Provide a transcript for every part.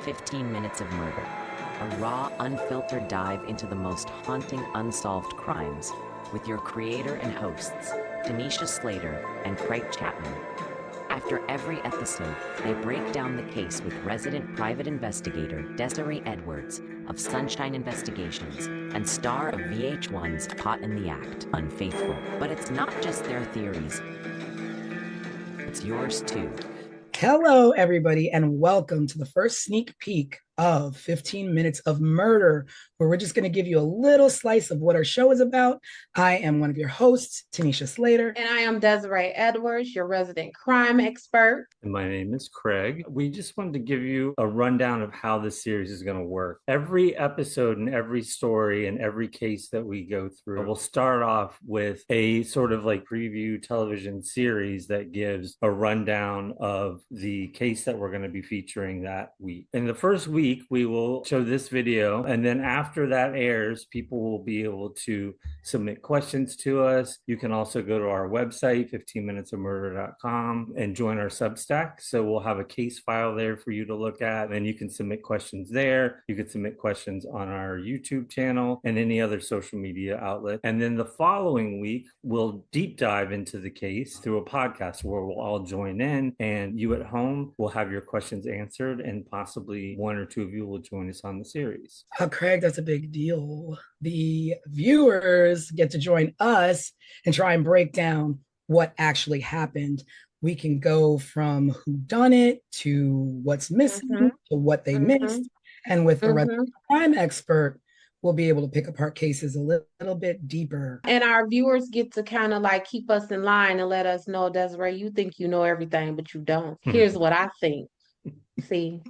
15 Minutes of Murder, a raw, unfiltered dive into the most haunting unsolved crimes with your creator and hosts, Tanisha Slater and Craig Chapman. After every episode, they break down the case with resident private investigator Desiree Edwards of Sunshine Investigations and star of VH1's Caught in the Act, Unfaithful. But it's not just their theories, it's yours too. Hello, everybody, and welcome to the first sneak peek of 15 Minutes of Murder, where we're just going to give you a little slice of what our show is about. I am one of your hosts, Tanisha Slater. And I am Desiree Edwards, your resident crime expert. And my name is Craig. We just wanted to give you a rundown of how this series is going to work. Every episode and every story and every case that we go through will start off with a sort of like preview television series that gives a rundown of the case that we're going to be featuring that week. In the first week, we will show this video, and then after that airs, people will be able to submit questions to us. You can also go to our website, 15minutesofmurder.com, and join our Substack. So we'll have a case file there for you to look at, and you can submit questions there. You can submit questions on our YouTube channel and any other social media outlet. And then the following week, we'll deep dive into the case through a podcast where we'll all join in, and you at home will have your questions answered, and possibly one or two of you will join us on the series. Craig, that's a big deal. The viewers get to join us and try and break down what actually happened. We can go from who done it to what's missing to what they missed. And with the resident crime expert, we'll be able to pick apart cases a little bit deeper. And our viewers get to kind of like keep us in line and let us know, Desiree, you think you know everything, but you don't. Here's what I think. See,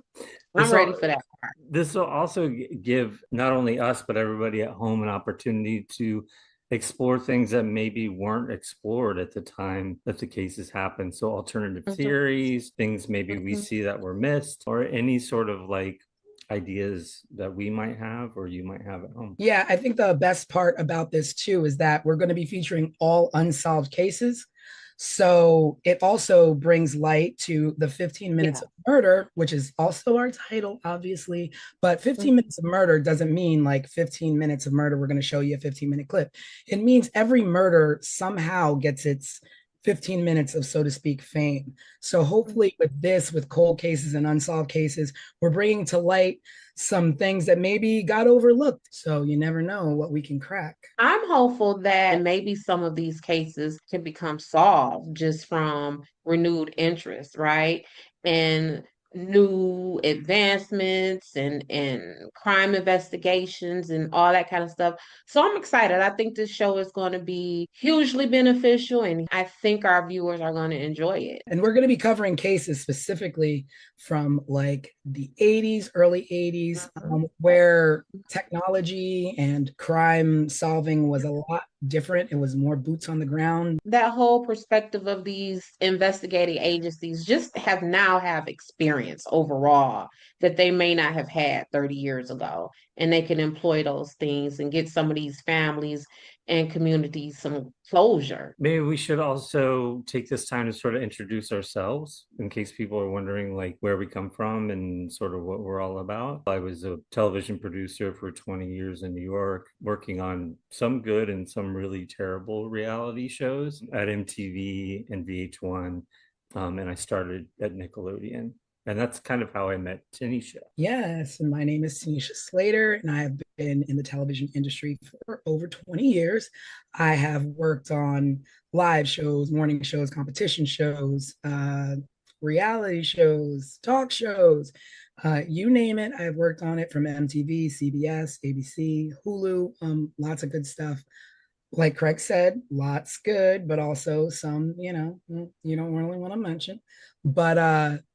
I'm ready for that part. This will also give not only us, but everybody at home an opportunity to explore things that maybe weren't explored at the time that the cases happened. So alternative theories, things maybe we see that were missed, or any sort of like ideas that we might have or you might have at home. Yeah, I think the best part about this too is that we're going to be featuring all unsolved cases. So it also brings light to the 15 Minutes of Murder, which is also our title, obviously. But 15 Minutes of Murder doesn't mean like 15 minutes of murder. We're going to show you a 15-minute clip. It means every murder somehow gets its 15 minutes of, so to speak, fame. So hopefully with this, with cold cases and unsolved cases, we're bringing to light some things that maybe got overlooked. So you never know what we can crack. I'm hopeful that maybe some of these cases can become solved just from renewed interest, right? And new advancements and crime investigations and all that kind of stuff. So I'm excited. I think this show is going to be hugely beneficial, and I think our viewers are going to enjoy it. And we're going to be covering cases specifically from like the 80s, early 80s, where technology and crime solving was a lot different. It was more boots on the ground. That whole perspective of these investigating agencies just have experience overall that they may not have had 30 years ago, and they can employ those things and get some of these families and communities some closure. Maybe we should also take this time to sort of introduce ourselves in case people are wondering like where we come from and sort of what we're all about. I was a television producer for 20 years in New York, working on some good and some really terrible reality shows at MTV and VH1. And I started at Nickelodeon. And that's kind of how I met Tanisha. Yes, and my name is Tanisha Slater, and I have been in the television industry for over 20 years. I have worked on live shows, morning shows, competition shows, reality shows, talk shows, you name it. I've worked on it, from MTV, CBS, ABC, Hulu, lots of good stuff. Like Craig said, lots good, but also some, you don't really want to mention. But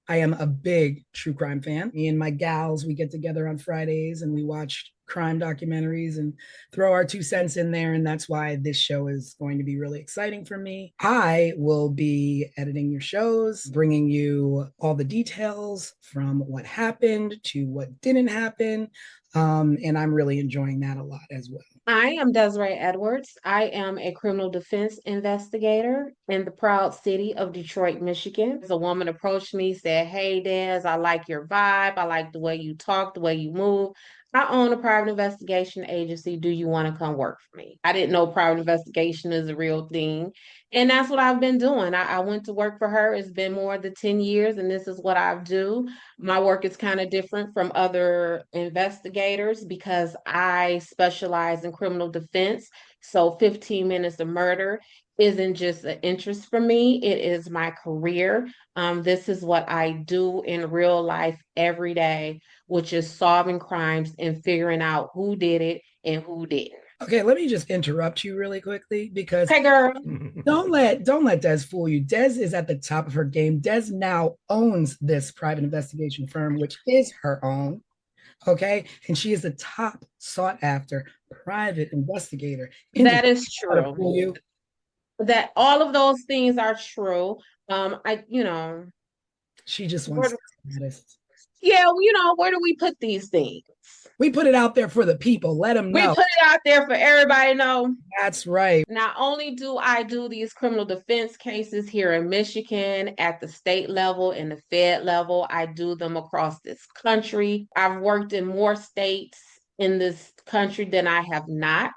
I am a big true crime fan. Me and my gals, we get together on Fridays and we watch crime documentaries and throw our 2 cents in there. And that's why this show is going to be really exciting for me. I will be editing your shows, bringing you all the details from what happened to what didn't happen. And I'm really enjoying that a lot as well. I am Desiree Edwards. I am a criminal defense investigator in the proud city of Detroit, Michigan. A woman approached me, said, "Hey, Des, I like your vibe. I like the way you talk, the way you move. I own a private investigation agency. Do you want to come work for me?" I didn't know private investigation is a real thing. And that's what I've been doing. I went to work for her. It's been more than 10 years, and this is what I do. My work is kind of different from other investigators because I specialize in criminal defense. So 15 minutes of murder isn't just an interest for me, it is my career. This is what I do in real life every day, which is solving crimes and figuring out who did it and who didn't. Okay, let me just interrupt you really quickly because Hey, girl. don't let Des fool you. Des is at the top of her game. Des now owns this private investigation firm, which is her own. Okay, and she is the top sought after private investigator. That is To true. fool you. That all of those things are true. She just wants Where, to be honest. yeah, where do we put these things? We put it out there for the people. Let them We know. put it out there for everybody to know. That's right. Not only do I do these criminal defense cases here in Michigan at the state level and the Fed level, I do them across this country. I've worked in more states in this country than I have not.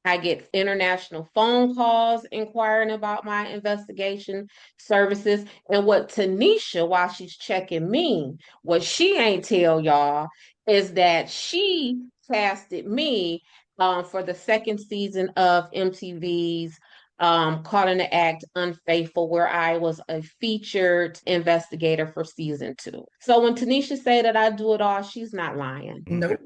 I get international phone calls inquiring about my investigation services. And what Tanisha, while she's checking me, what she ain't tell y'all is that she casted me for the second season of MTV's Caught in the Act Unfaithful, where I was a featured investigator for season 2. So when Tanisha say that I do it all, she's not lying. Nope,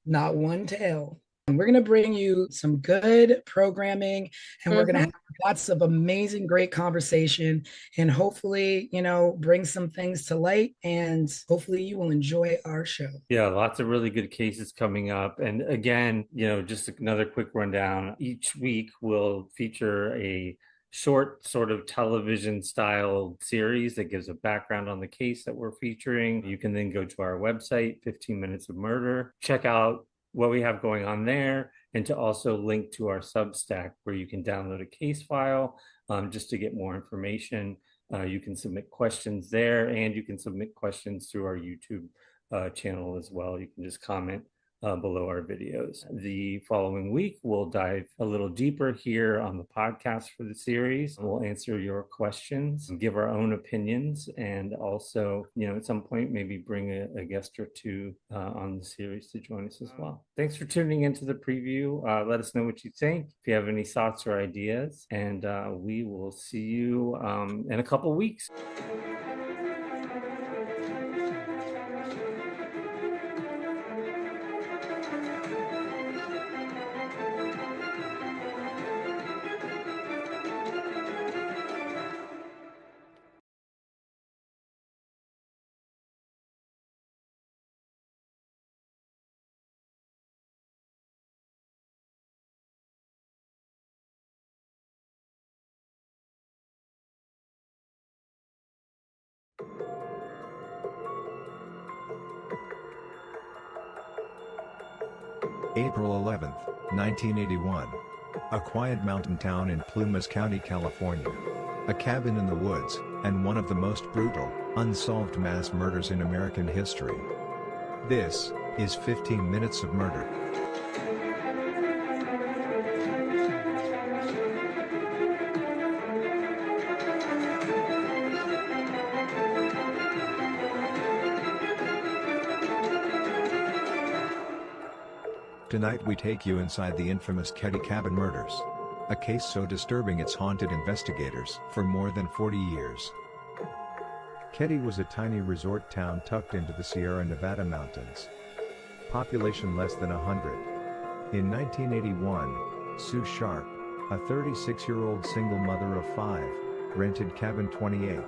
not one tell. And we're going to bring you some good programming and we're going to have lots of amazing, great conversation and hopefully, bring some things to light and hopefully you will enjoy our show. Yeah, lots of really good cases coming up. And again, just another quick rundown. Each week we'll feature a short sort of television style series that gives a background on the case that we're featuring. You can then go to our website, 15 Minutes of Murder, check out what we have going on there, and to also link to our Substack where you can download a case file just to get more information. You can submit questions there, and you can submit questions through our YouTube channel as well. You can just comment below our videos. The following week, we'll dive a little deeper here on the podcast for the series. We'll answer your questions, give our own opinions, and also, at some point, maybe bring a guest or two on the series to join us as well. Thanks for tuning into the preview. Let us know what you think, if you have any thoughts or ideas, and we will see you in a couple weeks. April 11, 1981. A quiet mountain town in Plumas County, California. A cabin in the woods, and one of the most brutal, unsolved mass murders in American history. This is 15 Minutes of Murder. Tonight we take you inside the infamous Ketty Cabin murders. A case so disturbing it's haunted investigators for more than 40 years. Ketty was a tiny resort town tucked into the Sierra Nevada mountains. Population less than 100. In 1981, Sue Sharp, a 36-year-old single mother of 5, rented Cabin 28.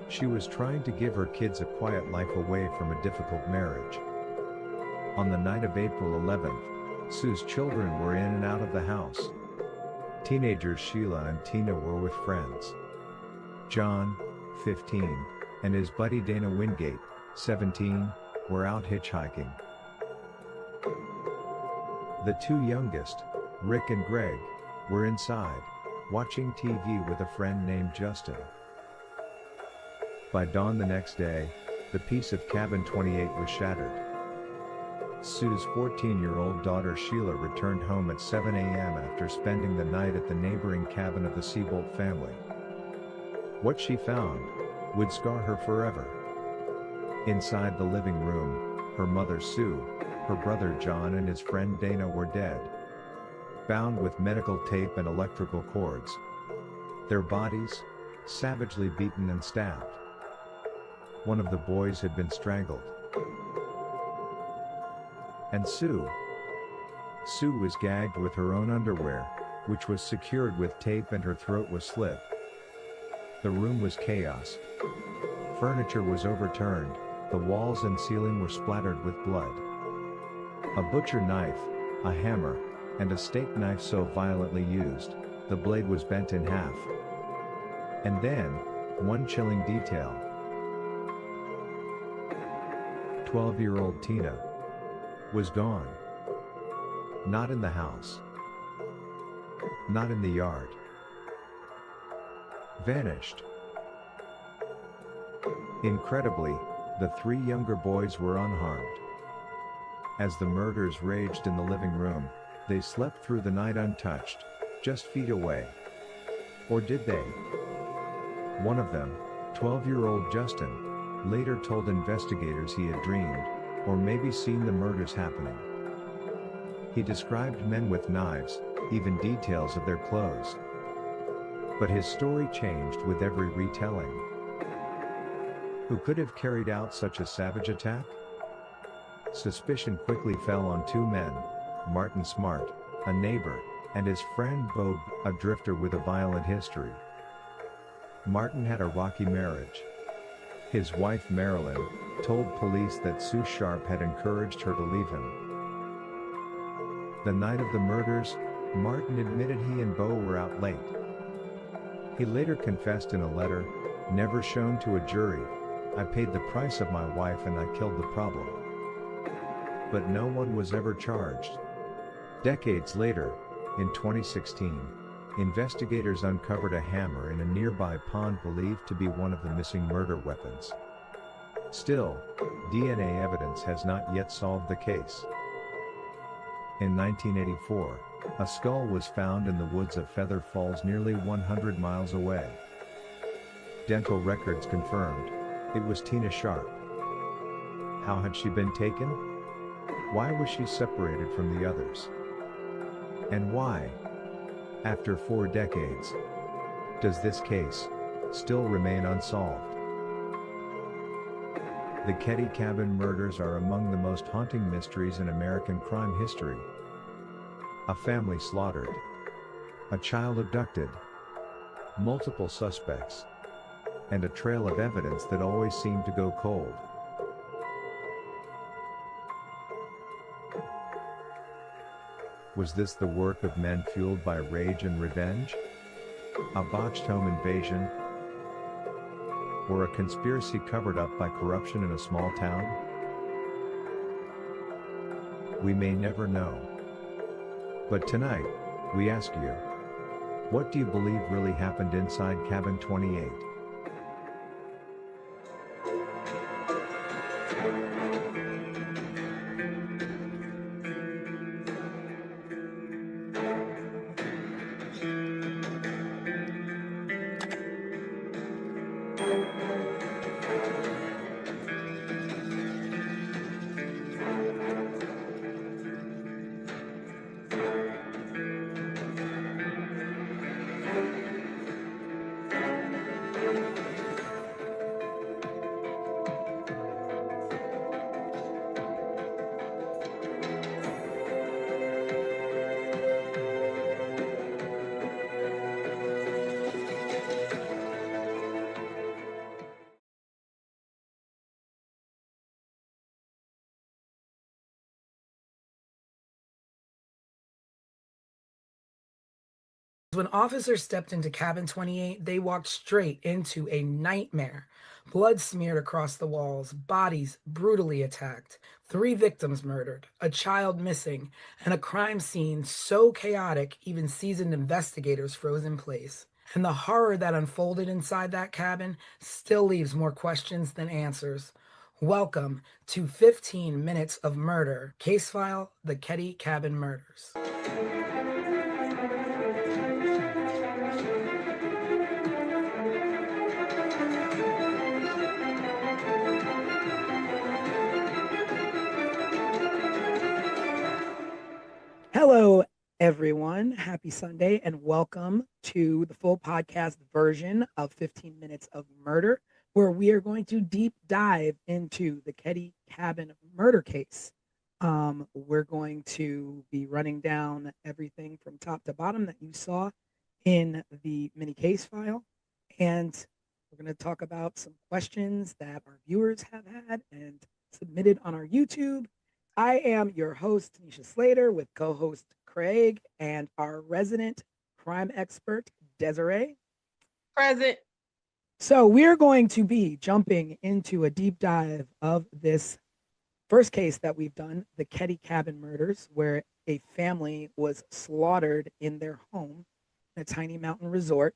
She was trying to give her kids a quiet life away from a difficult marriage. On the night of April 11th, Sue's children were in and out of the house. Teenagers Sheila and Tina were with friends. John, 15, and his buddy Dana Wingate, 17, were out hitchhiking. The two youngest, Rick and Greg, were inside, watching TV with a friend named Justin. By dawn the next day, the peace of Cabin 28 was shattered. Sue's 14-year-old daughter Sheila returned home at 7 a.m. after spending the night at the neighboring cabin of the Seabolt family. What she found would scar her forever. Inside the living room, her mother Sue, her brother John and his friend Dana were dead, bound with medical tape and electrical cords. Their bodies, savagely beaten and stabbed. One of the boys had been strangled. And Sue was gagged with her own underwear, which was secured with tape, and her throat was slit. The room was chaos. Furniture was overturned, the walls and ceiling were splattered with blood. A butcher knife, a hammer, and a steak knife so violently used, the blade was bent in half. And then, one chilling detail. 12-year-old Tina was gone. Not in the house. Not in the yard. Vanished. Incredibly, the three younger boys were unharmed. As the murders raged in the living room, they slept through the night untouched, just feet away. Or did they? One of them, 12-year-old Justin, later told investigators he had dreamed, or maybe seen the murders happening. He described men with knives, even details of their clothes. But his story changed with every retelling. Who could have carried out such a savage attack? Suspicion quickly fell on two men, Martin Smart, a neighbor, and his friend Bob, a drifter with a violent history. Martin had a rocky marriage. His wife Marilyn told police that Sue Sharp had encouraged her to leave him. The night of the murders, Martin admitted he and Bo were out late. He later confessed in a letter, never shown to a jury, "I paid the price of my wife and I killed the problem." But no one was ever charged. Decades later, in 2016, investigators uncovered a hammer in a nearby pond believed to be one of the missing murder weapons. Still, DNA evidence has not yet solved the case. In 1984, a skull was found in the woods of Feather Falls nearly 100 miles away. Dental records confirmed it was Tina Sharp. How had she been taken? Why was she separated from the others? And why, after 4 decades, does this case still remain unsolved? The Ketty Cabin murders are among the most haunting mysteries in American crime history. A family slaughtered. A child abducted. Multiple suspects. And a trail of evidence that always seemed to go cold. Was this the work of men fueled by rage and revenge? A botched home invasion? Or a conspiracy covered up by corruption in a small town? We may never know. But tonight, we ask you, what do you believe really happened inside Cabin 28? When officers stepped into Cabin 28, they walked straight into a nightmare Blood smeared across the walls, bodies brutally attacked, 3 victims murdered, a child missing, and a crime scene so chaotic even seasoned investigators froze in place. And the horror that unfolded inside that cabin still leaves more questions than answers. Welcome to 15 Minutes of Murder, case file The Ketty Cabin Murders. Hello, everyone. Happy Sunday, and welcome to the full podcast version of 15 Minutes of Murder, where we are going to deep dive into the Ketty Cabin murder case. We're going to be running down everything from top to bottom that you saw in the mini case file, and we're going to talk about some questions that our viewers have had and submitted on our YouTube. I am your host, Tanisha Slater, with co-host Craig and our resident crime expert, Desiree. Present. So we're going to be jumping into a deep dive of this first case that we've done, the Ketty Cabin Murders, where a family was slaughtered in their home in a tiny mountain resort.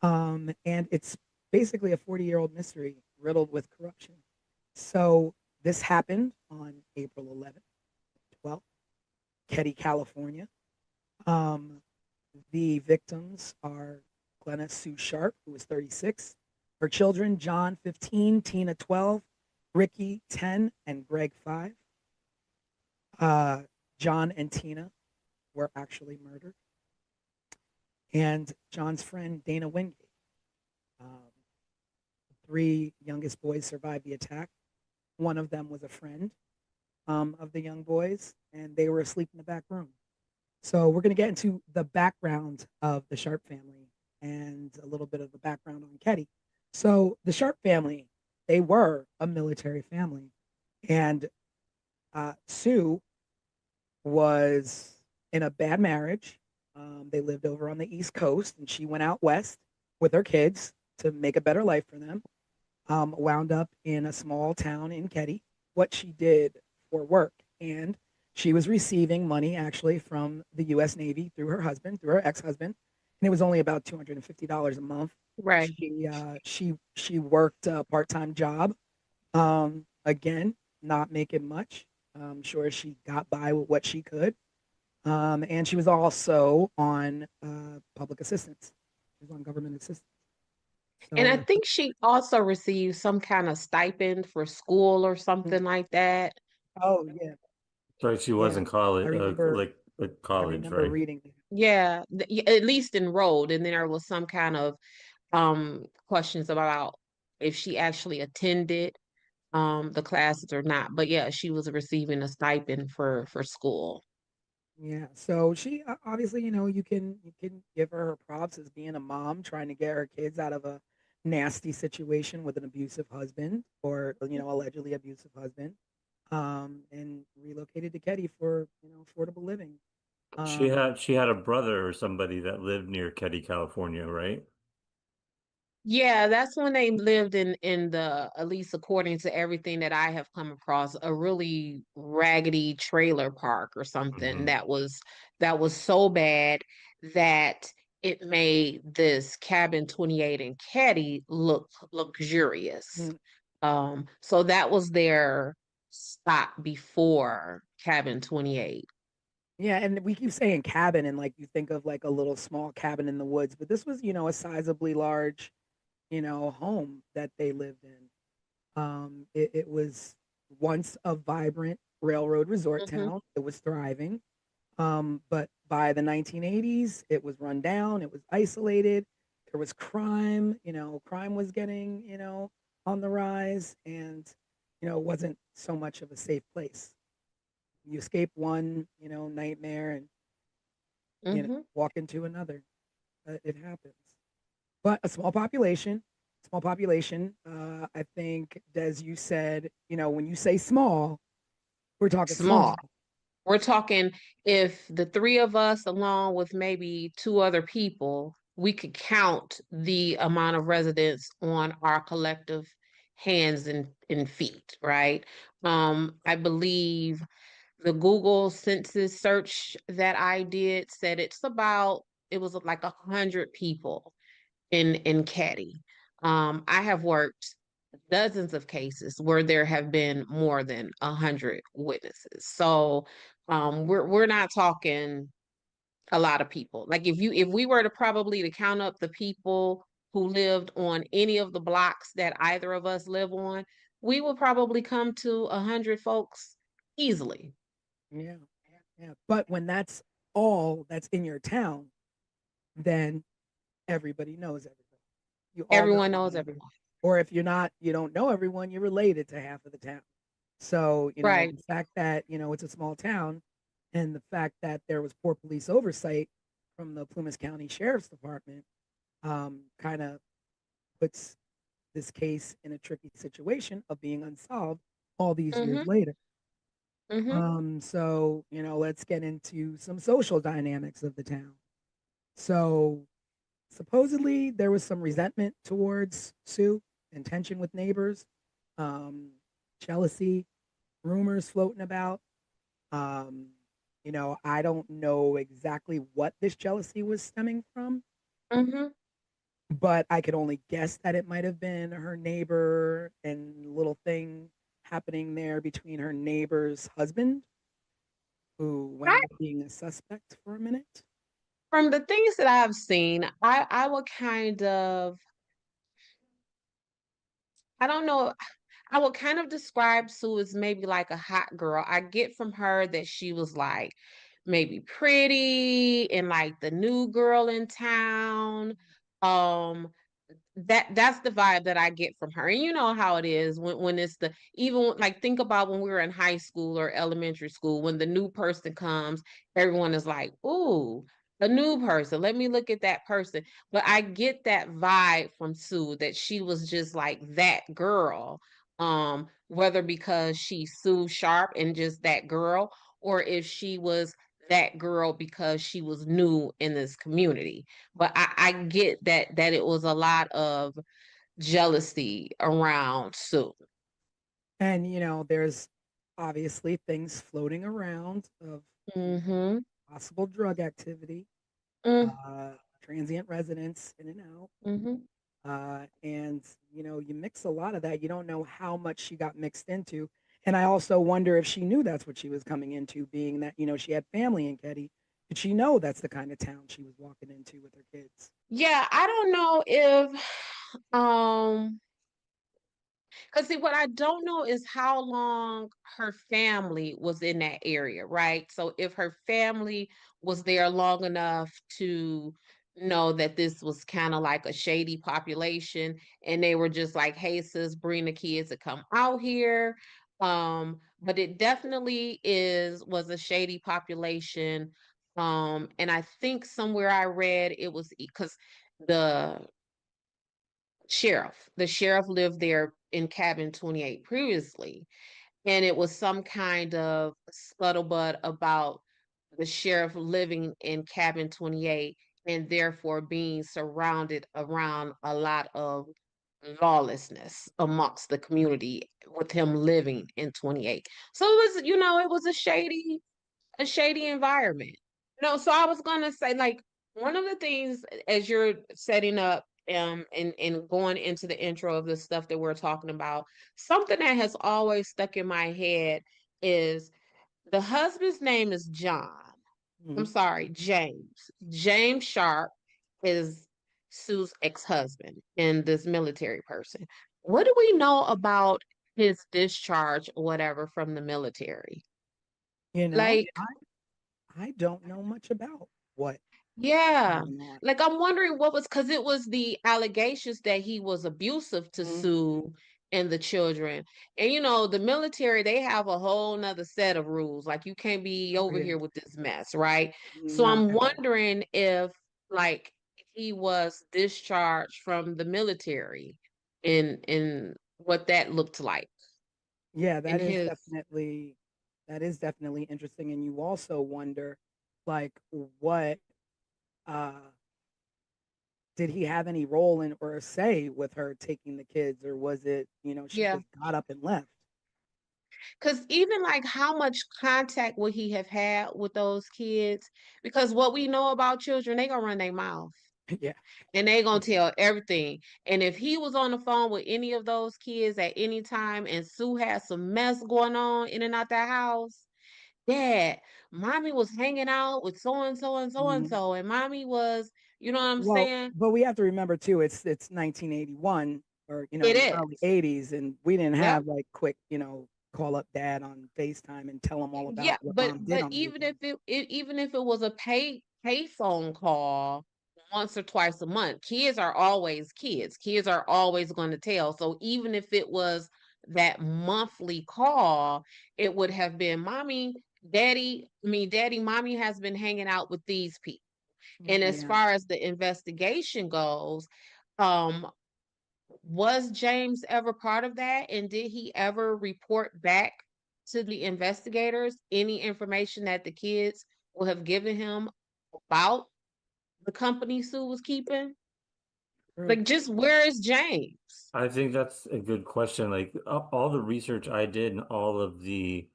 And it's basically a 40-year-old mystery riddled with corruption. So this happened on April 11th, 12th, Ketty, California. The victims are Glenna Sue Sharp, who was 36. Her children, John, 15, Tina, 12, Ricky, 10, and Greg, 5. John and Tina were actually murdered. And John's friend, Dana Wingate. 3 youngest boys survived the attack. One of them was a friend of the young boys, and they were asleep in the back room. So we're going to get into the background of the Sharp family and a little bit of the background on Ketty. So the Sharp family, they were a military family, and Sue was in a bad marriage. They lived over on the East Coast, and she went out west with her kids to make a better life for them. Wound up in a small town in Ketty, what she did for work. And she was receiving money actually from the U.S. Navy through her husband, through her ex-husband. And it was only about $250 a month. Right. She worked a part-time job. Again, not making much. I'm sure she got by with what she could. And she was also on public assistance. She was on government assistance. And I think she also received some kind of stipend for school or something like that. Oh yeah. Right, she was in college, I remember, like college, right? reading that. Yeah, at least enrolled. And then there was some kind of questions about if she actually attended the classes or not. But yeah, she was receiving a stipend for school. Yeah. So she obviously, you can give her props as being a mom trying to get her kids out of a nasty situation with an abusive husband or allegedly abusive husband. And relocated to Ketty for affordable living. She had a brother or somebody that lived near Ketty, California, right? Yeah, that's when they lived in the, at least according to everything that I have come across, a really raggedy trailer park or something Mhm. that was so bad that it made this cabin 28 in Ketty look luxurious. So that was their stop before cabin 28. Yeah, and we keep saying cabin, and like you think of like a little small cabin in the woods, but this was a sizably large home that they lived in. It was once a vibrant railroad resort Mm-hmm. town. It was thriving. But by the 1980s, it was run down. It was isolated. There was crime. Crime was getting, on the rise, and it wasn't so much of a safe place. You escape one, nightmare, and Mm-hmm. walk into another. It happens. But a small population. Small population. I think, Des, you said, when you say small, we're talking Small. small. We're talking if the 3 of us, along with maybe 2 other people, we could count the amount of residents on our collective hands and feet, right? I believe the Google census search that I did said it was like 100 people in Caddy. I have worked dozens of cases where there have been more than 100 witnesses. So we're not talking a lot of people. Like if we were to probably to count up the people who lived on any of the blocks that either of us live on, we would probably come to 100 folks easily. Yeah, yeah. But when that's all that's in your town, then everybody knows everybody. You all know Everyone knows everybody. everyone. Or if you're not, you don't know everyone, you're related to half of the town. So, Right. the fact that, it's a small town and the fact that there was poor police oversight from the Plumas County Sheriff's Department kind of puts this case in a tricky situation of being unsolved all these years Mm-hmm. later. Mm-hmm. So, let's get into some social dynamics of the town. So, supposedly there was some resentment towards Sue and tension with neighbors, um, jealousy, rumors floating about. Um, I don't know exactly what this jealousy was stemming from, Mm-hmm. but I could only guess that it might have been her neighbor and little thing happening there between her neighbor's husband, who wound up being a suspect for a minute. From the things that I've seen, I would kind of, I don't know, I would kind of describe Sue as maybe like a hot girl. I get from her that she was like maybe pretty and like the new girl in town. Um, that's the vibe that I get from her. And you know how it is when it's the even like think about when we were in high school or elementary school, when the new person comes, everyone is like, ooh, a new person. Let me look at that person. But I get that vibe from Sue that she was just like that girl. Whether because she's Sue Sharp and just that girl, or if she was that girl because she was new in this community. But I get that it was a lot of jealousy around Sue. And, there's obviously things floating around of Mm-hmm. possible drug activity, Mm, uh, transient residents in and out. mm-hmm. And, you mix a lot of that. You don't know how much she got mixed into. And I also wonder if she knew that's what she was coming into, being that, she had family in Ketty. Did she know that's the kind of town she was walking into with her kids? Yeah, I don't know if because see, what I don't know is how long her family was in that area, right? So if her family was there long enough to know that this was kind of like a shady population, and they were just like, "Hey, sis, bring the kids to come out here." But it definitely was a shady population. And I think somewhere I read it was because the the sheriff lived there in cabin 28 previously, and it was some kind of scuttlebutt about the sheriff living in cabin 28 and therefore being surrounded around a lot of lawlessness amongst the community with him living in 28. So it was, it was a shady environment. So I was gonna say, like, one of the things as you're setting up and going into the intro of the stuff that we're talking about, something that has always stuck in my head is the husband's name is John. I'm Mhm. sorry, James. James Sharp is Sue's ex-husband and this military person. What do we know about his discharge or whatever from the military? You know, Like, I don't know much about what yeah. went on. Like I'm wondering what was because it was the allegations that he was abusive to Mhm. Sue and the children. And the military, they have a whole nother set of rules. Like you can't be Oh, over yeah. here with this mess, right? So Not I'm at all. wondering if like he was discharged from the military and what that looked like Yeah, in his that is definitely interesting. And you also wonder like what uh did he have any role in or say with her taking the kids, or was it, she Yeah. just got up and left? Because even like how much contact would he have had with those kids? Because what we know about children, they gonna run their mouth Yeah. and they gonna tell everything. And if he was on the phone with any of those kids at any time and Sue had some mess going on in and out that house, Dad, mommy was hanging out with so and so and so and Mhm. so, and mommy was, you know what I'm Well, saying? but we have to remember too, it's 1981 or It in the is. early 80s, and we didn't Yep. have like quick, call up dad on FaceTime and tell him all Yeah, about what but mom did but on the even weekend. if even if it was a pay phone call once or twice a month, kids are always kids. Kids are always going to tell. So even if it was that monthly call, it would have been mommy, daddy, mommy has been hanging out with these people. And as Yeah. far as the investigation goes, um, was James ever part of that? And did he ever report back to the investigators any information that the kids will have given him about the company Sue was keeping? True. Like, just where is James? I think that's a good question. Like all the research I did and all of the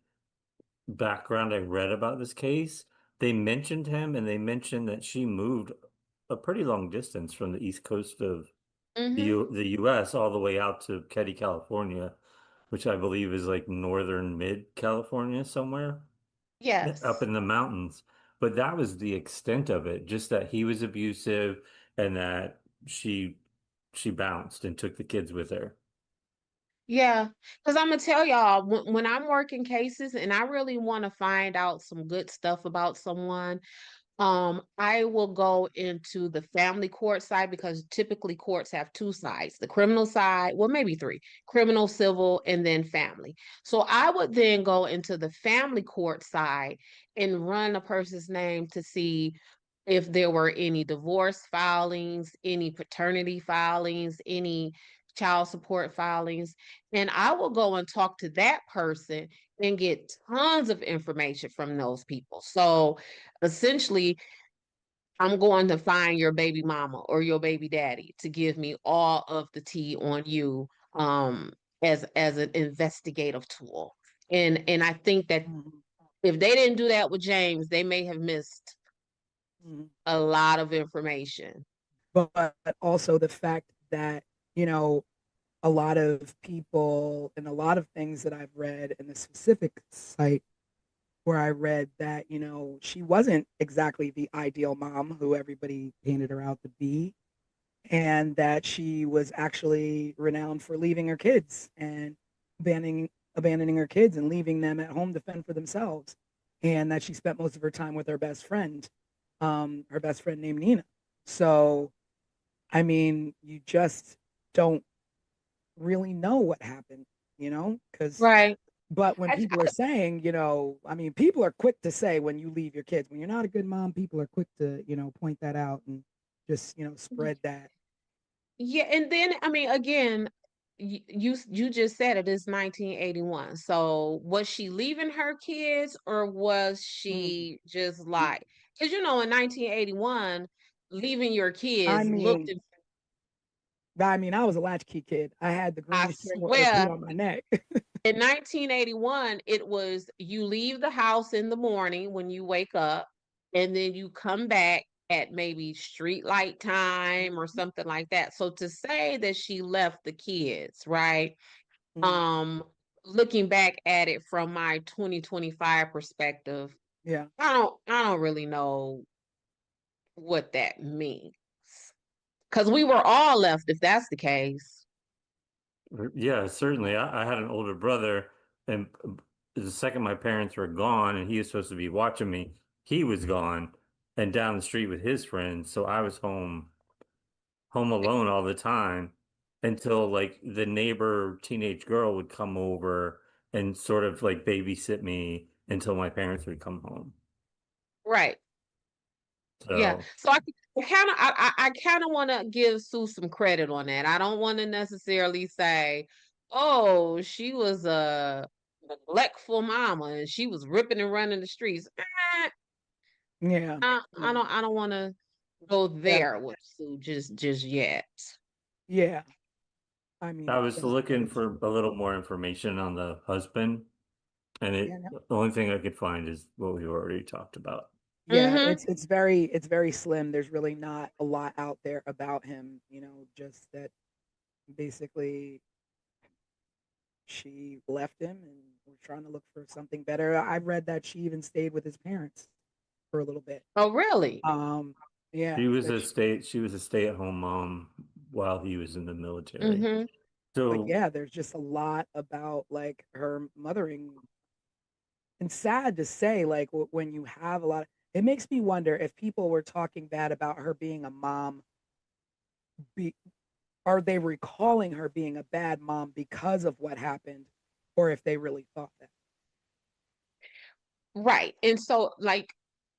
background I read about this case, they mentioned him and they mentioned that she moved a pretty long distance from the east coast of Mm-hmm. the US all the way out to Keddie, California, which I believe is like northern mid California somewhere up Yes. in the mountains. But that was the extent of it, just that he was abusive and that she bounced and took the kids with her. Yeah. Because I'm gonna tell y'all, when I'm working cases and I really want to find out some good stuff about someone, I will go into the family court side because typically courts have two sides, the criminal side, well, maybe three, criminal, civil, and then family. So I would then go into the family court side and run a person's name to see if there were any divorce filings, any paternity filings, any child support filings. And I will go and talk to that person and get tons of information from those people. So essentially, I'm going to find your baby mama or your baby daddy to give me all of the tea on you as an investigative tool. And I think that Mhm. if they didn't do that with James, they may have missed Mhm. a lot of information. But also the fact that, you know, a lot of people and a lot of things that I've read in the specific site where I read that, she wasn't exactly the ideal mom who everybody painted her out to be, and that she was actually renowned for leaving her kids and abandoning her kids and leaving them at home to fend for themselves, and that she spent most of her time with her best friend named Nina. So, I mean, you just don't really know what happened, because Right. but when I, people are saying, I mean, people are quick to say when you leave your kids, when you're not a good mom, people are quick to, point that out and just, spread that. yeah, and then I mean, again, you just said it is 1981. So was she leaving her kids, or was Mm. she just like? Because in 1981, leaving your I kids looked. mean, I was a latchkey kid. I had the I green string with repeat swear, on my neck. in 1981, it was you leave the house in the morning when you wake up, and then you come back at maybe street light time or something like that. So to say that she left the kids, right? Mm. Um, Looking back at it from my 2025 perspective, Yeah. I don't really know what that means. Because we were all left if that's the case. Yeah, certainly. I had an older brother, and the second my parents were gone, and he was supposed to be watching me, he was gone and down the street with his friends. So I was home alone all the time until like the neighbor teenage girl would come over and sort of like babysit me until my parents would come home. Right. Yeah. So So I kind of want to give Sue some credit on that. I don't want to necessarily say, oh, she was a neglectful mama and she was ripping and running the streets. Yeah. I Yeah. don't want to. go Yeah. there with Sue just yet. Yeah. I mean, I was that's looking very for true. a little more information on the husband, and Yeah, no. the only thing I could find is what we already talked about. Yeah, Mm-hmm. it's very slim. There's really not a lot out there about him, just that basically she left him and was trying to look for something better. I've read that she even stayed with his parents for a little bit. Oh, really? Um, yeah, She was a stay-at-home mom while he was in the military. Mm-hmm. but So yeah, there's just a lot about like her mothering, and sad to say, like when you have a lot it makes me wonder if people were talking bad about her being a mom, be, are they recalling her being a bad mom because of what happened, or if they really thought that. Right. And so, like,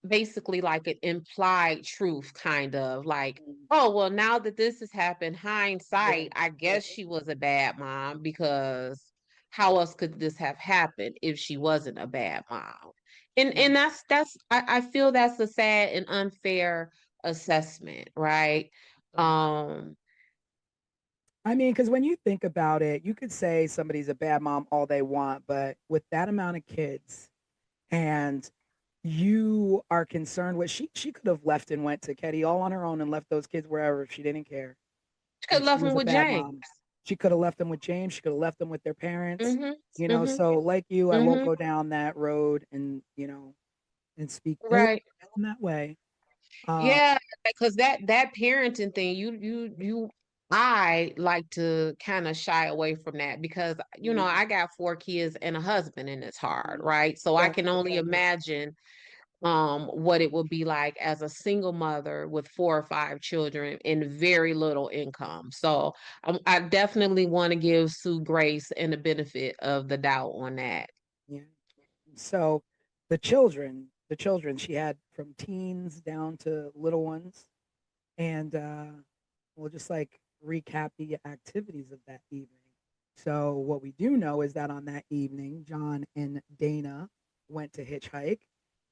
basically, like an implied truth, kind of like, Mm, oh, well, now that this has happened, yeah, hindsight, I yeah, guess she was a bad mom because how else could this have happened if she wasn't a bad mom? And mm, I feel that's a sad and unfair assessment, right? right. Um, I mean, because when you think about it, you could say somebody's a bad mom all they want, but with that amount of kids, and you are concerned with she could have left and went to Ketty all on her own and left those kids wherever if she didn't care. she could And have she left was him a with bad James. mom. She could have left them with James. She could have left them with their parents. Mm-hmm. Mm-hmm. So like you, I won't Mm-hmm. go down that road and and speak ill Right. in that way. Um, Yeah, because that parenting thing, I like to kind of shy away from that because mm, I got 4 kids and a husband, and it's hard, mm, right? So I yeah, can only imagine what it would be like as a single mother with 4 or 5 children and very little income. So I definitely want to give Sue grace and the benefit of the doubt on that. yeah. So the children she had from teens down to little ones, and we'll just like recap the activities of that evening. So what we do know is that on that evening, John and Dana went to hitchhike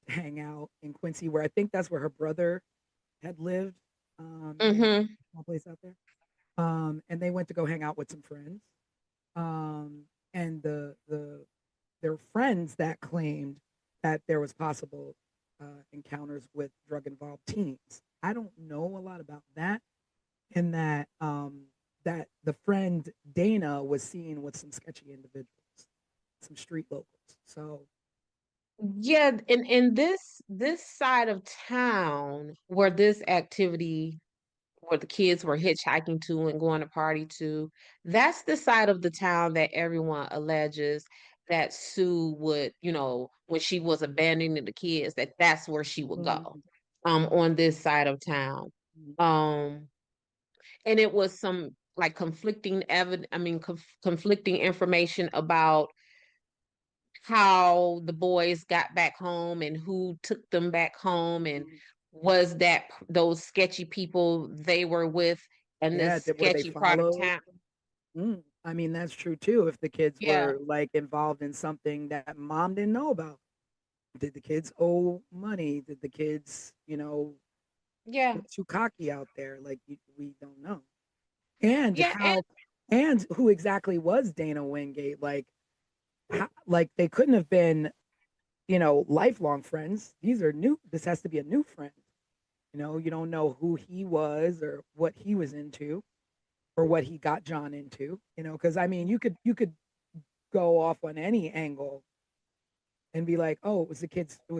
to hang out in Quincy, where I think that's where her brother had lived. They had Mm-hmm. a small place out there. And they went to go hang out with some friends. And there were friends that claimed that there was possible encounters with drug involved teens. I don't know a lot about that, and that the friend Dana was seen with some sketchy individuals, some street locals. So Yeah, in this side of town where this activity where the kids were hitchhiking to and going to party to, that's the side of the town that everyone alleges that Sue would, when she was abandoning the kids, that's where she would go. mm, On this side of town. mm, Um, and it was some like conflicting evidence, I mean, conflicting information about how the boys got back home and who took them back home and mm, was that those sketchy people they were with in this yeah, were they sketchy part of followed? town. I mean, that's true too. If the kids Yeah, were like involved in something that mom didn't know about, did the kids owe money? Did the kids, yeah, get too cocky out there? Like we don't know. And yeah, and and who exactly was Dana Wingate? Like they couldn't have been, lifelong friends. These are new. This has to be a new friend. You don't know who he was or what he was into or what he got John into. Because I mean, you could go off on any angle and be like, oh, it was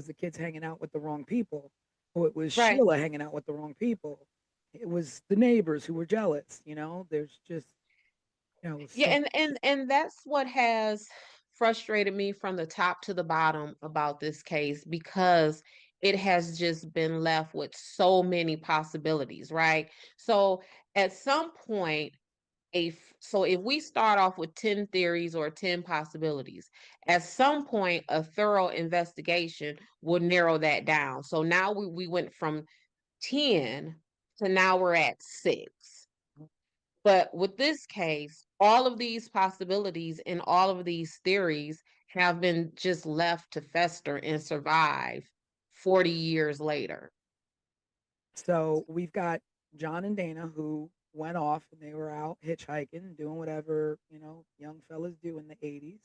the kids hanging out with the wrong people. Oh, it was right. Sheila hanging out with the wrong people. It was the neighbors who were jealous. There's just Yeah, so and that's what has frustrated me from the top to the bottom about this case because it has just been left with so many possibilities, right? So at some point, if we start off with 10 theories or 10 possibilities, at some point a thorough investigation will narrow that down. So now we went from 10 to now we're at 6. But with this case, all of these possibilities and all of these theories have been just left to fester and survive 40 years later. So we've got John and Dana who went off and they were out hitchhiking, doing whatever, young fellas do in the 80s.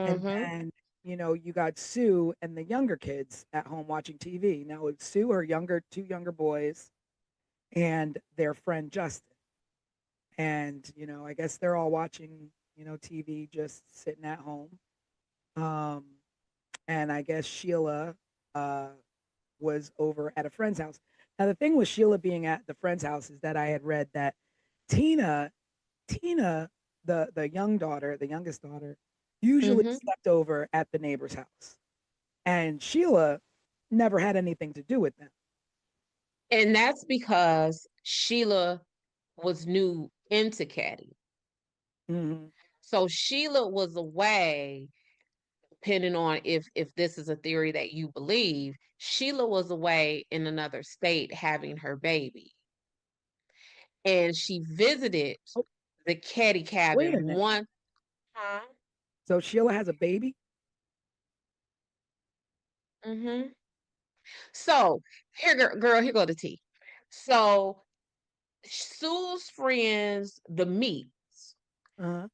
And Mm-hmm. then, you got Sue and the younger kids at home watching TV. Now, with Sue, her two younger boys, and their friend Justin. And, I guess they're all watching, TV, just sitting at home. Um, and I guess Sheila uh, was over at a friend's house. Now, the thing with Sheila being at the friend's house is that I had read that Tina, Tina, the young daughter, the youngest daughter, usually Mm-hmm. slept over at the neighbor's house, and Sheila never had anything to do with them. And that's because Sheila was new into Caddy. Mm-hmm. So Sheila was away, depending on if this is a theory that you believe, Sheila was away in another state having her baby. And she visited Oh, the Caddy wait cabin a minute. one time. So Sheila has a baby? Mm-hmm. So here, girl, here go the tea. So Sue's friends, Uh-huh.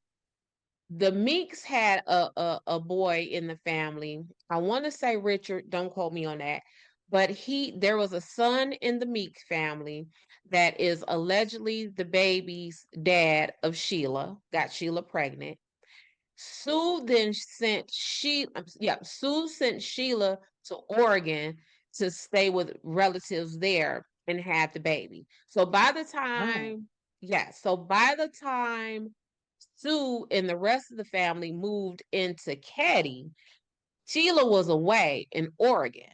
the Meeks had a boy in the family. I want to say Richard, don't quote me on that. But there was a son in the Meeks family that is allegedly the baby's dad of Sheila, got Sheila pregnant. Sue then sent Sue sent Sheila to Oregon to stay with relatives there and had the baby. So by the Oh, time, yeah, so by the time Sue and the rest of the family moved into Caddy, Sheila was away in Oregon.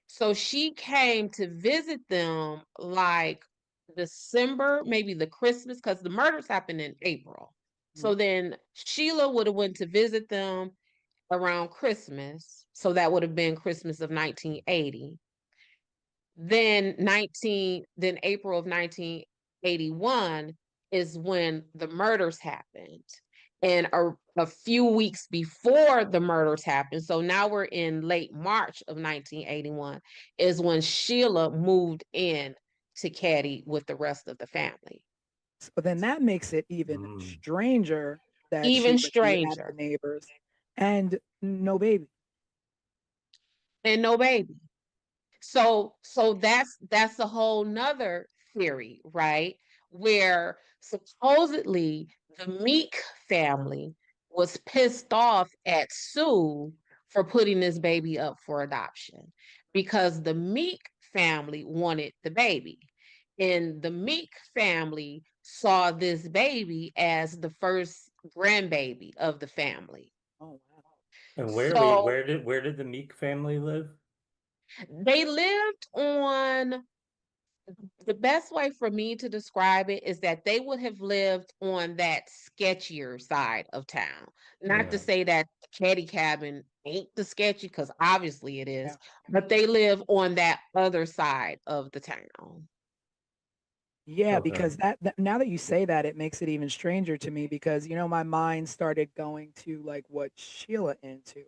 So she came to visit them like December, maybe the Christmas, because the murders happened in April. So then Sheila would have went to visit them around Christmas. So that would have been Christmas of 1980. Then April of 1981 is when the murders happened. And a few weeks before the murders happened, so now we're in late March of 1981, is when Sheila moved in to Caddy with the rest of the family. so then that makes it even Mm. stranger that she Even would be at the stranger. neighbors and no baby. And no baby. So that's a whole nother theory, right? Where supposedly the Meek family was pissed off at Sue for putting this baby up for adoption because the Meek family wanted the baby. And the Meek family saw this baby as the first grandbaby of the family. Oh, wow. And So where did the Meek family live? they lived on the best way for me to describe it is that they would have lived on that sketchier side of town. Not to Yeah. say that the caddy cabin ain't the sketchy, because obviously it is, Yeah. but they live on that other side of the town. Yeah, Okay. because that now that you say that, it makes it even stranger to me because my mind started going to like what Sheila into.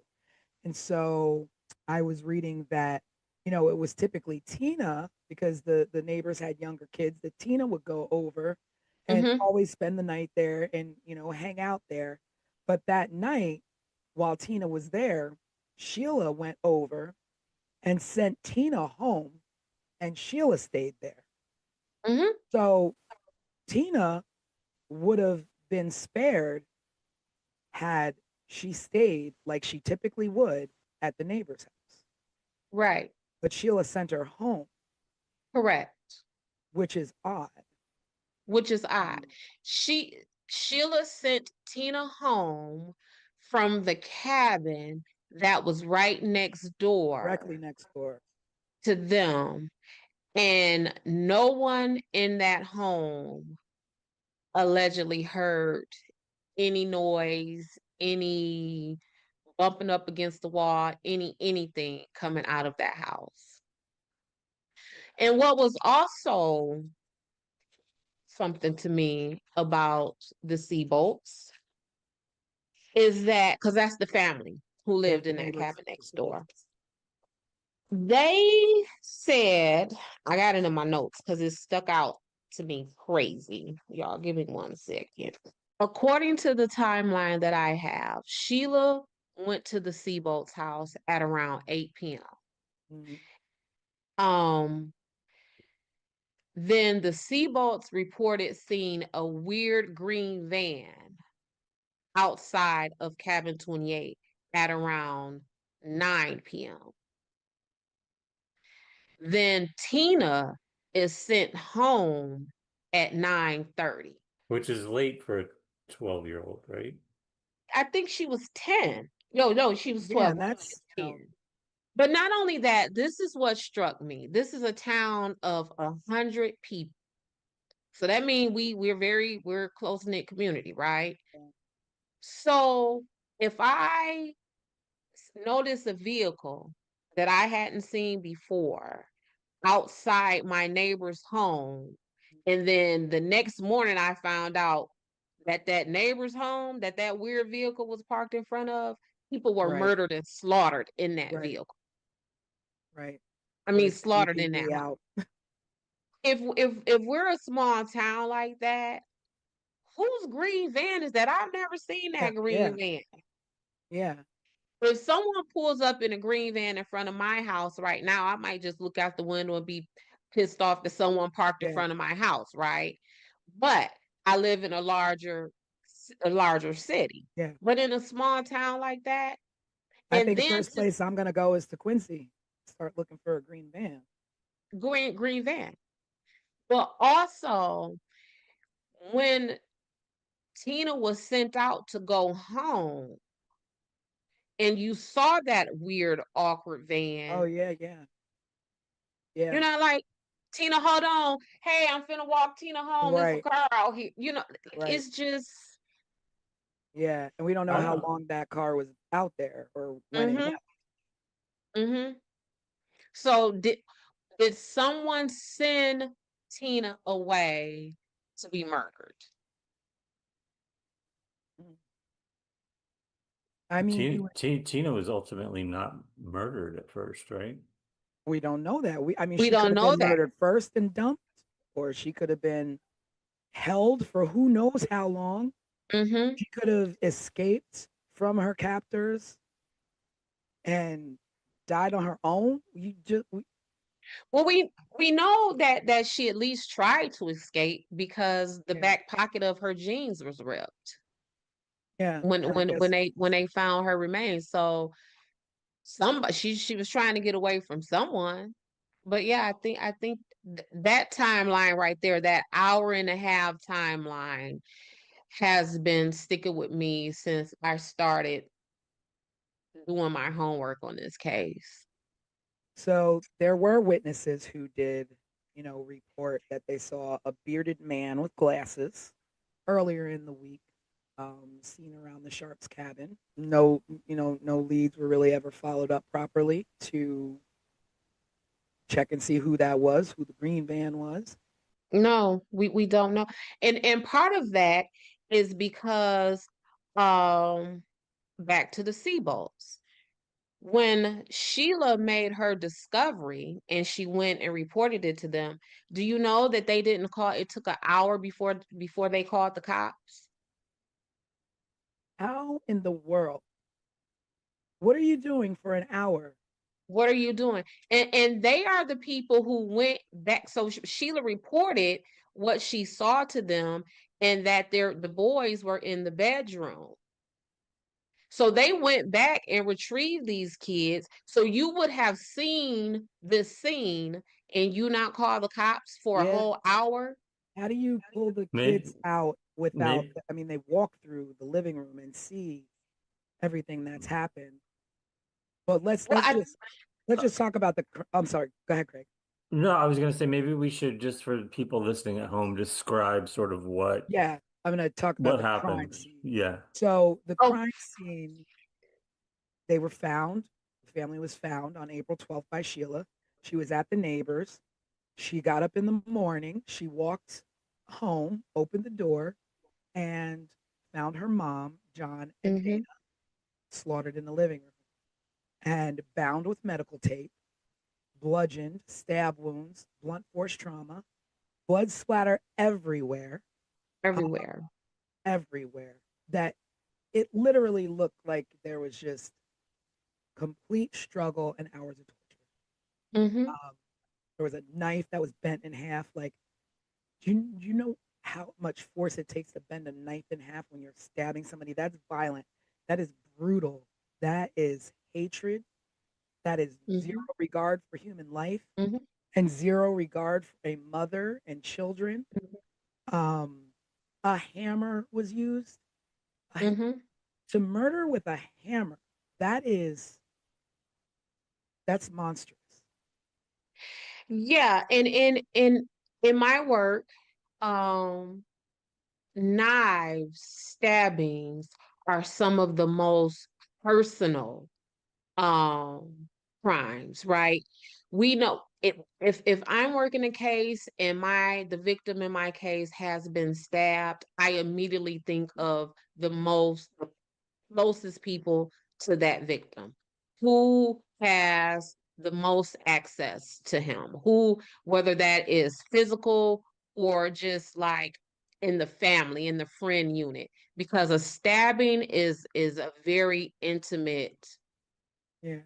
And so I was reading that, it was typically Tina because the neighbors had younger kids that Tina would go over and Mm-hmm. always spend the night there and, hang out there. But that night, while Tina was there, Sheila went over and sent Tina home and Sheila stayed there. Mm-hmm. So Tina would have been spared had she stayed like she typically would at the neighbor's house. Right. But Sheila sent her home, Correct. which is odd. Which is odd. Um, Sheila sent Tina home from the cabin that was right next Directly door next door. to them. And no one in that home allegedly heard any noise, any bumping up against the wall, anything coming out of that house. And what was also something to me about the Seabolts is that because that's the family who Yeah, lived the in that neighbors. cabin next door. They said, I got it in my notes because it stuck out to me crazy. Y'all, give me 1 second. According to the timeline that I have, Sheila went to the Seabolt's house at around 8 p.m. Mhm. Um, then the Seabolts reported seeing a weird green van outside of cabin 28 at around 9 p.m. Then Tina is sent home at 9:30. Which is late for a 12-year-old, right? I think she was 10. No, she was Yeah, 12. and that's 10. But not only that, this is what struck me. This is a town of 100 people. So that means we're close knit community, right? So if I notice a vehicle that I hadn't seen before outside my neighbor's home, and then the next morning I found out that that neighbor's home that weird vehicle was parked in front of, people were right, murdered and slaughtered in that right, vehicle. right. I With mean, a slaughtered in that CCTV home. out. If we're a small town like that, whose green van is that? I've never seen Yeah, that green yeah, van. yeah, If someone pulls up in a green van in front of my house right now, I might just look out the window and be pissed off that someone parked in yeah, front of my house, right? But I live in a larger city. yeah. But in a small town like that, I and think the then first place I'm gonna go is to Quincy. Start looking for a green van. green van. But also when Tina was sent out to go home and you saw that weird, awkward Oh van, yeah, yeah, yeah. you're not like, Tina, hold on. Hey, I'm finna walk Tina home. There's a Right, car out here. right. It's just, Yeah, and we don't know I how don't. long that car was out there or when it mm-hmm, left. mm-hmm. So did someone send Tina away to be murdered? Mm. I mean, Tina was ultimately not murdered at first, right? we don't know that. I mean, We she could don't have know been that. murdered first and dumped, or she could have been held for who knows how long. Mm-hmm. She could have escaped from her captors and died on her own. Well, we know that she at least tried to escape because the Yeah, back pocket of her jeans was ripped yeah. when And I guess they found her remains. So somebody she was trying to get away from someone. But yeah, I think that timeline right there, that hour and a half timeline, has been sticking with me since I started doing my homework on this case. so. There were witnesses who did, report that they saw a bearded man with glasses earlier in the week, seen around the Sharps cabin. No, no leads were really ever followed up properly to check and see who that was, who the green van was. No, we don't know. And part of that is because um back to the Seabolts. When Sheila made her discovery and she went and reported it to them, do you know that they didn't call, it took an hour before they called the cops? How in the world? What are you doing for an hour? What are you doing? And they are the people who went back. So Sheila reported what she saw to them and that the boys were in the bedroom. So they went back and retrieved these kids. So you would have seen this scene and you not call the cops for a Yeah. whole hour. How do you pull the Maybe, kids out without? maybe I mean, they walk through the living room and see everything that's happened. But let's Well, let's just let's just talk about the. I'm sorry. Go ahead, Craig. no, I was gonna say maybe we should just for people listening at home describe sort of Yeah, I'm going to talk about what the crime happened. scene. Yeah. So the oh, crime scene, they were found. The family was found on April 12th by Sheila. She was at the neighbors. She got up in the morning. She walked home, opened the door, and found her mom, John, and Dana mhm. slaughtered in the living room and bound with medical tape. bludgeoned, stab wounds, blunt force trauma, blood splatter everywhere, Everywhere. everywhere. That it literally looked like there was just complete struggle and hours of torture. Mm-hmm. There was a knife that was bent in half. Like, do you know how much force it takes to bend a knife in half when you're stabbing somebody? That's violent. That is brutal. That is hatred. That is zero Mm-hmm. regard for human life Mm-hmm. and zero regard for a mother and children. Um, a hammer was used. Mm-hmm. To murder with a hammer, that's monstrous. Yeah, and in my work, um, knives, stabbings are some of the most personal um crimes, right? We know it, if I'm working a case and the victim in my case has been stabbed, I immediately think of the closest people to that victim. Who has the most access to him? Who, whether that is physical or just like in the family, in the friend unit, because a stabbing is a very intimate Yeah.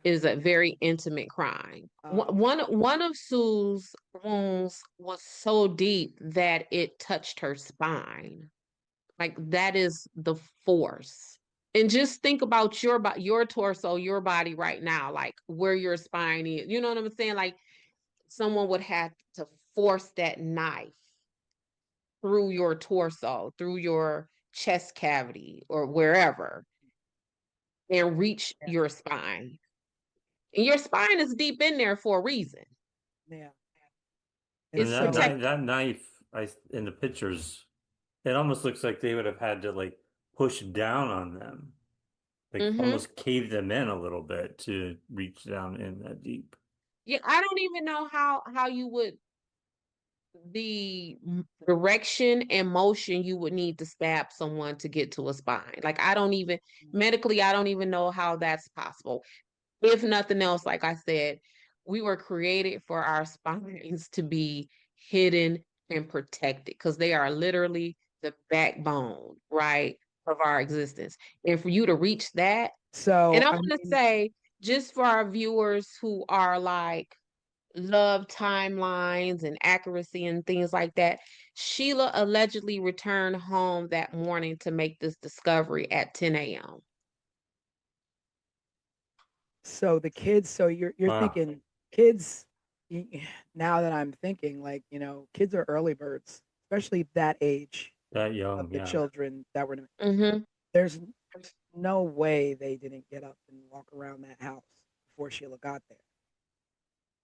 crime. Um, One of Sue's wounds was so deep that it touched her spine. Like that is the force. And just think about your torso, your body right now, like where your spine is. You know what I'm saying? Like someone would have to force that knife through your torso, through your chest cavity or wherever and reach yeah, your spine. And your spine is deep in there for a reason. yeah. And And It's so, protected. that knife, in the pictures, it almost looks like they would have had to like push down on them, like Mm-hmm. almost cave them in a little bit to reach down in that deep. Yeah, I don't even know how you would the direction and motion you would need to stab someone to get to a spine. Like I don't even medically, I don't even know how that's possible. If nothing else, like I said, we were created for our spines to be hidden and protected because they are literally the backbone, right, of our existence. And for you to reach that, and so I I want to mean, say, just for our viewers who are like love timelines and accuracy and things like that, Sheila allegedly returned home that morning to make this discovery at 10 a.m. so the kids. So you're Wow, thinking kids. Now that I'm thinking, like kids are early birds, especially that age that of young, the yeah. children that were. Mm-hmm. There's no way they didn't get up and walk around that house before Sheila got there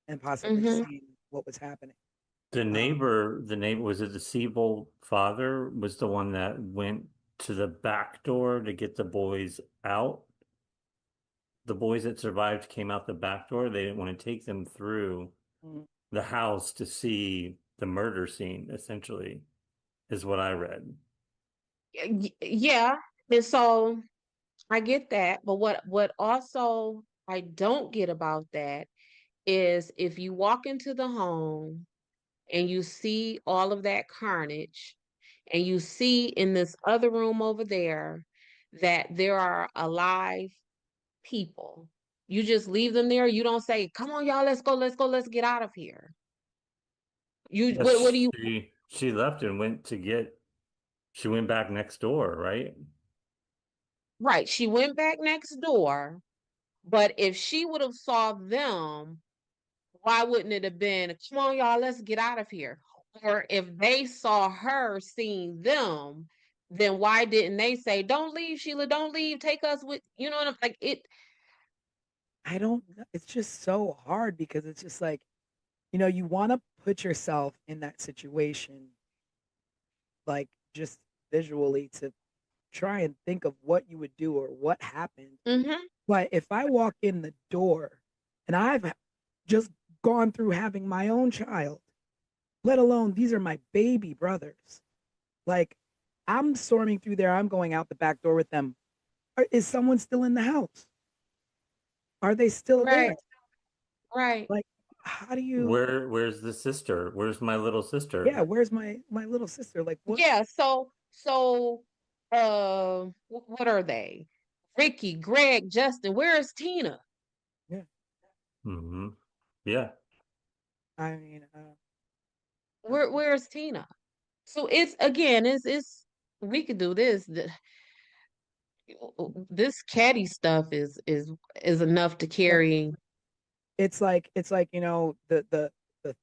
and possibly Mm-hmm. see what was happening. Um, The neighbor, was it the Siebel father was the one that went to the back door to get the boys out? The boys that survived came out the back door. They didn't want to take them through mm, the house to see the murder scene, essentially, is what I read. Yeah. And so I get that, but what also I don't get about that is if you walk into the home and you see all of that carnage and you see in this other room over there that there are alive people, you just leave them there. You don't say, "Come on, y'all, let's go, let's get out of here." You But what do you she left and she went back next door, right? right? She went back next door, but if she would have saw them, why wouldn't it have been, "Come on, y'all, let's get out of here"? Or if they saw her seeing them, then why didn't they say, "Don't leave, Sheila, don't leave, take us with," you know what I'm like it. I don't know. It's just so hard because it's just like, you want to put yourself in that situation, like just visually to try and think of what you would do or what happened. Mm-hmm. But if I walk in the door and I've just gone through having my own child, let alone these are my baby brothers, like I'm storming through there, I'm going out the back door with them. Is someone still in the house? Are they still there? Right, right. Like how do you, Where's the sister? Where's my little sister? yeah, where's my little sister? Like what? Yeah, so what are they? Ricky, Greg, Justin, where is Tina? Yeah. Hmm. Yeah. I mean, Where's Tina? So it's again, it's we could do this. This caddy stuff is enough to well, carry. it's like, the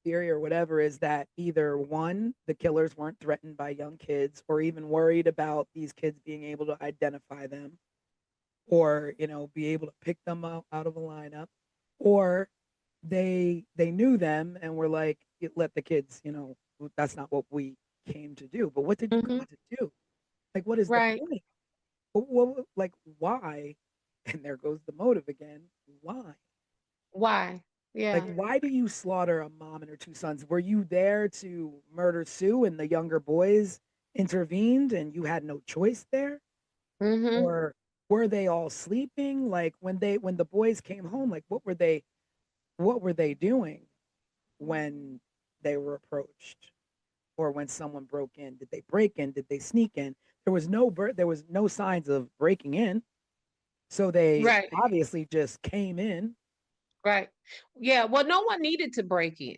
theory or whatever is that either one, the killers weren't threatened by young kids or even worried about these kids being able to identify them or, be able to pick them out of a lineup, or they knew them and were like, let the kids, that's not what we came to do. But what did you Hmm. come to do? Like, what is the Right. point? Like, why? And there goes the motive again. Why? Why? Like, Yeah. why do you slaughter a mom and her two sons? Were you there to murder Sue and the younger boys intervened and you had no choice there? Hmm. Or were they all sleeping? Like when the boys came home, like what were they doing when they were approached or when someone broke in? Did they break in? Did they sneak in? There was no signs of breaking in. So they Right. obviously just came in. Right. Yeah. Well, no one needed to break in,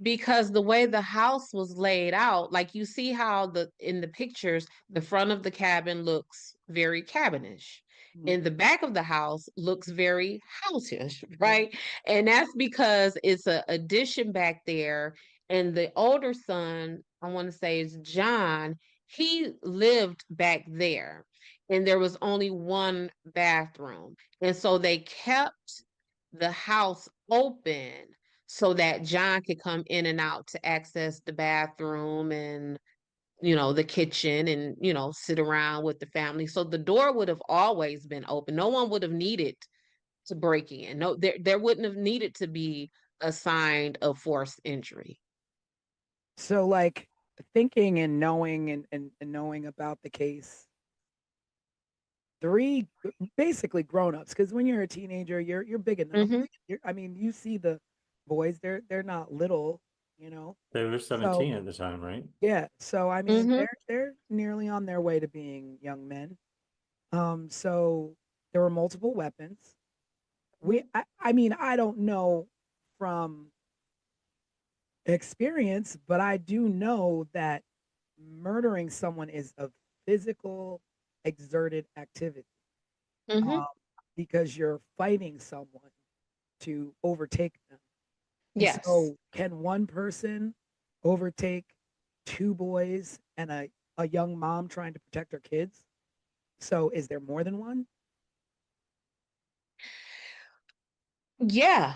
because the way the house was laid out, like you see how the in the pictures, the front of the cabin looks very cabinish. Mm, And the back of the house looks very houseish, yeah. right? And that's because it's a addition back there. And the older son, I want to say is John, he lived back there. And there was only one bathroom. And so they kept the house open so that John could come in and out to access the bathroom and, the kitchen and, sit around with the family. So the door would have always been open. No one would have needed to break in. No, there wouldn't have needed to be a sign of forced entry. So like thinking and knowing and knowing about the case, three basically grown-ups, because when you're a teenager, you're big enough. Hmm. I mean, you see the boys, they're not little, you know. They were So 17 at the time, right? yeah, so I mean, Hmm. they're nearly on their way to being young men. So there were multiple weapons. I mean, I don't know from experience, but I do know that murdering someone is a physical, exerted activity, Hmm. um, because you're fighting someone to overtake them. And Yes. so, can one person overtake two boys and a young mom trying to protect her kids? So, is there more than one? Yeah.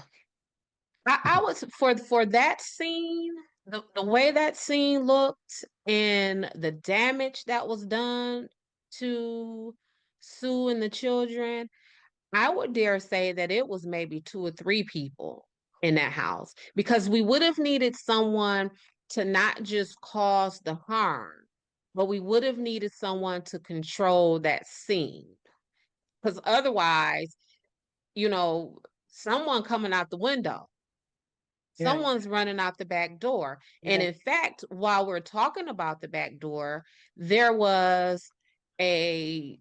I was for that scene, the way that scene looked and the damage that was done to Sue and the children, I would dare say that it was maybe two or three people in that house, because we would have needed someone to not just cause the harm, but we would have needed someone to control that scene. Because otherwise, you know, someone coming out the window, Yeah, someone's running out the back door. And yeah. in fact, while we're talking about the back door, there was a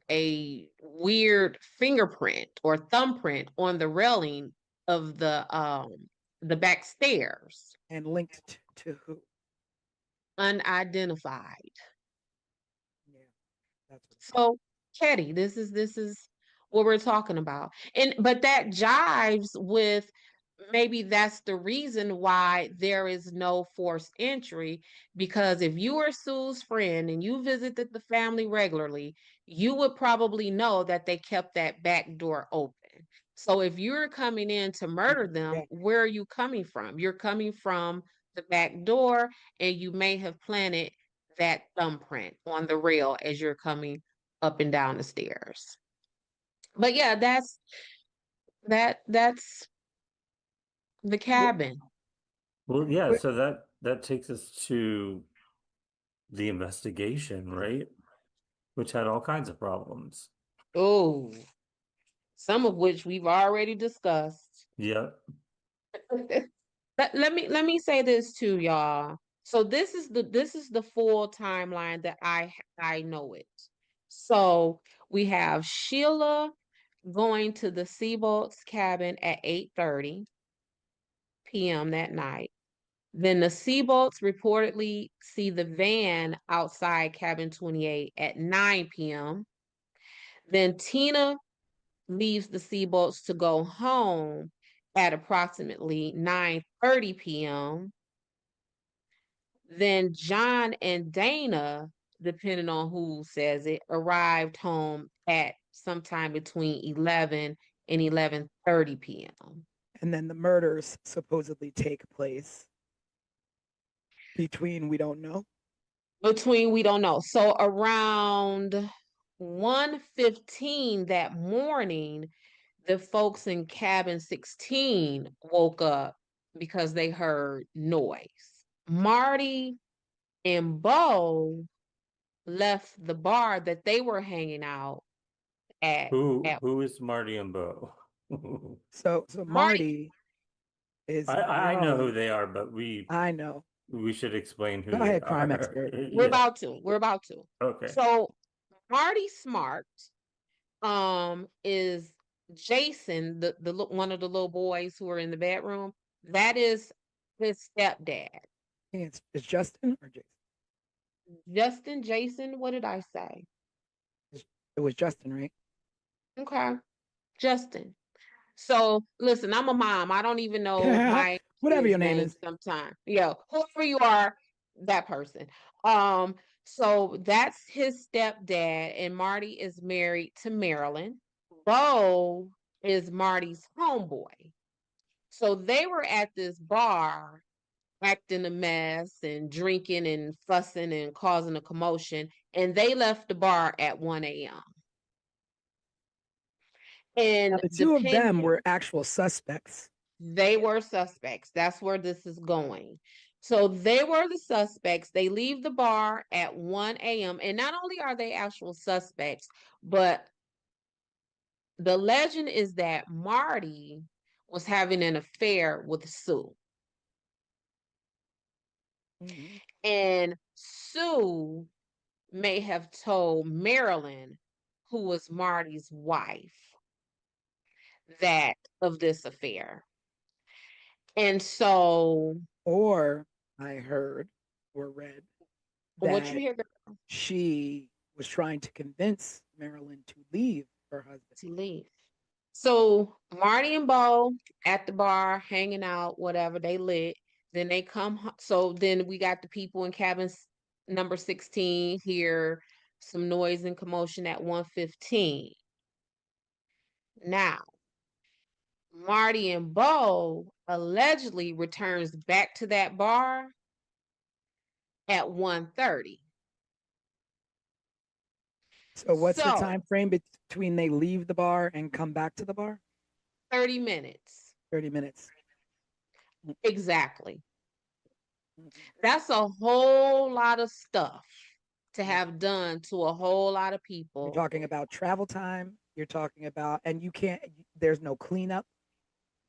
weird fingerprint or thumbprint on the railing of the back stairs, And linked to who? unidentified. Yeah, that's what. So, Ketty, this is what we're talking about. And but that jives with, maybe that's the reason why there is no forced entry, because if you were Sue's friend and you visited the family regularly, you would probably know that they kept that back door open. So if you're coming in to murder them, Yeah. where are you coming from? You're coming from the back door, and you may have planted that thumbprint on the rail as you're coming up and down the stairs. But yeah, that's the cabin. Well, yeah, But so that takes us to the investigation, right? Which had all kinds of problems. Oh, some of which we've already discussed. Yeah. Let me say this too, y'all. So this is the full timeline that I know it. So we have Sheila going to the Seabolt's cabin at 8:30 p.m. that night. Then the Seabolts reportedly see the van outside cabin 28 at 9 p.m. Then Tina leaves the Seabolts to go home at approximately 9:30 p.m. Then John and Dana, depending on who says it, arrived home at sometime between 11 and 11:30 p.m. And then the murders supposedly take place between we don't know. Between we don't know. So around 1:15 that morning, the folks in cabin 16 woke up because they heard noise. Marty and Bo left the bar that they were hanging out at. Who is Marty and Bo? So Marty is I know who young. they are, but I know. we should explain who Go they ahead, crime are. expert. We're Yeah. about to. We're about to. Okay. So Marty Smart is Jason, the one of the little boys who are in the bedroom. That is his stepdad. It's Justin or Jason? Jason, what did I say? It was Justin, right? Okay. Justin. So listen, I'm a mom. I don't even know my Whatever kids' your name names is. sometimes. Yeah, whoever you are, that person. So that's his stepdad, and Marty is married to Marilyn. Bo is Marty's homeboy. So they were at this bar acting a mess and drinking and fussing and causing a commotion, and they left the bar at 1 a.m. Now, And the two of them were actual suspects. they were suspects. That's where this is going. So they were the suspects. They leave the bar at 1 a.m. And not only are they actual suspects, but the legend is that Marty was having an affair with Sue. Mhm. And Sue may have told Marilyn, who was Marty's wife, that of this affair. And so Or I heard or read what you that hear she was trying to convince Marilyn to leave her husband. to leave. So Marty and Bo at the bar, hanging out, whatever, they lit. Then they come. So then we got the people in cabin number 16 hear some noise and commotion at 1:15. Now, Marty and Bo allegedly returns back to that bar at 1:30. So what's the So time frame between they leave the bar and come back to the bar? 30 minutes. 30 minutes. Exactly. Mhm. That's a whole lot of stuff to have done to a whole lot of You're people. talking about travel time. You're talking about, and you can't, there's no cleanup.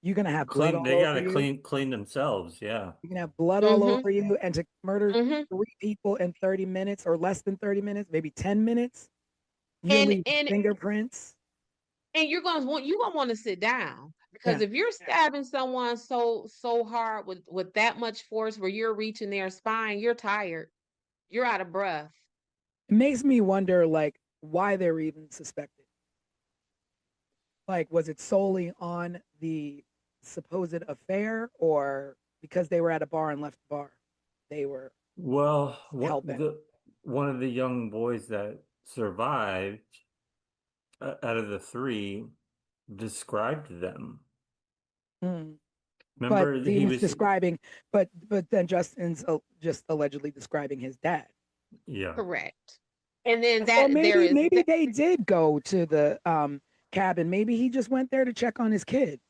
You're going to have blood all They over gotta you. clean themselves, yeah. You can have blood all Mm-hmm. over you, and to murder Mm-hmm. 3 people in 30 minutes or less than 30 minutes, maybe 10 minutes, you And leave and fingerprints. and you're gonna want to sit down because Yeah. if you're stabbing someone so hard with that much force where you're reaching their spine, you're tired, you're out of breath. It makes me wonder, like, why they're even suspected. Like, was it solely on the supposed affair, or because they were at a bar and left the bar, they were Well, hell-bent? one of the young boys that survived out of the three described them. Mm. But Remember, he Dean is was, describing, but then Justin's just allegedly describing his dad. yeah. Correct. And then Or that there maybe is maybe they did go to the cabin. Maybe he just went there to check on his kid.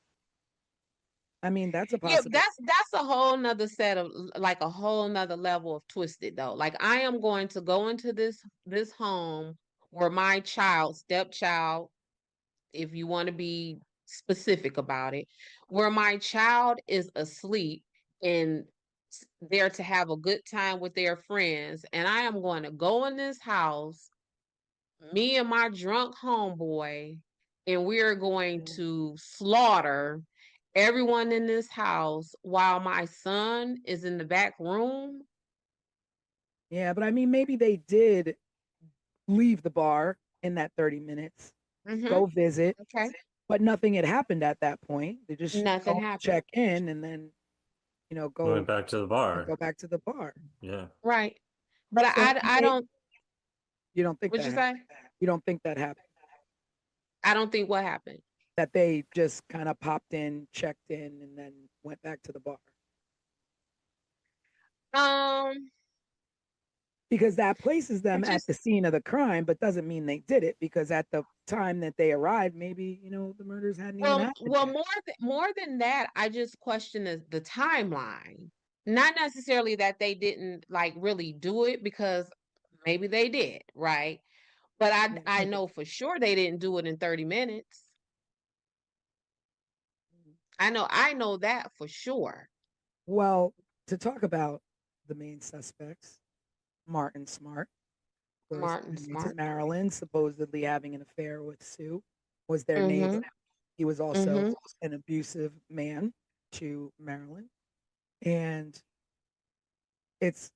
I mean, that's a yeah, possibility. that's a whole nother set of like a whole nother level of twisted though. Like I am going to go into this home where my stepchild, if you want to be specific about it, where my child is asleep and there to have a good time with their friends. And I am going to go in this house, me and my drunk homeboy, and we're going to slaughter everyone in this house while my son is in the back room. Yeah, but I mean, maybe they did leave the bar in that 30 minutes, go visit, Okay. but nothing had happened at that point. They just Nothing go happened. check in and then, go Went back to the bar. go back to the bar. Yeah. Right. But So I don't, you don't think what'd that you happened? say? You don't think that happened? I don't think what happened. That they just kind of popped in, checked in, and then went back to the bar? Um, Because that places I them at just, the scene of the crime, but doesn't mean they did it, because at the time that they arrived, maybe, the murders hadn't even happened well, yet. more than that, I just question the timeline. Not necessarily that they didn't like really do it, because maybe they did, right? But I know for sure they didn't do it in 30 minutes. I know that for sure. Well, to talk about the main suspects, Martin Smart, of course, Martin inmates in Smart. Maryland, supposedly having an affair with Sue, was their neighbor. Mm-hmm. He was also Mm-hmm. an abusive man to Marilyn. And it's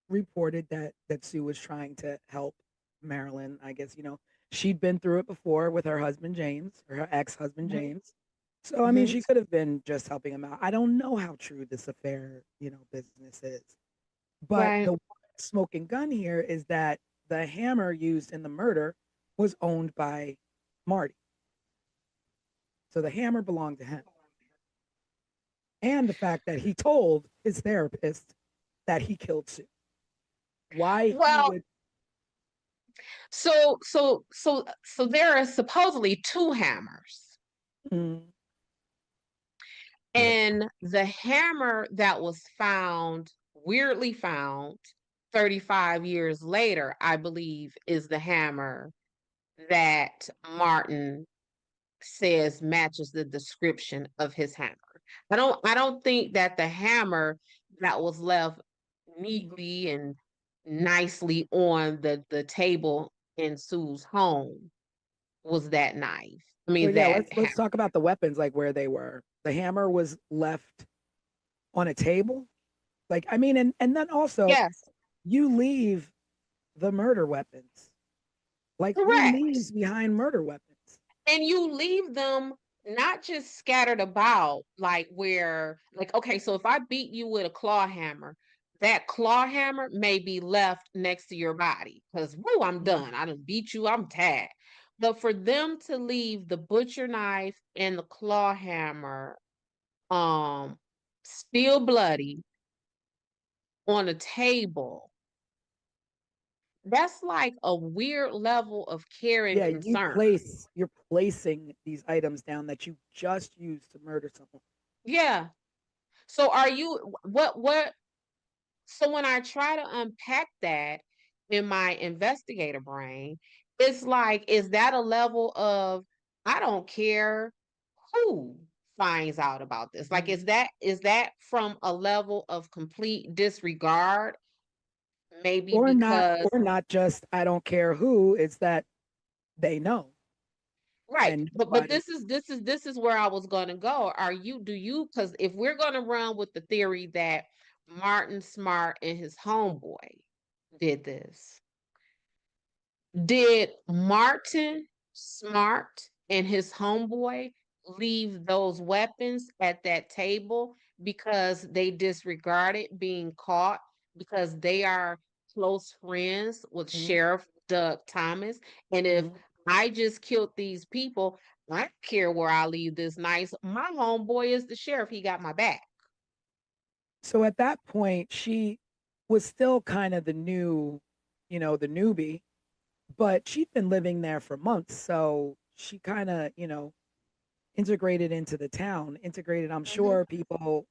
reported that Sue was trying to help Marilyn. I guess, she'd been through it before with her husband James, or her ex-husband Mm-hmm. James. So I mean, Mm-hmm. she could have been just helping him out. I don't know how true this affair, business is. But Right. the smoking gun here is that the hammer used in the murder was owned by Marty. So the hammer belonged to him. And the fact that he told his therapist that he killed Sue. Why he Well, would. so there are supposedly two hammers. Mm, Yep. And the hammer that was weirdly found 35 years later, I believe, is the hammer that Martin says matches the description of his hammer. I don't think that the hammer that was left neatly and nicely on the table in Sue's home was that knife. I so mean yeah, that let's talk about the weapons, like where they were. The hammer was left on a table. Like, I mean, and then also Yes, you leave the murder weapons. Like, who correct. leaves behind murder weapons? And you leave them not just scattered about, like where, like, okay, so if I beat you with a claw hammer, that claw hammer may be left next to your body because, whoo, I'm done. I done beat you, I'm tagged. But for them to leave the butcher knife and the claw hammer, um, still bloody on a table, that's like a weird level of care and Yeah, concern. you're placing these items down that you just used to murder someone. Yeah. So are you what so when I try to unpack that in my investigator brain, it's like, is that a level of I don't care who finds out about this? Like, is that from a level of complete disregard? Maybe because Or not just I don't care who, it's that they know right, and but nobody. this is where I was gonna go. Do you, because if we're gonna run with the theory that Martin Smart and his homeboy did this, did Martin Smart and his homeboy leave those weapons at that table because they disregarded being caught because they are close friends with Mhm, Sheriff Doug Thomas? And if mhm. I just killed these people, I don't care where I leave this nice. My homeboy is the sheriff. He got my back. So at that point, she was still kind of the newbie, but she'd been living there for months. So she kind of, integrated into the town, integrated. I'm Mhm. sure people,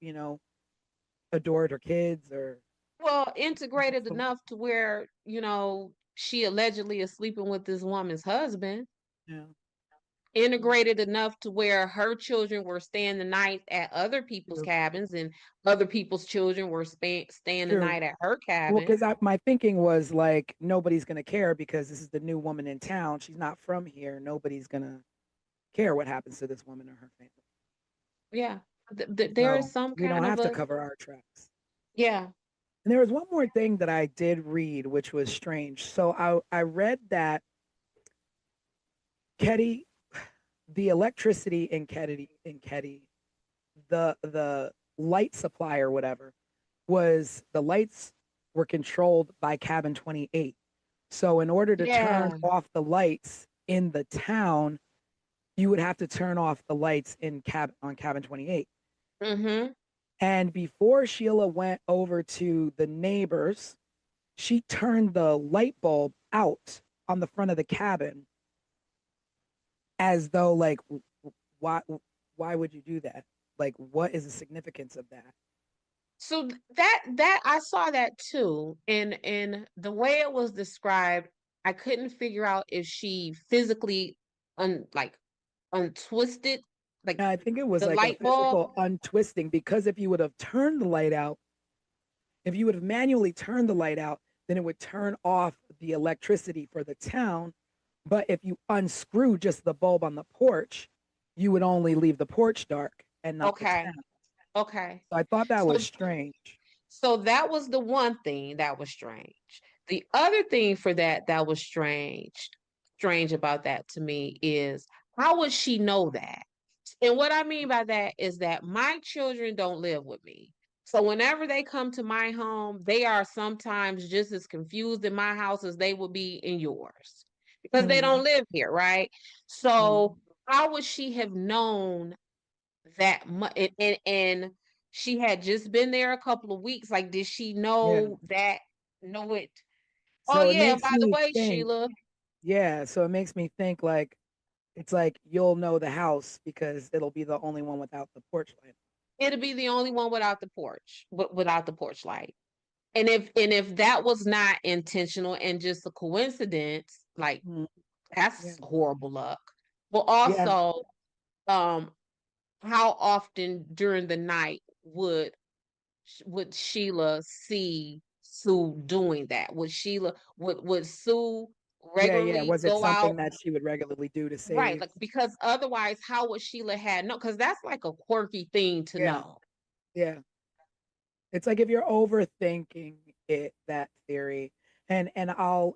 adored her kids or. Well, integrated enough to where, she allegedly is sleeping with this woman's husband. Yeah. integrated enough to where her children were staying the night at other people's True. cabins and other people's children were staying the True. night at her Well, cabin. because my thinking was like nobody's gonna care because this is the new woman in town. She's not from here. Nobody's gonna care what happens to this woman or her family. Yeah. There is So some we don't kind of have to a, cover our tracks. yeah. And there was one more thing that I did read, which was strange. So I read that Ketty, the electricity in Ketty, the light supply or whatever was the lights were controlled by cabin 28. So in order to turn Yeah. off the lights in the town, you would have to turn off the lights on cabin 28. Mm-hmm. And before Sheila went over to the neighbors, she turned the light bulb out on the front of the cabin as though like why why would you do that? Like what is the significance of that? So that I saw that too. And the way it was described, I couldn't figure out if she physically like untwisted like I think it was the like a light bulb. physical untwisting because if you would have turned the light out, if you would have manually turned the light out, then it would turn off the electricity for the town. But if you unscrew just the bulb on the porch, you would only leave the porch dark and not the Okay. town. Okay. So I thought that So was strange. so that was the one thing that was strange. The other thing for that was strange about that to me is how would she know that? And what I mean by that is that my children don't live with me. So whenever they come to my home, they are sometimes just as confused in my house as they would be in yours because they Mm, don't live here, right? mm, So how would she have known that much? And she had just been there a couple of weeks. Like, did she yeah. know that? Know it? Oh So it yeah, makes by the me way, think, Sheila, yeah. So it makes me think like it's like you'll know the house because it'll be the only one without the porch light. it'll be the only one without the porch, without the porch light. And if that was not intentional and just a coincidence, like Mm, yeah. that's horrible luck. But Yeah. also, um, how often during the night would Sheila see Sue doing that? Would Sue Yeah. Yeah. regularly Was it go out? something that she would regularly do to Right, save? like because otherwise, how would Sheila had no? Because that's like a quirky thing to Yeah. know. Yeah. It's like if you're overthinking it, that theory, and I'll,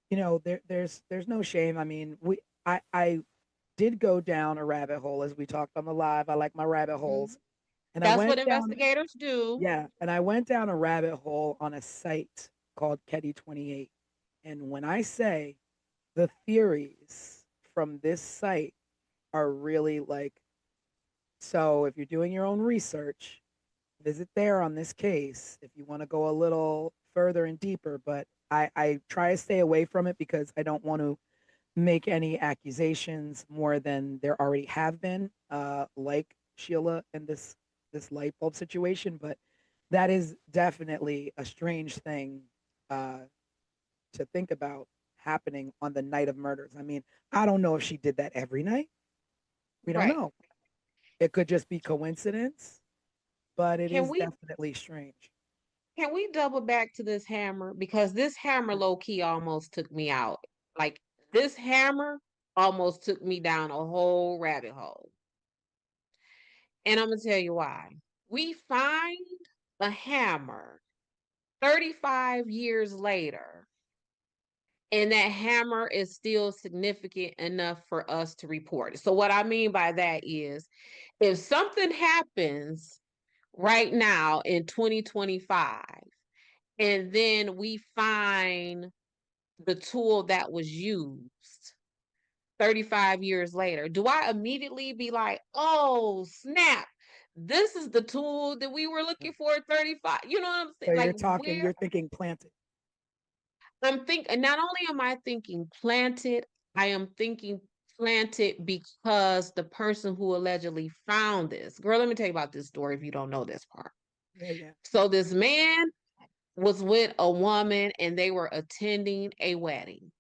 there's no shame. I mean, I did go down a rabbit hole as we talked on the live. I like my rabbit Mhm. holes. And I That's what went down, investigators do. yeah, and I went down a rabbit hole on a site called Ketty 28. And when I say the theories from this site are really like, so if you're doing your own research, visit there on this case if you want to go a little further and deeper. But I try to stay away from it because I don't want to make any accusations more than there already have been, like Sheila and this light bulb situation. But that is definitely a strange thing uh, to think about happening on the night of murders. I mean, I don't know if she did that every night. We don't Right. know. It could just be coincidence, but it Can is we definitely strange. can we double back to this hammer? Because this hammer Sure. low key almost took me out. Like this hammer almost took me down a whole rabbit hole. And I'm gonna tell you why. We find a hammer 35 years later, and that hammer is still significant enough for us to report it. So what I mean by that is if something happens right now in 2025 and then we find the tool that was used 35 years later, do I immediately be like, oh, snap, this is the tool that we were looking for at 35? You know what I'm So saying? Like, where you're thinking planted. I'm thinking, not only am I thinking planted, I am thinking planted because the person who allegedly found this, girl, let me tell you about this story if you don't know this part. Yeah, yeah. So, this man was with a woman and they were attending a wedding.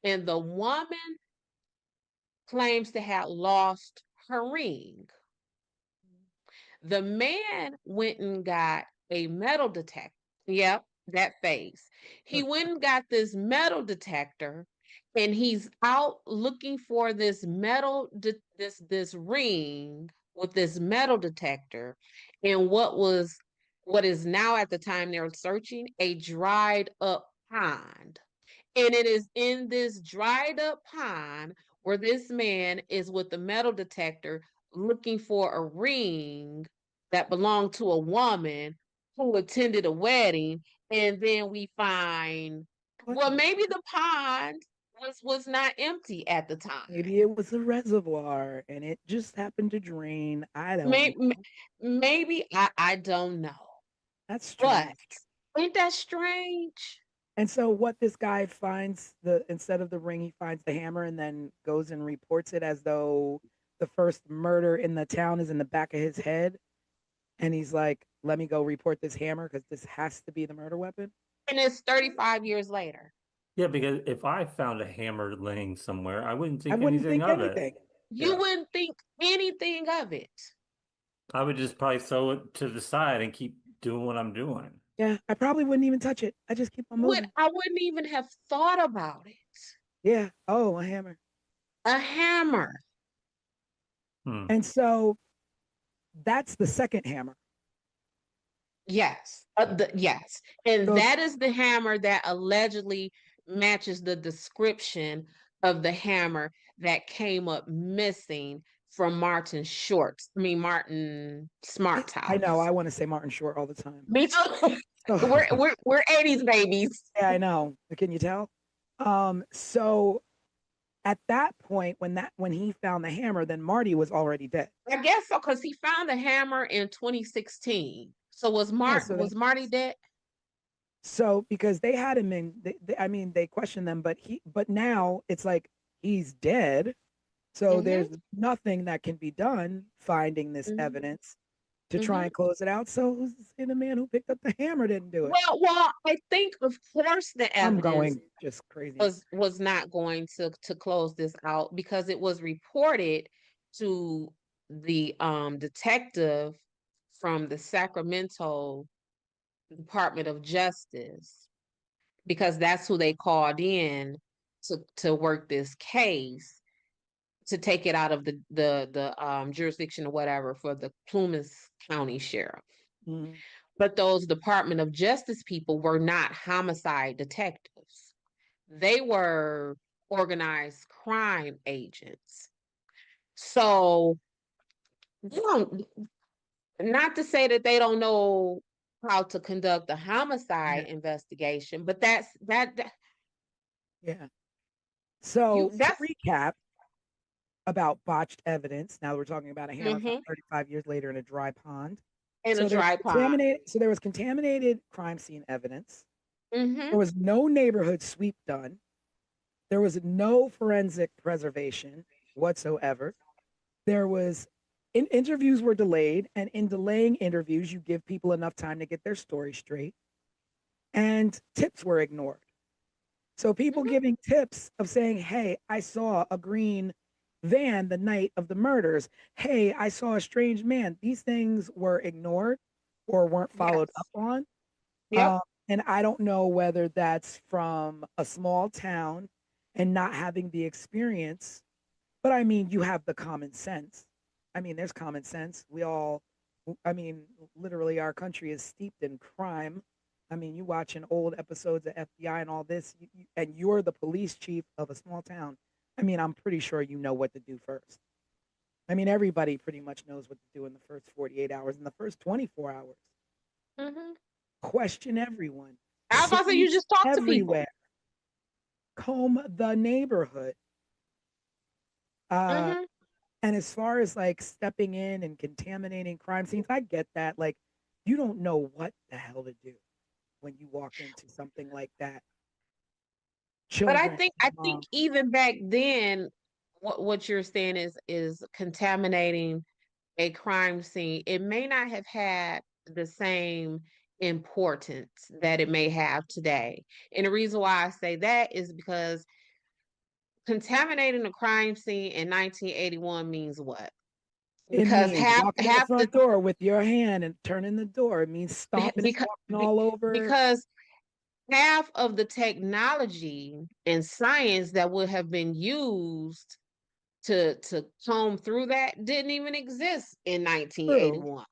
and the woman claims to have lost her ring. The man went and got a metal detector. Yep, that face. He went and got this metal detector, and he's out looking for this this ring with this metal detector, and what is now at the time they were searching a dried up pond. And it is in this dried up pond where this man is with the metal detector looking for a ring that belonged to a woman who attended a wedding. And then we find, well, maybe the pond was not empty at the time. Maybe it was a reservoir and it just happened to drain. I don't know. Maybe I don't know. That's But strange. ain't that strange? And so what this guy finds, instead of the ring, he finds the hammer and then goes and reports it as though the first murder in the town is in the back of his head. And he's like, let me go report this hammer because this has to be the murder weapon. And it's 35 years later. Yeah, because if I found a hammer laying somewhere, I wouldn't I think wouldn't anything think of anything. it. You Yeah. wouldn't think anything of it. I would just probably throw it to the side and keep doing what I'm doing. Yeah, I probably wouldn't even touch it. I just keep on moving. I wouldn't even have thought about it. Yeah. Oh, a hammer. A hammer. And so that's the second hammer. Yes. Yes. And So- that is the hammer that allegedly matches the description of the hammer that came up missing from Martin Smart's house. I know. I want to say Martin Short all the time. Me too. We're 80s babies. Yeah, I know. Can you tell? So at that point, when he found the hammer, then Marty was already dead. I guess so, because he found the hammer in 2016. So was Marty dead? So because they had him in, they questioned them, but now it's like he's dead. So there's nothing that can be done finding this evidence to try and close it out. So who's to say the man who picked up the hammer didn't do it? Well, I think of course the evidence I'm going just crazy. was not going to close this out because it was reported to the detective from the Sacramento Department of Justice, because that's who they called in to work this case, to take it out of the jurisdiction or whatever for the Plumas County Sheriff. But those Department of Justice people were not homicide detectives. They were organized crime agents. So, not to say that they don't know how to conduct a homicide investigation, but that. Yeah. So to recap about botched evidence, now we're talking about a hammer found 35 years later in a dry pond. In a dry pond. So there was contaminated crime scene evidence. There was no neighborhood sweep done. There was no forensic preservation whatsoever. There was interviews were delayed, and in delaying interviews, you give people enough time to get their story straight. And tips were ignored. So people giving tips of saying, hey, I saw a green van the night of the murders. Hey, I saw a strange man. These things were ignored or weren't followed up on. And I don't know whether that's from a small town and not having the experience, but I mean, you have the common sense. I mean, there's common sense. Literally our country is steeped in crime. I mean, you watching old episodes of FBI and all this, and you're the police chief of a small town. I mean, I'm pretty sure you know what to do first. I mean, everybody pretty much knows what to do in the first 48 hours. In the first 24 hours. Question everyone. I was about to say, you just talk everywhere. To people. Comb the neighborhood. And as far as like stepping in and contaminating crime scenes, I get that. Like, you don't know what the hell to do when you walk into something like that. But I think even back then, what you're saying is contaminating a crime scene. It may not have had the same importance that it may have today. And the reason why I say that is because contaminating a crime scene in 1981 means what? It Because means walking in the half the front door with your hand and turning the door. It means stomping and because walking all over. because half of the technology and science that would have been used to comb through that didn't even exist in True, 1981.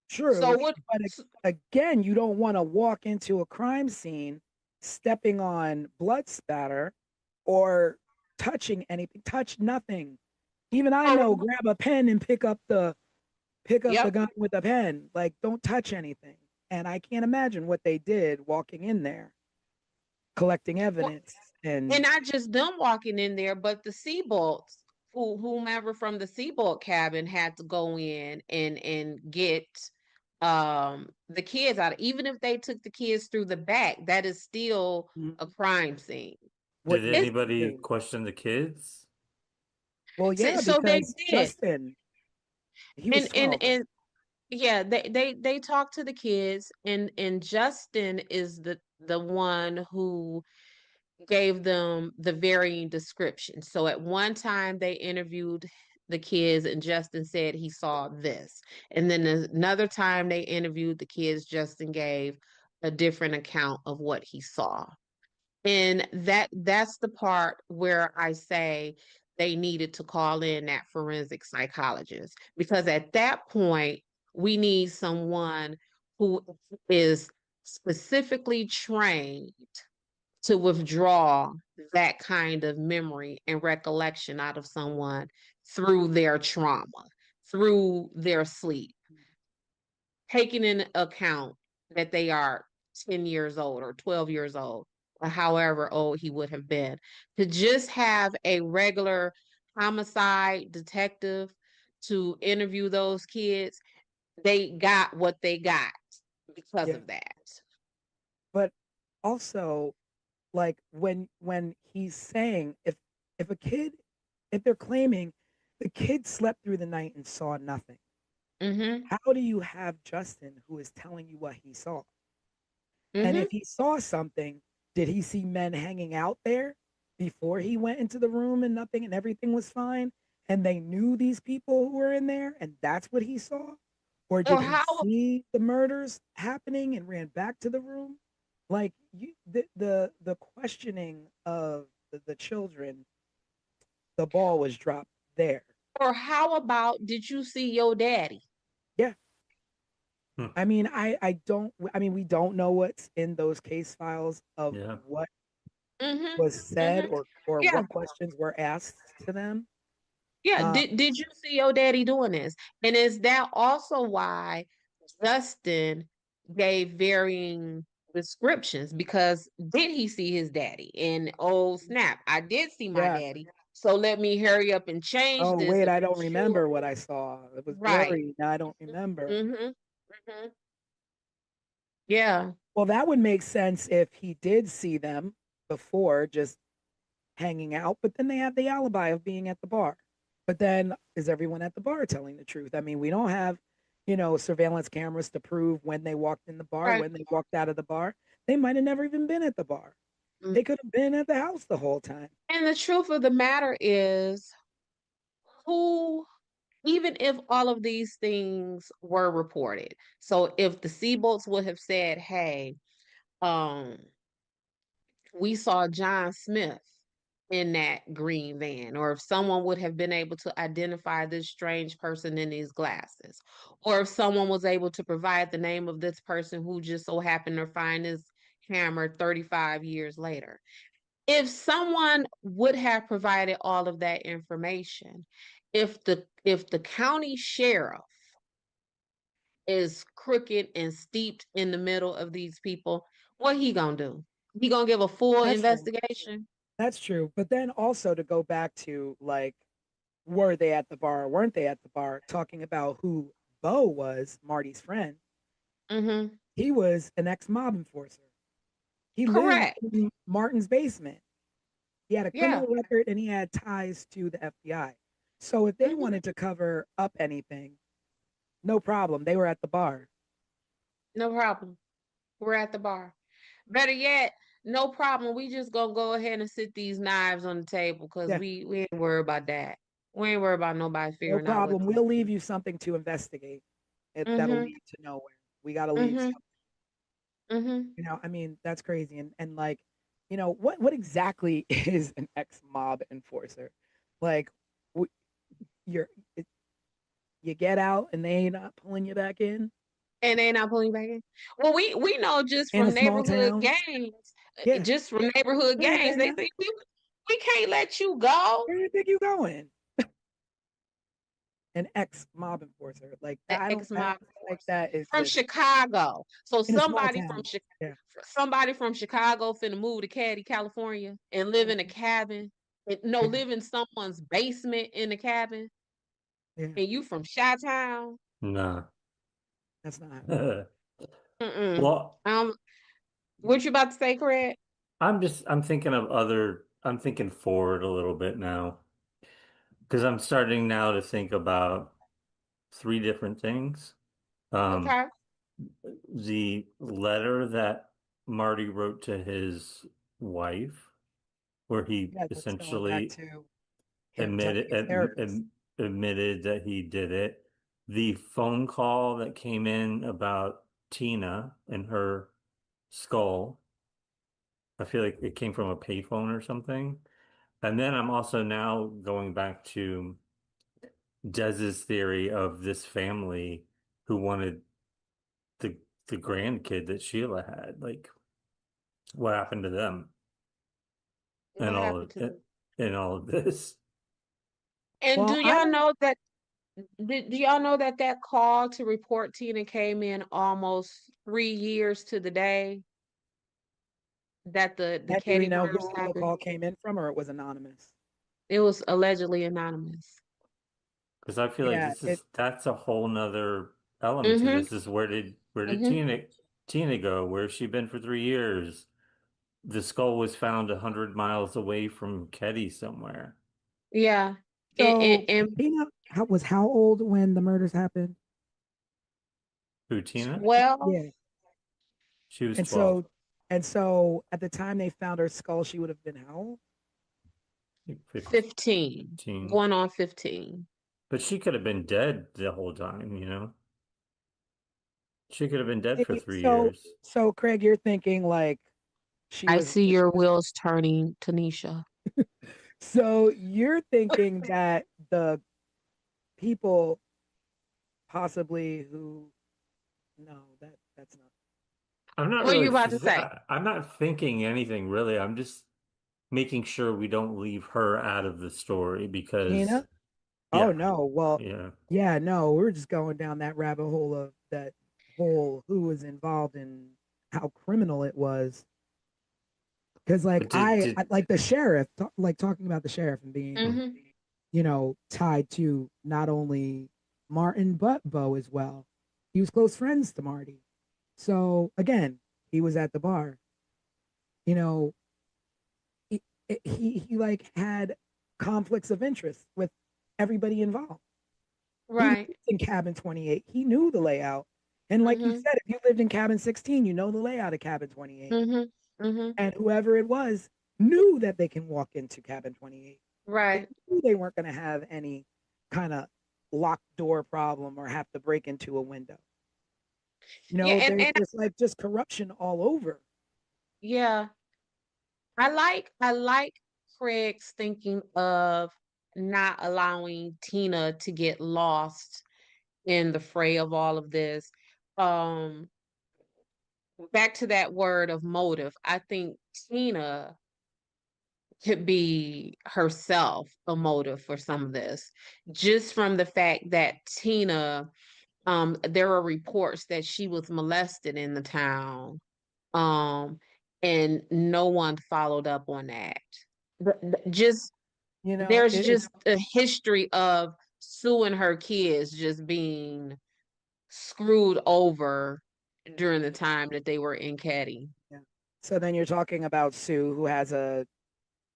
true. So what? But again, you don't want to walk into a crime scene stepping on blood spatter or touching anything. Touch nothing. Even I know, grab a pen and pick up the Yep. gun with a pen. Like, don't touch anything. And I can't imagine what they did walking in there, collecting evidence. And not just them walking in there, but the Seabolts, whomever from the Seabolt cabin had to go in and get the kids out. Even if they took the kids through the back, that is still a crime scene. What Did anybody question the kids? Well, yeah, So they because did. Justin, he was 12. And yeah, they talked to the kids, and Justin is the one who gave them the varying descriptions. So at one time they interviewed the kids and Justin said he saw this. And then another time they interviewed the kids, Justin gave a different account of what he saw. And that's the part where I say they needed to call in that forensic psychologist, because at that point we need someone who is specifically trained to withdraw that kind of memory and recollection out of someone through their trauma, through their sleep, taking into account that they are 10 years old or 12 years old, or however old he would have been. To just have a regular homicide detective to interview those kids, they got what they got because of that. But also, like when he's saying if a kid, if they're claiming the kid slept through the night and saw nothing, how do you have Justin who is telling you what he saw? And if he saw something, did he see men hanging out there before he went into the room and nothing and everything was fine? And they knew these people who were in there and that's what he saw? Or did he see the murders happening and ran back to the room? Like the questioning of the children, the ball was dropped there. Or how about, did you see your daddy? Yeah. I mean, we don't know what's in those case files of what was said or what questions were asked to them. Yeah, did you see your daddy doing this? And is that also why Justin gave varying descriptions? Because did he see his daddy? And oh snap, I did see my daddy. So let me hurry up and change oh, this. wait, I don't remember what I saw. It was blurry. Now I don't remember. Yeah. Well, that would make sense if he did see them before just hanging out, but then they have the alibi of being at the bar. But then is everyone at the bar telling the truth? I mean, we don't have, surveillance cameras to prove when they walked in the bar, when they walked out of the bar. They might have never even been at the bar. They could have been at the house the whole time. And the truth of the matter is, even if all of these things were reported, so if the Seabolts would have said, hey, we saw John Smith in that green van, or if someone would have been able to identify this strange person in these glasses, or if someone was able to provide the name of this person who just so happened to find his hammer 35 years later. If someone would have provided all of that information, if the county sheriff is crooked and steeped in the middle of these people, what he gonna do? He gonna give a full investigation? That's true. But then also to go back to like, were they at the bar or weren't they at the bar? Talking about who Bo was, Marty's friend. He was an ex-mob enforcer. He lived in Martin's basement. He had a criminal record and he had ties to the FBI. So if they wanted to cover up anything, no problem. They were at the bar. No problem. We're at the bar. Better yet, no problem. We just gonna go ahead and sit these knives on the table because Yeah, we ain't worried about that. We ain't worried about nobody no figuring out what. problem. We'll leave you something to investigate. That'll Mm-hmm. lead to nowhere. We got to leave Mm-hmm. something. Mm-hmm. I mean, that's crazy. And like, what exactly is an ex-mob enforcer? Like, you're it, you get out and they ain't not pulling you back in And they not pulling you back in. Well, we know just in a from small neighborhood town. gangs, Yeah, just from neighborhood where gangs, they they now? think we can't let you go. Where do you think you going? An ex-mob enforcer like An that. I don't ex-mob feel like that from exists Chicago. So in a small town. Yeah. Somebody from Chicago finna move to Caddy, California, and live in a cabin. No, Yeah. live in someone's basement in the cabin. Yeah. And you from Chi-Town? No. That's not happening. Mm-mm. Well, What you about to say, Craig? I'm thinking forward a little bit now because I'm starting now to think about three different things. Um, Okay. the letter that Marty wrote to his wife, where he Yeah, that's going back essentially to him telling admitted his therapist. admitted that he did it. The phone call that came in about Tina and her skull, I feel like it came from a payphone or something. And then I'm also now going back to Dez's theory of this family who wanted the the grandkid that Sheila had. Like, what happened to them and What happened to them? all of this? And Well, I don't. do y'all know that that call to report Tina came in almost 3 years to the day that the And do we Katie know murders who the happened? call came in from, or it was anonymous? It was allegedly anonymous. Because I feel like Yeah. that's a whole nother element to Mm-hmm. this. Is where did Mm-hmm. Tina go? Where's she been for 3 years? The skull was found 100 miles away from Ketty somewhere. Yeah. So And Tina was how old when the murders happened? Who, Tina? 12, Yeah. She was And 12. so and so at the time they found her skull, she would have been how old? Like 15, 15. going on 15. But she could have been dead the whole time, you know? She could have been dead for See, three So years. so Craig, you're thinking like she I was see your wheels turning, Tanisha. so you're thinking that the people possibly who no, that's not I'm not What are really, you about to say? I'm not thinking anything really. I'm just making sure we don't leave her out of the story because, Tina. Oh yeah, no. Well, yeah. yeah, no, we're just going down that rabbit hole of that whole who was involved and how criminal it was. Because like But I like the sheriff, like talking about the sheriff and being, hmm. Mm-hmm. tied to not only Martin but Bo as well. He was close friends to Marty. So again, he was at the bar. You know, he he like had conflicts of interest with everybody involved. He lived Right. in cabin 28. He knew the layout. And like you Mm-hmm. said, if you lived in cabin 16, you know the layout of cabin 28. Mm-hmm. Mm-hmm. And whoever it was knew that they can walk into cabin 28. They Right. knew they weren't going to have any kind of locked door problem or have to break into a window. Yeah, There's like just corruption all over. yeah. I like Craig's thinking of not allowing Tina to get lost in the fray of all of this. Um, Back to that word of motive. I think Tina could be herself a motive for some of this, just from the fact that Tina, there are reports that she was molested in the town, um, and no one followed up on that. Just You know, there's it, just a history of Sue and her kids just being screwed over during the time that they were in Caddy. yeah. So then you're talking about Sue, who has a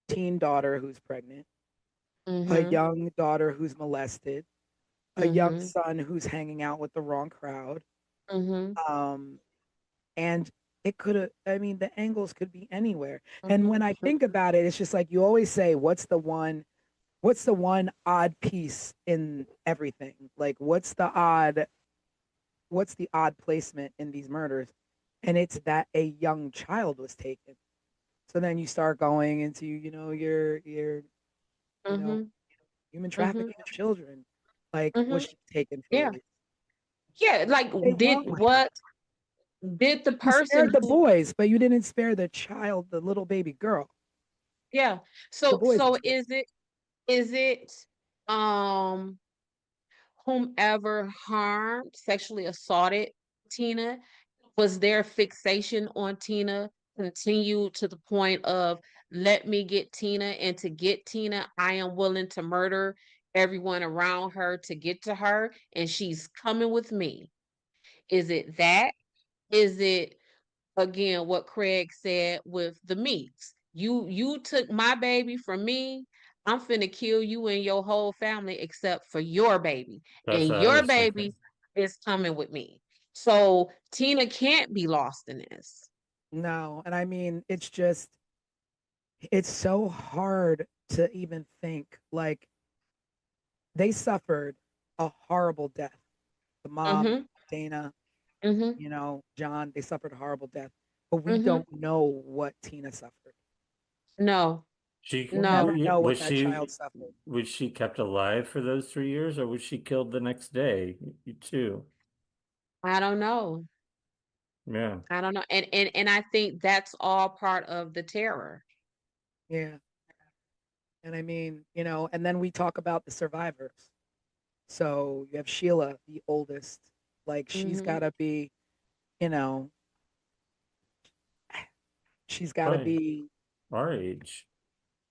teen daughter who's pregnant, a Mm-hmm. young daughter who's molested, a young Mm-hmm. son who's hanging out with the wrong crowd, Mm-hmm. um, and it could have, I mean, the angles could be anywhere. And when I think about it, it's just like you always say, what's the one odd piece in everything? Like what's the odd placement in these murders? And it's that a young child was taken. So then you start going into, you know, Mm-hmm. human Mm-hmm. trafficking of children. Like, Mm-hmm. was she taken for a Yeah. reason? Yeah. Like, What's did wrong with her? what did the You person spared the who, boys, but you didn't spare the child, the little baby girl. yeah. The So, boys were so spared. is it, um, whomever harmed, sexually assaulted Tina? Was their fixation on Tina continued to the point of, let me get Tina, and to get Tina, I am willing to murder everyone around her to get to her, and she's coming with me? Is it that? Is it, again, what Craig said with the meats? You took my baby from me. I'm finna kill you and your whole family except for your baby. That's And what I your was baby thinking. is coming with me. So Tina can't be lost in this. No, and I mean, it's so hard to even think. Like, they suffered a horrible death. The mom, Mm-hmm. Dana, Mm-hmm. John, they suffered a horrible death. But we Mm-hmm. don't know what Tina suffered. No, We'll never no. know what that child suffered. was she kept alive for those 3 years, or was she killed the next day too? I don't know. Yeah. I don't know. And I think that's all part of the terror. Yeah. And I mean, and then we talk about the survivors. So you have Sheila, the oldest. Like, she's Mm-hmm. got to be, you know, she's got to Probably be, our age.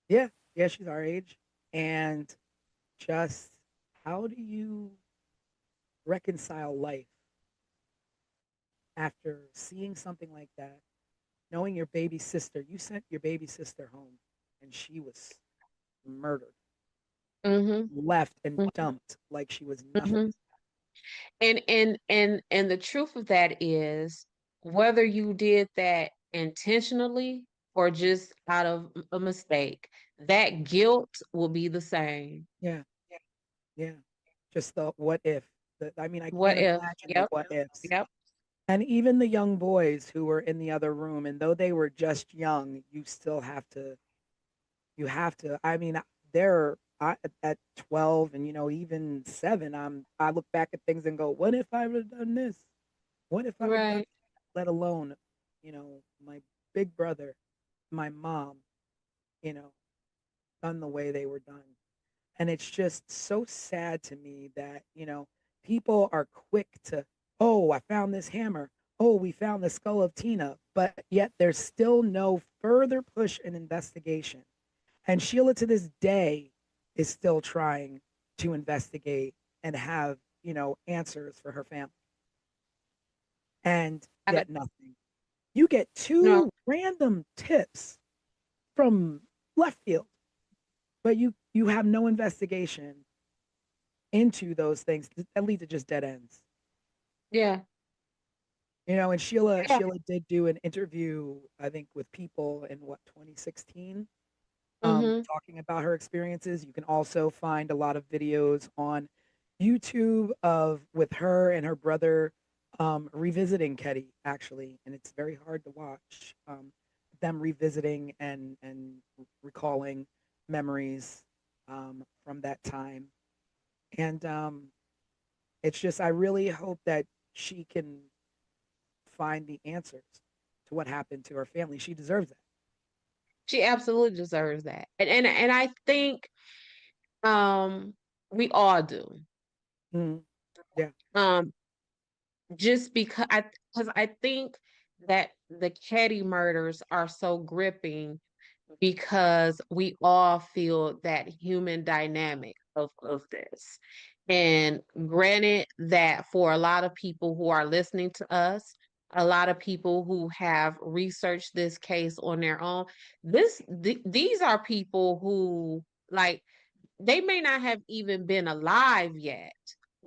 yeah, yeah, she's our age. And just how do you reconcile life after seeing something like that? Knowing your baby sister, you sent your baby sister home and she was murdered, Mm-hmm. left and dumped like she was nothing. Mm-hmm. And the truth of that is, whether you did that intentionally or just out of a mistake, that guilt will be the same. Yeah, yeah. Just the what if. I mean, I What can't if? imagine the Yep. what ifs. Yep. And even the young boys who were in the other room, and though they were just young, you have to, I mean, at 12 and, even 7, I look back at things and go, what if I would have done this? What if I would have done, Right. let alone, my big brother, my mom, you know, done the way they were done. And it's just so sad to me that, people are quick to, oh, I found this hammer. Oh, we found the skull of Tina. But yet there's still no further push in investigation. And Sheila to this day is still trying to investigate and have, answers for her family. And I don't yet nothing. You get know. two random tips from left field, but you have no investigation into those things that lead to just dead ends. Yeah. And Sheila Yeah. Sheila did do an interview, I think, with People in 2016, Mm-hmm. talking about her experiences. You can also find a lot of videos on YouTube of with her and her brother revisiting Ketty, actually, and it's very hard to watch, them revisiting and recalling memories from that time. And it's just, I really hope that she can find the answers to what happened to her family. She deserves that. She absolutely deserves that. And I think, um we all do. Mhm. Yeah. Um just because I think that the Ketty murders are so gripping because we all feel that human dynamic of this. And granted that for a lot of people who are listening to us, a lot of people who have researched this case on their own, these are people who, like, they may not have even been alive yet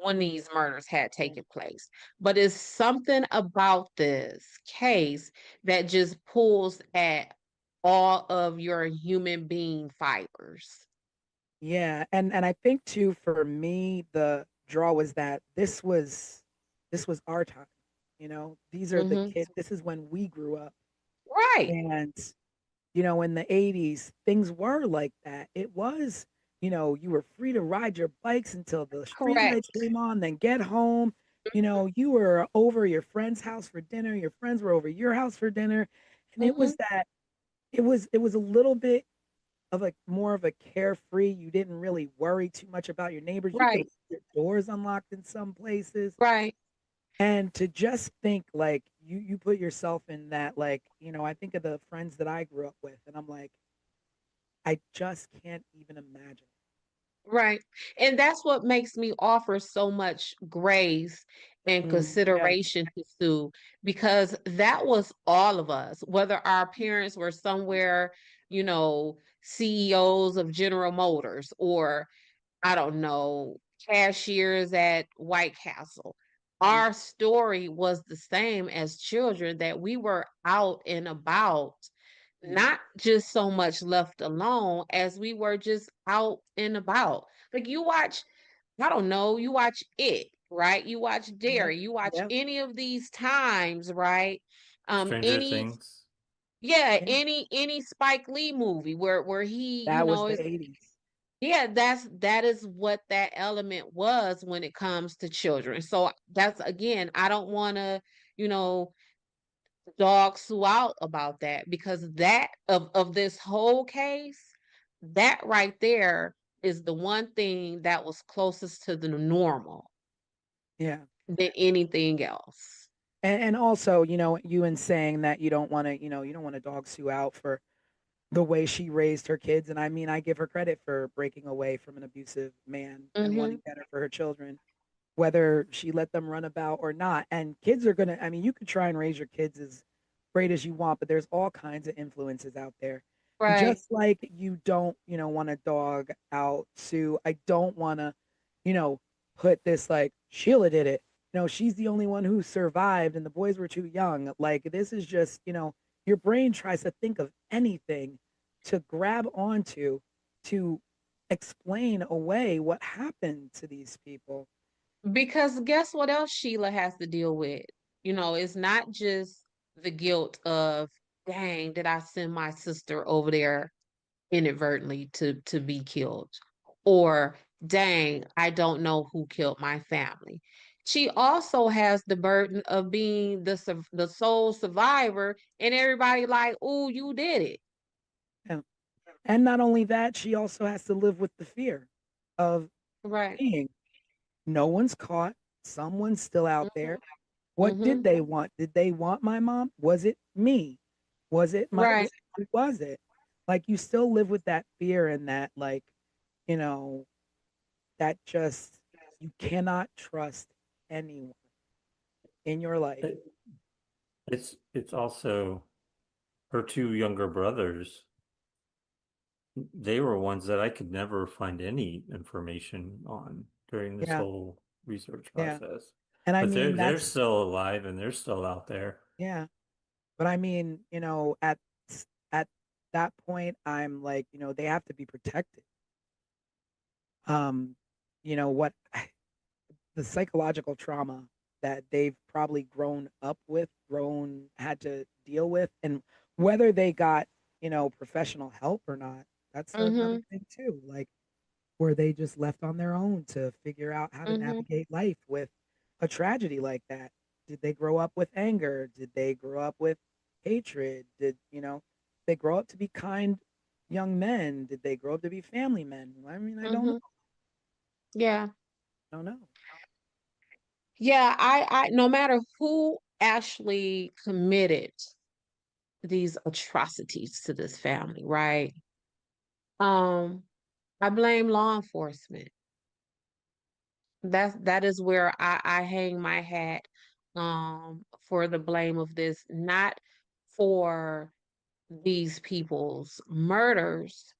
when these murders had taken place. But it's something about this case that just pulls at all of your human being fibers. Yeah, and I think too for me the draw was that this was our time. These are the Hmm. kids. This is when we grew up. Right. And in the 80s, things were like that. It was, you were free to ride your bikes until the street Correct. lights came on, then get home. You were over your friend's house for dinner, your friends were over your house for dinner. And it Hmm. was that it was a little bit of a more of a carefree. You didn't really worry too much about your neighbors. You could Right. leave your doors unlocked in some places. Right. And to just think like you put yourself in that, like, I think of the friends that I grew up with and I'm like, I just can't even imagine. Right. And that's what makes me offer so much grace and Yeah. consideration to Sue, because that was all of us, whether our parents were somewhere, CEOs of General Motors, or I don't know, cashiers at White Castle. Mhm. Our story was the same as children, that we were out and about, Mhm. not just so much left alone as we were just out and about. Like you watch, I don't know, you watch it, right? You watch Yep. Dairy, you watch Yep. any of these times, right? Stranger Any Things. yeah, Yeah. any Spike Lee movie where he, That was the is 80s. yeah, that is what that element was when it comes to children. So that's again, I don't want to, you know, dog Sue out about that, because that of this whole case, that right there is the one thing that was closest to the normal Yeah. than anything else. And also, you in saying that you don't want to dog Sue out for the way she raised her kids. And I mean, I give her credit for breaking away from an abusive man and Mm-hmm. wanting better for her children, whether she let them run about or not. And kids are going to, I mean, you could try and raise your kids as great as you want, but there's all kinds of influences out there. And Right. just like you don't, want to dog out Sue, I don't want to, you know, put this like Sheila did it. She's the only one who survived and the boys were too young. Like this is just, your brain tries to think of anything to grab onto to explain away what happened to these people. Because guess what else Sheila has to deal with? It's not just the guilt of, dang, did I send my sister over there inadvertently to be killed? Or, dang, I don't know who killed my family. She also has the burden of being the sole survivor, and everybody like, "Oh, you did it." And, and not only that, she also has to live with the fear of Right. being no one's caught, someone's still out there. What did Mm-hmm. they want? Did they want my mom? Was it me? Was it my Right. who was it? Like you still live with that fear and that like, you know, that just you cannot trust anyone in your life. It, it's also her two younger brothers. They were ones that I could never find any information on during this Yeah. whole research Yeah. process. And I But they're mean they're that's still alive and they're still out there. yeah. But I mean, at that point I'm like, they have to be protected. Um, what the psychological trauma that they've probably grown up with, had to deal with, and whether they got, professional help or not, that's Mm-hmm. another thing too. Like, were they just left on their own to figure out how to Mm-hmm. navigate life with a tragedy like that? Did they grow up with anger? Did they grow up with hatred? They grow up to be kind young men? Did they grow up to be family men? I mean, I don't know. Mm-hmm. Yeah. I don't know. Yeah, I no matter who actually committed these atrocities to this family, right? Um, I blame law enforcement. That is where I hang my hat for the blame of this, not for these people's murders,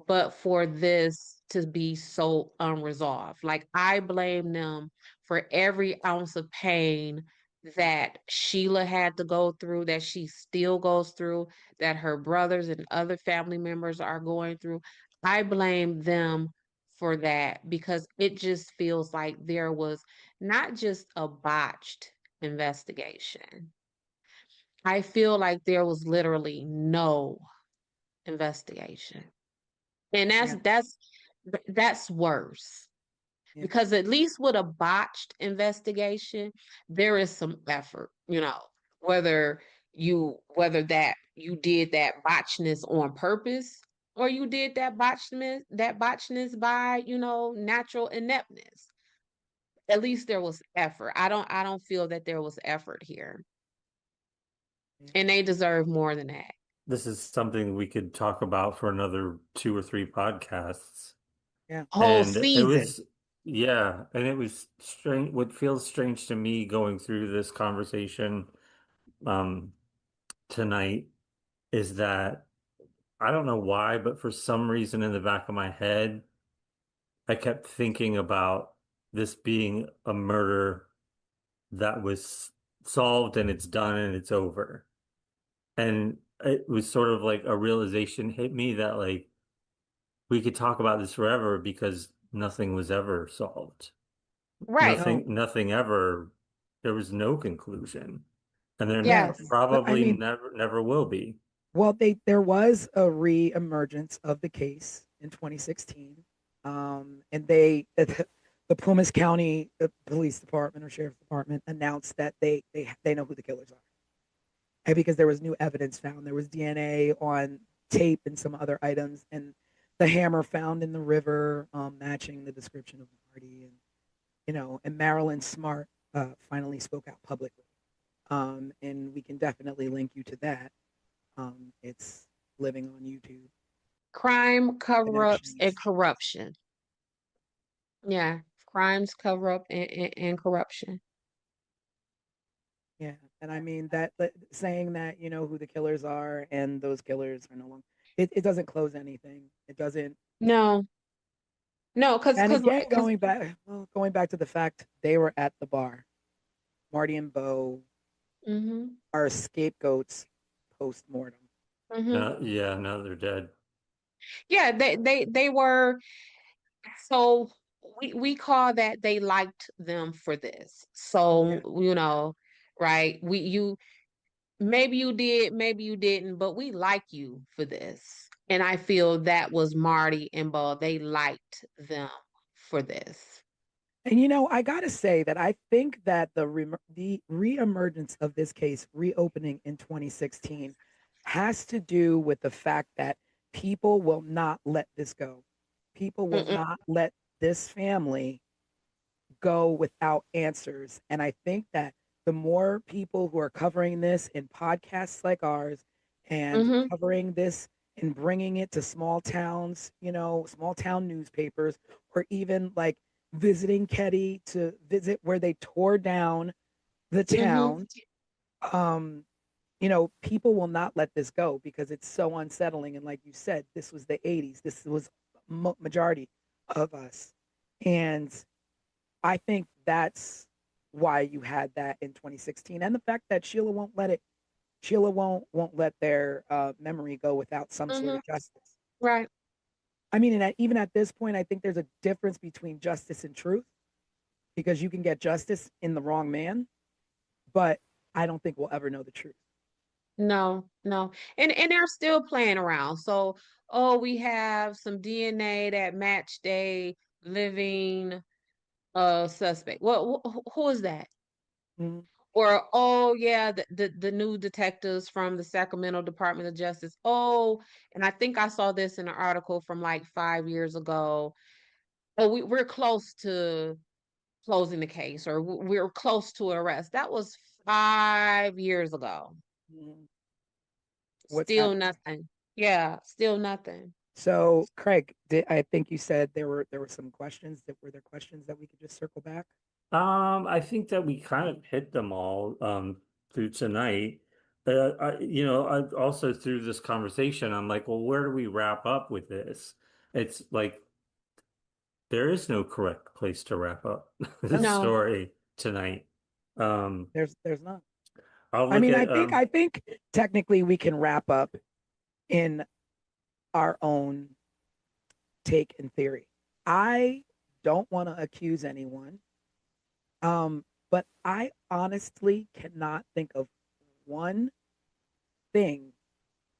but for this to be so unresolved. Like, I blame them for every ounce of pain that Sheila had to go through, that she still goes through, that her brothers and other family members are going through. I blame them for that because it just feels like there was not just a botched investigation. I feel like there was literally no investigation. And Yeah, that's worse yeah, because at least with a botched investigation, there is some effort, whether that you did that botchness on purpose or you did that botchness by, natural ineptness. At least there was effort. I don't feel that there was effort here. yeah, And they deserve more than that. This is something we could talk about for another 2 or 3 podcasts. yeah. Whole And it season. was, yeah, and it was strange. What feels strange to me going through this conversation um, tonight is that I don't know why, but for some reason in the back of my head, I kept thinking about this being a murder that was solved and it's done and it's over. And it was sort of like a realization hit me that like we could talk about this forever because nothing was ever solved. Right. No, Nothing ever, there was no conclusion. And there yeah. Yes. I probably mean, never will be. well, there was a re-emergence of the case in 2016, and the Plumas County Police Department or Sheriff's Department announced that they know who the killers are, and because there was new evidence found, there was DNA on tape and some other items, and the hammer found in the river matching the description of Marty, and and Marilyn Smart finally spoke out publicly, and we can definitely link you to that. It's living on YouTube. Crime, cover-ups, and Connections. corruption. Yeah. Crimes, cover up, and corruption. Yeah, and I mean that saying that you know who the killers are and those killers are no longer. It doesn't close anything. It doesn't. No, no, And again, because going back to the fact they were at the bar. Marty and Bo hmm are scapegoats post mortem. hmm No, yeah, now they're dead. yeah, they were. So we call that they liked them for this. Yeah, So, right? Maybe you did, maybe you didn't, but we like you for this. And I feel that was Marty and Bo. They liked them for this. and I gotta say that I think that the reemergence of this case reopening in 2016 has to do with the fact that people will not let this go. People will Mm-mm, not let this family go without answers. And I think that the more people who are covering this in podcasts like ours and mm-hmm, covering this and bringing it to small towns, small town newspapers, or even like visiting Ketty to visit where they tore down the mm-hmm, town, um, people will not let this go because it's so unsettling. And like you said, this was the 80s. This was majority of us. And I think that's why you had that in 2016, and the fact that Sheila won't let their memory go without some sort mm-hmm. of justice. Right. I mean, and even at this point, I think there's a difference between justice and truth because you can get justice in the wrong man, but I don't think we'll ever know the truth. No, no. And they're still playing around. So, oh, we have some DNA that matched a living suspect. Well, who is that? Mhm. Or, oh yeah, the new detectives from the Sacramento Department of Justice. Oh, and I think I saw this in an article from like 5 years ago. Oh, we're close to closing the case, or we're close to arrest. That was 5 years ago. Mhm. What's Still happening? nothing. Yeah, still nothing. So, Craig, I think you said there were some questions that were there questions that we could just circle back. I think that we kind of hit them all through tonight. I also through this conversation, I'm like, well, where do we wrap up with this? It's like there is no correct place to wrap up this No. story tonight. There's not. I'll I look mean, at I think technically we can wrap up in our own take and theory. I don't want to accuse anyone, but I honestly cannot think of one thing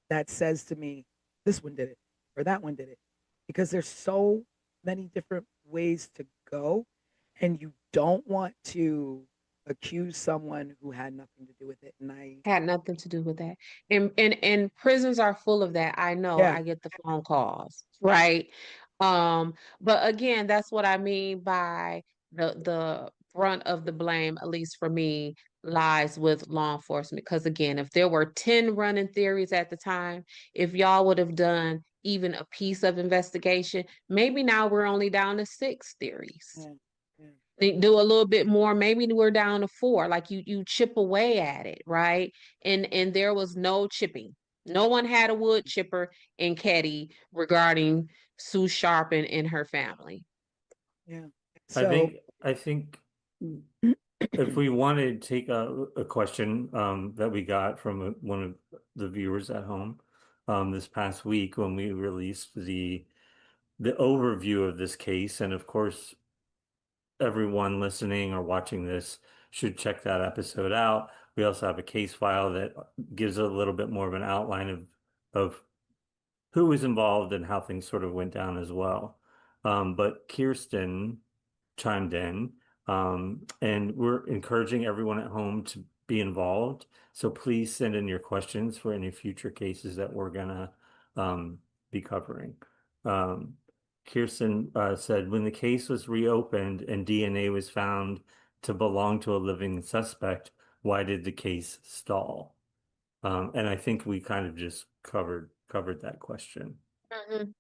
that says to me, this one did it or that one did it, because there's so many different ways to go, and you don't want to accuse someone who had nothing to do with it. And Had nothing to do with that. And prisons are full of that. I know. yeah, I get the phone calls, right? But again, that's what I mean by the brunt of the blame, at least for me, lies with law enforcement. Because again, if there were 10 running theories at the time, if y'all would have done even a piece of investigation, maybe now we're only down to 6 theories. yeah, yeah. They do a little bit more, maybe we're down to 4. Like you chip away at it, right? And there was no chipping. No one had a wood chipper in Ketty regarding Sue Sharp and her family. Yeah. I So think I think if we wanted to take a question that we got from one of the viewers at home this past week when we released the overview of this case, and of course everyone listening or watching this should check that episode out. We also have a case file that gives a little bit more of an outline of who was involved and how things sort of went down as well. But Kirsten chimed in, and we're encouraging everyone at home to be involved. So please send in your questions for any future cases that we're gonna be covering. Um, Kirsten said, when the case was reopened and DNA was found to belong to a living suspect, why did the case stall? And I think we kind of just covered that question. Mhm.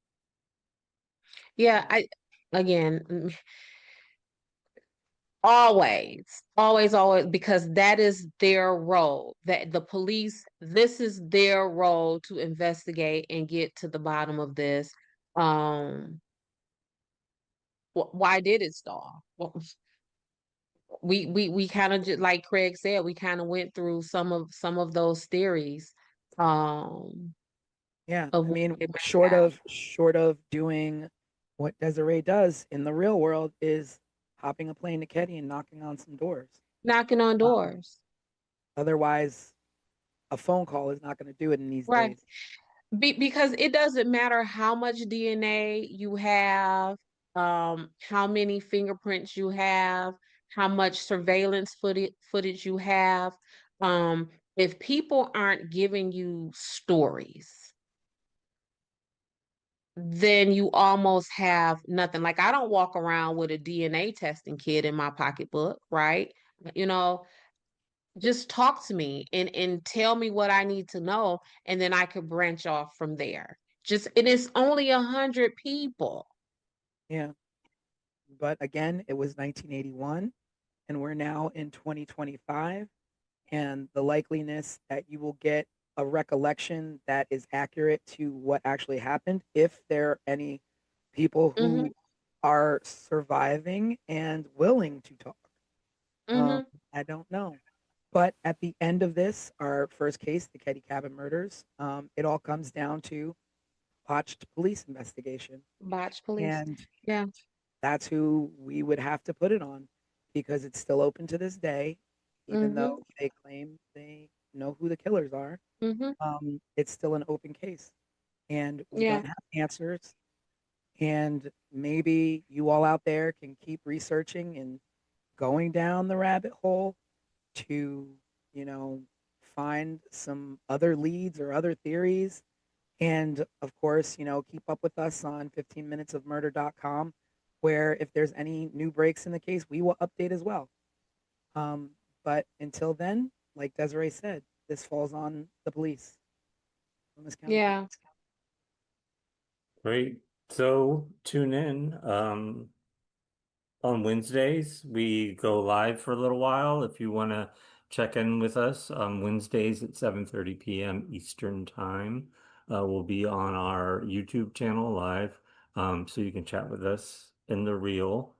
Yeah, again, always, because that is their role. That the police, this is their role to investigate and get to the bottom of this. Um, why did it stall? Well, we kind of just like Craig said, we kind of went through some of those theories. Um, yeah, of I what mean, it might have. short of doing what Desiree does in the real world is hopping a plane to Ketty and knocking on some doors. Knocking on Um, doors. Otherwise, a phone call is not going to do it in these Right. days. Because it doesn't matter how much DNA you have, how many fingerprints you have, how much surveillance footage you have. If people aren't giving you stories, then you almost have nothing. Like I don't walk around with a DNA testing kit in my pocketbook, right? You know, just talk to me and tell me what I need to know, and then I could branch off from there. Just it is only 100 people. Yeah. But again, it was 1981 and we're now in 2025. And the likeliness that you will get a recollection that is accurate to what actually happened, if there are any people Mm-hmm. who are surviving and willing to talk. Um, Mm-hmm. I don't know. But at the end of this, our first case, the Ketty Cabin murders, it all comes down to botched police investigation. Botch police. And Yeah. that's who we would have to put it on because it's still open to this day, even Mm-hmm. though they claim they know who the killers are. Mm-hmm. It's still an open case, and we Yeah. don't have answers. And maybe you all out there can keep researching and going down the rabbit hole to, you know, find some other leads or other theories. And of course, keep up with us on 15minutesofmurder.com, where if there's any new breaks in the case, we will update as well. Um, but until then, like Desiree said, this falls on the police, Thomas County Police. Yeah. Great. So tune in. On Wednesdays, we go live for a little while. If you want to check in with us on Wednesdays at 7:30 p.m. Eastern Time, we'll be on our YouTube channel live. So you can chat with us in the reel.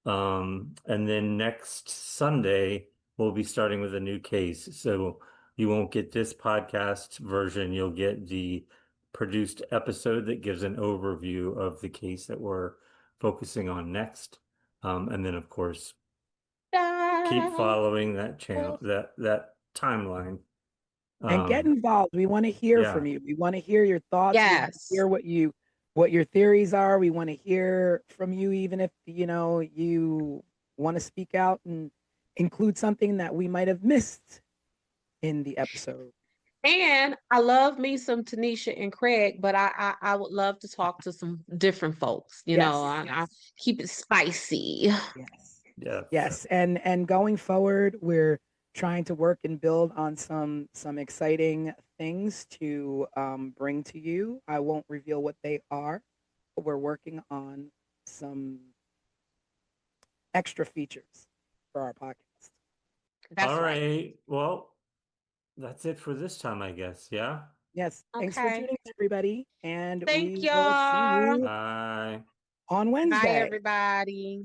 And then next Sunday, we'll be starting with a new case. So you won't get this podcast version. You'll get the produced episode that gives an overview of the case that we're focusing on next. And then, of course, keep following that channel, that timeline. And get involved. We want to hear yeah. from you. We want to hear your thoughts. We want to Yes. hear what your theories are. We want to hear from you, even if you want to speak out and include something that we might have missed in the episode. And I love me some Tanisha and Craig, but I would love to talk to some different folks. You know, I keep it spicy. Yes. And going forward, we're trying to work and build on some exciting things to bring to you. I won't reveal what they are, but we're working on some extra features for our podcast. All right. Well, that's it for this time, I guess. Yeah. Yes. Thanks for tuning in, everybody. And Thank we y'all. will see you Bye. on Wednesday. Bye, everybody.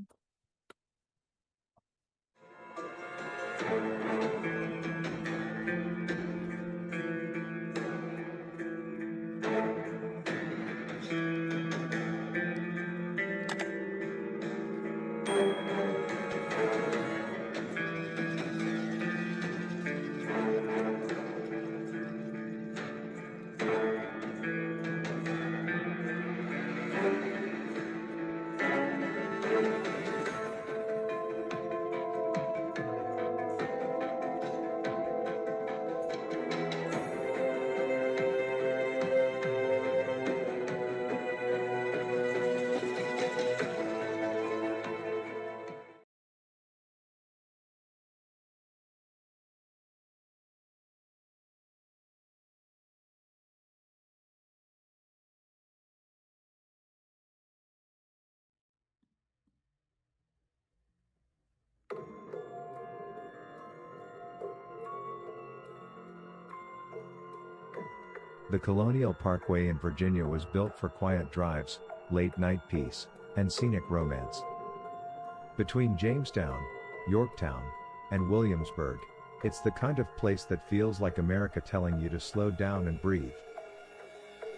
The Colonial Parkway in Virginia was built for quiet drives, late-night peace, and scenic romance. Between Jamestown, Yorktown, and Williamsburg, it's the kind of place that feels like America telling you to slow down and breathe.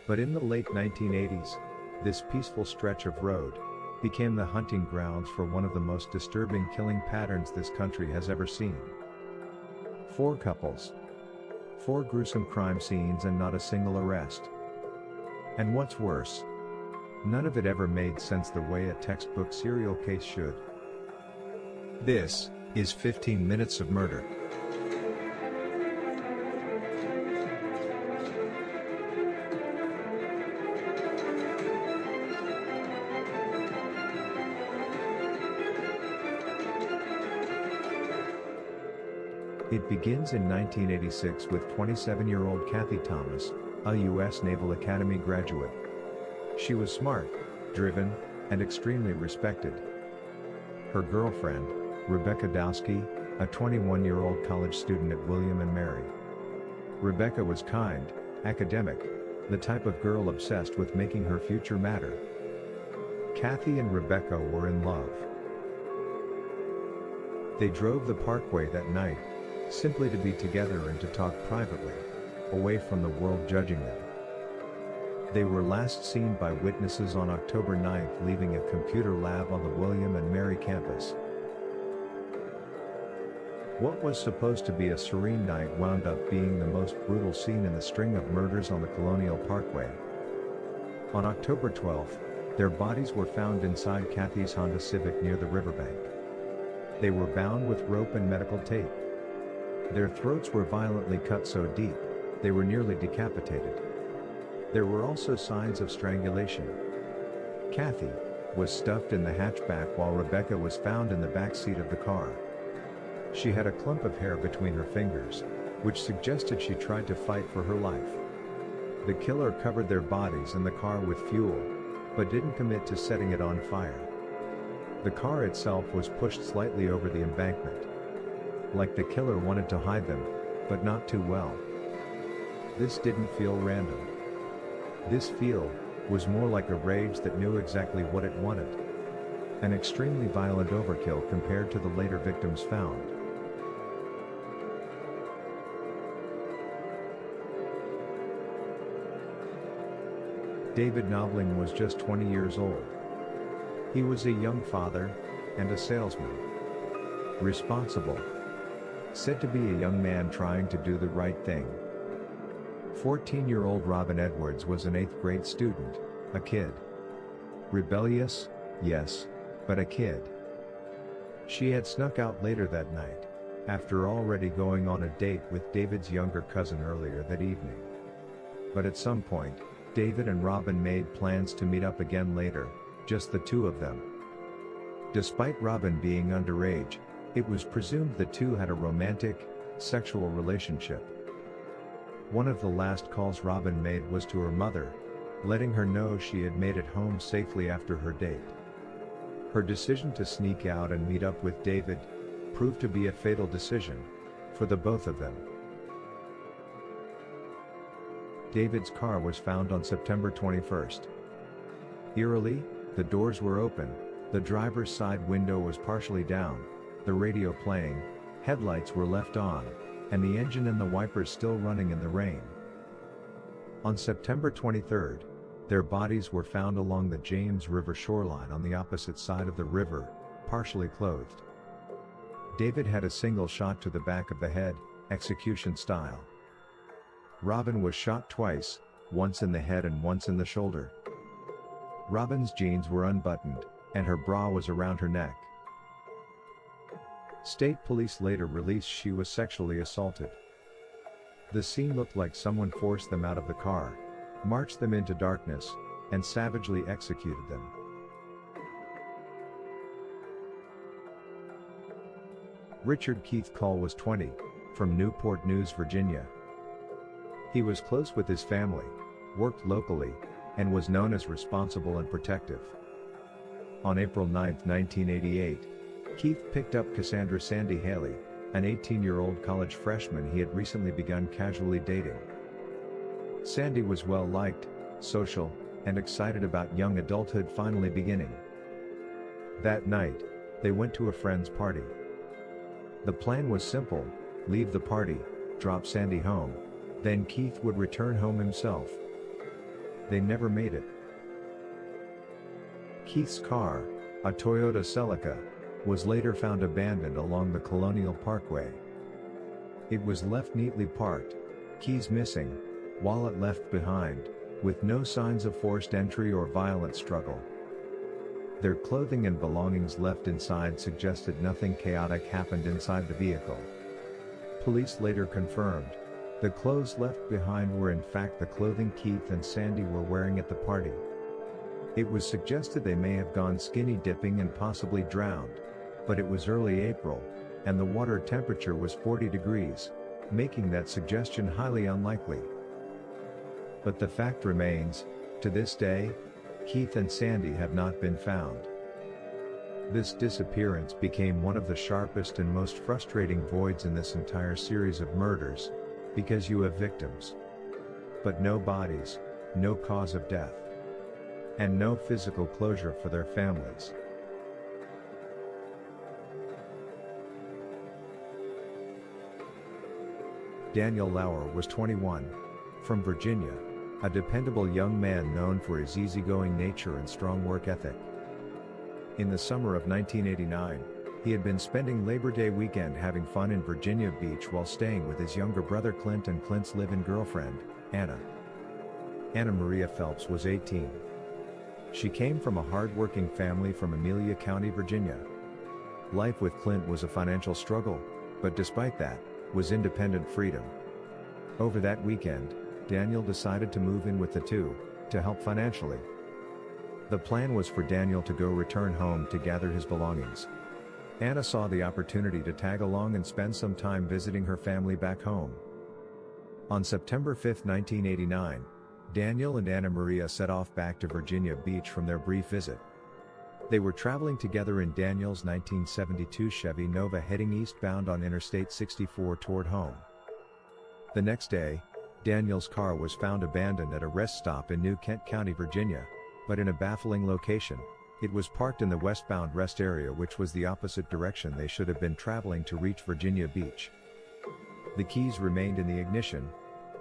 But in the late 1980s, this peaceful stretch of road became the hunting grounds for one of the most disturbing killing patterns this country has ever seen. 4 couples, 4 gruesome crime scenes, and not a single arrest. And what's worse, none of it ever made sense the way a textbook serial case should. This is 15 Minutes of Murder. It begins in 1986 with 27-year-old Kathy Thomas, a U.S. Naval Academy graduate. She was smart, driven, and extremely respected. Her girlfriend, Rebecca Dowski, a 21-year-old college student at William and Mary. Rebecca was kind, academic, the type of girl obsessed with making her future matter. Kathy and Rebecca were in love. They drove the parkway that night, simply to be together and to talk privately, away from the world judging them. They were last seen by witnesses on October 9th leaving a computer lab on the William and Mary campus. What was supposed to be a serene night wound up being the most brutal scene in the string of murders on the Colonial Parkway. On October 12th, their bodies were found inside Kathy's Honda Civic near the riverbank. They were bound with rope and medical tape. Their throats were violently cut so deep, they were nearly decapitated. There were also signs of strangulation. Kathy was stuffed in the hatchback while Rebecca was found in the back seat of the car. She had a clump of hair between her fingers, which suggested she tried to fight for her life. The killer covered their bodies and the car with fuel, but didn't commit to setting it on fire. The car itself was pushed slightly over the embankment. Like the killer wanted to hide them, but not too well. This didn't feel random. This feel was more like a rage that knew exactly what it wanted. An extremely violent overkill compared to the later victims found. David Knobling was just 20 years old. He was a young father and a salesman. Responsible. Said to be a young man trying to do the right thing. 14-year-old Robin Edwards was an 8th grade student, a kid. Rebellious, yes, but a kid. She had snuck out later that night, after already going on a date with David's younger cousin earlier that evening. But at some point, David and Robin made plans to meet up again later, just the two of them. Despite Robin being underage, it was presumed the two had a romantic, sexual relationship. One of the last calls Robin made was to her mother, letting her know she had made it home safely after her date. Her decision to sneak out and meet up with David proved to be a fatal decision for the both of them. David's car was found on September 21st. Eerily, the doors were open, the driver's side window was partially down, the radio playing, headlights were left on, and the engine and the wipers still running in the rain. On September 23rd, their bodies were found along the James River shoreline on the opposite side of the river, partially clothed. David had a single shot to the back of the head, execution style. Robin was shot twice, once in the head and once in the shoulder. Robin's jeans were unbuttoned, and her bra was around her neck. State police later released she was sexually assaulted. The scene looked like someone forced them out of the car, marched them into darkness, and savagely executed them. Richard Keith Call was 20, from Newport News, Virginia. He was close with his family, worked locally, and was known as responsible and protective. On April 9, 1988, Keith picked up Cassandra Sandy Haley, an 18-year-old college freshman he had recently begun casually dating. Sandy was well-liked, social, and excited about young adulthood finally beginning. That night, they went to a friend's party. The plan was simple: leave the party, drop Sandy home, then Keith would return home himself. They never made it. Keith's car, a Toyota Celica, was later found abandoned along the Colonial Parkway. It was left neatly parked, keys missing, wallet left behind, with no signs of forced entry or violent struggle. Their clothing and belongings left inside suggested nothing chaotic happened inside the vehicle. Police later confirmed, the clothes left behind were in fact the clothing Keith and Sandy were wearing at the party. It was suggested they may have gone skinny dipping and possibly drowned, but it was early April, and the water temperature was 40 degrees, making that suggestion highly unlikely. But the fact remains, to this day, Keith and Sandy have not been found. This disappearance became one of the sharpest and most frustrating voids in this entire series of murders, because you have victims, but no bodies, no cause of death, and no physical closure for their families. Daniel Lauer was 21, from Virginia, a dependable young man known for his easygoing nature and strong work ethic. In the summer of 1989, he had been spending Labor Day weekend having fun in Virginia Beach while staying with his younger brother Clint and Clint's live-in girlfriend, Anna. Anna Maria Phelps was 18. She came from a hard-working family from Amelia County, Virginia. Life with Clint was a financial struggle, but despite that, was independent freedom. Over that weekend, Daniel decided to move in with the two, to help financially. The plan was for Daniel to go return home to gather his belongings. Anna saw the opportunity to tag along and spend some time visiting her family back home. On September 5, 1989, Daniel and Anna Maria set off back to Virginia Beach from their brief visit. They were traveling together in Daniel's 1972 Chevy Nova heading eastbound on Interstate 64 toward home. The next day, Daniel's car was found abandoned at a rest stop in New Kent County, Virginia, but in a baffling location. It was parked in the westbound rest area, which was the opposite direction they should have been traveling to reach Virginia Beach. The keys remained in the ignition.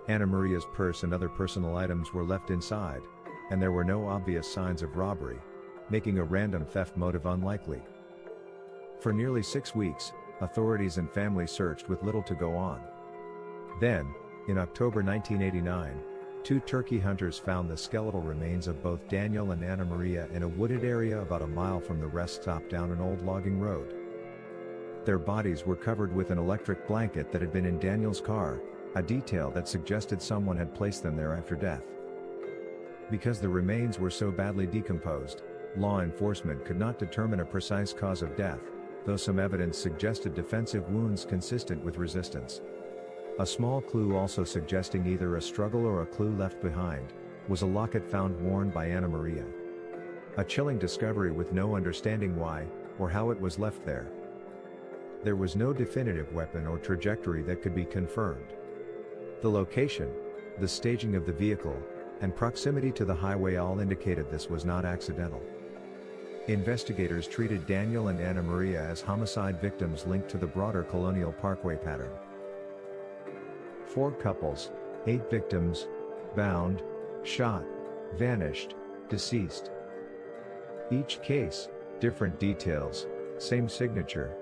Anna Maria's purse and other personal items were left inside, and there were no obvious signs of robbery, making a random theft motive unlikely. For nearly 6 weeks, authorities and families searched with little to go on. Then, in October 1989, 2 turkey hunters found the skeletal remains of both Daniel and Anna Maria in a wooded area about a mile from the rest stop down an old logging road. Their bodies were covered with an electric blanket that had been in Daniel's car, a detail that suggested someone had placed them there after death. Because the remains were so badly decomposed, law enforcement could not determine a precise cause of death, though some evidence suggested defensive wounds consistent with resistance. A small clue also suggesting either a struggle or a clue left behind, was a locket found worn by Anna Maria. A chilling discovery with no understanding why, or how it was left there. There was no definitive weapon or trajectory that could be confirmed. The location, the staging of the vehicle, and proximity to the highway all indicated this was not accidental. Investigators treated Daniel and Anna Maria as homicide victims linked to the broader Colonial Parkway pattern. 4 couples, 8 victims, bound, shot, vanished, deceased. Each case, different details, same signature.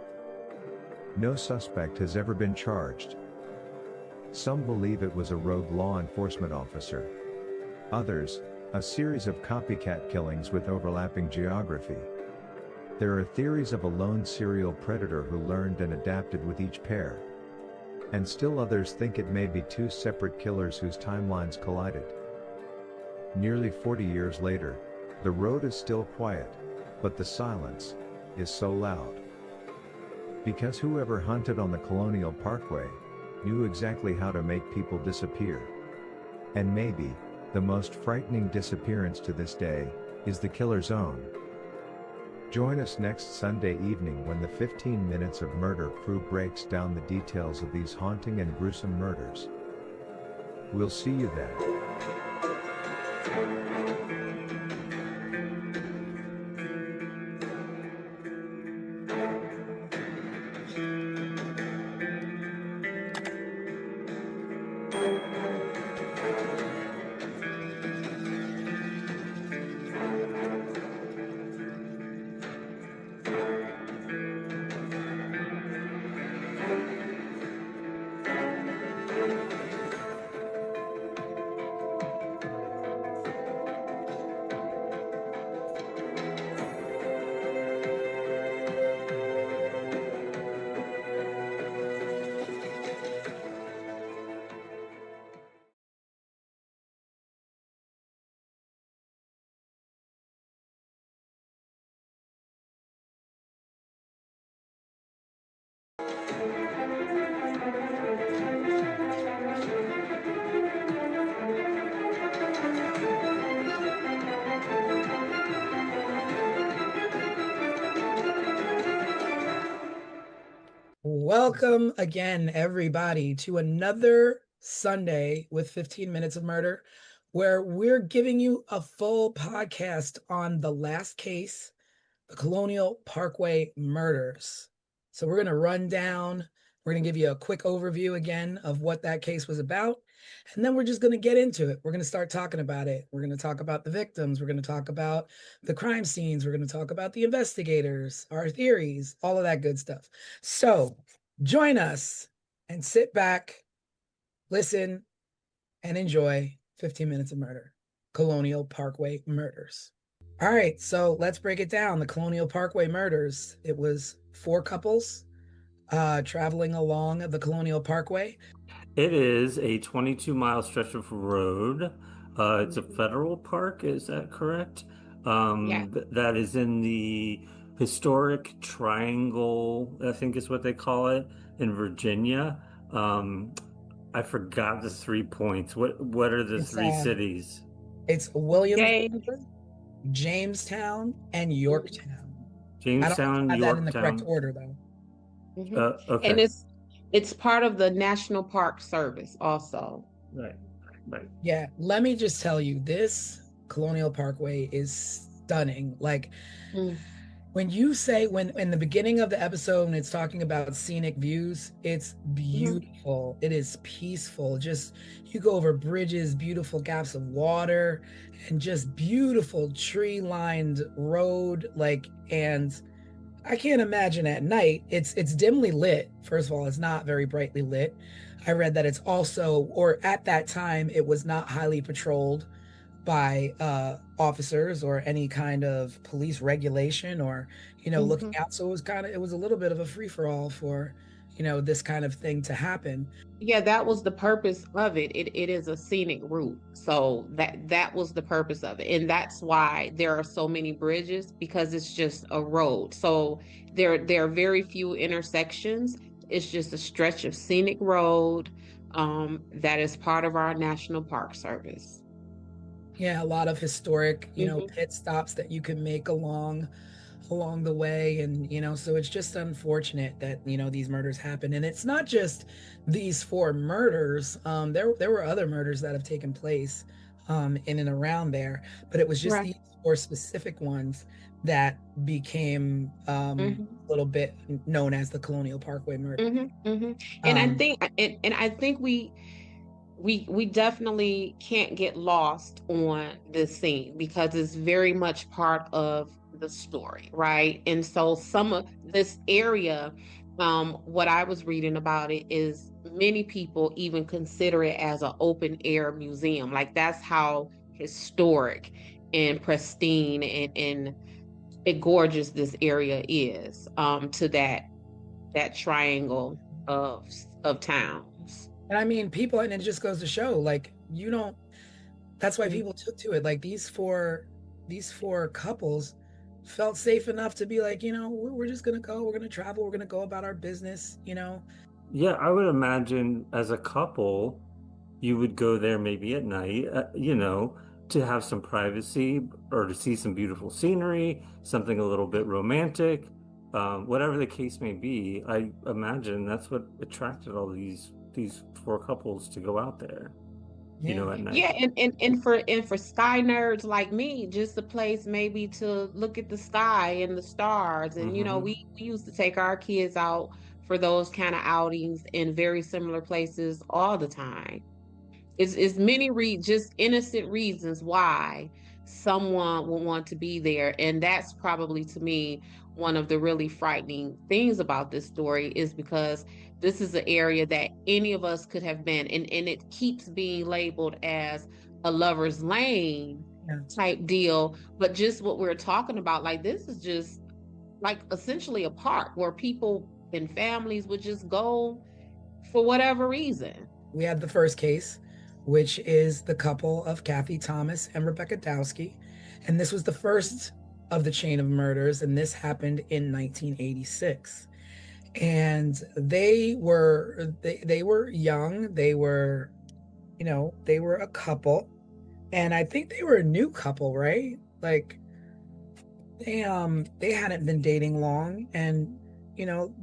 No suspect has ever been charged. Some believe it was a rogue law enforcement officer. Others, a series of copycat killings with overlapping geography. There are theories of a lone serial predator who learned and adapted with each pair. And still others think it may be 2 separate killers whose timelines collided. Nearly 40 years later, the road is still quiet, but the silence is so loud. Because whoever hunted on the Colonial Parkway knew exactly how to make people disappear. And maybe, the most frightening disappearance to this day, is the killer's own. Join us next Sunday evening when the 15 Minutes of Murder crew breaks down the details of these haunting and gruesome murders. We'll see you then. Welcome again, everybody, to another Sunday with 15 Minutes of Murder, where we're giving you a full podcast on the last case, the Colonial Parkway murders. So we're going to run down, we're going to give you a quick overview again of what that case was about, and then we're just going to get into it. We're going to start talking about it. We're going to talk about the victims. We're going to talk about the crime scenes. We're going to talk about the investigators, our theories, all of that good stuff. So join us and sit back, listen, and enjoy 15 Minutes of Murder, Colonial Parkway murders. All right, so let's break it down. The Colonial Parkway murders. It was 4 couples traveling along the Colonial Parkway. It is a 22-mile stretch of road. It's a federal park, is that correct? Yeah. That is in the historic triangle, I think is what they call it, in Virginia. I forgot the 3 points. What are the It's, 3 cities? It's Williamsburg, James. Jamestown, and Yorktown. Jamestown, I don't have that in the Yorktown. correct order, though. Mhm. Okay. And it's part of the National Park Service also. Right. Right. Yeah, let me just tell you, this Colonial Parkway is stunning. Like Mm, when you say, when in the beginning of the episode, when it's talking about scenic views, it's mhm, beautiful. It is peaceful. Just you go over bridges, beautiful gaps of water, and just beautiful tree-lined road. Like, and I can't imagine at night. It's dimly lit. First of all, it's not very brightly lit. I read that it's also, or at that time, it was not highly patrolled by officers or any kind of police regulation or, looking mhm. out. So it was a little bit of a free for all for, this kind of thing to happen. Yeah, that was the purpose of it. It is a scenic route. So that was the purpose of it. And that's why there are so many bridges, because it's just a road. So there are very few intersections. It's just a stretch of scenic road that is part of our National Park Service. Yeah, a lot of historic, Hmm. pit stops that you can make along the way. And so it's just unfortunate that these murders happen. And it's not just these four murders. There were other murders that have taken place in and around there, but it was just Right. these four specific ones that became Hmm. a little bit known as the Colonial Parkway murder. Hmm. Hmm. And I um think and I think we definitely can't get lost on this scene because it's very much part of the story, right? And so some of this area, what I was reading about it is many people even consider it as an open air museum. Like that's how historic and pristine and gorgeous this area is, to that triangle of of towns. and I mean, people, and it just goes to show, like, you don't that's why Mm. people took to it. Like these four couples felt safe enough to be like, we're just gonna go, we're gonna travel, we're gonna go about our business. Yeah, I would imagine as a couple, you would go there maybe at night, to have some privacy or to see some beautiful scenery, something a little bit romantic, whatever the case may be. I imagine that's what attracted all these four couples to go out there, Yeah. at night. Yeah, and for sky nerds like me, just a place maybe to look at the sky and the stars. And Hmm. we used to take our kids out for those kind of outings in very similar places all the time. It's many just innocent reasons why someone would want to be there. And that's probably to me one of the really frightening things about this story is because this is an area that any of us could have been. And it keeps being labeled as a lover's lane Yeah. type deal. But just what we're talking about, like this is just like essentially a park where people and families would just go for whatever reason. We had the first case, which is the couple of Kathy Thomas and Rebecca Dowski. And this was the first of the chain of murders, and this happened in 1986. And they were young. They were a couple. And I think they were a new couple, right? Like they hadn't been dating long, and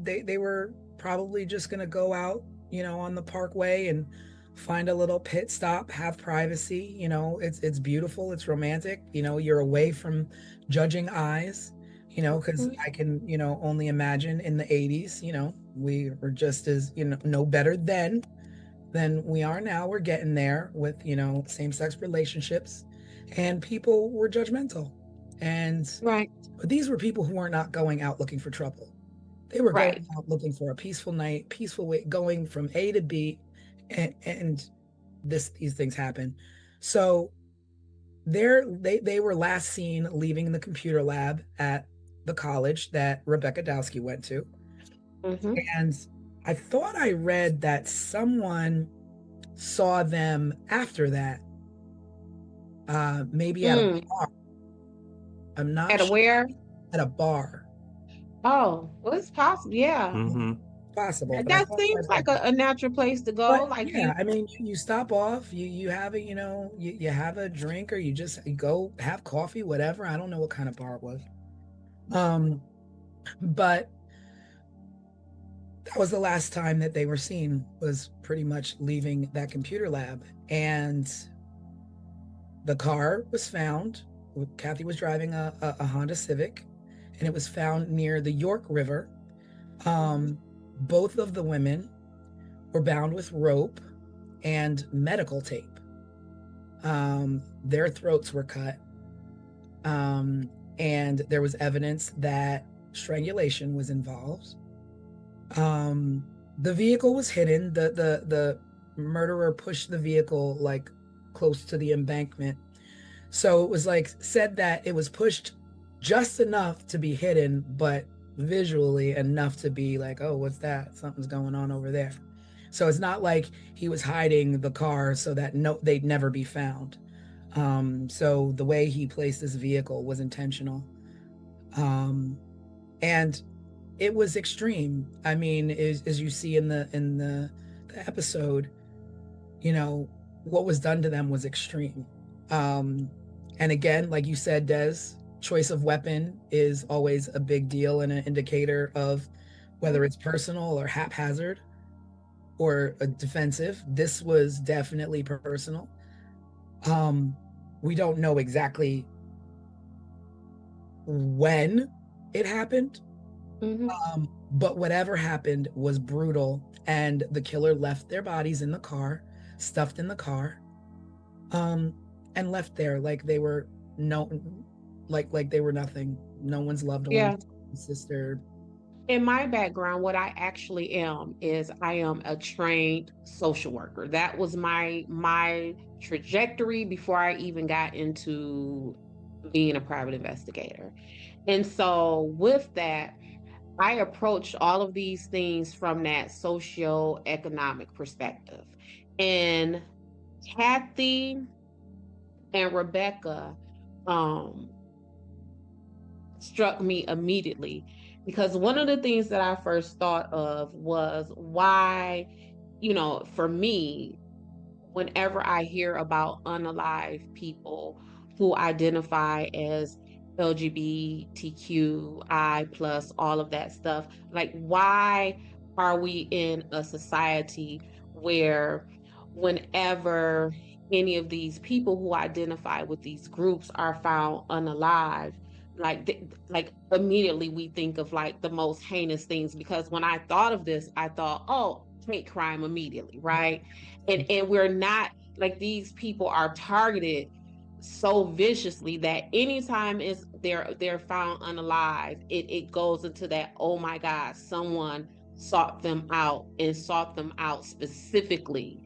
they were probably just gonna go out, on the parkway and find a little pit stop, have privacy. It's beautiful, it's romantic. You're away from judging eyes. Because I can, only imagine in the 80s, we were just as, no better then than we are now. We're getting there with, same-sex relationships, and people were judgmental. And Right. but these were people who were not going out looking for trouble. They were Right. going out looking for a peaceful night, peaceful way, going from A to B, and these things happen. So they were last seen leaving the computer lab at the college that Rebecca Dowski went to. Hmm. And I thought I read that someone saw them after that, maybe at a Mm. bar. I'm not At a sure. where? At a bar. Oh, well, it's possible. Yeah. Hmm. Possible, but I That thought I seems read like that. a natural place to go. But Like yeah, I mean, you stop off, you have a, you have a drink, or you go have coffee, whatever. I don't know what kind of bar it was. Um, but that was the last time that they were seen, was pretty much leaving that computer lab. And the car was found. Kathy was driving a Honda Civic, and it was found near the York River. Both of the women were bound with rope and medical tape. Their throats were cut. And there was evidence that strangulation was involved. The vehicle was hidden. The murderer pushed the vehicle like close to the embankment. So it was like said that it was pushed just enough to be hidden, but visually enough to be like, oh, what's that? Something's going on over there. So it's not like he was hiding the car so that they'd never be found. So the way he placed this vehicle was intentional. And it was extreme. I mean, as you see in the episode, you know, what was done to them was extreme. And again, like you said, Des, choice of weapon is always a big deal and an indicator of whether it's personal or haphazard or a defensive. This was definitely personal. We don't know exactly when it happened, but whatever happened was brutal, and the killer left their bodies in the car, stuffed in the car, and left there like they were like they were nothing. No one's loved one, sister. In my background, what I actually am is I am a trained social worker. That was my trajectory before I even got into being a private investigator. And so with that, I approached all of these things from that socio-economic perspective. And Kathy and Rebecca struck me immediately, because one of the things that I first thought of was why, you know, for me, whenever I hear about unalive people who identify as LGBTQI plus all of that stuff, like why are we in a society where whenever any of these people who identify with these groups are found unalive, like immediately we think of like the most heinous things? Because when I thought of this, I thought, oh, hate crime immediately, right? And we're not, like, these people are targeted so viciously that anytime they're found unalive, it goes into that, oh my God, someone sought them out and sought them out specifically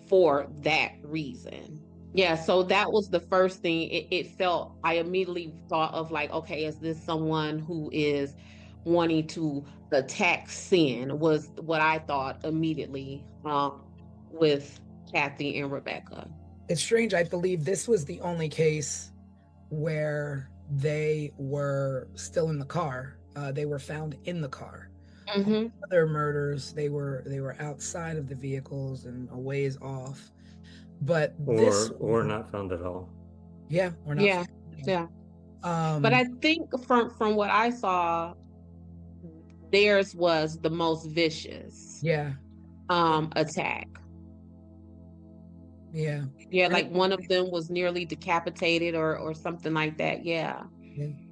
for that reason. Yeah, so that was the first thing. It felt, I immediately thought of like, okay, is this someone who is wanting to attack sin, was what I thought immediately with Kathy and Rebecca. It's strange. I believe this was the only case where they were still in the car. They were found in the car. Other murders, they were outside of the vehicles and a ways off. But or not found at all. Yeah, or not. Yeah. But I think from what I saw, theirs was the most vicious. Attack. Yeah, like one of them was nearly decapitated or something like that. Yeah. And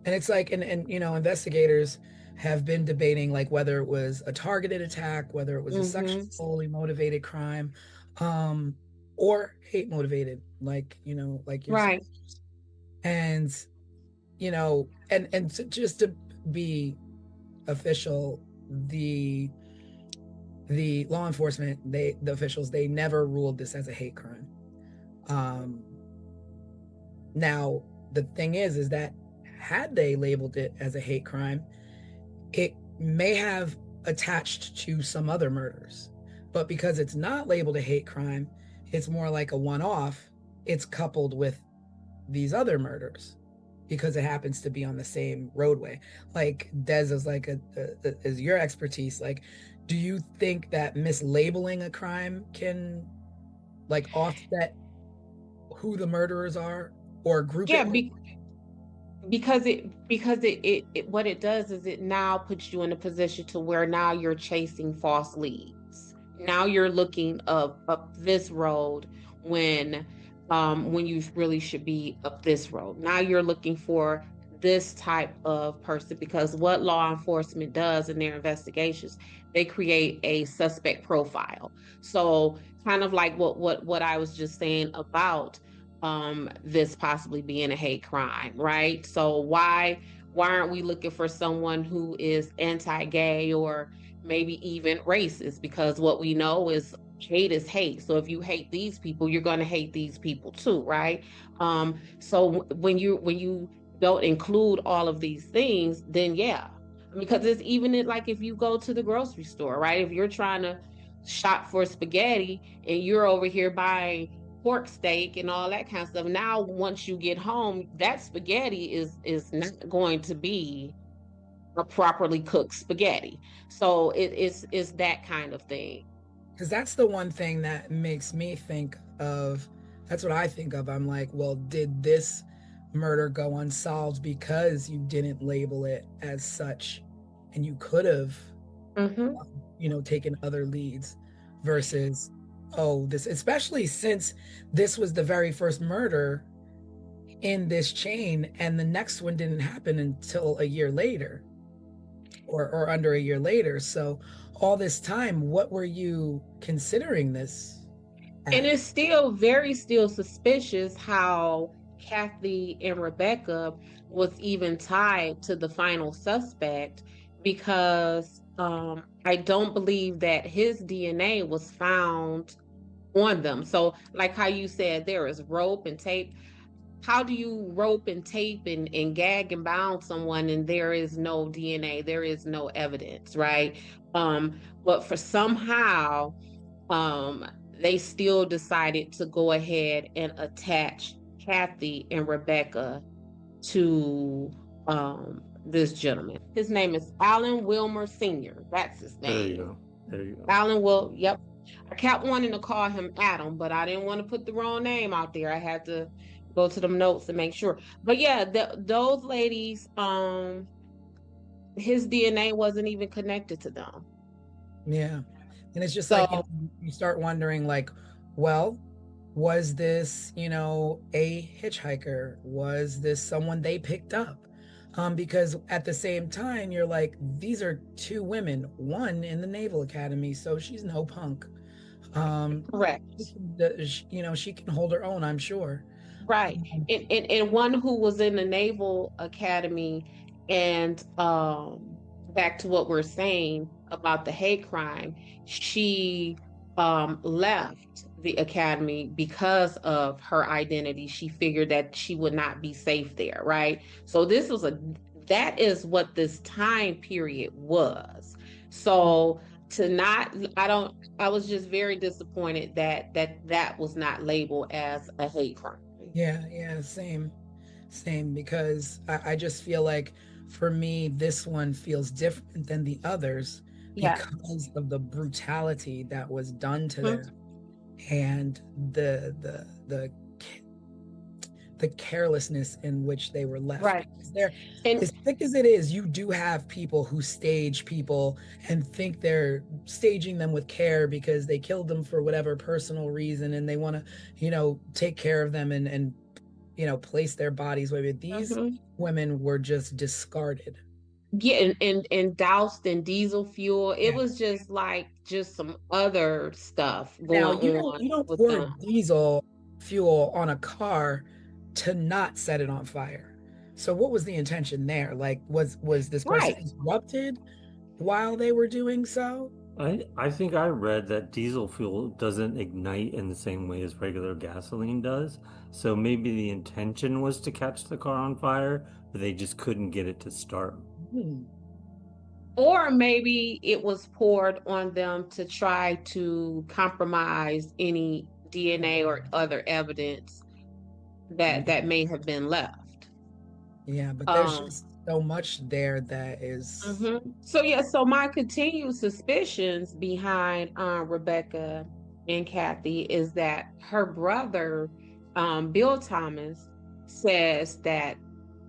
it's like, and you know, investigators have been debating like whether it was a targeted attack, whether it was a sexually motivated crime, or hate motivated, like, you know, like you're right. And, you know, and just to be official, the law enforcement, the officials, they never ruled this as a hate crime. Now the thing is that had they labeled it as a hate crime, it may have attached to some other murders, but because it's not labeled a hate crime, it's more like a one-off. It's coupled with these other murders because it happens to be on the same roadway. Like Des is like is your expertise. Like, do you think that mislabeling a crime can like offset who the murderers are or group it? because it what it does is it now puts you in a position to where now you're chasing false leads. Now you're looking up this road when when you really should be up this road. Now you're looking for this type of person, because what law enforcement does in their investigations, they create a suspect profile. So kind of like what I was just saying about this possibly being a hate crime, right? So why aren't we looking for someone who is anti-gay or maybe even racist? Because what we know is hate is hate. So if you hate these people, you're going to hate these people too, right? So when you don't include all of these things, then yeah, because it's even like if you go to the grocery store, right? If you're trying to shop for spaghetti and you're over here buying pork steak and all that kind of stuff. Now, once you get home, that spaghetti is not going to be a properly cooked spaghetti. So it's that kind of thing. Because that's the one thing that makes me think of, that's what I think of. I'm like, well, did this murder go unsolved because you didn't label it as such, and you could have, Mm-hmm. taken other leads versus, oh, this, especially since this was the very first murder in this chain, and the next one didn't happen until a year later, or under a year later. So all this time, what were you considering this And as? it's still suspicious how Kathy and Rebecca was even tied to the final suspect, because I don't believe that his DNA was found on them. So, like how you said, there is rope and tape. How do you rope and tape and gag and bound someone and there is no DNA, there is no evidence, right? But for somehow, um, they still decided to go ahead and attach Kathy and Rebecca to this gentleman. His name is Alan Wilmer Sr. That's his There you name. go. There you go. Alan Will, yep. I kept wanting to call him Adam, but I didn't want to put the wrong name out there. I had to go to them notes and make sure. But yeah, those ladies, his DNA wasn't even connected to them. Yeah. And it's just like, So you start wondering, like, well, was this, a hitchhiker? Was this someone they picked up? Because at the same time, you're like, these are two women, one in the Naval Academy, so she's no punk. correct. She can hold her own, I'm sure. Right. Um, And one who was in the Naval Academy, and back to what we're saying about the hate crime, she left the academy because of her identity. She figured that she would not be safe there, right? So that is what this time period was. So to not I was just very disappointed that was not labeled as a hate crime. yeah, same, because I just feel like, for me, this one feels different than the others Yeah. because of the brutality that was done to Mhm. them, and the carelessness in which they were left. Right. Because they're, And as thick as it is, you do have people who stage people and think they're staging them with care because they killed them for whatever personal reason, and they want to, take care of them and place their bodies where these Mhm. women were just discarded. yeah, and doused in diesel fuel. It Yeah. was just some other stuff Now, going on you don't with pour them. diesel fuel on a car to not set it on fire. So what was the intention there? Like, was this person Right. disrupted while they were doing so? I think I read that diesel fuel doesn't ignite in the same way as regular gasoline does. So maybe the intention was to catch the car on fire, but they just couldn't get it to start. Hmm. Or maybe it was poured on them to try to compromise any DNA or other evidence that may have been left. Yeah, but there's Um, just so much there that is. So yeah, so my continued suspicions behind Rebecca and Kathy is that her brother, Bill Thomas, says that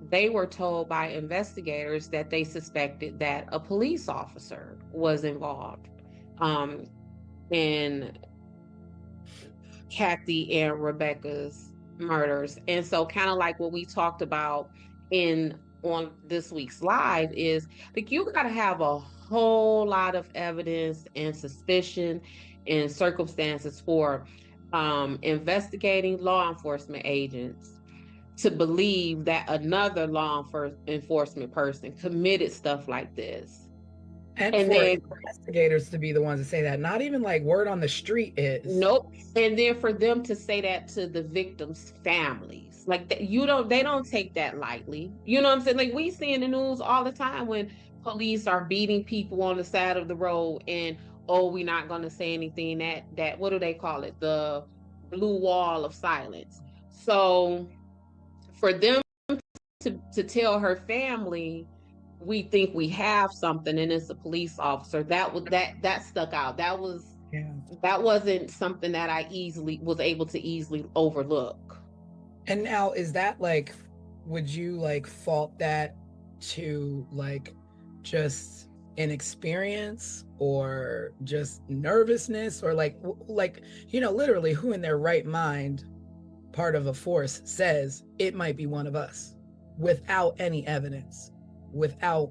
they were told by investigators that they suspected that a police officer was involved in Kathy and Rebecca's murders. And so kind of like what we talked about in on this week's live is like you got to have a whole lot of evidence and suspicion and circumstances for investigating law enforcement agents to believe that another law enforcement person committed stuff like this. And And for then investigators to be the ones to say that, not even like word on the street is. nope. And then for them to say that to the victims' families, like they don't take that lightly. You know what I'm saying? Like we see in the news all the time when police are beating people on the side of the road, and oh, we're not going to say anything. That what do they call it? The blue wall of silence. So for them to tell her family, we think we have something, and it's a police officer. That stuck out. Yeah. That wasn't something that I was able to easily overlook. And now, is that like, would you like fault that to like just inexperience or just nervousness, or like literally, who in their right mind, part of a force, says it might be one of us without any evidence, without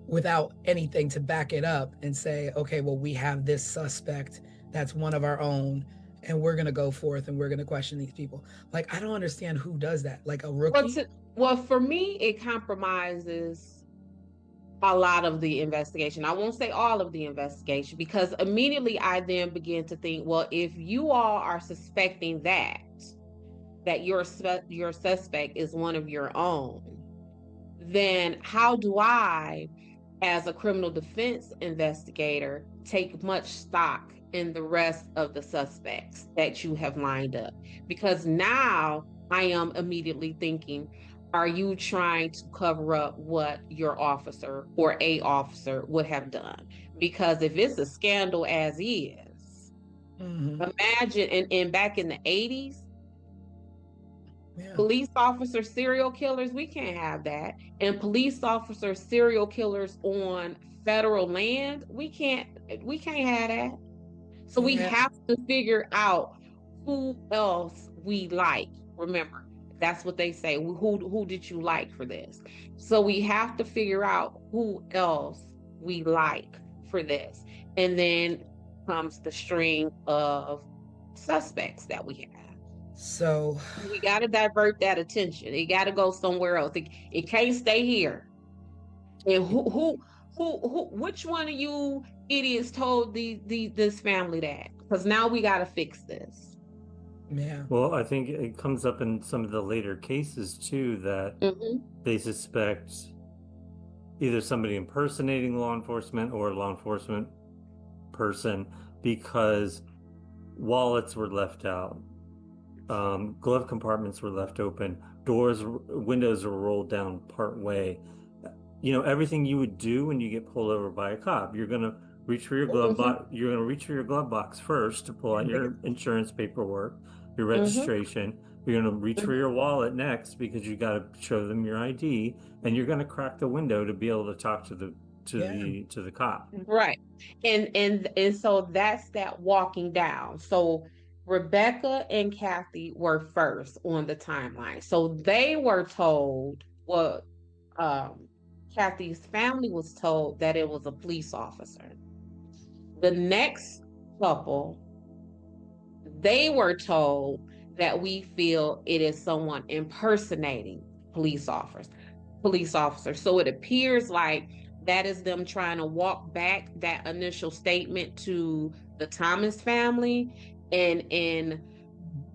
without anything to back it up and say, okay, well, we have this suspect that's one of our own, and we're going to go forth and we're going to question these people. Like, I don't understand who does that. Like a rookie? Well, for me, it compromises a lot of the investigation. I won't say all of the investigation, because immediately I then begin to think, well, if you all are suspecting that your suspect is one of your own, then how do I, as a criminal defense investigator, take much stock in the rest of the suspects that you have lined up? Because now I am immediately thinking, are you trying to cover up what your officer or a officer would have done? Because if it's a scandal as is, imagine, and back in the 80s, police officer serial killers, we can't have that. And police officer serial killers on federal land, we can't have that. So we have to figure out who else we like. Remember, that's what they say. Who did you like for this? So we have to figure out who else we like for this. And then comes the string of suspects that we have. So we got to divert that attention. It got to go somewhere else. It can't stay here. And which one of you idiots told this family that? Because now we got to fix this. Yeah. Well, I think it comes up in some of the later cases too, that they suspect either somebody impersonating law enforcement or a law enforcement person because wallets were left out. Glove compartments were left open, windows were rolled down part way. Everything you would do when you get pulled over by a cop, you're going to reach for your glove box. You're going to reach for your glove box first to pull out your insurance paperwork, your registration. You're going to reach for your wallet next because you got to show them your ID, and you're going to crack the window to be able to talk to the cop. Right. And so that's that walking down. So Rebecca and Kathy were first on the timeline. So they were told Kathy's family was told that it was a police officer. The next couple, they were told that we feel it is someone impersonating police officer. So it appears like that is them trying to walk back that initial statement to the Thomas family and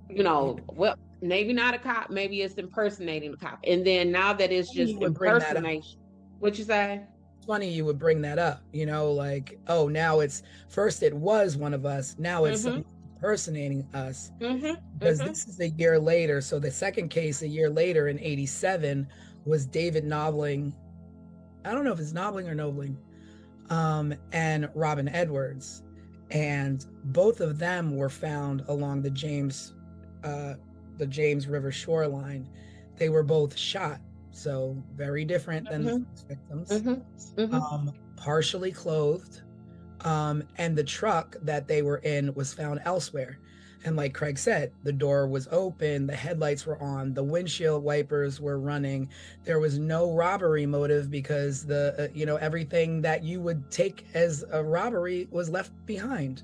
well, maybe not a cop, maybe it's impersonating a cop. And then now that it's just impersonation. What you say? It's funny you would bring that up, like, oh, now it was one of us, now it's impersonating us, because this is a year later. So the second case a year later in 87 was David Knobling, I don't know if it's Knobling or Nobling, and Robin Edwards, and both of them were found along the James the James River shoreline. They were both shot, so very different than the first victims. Partially clothed, and the truck that they were in was found elsewhere. And like Craig said, the door was open, the headlights were on, the windshield wipers were running. There was no robbery motive because everything that you would take as a robbery was left behind.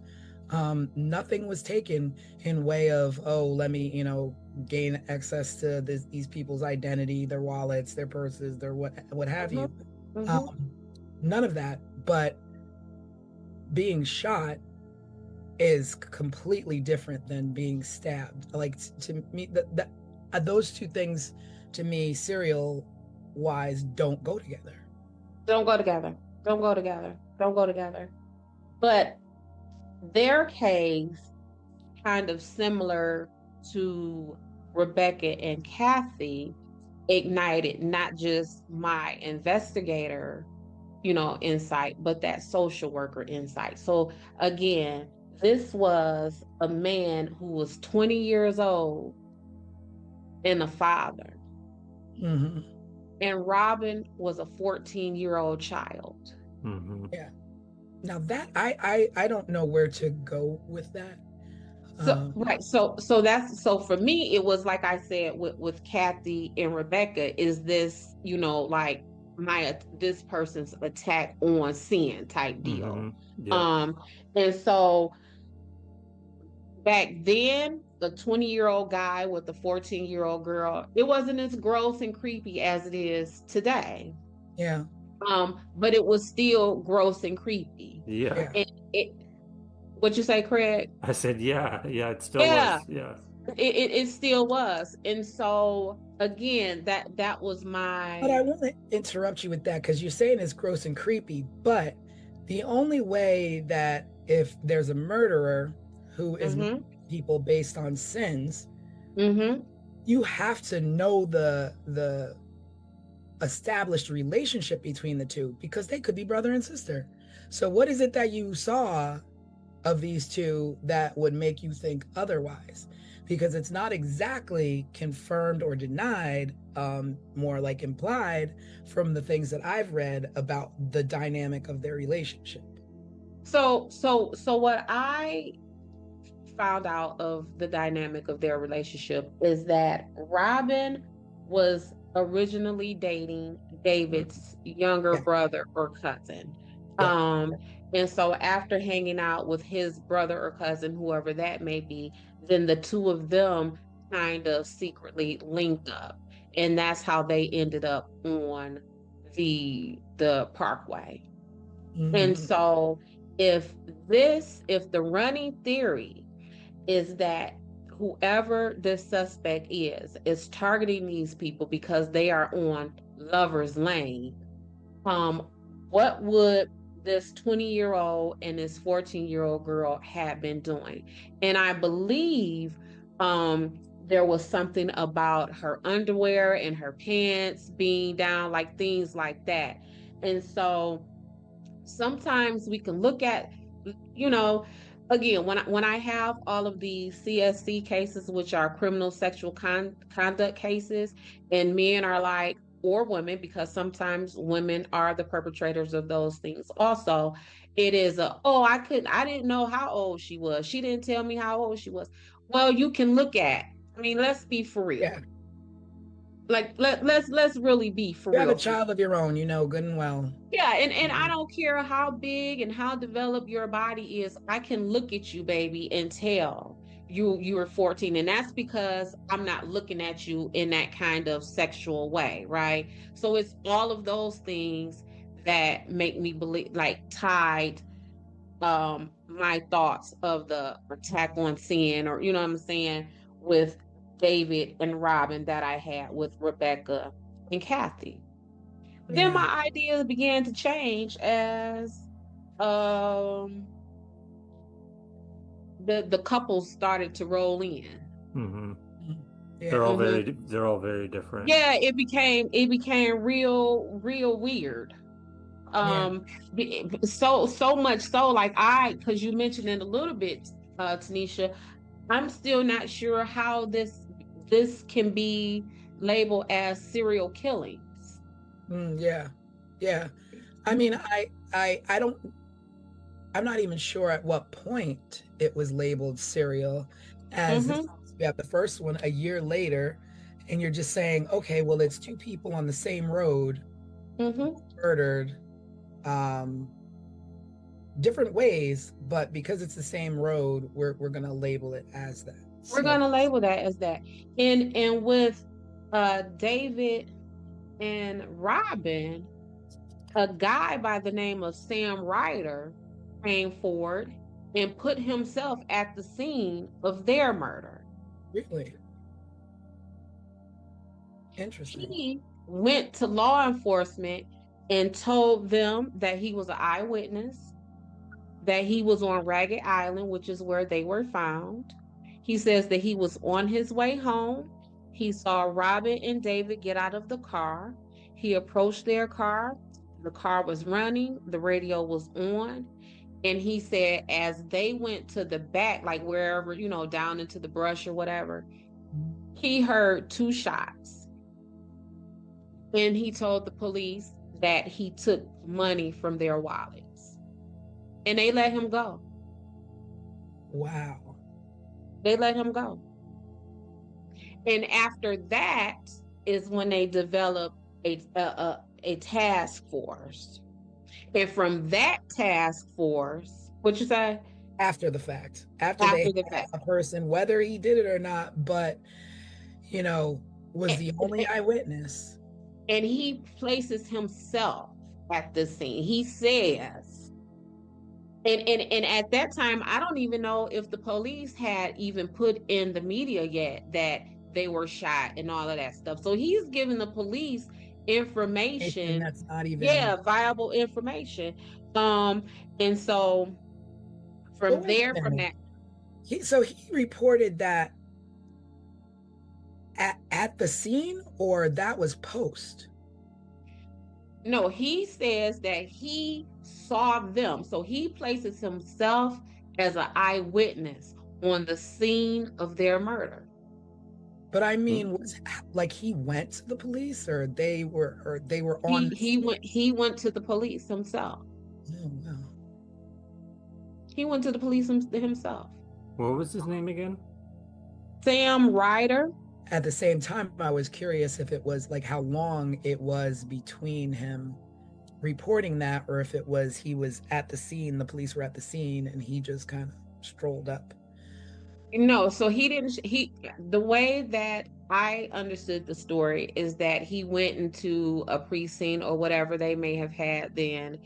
Nothing was taken in way of, oh, let me, gain access to these people's identity, their wallets, their purses, their what have you. None of that. But being shot is completely different than being stabbed. Like, to me, those two things, to me, serial wise, don't go together. Don't go together. Don't go together. Don't go together. But their case, kind of similar to Rebecca and Kathy, ignited not just my investigator, insight, but that social worker insight. So again, this was a man who was 20 years old and a father. And Robin was a 14-year-old child. Yeah. Now that I don't know where to go with that. So right. So for me, it was like I said with Kathy and Rebecca, is this, like this person's attack on sin type deal. And so back then, the 20-year-old guy with the 14-year-old girl, it wasn't as gross and creepy as it is today. Yeah. But it was still gross and creepy. Yeah. What'd you say, Craig? I said, yeah, it still was. Yeah. It still was. And so again, that was my. But I want to interrupt you with that, because you're saying it's gross and creepy, but the only way that if there's a murderer who is murdering people based on sins, you have to know the established relationship between the two, because they could be brother and sister. So what is it that you saw of these two that would make you think otherwise? Because it's not exactly confirmed or denied, more like implied from the things that I've read about the dynamic of their relationship. So what I found out of the dynamic of their relationship is that Robin was originally dating David's younger brother or cousin. And so after hanging out with his brother or cousin, whoever that may be, then the two of them kind of secretly linked up. And that's how they ended up on the Parkway. And so if the running theory is that whoever this suspect is targeting these people because they are on Lover's Lane, what would this 20-year-old and this 14-year-old girl have been doing? And I believe there was something about her underwear and her pants being down, like things like that. And so sometimes we can look at, again, when I have all of these CSC cases, which are criminal sexual conduct cases, and men are like, or women, because sometimes women are the perpetrators of those things also, it is I didn't know how old she was. She didn't tell me how old she was. Well, you can look at, let's be for real. Yeah. Like let's really be for real. You have a child of your own, good and well. Yeah, and I don't care how big and how developed your body is. I can look at you, baby, and tell you are 14, and that's because I'm not looking at you in that kind of sexual way, right? So it's all of those things that make me believe, like, tied my thoughts of the attack on sin, or what I'm saying, with David and Robin that I had with Rebecca and Kathy. Then my ideas began to change as the couples started to roll in. Yeah. They're all very different. Yeah, it became real weird. So much so, like, because you mentioned it a little bit, Tanisha, I'm still not sure how this this can be labeled as serial killings. Yeah. I mean, I don't. I'm not even sure at what point it was labeled serial, as we have the first one a year later, and you're just saying, okay, well, it's two people on the same road murdered, different ways, but because it's the same road, we're gonna label it as that. We're gonna label that as that. And with David and Robin, a guy by the name of Sam Ryder came forward and put himself at the scene of their murder. Really? Interesting. He went to law enforcement and told them that he was an eyewitness, that he was on Ragged Island, which is where they were found. He says that he was on his way home. He saw Robin and David get out of the car. He approached their car. The car was running. The radio was on. And he said, as they went to the back, like wherever, down into the brush or whatever, he heard 2 shots. And he told the police that he took money from their wallets. And they let him go. Wow. They let him go. And after that is when they developed a task force. And from that task force, what you say? After the fact. After they had a person, whether he did it or not, but, was the only eyewitness. And he places himself at the scene. He says, and at that time, I don't even know if the police had even put in the media yet that they were shot and all of that stuff. So he's giving the police information that's not even viable information. And so from that, he reported that at the scene, or that was post? No, he says that he saw them. So he places himself as an eyewitness on the scene of their murder. But I mean, was like he went to the police, or they were on? He went to the police himself. Oh, wow. He went to the police himself. What was his name again? Sam Ryder. At the same time, I was curious if it was like how long it was between him reporting that, or if it was he was at the scene, the police were at the scene, and he just kind of strolled up. No, so he didn't. The way that I understood the story is that he went into a precinct or whatever they may have had then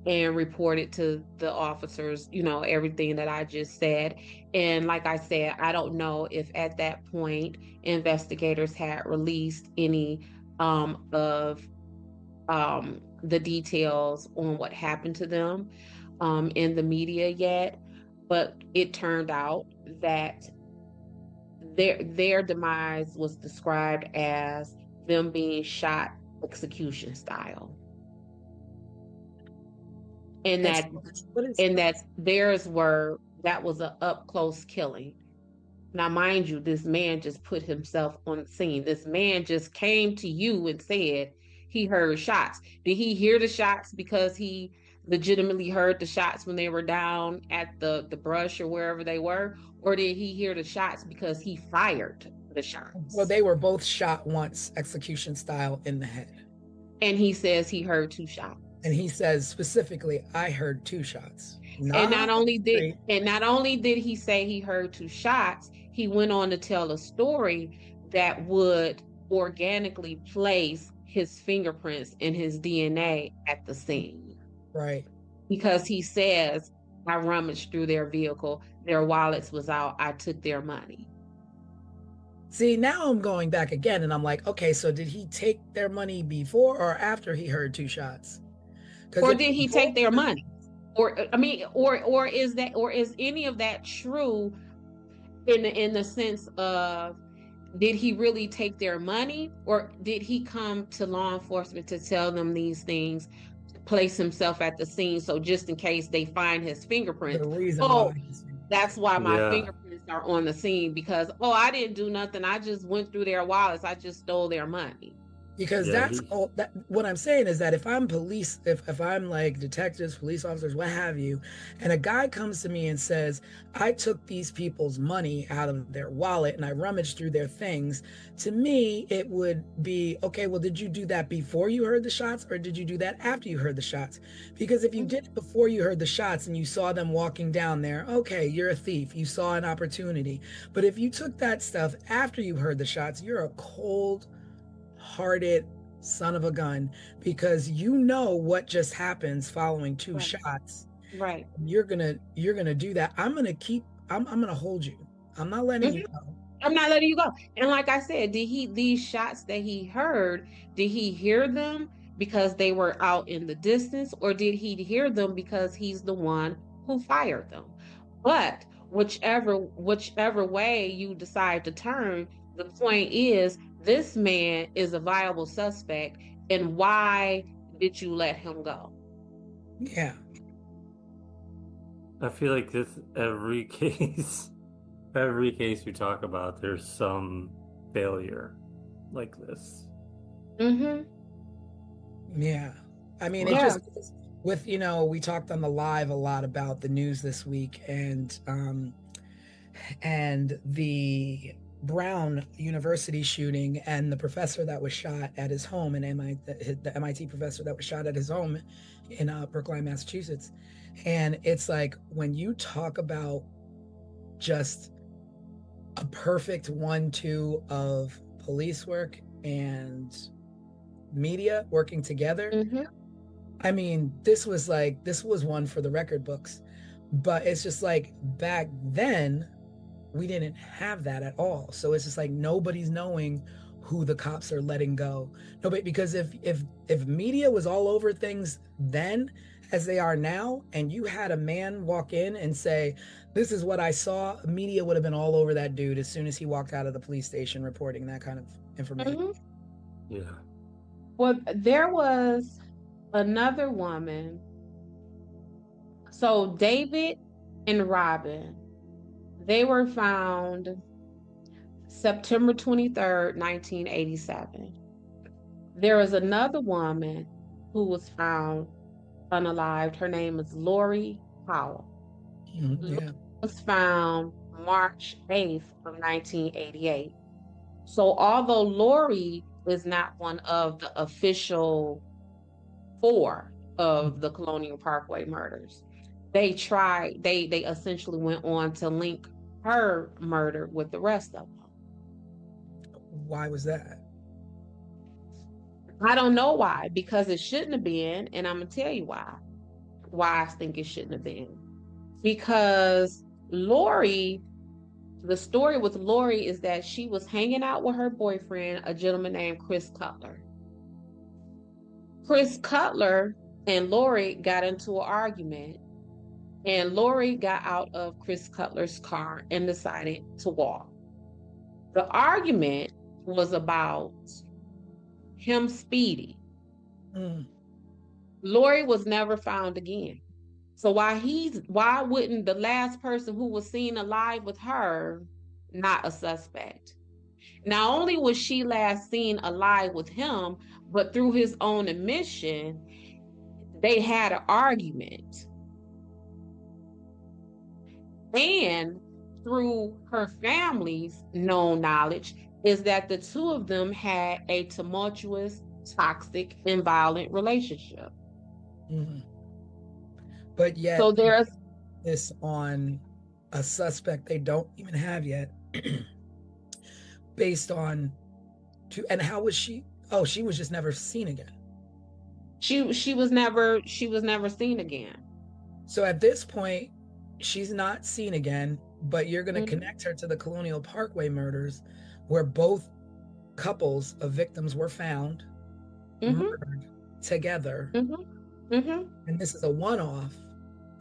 and reported to the officers, everything that I just said. And like I said, I don't know if at that point investigators had released any of the details on what happened to them in the media yet. But it turned out that their demise was described as them being shot execution style. And that theirs that was an up close killing. Now, mind you, this man just put himself on the scene. This man just came to you and said he heard shots. Did he hear the shots because he legitimately heard the shots when they were down at the brush or wherever they were? Or did he hear the shots because he fired the shots? Well, they were both shot once, execution style, in the head. And he says he heard 2 shots. And he says specifically, I heard 2 shots. And not only did he say he heard 2 shots, he went on to tell a story that would organically place his fingerprints and his DNA at the scene. Right. Because he says, I rummaged through their vehicle, their wallets was out, I took their money. See, now I'm going back again and I'm like, okay, so did he take their money before or after he heard 2 shots? Or did he take their money? Or is any of that true in the sense of, did he really take their money, or did he come to law enforcement to tell them these things, place himself at the scene so just in case they find his fingerprints, that's why my fingerprints are on the scene because, oh, I didn't do nothing. I just went through their wallets. I just stole their money. Because Yeah, that's all that what I'm saying is that if I'm police, if I'm like detectives, police officers, what have you, and a guy comes to me and says, I took these people's money out of their wallet and I rummaged through their things, to me it would be, okay, well, did you do that before you heard the shots or did you do that after you heard the shots? Because if you did it before you heard the shots and you saw them walking down there, okay, you're a thief, you saw an opportunity. But if you took that stuff after you heard the shots, you're a cold-hearted son of a gun, because you know what just happens following two Right. shots. Right. You're gonna do that. I'm gonna hold you. I'm not letting you go. I'm not letting you go. And like I said, these shots that he heard, did he hear them because they were out in the distance, or did he hear them because he's the one who fired them? But whichever way you decide to turn, the point is this man is a viable suspect, and why did you let him go? Yeah. I feel like this every case, every case we talk about, there's some failure like this. Yeah. I mean, it Yeah. just with, we talked on the live a lot about the news this week and the Brown University shooting and the professor that was shot at his home in MIT, the MIT professor that was shot at his home in Brookline, Massachusetts. And it's like, when you talk about just a perfect 1-2 of police work and media working together, I mean, this was one for the record books. But it's just like, back then we didn't have that at all. So it's just like, nobody's knowing who the cops are letting go. Nobody, because if media was all over things then as they are now, and you had a man walk in and say, this is what I saw, media would have been all over that dude as soon as he walked out of the police station reporting that kind of information. Yeah. Well, there was another woman. So David and Robin, they were found September 23rd, 1987. There was another woman who was found unalived. Her name is Lori Powell. Yeah. Was found March 8th of 1988. So although Lori is not one of the official 4 of the Colonial Parkway murders, they essentially went on to link her murder with the rest of them. Why was that? I don't know why, because it shouldn't have been, and I'm gonna tell you why I think it shouldn't have been. Because Lori, the story with Lori is that she was hanging out with her boyfriend, a gentleman named Chris Cutler. Chris Cutler and Lori got into an argument, and Lori got out of Chris Cutler's car and decided to walk. The argument was about him speeding. Lori was never found again. So why wouldn't the last person who was seen alive with her not a suspect? Not only was she last seen alive with him, but through his own admission, they had an argument. And through her family's known knowledge is that the two of them had a tumultuous, toxic, and violent relationship. But yet, so there's this on a suspect they don't even have yet, based on and how was she? Oh, she was just never seen again. She was never seen again. So at this point, she's not seen again, but you're going to connect her to the Colonial Parkway murders, where both couples of victims were found murdered together. And this is a one-off.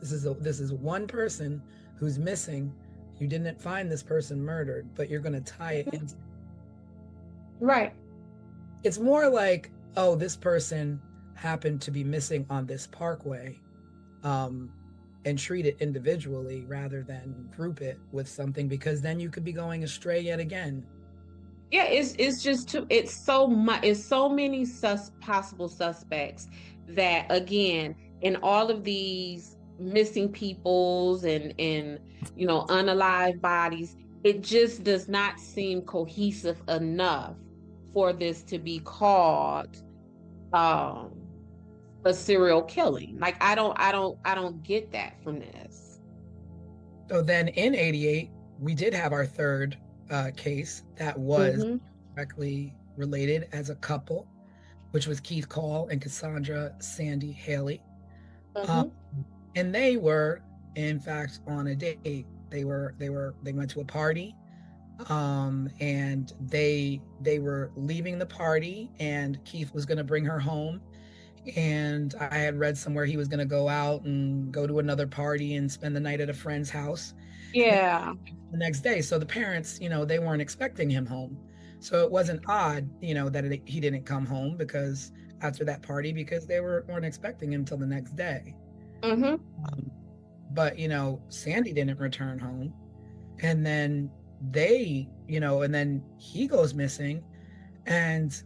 This is one person who's missing. You didn't find this person murdered, but you're going to tie it into. Right. It's more like, oh, this person happened to be missing on this parkway. and treat it individually rather than group it with something, because then you could be going astray yet again. Yeah, it's just too, it's so much, it's so many possible suspects that, again, in all of these missing peoples and unalive bodies, it just does not seem cohesive enough for this to be called um a serial killing. Like, I don't get that from this. So then in 88, we did have our third case that was Mm-hmm. directly related as a couple, which was Keith Call and Cassandra Sandy Haley. Mm-hmm. And they were, in fact, on a date. They went to a party, and they were leaving the party, and Keith was going to bring her home. And I had read somewhere he was going to go out and go to another party and spend the night at a friend's house Yeah. the next day. So the parents, they weren't expecting him home. So it wasn't odd, that he didn't come home because after that party, because they weren't expecting him till the next day. Mm-hmm. But Sandy didn't return home, and then and then he goes missing, and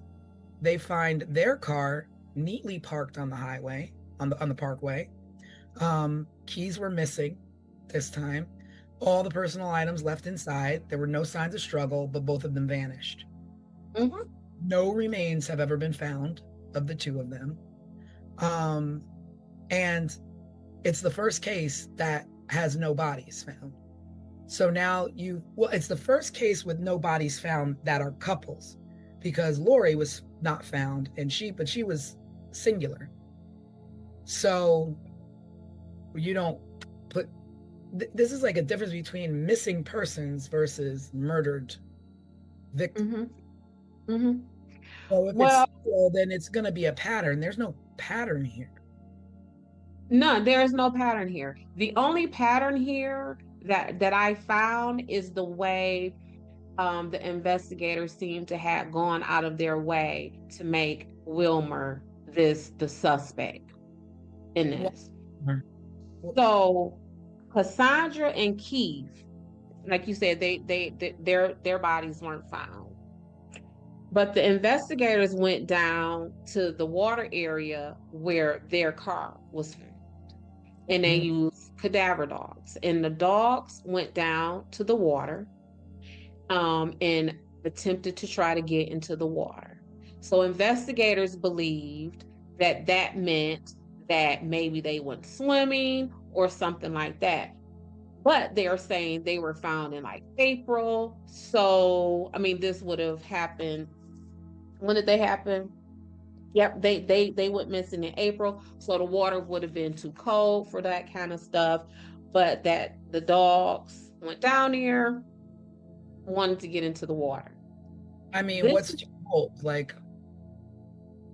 they find their car neatly parked on the highway, on the parkway. Keys were missing this time. All the personal items left inside. There were no signs of struggle, but both of them vanished. Mm-hmm. No remains have ever been found of the two of them. And it's the first case that has no bodies found. So now it's the first case with no bodies found that are couples, because Lori was not found, but she was singular. So you don't put, this is like a difference between missing persons versus murdered victims. Mm-hmm. Mm-hmm. So if it's then it's going to be a pattern. There's no pattern here. No, there is no pattern here. The only pattern here that I found is the way the investigators seem to have gone out of their way to make Wilmer the suspect in this. So Cassandra and Keith, like you said, their bodies weren't found. But the investigators went down to the water area where their car was found. And they used cadaver dogs. And the dogs went down to the water and attempted to try to get into the water. So investigators believed that meant that maybe they went swimming or something like that. But they are saying they were found in like April. So, I mean, this would have happened. When did they happen? Yep, they went missing in April, so the water would have been too cold for that kind of stuff. But that the dogs went down there, wanted to get into the water. I mean, what's too cold? Like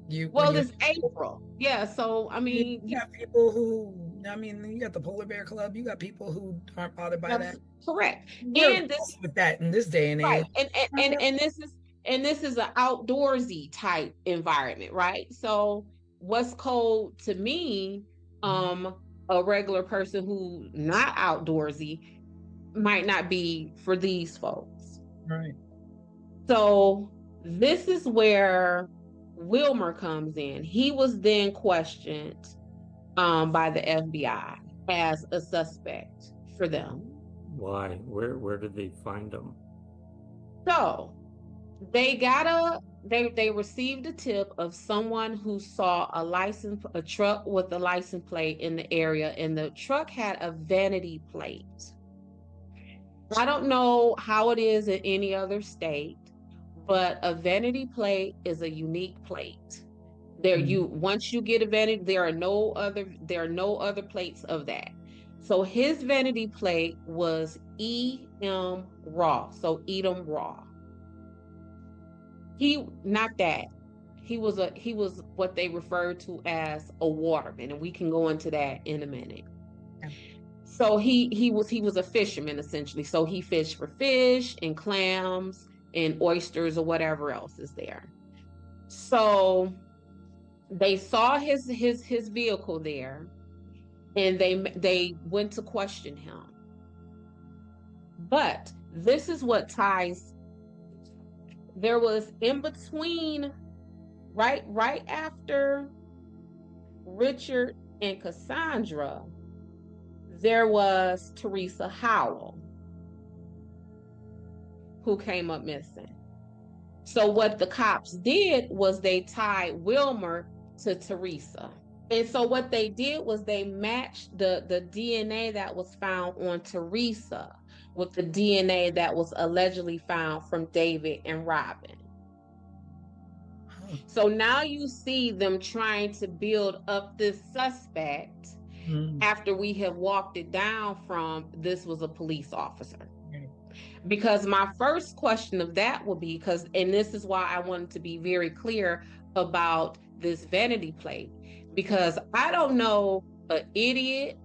it's April. Yeah, so I mean, you got people who, you got the Polar Bear Club. You got people who aren't bothered by that. Correct. And this with that in this day and age, right? And this is an outdoorsy type environment, right? So what's cold to me, a regular person who not outdoorsy might not be for these folks. Right. So this is where Wilmer comes in. He was then questioned by the FBI as a suspect for them. Why? Where did they find him? So they received a tip of someone who saw a truck with a license plate in the area, and the truck had a vanity plate. I don't know how it is in any other state, but a vanity plate is a unique plate. Once you get a vanity, there are no other plates of that. So his vanity plate was E.M. Raw. So Edom Raw. He was what they referred to as a waterman, and we can go into that in a minute. Yeah. So he was a fisherman essentially. So he fished for fish and clams and oysters or whatever else is there. So they saw his vehicle there, and they went to question him. But this is what ties. There was in between, right after Richard and Cassandra, there was Teresa Howell, who came up missing. So what the cops did was they tied Wilmer to Teresa. And so what they did was they matched the DNA that was found on Teresa with the DNA that was allegedly found from David and Robin. So now you see them trying to build up this suspect after we have walked it down from this was a police officer. Because my first question of that would be, and this is why I wanted to be very clear about this vanity plate, because I don't know an idiot,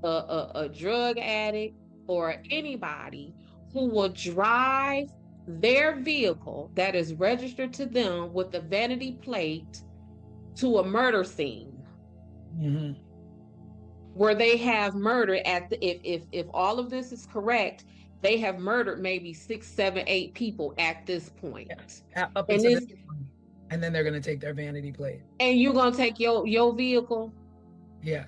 a drug addict, or anybody who will drive their vehicle that is registered to them with a vanity plate to a murder scene. Where they have murdered if all of this is correct, they have murdered maybe 6, 7, 8 people at this point. Up until this point. And then they're gonna take their vanity plate. And you're gonna take your vehicle? Yeah.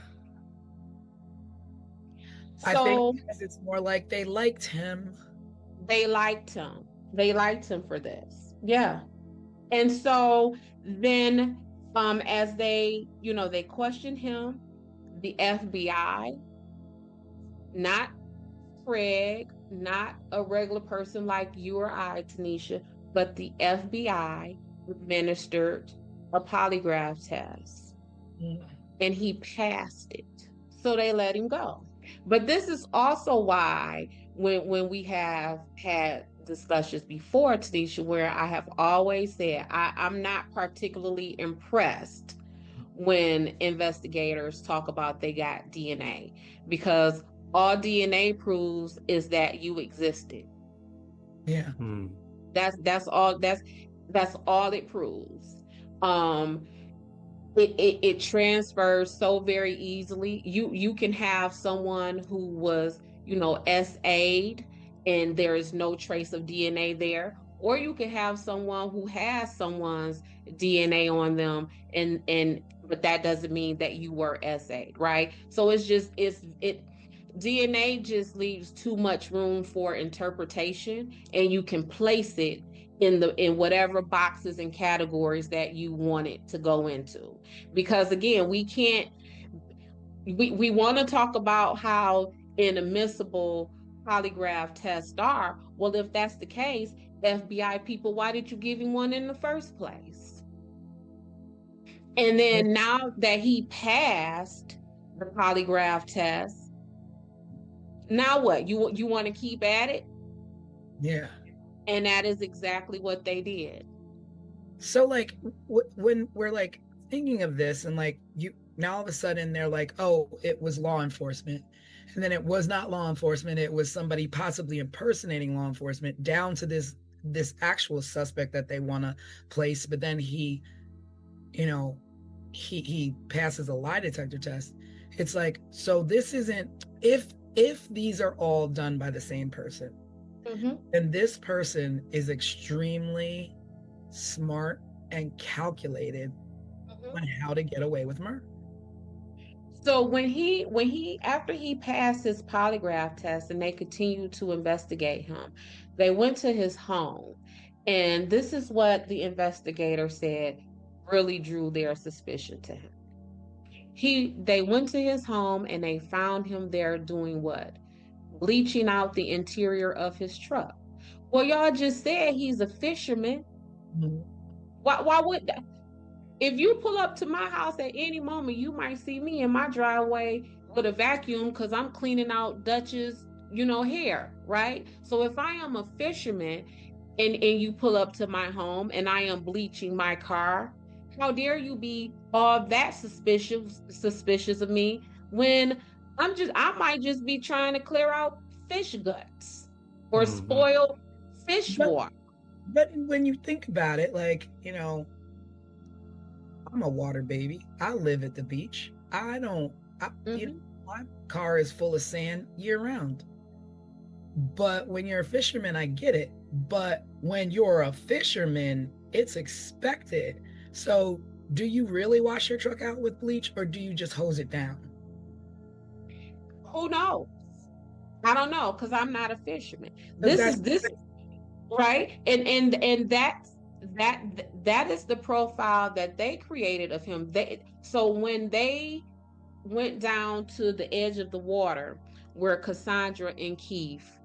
So I think it's more like they liked him. They liked him. They liked him for this. Yeah. And so then as they questioned him, the FBI, not Craig, not a regular person like you or I, Tanisha, but the FBI administered a polygraph test, and he passed it. So they let him go. But this is also why when we have had discussions before, Tanisha, where I have always said I'm not particularly impressed when investigators talk about they got DNA, because all DNA proves is that you existed. Yeah. That's all it proves. It transfers so very easily. You can have someone who was, SA'd and there is no trace of DNA there, or you can have someone who has someone's DNA on them but that doesn't mean that you were SA'd, right? So DNA just leaves too much room for interpretation, and you can place it in whatever boxes and categories that you want it to go into. Because again, we want to talk about how inadmissible polygraph tests are. Well, if that's the case, FBI people, why did you give him one in the first place? And then now that he passed the polygraph test, now what? You want to keep at it? Yeah. And that is exactly what they did. So like when we're like thinking of this, and like now all of a sudden they're like, oh, it was law enforcement, and then it was not law enforcement, it was somebody possibly impersonating law enforcement, down to this actual suspect that they want to place, but then he passes a lie detector test. It's like, so this isn't, if these are all done by the same person, then this person is extremely smart and calculated on how to get away with murder. So after he passed his polygraph test and they continued to investigate him, they went to his home, and this is what the investigator said really drew their suspicion to him. They went to his home and they found him there doing what? Bleaching out the interior of his truck. Well, y'all just said he's a fisherman. Why would that? If you pull up to my house at any moment, you might see me in my driveway with a vacuum because I'm cleaning out Dutch's, hair, right? So if I am a fisherman and you pull up to my home and I am bleaching my car, how dare you be all that suspicious of me when I might just be trying to clear out fish guts or spoil fish water. But when you think about it, like, I'm a water baby. I live at the beach. On My car is full of sand year round. But when you're a fisherman, I get it. But when you're a fisherman, it's expected. So do you really wash your truck out with bleach, or do you just hose it down? Who knows? I don't know, because I'm not a fisherman. Because This is this right, and that is the profile that they created of him. So when they went down to the edge of the water where Cassandra and Keith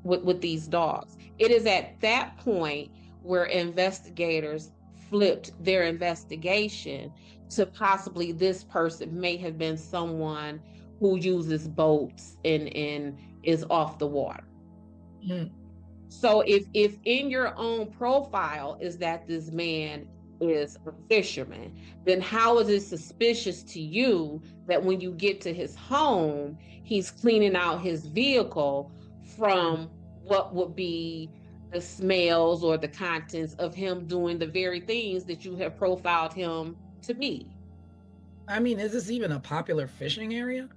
with these dogs, it is at that point where investigators flipped their investigation to possibly this person may have been someone who uses boats and is off the water. Mm. So if in your own profile is that this man is a fisherman, then how is it suspicious to you that when you get to his home, he's cleaning out his vehicle from what would be the smells or the contents of him doing the very things that you have profiled him to be? I mean, is this even a popular fishing area?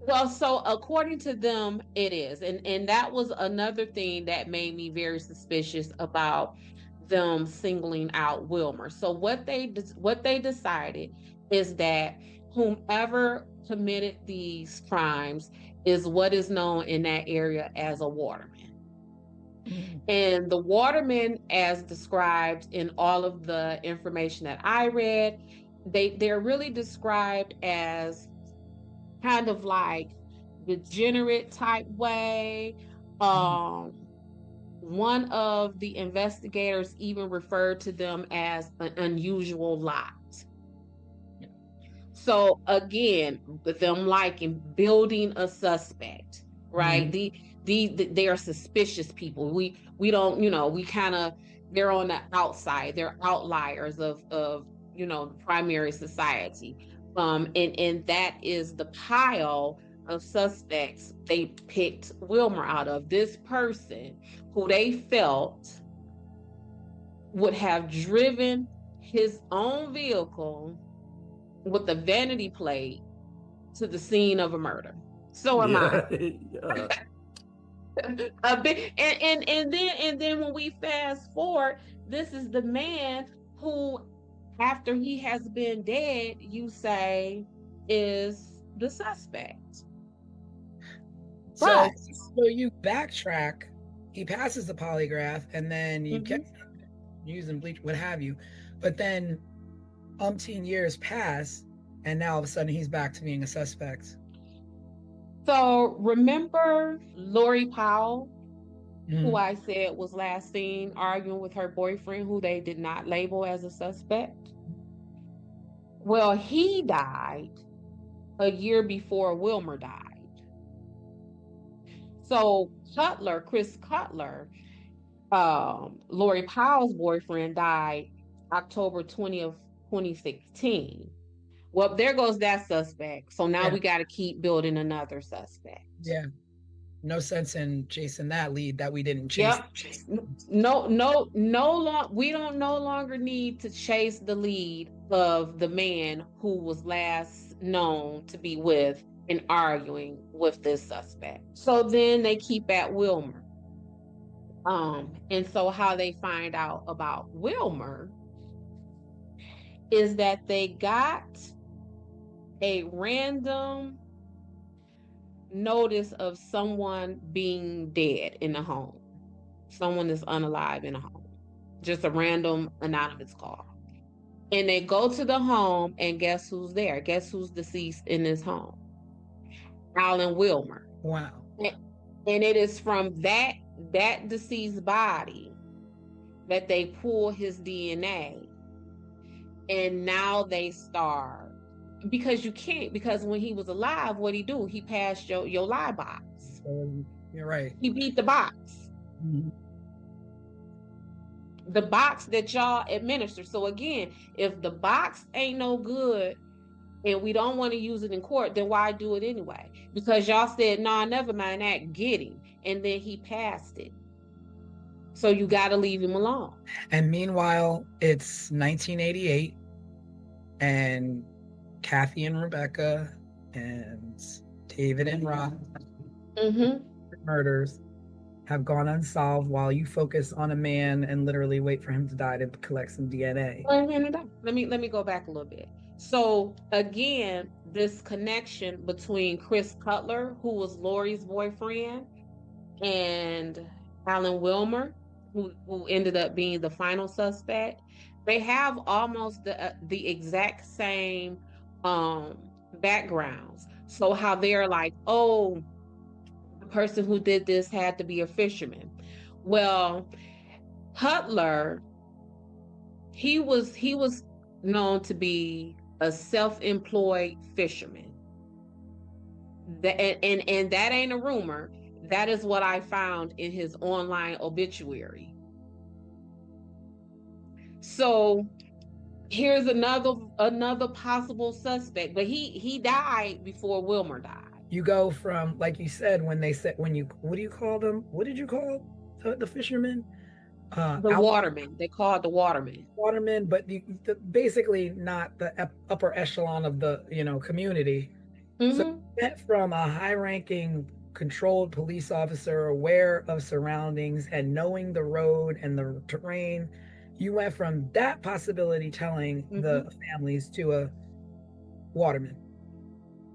Well, so according to them, it is. And that was another thing that made me very suspicious about them singling out Wilmer. So what they decided is that whomever committed these crimes is what is known in that area as a waterman. And the watermen, as described in all of the information that I read, they're really described as kind of like degenerate type way. One of the investigators even referred to them as an unusual lot. So again, with them liking building a suspect, right? They are suspicious people. We don't, we kind of, they're on the outside. They're outliers of the primary society. And that is the pile of suspects they picked Wilmer out of. This person who they felt would have driven his own vehicle with a vanity plate to the scene of a murder. So am I. Yeah. A bit, and then when we fast forward, this is the man who, after he has been dead, you say is the suspect. So you backtrack, he passes the polygraph, and then you get using bleach, what have you. But then umpteen years pass, and now all of a sudden he's back to being a suspect. So remember Lori Powell, who I said was last seen arguing with her boyfriend, who they did not label as a suspect? Well, he died a year before Wilmer died. So Chris Cutler, Lori Powell's boyfriend, died October 20th, 2016. Well, there goes that suspect. So now we got to keep building another suspect. Yeah. No sense in chasing that lead that we didn't chase. Yep. We don't no longer need to chase the lead of the man who was last known to be with and arguing with this suspect. So then they keep at Wilmer. And so how they find out about Wilmer is that they got a random notice of someone being dead in the home. Someone is unalive in a home. Just a random anonymous call. And they go to the home, and guess who's there? Guess who's deceased in this home? Alan Wilmer. Wow. And it is from that deceased body that they pull his DNA. And now they start, because you can't, because when he was alive, what'd he do? He passed your lie box. You're right. He beat the box. The box that y'all administer. So again, if the box ain't no good and we don't want to use it in court, then why do it anyway? Because y'all said, nah, never mind that, get him. And then he passed it. So you got to leave him alone. And meanwhile, it's 1988, and Kathy and Rebecca and David and Rob Mm-hmm. murders have gone unsolved while you focus on a man and literally wait for him to die to collect some DNA. Wait a minute. Let me go back a little bit. So again, this connection between Chris Cutler, who was Lori's boyfriend, and Alan Wilmer, who ended up being the final suspect, they have almost the exact same backgrounds. So how they're like, oh, the person who did this had to be a fisherman. Well, Cutler, he was known to be a self-employed fisherman. And that ain't a rumor. That is what I found in his online obituary. So here's another possible suspect, but he died before Wilmer died. You go from, like you said, when you, what do you call them? What did you call the fishermen? The waterman. They call it the waterman. Watermen, but basically not the upper echelon of the community. Mm-hmm. So you went from a high-ranking, controlled police officer, aware of surroundings and knowing the road and the terrain. You went from that possibility telling the families to a waterman.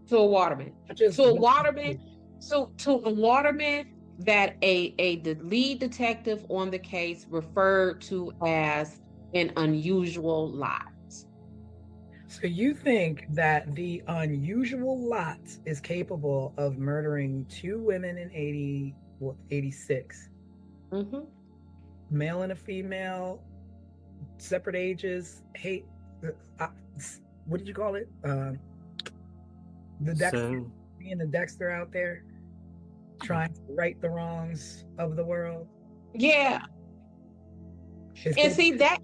To a waterman. Just To a waterman. So to a waterman that the lead detective on the case referred to as an unusual lot. So you think that the unusual lot is capable of murdering two women in 86, Mm-hmm. male and a female, separate ages, hate, what did you call it? The Dexter, being the Dexter out there, trying to right the wrongs of the world. Yeah. And see that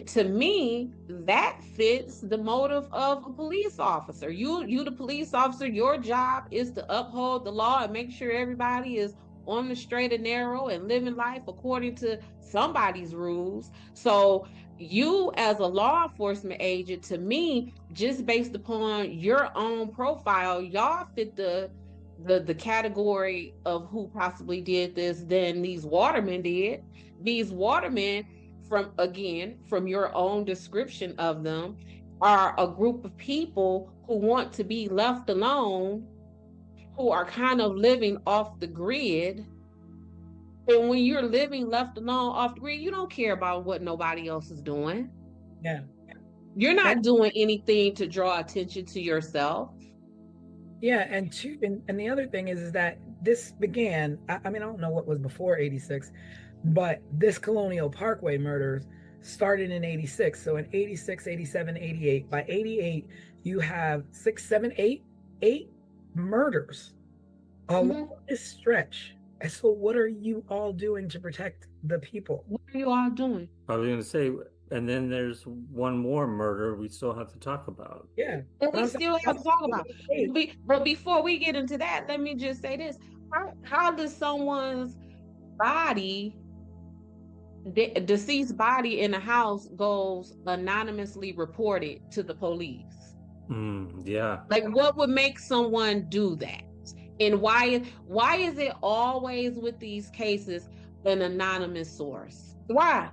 to me, that fits the motive of a police officer. You the police officer, your job is to uphold the law and make sure everybody is on the straight and narrow and living life according to somebody's rules. So you as a law enforcement agent, to me, just based upon your own profile, y'all fit the category of who possibly did this than these watermen did. These watermen, from your own description of them, are a group of people who want to be left alone, who are kind of living off the grid. And when you're living left alone off the grid, you don't care about what nobody else is doing. Yeah. You're not doing anything to draw attention to yourself. Yeah, and the other thing is that this began, I mean, I don't know what was before 86, but this Colonial Parkway murders started in 86. So in 86, 87, 88. By 88, you have 6, 7, 8 murders along this stretch. And so what are you all doing to protect the people? What are you all doing? I was going to say, and then there's one more murder we still have to talk about. Yeah. And we still have to talk about it. But before we get into that, let me just say this. How does someone's body, deceased body in a house, goes anonymously reported to the police? Yeah. Like, what would make someone do that? And why is it always with these cases an anonymous source? Why?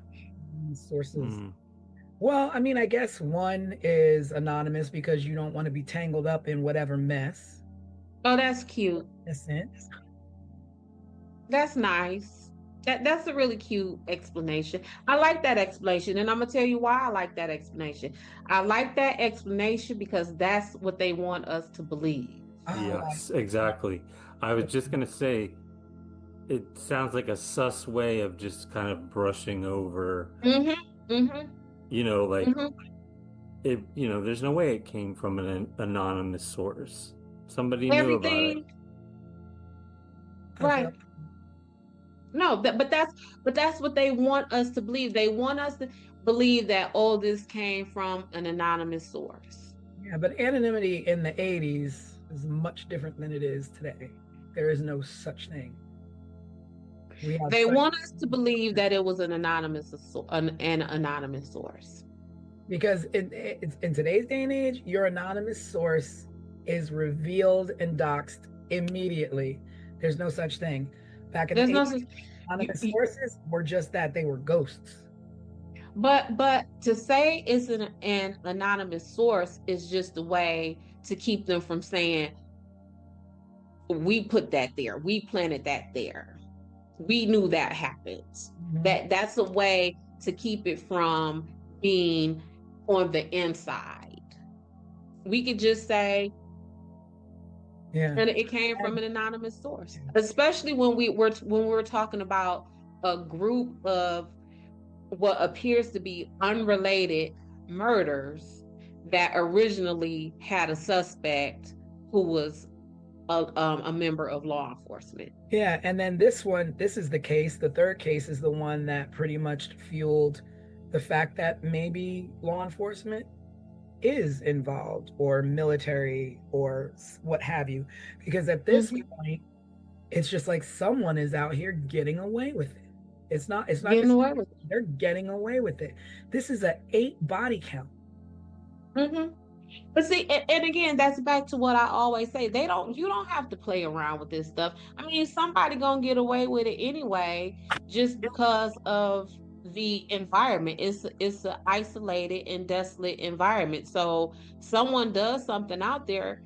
Sources. Well, I mean, I guess one is anonymous because you don't want to be tangled up in whatever mess. Oh, that's cute. In a sense. That's nice. That's a really cute explanation. I like that explanation, and I'm gonna tell you why I like that explanation. I like that explanation because that's what they want us to believe. Yes, exactly. I was just gonna say, it sounds like a sus way of just kind of brushing over. You know, like it. You know, there's no way it came from an anonymous source. Somebody knew about it. Right. No, but that's what they want us to believe. They want us to believe that, oh, this came from an anonymous source. Yeah, but anonymity in the 80s is much different than it is today. There is no such thing. They want us to believe that it was an anonymous source. because in today's day and age, your anonymous source is revealed and doxxed immediately. There's no such thing. Back in the There's no 80s, anonymous sources were just that, they were ghosts. but to say it's an anonymous source is just a way to keep them from saying we put that there, we planted that there, we knew that happened. That's a way to keep it from being on the inside. We could just say, Yeah. and it came from an anonymous source, especially when we're talking about a group of what appears to be unrelated murders that originally had a suspect who was a member of law enforcement. Yeah, and then this is the case. The third case is the one that pretty much fueled the fact that maybe law enforcement is involved, or military, or what have you. Because at this point, it's just like someone is out here getting away with it. It's not Getting just away with it. they're getting away with it. This is a 8 body count. But see, and again, that's back to what I always say. You don't have to play around with this stuff. I mean, somebody gonna get away with it anyway, just because of the environment. It's an isolated and desolate environment. So someone does something out there,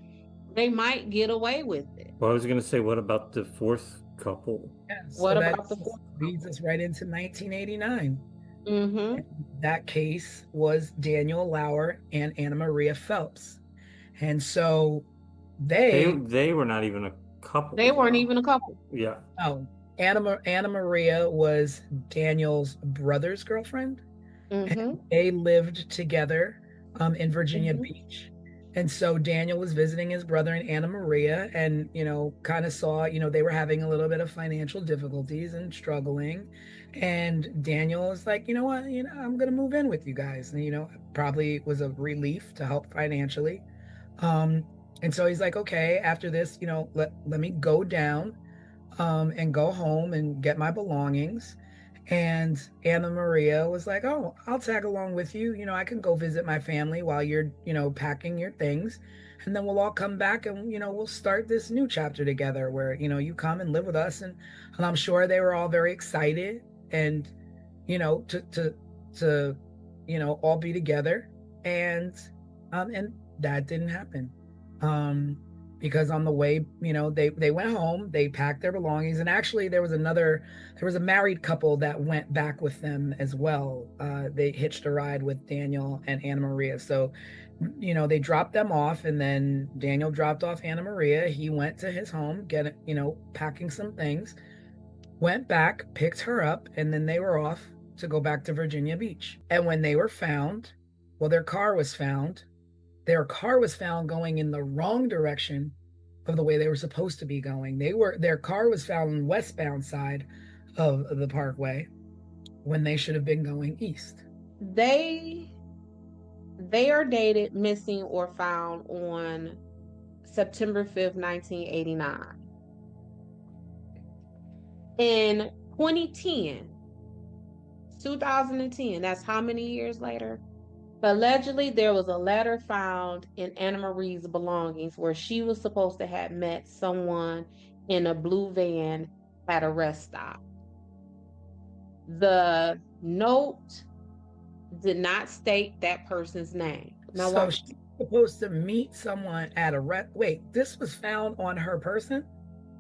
they might get away with it. Well, I was gonna say, what about the fourth couple? Yeah, What so about the fourth leads us right into 1989. Mm-hmm. That case was Daniel Lauer and Anna Maria Phelps. And so they were not even a couple. They weren't even a couple. Yeah. Oh, Anna Maria was Daniel's brother's girlfriend. And they lived together in Virginia Beach. And so Daniel was visiting his brother and Anna Maria, and, kind of saw, they were having a little bit of financial difficulties and struggling. And Daniel was like, you know what, I'm going to move in with you guys. And, probably was a relief to help financially. And so he's like, okay, after this, let me go down and go home and get my belongings. And Anna Maria was like, oh, I'll tag along with you. I can go visit my family while you're, packing your things. And then we'll all come back and, we'll start this new chapter together where, you come and live with us. And I'm sure they were all very excited and, to all be together. And that didn't happen. Because on the way, they went home, they packed their belongings, and actually there was a married couple that went back with them as well. They hitched a ride with Daniel and Anna Maria. So, they dropped them off, and then Daniel dropped off Anna Maria. He went to his home, packing some things, went back, picked her up, and then they were off to go back to Virginia Beach. And when they were found, their car was found. Their car was found going in the wrong direction of the way they were supposed to be going. Their car was found on the westbound side of the parkway when they should have been going east. They are dated, missing, or found on September 5th, 1989. In 2010, that's how many years later? Allegedly, there was a letter found in Anna Marie's belongings where she was supposed to have met someone in a blue van at a rest stop. The note did not state that person's name. Now, so she's supposed to meet someone at a rest. Wait, this was found on her person?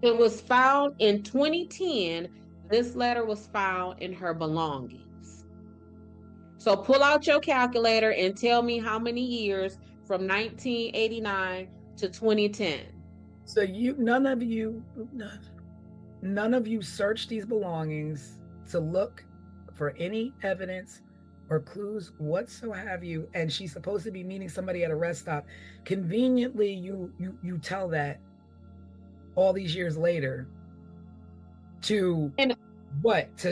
It was found in 2010. This letter was found in her belongings. So pull out your calculator and tell me how many years from 1989 to 2010. So none of you searched these belongings to look for any evidence or clues whatsoever. And she's supposed to be meeting somebody at a rest stop. Conveniently, you tell that all these years later to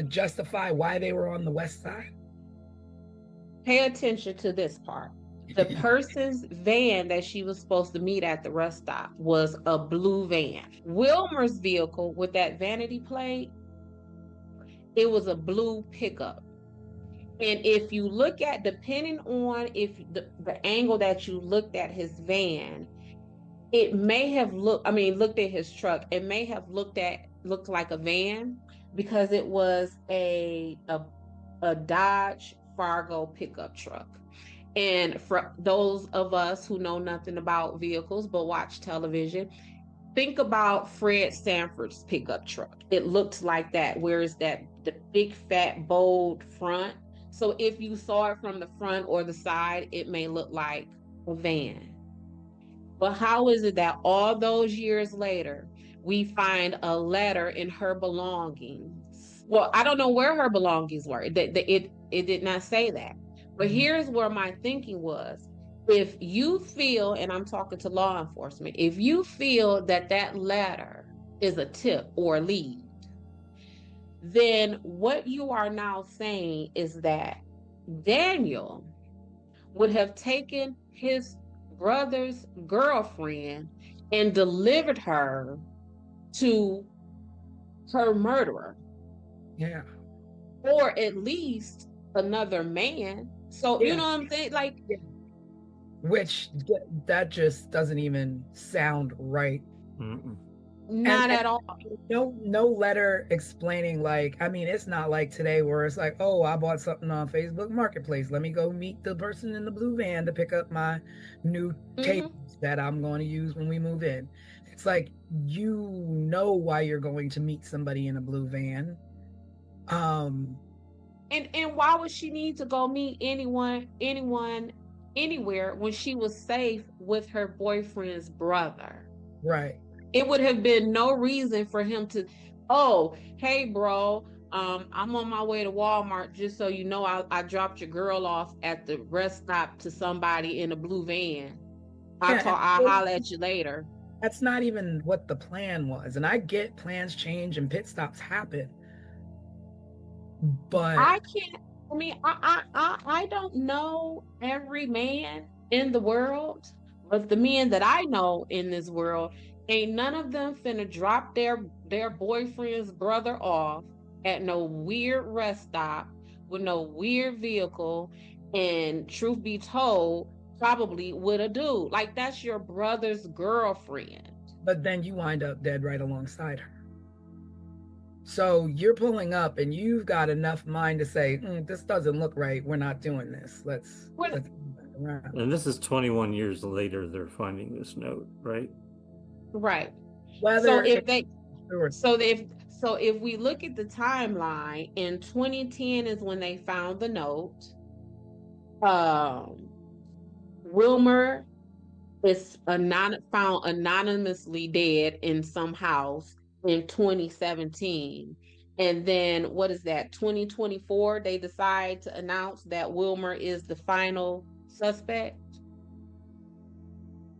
justify why they were on the west side. Pay attention to this part. The person's van that she was supposed to meet at the rest stop was a blue van. Wilmer's vehicle with that vanity plate, it was a blue pickup. And if you look at, depending on if the angle that you looked at his van, it may have looked at his truck, it may have looked like a van because it was a Dodge Fargo pickup truck. And for those of us who know nothing about vehicles but watch television, think about Fred Sanford's pickup truck. It looked like that, whereas the big fat bold front. So if you saw it from the front or the side, it may look like a van. But how is it that all those years later, we find a letter in her belongings? Well, I don't know where her belongings were. It did not say that. But here's where my thinking was. If you feel, and I'm talking to law enforcement, if you feel that that letter is a tip or a lead, then what you are now saying is that Daniel would have taken his brother's girlfriend and delivered her to her murderer. Yeah. Or at least another man. So, you know what I'm saying? Like, which that just doesn't even sound right. Not at all. No letter explaining, like, I mean, it's not like today where it's like, oh, I bought something on Facebook Marketplace. Let me go meet the person in the blue van to pick up my new tables that I'm going to use when we move in. It's like, you know why you're going to meet somebody in a blue van. And why would she need to go meet anyone, anywhere when she was safe with her boyfriend's brother? Right. It would have been no reason for him to, oh, hey, bro, I'm on my way to Walmart. Just so you know, I dropped your girl off at the rest stop to somebody in a blue van. I'll holler at you later. That's not even what the plan was. And I get plans change and pit stops happen. But I don't know every man in the world, but the men that I know in this world, ain't none of them finna drop their boyfriend's brother off at no weird rest stop with no weird vehicle, and truth be told, probably with a dude. Like, that's your brother's girlfriend. But then you wind up dead right alongside her. So you're pulling up and you've got enough mind to say, this doesn't look right. We're not doing this. Let's go back around. And this is 21 years later they're finding this note, right? Right. So if we look at the timeline, in 2010 is when they found the note. Wilmer is found anonymously dead in some house in 2017. And then what is that, 2024, they decide to announce that Wilmer is the final suspect?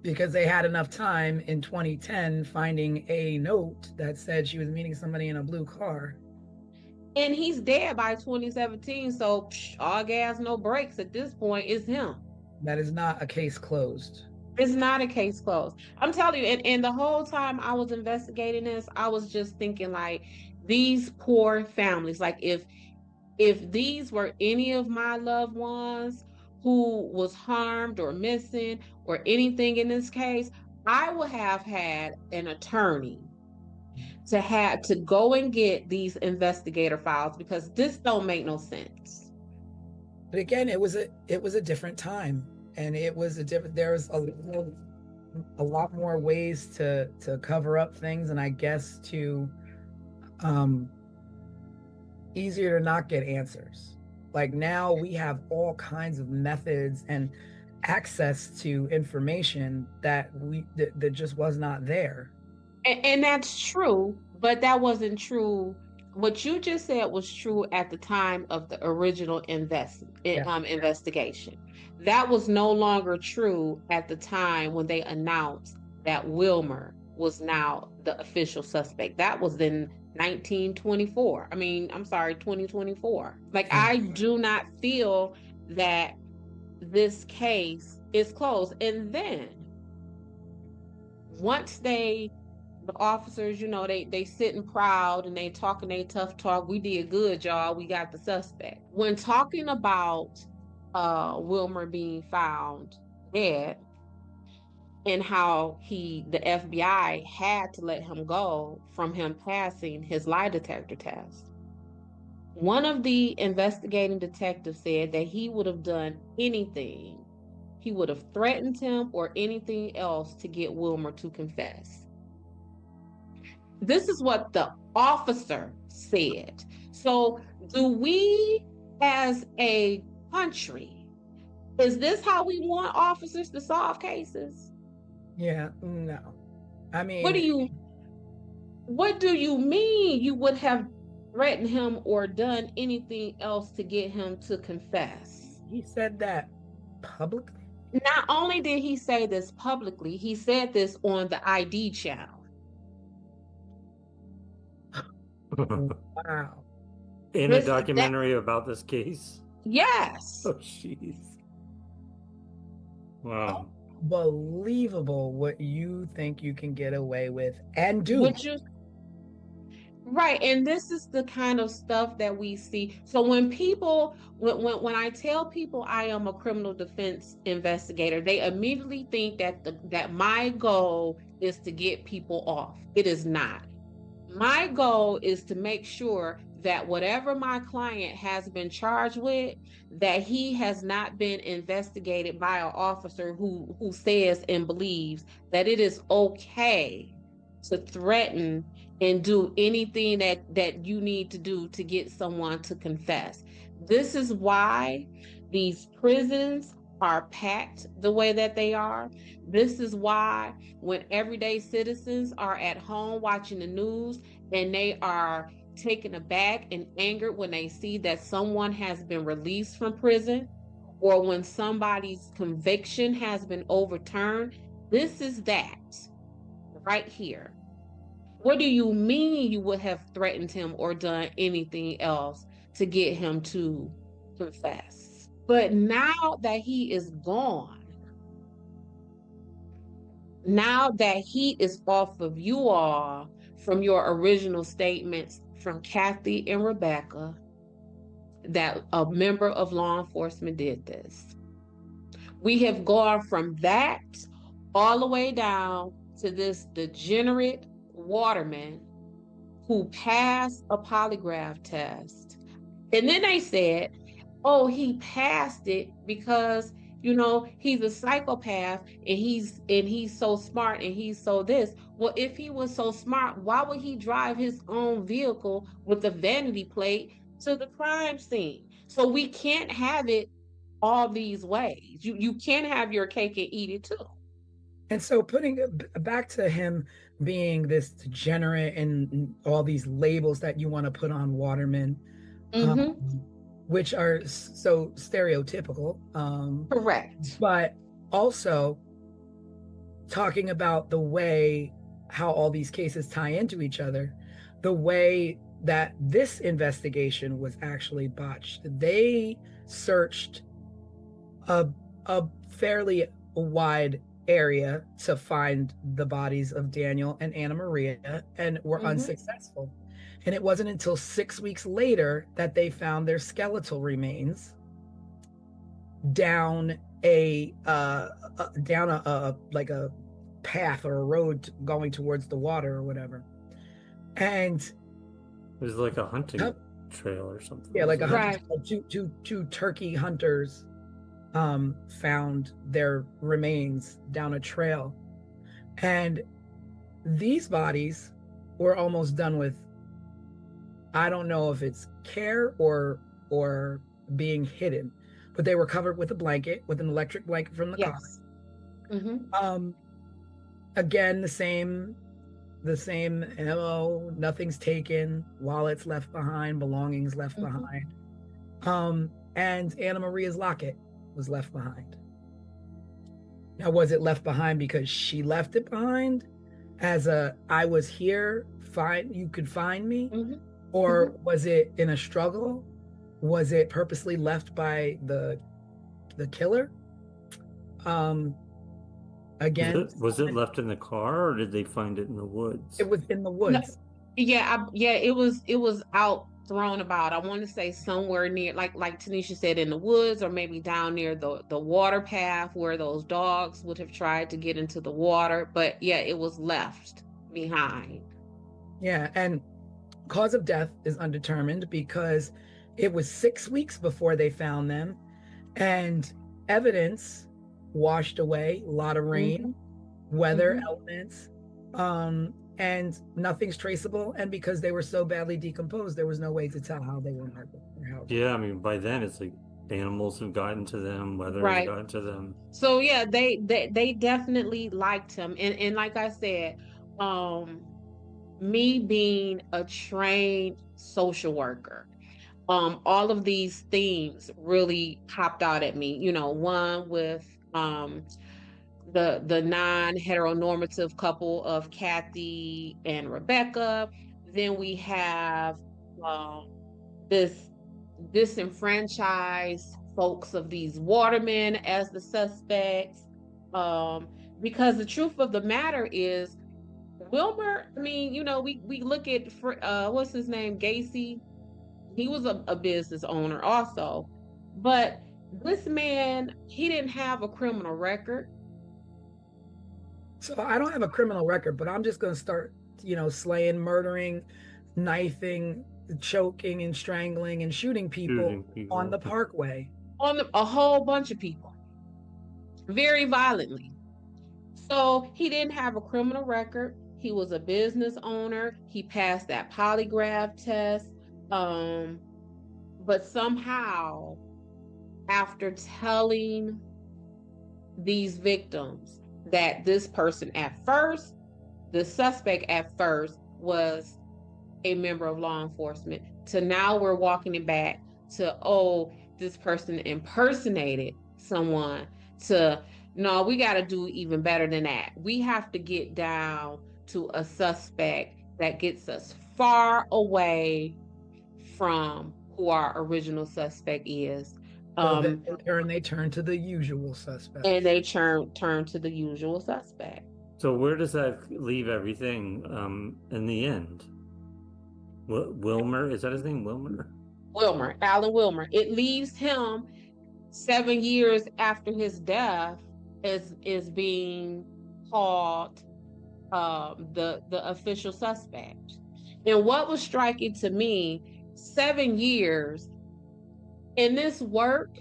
Because they had enough time in 2010 finding a note that said she was meeting somebody in a blue car. And he's dead by 2017, so all gas, no brakes at this point. Is him. That is not a case closed. It's not a case closed. I'm telling you, and the whole time I was investigating this, I was just thinking, like, these poor families, like, if these were any of my loved ones who was harmed or missing or anything in this case, I would have had an attorney to go and get these investigator files, because this don't make no sense. But again, it was a different time, and there was a lot more ways to cover up things, and I guess to easier to not get answers. Like, now we have all kinds of methods and access to information that just was not there. And that's true, but that wasn't true. What you just said was true at the time of the original investigation. That was no longer true at the time when they announced that Wilmer was now the official suspect. That was in 2024. Like, I do not feel that this case is closed. And then once they the officers, you know, they sitting proud and they talking they tough talk. We did good, y'all. We got the suspect. When talking about Wilmer being found dead and how the FBI had to let him go from him passing his lie detector test. One of the investigating detectives said that he would have done anything. He would have threatened him or anything else to get Wilmer to confess. This is what the officer said. So, do we as a country, is this how we want officers to solve cases? Yeah, no. I mean, what do you mean you would have threatened him or done anything else to get him to confess? he said that publicly. Not only did he say this publicly, he said this on the ID channel. Wow. In a documentary about this case? Yes. Oh, jeez. Wow. Unbelievable what you think you can get away with and do. Right, and this is the kind of stuff that we see. So when I tell people I am a criminal defense investigator, they immediately think that my goal is to get people off. It is not. My goal is to make sure that whatever my client has been charged with, that he has not been investigated by an officer who says and believes that it is okay to threaten and do anything that you need to do to get someone to confess. This is why these prisons are packed the way that they are. This is why when everyday citizens are at home watching the news and they are taken aback and angered when they see that someone has been released from prison or when somebody's conviction has been overturned, this is that right here. What do you mean you would have threatened him or done anything else to get him to confess? But now that he is gone, now that he is off of you all from your original statements from Kathy and Rebecca, that a member of law enforcement did this. We have gone from that all the way down to this degenerate waterman who passed a polygraph test. And then they said, oh, he passed it because, you know, he's a psychopath and he's so smart and he's so this. Well, if he was so smart, why would he drive his own vehicle with a vanity plate to the crime scene? So we can't have it all these ways. You can't have your cake and eat it too. And so putting it back to him being this degenerate and all these labels that you want to put on Waterman, which are so stereotypical. Correct. But also talking about the way how all these cases tie into each other, the way that this investigation was actually botched. They searched a fairly wide area to find the bodies of Daniel and Anna Maria and were unsuccessful. And it wasn't until 6 weeks later that they found their skeletal remains down a like a path or a road going towards the water or whatever. And it was like a hunting trail or something. Yeah, like two turkey hunters found their remains down a trail, and these bodies were almost done with, I don't know if it's care or being hidden, but they were covered with a blanket, with an electric blanket from the car. Again, the same MO, nothing's taken, wallets left behind, belongings left behind, and Anna Maria's locket was left behind. Now, was it left behind because she left it behind as a, I was here, fine, you could find me? Or was it in a struggle? Was it purposely left by the killer? Again, Was it left in the car, or did they find it in the woods? it was in the No, woods. yeah, it was out thrown about. I want to say somewhere near, like Tanisha said, in the woods, or maybe down near the water path where those dogs would have tried to get into the water. But yeah, it was left behind. Yeah, and cause of death is undetermined because it was 6 weeks before they found them, and evidence washed away, a lot of rain, weather Mhm. elements, and nothing's traceable. And because they were so badly decomposed, there was no way to tell how they were murdered or how. Yeah, I mean, by then it's like animals have gotten to them, weather has Right. gotten to them. So yeah, they definitely liked him, and like I said, um, me being a trained social worker, all of these themes really popped out at me. One with the non-heteronormative couple of Kathy and Rebecca. Then we have um, this disenfranchised folks of these watermen as the suspects. Um, because the truth of the matter is, Wilmer, I mean, we look at what's his name, Gacy. He was a business owner also, but this man, he didn't have a criminal record. So I don't have a criminal record, but I'm just going to start, slaying, murdering, knifing, choking, and strangling and shooting people on the parkway. On a whole bunch of people, very violently. So he didn't have a criminal record. He was a business owner. He passed that polygraph test. But somehow, after telling these victims that this person the suspect at first was a member of law enforcement, to now we're walking it back to, oh, this person impersonated someone, to, no, we got to do even better than that. We have to get down to a suspect that gets us far away from who our original suspect is. So then in turn, they turn to the usual suspect. And they turn to the usual suspect. So where does that leave everything in the end? Wilmer, is that his name? Wilmer, Alan Wilmer. It leaves him 7 years after his death is being called the official suspect. And what was striking to me, 7 years in this work,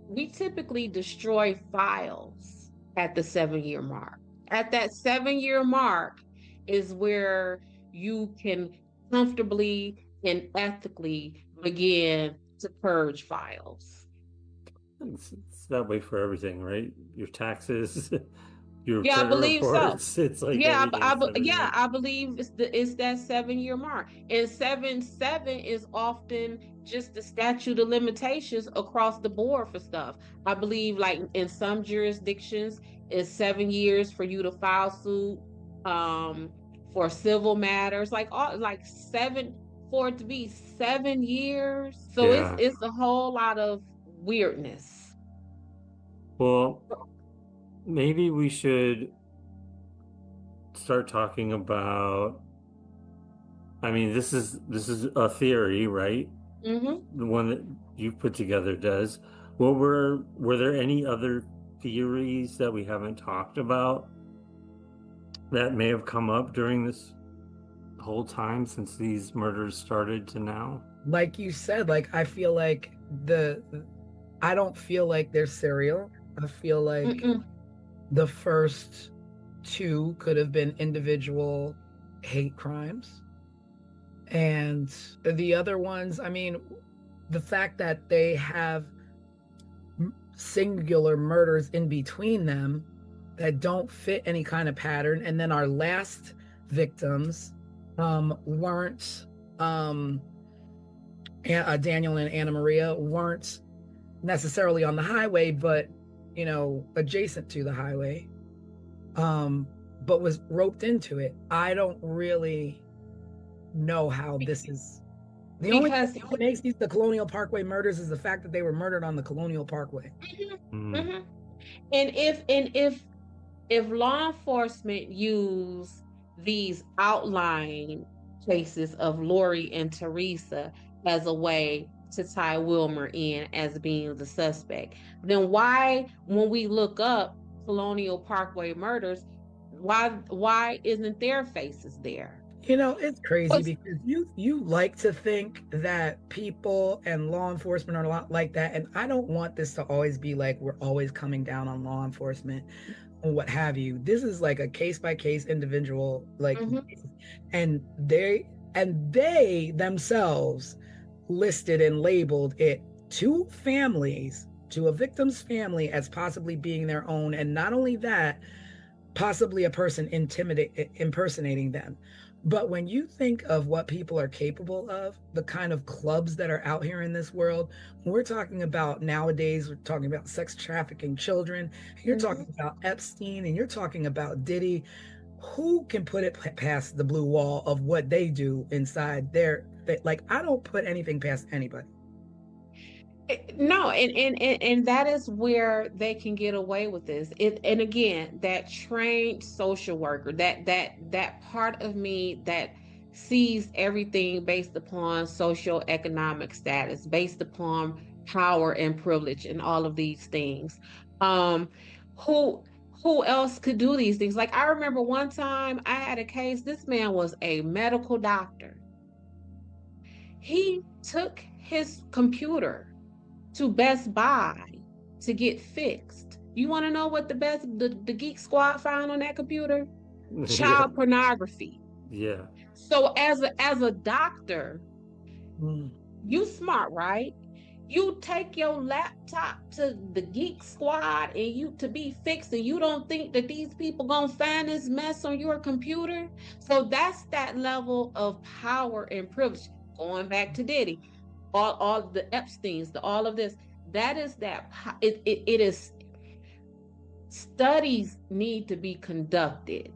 we typically destroy files at the 7-year mark. At that 7-year mark is where you can comfortably and ethically begin to purge files. it's that way for everything, right? Your taxes, your Yeah, I credit believe so. reports. It's like I believe it's that 7-year mark, and seven is often just the statute of limitations across the board for stuff. I believe, like in some jurisdictions, it's 7 years for you to file suit for civil matters, like seven for it to be 7 years. So Yeah. it's a whole lot of weirdness. Well, maybe we should start talking about, I mean, this is a theory, right? Mm-hmm. The one that you put together does. Well, were there any other theories that we haven't talked about that may have come up during this whole time since these murders started to now? Like you said, like I feel like I don't feel like they're serial. I feel like the first two could have been individual hate crimes. And the other ones, I mean, the fact that they have singular murders in between them that don't fit any kind of pattern. And then our last victims weren't, Daniel and Anna Maria weren't necessarily on the highway, but, adjacent to the highway, but was roped into it. I don't really know how this is. The only thing that makes the Colonial Parkway murders is the fact that they were murdered on the Colonial Parkway. And if if law enforcement use these outlying cases of Lori and Teresa as a way to tie Wilmer in as being the suspect, then why, when we look up Colonial Parkway murders, why isn't their faces there? It's crazy What's because you like to think that people and law enforcement are a lot like that, and I don't want this to always be like we're always coming down on law enforcement or what have you. This is like a case by case individual, like, Mhm. and they themselves listed and labeled it to families, to a victim's family, as possibly being their own, and not only that, possibly a person impersonating them. But when you think of what people are capable of, the kind of clubs that are out here in this world, when we're talking about nowadays, we're talking about sex trafficking children, you're talking about Epstein, and you're talking about Diddy. Who can put it past the blue wall of what they do inside like, I don't put anything past anybody. No, and that is where they can get away with this. And again, that trained social worker, that part of me that sees everything based upon social economic status, based upon power and privilege and all of these things. Um, who who else could do these things? Like, I remember one time I had a case, this man was a medical doctor. He took his computer to Best Buy to get fixed. You want to know what the Geek Squad found on that computer? Yeah. Child pornography. Yeah. So as a doctor, Mm. you smart, right? You take your laptop to the Geek Squad and you to be fixed, and you don't think that these people gonna find this mess on your computer? So that's that level of power and privilege. Going back to Diddy, all the Epsteins, all of this, that is it is. Studies need to be conducted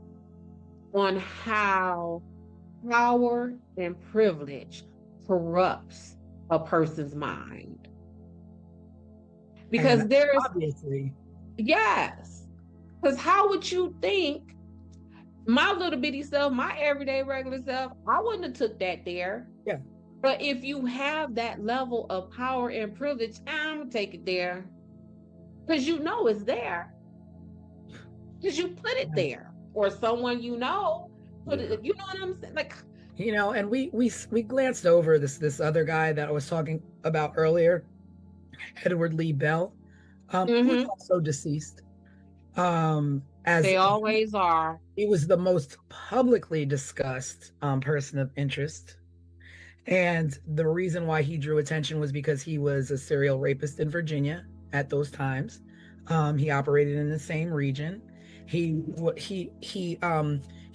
on how power and privilege corrupts a person's mind, And because there is, obviously, yes, because how would you think my little bitty self, my everyday regular self, I wouldn't have took that there. yeah. But if you have that level of power and privilege, I'm gonna take it there because you know it's there, because you put it there, or someone put it. You know what I'm saying? Like, And we glanced over this other guy that I was talking about earlier, Edward Lee Bell, who's also deceased. As they always are. he was the most publicly discussed person of interest. And the reason why he drew attention was because he was a serial rapist in Virginia at those times. He operated in the same region. He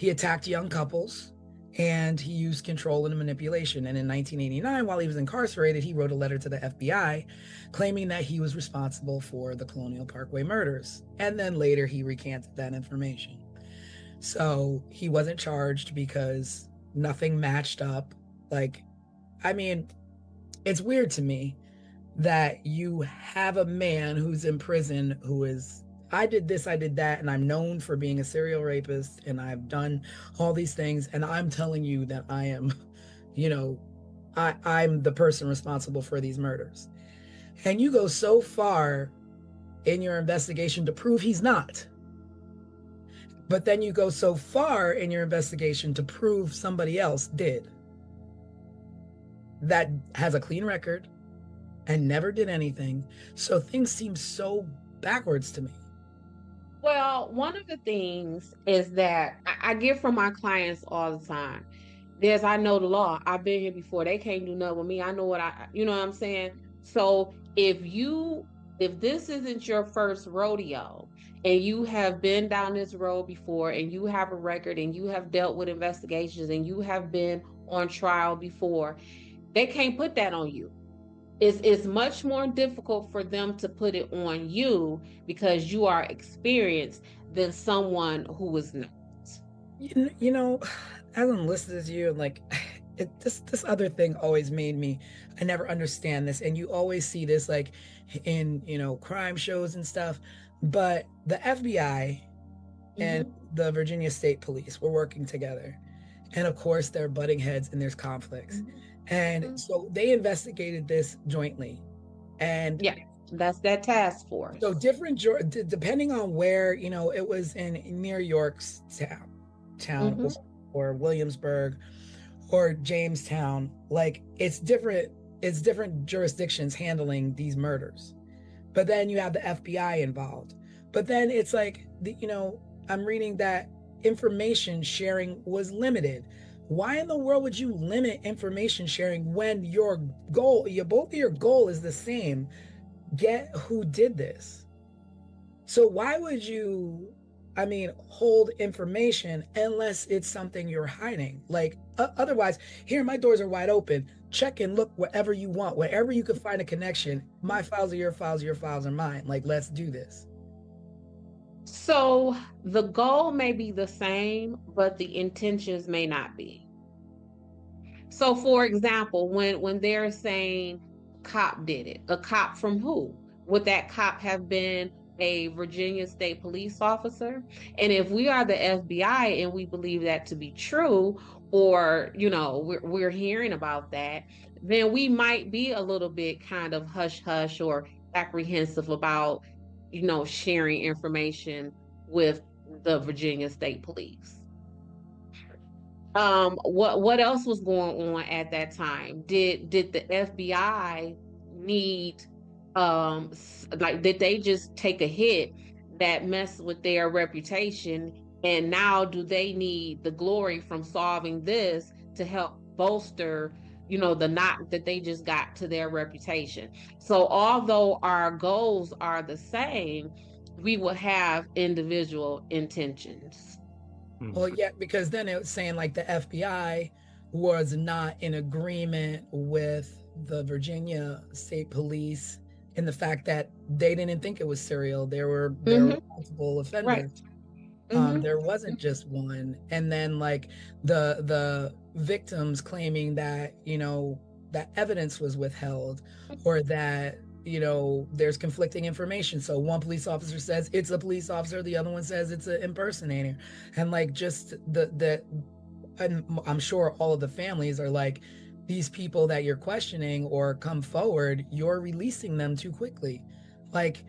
attacked young couples, and he used control and manipulation. And in 1989, while he was incarcerated, he wrote a letter to the FBI claiming that he was responsible for the Colonial Parkway murders. And then later he recanted that information. So he wasn't charged because nothing matched up. Like, I mean, it's weird to me that you have a man who's in prison who is, I did this, I did that, and I'm known for being a serial rapist, and I've done all these things, and I'm telling you that I am, I'm the person responsible for these murders. And you go so far in your investigation to prove he's not. But then you go so far in your investigation to prove somebody else did, that has a clean record and never did anything. So things seem so backwards to me. Well, one of the things is that I get from my clients all the time. I know the law. I've been here before. They can't do nothing with me. I know you know what I'm saying? So if this isn't your first rodeo, and you have been down this road before, and you have a record, and you have dealt with investigations, and you have been on trial before, they can't put that on you. It's much more difficult for them to put it on you because you are experienced than someone who is not. As I'm listening to you, like, this other thing always made me, I never understand this, and you always see this like in crime shows and stuff, but the FBI and the Virginia State Police were working together. And of course, they're butting heads and there's conflicts. And so they investigated this jointly. And yeah, that's that task force. so different, depending on where, you know, it was in near York's town or Williamsburg or Jamestown, like it's different jurisdictions handling these murders. But then you have the FBI involved. But then it's like, you know, I'm reading that information sharing was limited. Why in the world would you limit information sharing when your goal, both of your goal is the same? Get who did this. So why would you, I mean, hold information unless it's something you're hiding? Like otherwise, here, my doors are wide open. Check and look wherever you want, wherever you can find a connection. My files are your files are mine. Like, let's do this. So the goal may be the same, but the intentions may not be. So for example, when they're saying cop did it, a cop from who? Would that cop have been a Virginia State Police officer? And if we are the FBI and we believe that to be true, or you know, we're hearing about that, then we might be a little bit kind of hush hush or apprehensive about, you know, sharing information with the Virginia State Police. What else was going on at that time? Did the FBI need like did they just take a hit that messed with their reputation, and now do they need the glory from solving this to help bolster, you know, the knock that they just got to their reputation? So although our goals are the same, we will have individual intentions. Well, yeah, because then it was saying like the FBI was not in agreement with the Virginia State Police in the fact that they didn't think it was serial. There were multiple offenders. Right. There wasn't just one. And then like the victims claiming that, you know, that evidence was withheld or that, you know, there's conflicting information. So one police officer says it's a police officer, the other one says it's an impersonator. And like just and I'm sure all of the families are like, these people that you're questioning or come forward, you're releasing them too quickly. Like,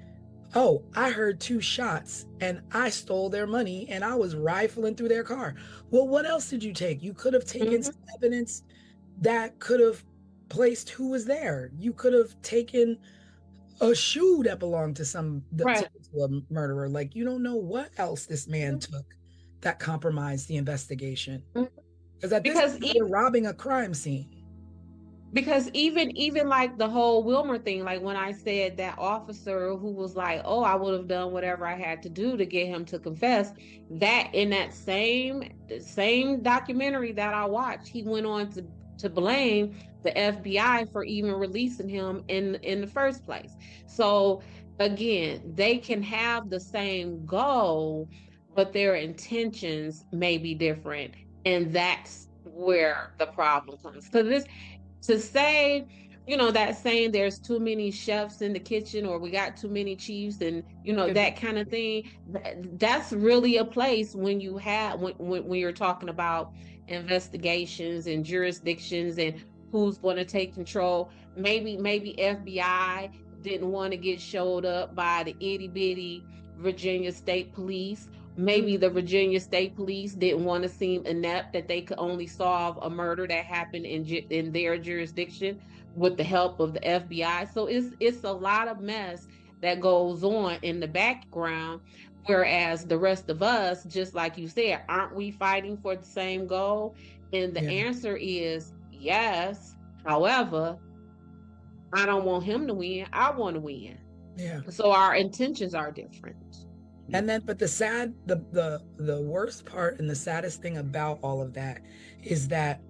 oh, I heard 2 shots and I stole their money and I was rifling through their car. Well, what else did you take? You could have taken some evidence that could have placed who was there. You could have taken a shoe that belonged to to a murderer. Like, you don't know what else this man took that compromised the investigation. Because at this point, you're robbing a crime scene. Because even like the whole Wilmer thing, like when I said that officer who was like, oh, I would have done whatever I had to do to get him to confess, that in that same documentary that I watched, he went on to blame the FBI for even releasing him in the first place. So again, they can have the same goal, but their intentions may be different. And that's where the problem comes. So to say, you know, that saying there's too many chefs in the kitchen or we got too many chiefs and, you know, that kind of thing, that's really a place when you have, when you're talking about investigations and jurisdictions and who's going to take control. Maybe FBI didn't want to get showed up by the itty bitty Virginia State Police. Maybe the Virginia State Police didn't want to seem inept that they could only solve a murder that happened in their jurisdiction with the help of the FBI. So it's a lot of mess that goes on in the background, whereas the rest of us, just like you said, aren't we fighting for the same goal? And the answer is yes. However, I don't want him to win. I want to win. Yeah. So our intentions are different. And then, but the worst part and the saddest thing about all of that is that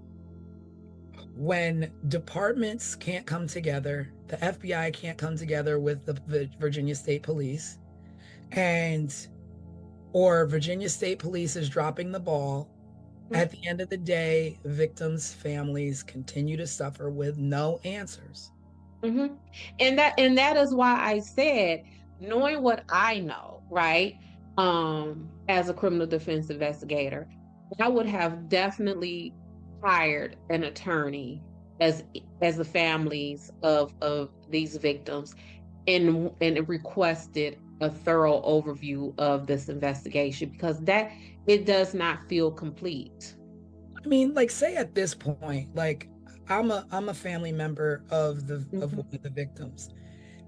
when departments can't come together, the FBI can't come together with the Virginia State Police, or Virginia State Police is dropping the ball, at the end of the day, victims' families continue to suffer with no answers. And that is why I said, knowing what I know, right? as a criminal defense investigator, I would have definitely hired an attorney as the families of these victims and requested a thorough overview of this investigation, because that it does not feel complete. I mean, like, say at this point, like, I'm a family member of Mhm. one of the victims.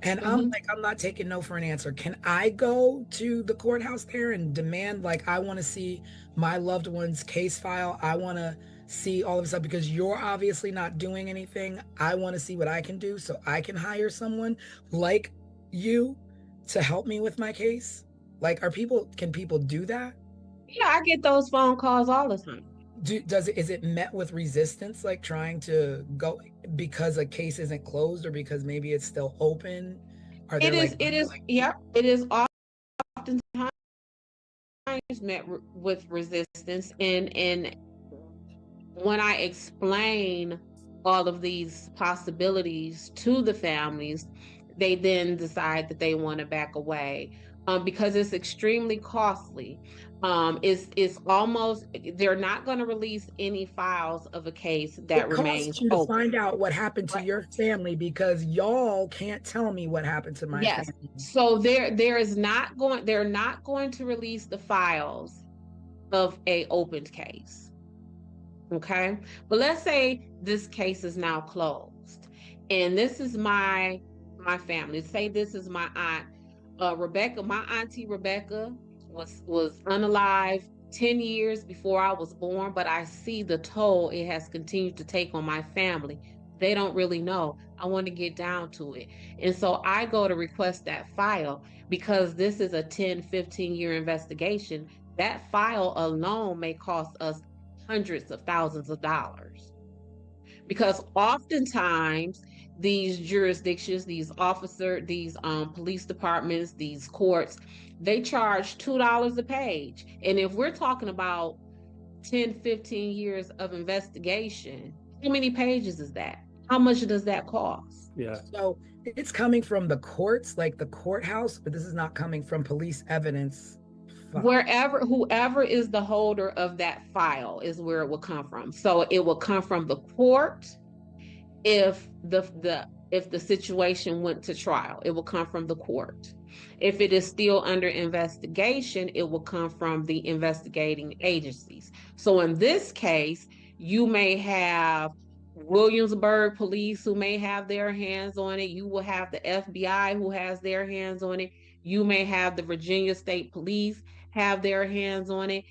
And I'm Mhm. like, I'm not taking no for an answer. Can I go to the courthouse there and demand, like, I want to see my loved one's case file? I want to see all of this stuff because you're obviously not doing anything. I want to see what I can do so I can hire someone like you to help me with my case. Like, can people do that? Yeah, I get those phone calls all the time. Is it met with resistance, like trying to go because a case isn't closed or because maybe it's still open? Are there like Yeah, it is oftentimes met with resistance, and when I explain all of these possibilities to the families, they then decide that they want to back away, because it's extremely costly. It's almost, they're not going to release any files of a case that it remains costs you to open. find out what happened to But your family because y'all can't tell me what happened to my yes, family? so they're not going to release the files of a opened case. Okay. But let's say this case is now closed. And this is my family. Say this is my aunt Rebecca. My auntie Rebecca was unalive 10 years before I was born, but I see the toll it has continued to take on my family. They don't really know. I want to get down to it. And so I go to request that file because this is a 10, 15-year investigation. That file alone may cost us hundreds of thousands of dollars, because oftentimes these jurisdictions, these police departments, these courts, they charge $2 a page. And if we're talking about 10, 15 years of investigation, how many pages is that? How much does that cost? Yeah. So it's coming from the courts, like the courthouse, but this is not coming from police evidence. Whoever is the holder of that file is where it will come from. So it will come from the court. If the situation went to trial, it will come from the court. If it is still under investigation, it will come from the investigating agencies. So in this case, you may have Williamsburg police who may have their hands on it. You will have the FBI who has their hands on it. You may have the Virginia State Police have their hands on it.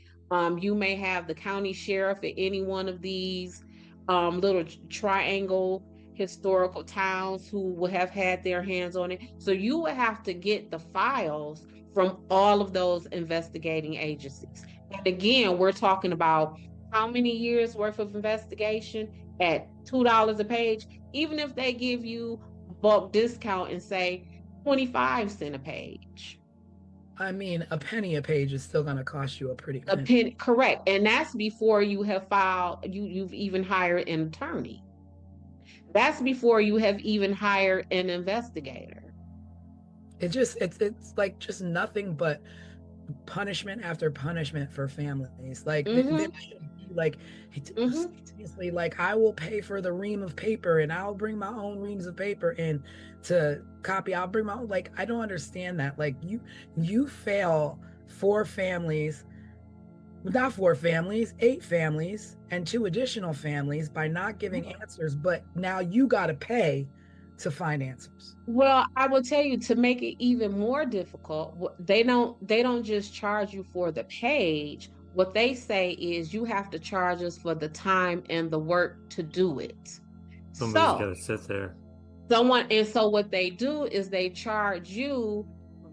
You may have the county sheriff at any one of these little triangle historical towns who will have had their hands on it. So you will have to get the files from all of those investigating agencies. And again, we're talking about how many years worth of investigation at $2 a page. Even if they give you bulk discount and say 25 cents a page. I mean, a penny a page is still going to cost you a pretty A penny. pen, correct. And that's before you have you've even hired an attorney. That's before you have even hired an investigator. It's like just nothing but punishment after punishment for families. Like like seriously, like I will pay for the ream of paper and I'll bring my own reams of paper and to copy. I'll bring my own. Like, I don't understand that. Like, you fail four families, not four families, 8 families and 2 additional families by not giving answers, but now you got to pay to find answers. Well, I will tell you, to make it even more difficult, they don't just charge you for the page. What they say is you have to charge us for the time and the work to do it. Somebody's got to sit there. So what they do is they charge you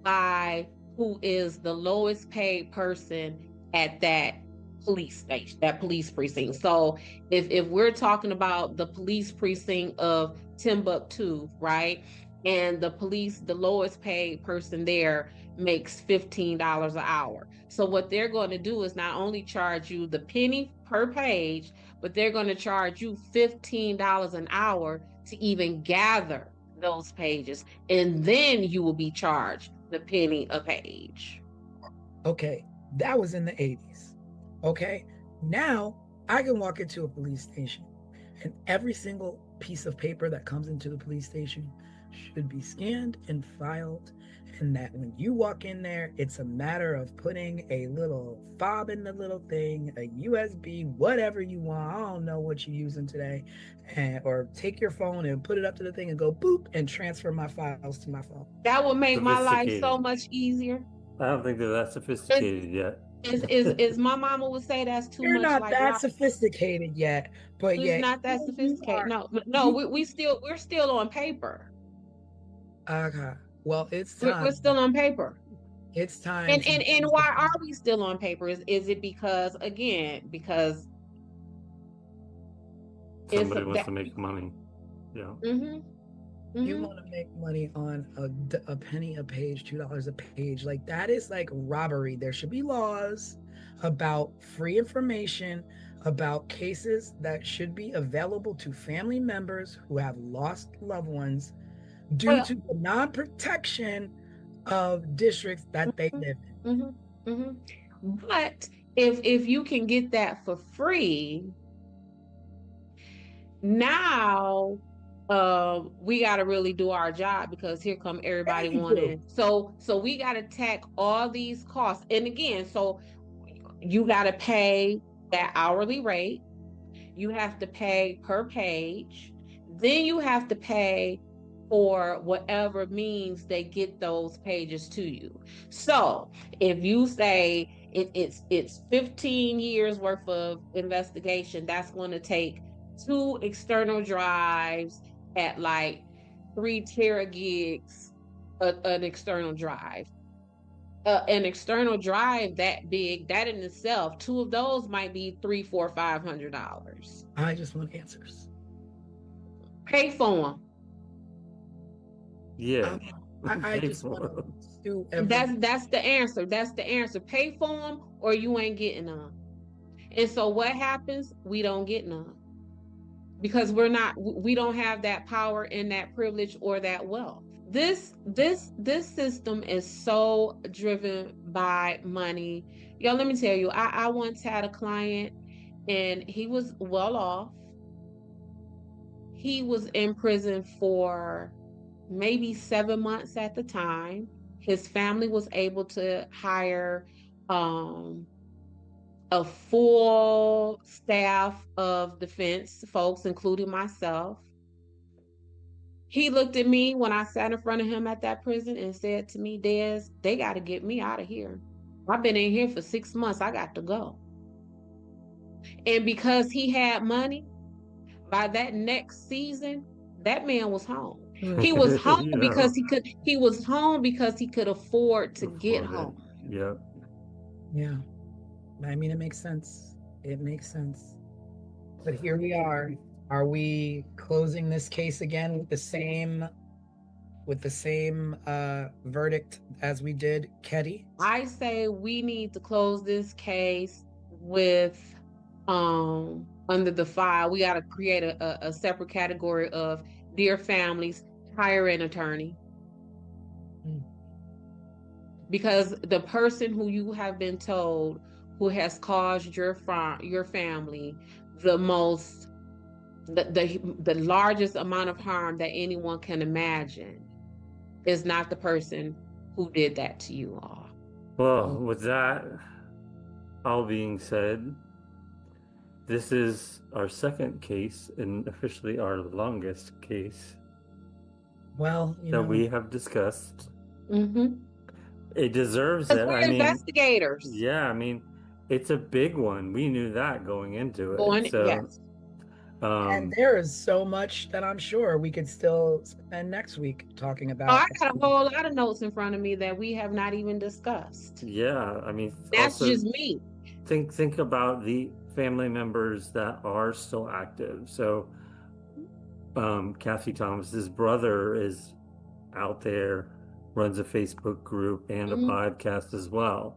by who is the lowest paid person at that police station, that police precinct. So if we're talking about the police precinct of Timbuktu, right? And the lowest paid person there makes $15 an hour. So what they're going to do is not only charge you the penny per page, but they're going to charge you $15 an hour to even gather those pages. And then you will be charged the penny a page. Okay. That was in the 80s. Okay. Now I can walk into a police station and every single piece of paper that comes into the police station should be scanned and filed. And that when you walk in there, it's a matter of putting a little fob in the little thing, a USB, whatever you want. I don't know what you're using today. Or take your phone and put it up to the thing and go boop and transfer my files to my phone. That would make my life so Sophisticated. much easier. I don't think they're that sophisticated yet. Is my mama would say that's too You're much not like that rock. sophisticated yet, but It's yeah, not that you sophisticated. are. No, we're still on paper. Okay. Well, it's We're time. still on paper. It's time. And why are we still on paper? Is it because because Somebody wants to make money. Yeah. You want to make money on a penny a page, $2 a page. Like that is like robbery. There should be laws about free information, about cases that should be available to family members who have lost loved ones due to the non-protection of districts that they live in. But if you can get that for free, now we got to really do our job, because here come everybody wanting. So we got to tack all these costs. And again, so you got to pay that hourly rate. You have to pay per page. Then you have to pay for whatever means they get those pages to you. So if you say it's 15 years worth of investigation, that's going to take 2 external drives at like 3 teragigs, an external drive. An external drive that big, that in itself, 2 of those might be $300, $400, $500. I just want answers. Pay for them. Yeah. I just want to do That's the answer. That's the answer. Pay for them or you ain't getting none. And so what happens? We don't get none. Because we don't have that power and that privilege or that wealth. This system is so driven by money. Yo, let me tell you, I once had a client and he was well off. He was in prison for maybe 7 months at the time. His family was able to hire a full staff of defense folks, including myself. He looked at me when I sat in front of him at that prison and said to me, Des, they got to get me out of here. I've been in here for 6 months. I got to go. And because he had money, by that next season, that man was home. He was home because he could afford to get home. Yeah. Yeah. I mean, it makes sense. It makes sense. But here we are. Are we closing this case again with the same verdict as we did Ketty? I say we need to close this case with under the file. We got to create a separate category of dear families, hire an attorney. Because the person who you have been told who has caused your family the largest amount of harm that anyone can imagine is not the person who did that to you all. Well, with that all being said, this is our second case and officially our longest case that we have discussed. It deserves it. We're investigators. Yeah, I mean, it's a big one. We knew that going into it. Yes. And there is so much that I'm sure we could still spend next week talking about. I got a whole lot of notes in front of me that we have not even discussed. Yeah, I mean, that's just me. Think about the family members that are still active. So, Kathy Thomas's brother is out there, runs a Facebook group and a podcast as well.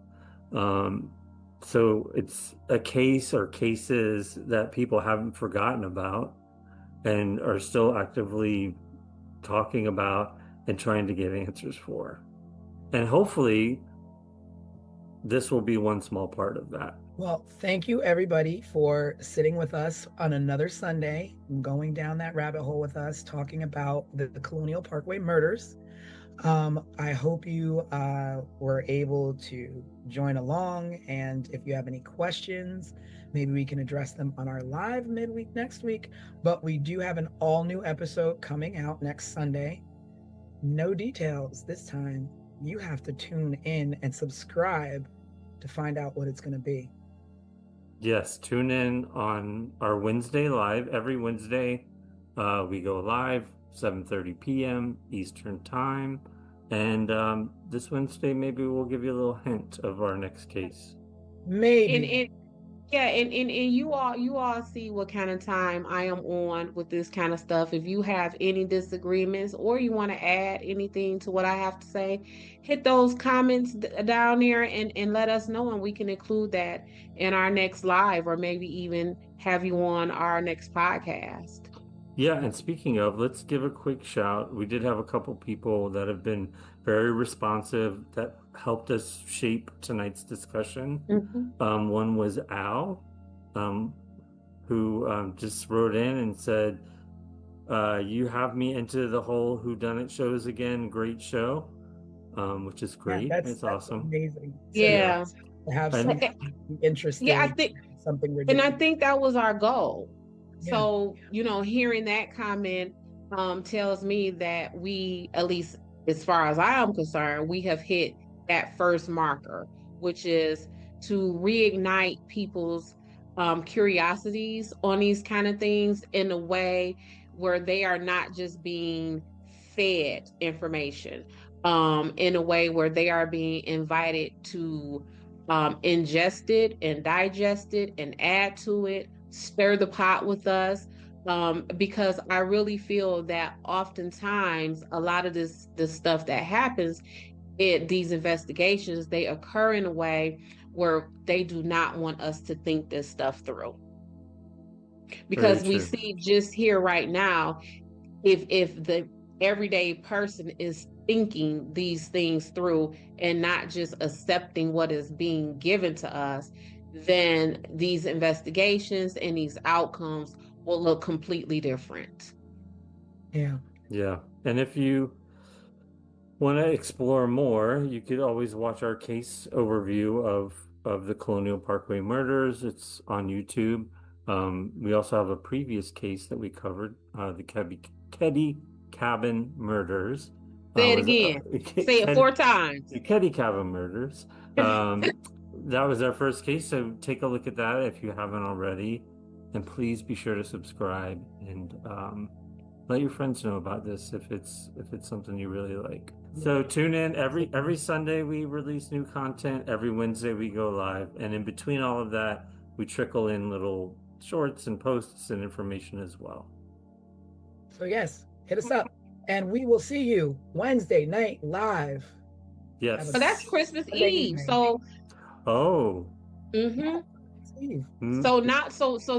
So it's a case or cases that people haven't forgotten about and are still actively talking about and trying to get answers for. And hopefully this will be one small part of that. Well, thank you everybody for sitting with us on another Sunday, going down that rabbit hole with us, talking about the Colonial Parkway murders. I hope you were able to join along, and if you have any questions, maybe we can address them on our live midweek next week. But we do have an all new episode coming out next Sunday. No details this time. You have to tune in and subscribe to find out what it's going to be. Yes, tune in on our Wednesday live. Every Wednesday, we go live 7:30 p.m. Eastern Time. And this Wednesday, maybe we'll give you a little hint of our next case. Maybe. And you all see what kind of time I am on with this kind of stuff. If you have any disagreements or you want to add anything to what I have to say, hit those comments down there and let us know, and we can include that in our next live, or maybe even have you on our next podcast. Yeah, and speaking of, let's give a quick shout. We did have a couple people that have been very responsive that helped us shape tonight's discussion. One was Al, who just wrote in and said, you have me into the whole whoDunit shows again. Great show, which is great. Yeah, that's awesome. Amazing. Yeah. To have some interesting, yeah, I think something we're doing. And I think that was our goal. Yeah. So, hearing that comment tells me that we, at least as far as I am concerned, we have hit that first marker, which is to reignite people's curiosities on these kind of things in a way where they are not just being fed information, in a way where they are being invited to ingest it and digest it and add to it, stir the pot with us, because I really feel that oftentimes a lot of this stuff that happens, these investigations, they occur in a way where they do not want us to think this stuff through. Because we see just here right now, if the everyday person is thinking these things through and not just accepting what is being given to us, then these investigations and these outcomes will look completely different. Yeah. And if you want to explore more, you could always watch our case overview of the Colonial Parkway murders. It's on YouTube. We also have a previous case that we covered, the Keddy Cabin murders. Say it again. Say it 4 times. The Keddy Cabin murders. That was our first case, so take a look at that if you haven't already. And please be sure to subscribe and let your friends know about this if it's something you really like. So tune in every Sunday. We release new content. Every Wednesday we go live, and in between all of that, we trickle in little shorts and posts and information as well. So yes, hit us up, and we will see you Wednesday night live. Yes. So that's Christmas Eve. So. Oh. So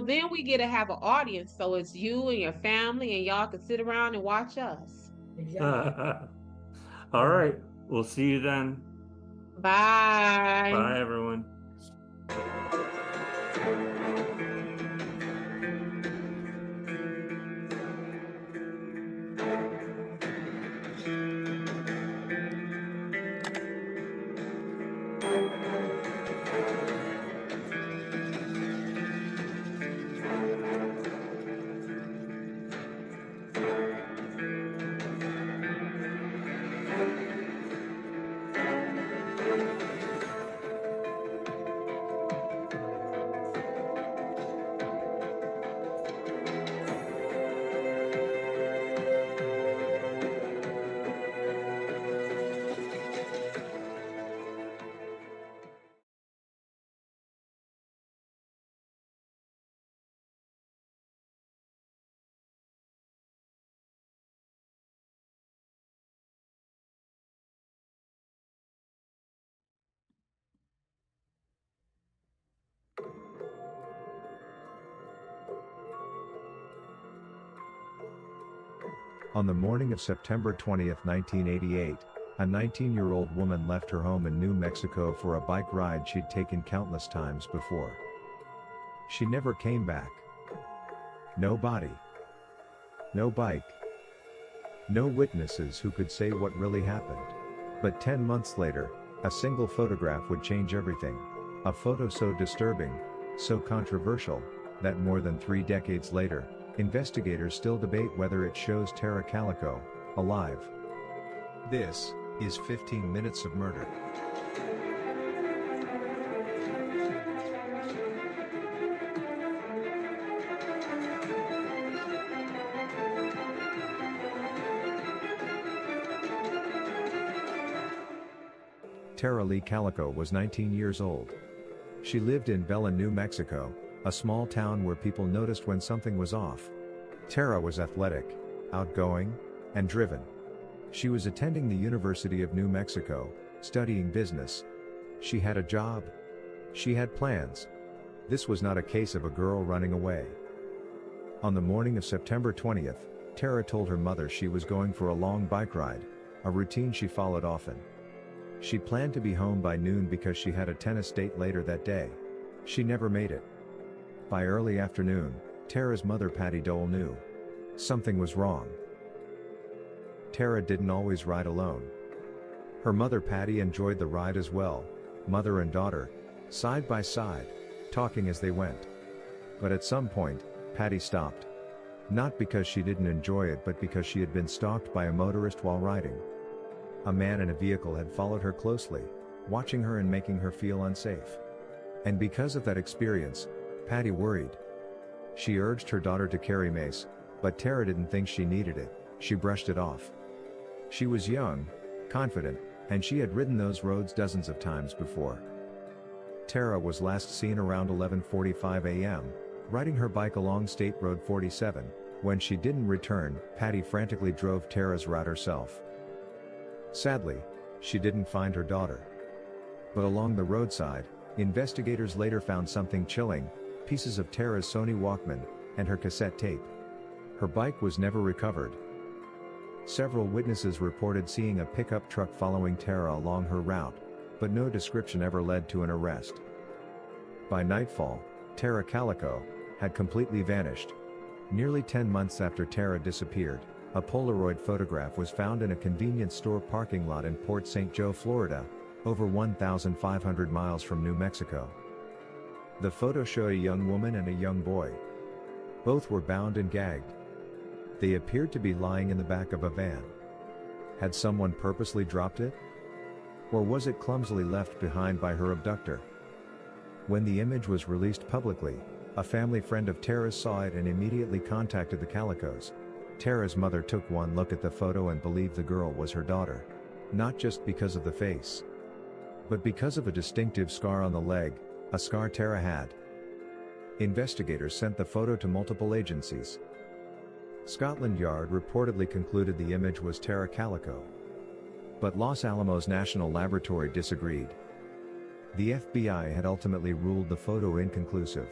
then we get to have an audience. So it's you and your family, and y'all can sit around and watch us. Exactly. All right. We'll see you then. Bye. Bye, everyone. On the morning of September 20, 1988, A 19-year-old woman left her home in New Mexico for a bike ride she'd taken countless times before. She never came back. No body. No bike. No witnesses who could say what really happened. But 10 months later, a single photograph would change everything. A photo so disturbing, so controversial, that more than 3 decades later, investigators still debate whether it shows Tara Calico alive. This is 15 Minutes of Murder. Tara Lee Calico was 19 years old. She lived in Belen, New Mexico, a small town where people noticed when something was off. Tara was athletic, outgoing, and driven. She was attending the University of New Mexico, studying business. She had a job. She had plans. This was not a case of a girl running away. On the morning of September 20th, Tara told her mother she was going for a long bike ride, a routine she followed often. She planned to be home by noon because she had a tennis date later that day. She never made it. By early afternoon, Tara's mother Patty Dole knew something was wrong. Tara didn't always ride alone. Her mother Patty enjoyed the ride as well, mother and daughter, side by side, talking as they went. But at some point, Patty stopped. Not because she didn't enjoy it but because she had been stalked by a motorist while riding. A man in a vehicle had followed her closely, watching her and making her feel unsafe. And because of that experience, Patty worried. She urged her daughter to carry mace, but Tara didn't think she needed it. She brushed it off. She was young, confident, and she had ridden those roads dozens of times before. Tara was last seen around 11:45 a.m., riding her bike along State Road 47. When she didn't return, Patty frantically drove Tara's route herself. Sadly, she didn't find her daughter. But along the roadside, investigators later found something chilling: pieces of Tara's Sony Walkman, and her cassette tape. Her bike was never recovered. Several witnesses reported seeing a pickup truck following Tara along her route, but no description ever led to an arrest. By nightfall, Tara Calico had completely vanished. Nearly 10 months after Tara disappeared, a Polaroid photograph was found in a convenience store parking lot in Port St. Joe, Florida, over 1,500 miles from New Mexico. The photo showed a young woman and a young boy. Both were bound and gagged. They appeared to be lying in the back of a van. Had someone purposely dropped it? Or was it clumsily left behind by her abductor? When the image was released publicly, a family friend of Tara's saw it and immediately contacted the Calicos. Tara's mother took one look at the photo and believed the girl was her daughter. Not just because of the face, but because of a distinctive scar on the leg, a scar Tara had. Investigators sent the photo to multiple agencies. Scotland Yard reportedly concluded the image was Tara Calico. But Los Alamos National Laboratory disagreed. The FBI had ultimately ruled the photo inconclusive.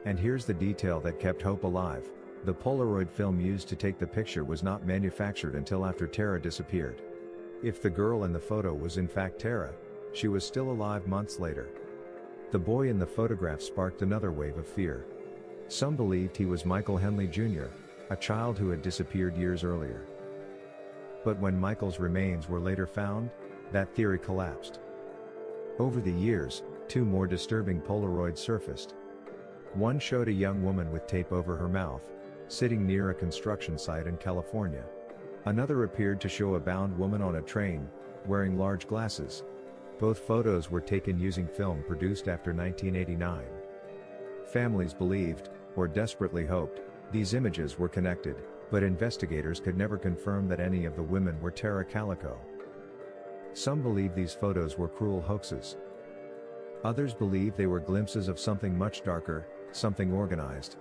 And here's the detail that kept hope alive: the Polaroid film used to take the picture was not manufactured until after Tara disappeared. If the girl in the photo was in fact Tara, she was still alive months later. The boy in the photograph sparked another wave of fear. Some believed he was Michael Henley Jr., a child who had disappeared years earlier. But when Michael's remains were later found, that theory collapsed. Over the years, 2 more disturbing Polaroids surfaced. One showed a young woman with tape over her mouth, sitting near a construction site in California. Another appeared to show a bound woman on a train, wearing large glasses. Both photos were taken using film produced after 1989. Families believed, or desperately hoped, these images were connected, but investigators could never confirm that any of the women were Tara Calico. Some believe these photos were cruel hoaxes. Others believe they were glimpses of something much darker, something organized.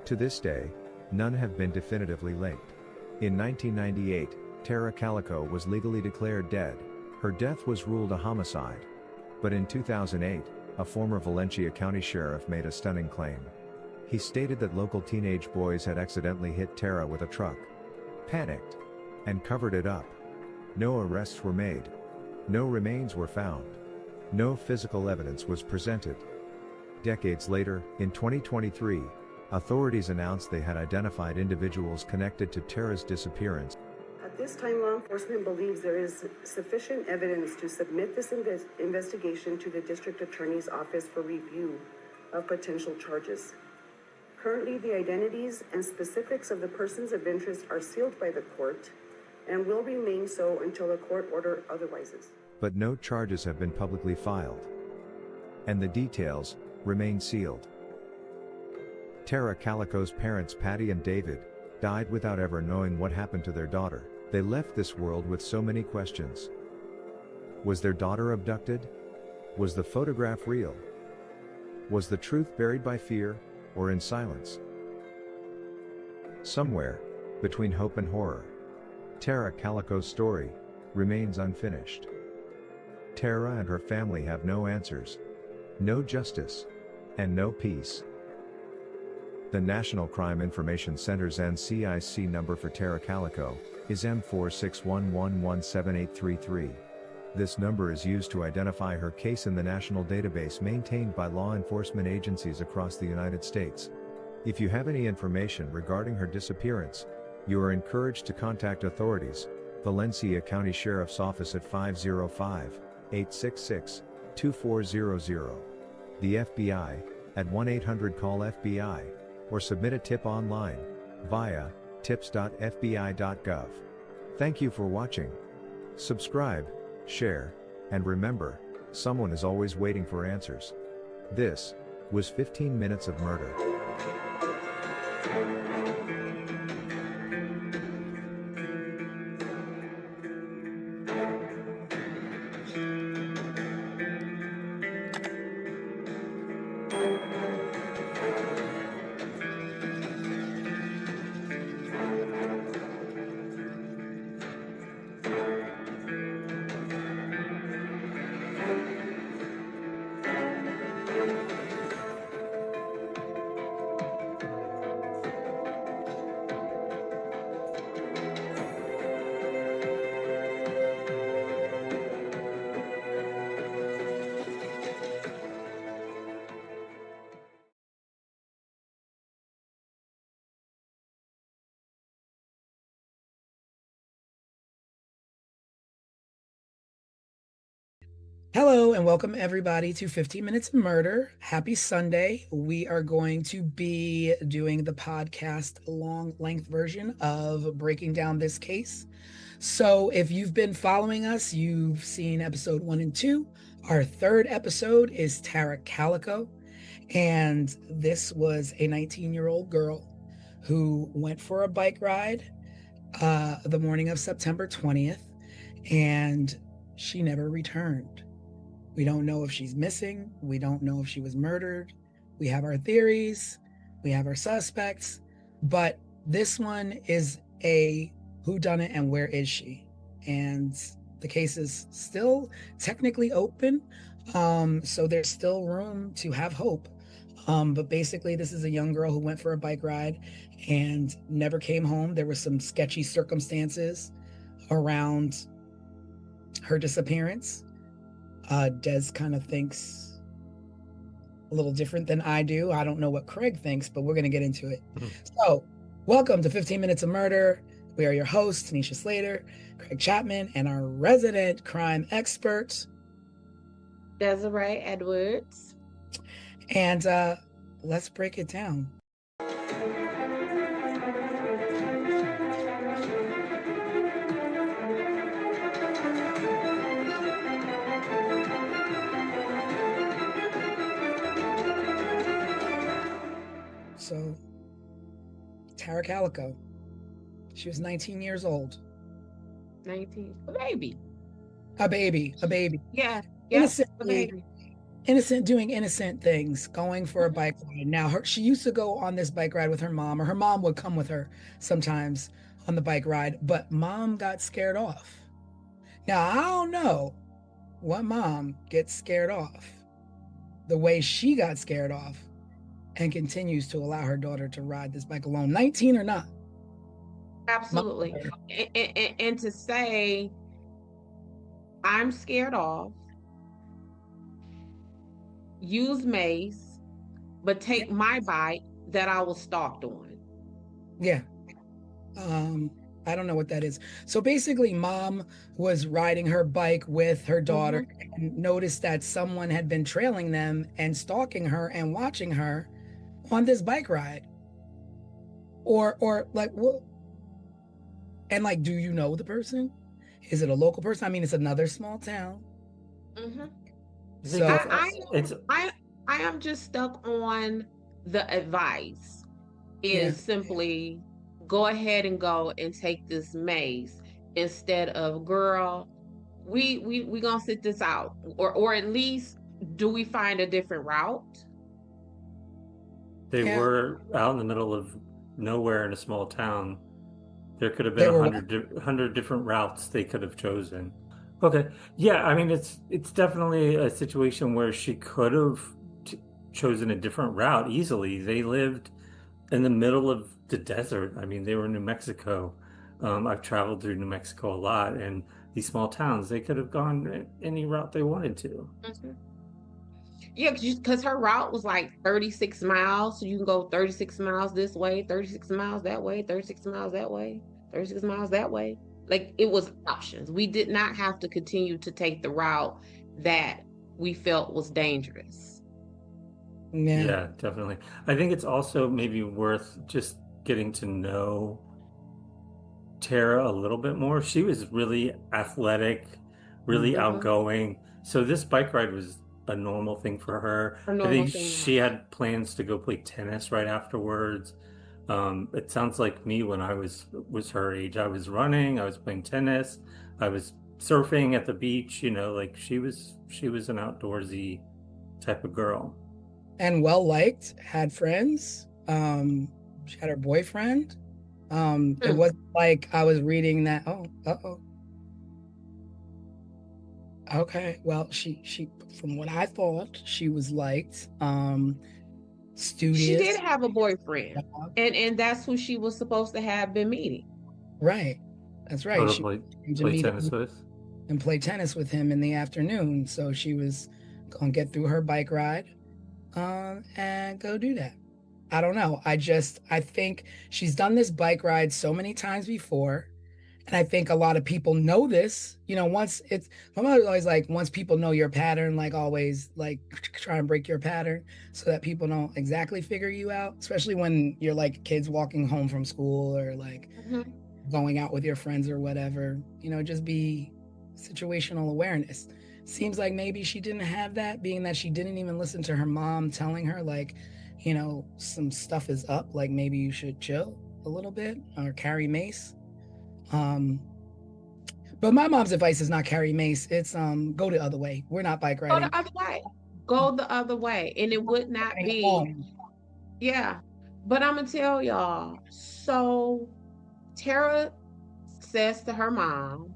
To this day, none have been definitively linked. In 1998, Tara Calico was legally declared dead. Her death was ruled a homicide. But in 2008, a former Valencia County sheriff made a stunning claim. He stated that local teenage boys had accidentally hit Tara with a truck, panicked, and covered it up. No arrests were made. No remains were found. No physical evidence was presented. Decades later, in 2023, authorities announced they had identified individuals connected to Tara's disappearance. At this time, law enforcement believes there is sufficient evidence to submit this investigation to the District Attorney's Office for review of potential charges. Currently, the identities and specifics of the persons of interest are sealed by the court and will remain so until a court order otherwises. But no charges have been publicly filed. And the details remain sealed. Tara Calico's parents, Patty and David, died without ever knowing what happened to their daughter. They left this world with so many questions. Was their daughter abducted? Was the photograph real? Was the truth buried by fear, or in silence? Somewhere between hope and horror, Tara Calico's story remains unfinished. Tara and her family have no answers, no justice, and no peace. The National Crime Information Center's NCIC number for Tara Calico is M4611178833. This number is used to identify her case in the national database maintained by law enforcement agencies across the United States. If you have any information regarding her disappearance, you are encouraged to contact authorities, Valencia County Sheriff's Office at 505-866-2400, the FBI at 1-800-CALL-FBI, or submit a tip online via tips.fbi.gov. Thank you for watching. Subscribe, share, and remember, someone is always waiting for answers. This was 15 Minutes of Murder. Hello and welcome everybody to 15 Minutes of Murder. Happy Sunday. We are going to be doing the podcast long length version of breaking down this case. So if you've been following us, you've seen episode 1 and 2. Our third episode is Tara Calico. And this was a 19-year-old girl who went for a bike ride the morning of September 20th, and she never returned. We don't know if she's missing. We don't know if she was murdered. We have our theories. We have our suspects. But this one is a whodunit and where is she? And the case is still technically open. So there's still room to have hope. But basically, this is a young girl who went for a bike ride and never came home. There were some sketchy circumstances around her disappearance. Des kind of thinks a little different than I do. I don't know what Craig thinks, but we're going to get into it. So, welcome to 15 Minutes of Murder. We are your hosts, Tanisha Slater, Craig Chapman, and our resident crime expert, Desiree Edwards. And let's break it down. So, Tara Calico, she was 19 years old. 19, a baby. A baby. Yeah, Innocently, a baby. innocent, doing innocent things, going for a bike ride. Now, she used to go on this bike ride with her mom, or her mom would come with her sometimes on the bike ride, but mom got scared off. Now, I don't know what mom gets scared off the way she got scared off and continues to allow her daughter to ride this bike alone, 19 or not. Absolutely. And to say I'm scared off, use mace, but take my bike that I was stalked on. Yeah. I don't know what that is. So basically, mom was riding her bike with her daughter and noticed that someone had been trailing them and stalking her and watching her on this bike ride. Or like what? And like, do you know the person? Is it a local person? I mean, it's another small town. Mm-hmm. So I am just stuck on the advice yeah, is simply go ahead and go and take this mace instead of girl, we gonna sit this out, or at least do we find a different route? They yeah, were out in the middle of nowhere in a small town. There could have been they a were. hundred different routes they could have chosen. Okay. Yeah, I mean it's definitely a situation where she could have t chosen a different route easily. They lived in the middle of the desert. I mean, they were in New Mexico. I've traveled through New Mexico a lot, and these small towns, they could have gone any route they wanted to. Mhm. Yeah, because her route was like 36 miles. So you can go 36 miles this way, 36 miles that way, 36 miles that way, 36 miles that way. Like it was options. We did not have to continue to take the route that we felt was dangerous. Yeah, Yeah, definitely. I think it's also maybe worth just getting to know Tara a little bit more. She was really athletic, really Mm-hmm. outgoing. So this bike ride was a normal thing for her. A I normal think thing. she had plans to go play tennis right afterwards. It sounds like me when I was her age. I was running, I was playing tennis, I was surfing at the beach, like she was an outdoorsy type of girl. and well liked, had friends. She had her boyfriend. It Mm. wasn't like I was reading that. Oh, uh-oh. Okay. Well, she from what I thought, she was liked. She did Studious. have a boyfriend, and that's who she was supposed to have been meeting. Right. That's Oh, right. to She came to play meet tennis him with. and play tennis with him in the afternoon. So she was gonna get through her bike ride, and go do that. I don't know. I think she's done this bike ride so many times before. And I think a lot of people know this. Once it's my mother's always like, once people know your pattern, like always like try and break your pattern so that people don't exactly figure you out, especially when you're like kids walking home from school or like Mhm. going out with your friends or whatever. Just be situational awareness. Seems like maybe she didn't have that, being that she didn't even listen to her mom telling her, like, some stuff is up, like maybe you should chill a little bit or carry mace. Um, but my mom's advice is not carry mace. It's go the other way. We're not bike Go riding. the other way. Go the other way. And it would not Riding be, home. yeah. But I'm gonna tell y'all. So Tara says to her mom,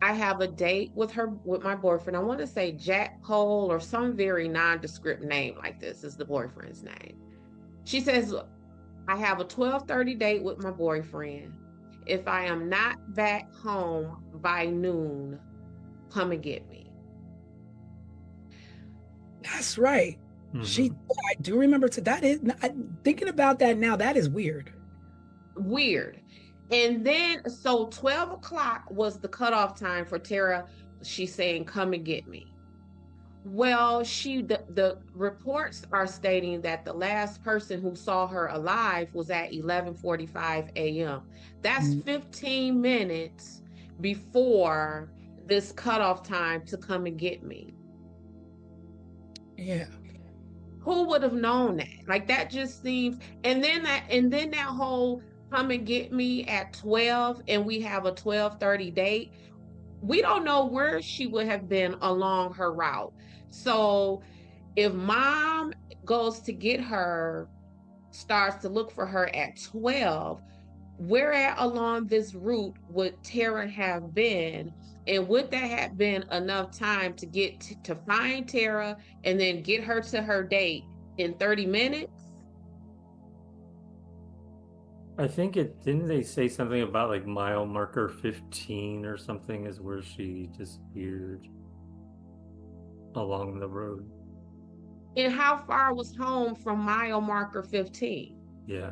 I have a date with my boyfriend. I want to say Jack Cole or some very nondescript name like this is the boyfriend's name. She says, I have a 12:30 date with my boyfriend. If I am not back home by noon, come and get me. That's right. Hmm. I do remember that is thinking about that now. That is weird. Weird. And then, so 12 o'clock was the cutoff time for Tara. She's saying, come and get me. Well, the reports are stating that the last person who saw her alive was at 11:45 a.m. That's Mm, 15 minutes before this cutoff time to come and get me. yeah. Who would have known that? Like that just seems, and then that whole come and get me at 12 and we have a 12:30 date. We don't know where she would have been along her route. So if mom goes to get her, starts to look for her at 12, where at along this route would Tara have been? And would that have been enough time to to find Tara and then get her to her date in 30 minutes? I think didn't they say something about like mile marker 15 or something is where she disappeared along the road. And how far was home from mile marker 15? Yeah.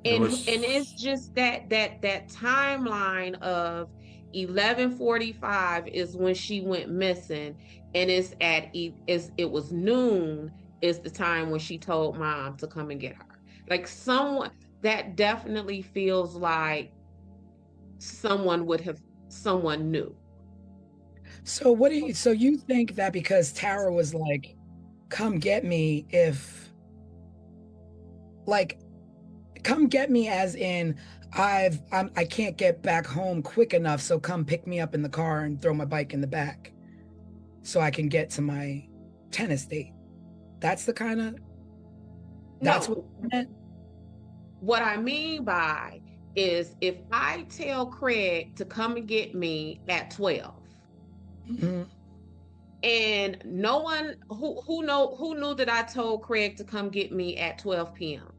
And it's just that timeline of 11:45 is when she went missing, and it was noon is the time when she told mom to come and get her. Like someone that definitely feels like someone knew. So so you think that because Tara was like, come get me like, come get me as in I can't get back home quick enough, so come pick me up in the car and throw my bike in the back so I can get to my tennis date. That's the kind of that's No, what what I mean by is if I tell Craig to come and get me at 12, Mhm. and no one who knew that I told Craig to come get me at 12 p.m.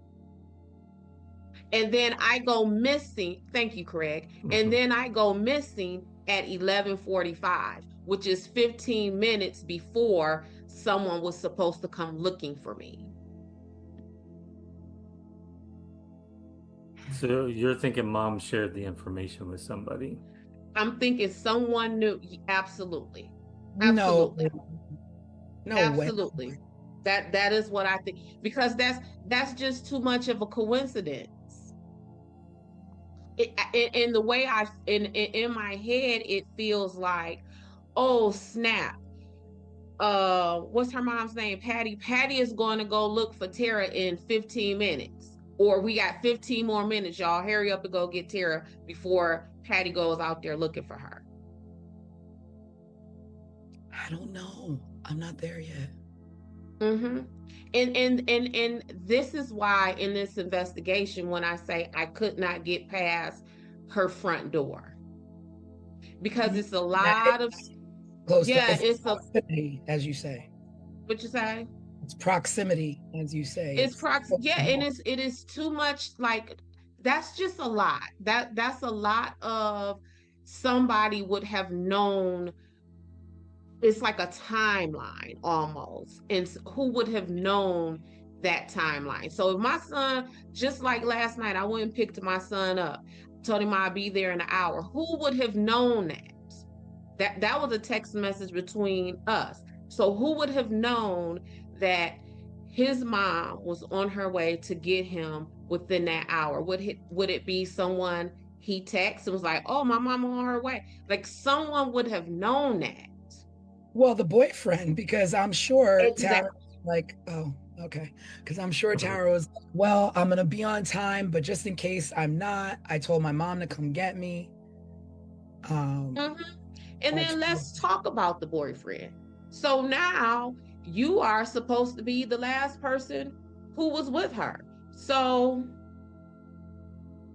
And then I go missing. Thank you, Craig. And then I go missing at 11:45, which is 15 minutes before someone was supposed to come looking for me. So you're thinking mom shared the information with somebody? I'm thinking someone knew. Absolutely. No, Absolutely. no way. Absolutely. That is what I think, because that's just too much of a coincidence. In the way in my head, it feels like, oh snap. What's her mom's name? Patty. Patty is going to go look for Tara in 15 minutes. Or we got 15 more minutes, y'all. Hurry up and go get Tara before Patty goes out there looking for her. I don't know. I'm not there yet. Mm-hmm. And this is why in this investigation, when I say I could not get past her front door, because it's a lot of Close to yeah, it's a proximity, as you say. what you say? It's proximity, as you say. It's prox yeah, and it is too much. Like that's just a lot. That's a lot of somebody would have known. It's like a timeline almost, and who would have known that timeline? So if my son, just like last night, I went and picked my son up, told him I'd be there in an hour. Who would have known that? That was a text message between us. So who would have known that his mom was on her way to get him within that hour? Would it be someone he texted and was like, "Oh, my mom on her way"? Like someone would have known that. Well, the boyfriend, because I'm sure Tara Exactly. was like, oh, okay. Because I'm sure Tara was like, well, I'm gonna be on time, but just in case I'm not, I told my mom to come get me. Mhm. And Like, then let's talk about the boyfriend. So now you are supposed to be the last person who was with her. So,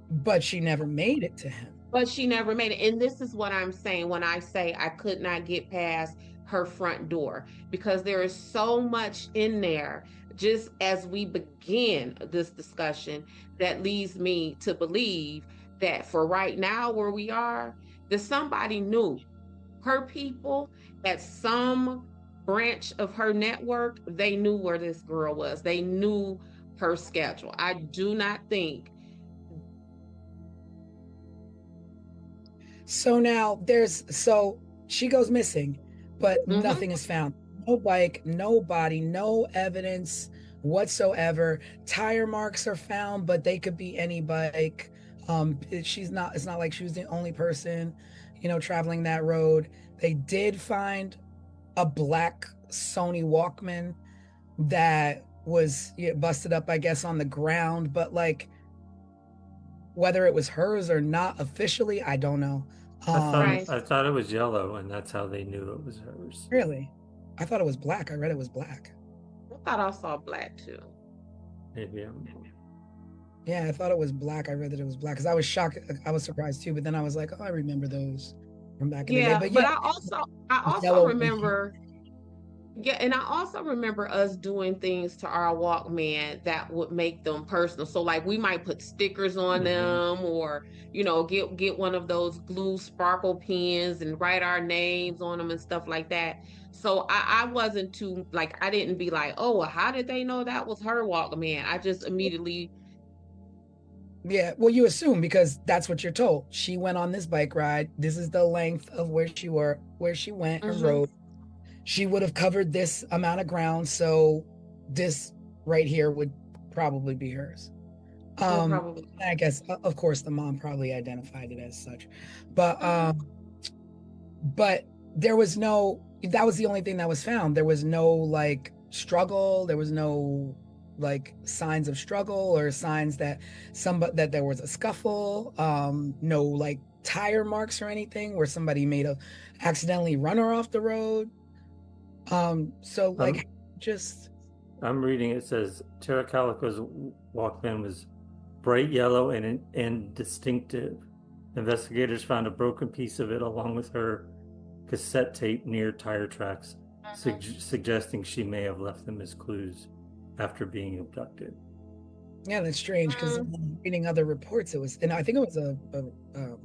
but she never made it to him. but she never made it. And this is what I'm saying when I say I could not get past her front door, because there is so much in there just as we begin this discussion that leads me to believe that for right now where we are, that somebody knew her people at some branch of her network. They knew where this girl was. They knew her schedule. I do not think. So now so she goes missing, but nothing is found. No bike, no body, no evidence whatsoever. Tire marks are found, but they could be any bike. It's not like she was the only person, traveling that road. They did find a black Sony Walkman that was busted up, I guess, on the ground, but like whether it was hers or not officially, I don't know. Right. I thought it was yellow, and that's how they knew it was hers. Really? I thought it was black. I read it was black. I thought I saw black too. Maybe Yeah, I thought it was black. I read that it was black because I was shocked. I was surprised too, but then I was like, oh, I remember those from back in the day. Yeah, But but yeah, I also yellow. remember Yeah, and I also remember us doing things to our Walkman that would make them personal. So like we might put stickers on them or, get one of those glue sparkle pens and write our names on them and stuff like that. So I wasn't too like I didn't be like, oh, well, how did they know that was her Walkman? I just immediately. Yeah, well, you assume because that's what you're told. She went on this bike ride. This is the length of where she went and Mhm. rode. She would have covered this amount of ground, so this right here would probably be hers. Yeah, probably. I guess of course the mom probably identified it as such, but but there was no. That was the only thing that was found. There was no like struggle. There was no like signs of struggle or signs that that there was a scuffle. No like tire marks or anything where somebody made a accidentally run her off the road. So like just I'm reading, it says Tara Calico's Walkman was bright yellow and distinctive. Investigators found a broken piece of it along with her cassette tape near tire tracks, suggesting she may have left them as clues after being abducted. yeah, that's strange because reading other reports, it was, and I think it was a what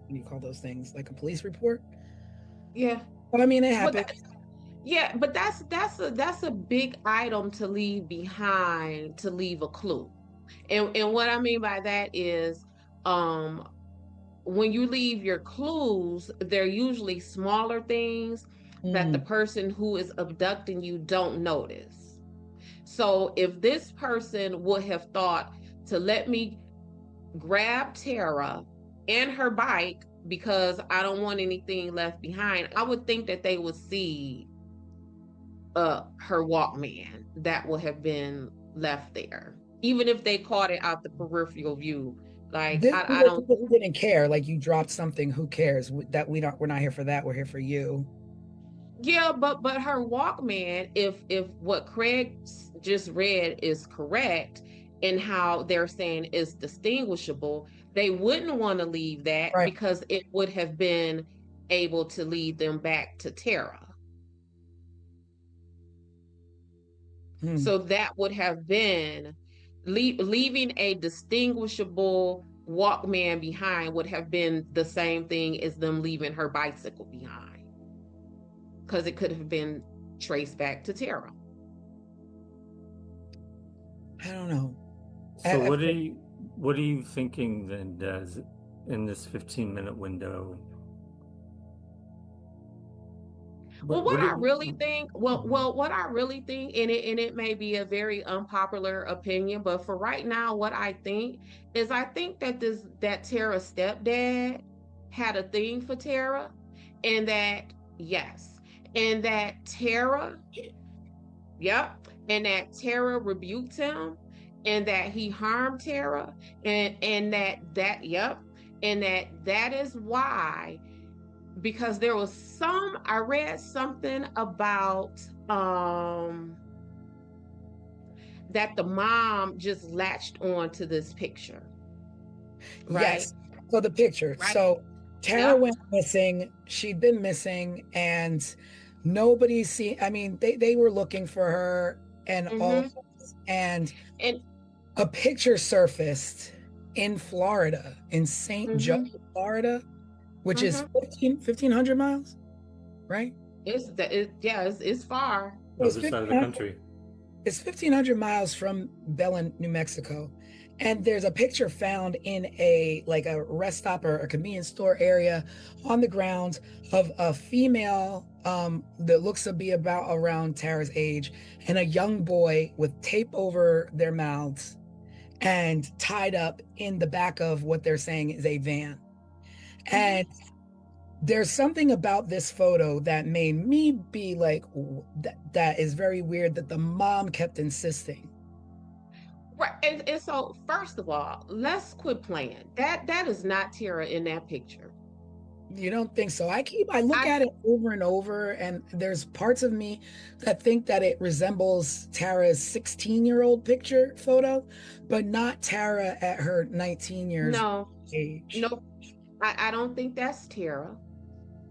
do you call those things? Like a police report. Yeah. Well, I mean, it Well, happened. yeah, but that's a big item to leave behind to leave a clue. And what I mean by that is um when you leave your clues, they're usually smaller things that the Mm, person who is abducting you don't notice. So if this person would have thought to let me grab Tara and her bike because I don't want anything left behind, I would think that they would see her Walkman that would have been left there, even if they caught it out the peripheral view. Like this I were don't. people who didn't care. Like you dropped something, who cares? That we're not here for that. We're here for you. Yeah, but her Walkman, if what Craig just read is correct, and how they're saying is distinguishable, they wouldn't want to leave that Right. because it would have been able to lead them back to Tara. Hmm. So that would have been leaving a distinguishable Walkman behind would have been the same thing as them leaving her bicycle behind because it could have been traced back to Tara. I don't know. So what are you thinking then, Des, in this 15-minute window? Well, what I really Mhm. think, what I really think, and it may be a very unpopular opinion, but for right now, what I think is I think that Tara's stepdad had a thing for Tara, and that yes, and that Tara, yep, and that Tara rebuked him, and that he harmed Tara, and yep, and that is why, because there was I read something about that the mom just latched on to this picture, right? Yes. So the picture. Right. So Tara Yep. went missing. She'd been missing, and nobody seen. I mean, they were looking for her and all, Mm-hmm. and And a picture surfaced in Florida, in St. Joe, mm-hmm. Florida, which is Mm-hmm. 1,500 miles, right? It's far. It's Other side of the 1,500 country. It's 1,500 miles from Belen, New Mexico. And there's a picture found in a rest stop or a convenience store area on the ground of a female that looks to be about around Tara's age and a young boy with tape over their mouths and tied up in the back of what they're saying is a van. And there's something about this photo that made me be like, that is very weird that the mom kept insisting. Right. And so first of all, let's quit playing. That is not Tara in that picture. You don't think so? I look I at it over and over, and there's parts of me that think that it resembles Tara's 16-year-old picture photo, but not Tara at her 19 years no, age. no, I don't think that's Tara.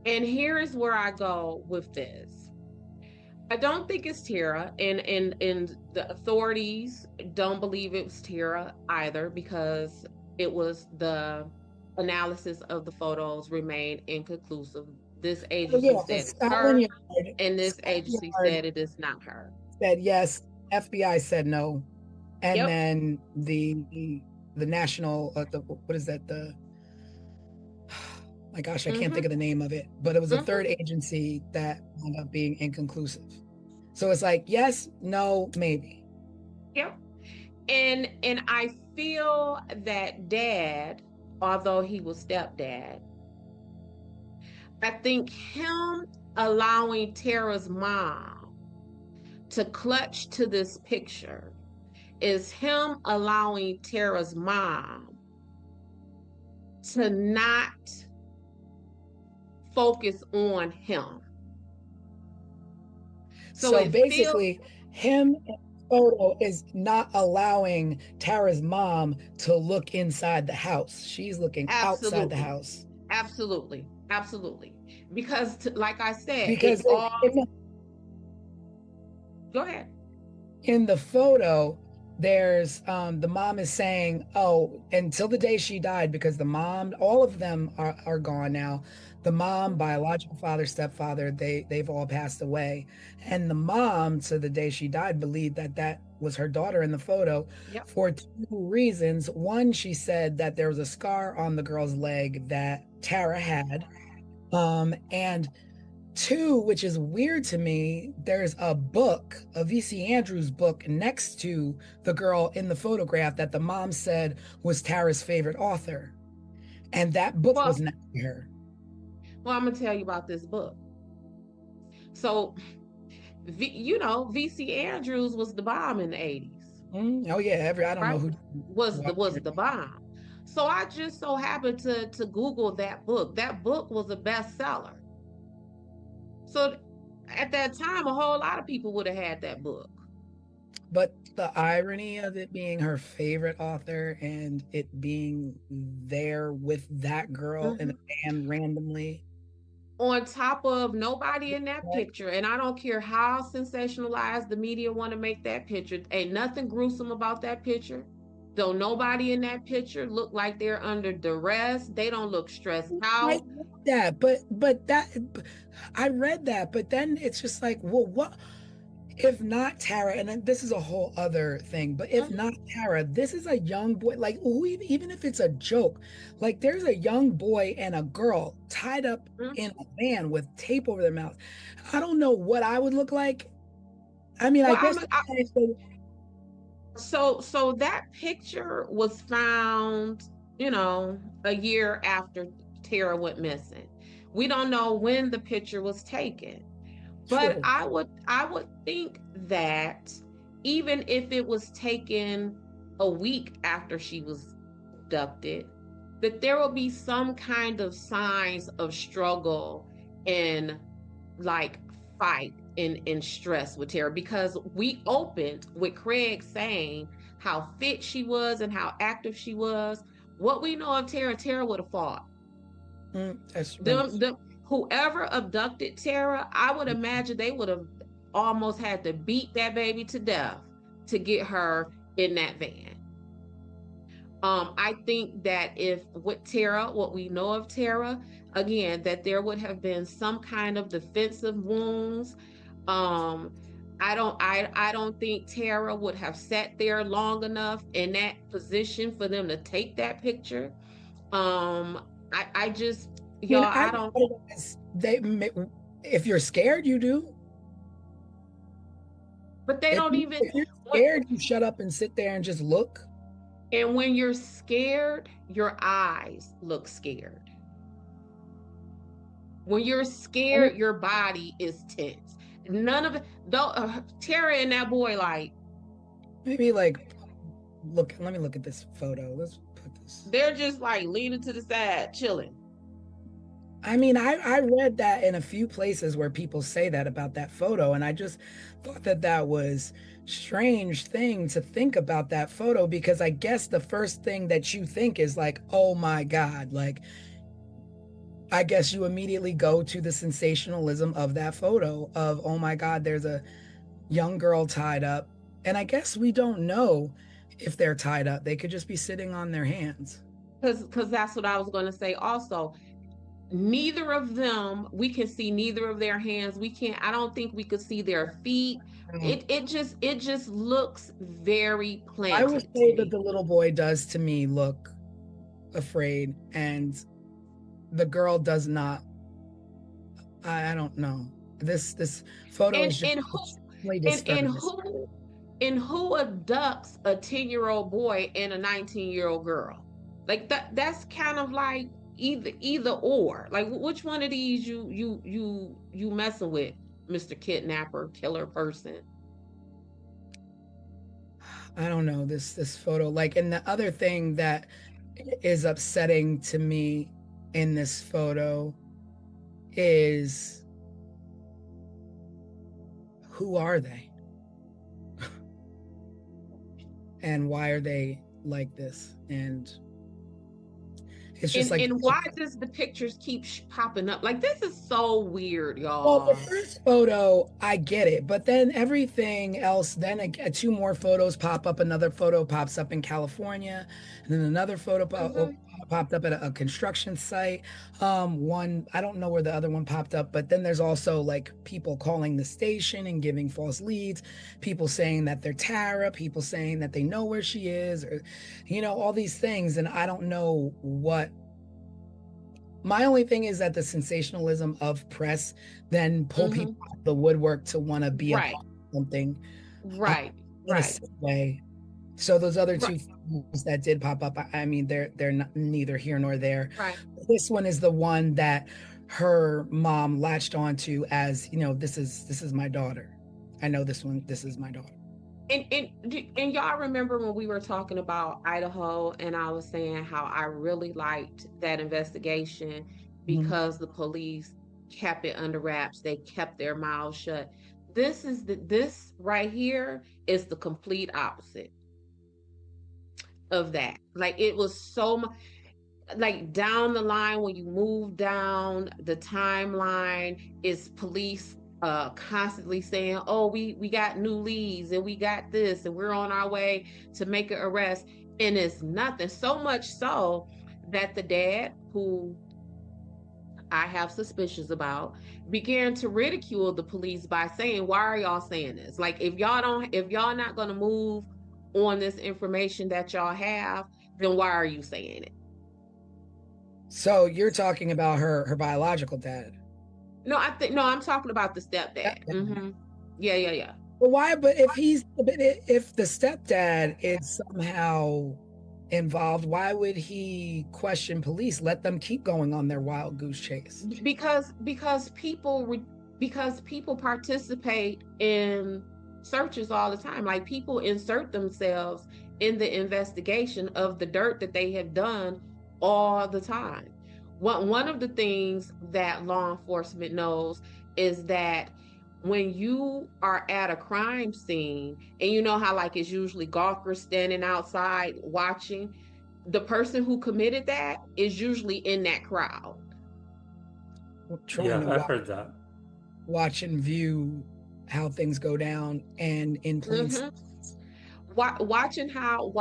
And here is where I go with this. I don't think it's Tara, and the authorities don't believe it was Tara either, because it was the analysis of the photos remained inconclusive. This Oh, agency yeah, but said it's Scotland her, Yard, and this Scotland agency Yard said it is not her. said yes. FBI said no, and Yep. then the national what is that, the my gosh, I can't think Mm-hmm. of the name of it, but it was a third Mm-hmm. agency that wound up being inconclusive. So it's like yes, no, maybe. Yep. And I feel that dad, although he was stepdad, I think him allowing Tara's mom to clutch to this picture is him allowing Tara's mom to not focus on him. So So it feels basically, him in the photo is not allowing Tara's mom to look inside the house. She's looking outside the absolutely, house. absolutely, absolutely. Because like I said, it Because all, in go ahead. in the photo, there's the mom is saying, oh, until the day she died, because the mom, all of them are gone now. The mom, biological father, stepfather, they've all passed away. And the mom, to the day she died, believed that that was her daughter in the photo Yep. for two reasons. One, she said that there was a scar on the girl's leg that Tara had. And two, which is weird to me, there's a book, a VC Andrews book, next to the girl in the photograph that the mom said was Tara's favorite author. And that book Well, was next to her. well, I'm gonna tell you about this book. So, VC Andrews was the bomb in the 80s. Oh yeah, I don't know Right? who Was the bomb. So I just so happened to Google that book. That book was a bestseller. So at that time, a whole lot of people would have had that book. but the irony of it being her favorite author and it being there with that girl in a van randomly. On top of nobody in that picture, and I don't care how sensationalized the media want to make that picture, ain't nothing gruesome about that picture. Though nobody in that picture look like they're under duress, they don't look stressed I out. read that, but that I read that, but then it's just like, well, what if not Tara? And then this is a whole other thing, but if not Tara, this is a young boy. Like, even if it's a joke, like there's a young boy and a girl tied up in a van with tape over their mouth. I don't know what I would look like. I mean, I Well, guess so that picture was found, a year after Tara went missing. We don't know when the picture was taken. But true. I would think that even if it was taken a week after she was abducted, that there will be some kind of signs of struggle and like fight and stress with Tara, because we opened with Craig saying how fit she was and how active she was. What we know of Tara would have fought. That's Them, whoever abducted Tara, I would imagine they would have almost had to beat that baby to death to get her in that van. I think that if with Tara, what we know of Tara, again, that there would have been some kind of defensive wounds. Um, I don't think Tara would have sat there long enough in that position for them to take that picture. I just, I mean, y'all, I don't. they if you're scared, you do. But they don't even. If you're scared, you shut up and sit there and just look. And when you're scared, your eyes look scared. When you're scared, your body is tense. None of it. Though Tara and that boy, like, maybe like look. Let me look at this photo. Let's put this. they're just like leaning to the side, chilling. I mean, I read that in a few places where people say that about that photo, and I just thought that that was strange thing to think about that photo, because I guess the first thing that you think is like, oh my God, like I guess you immediately go to the sensationalism of that photo of, oh my God, there's a young girl tied up. And I guess we don't know if they're tied up. They could just be sitting on their hands. Because that's what I was going to say also. Neither of them, we can see neither of their hands. We can't, I don't think we could see their feet. It just looks very I would planted to say that me. the little boy does to me look afraid, and the girl does not. I don't know. This photo And is just and who extremely and disturbing. who abducts a 10-year-old boy and a 19-year-old girl? Like that's kind of like either or. Like which one of these you messing with, Mr. Kidnapper, killer person? I don't know this photo. Like, and the other thing that is upsetting to me in this photo is, who are they? And why are they like this? And it's just like, And why does the pictures keep popping up? Like this is so weird, well, the y'all. first photo, I get it, but then everything else, then two more photos pop up. Another photo pops up in California, and then another photo popped up at a construction site. One, I don't know where the other one popped up, but then there's also like people calling the station and giving false leads, people saying that they're Tara, people saying that they know where she is, or, all these things. And I don't know what. My only thing is that the sensationalism of press then pull people out of the woodwork to want to be a Right, part of something right, in a right, sick way. So those other two right, things that did pop up, I mean, they're not, neither here nor there. right. This one is the one that her mom latched onto as, this is my daughter. I know this one. This is my daughter. And y'all remember when we were talking about Idaho and I was saying how I really liked that investigation Mhm. because the police kept it under wraps. They kept their mouths shut. This right here is the complete opposite of that. Like it was so much like down the line when you move down the timeline is police constantly saying, oh, we got new leads and we got this and we're on our way to make an arrest, and it's nothing. So much so that the dad, who I have suspicions about, began to ridicule the police by saying, why are y'all saying this? Like if y'all not going to move on this information that y'all have, then why are you saying it? So you're talking about her biological dad. No, no, I'm talking about the stepdad. Yeah. But why? But if the stepdad is somehow involved, why would he question police? Let them keep going on their wild goose chase. Because people participate in searches all the time. Like people insert themselves in the investigation of the dirt that they have done all the time. One of the things that law enforcement knows is that when you are at a crime scene and you know how like it's usually golfers standing outside watching, the person who committed that is usually in that crowd. Trying to I've heard that. watch and view how things go down, and in plain sight. Watching how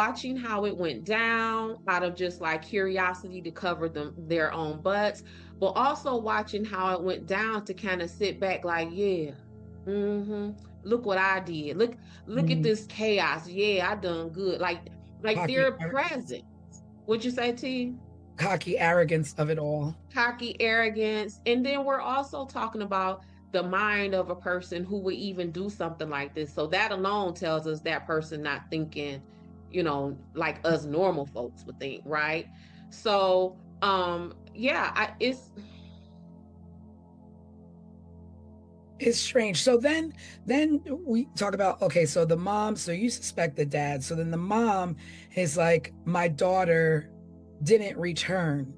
it went down out of just like curiosity to cover their own butts, but also watching how it went down to kind of sit back like, yeah, look what I did. Look at this chaos. Yeah, I done good. Like they're present. What'd you say, T? Cocky arrogance of it all. Cocky arrogance. And then we're also talking about the mind of a person who would even do something like this. So that alone tells us that person not thinking, like us normal folks would think, right? So, yeah, It's strange. So then we talk about, okay, so the mom, so you suspect the dad. So then the mom is like, my daughter didn't return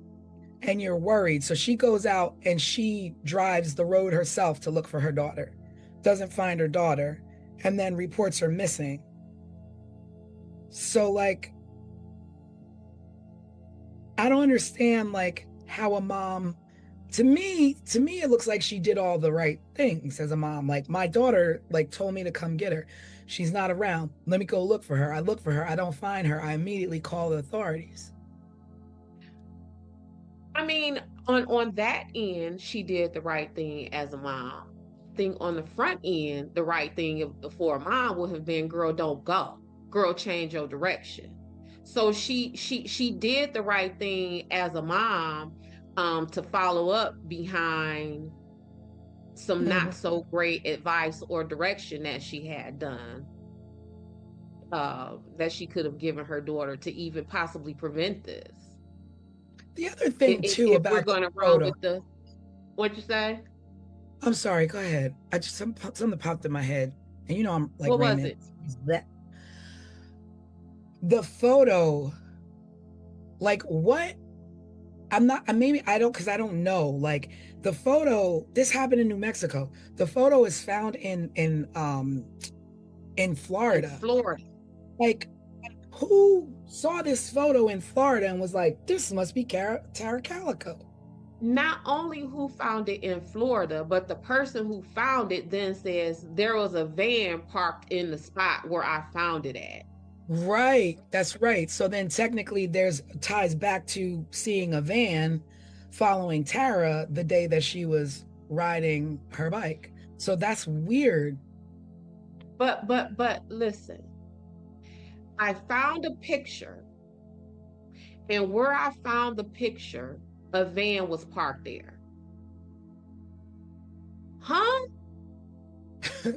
and you're worried. So she goes out and she drives the road herself to look for her daughter, doesn't find her daughter, and then reports her missing. So like, I don't understand like how a mom to me, it looks like she did all the right things as a mom. Like, my daughter, like, told me to come get her. She's not around. Let me go look for her. I look for her. I don't find her. I immediately call the authorities. I mean, on that end, she did the right thing as a mom. Think on the front end, the right thing for a mom would have been, girl, don't go. Girl, change your direction. So she did the right thing as a mom, to follow up behind some not so great advice or direction that she had done, that she could have given her daughter to even possibly prevent this. The other thing too If we're about going the to run photo, with the, what'd you say? I'm sorry, go ahead. I just something popped in my head, and you know I'm like What was Raymond. it? That the photo, like what? I'm not. Maybe I don't, because I don't know. Like the photo, this happened in New Mexico. The photo is found in Florida. In Florida. Like, who saw this photo in Florida and was like, this must be Tara Calico? Not only who found it in Florida, but the person who found it then says there was a van parked in the spot where I found it at. Right, that's right. So then technically there's ties back to seeing a van following Tara the day that she was riding her bike. So that's weird. But listen, I found a picture, and where I found the picture, a van was parked there. Huh?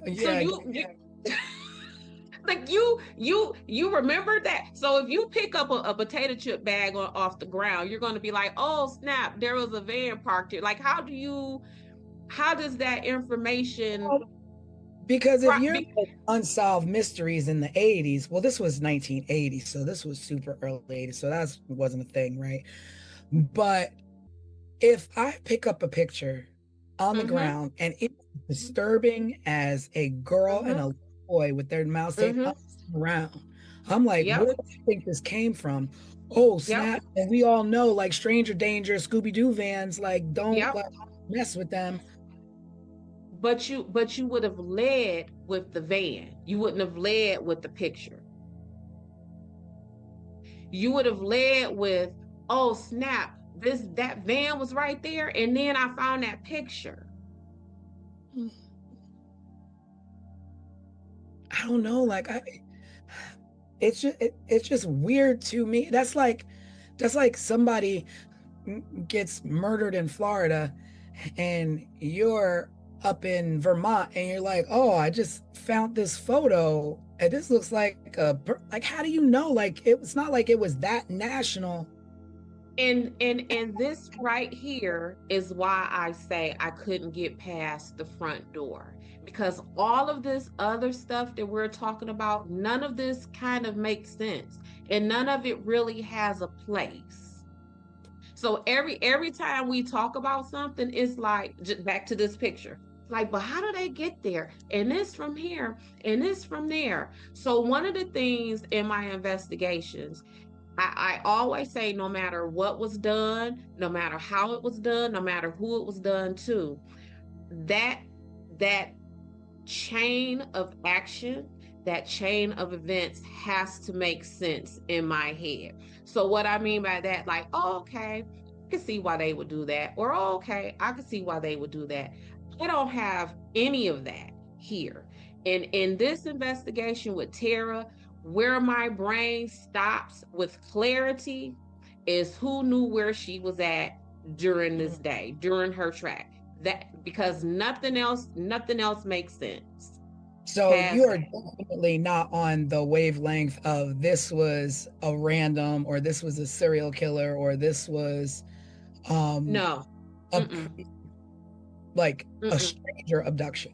Yeah. So you like you remember that? So if you pick up a potato chip bag off the ground, you're going to be like, oh snap, there was a van parked here. Like, how does that information? Because if you're like unsolved mysteries in the 80s, well, this was 1980, so this was super early 80s, so that wasn't a thing, right? But if I pick up a picture on the ground and it's disturbing as a girl and a boy with their mouths taped around, I'm like, where do you think this came from? Oh, snap. And we all know, like, stranger danger, Scooby-Doo vans, like, don't like, mess with them. But you would have led with the van. You wouldn't have led with the picture. You would have led with, oh snap, that van was right there, and then I found that picture. I don't know, like it's just weird to me. That's like somebody gets murdered in Florida and you're up in Vermont and you're like, oh, I just found this photo and this looks like like, how do you know? Like, it's not like it was that national. And this right here is why I say I couldn't get past the front door, because all of this other stuff that we're talking about, none of this kind of makes sense, and none of it really has a place. So every time we talk about something, it's like, just back to this picture. Like, but how do they get there? And this from here, and this from there. So one of the things in my investigations, I always say, no matter what was done, no matter how it was done, no matter who it was done to, that chain of action, that chain of events has to make sense in my head. So what I mean by that, like, oh, okay, I can see why they would do that, or oh, okay, I can see why they would do that. I don't have any of that here. And in this investigation with Tara, where my brain stops with clarity is who knew where she was at during this day, during her track. That, because nothing else makes sense. So you're definitely not on the wavelength of this was a random, or this was a serial killer, or this was no, like a stranger abduction.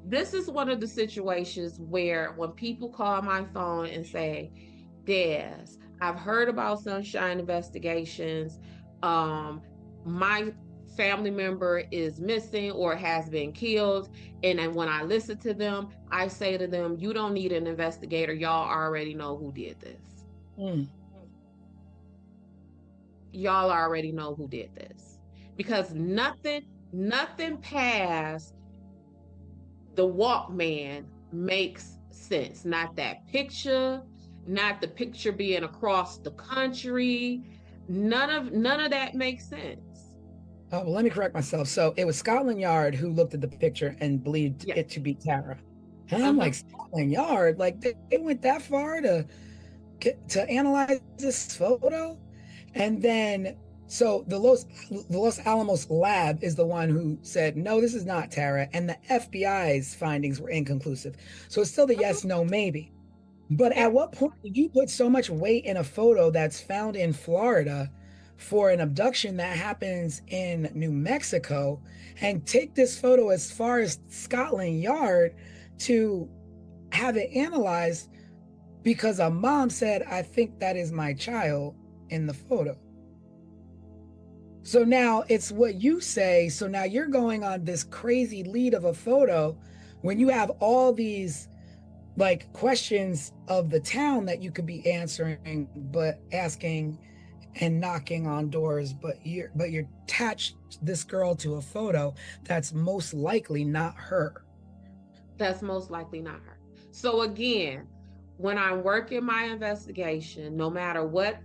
This is one of the situations where when people call my phone and say, Des, I've heard about Sunshine Investigations. My family member is missing or has been killed. And then when I listen to them, I say to them, you don't need an investigator. Y'all already know who did this. Y'all already know who did this. because nothing past the Walkman makes sense. Not that picture, not the picture being across the country. None of that makes sense. Oh, well, let me correct myself. So it was Scotland Yard who looked at the picture and believed Yeah. it to be Tara. And I'm Uh-huh. like, Scotland Yard, like they went that far to analyze this photo. And then so the Los Alamos lab is the one who said, no, this is not Tara. And the FBI's findings were inconclusive. So it's still the yes, no, maybe. But Yeah. at what point did you put so much weight in a photo that's found in Florida for an abduction that happens in New Mexico and take this photo as far as Scotland Yard to have it analyzed because a mom said, I think that is my child in the photo? So now it's what you say. So now you're going on this crazy lead of a photo when you have all these like questions of the town that you could be answering, but asking and knocking on doors, but you're attached this girl to a photo that's most likely not her. That's most likely not her. So again, when I'm working my investigation, no matter what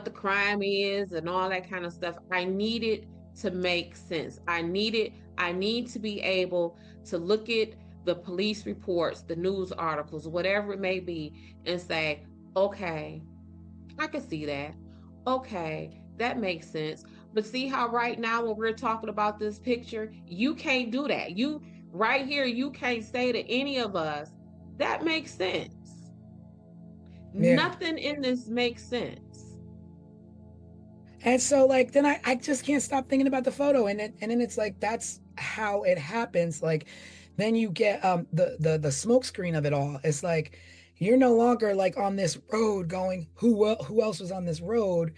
the crime is and all that kind of stuff, I need it to make sense. I need to be able to look at the police reports, the news articles, whatever it may be, and say, okay, I can see that. Okay, that makes sense. But see how right now when we're talking about this picture, you can't do that. You right here, you can't say to any of us, that makes sense. Yeah. Nothing in this makes sense. And so like then I just can't stop thinking about the photo, and then it's like that's how it happens. Like then you get the smoke screen of it all. It's like you're no longer like on this road going who else was on this road,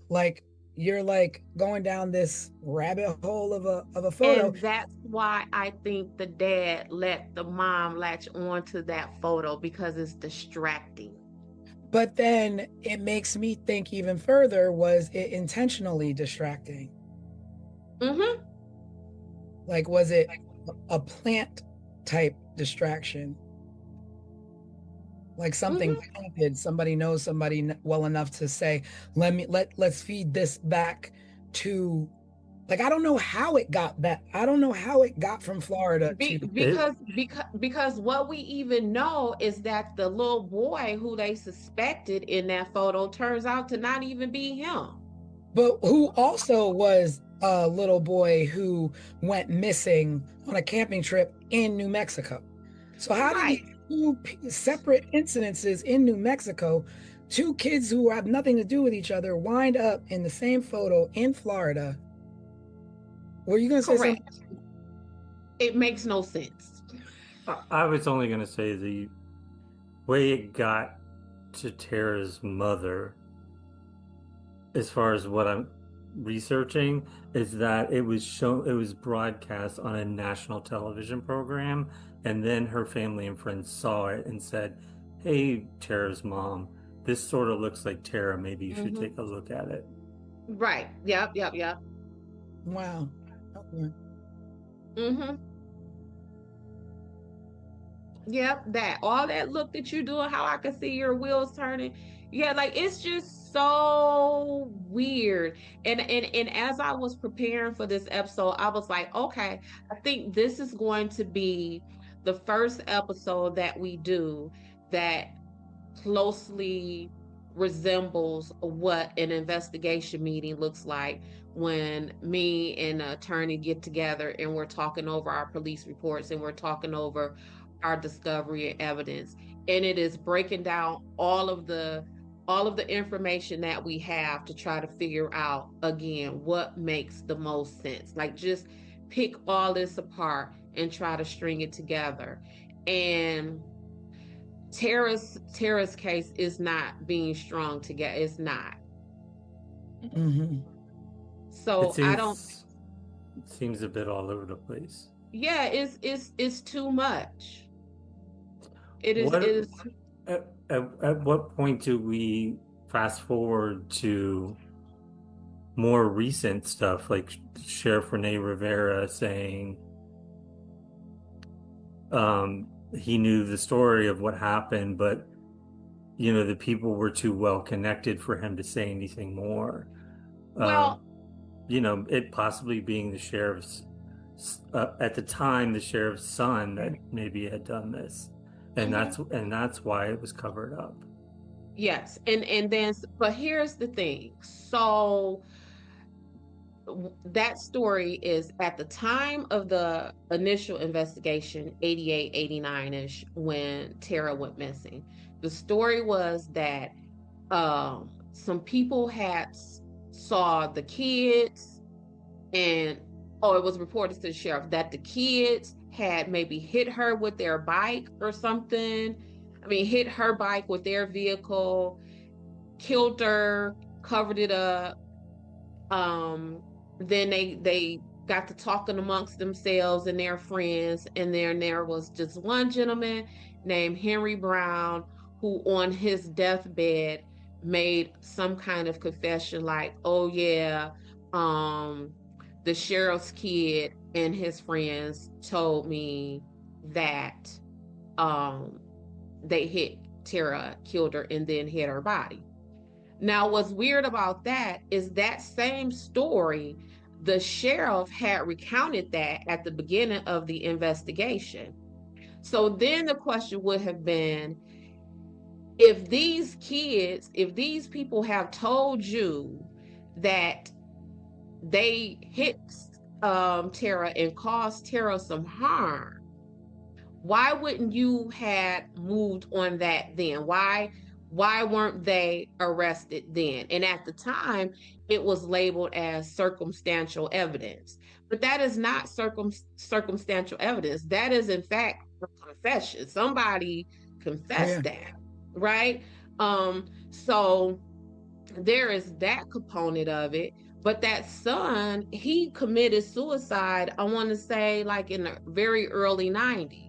like you're like going down this rabbit hole of a photo. And that's why I think the dad let the mom latch on to that photo because it's distracting. But then it makes me think even further, was it intentionally distracting? Mm-hmm. Like was it a plant type distraction? Like something planted, somebody knows somebody well enough to say, let's feed this back to, like I don't know how it got back. I don't know how it got from Florida to Because what we even know is that the little boy who they suspected in that photo turns out to not even be him. but who also was a little boy who went missing on a camping trip in New Mexico. So how did Right. these two separate incidences in New Mexico, two kids who have nothing to do with each other, wind up in the same photo in Florida? Were you going to say something? Correct. It makes no sense. I was only going to say the way it got to Tara's mother, as far as what I'm researching, is that it was broadcast on a national television program, and then her family and friends saw it and said, hey, Tara's mom, this sort of looks like Tara, maybe you should take a look at it. Right. Yep. Wow. Okay. Mm-hmm. Yep, that all that look that you're doing, how I can see your wheels turning. Yeah, like it's just so weird. And as I was preparing for this episode, I was like, okay, I think this is going to be the first episode that we do that closely resembles what an investigation meeting looks like when me and an attorney get together and we're talking over our police reports and we're talking over our discovery and evidence, and it is breaking down all of the information that we have to try to figure out again what makes the most sense. Like just pick all this apart and try to string it together. And Tara's case is not being strung together. It's not. Mm-hmm. So I don't. It seems a bit all over the place. Yeah, it's too much. It is. What It is. at what point do we fast forward to more recent stuff, like Sheriff Rene Rivera saying he knew the story of what happened, but the people were too well connected for him to say anything more. Well, It possibly being the sheriff's at the time, the sheriff's son that maybe had done this, and that's why it was covered up. yes, and then, but here's the thing. So that story is at the time of the initial investigation, 88, 89-ish, when Tara went missing. The story was that some people had saw the kids, and it was reported to the sheriff that the kids had maybe hit her with their bike or something. I mean, hit her bike with their vehicle, killed her, covered it up. Then they got to talking amongst themselves and their friends, and then there was just one gentleman named Henry Brown who on his deathbed made some kind of confession like, oh yeah, the sheriff's kid and his friends told me that they hit Tara, killed her, and then hid her body. Now, what's weird about that is that same story, the sheriff had recounted that at the beginning of the investigation. So then the question would have been, if these people have told you that they hit Tara and caused Tara some harm, why wouldn't you have moved on that then? Why weren't they arrested then? And at the time, it was labeled as circumstantial evidence. But that is not circumstantial evidence. That is, in fact, a confession. Somebody confessed that, right? So there is that component of it. But that son, he committed suicide, I want to say, like in the very early 90s.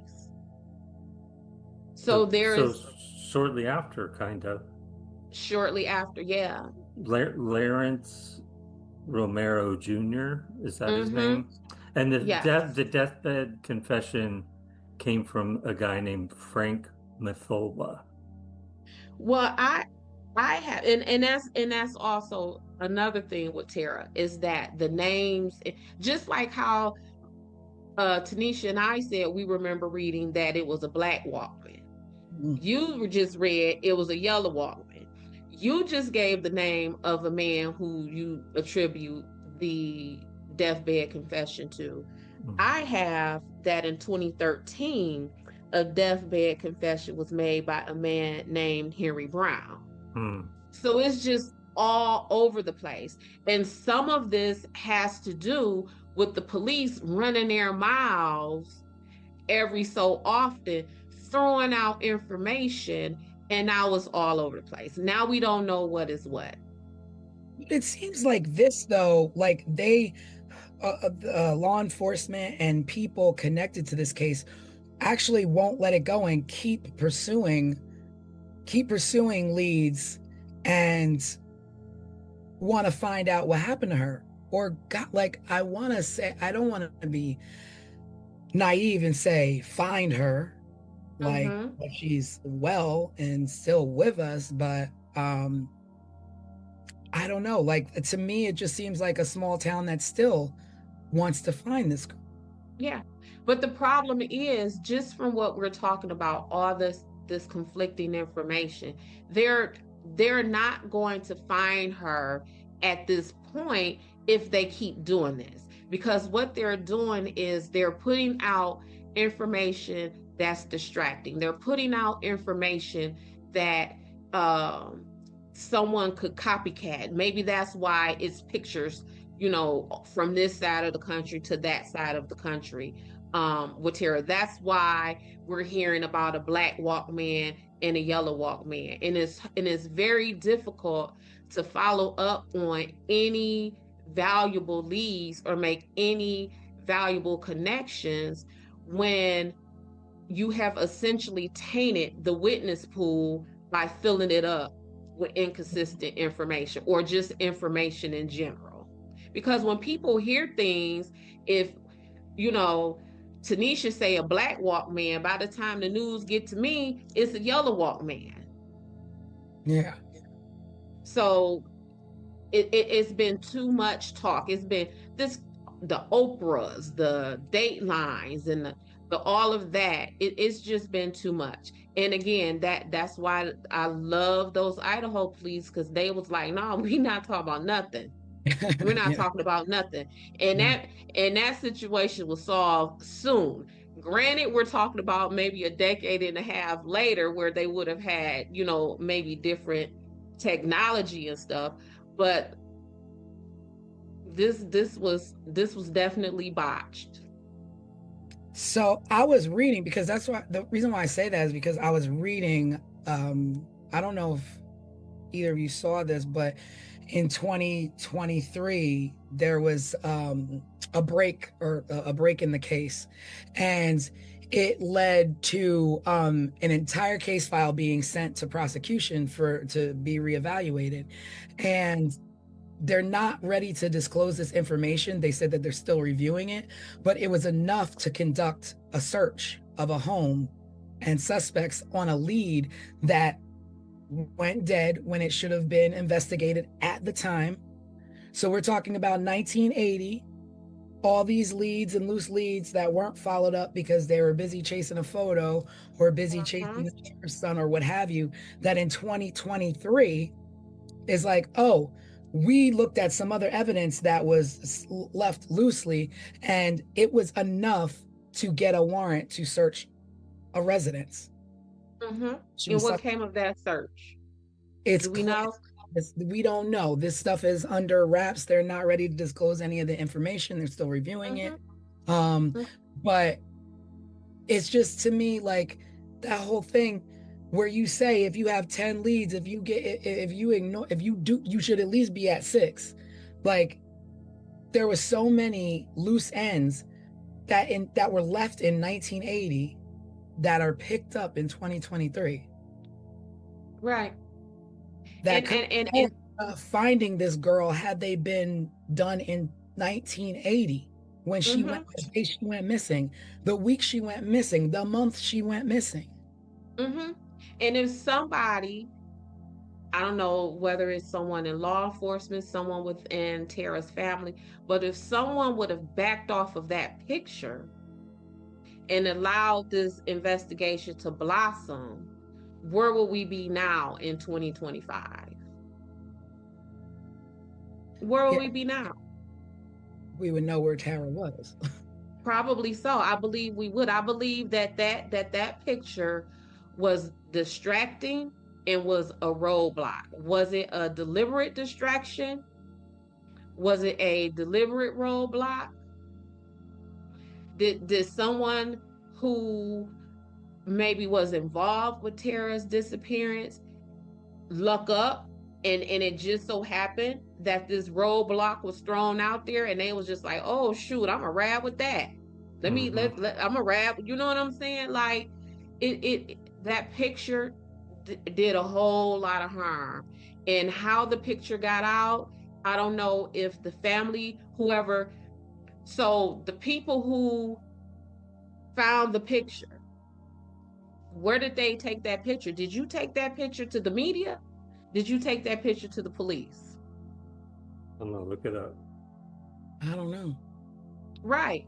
So there is shortly after, kind of. Shortly after, yeah. Lawrence Romero Jr., is that his name? And the deathbed confession came from a guy named Frank Mathola. Well, I have, and that's also another thing with Tara, is that the names, just like how Tanisha and I said, we remember reading that it was a black Walkman. You just read it was a yellow Walkman. You just gave the name of a man who you attribute the deathbed confession to. I have that in 2013, a deathbed confession was made by a man named Henry Brown. So it's just all over the place. And some of this has to do with the police running their mouths every so often, throwing out information, and now it's all over the place. Now we don't know what is what. It seems like this, though, like they, law enforcement and people connected to this case actually won't let it go and keep pursuing leads and want to find out what happened to her. Or I want to say, I don't want to be naive and say find her, like she's well and still with us, but I don't know, like to me it just seems like a small town that still wants to find this girl. Yeah, but the problem is, just from what we're talking about, all this conflicting information, they're not going to find her at this point if they keep doing this, because what they're doing is they're putting out information that's distracting. They're putting out information that someone could copycat. Maybe that's why it's pictures, from this side of the country to that side of the country with Tara. That's why we're hearing about a black Walkman and a yellow Walkman. And it's very difficult to follow up on any valuable leads or make any valuable connections when you have essentially tainted the witness pool by filling it up with inconsistent information or just information in general. Because when people hear things, if you know, Tanisha say a black Walkman, by the time the news get to me, it's a yellow Walkman. Yeah. So it's been too much talk. It's been the Oprahs, the Datelines, and the all of that. It's just been too much. And again, that's why I love those Idaho police, because they was like, no, we not talking about nothing. We're not Yeah. talking about nothing. And that situation was solved soon. Granted, we're talking about maybe a decade and a half later where they would have had, maybe different technology and stuff, but this was definitely botched. So I was reading, because that's why the reason why I say that is because I was reading, I don't know if either of you saw this, but in 2023 there was a break in the case, and it led to an entire case file being sent to prosecution to be reevaluated, and they're not ready to disclose this information. They said that they're still reviewing it, but it was enough to conduct a search of a home and suspects on a lead that went dead when it should have been investigated at the time. So we're talking about 1980, all these leads and loose leads that weren't followed up because they were busy chasing a photo or busy chasing the sheriff's son or what have you, that in 2023 is like, oh, we looked at some other evidence that was left loosely, and it was enough to get a warrant to search a residence. And what came of that search? Do we know? We don't know. This stuff is under wraps. They're not ready to disclose any of the information. They're still reviewing it. But it's just, to me, like that whole thing where you say if you have 10 leads, if you should at least be at 6. Like, there was so many loose ends that were left in 1980 that are picked up in 2023. Right. That and finding this girl, had they been done in 1980 when she went the day she went missing, the week she went missing, the month she went missing. And if somebody, I don't know whether it's someone in law enforcement, someone within Tara's family, but if someone would have backed off of that picture and allowed this investigation to blossom, where will we be now in 2025? Where will we be now? We would know where Tara was. Probably so. I believe we would. I believe that picture was distracting and was a roadblock. Was it a deliberate distraction? Was it a deliberate roadblock? Did someone who maybe was involved with Tara's disappearance luck up, and it just so happened that this roadblock was thrown out there and they was just like, oh shoot, I'm a rab with that. I'm a rab, you know what I'm saying? Like, that picture did a whole lot of harm. And how the picture got out, I don't know if the family, whoever, so the people who found the picture, where did they take that picture? Did you take that picture to the media? Did you take that picture to the police? I'm gonna look it up. I don't know. Right.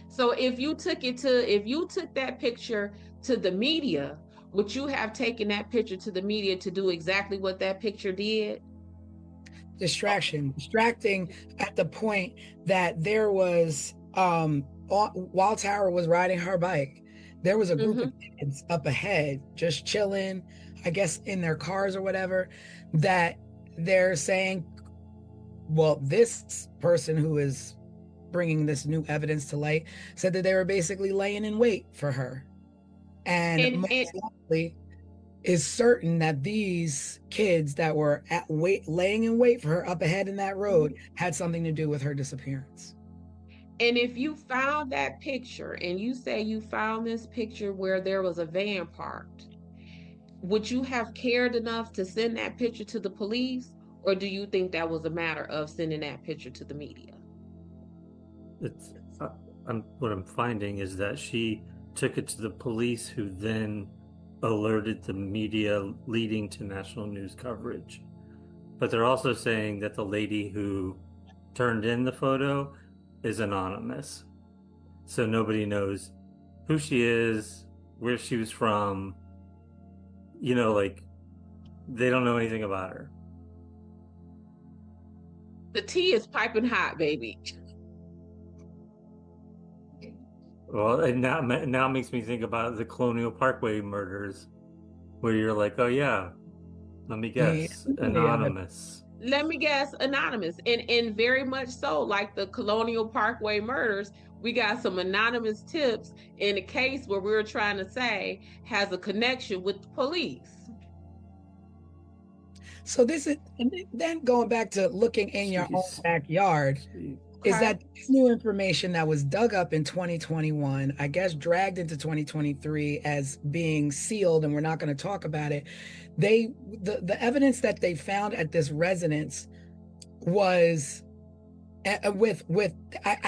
So if you took that picture to the media, would you have taken that picture to the media to do exactly what that picture did? Distracting at the point that there was, while Tara was riding her bike, there was a group of kids up ahead just chilling, I guess in their cars or whatever, that they're saying, well, this person who is bringing this new evidence to light said that they were basically laying in wait for her. And most likely is certain that these kids that were laying in wait for her up ahead in that road had something to do with her disappearance. And if you found that picture and you say you found this picture where there was a van parked, would you have cared enough to send that picture to the police? Or do you think that was a matter of sending that picture to the media? It's what I'm finding is that she took it to the police, who then alerted the media, leading to national news coverage. But they're also saying that the lady who turned in the photo is anonymous, so nobody knows who she is, where she was from. Like, they don't know anything about her. The tea is piping hot, baby. Well, and now it makes me think about the Colonial Parkway murders, where you're like, oh yeah, let me guess, anonymous. Let me guess, anonymous. And very much so, like the Colonial Parkway murders, we got some anonymous tips in a case where we were trying to say has a connection with the police. So this is, and then going back to looking in your own backyard, is that this new information that was dug up in 2021, I guess dragged into 2023 as being sealed, and we're not going to talk about it. The evidence that they found at this residence was I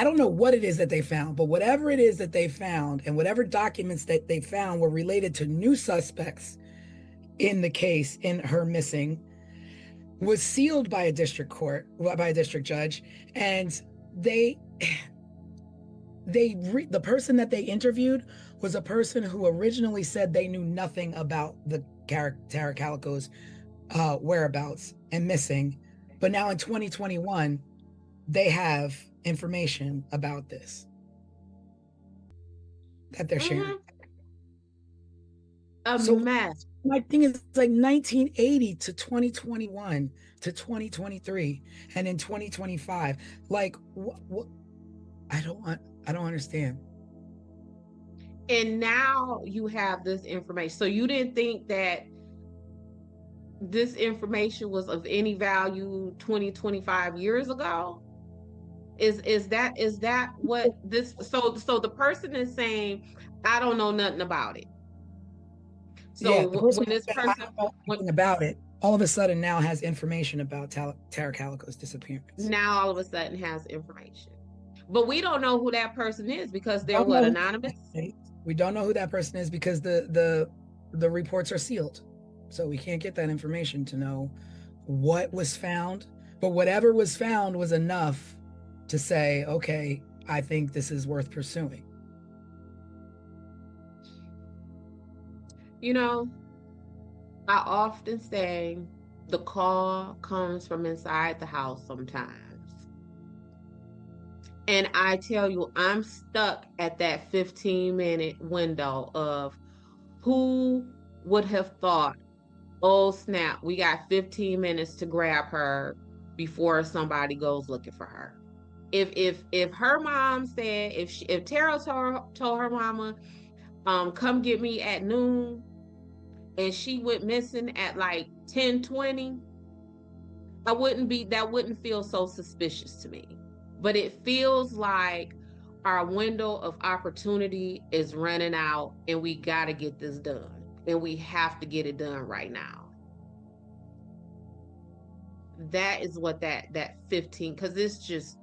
don't know what it is that they found, but whatever it is that they found and whatever documents that they found were related to new suspects in the case, in her missing, was sealed by a district court, by a district judge. And the person that they interviewed was a person who originally said they knew nothing about the Tara Calico's whereabouts and missing. But now in 2021, they have information about this that they're sharing. Mess. My thing is like 1980 to 2021 to 2023 and in 2025. Like what I don't understand. And now you have this information. So you didn't think that this information was of any value 20, 25 years ago? Is that what this, so the person is saying, I don't know nothing about it. So yeah, when this person, I don't know anything about it, all of a sudden now has information about Tara Calico's disappearance. Now all of a sudden has information. But we don't know who that person is because they're what, anonymous? We don't know who that person is because the reports are sealed. So we can't get that information to know what was found. But whatever was found was enough to say, okay, I think this is worth pursuing. You know, I often say the call comes from inside the house sometimes. And I tell you, I'm stuck at that 15-minute window of who would have thought, oh snap, we got 15 minutes to grab her before somebody goes looking for her. If her mom said, if Tara told her mama, come get me at noon, and she went missing at like 10:20, that wouldn't feel so suspicious to me. But it feels like our window of opportunity is running out and we got to get this done. And we have to get it done right now. That is what that 15, because it's just.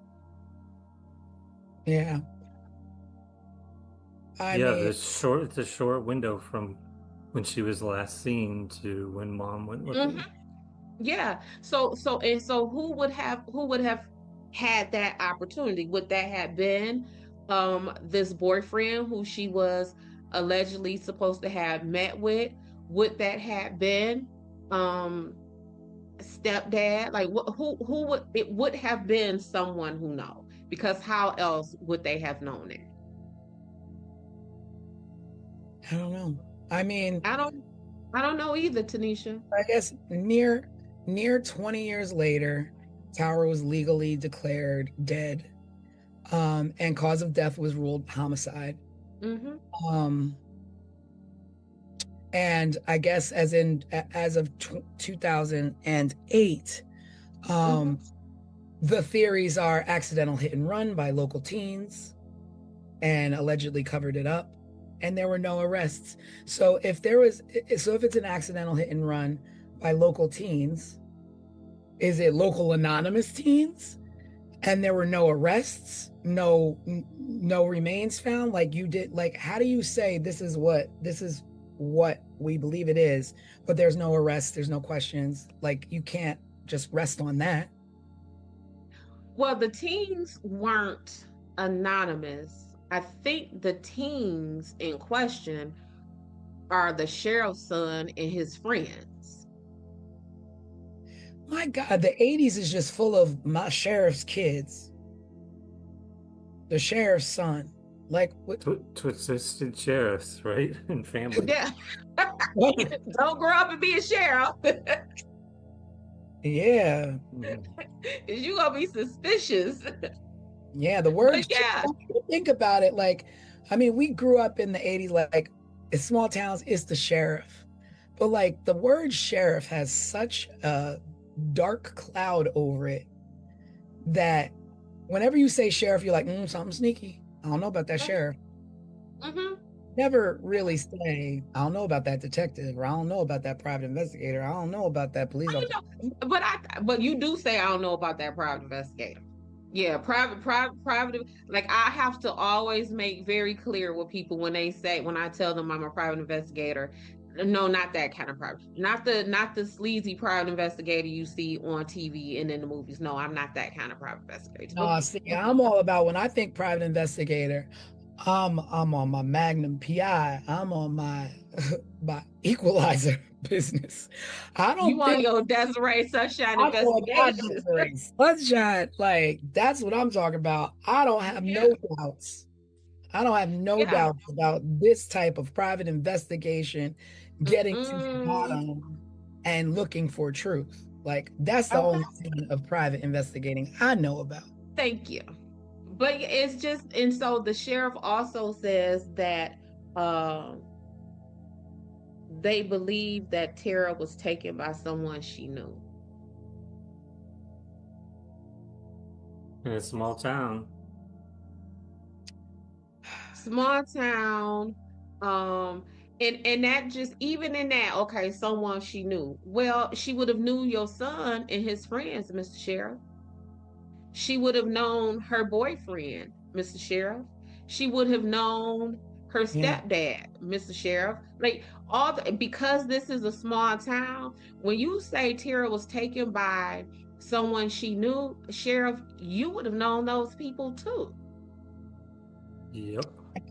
Yeah. It's a short window from when she was last seen to when mom went looking. Mm-hmm. Yeah. So who would have had that opportunity? Would that have been this boyfriend who she was allegedly supposed to have met with? Would that have been stepdad? Like who would it would have been someone who knows, because how else would they have known it? I don't know. I mean, I don't know either, Tanisha. I guess near 20 years later, Tara was legally declared dead, and cause of death was ruled homicide. Mm-hmm. And I guess as of 2008, the theories are accidental hit and run by local teens, and allegedly covered it up, and there were no arrests. So if it's an accidental hit and run by local teens, Is it local anonymous teens? And there were no arrests, no remains found? Like you did, like, how do you say this is what we believe it is, but there's no arrests, there's no questions? Like, you can't just rest on that. Well, the teens weren't anonymous. I think the teens in question are the sheriff's son and his friends. My God, the 80s is just full of my sheriff's kids. The sheriff's son. Like, what? Twisted sheriffs, right? And family. Yeah. Don't grow up and be a sheriff. Yeah. You're gonna be suspicious. Yeah, the word. But yeah. Think about it. Like, I mean, we grew up in the 80s, like, it's small towns, it's the sheriff. But like, the word sheriff has such a dark cloud over it that whenever you say sheriff, you're like, something sneaky. I don't know about that sheriff. Mm-hmm. Never really say, I don't know about that detective, or I don't know about that private investigator. I don't know about that police officer. But you do say, I don't know about that private investigator. Yeah, private. Like, I have to always make very clear with people when I tell them I'm a private investigator. No, not that kind of private. Not the sleazy private investigator you see on TV and in the movies. No, I'm not that kind of private investigator. No, see, I'm all about, when I think private investigator, I'm on my Magnum PI. I'm on my Equalizer business. I don't You want your Desiree Sunshine investigation. Sunshine, like, that's what I'm talking about. I don't have no doubts. I don't have no doubts about this type of private investigation, getting to the bottom and looking for truth. Like, that's the only kind of private investigating I know about. Thank you. But it's just, and so the sheriff also says that they believe that Tara was taken by someone she knew. In a small town. Small town. And that just, even in that, okay, someone she knew. Well, she would have knew your son and his friends, Mr. Sheriff. She would have known her boyfriend, Mr. Sheriff. She would have known her stepdad, Mr. Sheriff. Like, because this is a small town, when you say Tara was taken by someone she knew, Sheriff, you would have known those people too. Yep.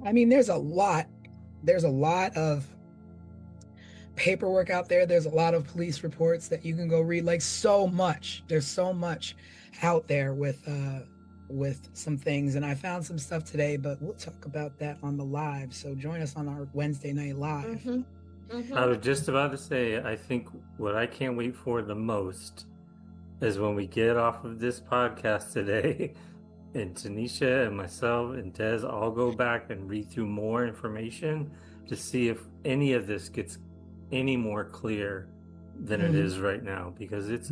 I mean, there's a lot of paperwork out there. There's a lot of police reports that you can go read. Like, so much. There's so much out there with some things, and I found some stuff today, but we'll talk about that on the live. So join us on our Wednesday night live. Mm-hmm. Mm-hmm. I was just about to say, I think what I can't wait for the most is when we get off of this podcast today and Tanisha and myself and Des all go back and read through more information to see if any of this gets any more clear than it is right now, because it's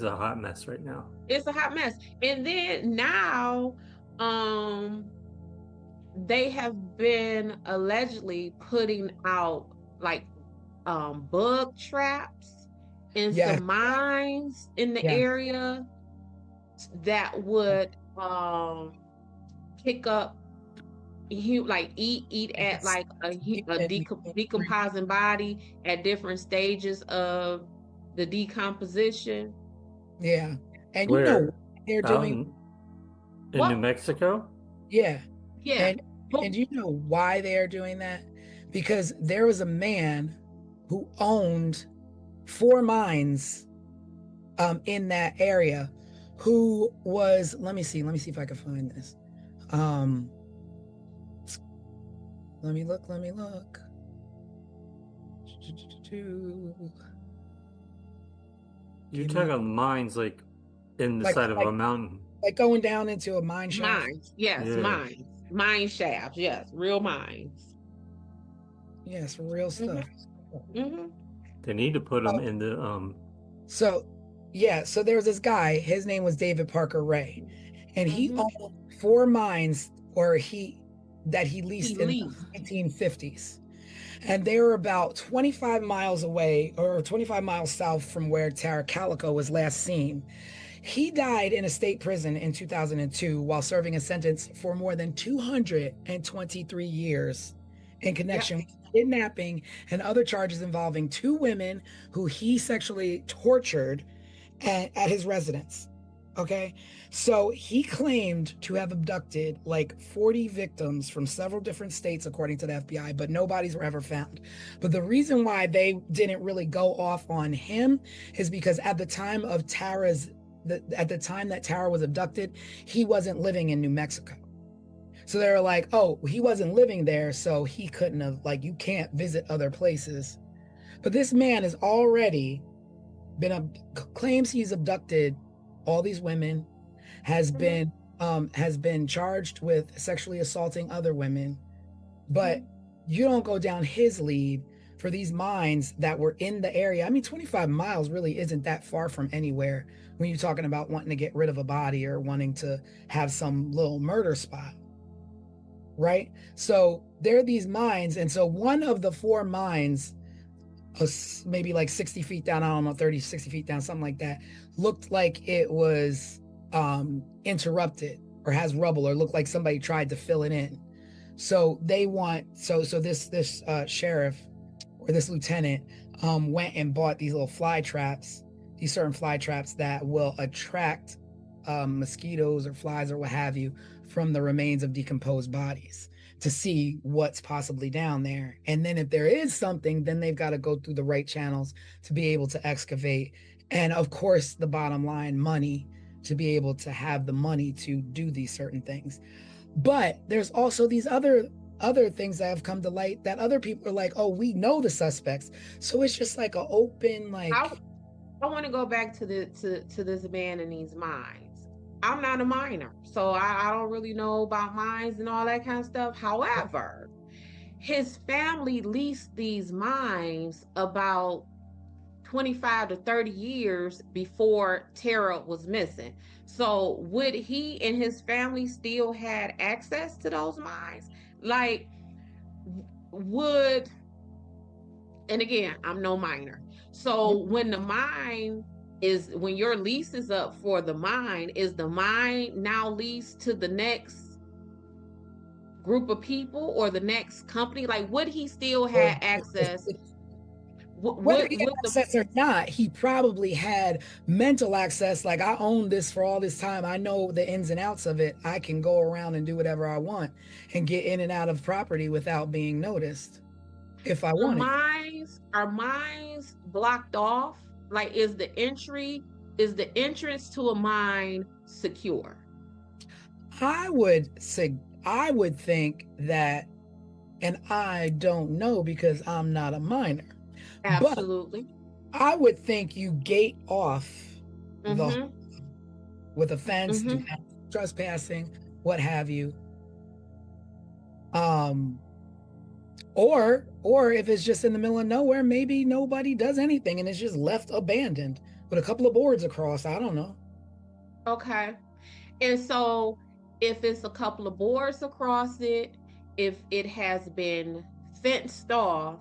a hot mess right now. It's a hot mess. And then now they have been allegedly putting out like bug traps in some mines in the area that would pick up eat at like a decomposing body at different stages of the decomposition. Yeah. And where, you know what they're doing in New Mexico? Yeah. Yeah. And you know why they are doing that? Because there was a man who owned 4 mines in that area, who was, let me see if I can find this. Let me look. You're talking about mines like in the side of a mountain. Like going down into a mine shaft. Mines, yes, mines. Mine shafts, yes, real mines. Yes, real stuff. Mm-hmm. They need to put them in the So there was this guy, his name was David Parker Ray, and he owned 4 mines that he leased in the 1950s. And they were about 25 miles away, or 25 miles south from where Tara Calico was last seen. He died in a state prison in 2002 while serving a sentence for more than 223 years in connection with kidnapping and other charges involving two women who he sexually tortured at his residence. Okay. So he claimed to have abducted like 40 victims from several different states, according to the FBI, but nobody's were ever found. But the reason why they didn't really go off on him is because at the time of at the time that Tara was abducted, he wasn't living in New Mexico. So they were like, oh, he wasn't living there, so he couldn't have, like, you can't visit other places. But this man has already claims he's abducted all these women, has been charged with sexually assaulting other women, but you don't go down his lead for these mines that were in the area. I mean, 25 miles really isn't that far from anywhere when you're talking about wanting to get rid of a body or wanting to have some little murder spot, right? So there are these mines, and so one of the four mines, maybe like 60 feet down, I don't know, 30, 60 feet down, something like that, looked like it was interrupted or has rubble or looked like somebody tried to fill it in. So they want, so this sheriff or this lieutenant went and bought these little fly traps, these certain fly traps that will attract mosquitoes or flies or what have you from the remains of decomposed bodies to see what's possibly down there. And then if there is something, then they've got to go through the right channels to be able to excavate. And of course, the bottom line, money, to be able to have the money to do these certain things. But there's also these other things that have come to light that other people are like, oh, we know the suspects. So it's just like an open, like, I want to go back to this man in these mines. I'm not a miner, so I don't really know about mines and all that kind of stuff. However, his family leased these mines about 25 to 30 years before Tara was missing. So would he and his family still had access to those mines? Like, and again, I'm no miner. So when when your lease is up for the mine, is the mine now leased to the next group of people or the next company? Like, would he still have access? Whether he had access or not, he probably had mental access. Like, I own this for all this time. I know the ins and outs of it. I can go around and do whatever I want and get in and out of property without being noticed if I want it. Are mines blocked off? Like, is the entrance to a mine secure? I would think that, and I don't know because I'm not a miner. Absolutely. But I would think you gate off with a fence, do not trespassing, what have you. Or if it's just in the middle of nowhere, maybe nobody does anything and it's just left abandoned with a couple of boards across. I don't know. Okay. And so if it's a couple of boards across it, if it has been fenced off,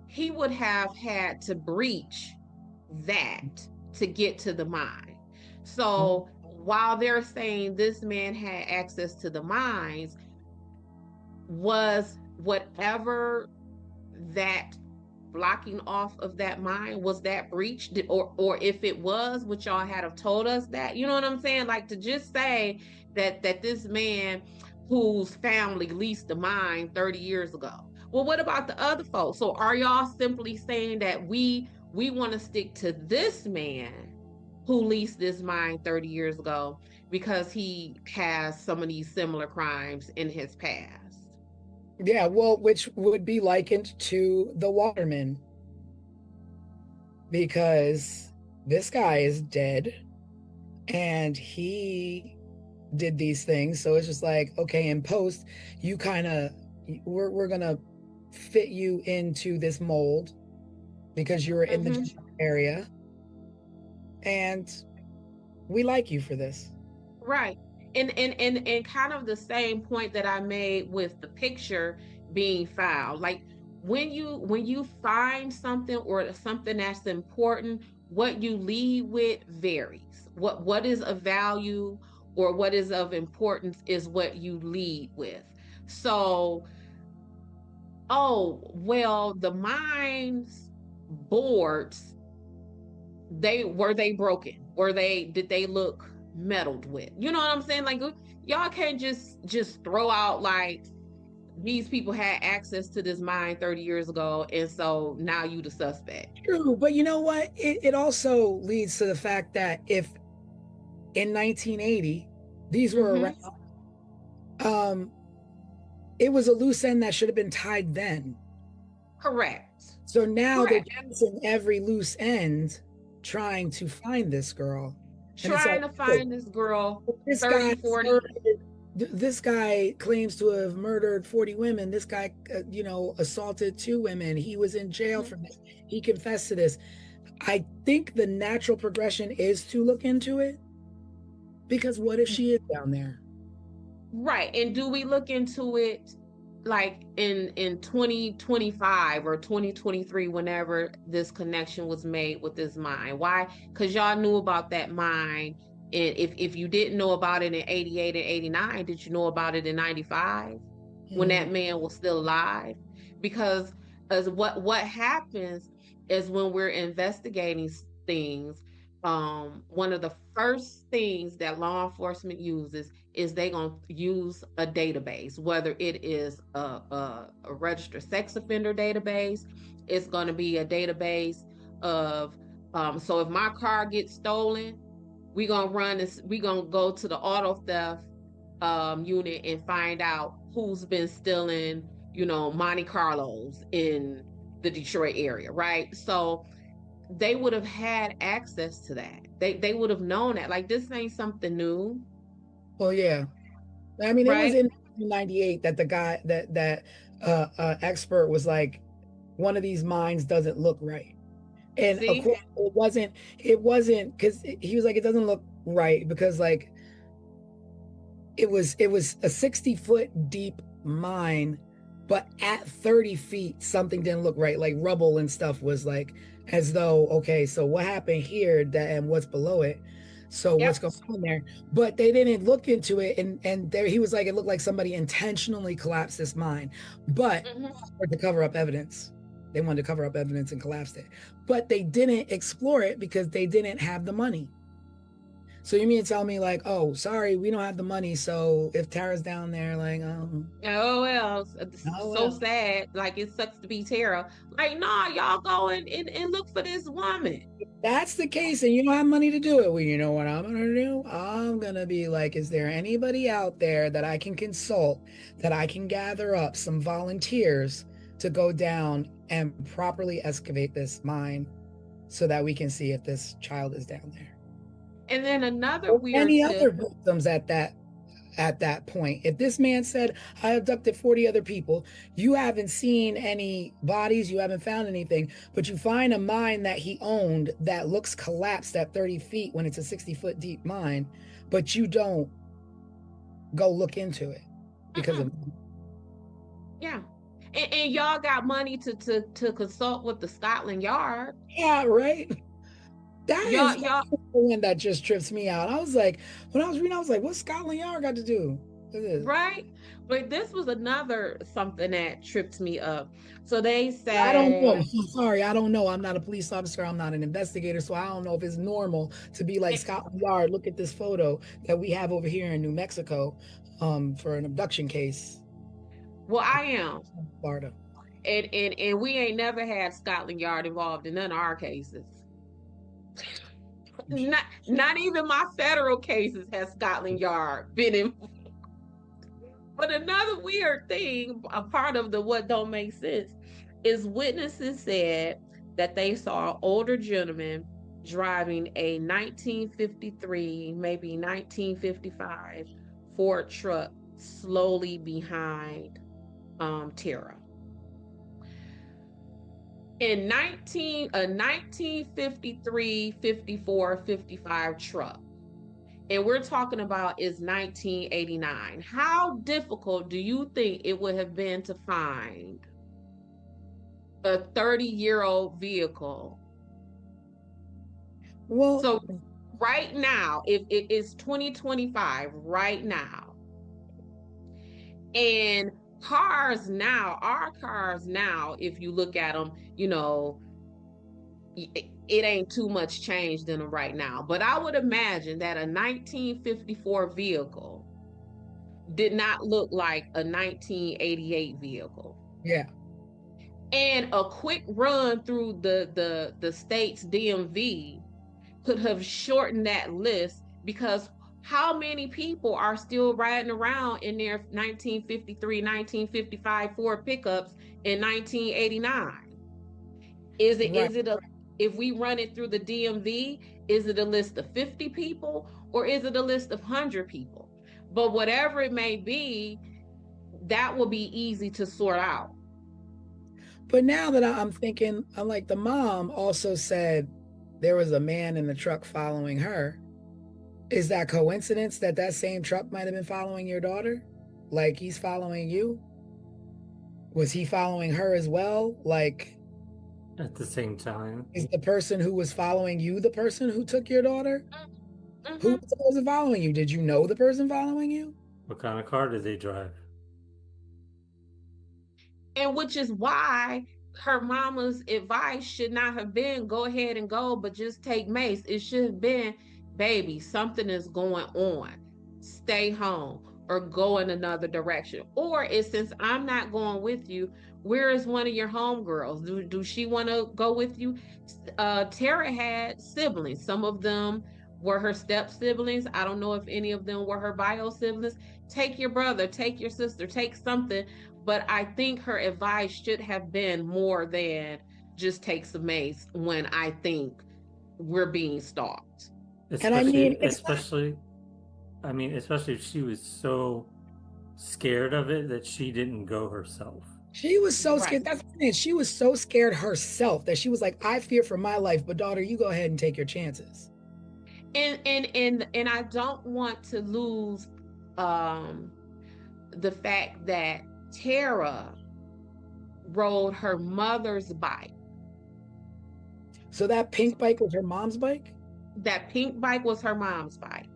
he would have had to breach that to get to the mine. So while they're saying this man had access to the mines, was whatever that blocking off of that mine, was that breached? Or if it was, would y'all have told us that? You know what I'm saying? Like, to just say that this man whose family leased the mine 30 years ago. Well, what about the other folks? So are y'all simply saying that we want to stick to this man who leased this mine 30 years ago because he has some of these similar crimes in his past? Yeah, well, which would be likened to the Waterman, because this guy is dead and he did these things. So it's just like, okay, in post, you kind of, we're gonna fit you into this mold because you were in the area and we like you for this. Right. And kind of the same point that I made with the picture being filed. Like, when you find something or something that's important, what you lead with varies. What is of value or what is of importance is what you lead with. So, oh, well, the mines boards, they broken? Did they look meddled with? You know what I'm saying? Like, y'all can't just throw out like these people had access to this mine 30 years ago, and so now you the suspect. True, but you know what? It also leads to the fact that if in 1980 these were Mhm. around, it was a loose end that should have been tied then. Correct. So now Correct. they're chasing every loose end, trying to find this girl. Trying to find this girl This 30, guy 40. this guy claims to have murdered 40 women. This guy, assaulted 2 women. He was in jail for this. He confessed to this. I think the natural progression is to look into it, because what if she is down there? Right. And do we look into it like in 2025 or 2023, whenever this connection was made with this mine? Why? Because y'all knew about that mine. And if you didn't know about it in 88 and 89, did you know about it in 95 when that man was still alive? Because as what happens is when we're investigating things, one of the first things that law enforcement uses is they gonna use a database, whether it is a registered sex offender database. It's gonna be a database of so if my car gets stolen, we gonna run this, we gonna go to the auto theft unit and find out who's been stealing, Monte Carlos in the Detroit area, right? So they would have had access to that. They would have known that. Like, this ain't something new. Well, yeah. I mean, it was Right. in 1998 that the guy that expert was like, one of these mines doesn't look right. And of See? course it wasn't because he was like, it doesn't look right because like it was a 60-foot deep mine, but at 30 feet something didn't look right, like rubble and stuff was like, as though, okay, so what happened here, that and what's below it, so Yep. what's going on there? But they didn't look into it, and there he was like, it looked like somebody intentionally collapsed this mine, but to cover up evidence. They wanted to cover up evidence and collapsed it, but they didn't explore it because they didn't have the money. So you mean to tell me like, oh, sorry, we don't have the money. So if Tara's down there, like, Oh well, so sad. Like, it sucks to be Tara. Like, nah, y'all go and look for this woman. if that's the case, and you don't have money to do it, well, you know what I'm gonna do? I'm gonna be like, is there anybody out there that I can consult, that I can gather up some volunteers to go down and properly excavate this mine so that we can see if this child is down there? And then another Or weird any tip. other victims at that point. If this man said, I abducted 40 other people, you haven't seen any bodies, you haven't found anything, but you find a mine that he owned that looks collapsed at 30 feet when it's a 60-foot deep mine, but you don't go look into it because of Yeah. And y'all got money to consult with the Scotland Yard. yeah, right. That Y'all, is the one that just trips me out. I was like, when I was reading, I was like, what's Scotland Yard got to do with this? right? But this was another something that tripped me up. So they say, I don't know. I'm sorry, I don't know. I'm not a police officer. I'm not an investigator, so I don't know if it's normal to be like, Scotland Yard, look at this photo that we have over here in New Mexico for an abduction case. well, I am. Florida. And we ain't never had Scotland Yard involved in none of our cases. Not even my federal cases has Scotland Yard been in. But another weird thing, a part of the what don't make sense, is witnesses said that they saw an older gentleman driving a 1953, maybe 1955 Ford truck slowly behind Tara. In a 1953, 54, 55 truck. And we're talking about is 1989. How difficult do you think it would have been to find a 30-year-old vehicle. Well, So right now, if it is 2025 right now, and our cars now, if you look at them, it ain't too much changed in them right now. But I would imagine that a 1954 vehicle did not look like a 1988 vehicle. yeah. And a quick run through the state's DMV could have shortened that list, because how many people are still riding around in their 1953, 1955 Ford pickups in 1989? Is it Right. is it a if we run it through the DMV, is it a list of 50 people or is it a list of 100 people? But whatever it may be, that will be easy to sort out. But now that I'm thinking, I'm like, the mom also said there was a man in the truck following her. Is that coincidence that that same truck might have been following your daughter? Like he's following you? Was he following her as well? Like, At the same time. is the person who was following you the person who took your daughter? Mhm. Who was the person following you? Did you know the person following you? What kind of car did they drive? And which is why her mama's advice should not have been go ahead and go, but just take Mace. It should have been, baby, something is going on. Stay home or go in another direction. Or it's, since I'm not going with you, where is one of your homegirls? Do she want to go with you? Tara had siblings. Some of them were her step siblings. I don't know if any of them were her bio siblings. Take your brother, take your sister, take something. But I think her advice should have been more than just take some Mace when I think we're being stalked. And I mean, Especially if she was so scared of it that she didn't go herself. she was so Right. scared. That's the thing. She was so scared herself that she was like, I fear for my life, but daughter, you go ahead and take your chances. And I don't want to lose the fact that Tara rode her mother's bike. So that pink bike was her mom's bike? That pink bike was her mom's bike.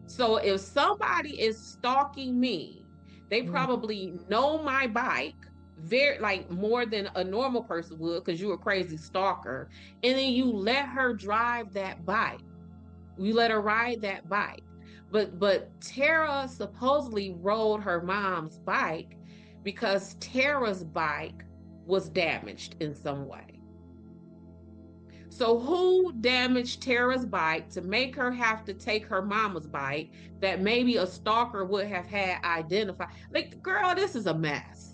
So if somebody is stalking me, they probably know my bike very, like, more than a normal person would, because you're a crazy stalker. And then you let her drive that bike. You let her ride that bike. But Tara supposedly rode her mom's bike because Tara's bike was damaged in some way. So who damaged Tara's bike to make her have to take her mama's bike that maybe a stalker would have had identified? Like, girl, this is a mess.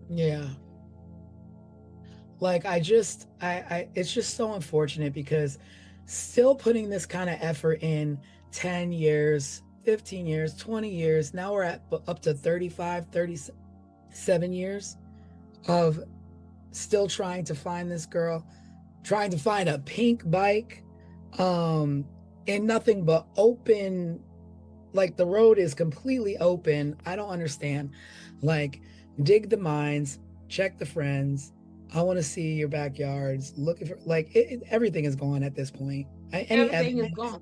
Yeah. Like I it's just so unfortunate because still putting this kind of effort in 10 years, 15 years, 20 years, now we're at up to 35, 37 years of still trying to find this girl, trying to find a pink bike, in nothing but open, like the road is completely open. I don't understand. Like, dig the mines, check the friends. I want to see your backyards. Looking for, like, everything is gone at this point. Everything is gone.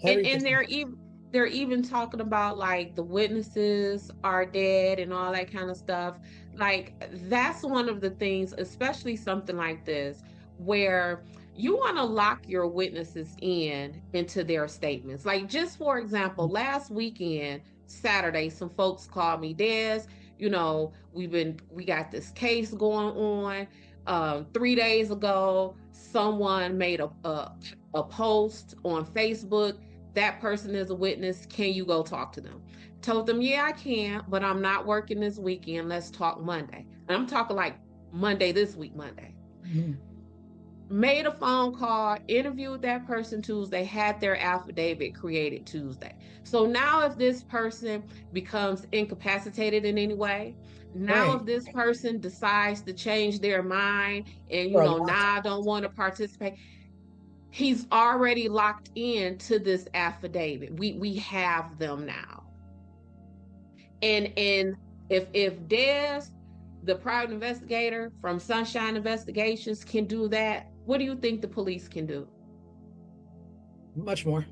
And everything. they're even talking about, like, the witnesses are dead and all that kind of stuff. Like, that's one of the things, especially something like this, where you want to lock your witnesses into their statements. Like, just for example, last weekend, Saturday, some folks called me, Des, we got this case going on. 3 days ago, someone made a post on Facebook. That person is a witness. Can you go talk to them? Told them, yeah, I can, but I'm not working this weekend. Let's talk Monday. And I'm talking like Monday, this week, Monday. Mhm. Made a phone call, interviewed that person Tuesday, had their affidavit created Tuesday. So now if this person becomes incapacitated in any way, now Right. if this person decides to change their mind and, For a long now I don't want to participate, he's already locked into this affidavit. We have them now. And if Des the private investigator from Sunshine Investigations can do that, what do you think the police can do? Much more.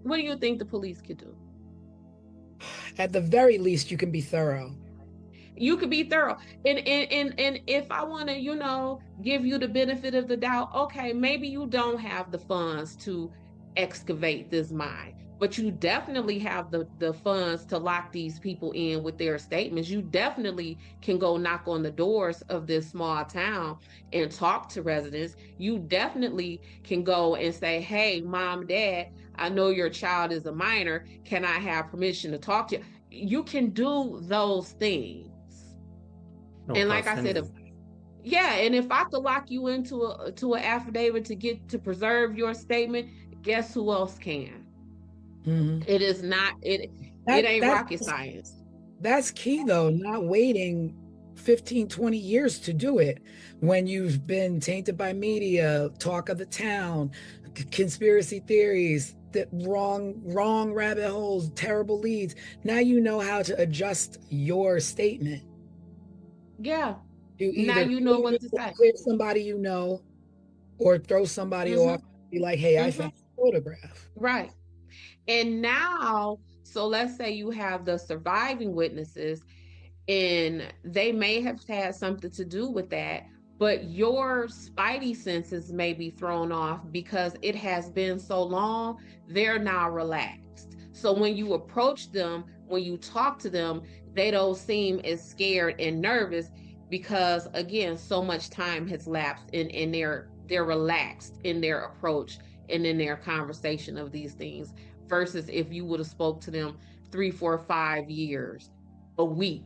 What do you think the police can do? At the very least, you can be thorough. You could be thorough. And if I want to, give you the benefit of the doubt, okay, maybe you don't have the funds to excavate this mine, but you definitely have the funds to lock these people in with their statements. You definitely can go knock on the doors of this small town and talk to residents. You definitely can go and say, hey, mom, dad, I know your child is a minor. Can I have permission to talk to you? You can do those things. No And like cost I said, anything. and if I could lock you into an affidavit to preserve your statement, guess who else can? Mhm. It is not it That ain't that rocket science. that's key though, not waiting 15, 20 years to do it when you've been tainted by media, talk of the town, conspiracy theories, the wrong rabbit holes, terrible leads. Now you know how to adjust your statement Yeah. to Now either you know what to say. clear somebody you know or throw somebody Hmm. off, be like, hey, I Hmm. found a photograph. Right. And now, so let's say you have the surviving witnesses and they may have had something to do with that, but your spidey senses may be thrown off because it has been so long, they're now relaxed. So when you approach them, when you talk to them, they don't seem as scared and nervous because again, so much time has lapsed and they're relaxed in their approach and in their conversation of these things versus if you would have spoke to them 3, 4, 5 years a week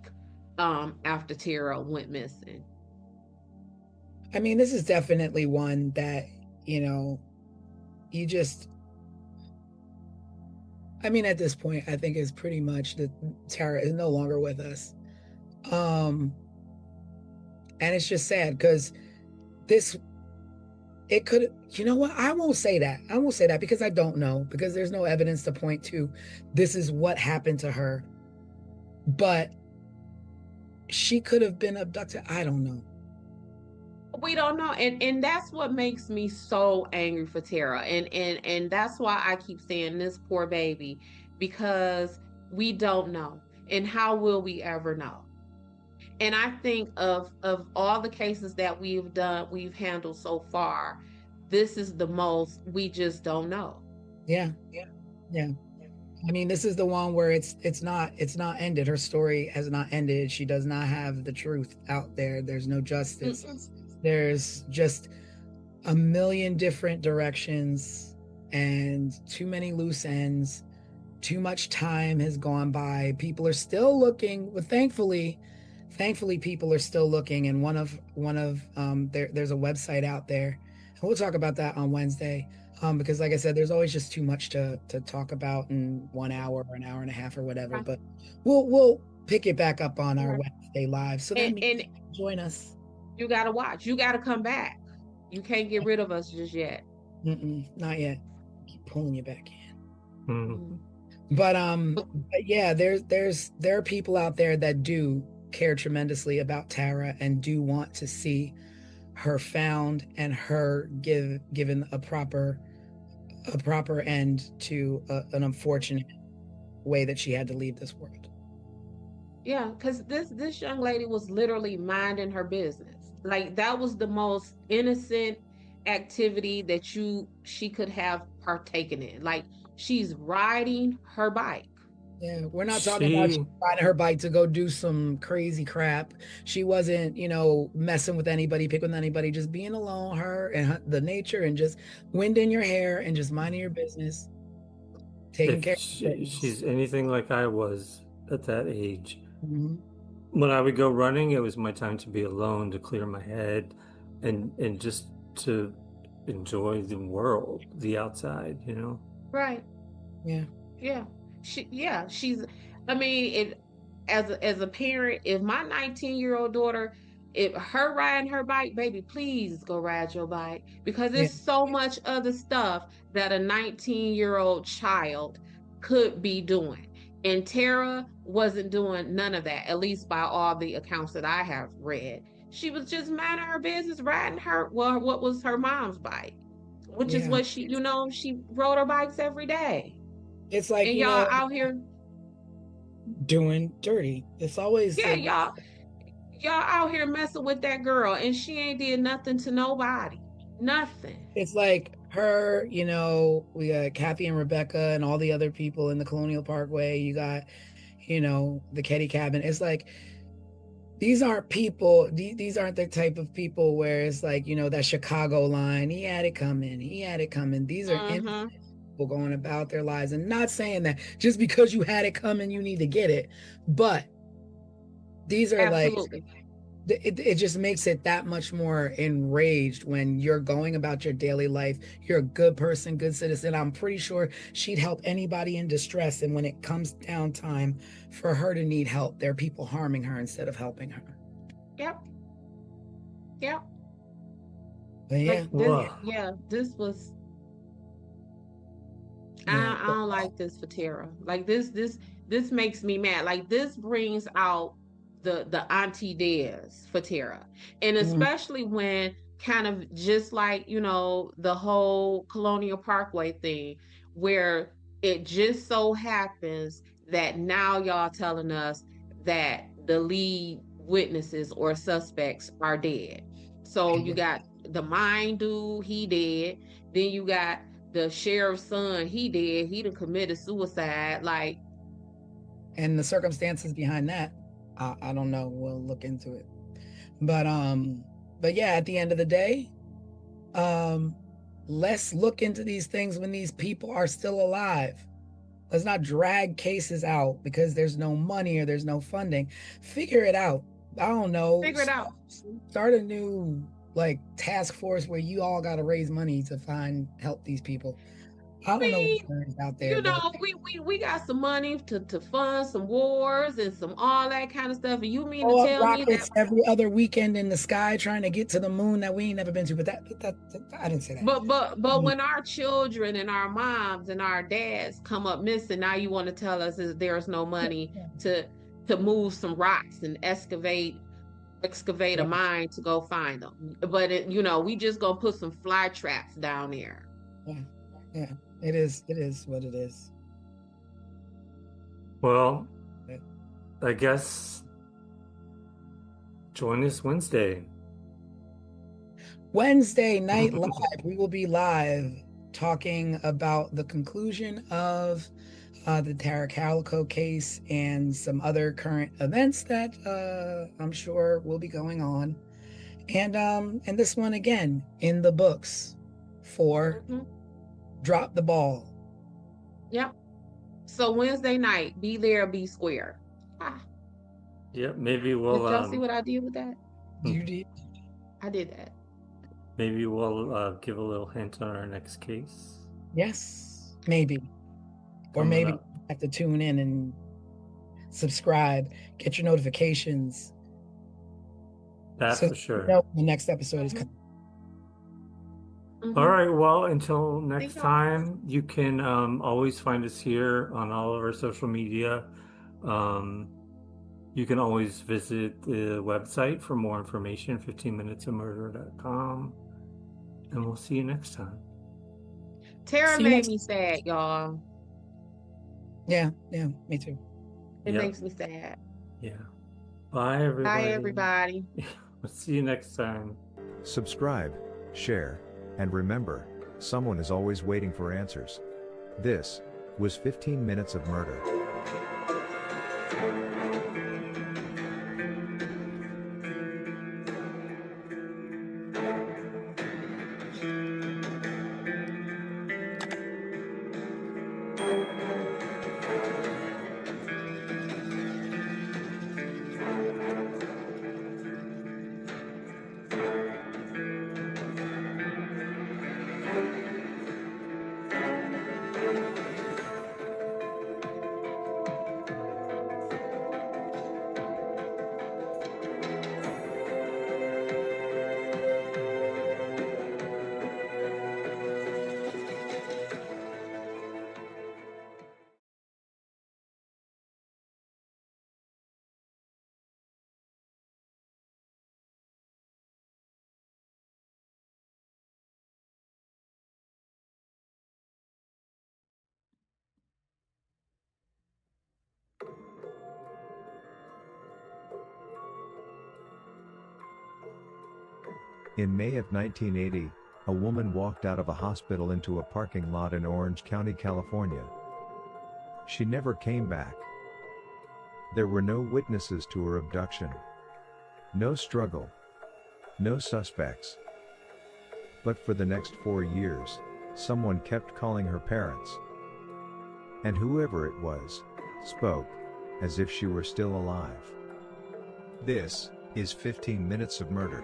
after Tara went missing. I mean, this is definitely one that, you just, I mean, at this point, I think it's pretty much that Tara is no longer with us. Um, and it's just sad because this, it could, you know what? I won't say that. I won't say that because I don't know, because there's no evidence to point to this is what happened to her. But she could have been abducted. I don't know. We don't know, and that's what makes me so angry for Tara, and that's why I keep saying this poor baby, because we don't know, and how will we ever know? And I think of all the cases that we've handled so far, this is the most we just don't know. Yeah. Yeah. I mean, this is the one where it's not ended. Her story has not ended. She does not have the truth out there. There's no justice. There's just a million different directions and too many loose ends. Too much time has gone by. People are still looking, but thankfully people are still looking. And there's a website out there, and we'll talk about that on Wednesday. Because like I said, there's always just too much to talk about in 1 hour or an hour and a half or whatever. Right. But we'll pick it back up on our Right. Wednesday live. So that means join us. You got to watch. You got to come back. You can't get rid of us just yet. Not yet. Keep pulling you back in. Mm. But yeah, there are people out there that do care tremendously about Tara and do want to see her found and her given a proper end to an unfortunate way that she had to leave this world. Yeah, because this young lady was literally minding her business. Like that was the most innocent activity that she could have partaken in. Like she's riding her bike. Yeah, we're not talking about she riding her bike to go do some crazy crap. She wasn't, messing with anybody, picking with anybody, just being alone, her and the nature, and just wind in your hair and just minding your business, taking care of she's anything like I was at that age. Mm-hmm. When I would go running, it was my time to be alone, to clear my head, and just to enjoy the world, the outside, Right. Yeah. Yeah. She's I mean, as a parent, if my 19-year-old daughter, if her riding her bike, baby, please go ride your bike because there's so much other stuff that a 19-year-old child could be doing. And Tara wasn't doing none of that, at least by all the accounts that I have read. She was just minding her business, riding what was her mom's bike, which is Yeah. what she rode her bikes every day. It's like, And y'all out here, doing dirty. It's always yeah, like, y'all out here messing with that girl, and she ain't did nothing to nobody. Nothing. it's like her, we got Kathy and Rebecca and all the other people in the Colonial Parkway. You got, the Ketty cabin. It's like, these aren't people, these aren't the type of people where it's like, that Chicago line, he had it coming, he had it coming. These are innocent people going about their lives, and not saying that just because you had it coming, you need to get it. But these are Absolutely. like, it just makes it that much more enraged when you're going about your daily life. You're a good person, good citizen. I'm pretty sure she'd help anybody in distress. And when it comes down time for her to need help, there are people harming her instead of helping her. Yep. But yeah. This was. Yeah. I don't like this for Tara. Like this makes me mad. Like this brings out the auntie dares for Tara. And especially when kind of just like, the whole Colonial Parkway thing, where it just so happens that now y'all telling us that the lead witnesses or suspects are dead. So you got the mine dude, he dead. Then you got the sheriff's son, he done committed suicide. Like, and the circumstances behind that, I don't know. We'll look into it. But yeah, at the end of the day, let's look into these things when these people are still alive. Let's not drag cases out because there's no money or there's no funding. Figure it out. I don't know. Figure it out. Start a new task force where you all got to raise money to help these people. I don't know what's out there. We got some money to fund some wars and some all that kind of stuff. And you mean to tell me rockets that every other weekend in the sky trying to get to the moon that we ain't never been to? But that I didn't say that. But when our children and our moms and our dads come up missing, now you want to tell us there's no money to move some rocks and excavate a mine to go find them. But we just gonna put some fly traps down there. Yeah. It is what it is. Well, I guess join us Wednesday night live. We will be live talking about the conclusion of the Tara Calico case and some other current events that I'm sure will be going on. And this one again in the books for Drop the Ball. Yep. So Wednesday night, be there, be square. Yep, maybe we'll Did y'all see what I did with that? You did. I did that. Maybe we'll give a little hint on our next case. Yes, maybe. Or maybe you have to tune in and subscribe, get your notifications. That's for sure. The next episode is coming. All right. Well, until next time, you can always find us here on all of our social media. You can always visit the website for more information, 15minutesofmurder.com. And we'll see you next time. Tara made me sad, y'all. Yeah, me too. It makes me sad. Yeah. Bye, everybody. Bye, everybody. We'll see you next time. Subscribe, share, and remember, someone is always waiting for answers. This was 15 Minutes of Murder. In May of 1980, a woman walked out of a hospital into a parking lot in Orange County, California. She never came back. There were no witnesses to her abduction. No struggle. No suspects. But for the next 4 years, someone kept calling her parents. And whoever it was, spoke, as if she were still alive. This is 15 Minutes of Murder.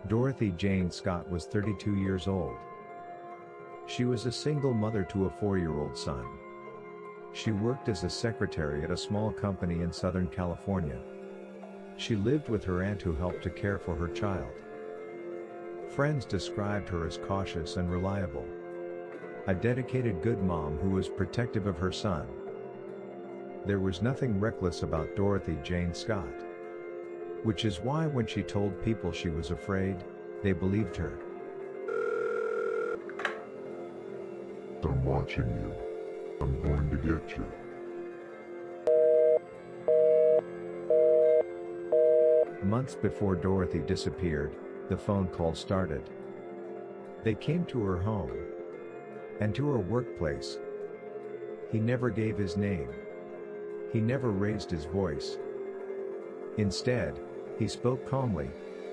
Dorothy Jane Scott was 32 years old. She was a single mother to a 4-year-old son. She worked as a secretary at a small company in Southern California. She lived with her aunt who helped to care for her child. Friends described her as cautious and reliable. A dedicated good mom who was protective of her son. There was nothing reckless about Dorothy Jane Scott. Which is why when she told people she was afraid, they believed her. I'm watching you. I'm going to get you. Months before Dorothy disappeared, the phone calls started. They came to her home. And to her workplace. He never gave his name. He never raised his voice. Instead, he spoke calmly,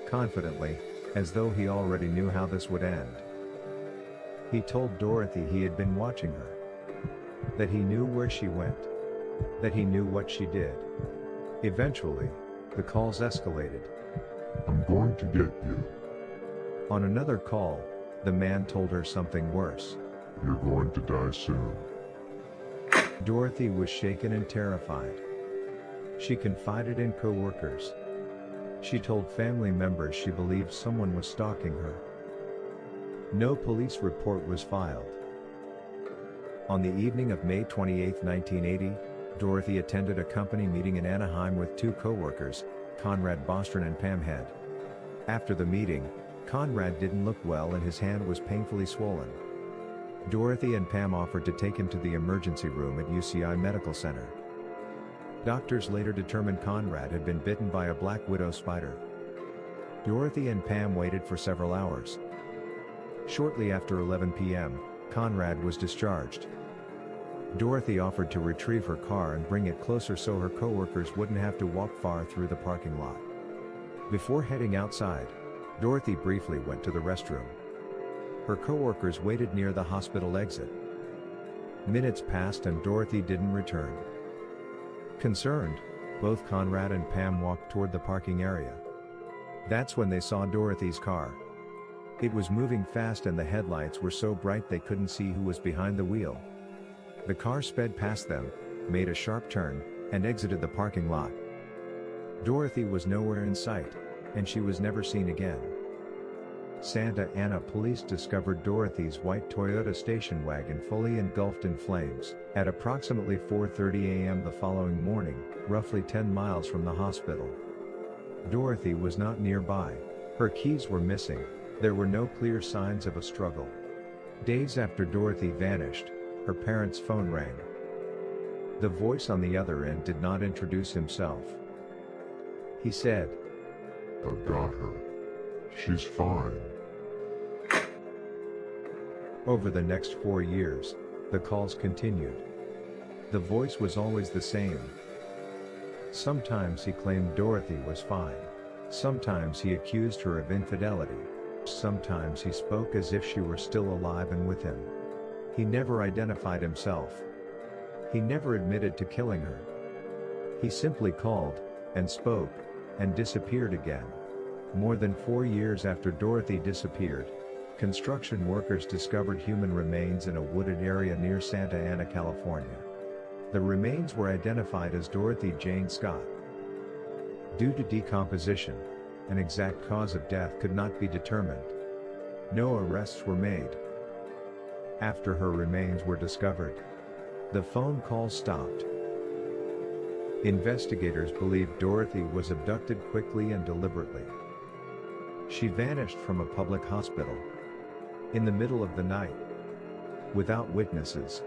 confidently, as though he already knew how this would end. He told Dorothy he had been watching her. That he knew where she went. That he knew what she did. Eventually, the calls escalated. I'm going to get you. On another call, the man told her something worse. You're going to die soon. Dorothy was shaken and terrified. She confided in co-workers. She told family members she believed someone was stalking her. No police report was filed. On the evening of May 28, 1980, Dorothy attended a company meeting in Anaheim with 2 co-workers, Conrad Bostron and Pam Head. After the meeting, Conrad didn't look well and his hand was painfully swollen. Dorothy and Pam offered to take him to the emergency room at UCI Medical Center. Doctors later determined Conrad had been bitten by a black widow spider. Dorothy and Pam waited for several hours. Shortly after 11 p.m., Conrad was discharged. Dorothy offered to retrieve her car and bring it closer so her co-workers wouldn't have to walk far through the parking lot. Before heading outside, Dorothy briefly went to the restroom. Her co-workers waited near the hospital exit. Minutes passed and Dorothy didn't return. Concerned, both Conrad and Pam walked toward the parking area. That's when they saw Dorothy's car. It was moving fast and the headlights were so bright they couldn't see who was behind the wheel. The car sped past them, made a sharp turn, and exited the parking lot. Dorothy was nowhere in sight, and she was never seen again. Santa Ana police discovered Dorothy's white Toyota station wagon fully engulfed in flames at approximately 4:30 a.m. the following morning, roughly 10 miles from the hospital. Dorothy was not nearby. Her keys were missing. There were no clear signs of a struggle. Days after Dorothy vanished, her parents' phone rang. The voice on the other end did not introduce himself. He said, I've got her. She's fine. Over the next 4 years, the calls continued. The voice was always the same. Sometimes he claimed Dorothy was fine. Sometimes he accused her of infidelity. Sometimes he spoke as if she were still alive and with him. He never identified himself. He never admitted to killing her. He simply called, and spoke, and disappeared again. More than 4 years after Dorothy disappeared, construction workers discovered human remains in a wooded area near Santa Ana, California. The remains were identified as Dorothy Jane Scott. Due to decomposition, an exact cause of death could not be determined. No arrests were made. After her remains were discovered, the phone calls stopped. Investigators believe Dorothy was abducted quickly and deliberately. She vanished from a public hospital in the middle of the night, without witnesses.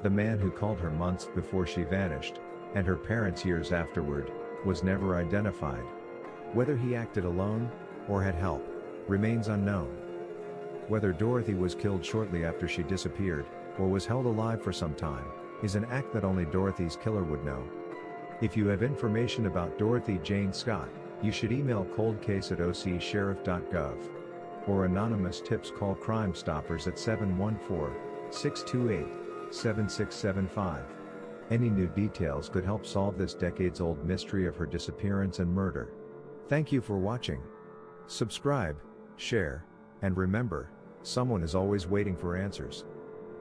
The man who called her months before she vanished, and her parents years afterward, was never identified. Whether he acted alone, or had help, remains unknown. Whether Dorothy was killed shortly after she disappeared, or was held alive for some time, is an act that only Dorothy's killer would know. If you have information about Dorothy Jane Scott, you should email coldcase@ocsheriff.gov. Or anonymous tips. Call Crime Stoppers at 714-628-7675. Any new details could help solve this decades-old mystery of her disappearance and murder. Thank you for watching. Subscribe, share, and remember, someone is always waiting for answers.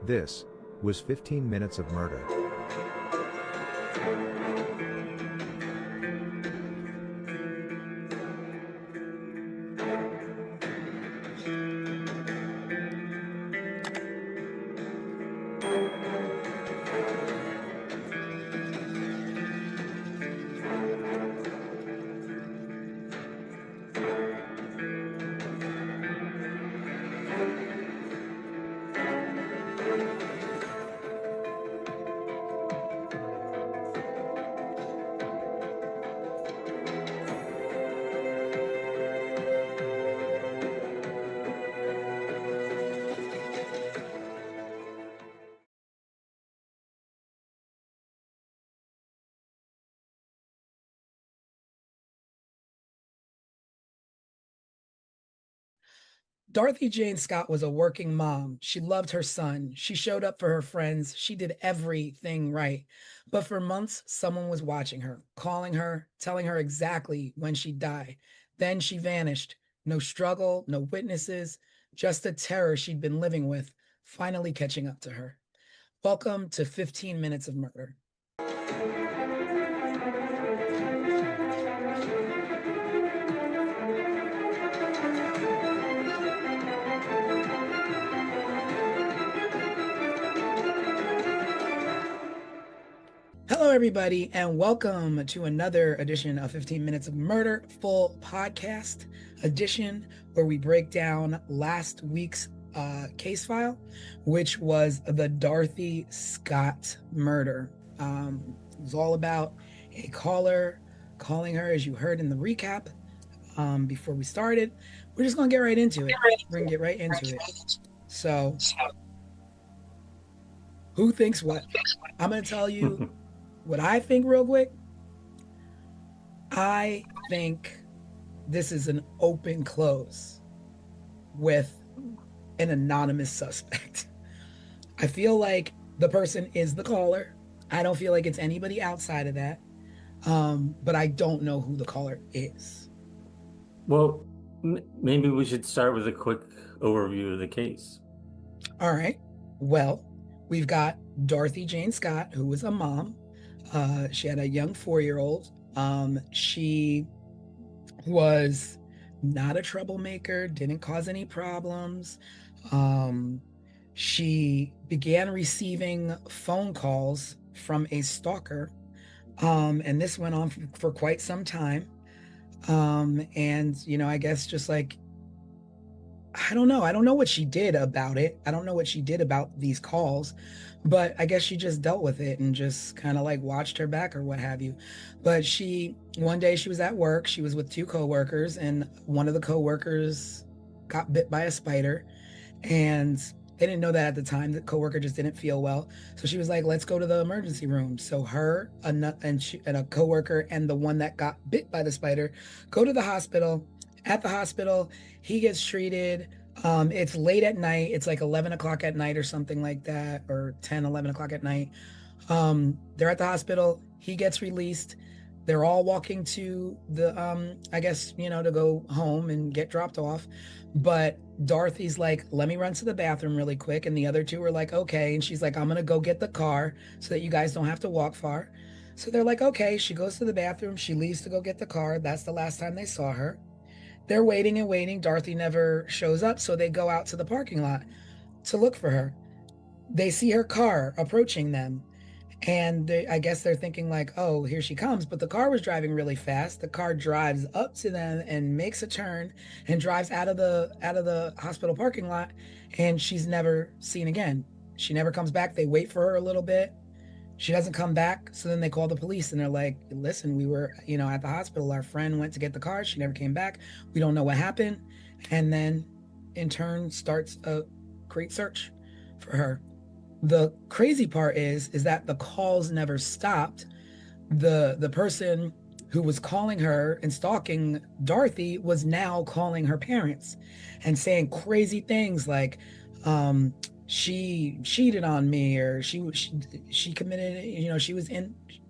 This was 15 Minutes of Murder. Dorothy Jane Scott was a working mom. She loved her son. She showed up for her friends. She did everything right. But for months, someone was watching her, calling her, telling her exactly when she'd die. Then she vanished. No struggle, no witnesses, just the terror she'd been living with, finally catching up to her. Welcome to 15 Minutes of Murder. Hello, everybody, and welcome to another edition of 15 Minutes of Murder, full podcast edition, where we break down last week's case file, which was the Dorothy Scott murder. It was all about a caller calling her, as you heard in the recap before we started. We're just going to get right into it. We're going to get right into it. So, who thinks what? I'm going to tell you what I think real quick. I think this is an open close with an anonymous suspect. I feel like the person is the caller. I don't feel like it's anybody outside of that. But I don't know who the caller is. Well, maybe we should start with a quick overview of the case. All right. Well, we've got Dorothy Jane Scott, who was a mom. She had a young 4-year-old. She was not a troublemaker, didn't cause any problems. She began receiving phone calls from a stalker, and this went on for quite some time. And, I guess just like, I don't know what she did about it. I don't know what she did about these calls, but I guess she just dealt with it and just kind of like watched her back or what have you. But one day she was at work, she was with 2 coworkers, and one of the coworkers got bit by a spider, and they didn't know that at the time. The coworker just didn't feel well. So she was like, let's go to the emergency room. So her and a coworker and the one that got bit by the spider go to the hospital. At the hospital, he gets treated. It's late at night. It's like 11 o'clock at night or something like that, or 10, 11 o'clock at night. They're at the hospital. He gets released. They're all walking to the, I guess, to go home and get dropped off. But Dorothy's like, let me run to the bathroom really quick. And the other 2 are like, okay. And she's like, I'm going to go get the car so that you guys don't have to walk far. So they're like, okay. She goes to the bathroom. She leaves to go get the car. That's the last time they saw her. They're waiting and waiting. Dorothy never shows up. So they go out to the parking lot to look for her. They see her car approaching them. And I guess they're thinking like, oh, here she comes. But the car was driving really fast. The car drives up to them and makes a turn and drives out of the hospital parking lot. And she's never seen again. She never comes back. They wait for her a little bit. She doesn't come back. So then they call the police and they're like, listen, we were, at the hospital. Our friend went to get the car. She never came back. We don't know what happened. And then in turn starts a great search for her. The crazy part is that the calls never stopped. The person who was calling her and stalking Dorothy was now calling her parents and saying crazy things like, she cheated on me, or she committed,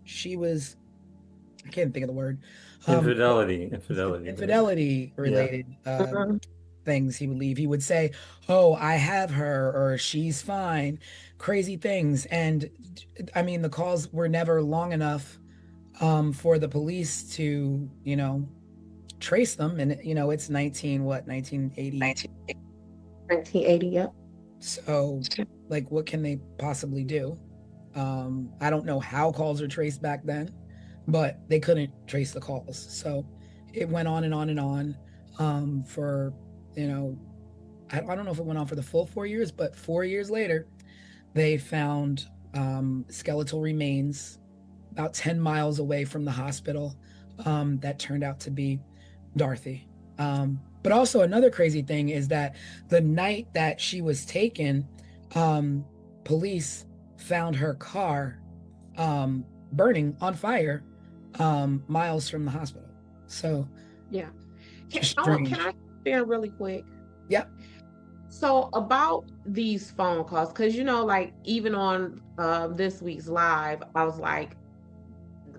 she was, I can't think of the word, infidelity Yeah. related Mhm. things he would leave. He would say, oh, I have her, or she's fine, crazy things. And I mean, the calls were never long enough for the police to, trace them. And, it's 1980. 1980, yep. So, like, what can they possibly do? I don't know how calls are traced back then, but they couldn't trace the calls. So it went on and on and on for, I don't know if it went on for the full 4 years, but 4 years later, they found skeletal remains about 10 miles away from the hospital that turned out to be Dorothy. But also, another crazy thing is that the night that she was taken, um, police found her car burning on fire miles from the hospital. So, Yeah. just Can strange. I share really quick? Yep. So about these phone calls, because like even on this week's live, I was like,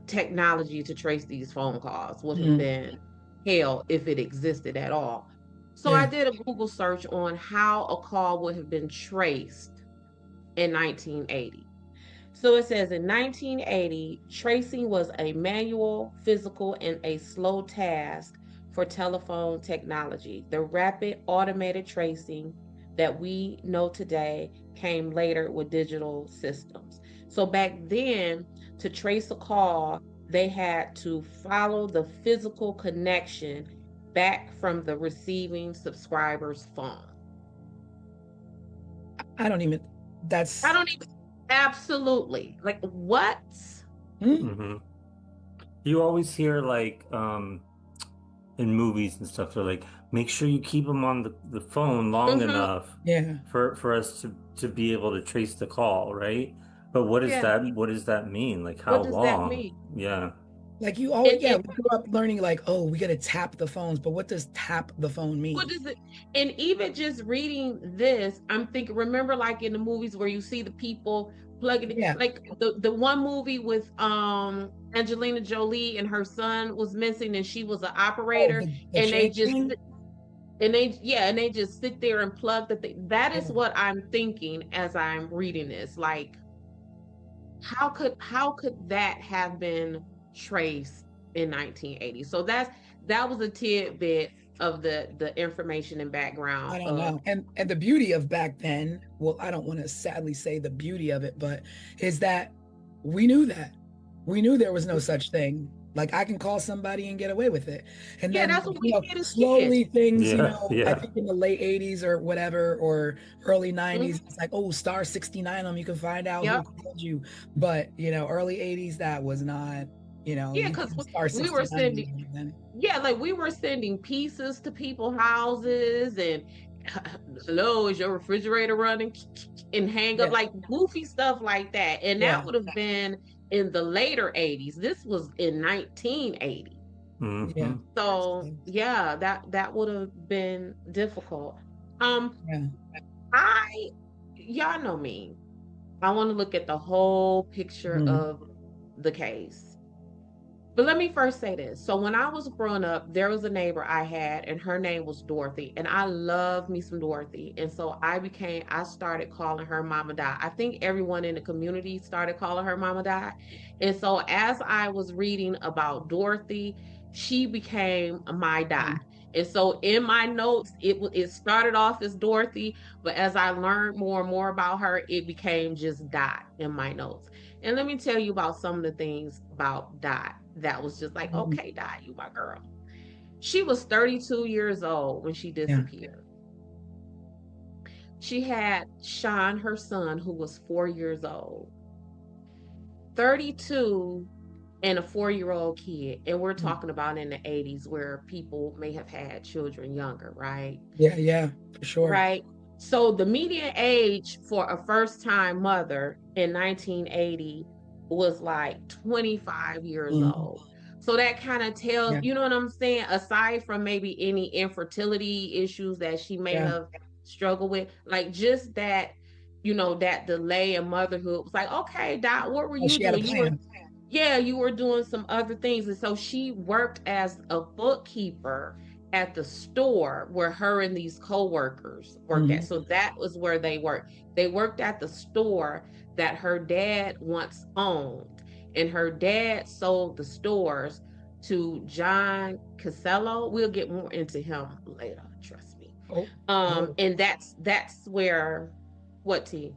technology to trace these phone calls would have been hell if it existed at all. So I Yeah. did a Google search on how a call would have been traced in 1980. So it says in 1980, tracing was a manual, physical, and a slow task for telephone technology. The rapid automated tracing that we know today came later with digital systems. So back then, to trace a call, they had to follow the physical connection back from the receiving subscriber's phone. I don't even, I that's, don't even, absolutely. Like, what? Mm-hmm. You always hear like in movies and stuff, they're like, make sure you keep them on the phone long enough yeah. for us to be able to trace the call, right? But Yeah. what does that mean? Like how What does that long? mean? Yeah. Like you always, And yeah, we grew up learning like, oh, we got to tap the phones, but what does tap the phone what mean? does it? And even just reading this, I'm thinking. Remember, like in the movies where you see the people plugging it, Yeah. like the one movie with Angelina Jolie and her son was missing, and she was an Oh, operator, the and they chain just thing? and they just sit there and plug the thing. That is Yeah. what I'm thinking as I'm reading this. Like, how could that have been traced in 1980? So that was a tidbit of the information and I background don't of. know. And the beauty of back then, well, I don't want to sadly say the beauty of it, but is that we knew that. We knew there was no such thing. Like I can call somebody and get away with it. And Yeah, then, that's what we did as kids. slowly things, Yeah. I Yeah. think in the late 80s or whatever, or early Mhm. 90s, it's like, oh, star 69 them, you can find out who Yep. called you. But, early 80s, that was not, Yeah, you because couldn't star we were 69 sending, anybody then. yeah, like we were sending pieces to people's houses and hello, is your refrigerator running? And hang up Yeah. like goofy stuff like that. And that Yeah. would have been in the later 80s. This was in 1980. Yeah. Mm-hmm. So yeah, that would have been difficult. Um, Yeah. I y'all know me. I want to look at the whole picture Mhm. of the case. But let me first say this. So when I was growing up, there was a neighbor I had, and her name was Dorothy, and I love me some Dorothy. And so I started calling her Mama Di. I think everyone in the community started calling her Mama Di. And so as I was reading about Dorothy, she became my Di. And so in my notes, it started off as Dorothy, but as I learned more and more about her, it became just Dot in my notes. And let me tell you about some of the things about Dot that was just like, Mhm. okay, Dot, you my girl. She was 32 years old when she Yeah. disappeared. She had Sean, her son, who was 4 years old. 32 and a 4-year-old kid. And we're Mm. talking about in the 80s where people may have had children younger, right? Yeah, for sure. Right. So the median age for a first-time mother in 1980 was like 25 years Mhm. old. So that kind of tells, Yeah. you know what I'm saying? Aside from maybe any infertility issues that she may Yeah. have struggled with, like just that, that delay in motherhood was like, okay, Dot, what were Oh, you she had a doing? plan. Yeah, you were doing some other things. And so she worked as a bookkeeper at the store where her and these co-workers worked at. Mhm. So that was where they worked. They worked at the store that her dad once owned. And her dad sold the stores to John Casello. We'll get more into him later, trust me. Oh. And that's where what T?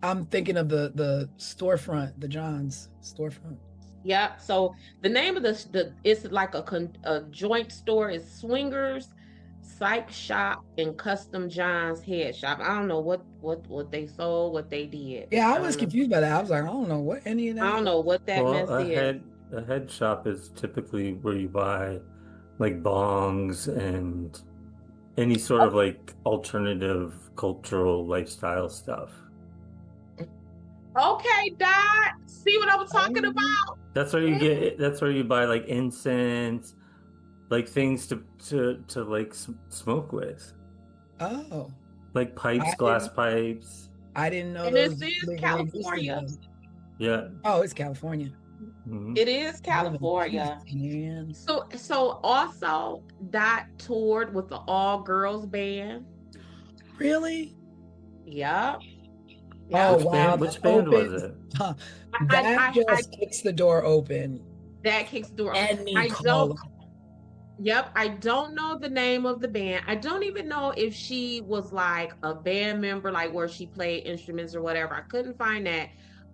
I'm thinking of the storefront, the John's storefront. Yeah. So the name of the it's like a joint store is Swingers, Psych Shop, and Custom John's Head Shop. I don't know what they sold, what they did. Yeah, I I was don't know. confused by that. I was like, I don't know what any of I that don't is. know what that Well, mess is. a head shop is typically where you buy like bongs and any sort of like alternative cultural lifestyle stuff. Okay, Dot. See what I was talking about? That's where you buy like incense, like things to like smoke with, Oh, like pipes, I glass didn't pipes. I didn't know And this those is legally existed California. though. Yeah. Oh, it's California. Mhm. It is I live in the California. East, man. So also Dot toured with the all girls band. Really? Yep. Oh Yep. wow, that Which band was opens. it? Huh, I, that I just kicks the door open. that kicks the door. Any I don't. color. Yep, I don't know the name of the band. I don't even know if she was like a band member, like where she played instruments or whatever. I couldn't find that,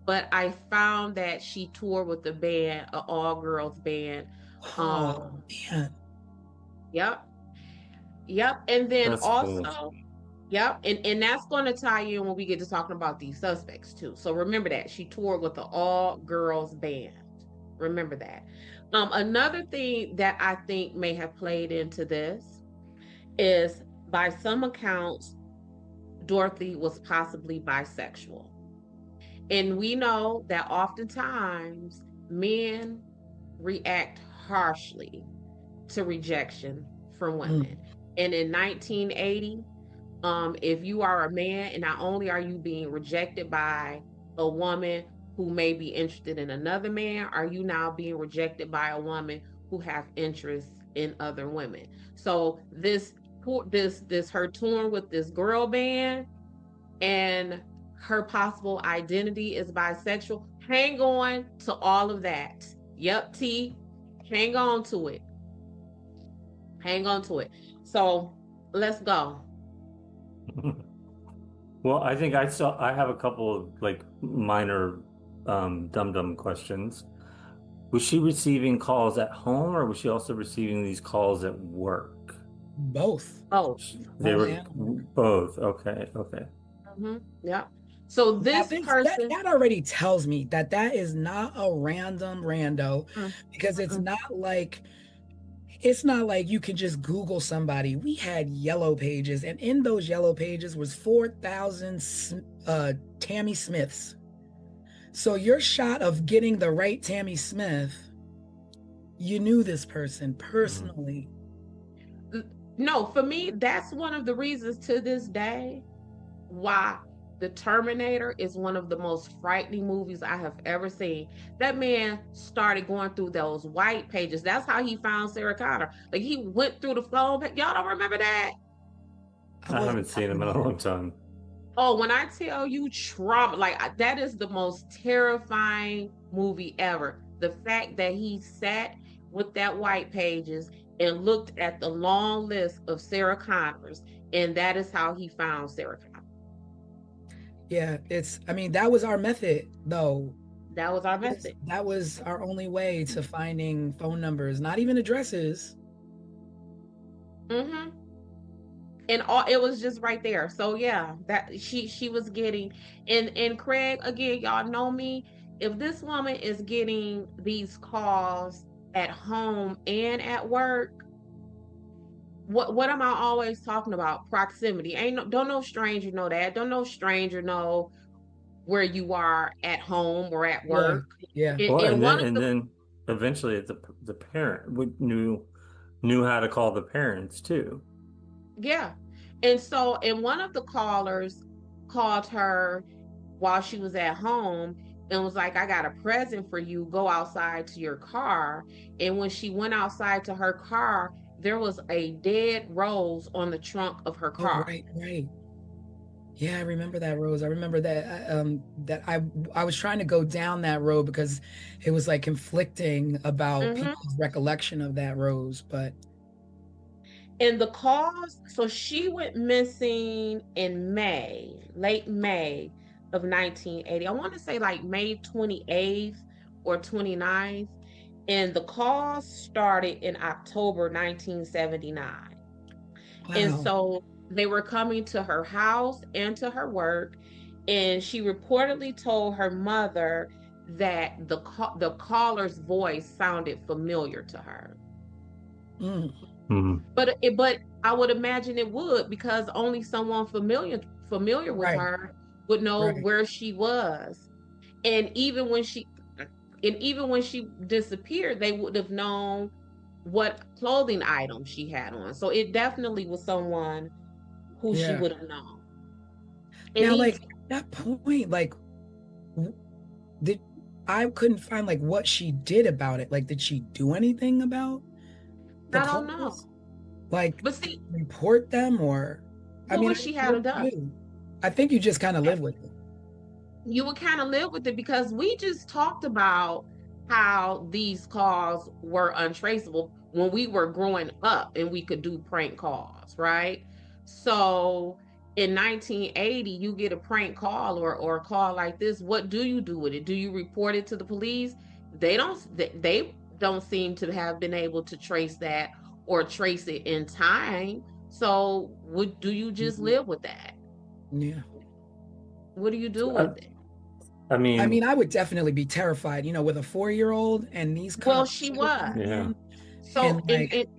but I found that she toured with the band, an all-girls band. Oh Um, man. yep, yep. And then That's cool. also, yep, and that's going to tie in when we get to talking about these suspects too. So remember that she toured with the all-girls band. Remember that. Another thing that I think may have played into this is by some accounts, Dorothy was possibly bisexual. And we know that oftentimes men react harshly to rejection from Mm. women. And in 1980, if you are a man and not only are you being rejected by a woman who may be interested in another man, are you now being rejected by a woman who have interest in other women? So this her touring with this girl band and her possible identity is bisexual. Hang on to all of that. Yep, T. Hang on to it. Hang on to it. So let's go. Well, I think I have a couple of like minor dum-dum questions. Was she receiving calls at home or was she also receiving these calls at work? Both. Oh, They Home were and home. both. Okay, okay. yeah. So Now this this person, that already tells me that that is not a random rando because it's not like you can just Google somebody. We had yellow pages, and in those yellow pages was 4,000 Tammy Smiths. So your shot of getting the right Tammy Smith, you knew this person personally. no, for me, that's one of the reasons to this day why The Terminator is one of the most frightening movies I have ever seen. That man started going through those white pages. That's how he found Sarah Connor. Like he went through the phone. Y'all don't remember that? I haven't seen them in a long time. Oh, when I tell you trauma, that is the most terrifying movie ever. The fact that he sat with that white pages and looked at the long list of Sarah Connors, and that is how he found Sarah Connor. Yeah, I mean, that was our method, though. That was our method. That was our only way to finding phone numbers, not even addresses. Mm-hmm. And it was just right there. So yeah, that she was getting, and Craig, again, y'all know me. If this woman is getting these calls at home and at work, what am I always talking about? Proximity. Don't no stranger know that. Don't no stranger know where you are at home or at work. Yeah. Well, And one of and the then eventually the parent knew how to call the parents too. Yeah. And one of the callers called her while she was at home and was like, I got a present for you. Go outside to your car. And when she went outside to her car, there was a dead rose on the trunk of her Oh, car. right. Yeah, I remember that, Rose. I remember that I was trying to go down that road because it was like conflicting about Mm-hmm. people's recollection of that rose, but And the cause, so she went missing in late May of 1980. I want to say like May 28th or 29th. And the cause started in October 1979. And wow. so they were coming to her house and to her work. And she reportedly told her mother that the caller's voice sounded familiar to her. Mm, Mm-hmm. But I would imagine it would, because only someone familiar with right, her would know right. where she was. And even when she disappeared, they would have known what clothing item she had on. So it definitely was someone who she Yeah. would have known. And Now, he like at that point, like did I couldn't find like what she did about it. Like, did she do anything about the I don't know. calls? Like But see, report them or I what mean, would she what have do done? you do? I think you just kind of live with it. You would kind of live with it, because we just talked about how these calls were untraceable when we were growing up and we could do prank calls, right? So in 1980, you get a prank call or a call like this. What do you do with it? Do you report it to the police? They don't seem to have been able to trace that or trace it in time. So do you just live with that? Yeah. What do you do I, with it? I mean, I mean, I would definitely be terrified, with a 4-year-old and these kind Well, of she calls was. coming yeah. in. So, And like,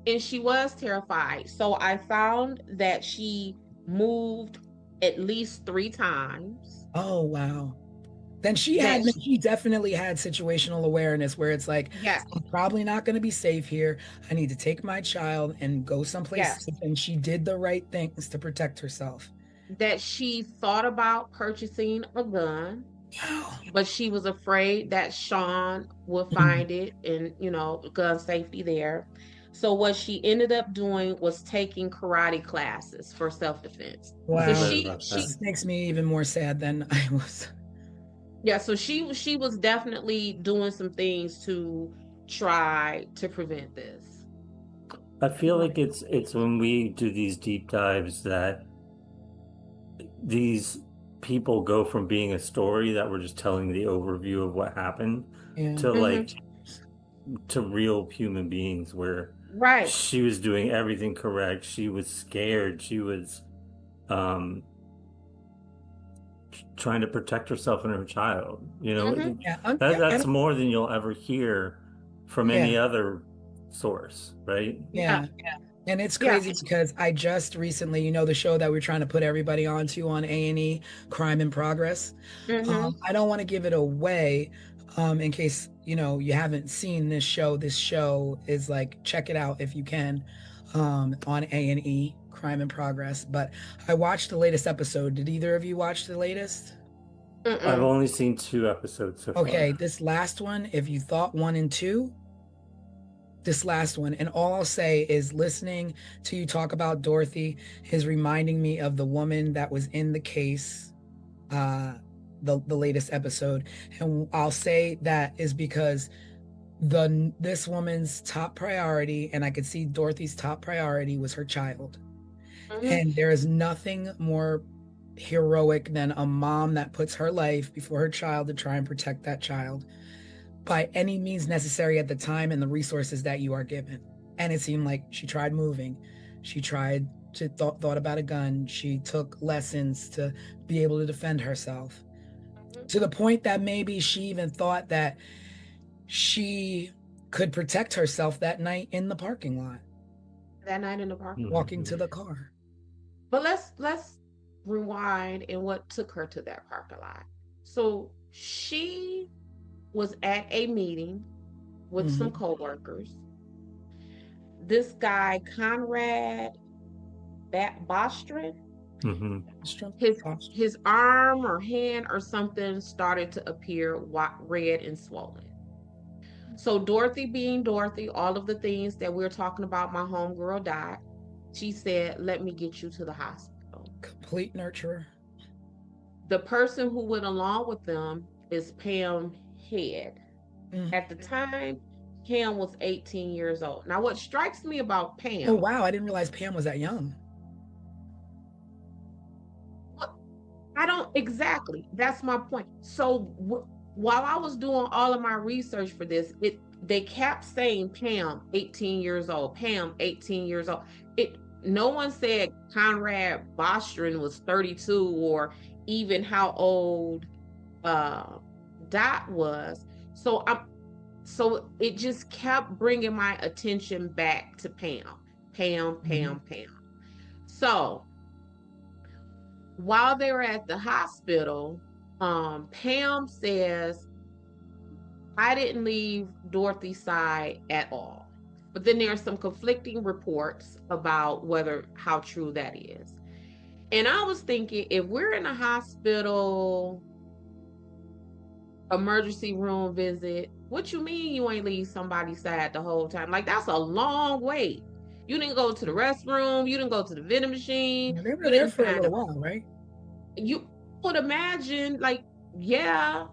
and she was terrified. So I found that she moved at least 3 times. oh wow. Then That she definitely had situational awareness where it's like, yes, I'm probably not going to be safe here. I need to take my child and go someplace yes, safe. And she did the right things to protect herself. that she thought about purchasing a gun, Wow. but she was afraid that Sean would Mhm. find it, and gun safety there. So what she ended up doing was taking karate classes for self-defense. I So Wow. read she about she that. This makes me even more sad than I was. Yeah, so she was definitely doing some things to try to prevent this. I feel like it's when we do these deep dives that these people go from being a story that we're just telling the overview of what happened Yeah. to Mhm. to real human beings where Right. she was doing everything correct. She was scared. She was um trying to protect herself and her child. Mhm. Yeah. That's more than you'll ever hear from Yeah. any other source, right? Yeah. And it's Yeah. crazy because I just recently, the show that we're trying to put everybody onto on A&E, Crime in Progress. Mhm. I don't want to give it away, in case, you haven't seen this show. This show is like, check it out if you can, on A&E, Crime in Progress. But I watched the latest episode. Did either of you watch the latest? I've Mm-mm. only seen 2 episodes so Okay, far. this last one, if you thought 1 and 2, this last one, and all I'll say is listening to you talk about Dorothy is reminding me of the woman that was in the case, the latest episode. And I'll say that is because This woman's top priority, and I could see Dorothy's top priority was her child. And there is nothing more heroic than a mom that puts her life before her child to try and protect that child by any means necessary at the time and the resources that you are given. And it seemed like she tried moving. She tried to thought about a gun. She took lessons to be able to defend herself, to the point that maybe she even thought that she could protect herself that night in the parking lot, walking to the car. But let's rewind and what took her to that parking lot. So she was at a meeting with some coworkers. This guy, Conrad Bostrom, his arm or hand or something started to appear red and swollen. So Dorothy being Dorothy, all of the things that we're talking about, my homegirl died. She said, let me get you to the hospital. Complete nurturer. The person who went along with them is Pam Head. At the time, Pam was 18 years old. Now, what strikes me about Pam... Oh, wow. I didn't realize Pam was that young. I don't... Exactly. That's my point. So while I was doing all of my research for this, they kept saying Pam, 18 years old. Pam, 18 years old. No one said Conrad Bostrom was 32 or even how old Dot was. So it just kept bringing my attention back to Pam. So while they were at the hospital, Pam says, I didn't leave Dorothy's side at all. But then there are some conflicting reports about how true that is. And I was thinking, if we're in a hospital emergency room visit, what you mean you ain't leave somebody's side the whole time? Like, that's a long wait. You didn't go to the restroom. You didn't go to the vending machine. They were there for a little while, right? You would imagine, like, yeah,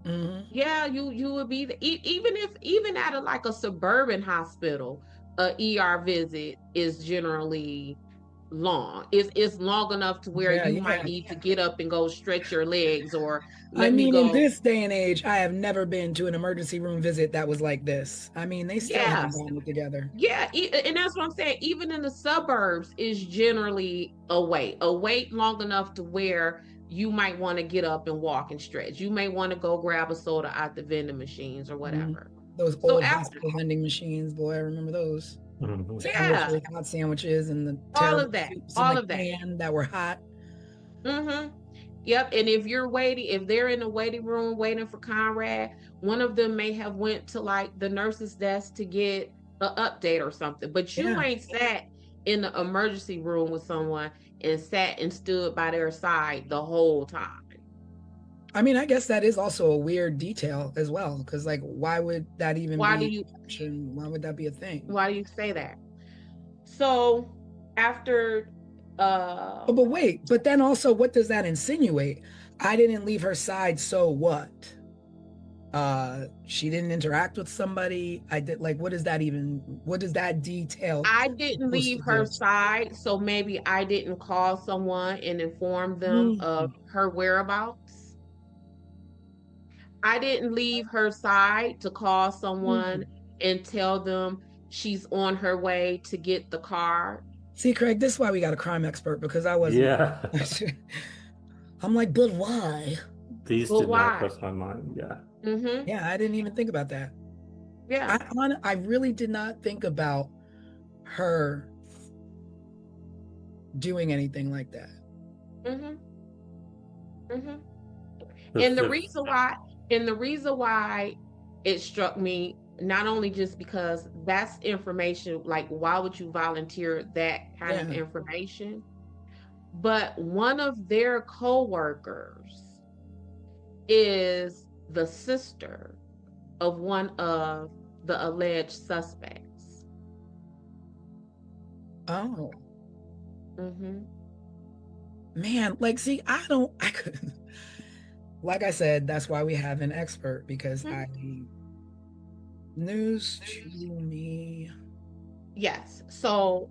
you would be even at a suburban hospital, a ER visit is generally long. It's long enough to where you might need to get up and go stretch your legs or in this day and age, I have never been to an emergency room visit that was like this. I mean, they still haven't gotten it together. Yeah, and that's what I'm saying. Even in the suburbs is generally a wait long enough to where you might want to get up and walk and stretch. You may want to go grab a soda out the vending machines or whatever. Those old hospital vending machines, boy, I remember those. Yeah, hot sandwiches and the all of that that were hot. Yep. And if they're in the waiting room waiting for Conrad, one of them may have went to like the nurse's desk to get an update or something. But you ain't sat in the emergency room with someone and sat and stood by their side the whole time. I mean, I guess that is also a weird detail as well, because like, why would that even why would that be a thing? Why do you say that? So after but then also, what does that insinuate? I didn't leave her side, so what? She didn't interact with somebody. I did. Like, what does that detail? I didn't leave her side, so maybe I didn't call someone and inform them of her whereabouts. I didn't leave her side to call someone and tell them she's on her way to get the car. See, Craig, this is why we got a crime expert, because I wasn't. Yeah. I'm like, but why? These did not cross my mind. Yeah. Yeah, I didn't even think about that. Yeah. I really did not think about her doing anything like that. And the reason why it struck me, not only just because that's information, like, why would you volunteer that kind of information? But one of their co-workers is the sister of one of the alleged suspects. Oh. Man, like, see, I couldn't. Like I said, that's why we have an expert, because News to me. Yes. So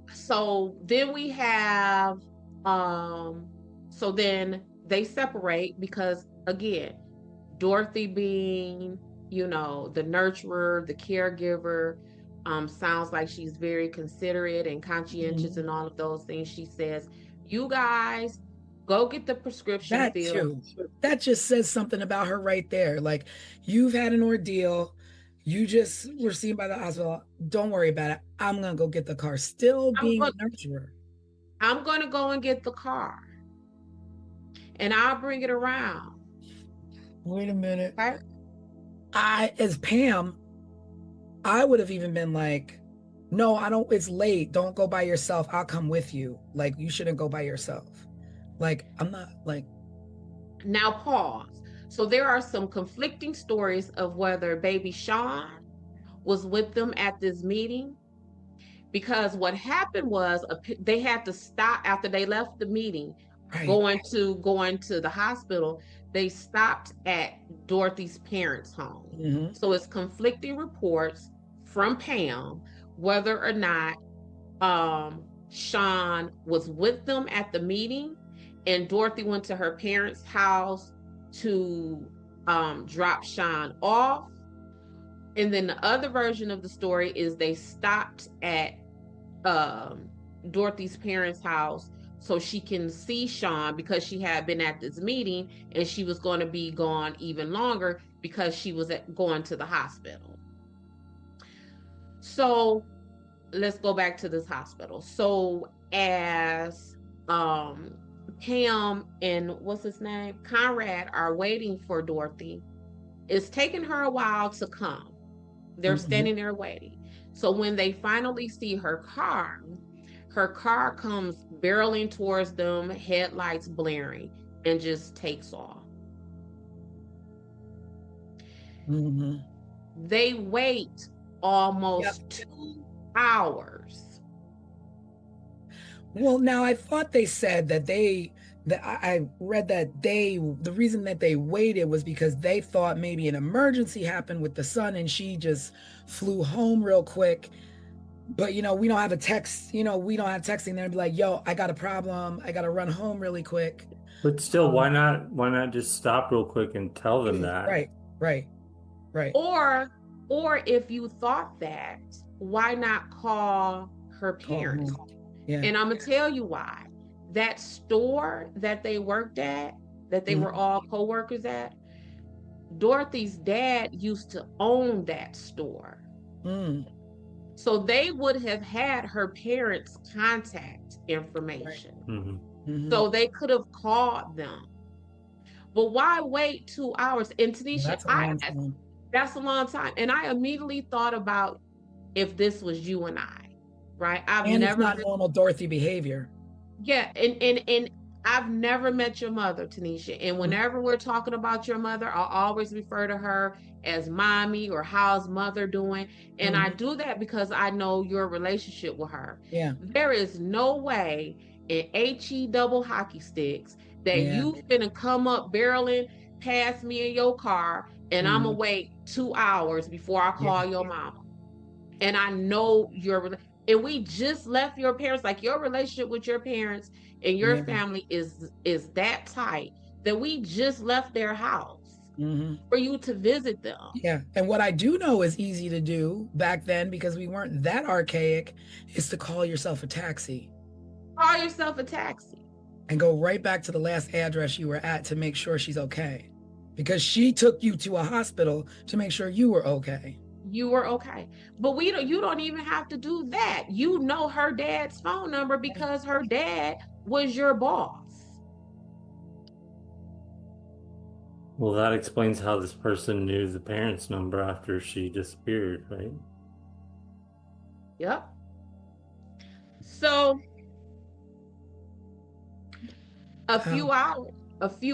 then we have so then they separate because again, Dorothy being, the nurturer, the caregiver, sounds like she's very considerate and conscientious and all of those things. She says, "You guys go get the prescription That filled." too. That just says something about her right there. Like, you've had an ordeal. You just were seen by the hospital. Don't worry about it. I'm gonna go get the car. Still I'm being going a nurturer. I'm going to go and get the car and I'll bring it around. Wait a minute. Okay? As Pam, I would have even been like, no, I don't, it's late. Don't go by yourself. I'll come with you. Like, you shouldn't go by yourself. Like, I'm not like, Now pause. So there are some conflicting stories of whether baby Sean was with them at this meeting, because what happened was they had to stop after they left the meeting, right. going to the hospital. They stopped at Dorothy's parents' home. So it's conflicting reports from Pam whether or not Sean was with them at the meeting and Dorothy went to her parents' house to drop Sean off. And then the other version of the story is they stopped at Dorothy's parents' house so she can see Sean because she had been at this meeting and she was going to be gone even longer because she was going to the hospital. So let's go back to this hospital. So as Pam and what's his name, Conrad, are waiting for Dorothy, it's taken her a while to come. They're standing there waiting. So when they finally see her car comes barreling towards them, headlights blaring, and just takes off. They wait almost 2 hours. Well, now I thought they said that I read that the reason that they waited was because they thought maybe an emergency happened with the son and she just flew home real quick. But, we don't have a text, we don't have texting there and be like, yo, I got a problem. I got to run home really quick. But still, why not just stop real quick and tell them that? Right. Or if you thought that, why not call her parents? Yeah. And I'm going to tell you why. That store that they worked at, that they were all co-workers at, Dorothy's dad used to own that store. So they would have had her parents' contact information. So they could have called them. But why wait 2 hours? And Tanisha, that's a long time. And I immediately thought about if this was you and I, right? It's not normal Dorothy behavior. Yeah, and I've never met your mother, Tanisha. And whenever we're talking about your mother, I'll always refer to her as mommy or how's mother doing. And I do that because I know your relationship with her. Yeah. There is no way in HE double hockey sticks that you finna come up barreling past me in your car and I'm gonna wait 2 hours before I call your mama. And I know and we just left your parents, like your relationship with your parents and your family is that tight that we just left their house for you to visit them. Yeah. And what I do know is easy to do back then, because we weren't that archaic, is to call yourself a taxi. Call yourself a taxi. And go right back to the last address you were at to make sure she's okay. Because she took you to a hospital to make sure you were okay. You were okay. But you don't even have to do that. You know her dad's phone number because her dad was your boss. Well, that explains how this person knew the parents' number after she disappeared, right? Yep. So a few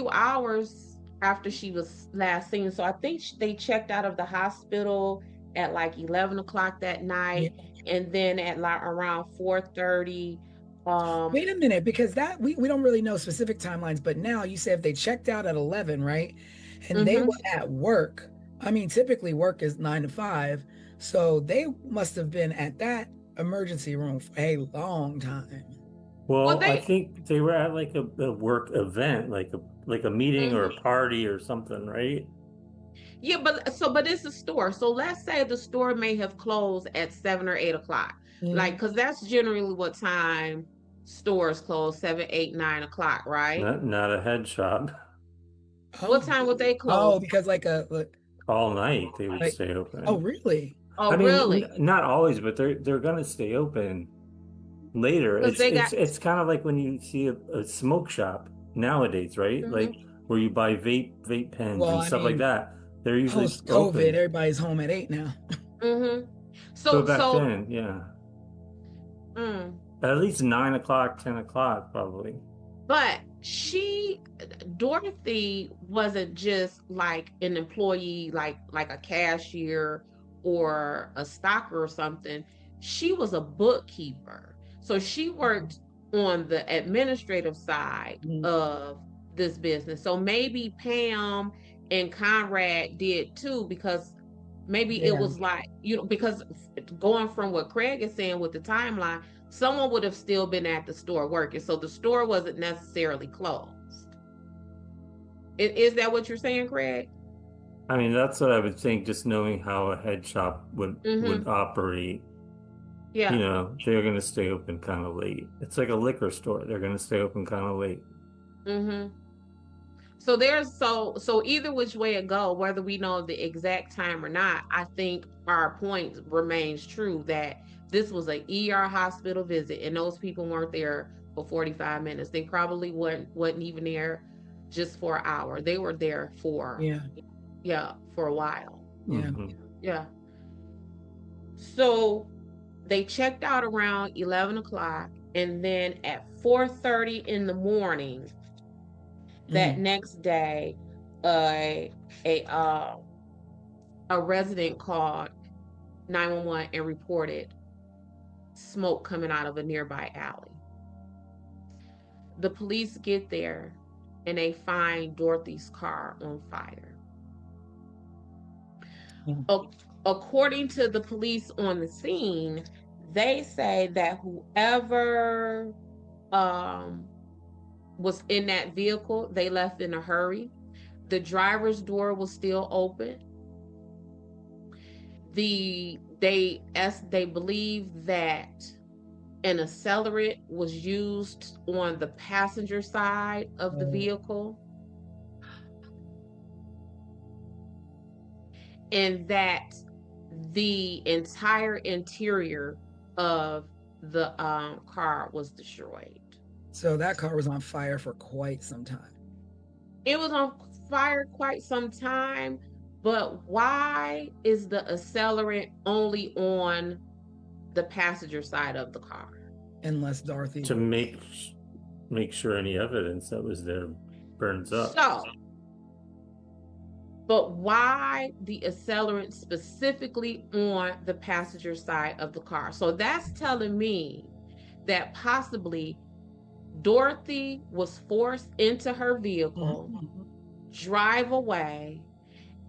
hours after she was last seen, so I think they checked out of the hospital at like 11 o'clock that night, and then at like around 4:30. Wait a minute, because that we don't really know specific timelines, but now you said they checked out at 11, right? And they were at work. I mean, typically work is 9 to 5. So they must have been at that emergency room for a long time. Well, Well, I they, think they were at like a work event, like a meeting or Mhm. a party or something, right? Yeah, but it's a store. So let's say the store may have closed at 7 or 8 o'clock. Like, Mhm. because that's generally what time stores close, 7, 8, 9 o'clock, right? Not a head shop. What Oh, time would they close? oh, because All night they would like, stay oh, open. really? Oh, I mean, really? not always, but they're gonna stay open later. Because It's they got, it's it's kind of like when you see a smoke shop nowadays, right? Like Mhm. where you buy vape pens Well, and I stuff like mean, that. They're usually post COVID, open. everybody's home at 8 now. Mhm. But So, back so, then, yeah, mm. at least 9 o'clock, 10 o'clock, probably. But Dorothy wasn't just like an employee, like a cashier or a stocker or something. She was a bookkeeper. So she worked on the administrative side Mhm. of this business. So maybe Pam and Conrad did too, because maybe it Yeah, was like, because going from what Craig is saying with the timeline, someone would have still been at the store working. So the store wasn't necessarily closed. Is that what you're saying, Craig? I mean, that's what I would think, just knowing how a head shop would Mm-hmm. operate. Yeah. They're gonna stay open kind of late. It's like a liquor store. They're gonna stay open kind of late. Mm-hmm. So either which way it go, whether we know the exact time or not, I think our point remains true that this was a ER hospital visit, and those people weren't there for 45 minutes. They probably wasn't even there just for an hour. They were there for, yeah, yeah, for a while. yeah. Mhm. Yeah. So they checked out around 11 o'clock, and then at 4:30 in the morning that Mhm. next day, a a uh, a resident called 911 and reported smoke coming out of a nearby alley. The police get there and they find Dorothy's car on fire. Yeah. According to the police on the scene, they say that whoever um, was in that vehicle, they left in a hurry. The driver's door was still open. They believe that an accelerant was used on the passenger side of the Oh, vehicle, and that the entire interior of the car was destroyed. so that car was on fire for quite some time. It was on fire quite some time, but why is the accelerant only on the passenger side of the car? Unless Dorothy To was. make sure any evidence that was there burns up. So, but why the accelerant specifically on the passenger side of the car? So that's telling me that possibly Dorothy was forced into her vehicle, Mhm. drive away,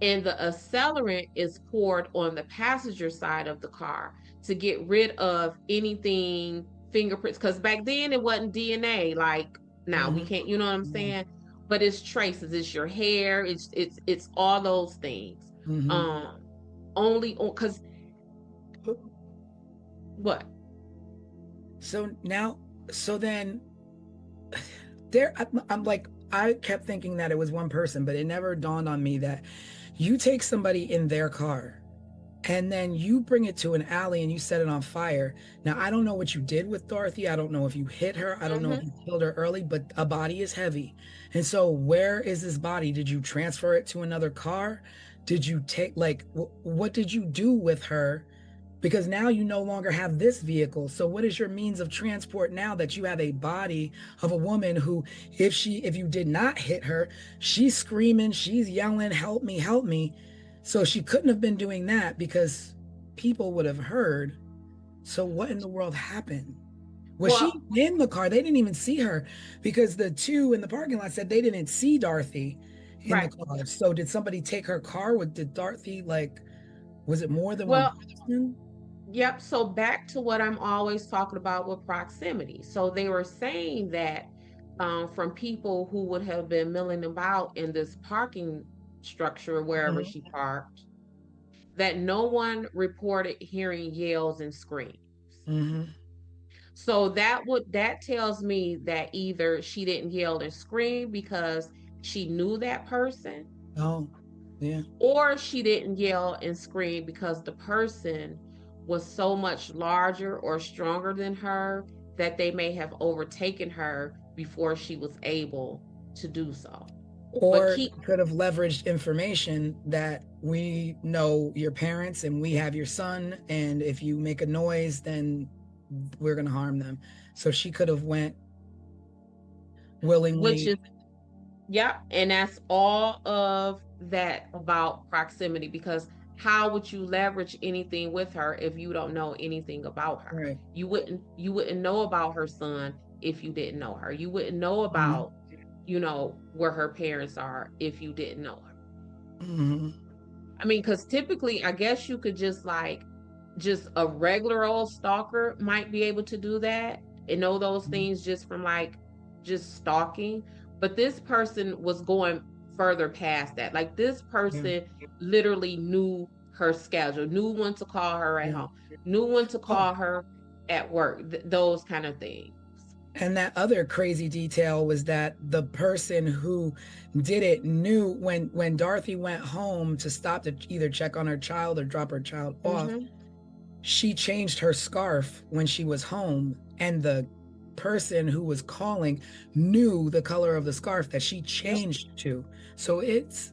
and the accelerant is poured on the passenger side of the car to get rid of anything, fingerprints, because back then it wasn't DNA like now. We Mhm. can't, you know what I'm Yeah. saying? But it's traces, it's your hair, it's all those things. Mhm. Only on, because what? So now, so then there, I'm like, I kept thinking that it was one person, but it never dawned on me that you take somebody in their car and then you bring it to an alley and you set it on fire. Now, I don't know what you did with Dorothy. I don't know if you hit her. I don't know if Mm-hmm. you killed her early, but a body is heavy. And so, where is this body? Did you transfer it to another car? Did you take, like, what did you do with her? Because now you no longer have this vehicle. So what is your means of transport now that you have a body of a woman who, if you did not hit her, she's screaming, she's yelling, help me, help me. So she couldn't have been doing that because people would have heard. So what in the world happened? Was she Well, in the car? They didn't even see her because the two in the parking lot said they didn't see Dorothy in the right. car. So did somebody take her car? Did Dorothy like Was it more than Well, one person? yep. So back to what I'm always talking about with proximity. So they were saying that from people who would have been milling about in this parking structure wherever Mhm. she parked, that no one reported hearing yells and screams. Mhm. So that tells me that either she didn't yell and scream because she knew that person, Oh, yeah. or she didn't yell and scream because the person was so much larger or stronger than her that they may have overtaken her before she was able to do so. But Or keep could have leveraged information that we know your parents and we have your son, and if you make a noise, then we're going to harm them. So she could have went which willingly. is Yep, and that's all of that about proximity, because how would you leverage anything with her if you don't know anything about her? Right. You wouldn't know about her son if you didn't know her. You wouldn't know Mhm. about, where her parents are if you didn't know her. Mhm. I mean, because typically, I guess you could just a regular old stalker might be able to do that and know those Mhm. things just from like just stalking. But this person was going further past that. Like this Yeah. person literally knew her schedule, knew when to call her at Yeah. home, knew when to Oh, call her at work, those kind of things. and that other crazy detail was that the person who did it knew when Dorothy went home to stop to either check on her child or drop her child off, Hmm. she changed her scarf when she was home, and the person who was calling knew the color of the scarf that she Yep. changed to. So it's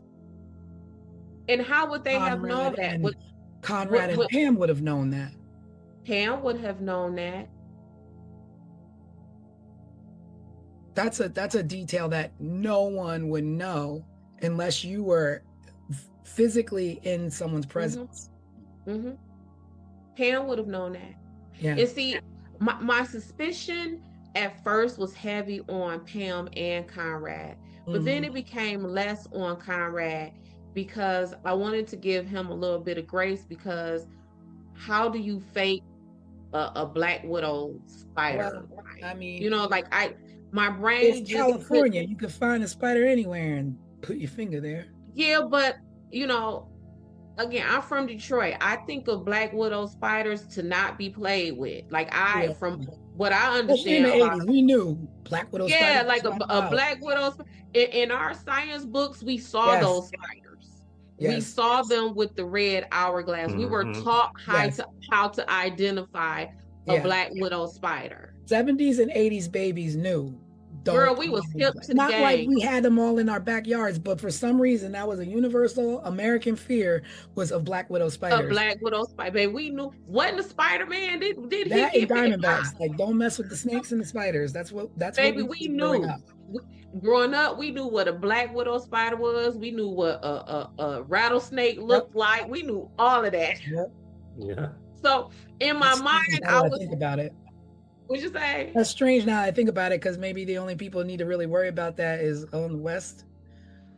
And how would they have known Conrad that? and Conrad What, and what Pam would have known that. Pam would have known that. That's a detail that no one would know unless you were physically in someone's Hmm. presence. Hmm. Pam would have known that. Yeah. And see, my suspicion at first was heavy on Pam and Conrad, but then Mhm. it became less on Conrad because I wanted to give him a little bit of grace, because how do you fake a black widow spider? Well, Like, I mean, my it's brain just California. couldn't. You could find a spider anywhere and put your finger there. Yeah, but you know, again, I'm from Detroit. I think of black widow spiders to not be played with. Like Yeah. from what I Especially in understand the about, 80s, we knew black widow yeah, spiders like was a wild. black widow. In our science books, we saw Yes. those spiders. We Yes. saw them with the red hourglass. We were Mhm. taught Yes. how to identify a Yeah. black widow spider. 70s and 80s babies knew. Girl, Don't we was play hip with- to the Not like game. we had them all in our backyards, but for some reason that was a universal American fear was of black widow A spiders. black widow spider. Baby, we knew. Wasn't the Spider Man? Did he That and get bit by? diamondbacks. Like don't mess with the snakes and the spiders. That's what Baby, we we did growing knew. up. Growing up, we knew what a black widow spider was. We knew what a rattlesnake Yep. looked like. We knew all of that. Yep. Yeah. So in my That's strange mind, now I that I was. think about it. What'd you say? That's strange now that I think about it, because maybe the only people who need to really worry about that is on the West.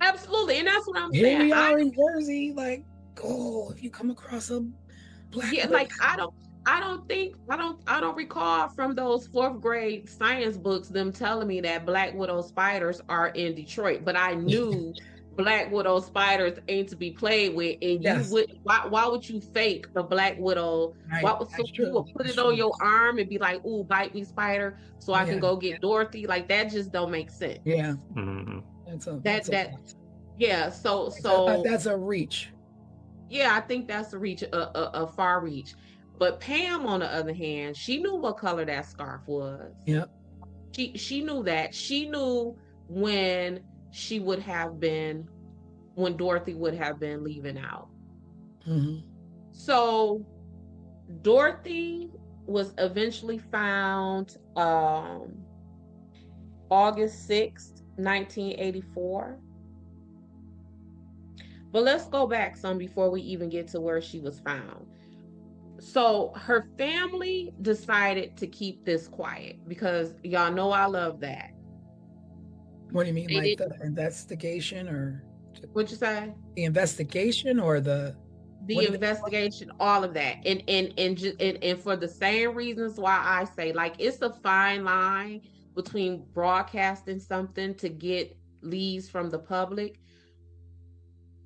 Absolutely, and that's what I'm Here saying. we are in Jersey, like, oh, if you come across a black Yeah, widow. like I don't recall from those fourth grade science books them telling me that black widow spiders are in Detroit, but I knew black widow spiders ain't to be played with, and you Yes, would why would you fake a black widow? right. So That's you true. would put That's it on true. your arm and be like, "Ooh, bite me, spider," so I can Yeah, go get Dorothy. Like that just don't make sense. yeah. Mhm. That's a That yeah. So that's a reach. yeah, I think that's a far reach. But Pam, on the other hand, she knew what color that scarf was. Yep. She knew that. She knew when she would have been when Dorothy would have been leaving out. Hmm. So Dorothy was eventually found August 6th, 1984. But let's go back some before we even get to where she was found. So her family decided to keep this quiet because y'all know I love that. What do you mean, They like didn't. the investigation or What'd you say? the investigation or the? the What did investigation, all of that, and for the same reasons why I say, like, it's a fine line between broadcasting something to get leads from the public,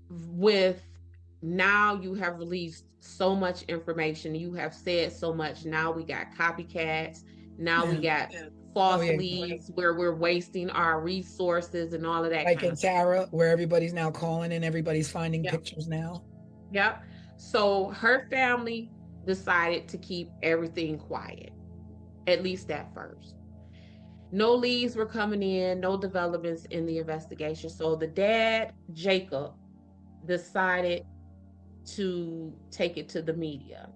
with now you have released so much information, you have said so much, now we got copycats, now we got false leads where we're wasting our resources and all of that like kind in of stuff. Tara, where everybody's now calling and everybody's finding Yep. pictures now? Yep. So her family decided to keep everything quiet, at least at first. No leads were coming in, no developments in the investigation. So the dad, Jacob, decided to take it to the media.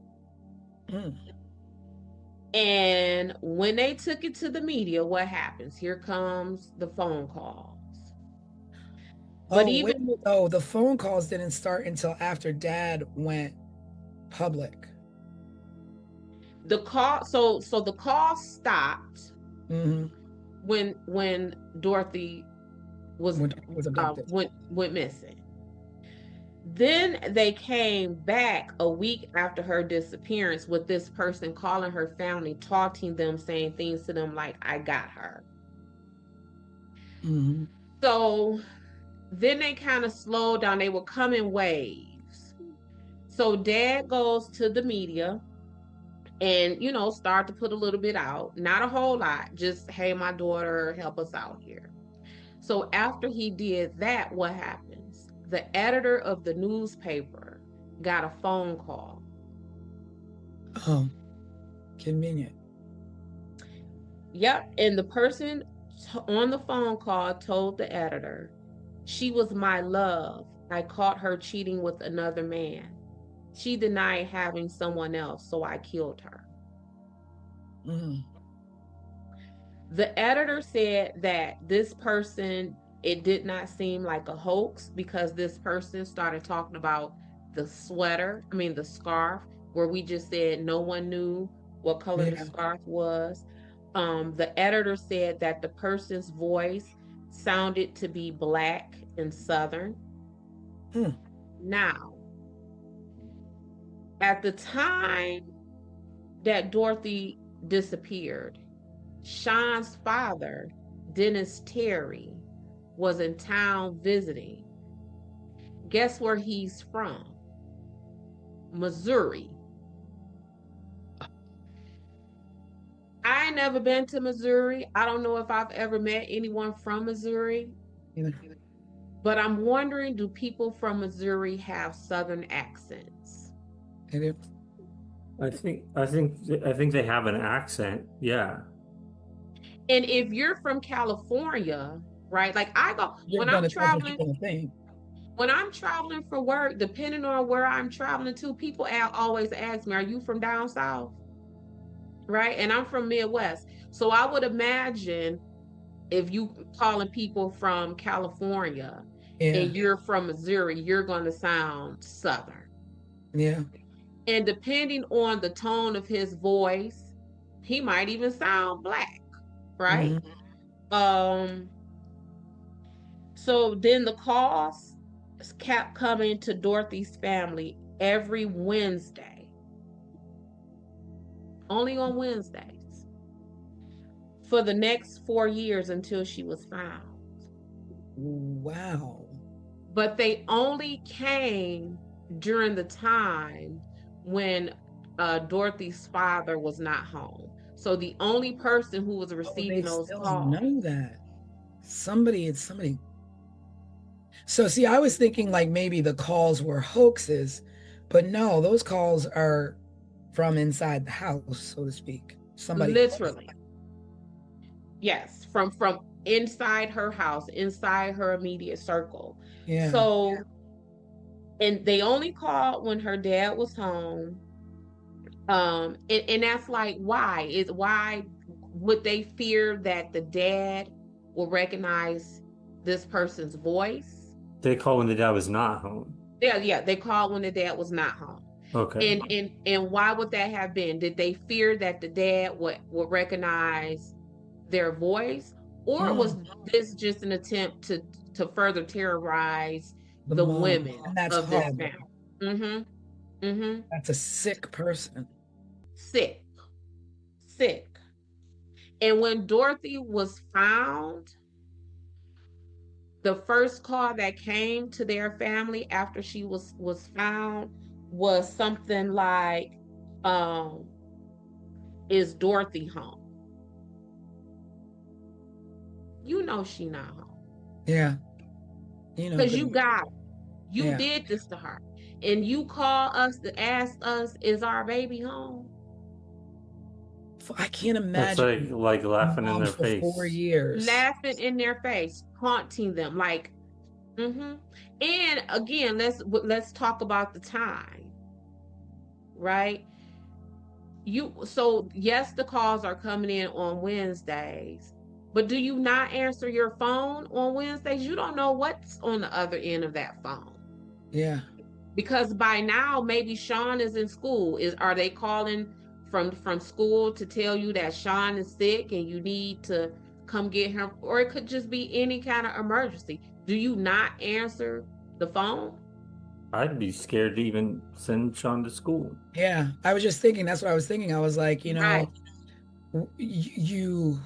And when they took it to the media, what happens? Here comes the phone calls. But the phone calls didn't start until after Dad went public. The call, so the call stopped when Dorothy was abducted. went missing. Then they came back a week after her disappearance with this person calling her family, taunting them, saying things to them like, "I got her." So then they kind of slowed down. They would come in waves. So Dad goes to the media and, start to put a little bit out. Not a whole lot. Just, "Hey, my daughter, help us out here." So after he did that, what happens? The editor of the newspaper got a phone call. Oh, convenient. Yep. And the person on the phone call told the editor, "She was my love. I caught her cheating with another man. She denied having someone else, so I killed her." The editor said that this person, it did not seem like a hoax, because this person started talking about the scarf, where we just said no one knew what color the scarf was. The editor said that the person's voice sounded to be Black and Southern. Now, at the time that Dorothy disappeared, Sean's father, Dennis Terry, was in town visiting. Guess where he's from? Missouri. I ain't never been to Missouri. I don't know if I've ever met anyone from Missouri. But I'm wondering, do people from Missouri have Southern accents? They do. I think they have an accent. Yeah. And if you're from California, right? Like when I'm traveling for work, depending on where I'm traveling to, people always ask me, "Are you from down south?" Right? And I'm from Midwest. So I would imagine if you calling people from California and you're from Missouri, you're going to sound Southern. Yeah. And depending on the tone of his voice, he might even sound Black, right? So then the calls kept coming to Dorothy's family every Wednesday. Only on Wednesdays. For the next 4 years until she was found. Wow. But they only came during the time when Dorothy's father was not home. So the only person who was receiving those calls. Know that. Somebody. So see, I was thinking like maybe the calls were hoaxes, but no, those calls are from inside the house, so to speak. Somebody. Literally. Yes, from inside her house, inside her immediate circle. Yeah. So, and they only called when her dad was home. And that's like, why would they fear that the dad will recognize this person's voice? They call when the dad was not home. Yeah, they called when the dad was not home. Okay. And why would that have been? Did they fear that the dad would recognize their voice, or was this just an attempt to further terrorize the women of this family? Mm-hmm. That's a sick person. Sick. Sick. And when Dorothy was found, the first call that came to their family after she was found was something like, um, is Dorothy home? You know she not home. Yeah. You know, Because good. you got her. You Yeah. did this to her. And you call us to ask us, is our baby home? I can't That's imagine like laughing in moms their for 4 face. years. Laughing in their face, taunting them, like, and again, let's talk about the time, right? So yes, the calls are coming in on Wednesdays, but do you not answer your phone on Wednesdays? You don't know what's on the other end of that phone. Yeah. Because by now maybe Sean is in school. Are they calling from school to tell you that Sean is sick and you need to come get him? Or it could just be any kind of emergency. Do you not answer the phone? I'd be scared to even send Sean to school. Yeah. I was just thinking, that's what I was thinking. I was like, Right. you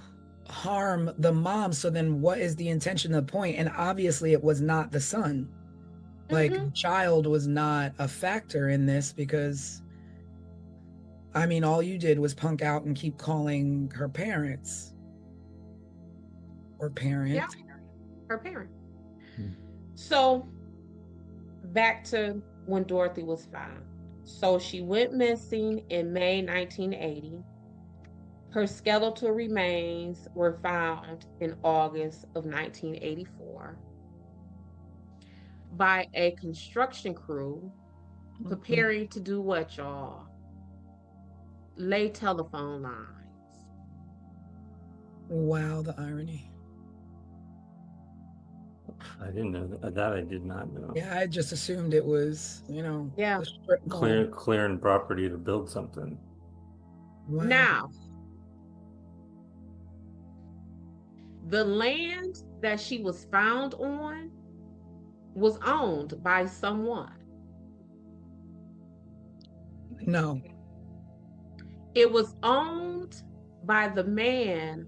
harm the mom, so then what is the intention, the point? And obviously it was not the son. Like, the child was not a factor in this, because I mean, all you did was punk out and keep calling her parents or parent. Yeah, her parent. So back to when Dorothy was found. So she went missing in May 1980. Her skeletal remains were found in August of 1984 by a construction crew preparing to do what, y'all? Lay telephone lines. Wow, the irony. I didn't know that. I did not know. Yeah, I just assumed it was, Yeah. a strip mall. Clearing property to build something. Wow. Now, the land that she was found on was owned by someone. No. It was owned by the man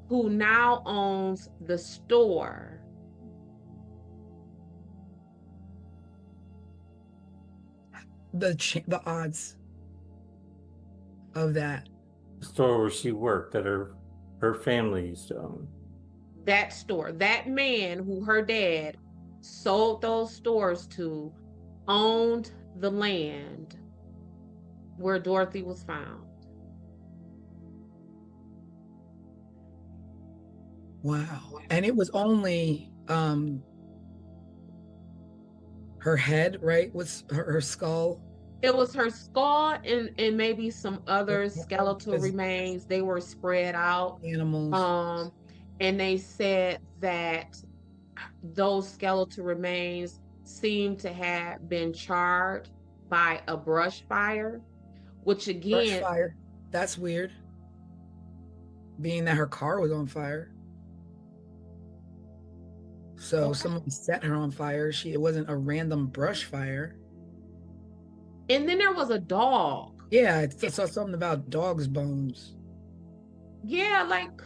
who now owns the store. The odds of that. The store where she worked that her family used to own. That store, that man who her dad sold those stores to, owned the land where Dorothy was found. Wow. And it was only her head, right? Was her skull. It was her skull and maybe some other skeletal remains. They were spread out. Animals. And they said that those skeletal remains seem to have been charred by a brush fire, which again, Brush fire. That's weird. Being that her car was on fire. So someone set her on fire. It wasn't a random brush fire. And then there was a dog. Yeah, I saw something about dog's bones. Yeah, like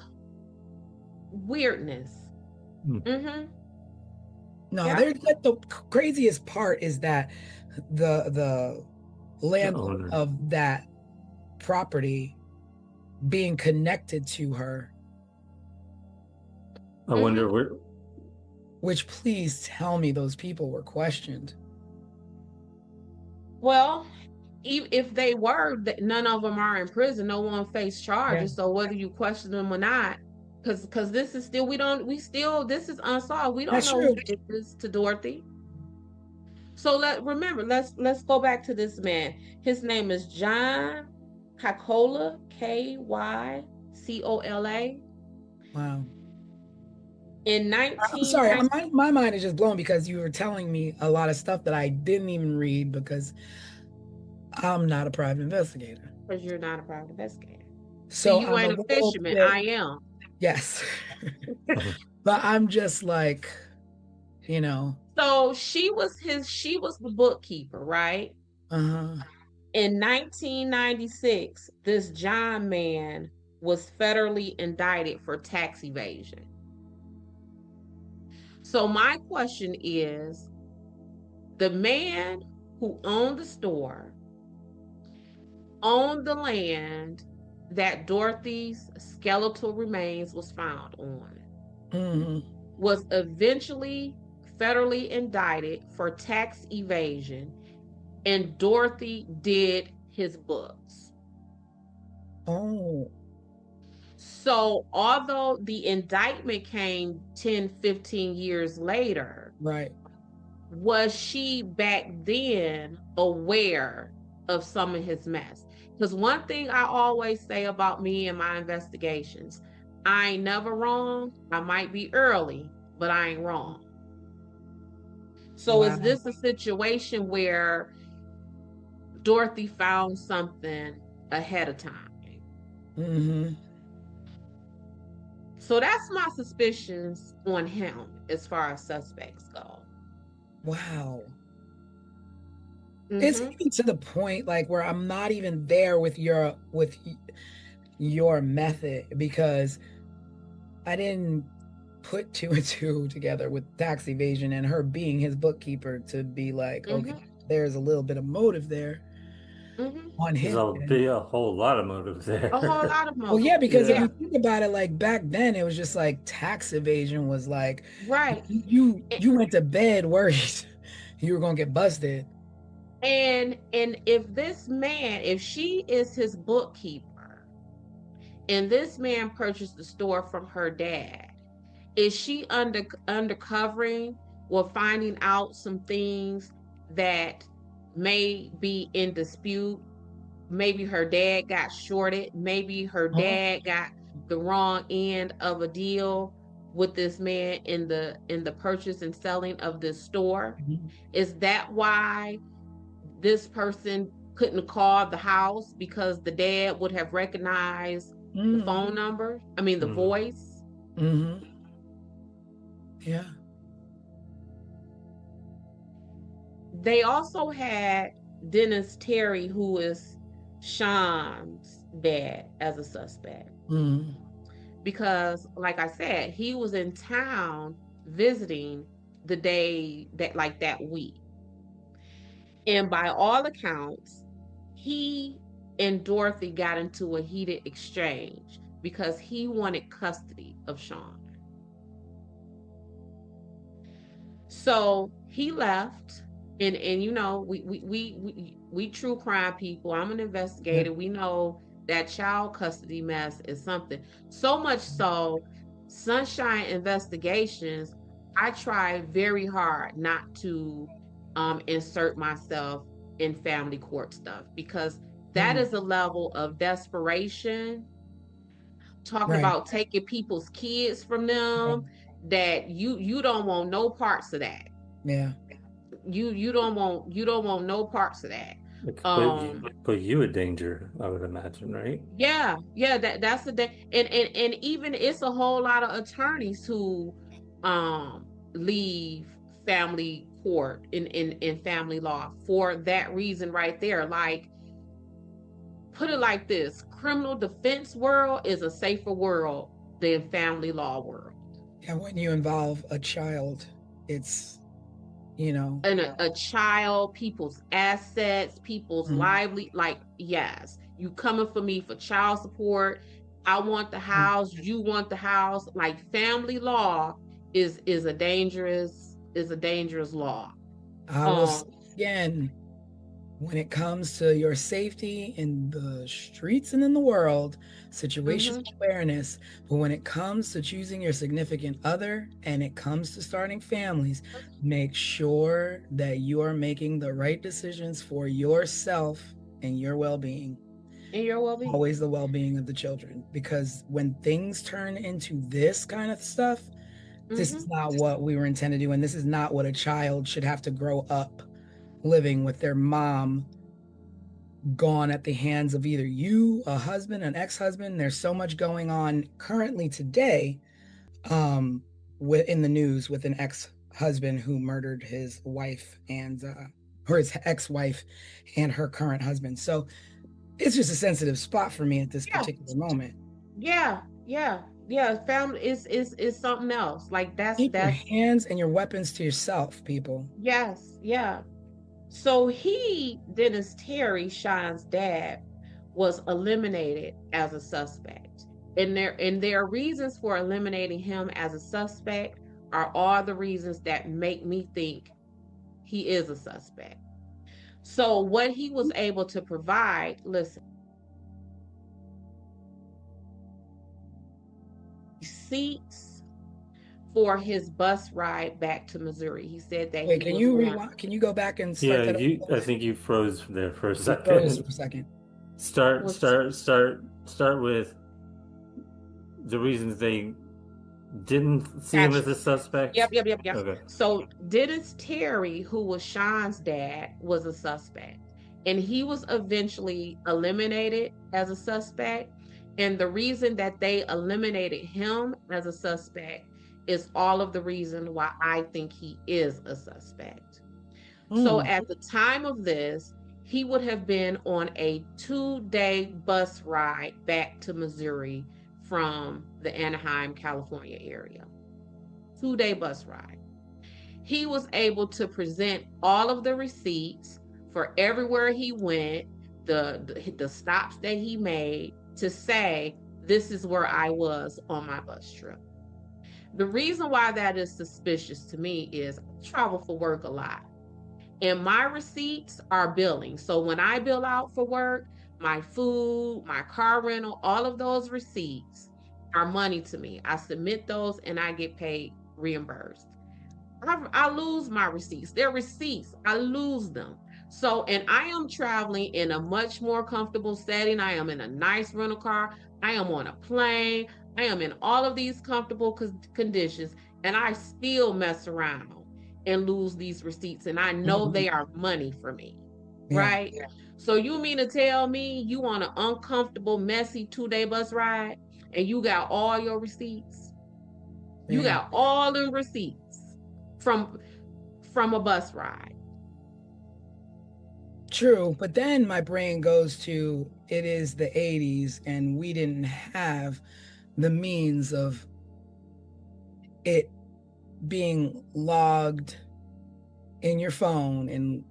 weirdness. No, Yeah. the craziest part is that the landlord of that property being connected to her. I wonder where. Which, please tell me those people were questioned. Well, if they were, none of them are in prison. No one faced charges. So whether you question them or not, because this is still, this is unsolved. We don't know who did this to Dorothy. So let's go back to this man. His name is John Kycola, Kycola. Wow. In I'm sorry, my mind is just blown, because you were telling me a lot of stuff that I didn't even read, because I'm not a private investigator. Because you're not a private investigator. So you ain't a fisherman. I am. Yes. But I'm just like, So she was the bookkeeper, right? Uh-huh. In 1996, this John man was federally indicted for tax evasion. So my question is, the man who owned the store, owned the land that Dorothy's skeletal remains was found on, was eventually federally indicted for tax evasion, and Dorothy did his books. Oh. So although the indictment came 10, 15 years later, Right. was she back then aware of some of his mess? Because one thing I always say about me and my investigations, I ain't never wrong. I might be early, but I ain't wrong. So is this a situation where Dorothy found something ahead of time? So that's my suspicions on him as far as suspects go. Wow. It's even to the point like where I'm not even there with your method, because I didn't put two and two together with tax evasion and her being his bookkeeper to be like, okay, there's a little bit of motive there on his There'll be a whole lot of motive there. A whole lot of motive. Well, yeah, because if you think about it, like back then, it was just like tax evasion was like, right. You went to bed worried you were gonna get busted. And if this man, if she is his bookkeeper, and this man purchased the store from her dad, is she undercovering or finding out some things that may be in dispute? Maybe her dad got shorted. Maybe her dad got the wrong end of a deal with this man in the purchase and selling of this store. Is that why this person couldn't call the house, because the dad would have recognized the phone number? I mean, the voice. Yeah. They also had Dennis Terry, who is Sean's dad, as a suspect. Because, like I said, he was in town visiting the day that week. And by all accounts, he and Dorothy got into a heated exchange because he wanted custody of Sean. So he left, and you know, we true crime people. I'm an investigator. We know that child custody mess is something. So much so, Sunshine Investigations, I try very hard not to insert myself in family court stuff, because that is a level of desperation. Talking about taking people's kids from them, that you don't want no parts of that. Yeah. You don't want no parts of that. Put you in danger, I would imagine, right? Yeah, that's the day. And even it's a whole lot of attorneys who leave family court in family law for that reason right there. Like, put it like this: criminal defense world is a safer world than family law world. Yeah, when you involve a child, it's, you know, and a child, people's assets, people's lively, like, yes, you coming for me for child support. I want the house, you want the house. Like, family law is a dangerous law. I will say again, when it comes to your safety in the streets and in the world, situational awareness, but when it comes to choosing your significant other and it comes to starting families, make sure that you are making the right decisions for yourself and your well-being. And your well-being. Always the well-being of the children, because when things turn into this kind of stuff, this is not what we were intended to do, and this is not what a child should have to grow up living with, their mom gone at the hands of either you, a husband, an ex-husband. There's so much going on currently today in the news with an ex-husband who murdered his wife and or his ex-wife and her current husband. So it's just a sensitive spot for me at this Yeah. particular moment. Yeah, yeah, yeah. Family is something else. Like Keep your that's hands and your weapons to yourself, people. yes, yeah. So Dennis Terry, Sean's dad, was eliminated as a suspect. And their reasons for eliminating him as a suspect are all the reasons that make me think he is a suspect. So what he was able to provide, listen, receipts for his bus ride back to Missouri. He said that Wait, he can was you going. rewind? Can you go back and Yeah, start that over? I think you froze there for a You froze second. for a second. Start Was- with the reasons they didn't see him Gotcha. as a suspect. Yep. Okay. So Dennis Terry, who was Sean's dad, was a suspect. And he was eventually eliminated as a suspect. And the reason that they eliminated him as a suspect is all of the reason why I think he is a suspect. So at the time of this, he would have been on a 2-day bus ride back to Missouri from the Anaheim, California area. 2-day bus ride. He was able to present all of the receipts for everywhere he went, the stops that he made, to say, this is where I was on my bus trip. The reason why that is suspicious to me is I travel for work a lot. And my receipts are billing. So when I bill out for work, my food, my car rental, all of those receipts are money to me. I submit those and I get paid, reimbursed. I lose my receipts. They're receipts. I lose them. So, and I am traveling in a much more comfortable setting. I am in a nice rental car. I am on a plane. I am in all of these comfortable conditions, and I still mess around and lose these receipts. And I know they are money for me, right? Yeah. So you mean to tell me you on an uncomfortable, messy 2-day bus ride and you got all your receipts? You got all the receipts from a bus ride. True, but then my brain goes to it is the 80s and we didn't have the means of it being logged in your phone and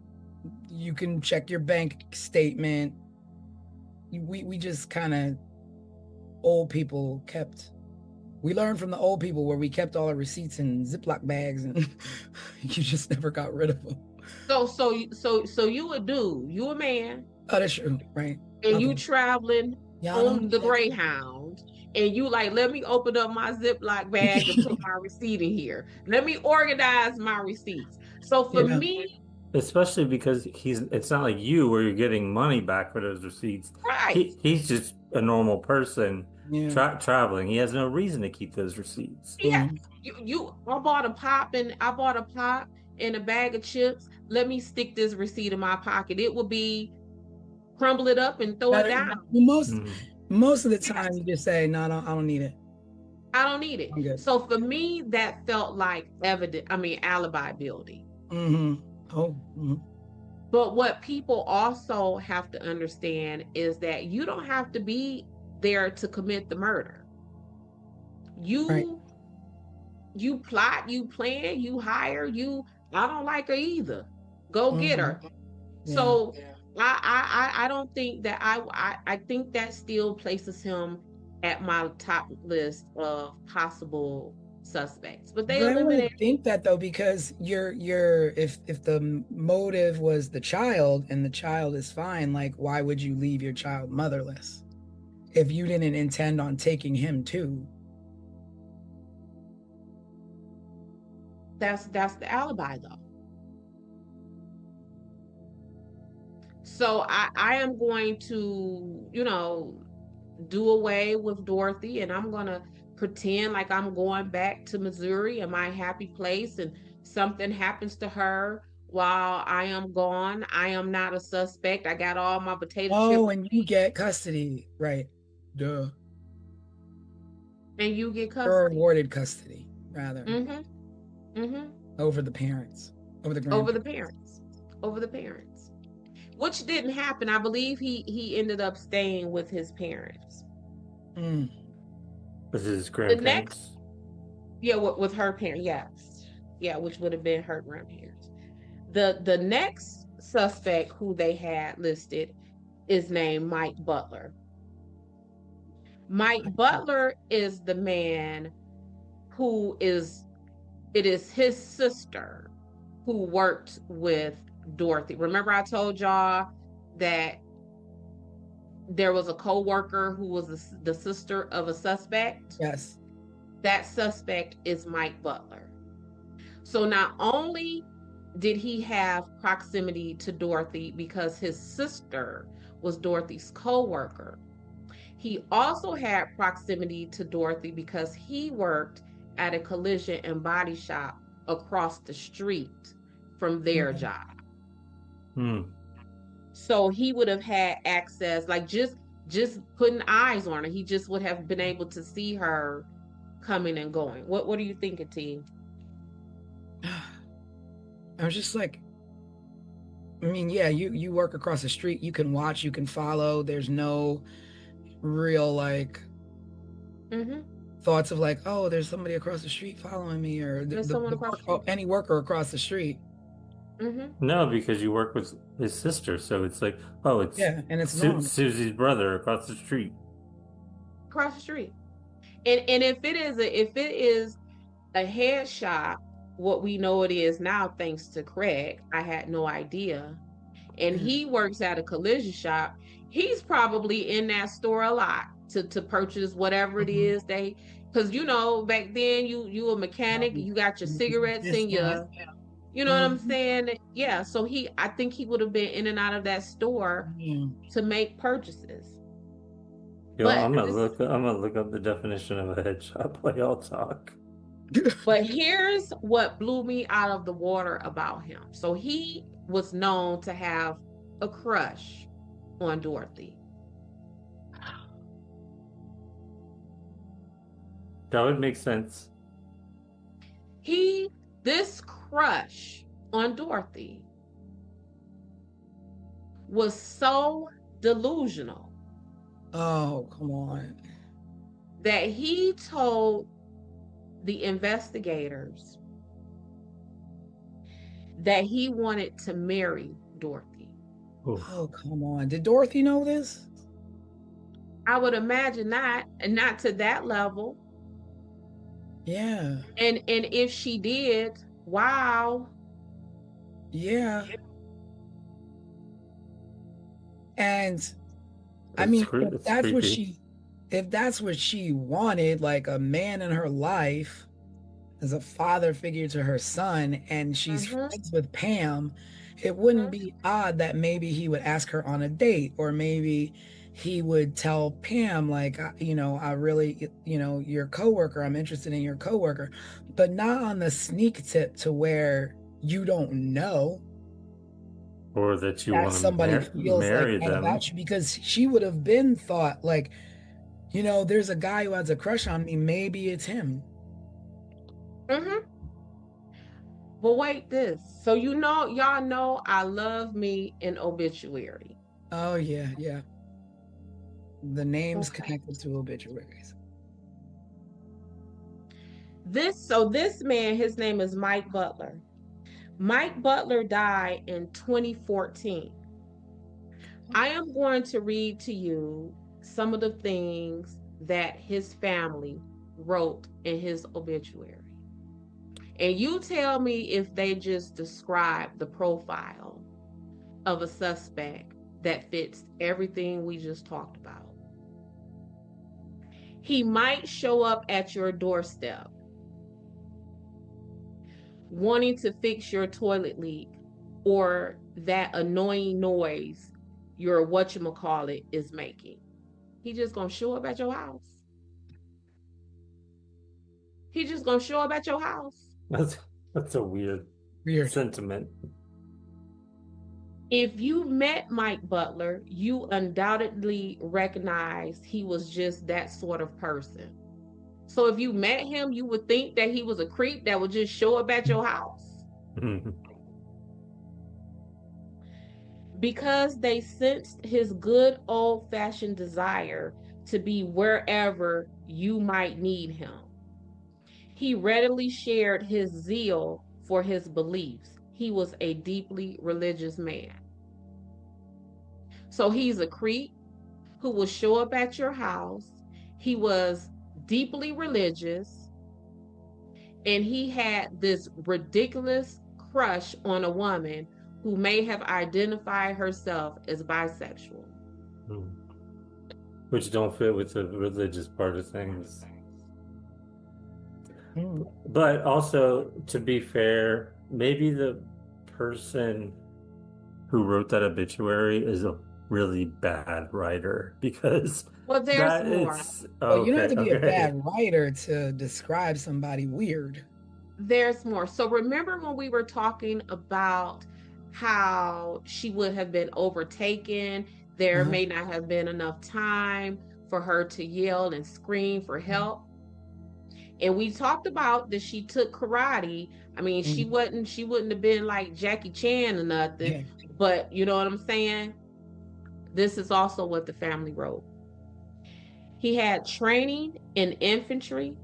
you can check your bank statement. We just kind of old people we learned from the old people where we kept all our receipts in Ziploc bags and you just never got rid of them. So you a man. Oh, that's true, right? And you traveling on the Greyhound, and you like, let me open up my Ziploc bag and put my receipt in here. Let me organize my receipts. So for me, especially because it's not like you where you're getting money back for those receipts. Right. He's just a normal person traveling. He has no reason to keep those receipts. Yeah. I bought a pop and a bag of chips. Let me stick this receipt in my pocket. It will be crumble it up and throw it down. Most of the time you just say, no, I don't need it. I don't need it. So for me, that felt like alibi building. But what people also have to understand is that you don't have to be there to commit the murder. You plot, you plan, you hire, I don't like her either. Go get her. So I don't think that I think that still places him at my top list of possible suspects. But they eliminated. I think that though, because if the motive was the child and the child is fine, like why would you leave your child motherless if you didn't intend on taking him too? That's the alibi though. So I am going to, do away with Dorothy, and I'm going to pretend like I'm going back to Missouri and my happy place, and something happens to her while I am gone. I am not a suspect. I got all my potato chips. Oh, and you get custody, right? Duh. And you get custody. Or awarded custody, rather. Mm-hmm. Mm-hmm. Over the parents. Over the grandparents. over the parents, which didn't happen. I believe he ended up staying with his parents. Mm. With his The grandparents. next, yeah, with her parents, yes, yeah, which would have been her grandparents. The next suspect who they had listed is named Mike Butler. Mike Butler is the man who is, it is his sister who worked with Dorothy. Remember I told y'all that there was a co-worker who was the sister of a suspect? Yes. That suspect is Mike Butler. So not only did he have proximity to Dorothy because his sister was Dorothy's co-worker, he also had proximity to Dorothy because he worked at a collision and body shop across the street from their job. So he would have had access, like just putting eyes on her. He just would have been able to see her coming and going. What are you thinking, T? I was just like, I mean, yeah, you work across the street, you can watch, you can follow. There's no real like thoughts of like, oh, there's somebody across the street following me, or There's someone across the street. any worker across the street. No, because you work with his sister, so it's like, oh, it's Yeah, and it's normal. Susie's brother across the street. Across the street. And if it is a head shop, what we know it is now, thanks to Craig, I had no idea. And he works at a collision shop. He's probably in that store a lot to purchase whatever it is they, because you know back then you a mechanic, you got your cigarettes in your, you know what I'm saying? Yeah. So I think he would have been in and out of that store to make purchases. Yo, I'm gonna look up the definition of a head shop while y'all talk. But here's what blew me out of the water about him. So he was known to have a crush on Dorothy. That would make sense. This crush on Dorothy was so delusional. Oh, come on. That he told the investigators that he wanted to marry Dorothy. Oh, come on. Did Dorothy know this? I would imagine not, and not to that level. Yeah. And if she did, wow. Yeah. And I mean, if that's what she wanted, like a man in her life as a father figure to her son, and she's friends with Pam, it wouldn't be odd that maybe he would ask her on a date, or maybe he would tell Pam, like, you know, I really, you know, your coworker, I'm interested in your coworker, but not on the sneak tip to where you don't know. Or that you want to marry them. About you, because she would have been thought like, you know, there's a guy who has a crush on me, maybe it's him. But wait this. So y'all know I love me an obituary. Oh yeah, yeah. The names connected to obituaries. This man, his name is Mike Butler. Mike Butler died in 2014. I am going to read to you some of the things that his family wrote in his obituary. And you tell me if they just describe the profile of a suspect that fits everything we just talked about. He might show up at your doorstep wanting to fix your toilet leak or that annoying noise your whatchamacallit is making. He just gonna show up at your house. He just gonna show up at your house. That's a weird sentiment. If you met Mike Butler, you undoubtedly recognize he was just that sort of person. So if you met him, you would think that he was a creep that would just show up at your house. Because they sensed his good old-fashioned desire to be wherever you might need him. He readily shared his zeal for his beliefs. He was a deeply religious man. So he's a creep who will show up at your house. He was deeply religious, and he had this ridiculous crush on a woman who may have identified herself as bisexual. Which don't fit with the religious part of things. But also, to be fair, maybe the person who wrote that obituary is a really bad writer, because Well, there's more. Well, you don't have to be a bad writer to describe somebody weird. There's more. So remember when we were talking about how she would have been overtaken, there may not have been enough time for her to yell and scream for help. And we talked about that she took karate. I mean, she wouldn't have been like Jackie Chan or nothing, but you know what I'm saying? This is also what the family wrote. He had training in infantry,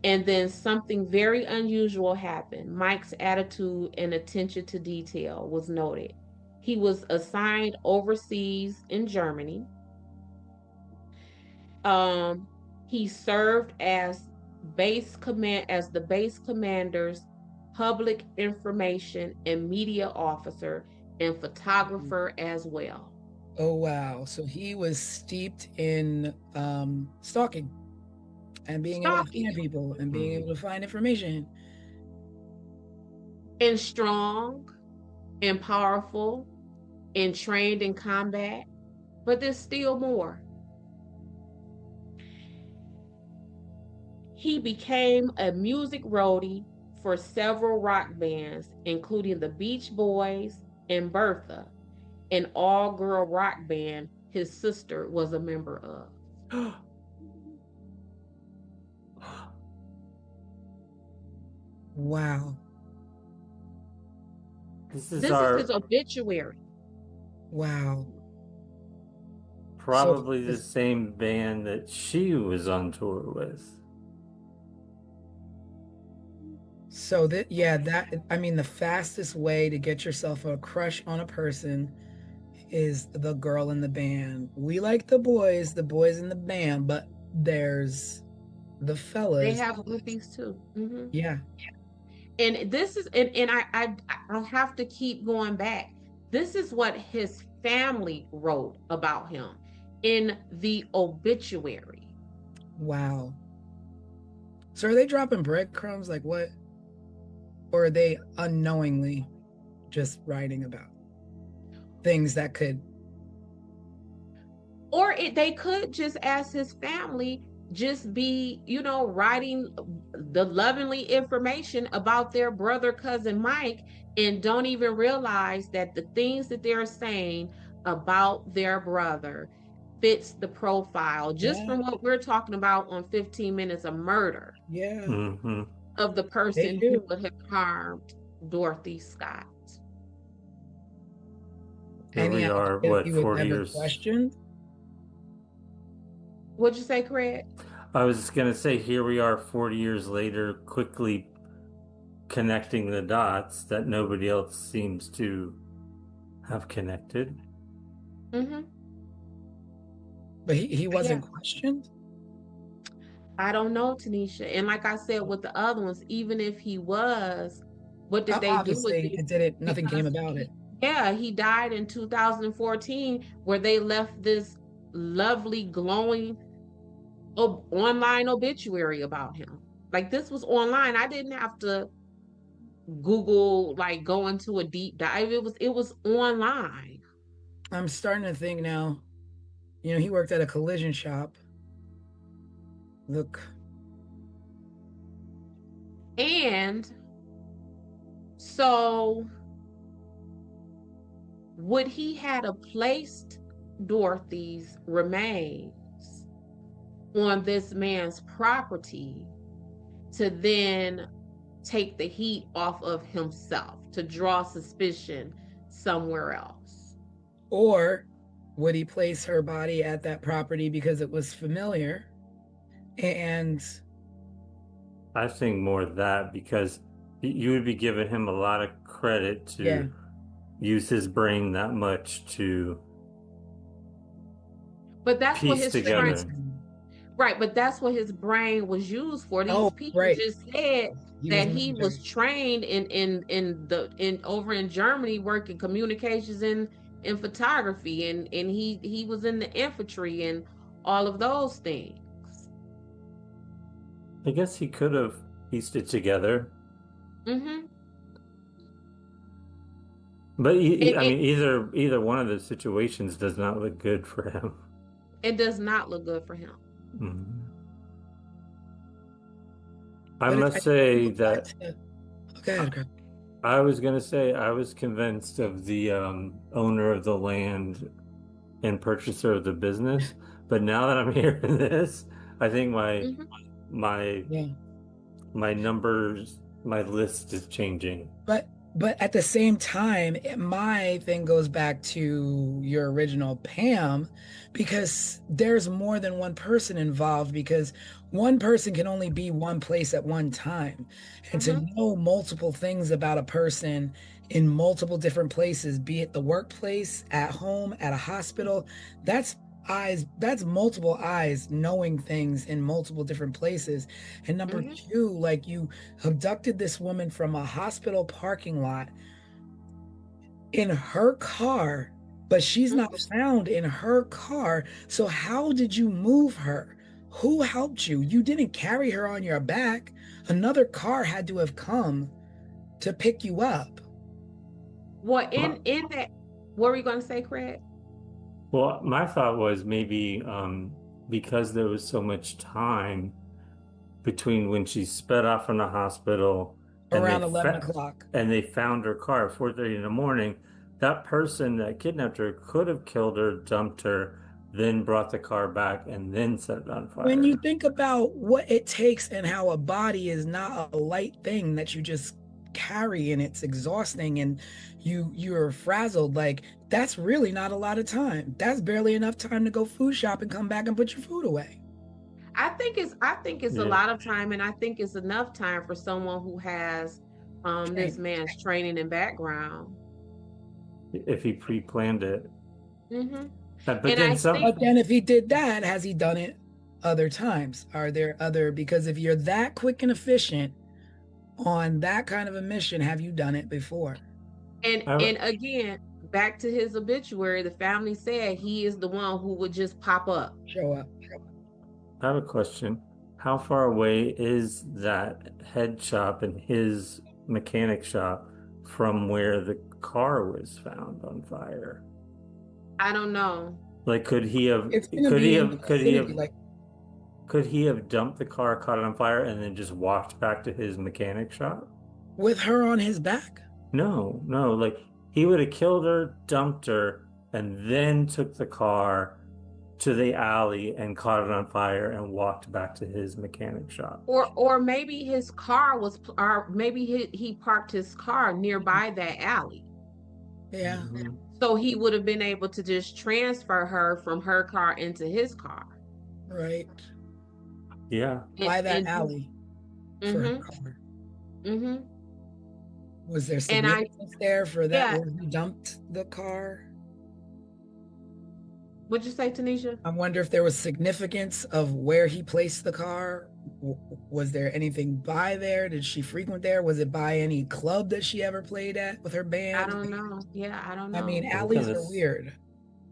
and then something very unusual happened. Mike's attitude and attention to detail was noted. He was assigned overseas in Germany. He served as the base commander's public information and media officer and photographer as well. Oh wow! So he was steeped in stalking and being able to find people and being able to find information. And strong and powerful and trained in combat, but there's still more. He became a music roadie for several rock bands, including the Beach Boys and Bertha, an all-girl rock band his sister was a member of. Wow. This is his obituary. Wow. Probably the same band that she was on tour with. So the fastest way to get yourself a crush on a person is the girl in the band. We like the boys in the band, but there's the fellas. They have groupies too. Mm-hmm. Yeah. And this is, and I have to keep going back. This is what his family wrote about him in the obituary. Wow. So are they dropping breadcrumbs? Like what? Or are they unknowingly just writing about things that could? Or they could just, as his family, just be, writing the lovingly information about their brother, cousin Mike, and don't even realize that the things that they're saying about their brother fits the profile just from what we're talking about on 15 Minutes of Murder. Yeah. Mm-hmm. Of the person who would have harmed Dorothy Scott. Here we are, what, 40 years? Questioned? What'd you say, Craig? I was just going to say, here we are 40 years later, quickly connecting the dots that nobody else seems to have connected. Mm-hmm. But he wasn't questioned? I don't know, Tanisha. And like I said with the other ones, even if he was, what did they do with it? It didn't, nothing came about it. Yeah, he died in 2014, where they left this lovely, glowing online obituary about him. Like, this was online. I didn't have to Google, like, go into a deep dive. It was online. I'm starting to think now, he worked at a collision shop. Look. And so would he had placed Dorothy's remains on this man's property to then take the heat off of himself, to draw suspicion somewhere else? Or would he place her body at that property because it was familiar? And I think more that because you would be giving him a lot of credit to yeah, use his brain that much to But that's what piece his together. right, but that's what his brain was used for. These Oh, people right. just said He was that he was military. trained in over in Germany working communications in photography, and he was in the infantry and all of those things. I guess he could have pieced it together. Hmm. But It, I it mean, either one of those situations does not look good for him. it does not look good for him. Mhm. I But must I say go back that to, go ahead, Greg. I was going to say I was convinced of the owner of the land and purchaser of the business, but now that I'm hearing this, I think Hmm. my Yeah. my numbers, my list is changing. But at the same time, my thing goes back to your original Pam, because there's more than one person involved, because one person can only be one place at one time. And to Hmm. know multiple things about a person in multiple different places, be it the workplace, at home, at a hospital, that's that's multiple eyes knowing things in multiple different places. And number Hmm. two, like, you abducted this woman from a hospital parking lot in her car, but she's not found in her car. So how did you move her? Who helped you? You didn't carry her on your back. Another car had to have come to pick you up. Well, My, in that, what were you going to say, Craig? well, my thought was maybe because there was so much time between when she sped off from the hospital and Around 11 o'clock. they found her car at 4:30 in the morning, that person that kidnapped her could have killed her, dumped her, then brought the car back and then set it on When you fire. think about what it takes and how a body is not a light thing that you just carry and it's exhausting and you're frazzled, like, that's really not a lot of time. That's barely enough time to go food shop and come back and put your food away. I think it's a Yeah. lot of time, and I think it's enough time for someone who has this man's training and background. If he pre-planned it. Hmm. But And then I some, think But then if he did that, has he done it other times? Are there other, because if you're that quick and efficient on that kind of a mission, have you done it before? I, and again, back to his obituary, the family said he is the one who would just pop up. Show up. I have a question. How far away is that head shop and his mechanic shop from where the car was found on fire? I don't know. Like, It's gonna be in the vicinity, like, could he have dumped the car, caught it on fire, and then just walked back to his mechanic shop? with her on his back. No, no, like he would have killed her, dumped her, and then took the car to the alley and caught it on fire and walked back to his mechanic shop. Or maybe his car was, or maybe he parked his car nearby that alley. Yeah, Mhm. So he would have been able to just transfer her from her car into his car. right. Yeah. By that And alley for her mm-hmm, car. mm-hmm. Was there And I, significance there for that yeah, where he dumped the car? what'd you say, Tanisha? I wonder if there was significance of where he placed the car. Was there anything by there? Did she frequent there? Was it by any club that she ever played at with her I band? don't know. Yeah, I don't I mean, know. Well, alleys are weird.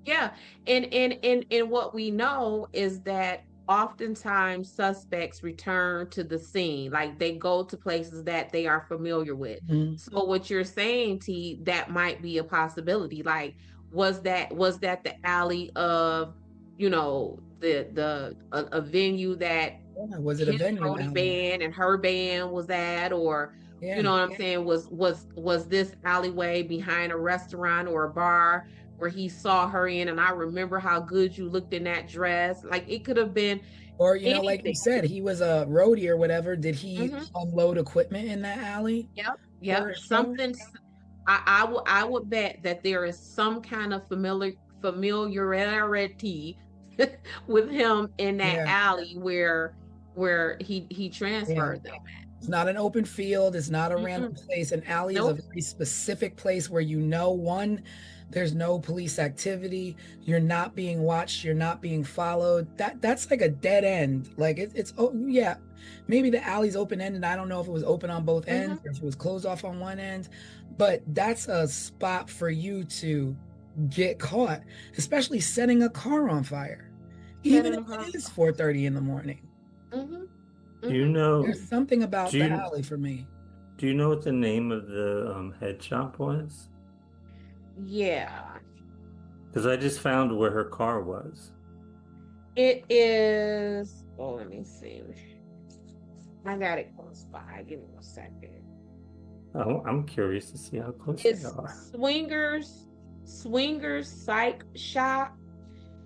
Yeah, and what we know is that oftentimes suspects return to the scene, like they go to places that they are familiar with. Mhm. So what you're saying, T, that might be a possibility. Like, was that the alley of, a venue that Yeah, was it a his venue Brody alley? band and her band was at, or you Yeah. know what I'm saying, was this alleyway behind a restaurant or a bar where he saw her in, and I remember how good you looked in that dress. Like, it could have been Or, like you anything. said, he was a roadie or whatever. Did he Hmm. unload equipment in that alley Yep, for yep. a show? I would bet that there is some kind of familiarity with him in that Yeah. alley where he transferred them. It's not an open field. It's not a random Mm-mm. place. An alley is a Nope. very specific place where one, there's no police activity. You're not being watched. You're not being followed. That's like a dead end. Like it's oh yeah, maybe the alley's open ended. I don't know if it was open on both ends or if it was closed off on one end, but that's a spot for you to get caught, especially setting a car on fire, even if it is 4:30 in the morning. Mm-hmm. Do you know? There's something about do the you, alley for me. do you know what the name of the head shop was? Yeah. Because I just found where her car was. It is, oh, let me see. I got it close by. Give me a second. Oh, I'm curious to see how close It's they are. Swingers Psych Shop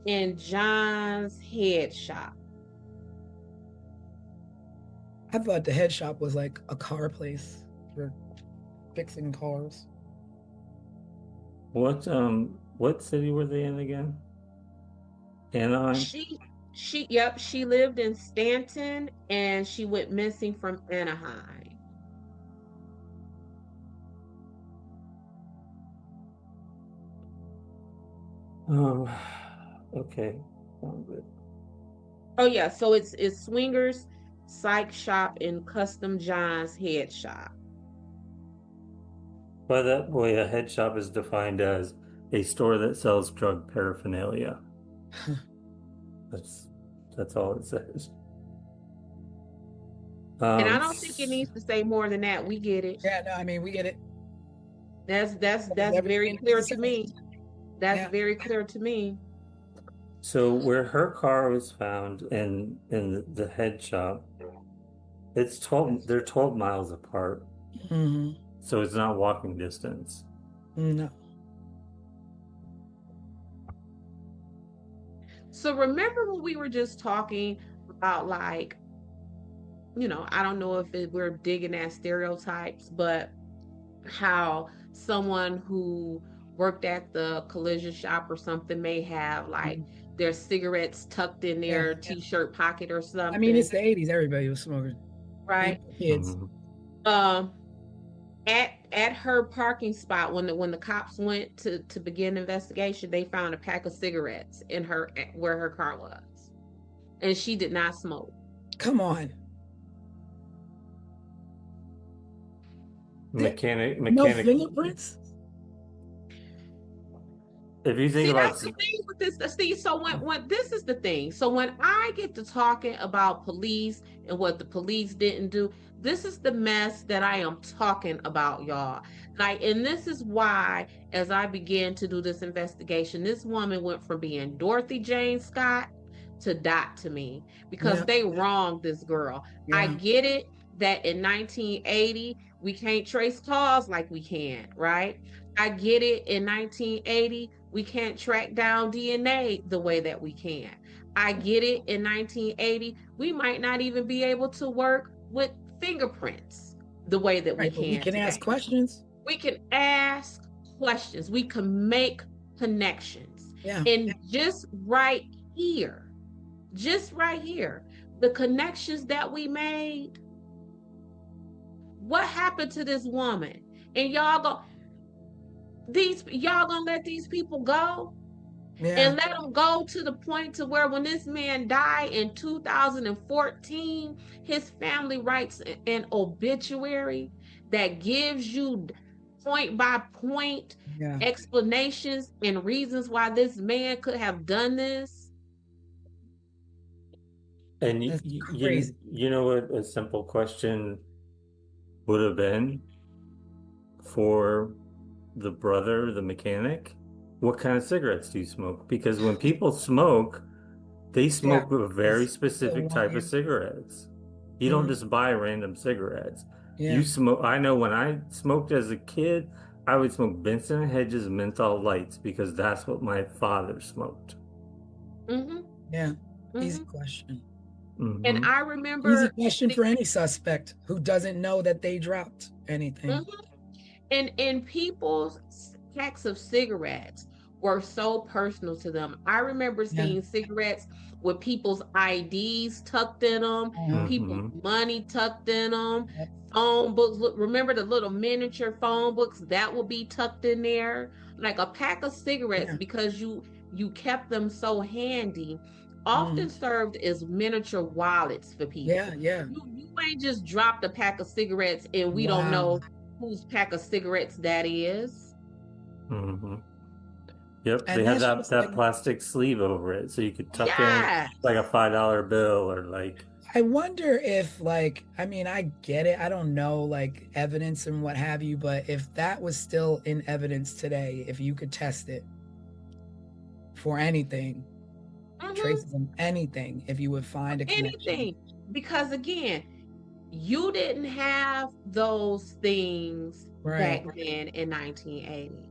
and John's Head Shop. I thought the head shop was like a car place for fixing cars. What city were they in again? Anaheim? She lived in Stanton and she went missing from Anaheim. Okay. Found it. Oh yeah, so it's Swingers Psych Shop and Custom John's Head Shop. By that way, a head shop is defined as a store that sells drug paraphernalia. That's all it says. And I don't think it needs to say more than that. We get it. Yeah, no, I mean we get it. That's very clear to me. That's very clear to me. So where her car was found in the head shop, they're 12 miles apart. Mm-hmm. So it's not walking distance. No. So remember when we were just talking about, like, I don't know if we're digging at stereotypes, but how someone who worked at the collision shop or something may have like their cigarettes tucked in their t-shirt pocket or something. I mean, it's the 80s. Everybody was smoking. Right. Kids. At her parking spot, when the cops went to begin the investigation, they found a pack of cigarettes in where her car was, and she did not smoke. Come on. Mechanic. No fingerprints. If you think about that's the thing with this, Steve. So when this is the thing. So when I get to talking about police and what the police didn't do, this is the mess that I am talking about, y'all. Like, and this is why, as I began to do this investigation, this woman went from being Dorothy Jane Scott to Dot to me, because they wronged this girl. I get it that in 1980 we can't trace cars like we can, right? I get it in 1980 we can't track down DNA the way that we can. I get it in 1980 we might not even be able to work with fingerprints the way that we can. We can ask questions. We can ask questions. We can make connections. Yeah. And just right here, the connections that we made, what happened to this woman? And y'all gonna let these people go? And let them go to the point to where when this man died in 2014, his family writes an obituary that gives you point by point explanations and reasons why this man could have done this. And you know what a simple question would have been for the brother, the mechanic? What kind of cigarettes do you smoke? Because when people smoke, they smoke a very specific type of cigarettes. You don't just buy random cigarettes. You smoke. I know when I smoked as a kid, I would smoke Benson and Hedges menthol lights because that's what my father smoked. Easy question. And I remember easy question for any suspect who doesn't know that they dropped anything. And people's packs of cigarettes were so personal to them. I remember seeing cigarettes with people's IDs tucked in them, people's money tucked in them, phone books. Remember the little miniature phone books that would be tucked in there, like a pack of cigarettes, because you kept them so handy. Often served as miniature wallets for people. You ain't just dropped a pack of cigarettes and we don't know whose pack of cigarettes that is. Yep, and they had that plastic sleeve over it, so you could tuck in like a $5 bill or like. I wonder if, like, I mean, I get it. I don't know, like, evidence and what have you, but if that was still in evidence today, if you could test it for anything, traces of anything, if you would find a connection. Anything, because again, you didn't have those things back then in 1980,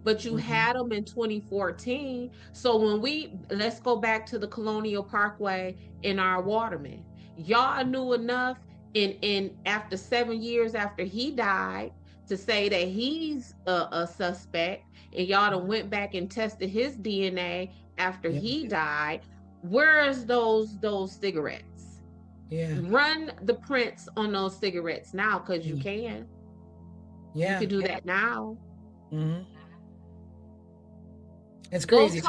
but you had them in 2014. So when let's go back to the Colonial Parkway in our Waterman, y'all knew enough in after 7 years after he died to say that he's a suspect, and y'all done went back and tested his DNA after he died. Where's those cigarettes? Run the prints on those cigarettes now, because you can. You can do that now. It's crazy.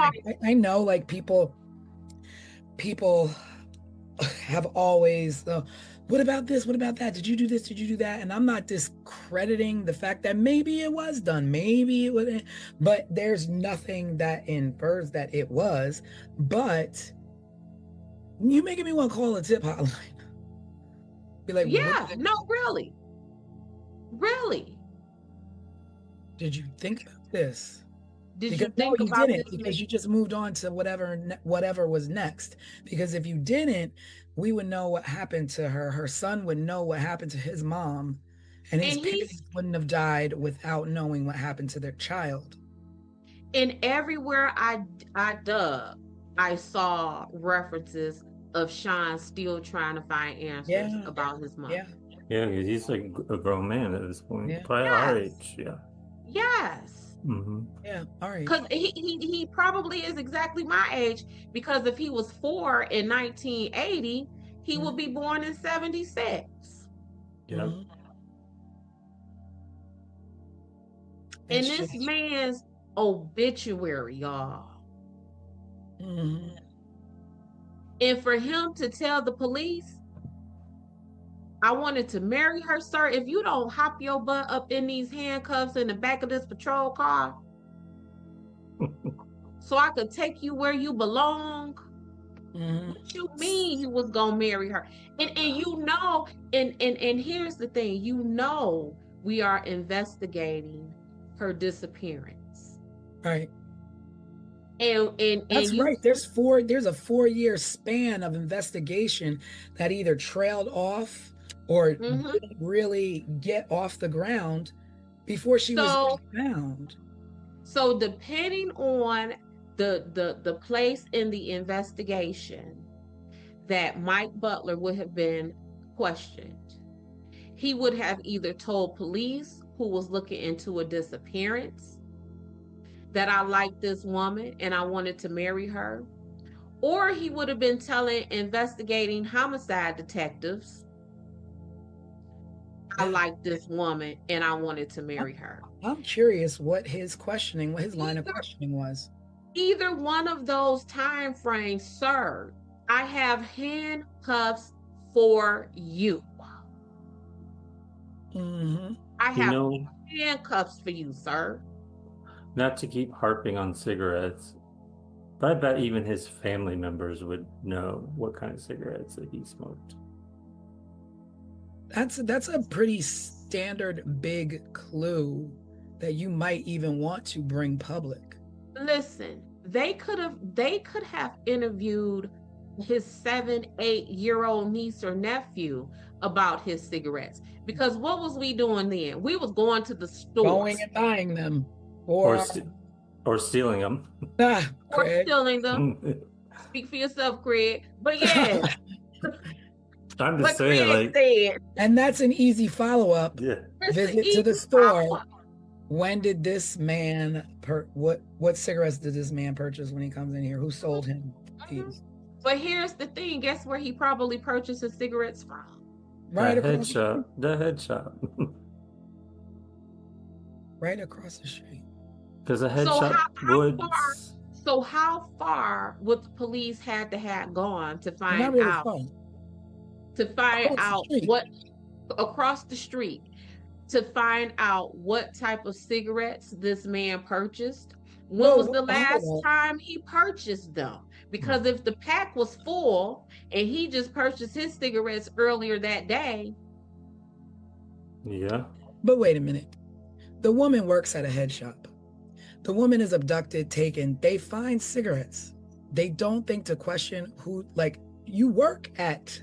I know, like, people have always, what about this? What about that? Did you do this? Did you do that? And I'm not discrediting the fact that maybe it was done, maybe it wasn't, but there's nothing that infers that it was. But you making me want to call a tip hotline. Be like, no, really. Did you think about this? Did you think about this? Because you just moved on to whatever was next. Because if you didn't, we would know what happened to her. Her son would know what happened to his mom, and his parents wouldn't have died without knowing what happened to their child. And everywhere I dug, I saw references of Sean still trying to find answers about his mom. Yeah, because he's like a grown man at this point, probably our age. Yes. Yeah, all right. Because he probably is exactly my age, because if he was 4 in 1980, he would be born in 76. Yeah. And this man's obituary, y'all. And for him to tell the police, I wanted to marry her, sir, if you don't hop your butt up in these handcuffs in the back of this patrol car so I could take you where you belong. What you mean you was gonna marry her? And you know, and here's the thing, you know, we are investigating her disappearance. Right. And that's right. There's a 4-year span of investigation that either trailed off or didn't really get off the ground before she was found. So depending on the place in the investigation that Mike Butler would have been questioned, he would have either told police who was looking into a disappearance that I liked this woman and I wanted to marry her, or he would have been telling investigating homicide detectives, I like this woman and I wanted to marry her. I'm curious what his line of questioning was. Either one of those time frames, sir, I have handcuffs for you. I have handcuffs for you, sir. Not to keep harping on cigarettes, but I bet even his family members would know what kind of cigarettes that he smoked. That's a pretty standard big clue that you might even want to bring public. Listen, they could have interviewed his 7-8-year-old niece or nephew about his cigarettes, because what was we doing then? We was going to the store, going and buying them, or stealing them, or stealing them. Speak for yourself, Craig. But yeah. I'm just saying, like, and that's an easy follow-up. Yeah. Visit to the store When did this man what cigarettes did this man purchase when he comes in here? Who sold him these? But here's the thing, guess where he probably purchased his cigarettes from? Right The head across shop. The head shop. right across the street. Because a head So shop would. how far would the police had to have gone to Not find really out fun. Across the street. what across the street to find out what type of cigarettes this man purchased? When was the last time he purchased them? Because if the pack was full and he just purchased his cigarettes earlier that day. Yeah. But wait a minute. The woman works at a head shop. The woman is abducted, taken. They find cigarettes. They don't think to question who, like, you work at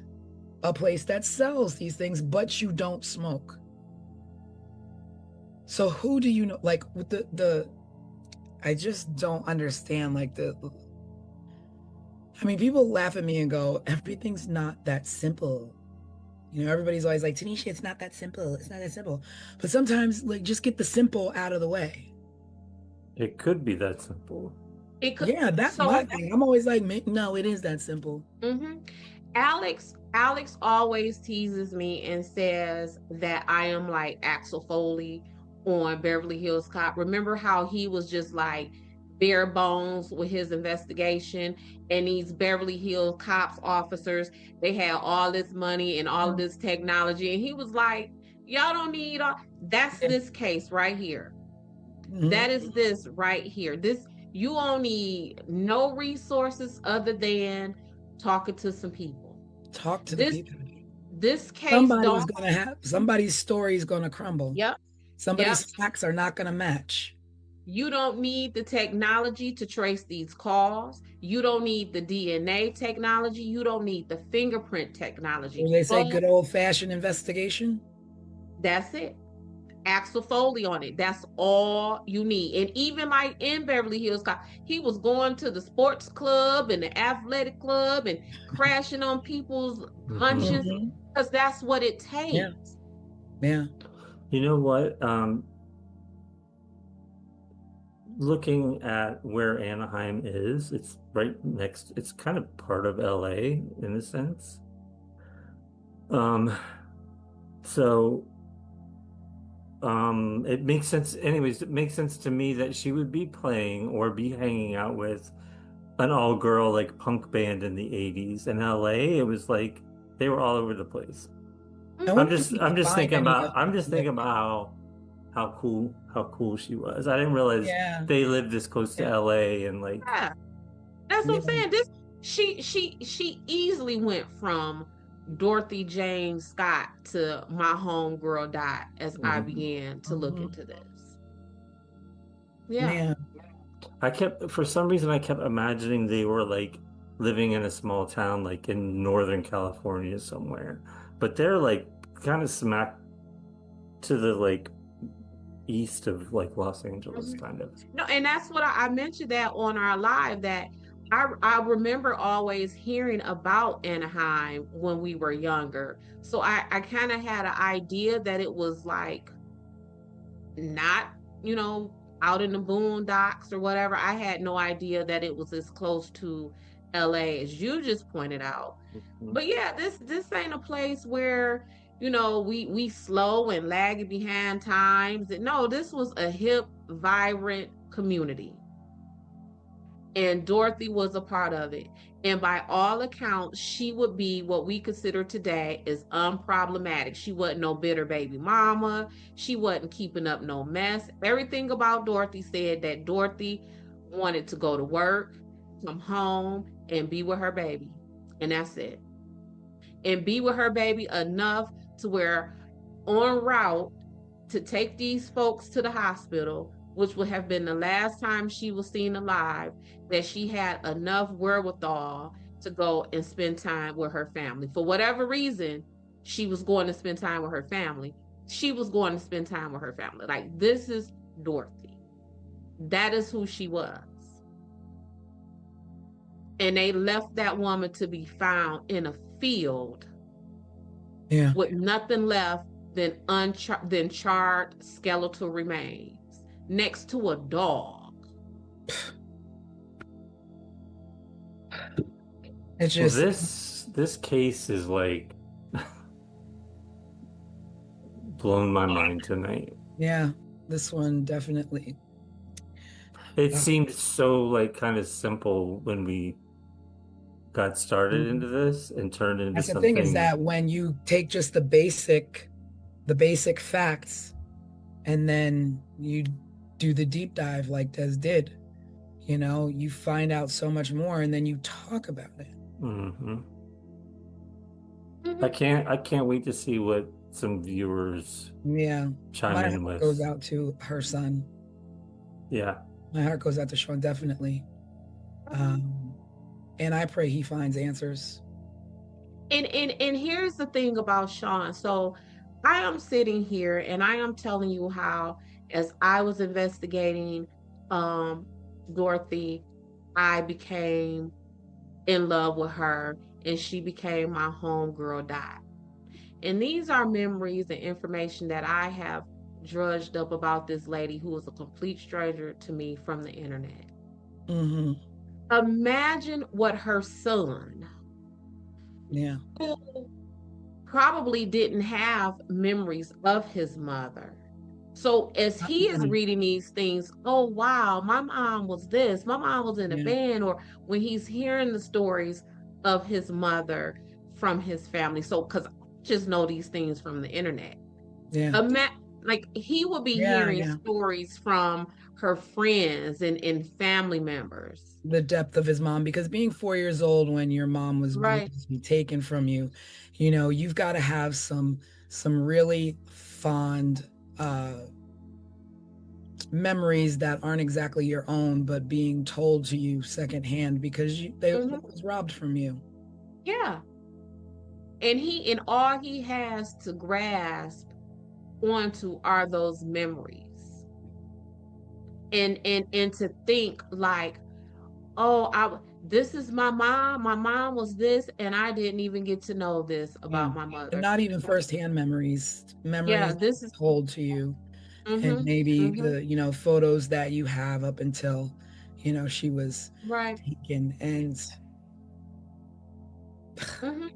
a place that sells these things, but you don't smoke. So who do you know? Like, with I just don't understand, like, I mean, people laugh at me and go, everything's not that simple. You know, everybody's always like, Tanisha, it's not that simple. It's not that simple. But sometimes, like, just get the simple out of the way. It could be that simple. It could, Yeah, that's my thing. I'm always like, no, it is that simple. Alex always teases me and says that I am like Axel Foley on Beverly Hills Cop. Remember how he was just like bare bones with his investigation, and these Beverly Hills Cops officers, they had all this money and all of this technology, and he was like, y'all don't need all. That's this case right here. That is this right here. This, you don't need no resources other than talking to some people. Talk to the people. This case, somebody's story is gonna crumble. Yep. Somebody's facts are not gonna match. You don't need the technology to trace these calls. You don't need the DNA technology. You don't need the fingerprint technology. When they say good old-fashioned investigation, that's it. Axel Foley on it. That's all you need. And even like in Beverly Hills Cop, he was going to the sports club and the athletic club and crashing on people's hunches because that's what it takes. Yeah. You know what? Looking at where Anaheim is, it's right next, it's kind of part of LA in a sense. It makes sense. Anyways, it makes sense to me that she would be playing or be hanging out with an all-girl like punk band in the 80s. In LA, it was like they were all over the place. I'm just thinking about how cool she was. I didn't realize they lived this close to LA and like. Yeah. That's what I'm saying. She easily went from Dorothy Jane Scott to My Homegirl Dot as I began to look into this. Yeah. For some reason, I kept imagining they were like living in a small town, like in Northern California somewhere, but they're like kind of smack to the like east of like Los Angeles, kind of. No, and that's what I mentioned that on our live, that I remember always hearing about Anaheim when we were younger. So I kind of had an idea that it was like not, out in the boondocks or whatever. I had no idea that it was as close to LA as you just pointed out. But yeah, this ain't a place where, we slow and lagging behind times. No, this was a hip, vibrant community. And Dorothy was a part of it. And by all accounts, she would be what we consider today as unproblematic. She wasn't no bitter baby mama. She wasn't keeping up no mess. Everything about Dorothy said that Dorothy wanted to go to work, come home, and be with her baby. And that's it. And be with her baby enough to where en route to take these folks to the hospital, which would have been the last time she was seen alive, that she had enough wherewithal to go and spend time with her family. For whatever reason, she was going to spend time with her family. She was going to spend time with her family. Like, this is Dorothy. That is who she was. And they left that woman to be found in a field with nothing left than charred skeletal remains. next to a dog. It's Well, just this case is like blown my mind tonight. yeah, this one definitely. It Uh, seemed so like kind of simple when we got started into this and turned into That's the thing, is something. that when you take just the basic facts and then you do the deep dive like Des did, you find out so much more and then you talk about it. Hmm. Mhm. I can't wait to see what some viewers Yeah. chime My in heart with. goes out to her son. Yeah. My heart goes out to Sean, definitely. And I pray he finds answers. And here's the thing about Sean. So I am sitting here and I am telling you how, as I was investigating um Dorothy, I became in love with her and she became my homegirl Dot. And these are memories and information that I have drudged up about this lady who was a complete stranger to me from the internet. Mm-hmm. Imagine what her son, Yeah. who probably didn't have memories of his mother. So as Not he is many. reading these things, oh wow, my mom was this, my mom was in a Yeah. band, or when he's hearing the stories of his mother from his family. So because I just know these things from the internet. Yeah. Like he will be Yeah. hearing Yeah. stories from her friends and family members. The depth of his mom, because being 4 years old when your mom was Right. brutally taken from you, you've got to have some really fond memories that aren't exactly your own, but being told to you secondhand because Mhm. it was robbed from you. Yeah. And all he has to grasp onto are those memories. And to think like, oh, this is my mom. My mom was this, and I didn't even get to know this Yeah. about my And mother. not even firsthand Yeah, memories this is told to you, and mm-hmm, maybe mm-hmm, the photos that you have up until she was right. taken. And Mm-hmm.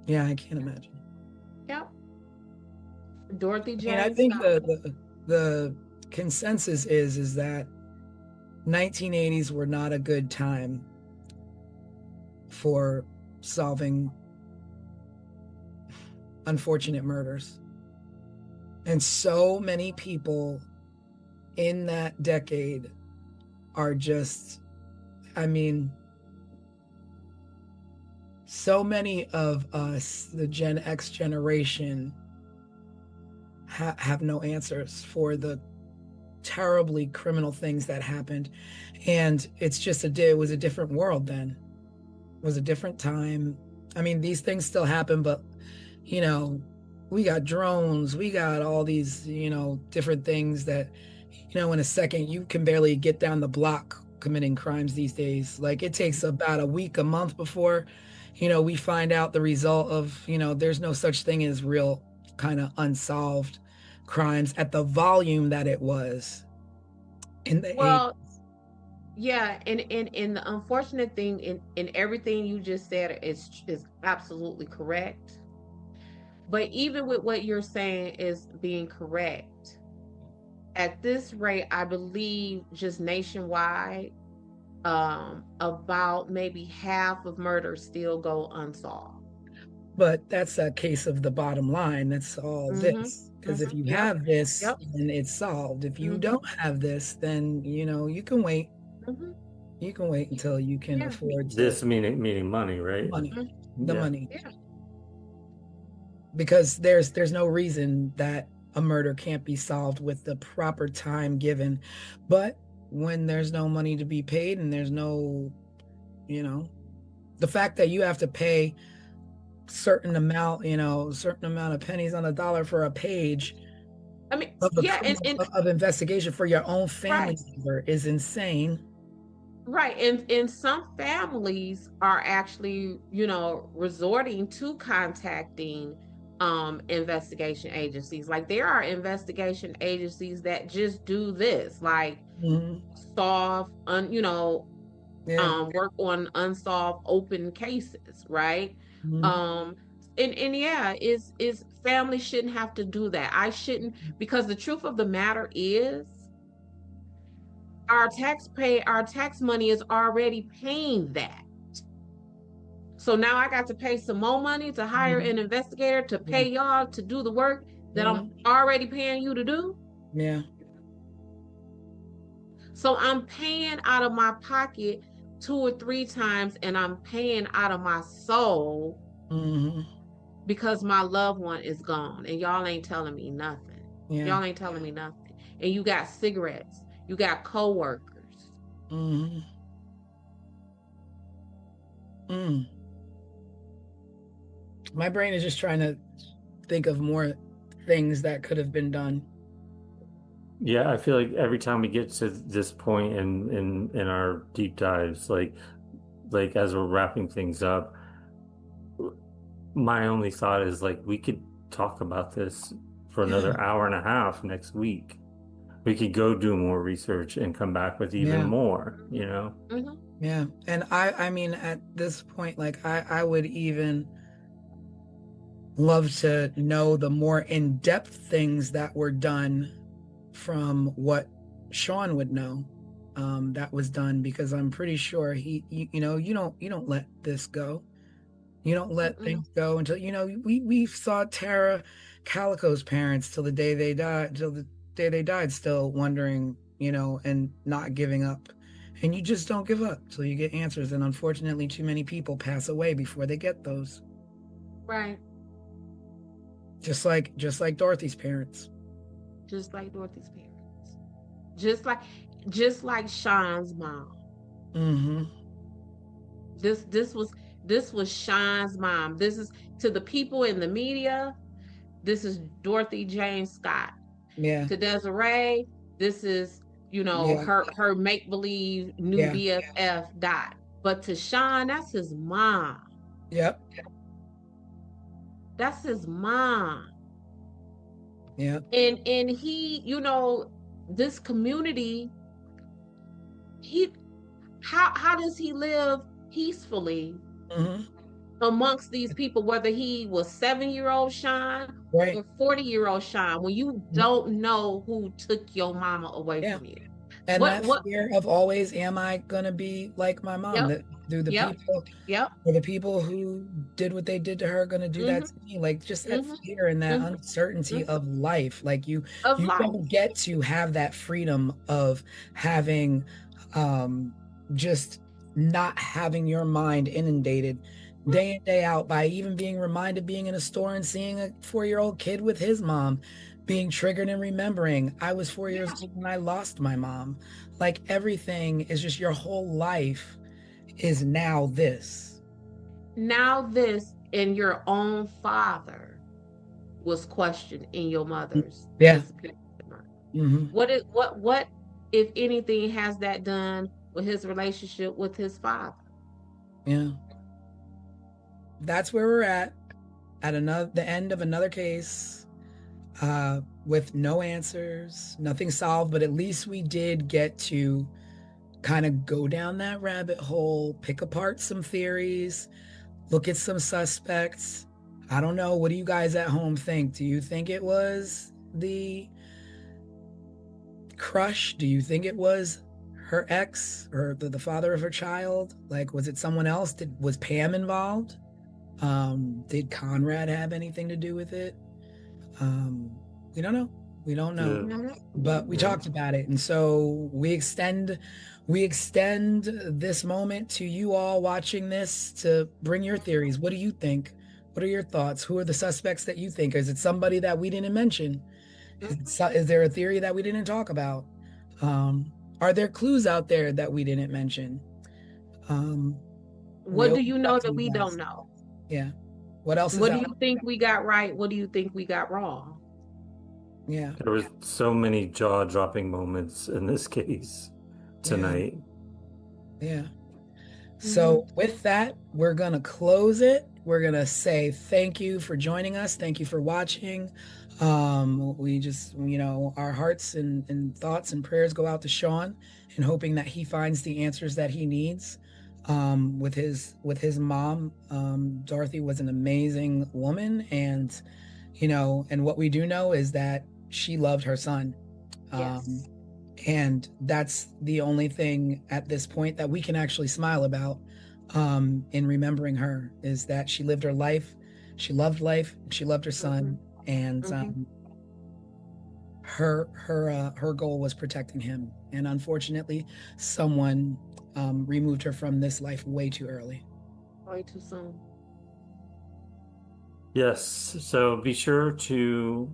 yeah, I can't imagine. Yep. Dorothy I mean, I James think Scott. the consensus is that 1980s were not a good time for solving unfortunate murders. And so many people in that decade are just, I mean, so many of us, the Gen X generation, have no answers for the terribly criminal things that happened. And it's just it was a different world then. It was a different time. I mean, these things still happen, but we got drones, we got all these, different things that, in a second you can barely get down the block committing crimes these days. Like it takes about a week, a month before, we find out the result of, there's no such thing as real kind of unsolved crimes at the volume that it was in the eight. Well, yeah, and the unfortunate thing in everything you just said is absolutely correct. But even with what you're saying is being correct, at this rate, I believe just nationwide, about maybe half of murders still go unsolved. But that's a case of the bottom line. That's all Mm-hmm. this. Because if you Yep. have this, Yep. then it's solved. If you Mm-hmm. don't have this, then you can wait. Mm-hmm. You can wait until you can Yeah. afford to This meaning money, right? money, the Yeah. money. Yeah. Because there's no reason that a murder can't be solved with the proper time given. But when there's no money to be paid and there's no, the fact that you have to pay certain amount of pennies on a dollar for a page I mean, of yeah, and of investigation for your own family right. member is insane. Right. And some families are actually, resorting to contacting investigation agencies. Like there are investigation agencies that just do this, like solve Yeah. work on unsolved open cases, right? Um, and yeah, is family shouldn't have to do that. I shouldn't, because the truth of the matter is our tax money is already paying that. So now I got to pay some more money to hire an investigator to pay y'all to do the work that I'm already paying you to do. Yeah. So I'm paying out of my pocket 2 or 3 times, and I'm paying out of my soul because my loved one is gone, and y'all ain't telling me nothing. Yeah. Y'all ain't telling me nothing. And you got cigarettes, you got coworkers. My brain is just trying to think of more things that could have been done. Yeah, I feel like every time we get to this point in our deep dives, like as we're wrapping things up, my only thought is like we could talk about this for another hour and a half next week. We could go do more research and come back with even more, you know? Yeah. And I mean, at this point, like I would even love to know the more in-depth things that were done from what Sean would know that was done, because I'm pretty sure you don't let this go. You don't let things go until, we saw Tara Calico's parents till the day they died, still wondering, and not giving up. And you just don't give up till you get answers. And unfortunately, too many people pass away before they get those. Right. Just like Dorothy's parents. Just like Dorothy's parents. Just like Sean's mom. This was Sean's mom. This is, to the people in the media, this is Dorothy Jane Scott. Yeah. To Desiree, this is, her make-believe new BFF Dot. But to Sean, that's his mom. Yep. That's his mom. Yeah. And he, this community, how does he live peacefully amongst these people, whether he was 7-year-old Sean or 40-year-old Sean, when you don't know who took your mama away from you? And that fear of always, am I gonna be like my mom? That do the people who did what they did to her gonna do that to me? Like, just that fear and that uncertainty of life. Like you don't get to have that freedom of having just not having your mind inundated day in, day out by even being reminded, being in a store and seeing a 4-year-old kid with his mom, being triggered and remembering, I was 4 years old when I lost my mom. Like, everything is just, your whole life is now this. Now this, and your own father was questioned in your mother's disappearance. What if anything has that done with his relationship with his father? Yeah. That's where we're at the end of another case, with no answers, nothing solved, but at least we did get to kind of go down that rabbit hole, pick apart some theories, look at some suspects. I don't know. What do you guys at home think? Do you think it was the crush? Do you think it was her ex or the father of her child? Like, was it someone else? Was Pam involved? Did Conrad have anything to do with it? We don't know. We don't know. But we talked about it. And so we extend this moment to you all watching this to bring your theories. What do you think? What are your thoughts? Who are the suspects that you think? Is it somebody that we didn't mention? Is there a theory that we didn't talk about? Are there clues out there that we didn't mention? What do you know that we don't know? Yeah. What else? What do you think we got right? What do you think we got wrong? Yeah. There was so many jaw-dropping moments in this case tonight. Yeah. So with that, we're going to close it. We're going to say thank you for joining us. Thank you for watching. We just, our hearts and thoughts and prayers go out to Sean, and hoping that he finds the answers that he needs. With his mom, Dorothy was an amazing woman, and and what we do know is that she loved her son. Yes. And that's the only thing at this point that we can actually smile about, in remembering her, is that she lived her life, she loved life, she loved her son, and her goal was protecting him. And unfortunately, someone removed her from this life way too early. Way too soon. Yes, so be sure to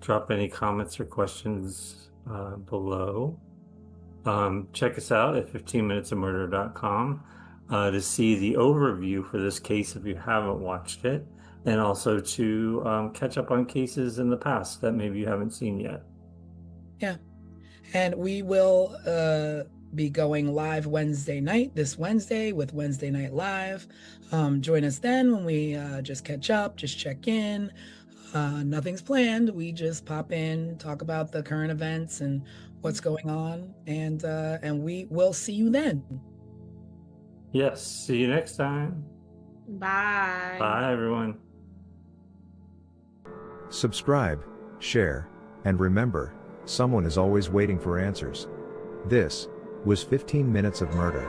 drop any comments or questions below. Check us out at 15minutesofmurder.com to see the overview for this case if you haven't watched it, and also to catch up on cases in the past that maybe you haven't seen yet. Yeah. And we will be going live Wednesday night, this Wednesday, with Wednesday Night Live. Join us then when we just catch up, just check in. Nothing's planned. We just pop in, talk about the current events and what's going on, and we will see you then. Yes, see you next time. Bye. Bye, everyone. Subscribe, share, and remember, someone is always waiting for answers. This was 15 Minutes of Murder.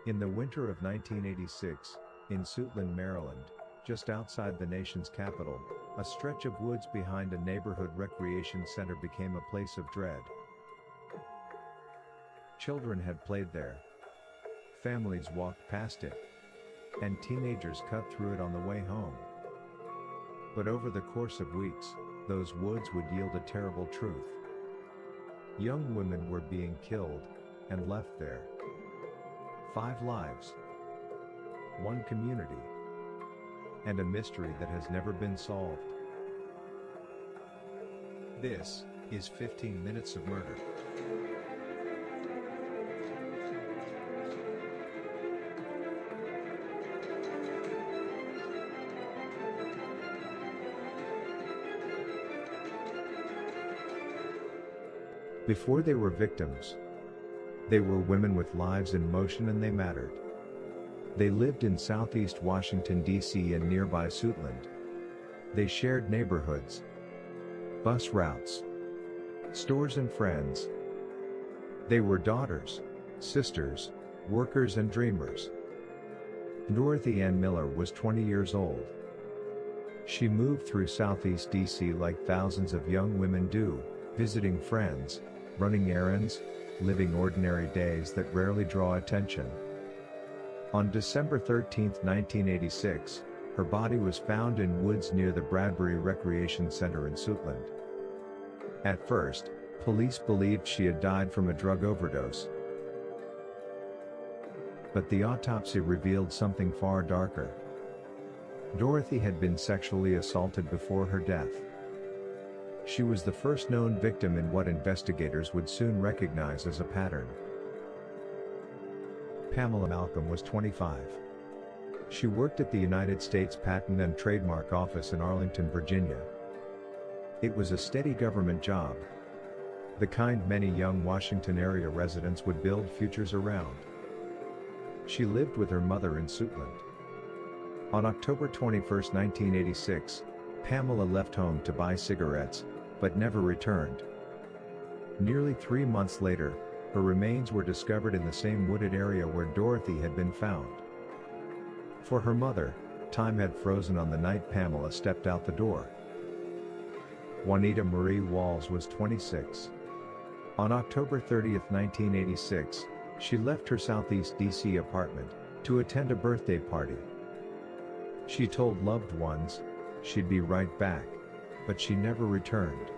In the winter of 1986, in Suitland, Maryland, just outside the nation's capital, a stretch of woods behind a neighborhood recreation center became a place of dread. Children had played there. Families walked past it. And teenagers cut through it on the way home. But over the course of weeks, those woods would yield a terrible truth. Young women were being killed and left there. 5 lives, 1 community, and a mystery that has never been solved. This is 15 Minutes of Murder. Before they were victims, they were women with lives in motion, and they mattered. They lived in southeast Washington, D.C. and nearby Suitland. They shared neighborhoods, bus routes, stores and friends. They were daughters, sisters, workers and dreamers. Dorothy Ann Miller was 20 years old. She moved through southeast D.C. like thousands of young women do, visiting friends, running errands, living ordinary days that rarely draw attention. On December 13, 1986, her body was found in woods near the Bradbury Recreation Center in Suitland. At first, police believed she had died from a drug overdose. But the autopsy revealed something far darker. Dorothy had been sexually assaulted before her death. She was the first known victim in what investigators would soon recognize as a pattern. Pamela Malcolm was 25. She worked at the United States Patent and Trademark Office in Arlington, Virginia. It was a steady government job, the kind many young Washington area residents would build futures around. She lived with her mother in Suitland. On October 21, 1986, Pamela left home to buy cigarettes, but never returned. Nearly 3 months later, her remains were discovered in the same wooded area where Dorothy had been found. For her mother, time had frozen on the night Pamela stepped out the door. Juanita Marie Walls was 26. On October 30, 1986, she left her Southeast DC apartment to attend a birthday party. She told loved ones she'd be right back, but she never returned.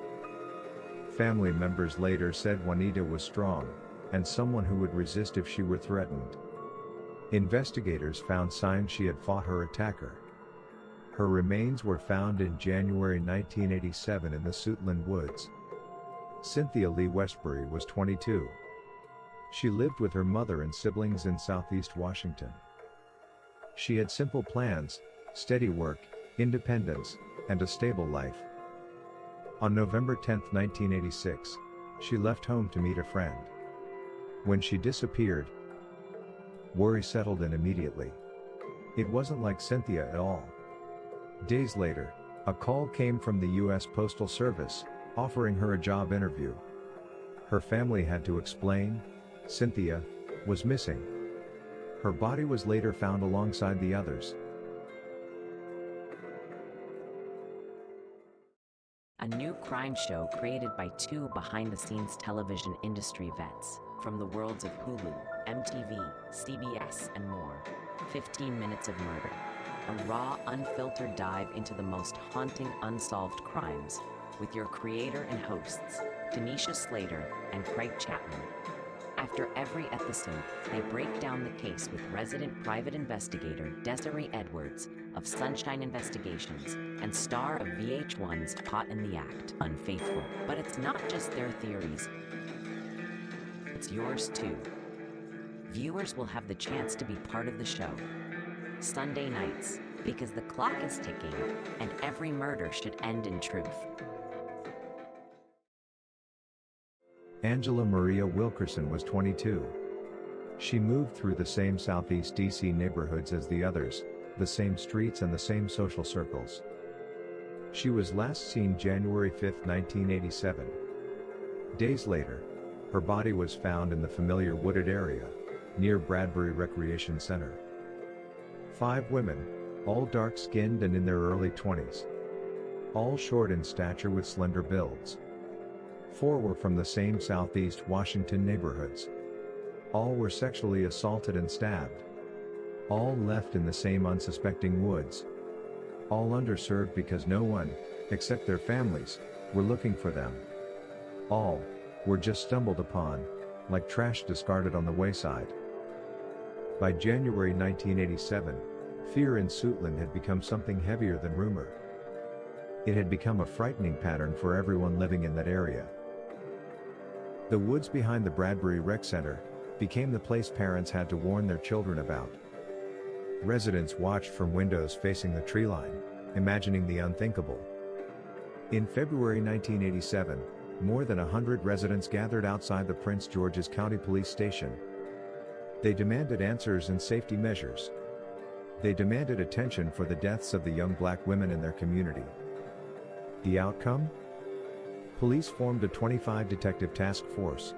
Family members later said Juanita was strong and someone who would resist if she were threatened. Investigators found signs she had fought her attacker. Her remains were found in January 1987 in the Suitland woods. Cynthia Lee Westbury was 22. She lived with her mother and siblings in Southeast Washington. She had simple plans, steady work, independence, and a stable life. On November 10, 1986, she left home to meet a friend. When she disappeared, worry settled in immediately. It wasn't like Cynthia at all. Days later, a call came from the U.S. Postal Service, offering her a job interview. Her family had to explain, Cynthia was missing. Her body was later found alongside the others. A new crime show created by two behind-the-scenes television industry vets from the worlds of Hulu, MTV, CBS, and more. 15 Minutes of Murder. A raw, unfiltered dive into the most haunting unsolved crimes with your creator and hosts, Tanisha Slater and Craig Chapman. After every episode, they break down the case with resident private investigator Desiree Edwards of Sunshine Investigations and star of VH1's Caught in the Act, Unfaithful. But it's not just their theories, it's yours too. Viewers will have the chance to be part of the show. Sunday nights, because the clock is ticking and every murder should end in truth. Angela Maria Wilkerson was 22. She moved through the same Southeast DC neighborhoods as the others, the same streets and the same social circles. She was last seen January 5, 1987. Days later, her body was found in the familiar wooded area, near Bradbury Recreation Center. 5 women, all dark-skinned and in their early 20s. All short in stature with slender builds. 4 were from the same Southeast Washington neighborhoods. All were sexually assaulted and stabbed. All left in the same unsuspecting woods. All underserved because no one, except their families, were looking for them. All were just stumbled upon, like trash discarded on the wayside. By January 1987, fear in Suitland had become something heavier than rumor. It had become a frightening pattern for everyone living in that area. The woods behind the Bradbury Rec Center became the place parents had to warn their children about. Residents watched from windows facing the tree line, imagining the unthinkable. In February 1987, more than 100 residents gathered outside the Prince George's County Police Station. They demanded answers and safety measures. They demanded attention for the deaths of the young black women in their community. The outcome? Police formed a 25-detective task force.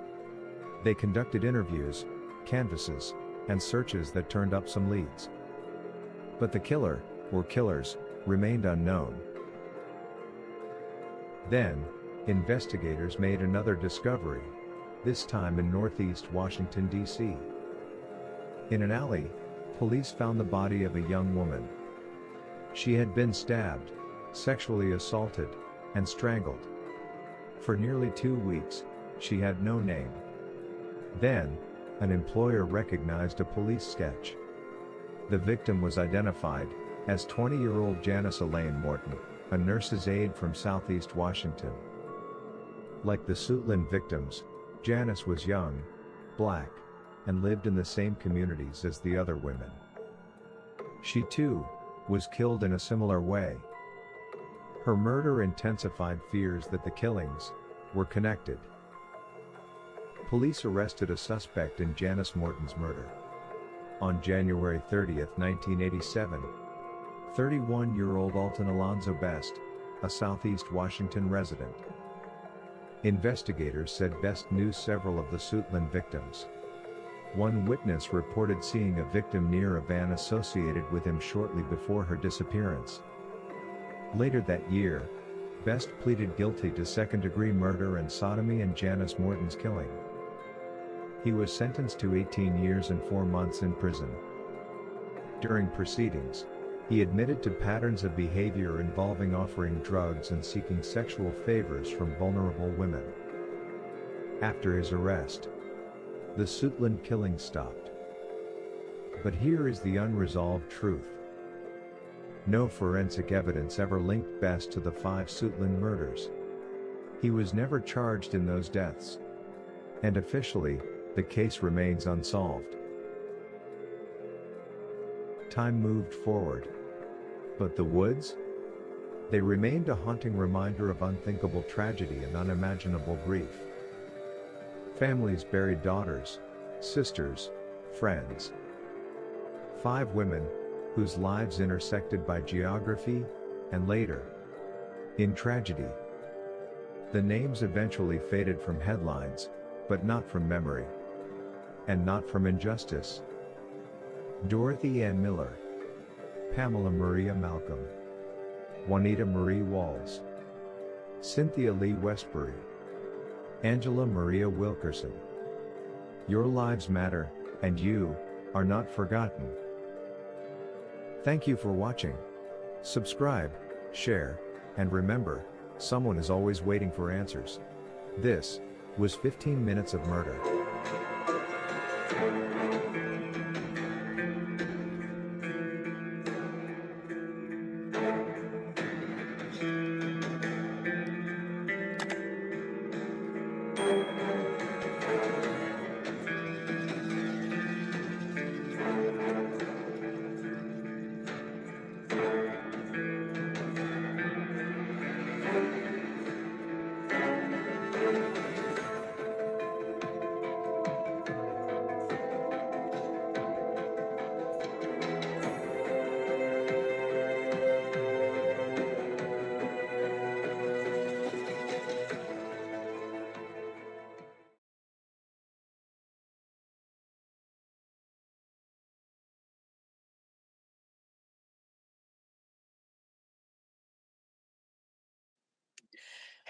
They conducted interviews, canvasses, and searches that turned up some leads. But the killer, or killers, remained unknown. Then, investigators made another discovery, this time in Northeast Washington, D.C. In an alley, police found the body of a young woman. She had been stabbed, sexually assaulted, and strangled. For nearly 2 weeks, she had no name. Then, an employer recognized a police sketch. The victim was identified as 20-year-old Janice Elaine Morton, a nurse's aide from Southeast Washington. Like the Suitland victims, Janice was young, black, and lived in the same communities as the other women. She too was killed in a similar way. Her murder intensified fears that the killings were connected. Police arrested a suspect in Janice Morton's murder. On January 30, 1987, 31-year-old Alton Alonzo Best, a Southeast Washington resident. Investigators said Best knew several of the Suitland victims. One witness reported seeing a victim near a van associated with him shortly before her disappearance. Later that year, Best pleaded guilty to second-degree murder and sodomy in Janice Morton's killing. He was sentenced to 18 years and 4 months in prison. During proceedings, he admitted to patterns of behavior involving offering drugs and seeking sexual favors from vulnerable women. After his arrest, the Suitland killing stopped. But here is the unresolved truth. No forensic evidence ever linked Best to the 5 Suitland murders. He was never charged in those deaths. And officially, the case remains unsolved. Time moved forward. But the woods? They remained a haunting reminder of unthinkable tragedy and unimaginable grief. Families buried daughters, sisters, friends. 5 women, whose lives intersected by geography, and later, in tragedy. The names eventually faded from headlines, but not from memory. And not from injustice. Dorothy Ann Miller, Pamela Maria Malcolm, Juanita Marie Walls, Cynthia Lee Westbury, Angela Maria Wilkerson. Your lives matter, and you are not forgotten. Thank you for watching. Subscribe, share, and remember, someone is always waiting for answers. This was 15 Minutes of Murder.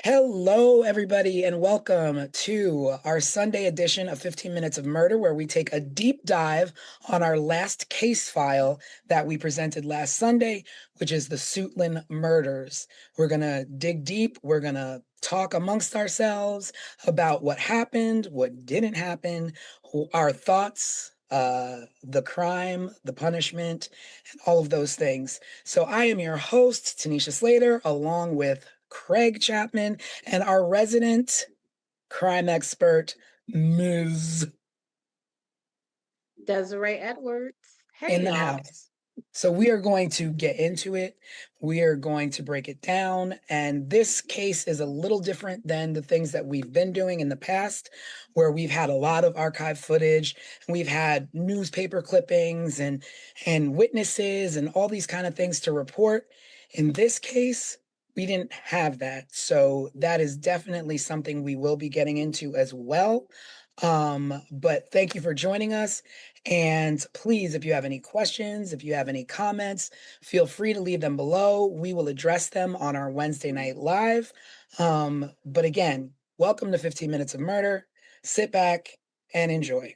Hello, everybody, and welcome to our Sunday edition of 15 Minutes of Murder, where we take a deep dive on our last case file that we presented last Sunday, which is the Suitland murders. We're going to dig deep. We're going to talk amongst ourselves about what happened, what didn't happen, our thoughts, the crime, the punishment, and all of those things. So I am your host, Tanisha Slater, along with Craig Chapman and our resident crime expert, Ms. Desiree Edwards. Hey, in the y'all. house. So we are going to get into it. We are going to break it down. And this case is a little different than the things that we've been doing in the past, where we've had a lot of archive footage, and we've had newspaper clippings and witnesses and all these kind of things to report. In this case, we didn't have that. So that is definitely something we will be getting into as well. But thank you for joining us. And please, if you have any questions, if you have any comments, feel free to leave them below. We will address them on our Wednesday night live. But again, welcome to 15 Minutes of Murder. Sit back and enjoy.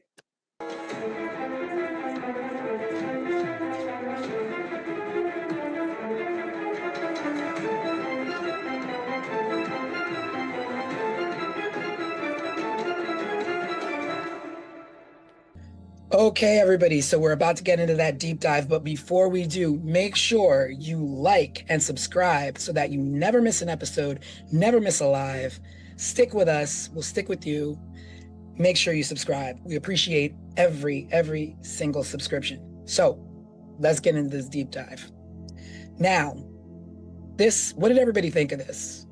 Okay, everybody, so we're about to get into that deep dive, but before we do, make sure you like and subscribe so that you never miss an episode, never miss a live. Stick with us, we'll stick with you. Make sure you subscribe. We appreciate every single subscription. So let's get into this deep dive. Now, this, what did everybody think of this?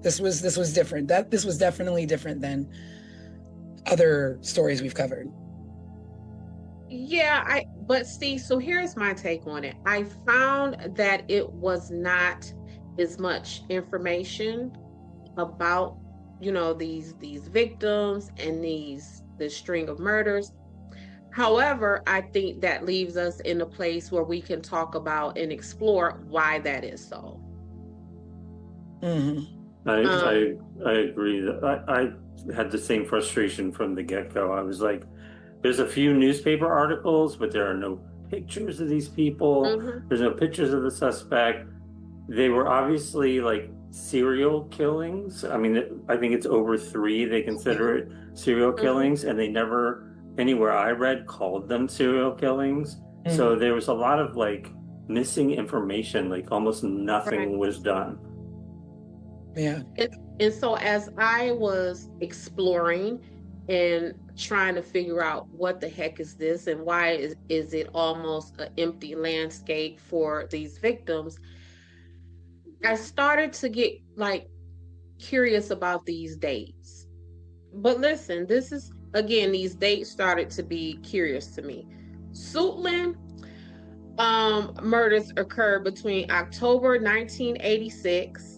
This was different. This was definitely different than other stories we've covered. Yeah, but see, so here's my take on it. I found that it was not as much information about, these victims and the string of murders. However, I think that leaves us in a place where we can talk about and explore why that is so. Mm-hmm. I agree. I had the same frustration from the get-go. I was like, there's a few newspaper articles, but there are no pictures of these people. Mm-hmm. There's no pictures of the suspect. They were obviously like serial killings. I mean, I think it's over 3. They consider it serial killings, and they never, anywhere I read, called them serial killings. So there was a lot of like missing information, like almost nothing was done. Yeah. And so as I was exploring and trying to figure out what the heck is this and why is it almost an empty landscape for these victims, I started to get like curious about these dates. But listen, this is again, these dates started to be curious to me. Suitland murders occurred between October 1986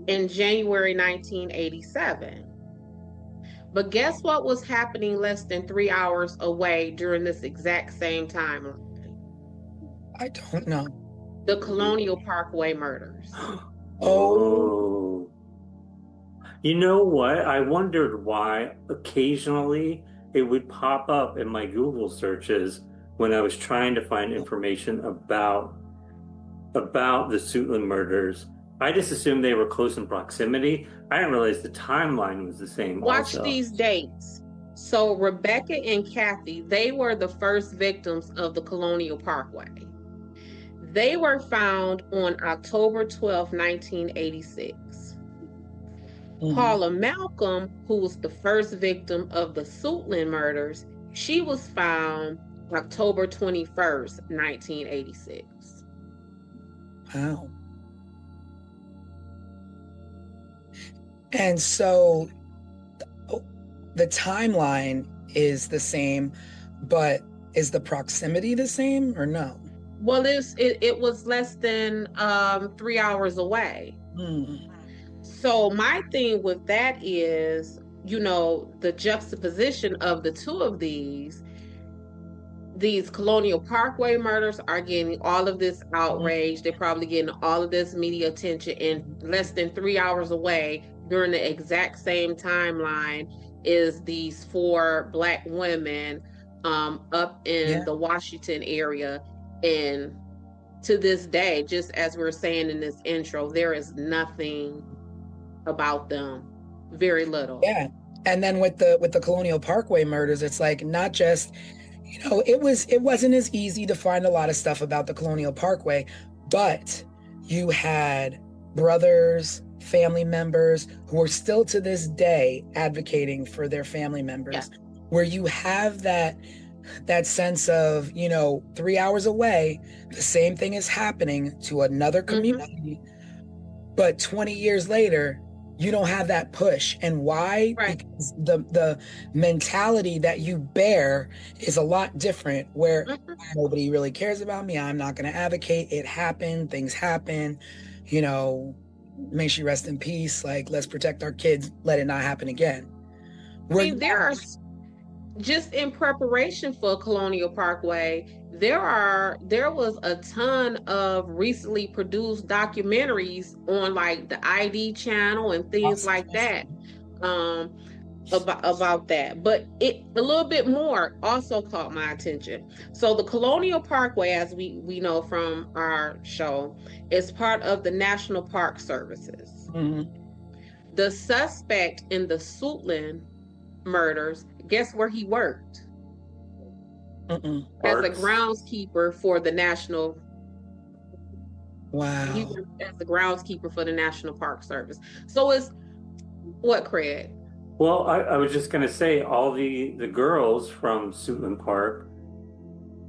and January 1987. But guess what was happening less than 3 hours away during this exact same timeline? I don't know. The Colonial Parkway murders. Oh. You know what? I wondered why occasionally it would pop up in my Google searches when I was trying to find information about the Suitland murders. I just assumed they were close in proximity. I didn't realize the timeline was the same. Watch also. these dates. So Rebecca and Kathy, they were the first victims of the Colonial Parkway. They were found on October 12, 1986. Paula Malcolm, who was the first victim of the Suitland murders, she was found October 21st, 1986. Wow. And so the timeline is the same, but is the proximity the same or no? Well, it was less than 3 hours away. So my thing with that is, the juxtaposition of the two of these Colonial Parkway murders are getting all of this outrage. They're probably getting all of this media attention, and less than 3 hours away during the exact same timeline is these 4 Black women up in the Washington area. And to this day, just as we were saying in this intro, there is nothing about them, very little. Yeah. And then with the Colonial Parkway murders, it's like not just, it wasn't as easy to find a lot of stuff about the Colonial Parkway, but you had brothers, family members who are still to this day advocating for their family members, where you have that sense of, 3 hours away, the same thing is happening to another community, but 20 years later, you don't have that push. And why? Right. Because the mentality that you bear is a lot different, where nobody really cares about me. I'm not going to advocate. It happened. Things happen. May she rest in peace. Like, let's protect our kids. Let it not happen again. I mean, just in preparation for Colonial Parkway, there was a ton of recently produced documentaries on like the ID channel and things like that about that. But a little bit more also caught my attention. So the Colonial Parkway, as we know from our show, is part of the National Park Services. The suspect in the Suitland murders, guess where he worked? As a groundskeeper for the National. Wow. He worked as the groundskeeper for the National Park Service. So it's what, Craig? Well, I was just going to say all the girls from Suitland Park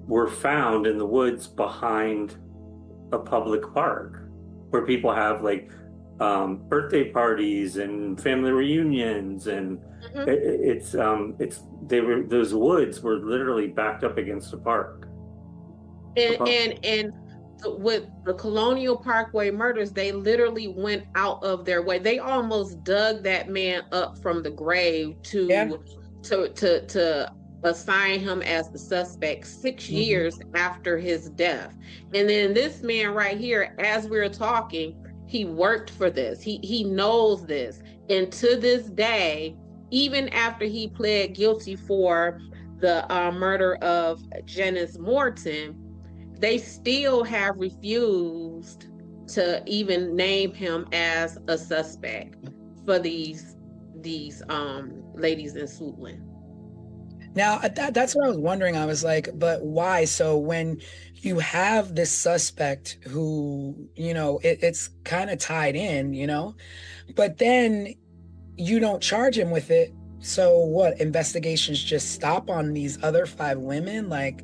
were found in the woods behind a public park. where people have like birthday parties and family reunions, and Mhm. those woods were literally backed up against a park. And with the Colonial Parkway murders, they literally went out of their way. They almost dug that man up from the grave Yeah. to assign him as the suspect 6 years after his death. And then this man right here, as we're talking, he worked for this. He knows this. And to this day, even after he pled guilty for the murder of Janice Morton, they still have refused to even name him as a suspect for these ladies in Swootland. Now, that's what I was wondering. I was like, but why? So when you have this suspect who, it's kind of tied in, but then you don't charge him with it. So what? Investigations just stop on these other 5 women? Like,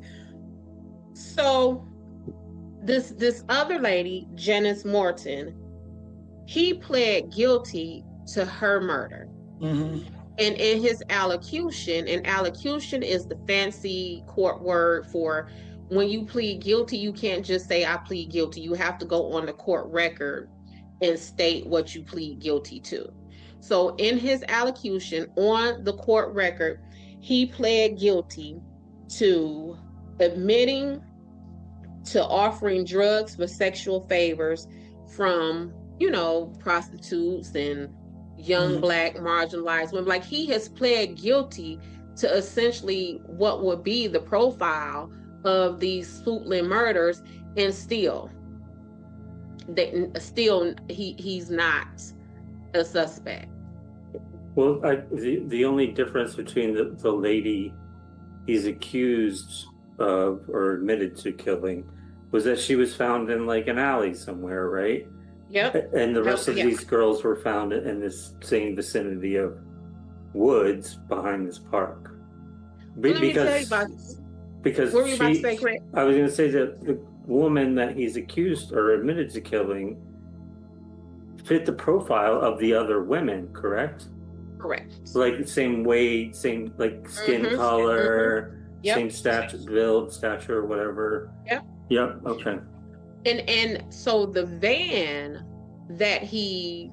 so this other lady, Janice Morton, he pled guilty to her murder. And in his allocution, and allocution is the fancy court word for when you plead guilty, you can't just say, I plead guilty. You have to go on the court record and state what you plead guilty to. So in his allocution on the court record, he pled guilty to admitting to offering drugs for sexual favors from, prostitutes and young Black marginalized women. Like, he has pled guilty to essentially what would be the profile of these Swootland murders, and he's not a suspect. Well, the only difference between the lady he's accused of or admitted to killing was that she was found in like an alley somewhere, right? Yep. And the rest of these girls were found in this same vicinity of woods behind this park. Because what were you about to say, Craig? I was going to say that the woman that he's accused or admitted to killing fit the profile of the other women, correct? Correct. Like the same weight, same like skin color, same stature, whatever. Yep. Okay. And so the van that he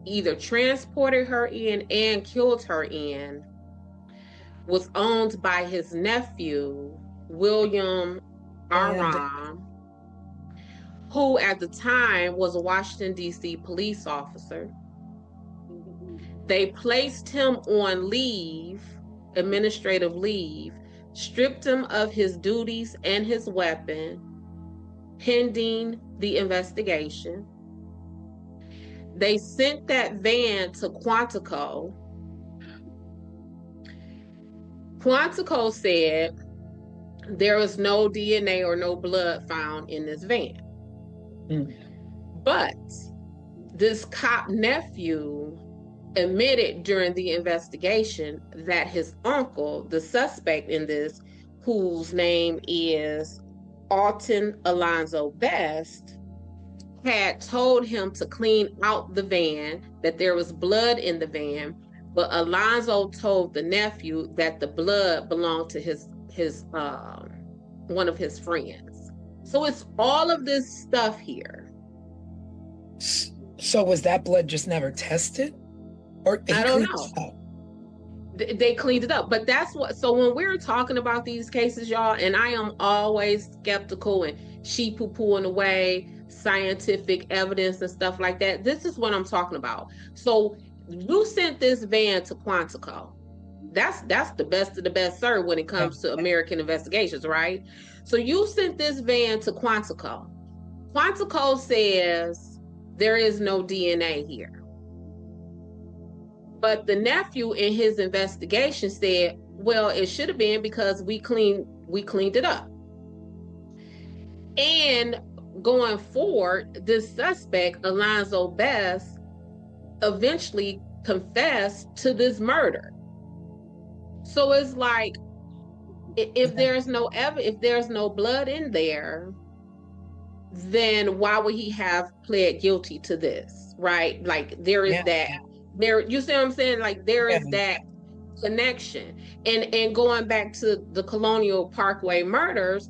either transported her in and killed her in was owned by his nephew, William Aram, who at the time was a Washington, D.C. police officer. They placed him on leave, administrative leave, stripped him of his duties and his weapon, pending the investigation. They sent that van to Quantico. Quantico said there was no DNA or no blood found in this van. But this cop nephew admitted during the investigation that his uncle, the suspect in this, whose name is Alton Alonzo Best, had told him to clean out the van, that there was blood in the van, but Alonzo told the nephew that the blood belonged to his one of his friends. So it's all of this stuff here. So was that blood just never tested? Or I don't know. They cleaned it up. But that's what, so when we're talking about these cases, y'all, and I am always skeptical and sheep poo-pooing away scientific evidence and stuff like that, this is what I'm talking about. So you sent this van to Quantico. That's the best of the best, sir, when it comes to American investigations, right? So you sent this van to Quantico. Quantico says there is no DNA here. But the nephew in his investigation said, well, it should have been because we cleaned it up. And going forward, this suspect, Alonzo Best, eventually confessed to this murder. So it's like, if there's no blood in there, then why would he have pled guilty to this, right? Like there is that there, you see what I'm saying? Like there is that connection. And going back to the Colonial Parkway murders,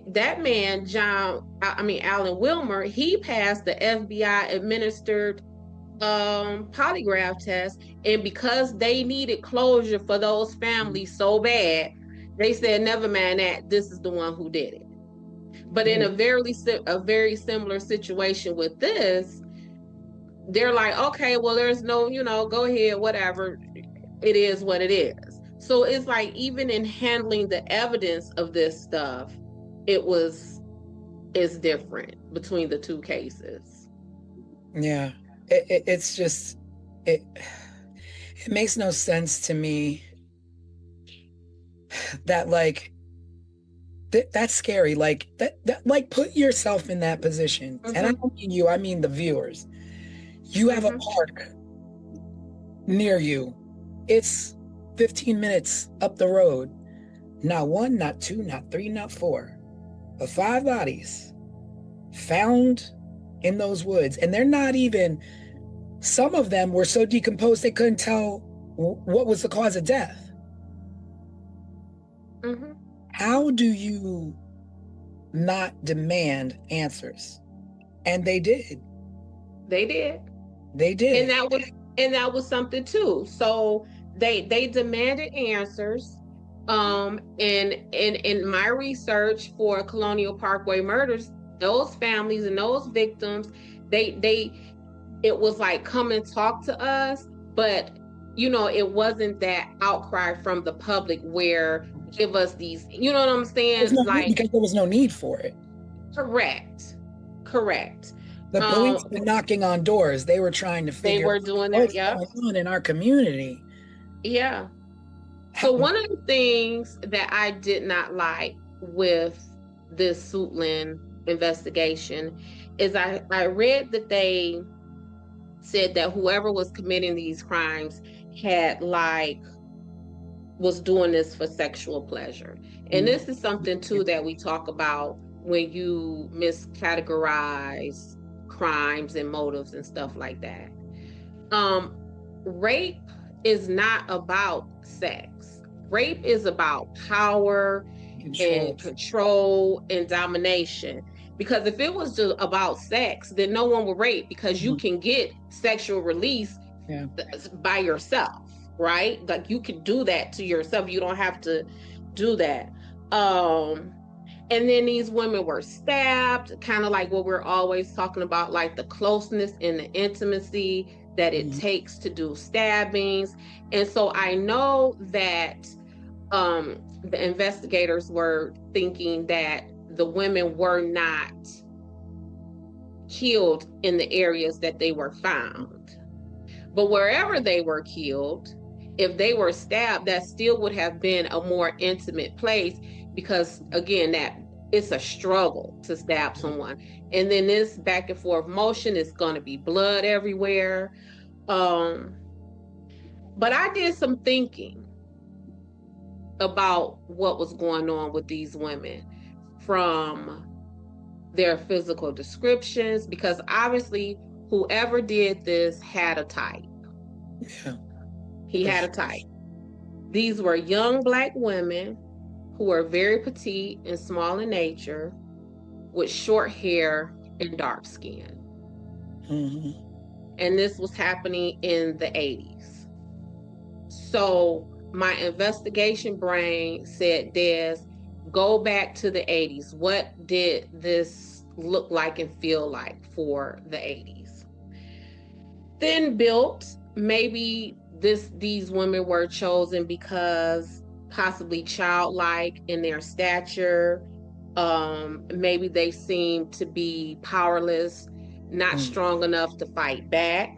that man, Alan Wilmer, he passed the FBI administered polygraph test, and because they needed closure for those families so bad, they said, never mind that, this is the one who did it. But in a very similar situation with this, they're like, okay, well, there's no, go ahead, whatever, it is what it is. So it's like, even in handling the evidence of this stuff, it's different between the two cases. Yeah, it's just it makes no sense to me that like that's scary. Like that like put yourself in that position. And I don't mean you, I mean the viewers. You have a park near you. It's 15 minutes up the road. Not one, not two, not three, not four, but 5 bodies found in those woods. And they're not even, some of them were so decomposed they couldn't tell what was the cause of death. How do you not demand answers? And they did. They did. And that was something too. So they demanded answers. And in my research for Colonial Parkway murders, those families and those victims, it was like, come and talk to us, but it wasn't that outcry from the public where give us these, you know what I'm saying? Because there was no need for it. Correct. The police were knocking on doors. They were trying to figure out what's going on in our community. Yeah. So one of the things that I did not like with this Suitland investigation is I read that they said that whoever was committing these crimes was doing this for sexual pleasure. And this is something too that we talk about when you miscategorize crimes and motives and stuff like that. Rape is not about sex. Rape is about power and control and domination. Because if it was just about sex, then no one would rape, because you can get sexual release by yourself, right? Like you can do that to yourself. You don't have to do that. And then these women were stabbed, kind of like what we're always talking about, like the closeness and the intimacy that it takes to do stabbings. And so I know that the investigators were thinking that the women were not killed in the areas that they were found. But wherever they were killed, if they were stabbed, that still would have been a more intimate place, because again, that it's a struggle to stab someone. And then this back and forth motion is going to be blood everywhere. But I did some thinking about what was going on with these women from their physical descriptions, because obviously whoever did this had a type. He had a type. These were young Black women who were very petite and small in nature, with short hair and dark skin. And this was happening in the 80s. So my investigation brain said, Des, go back to the 80s. What did this look like and feel like for the 80s? Thin built, maybe these women were chosen because possibly childlike in their stature. Maybe they seemed to be powerless, not strong enough to fight back.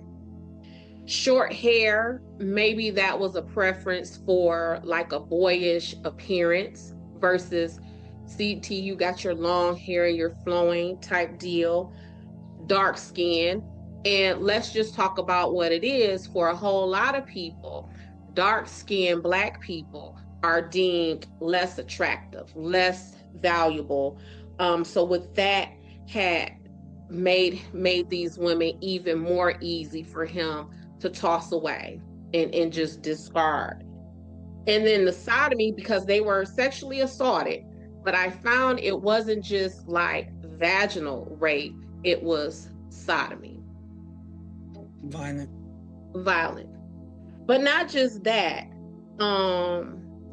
Short hair, maybe that was a preference for like a boyish appearance versus CT, you got your long hair and you're flowing type deal. Dark skin. And let's just talk about what it is. For a whole lot of people, dark-skinned Black people are deemed less attractive, less valuable. So with that, had made these women even more easy for him to toss away and just discard. And then the sodomy, because they were sexually assaulted, but I found it wasn't just like vaginal rape, it was sodomy. Violent. But not just that.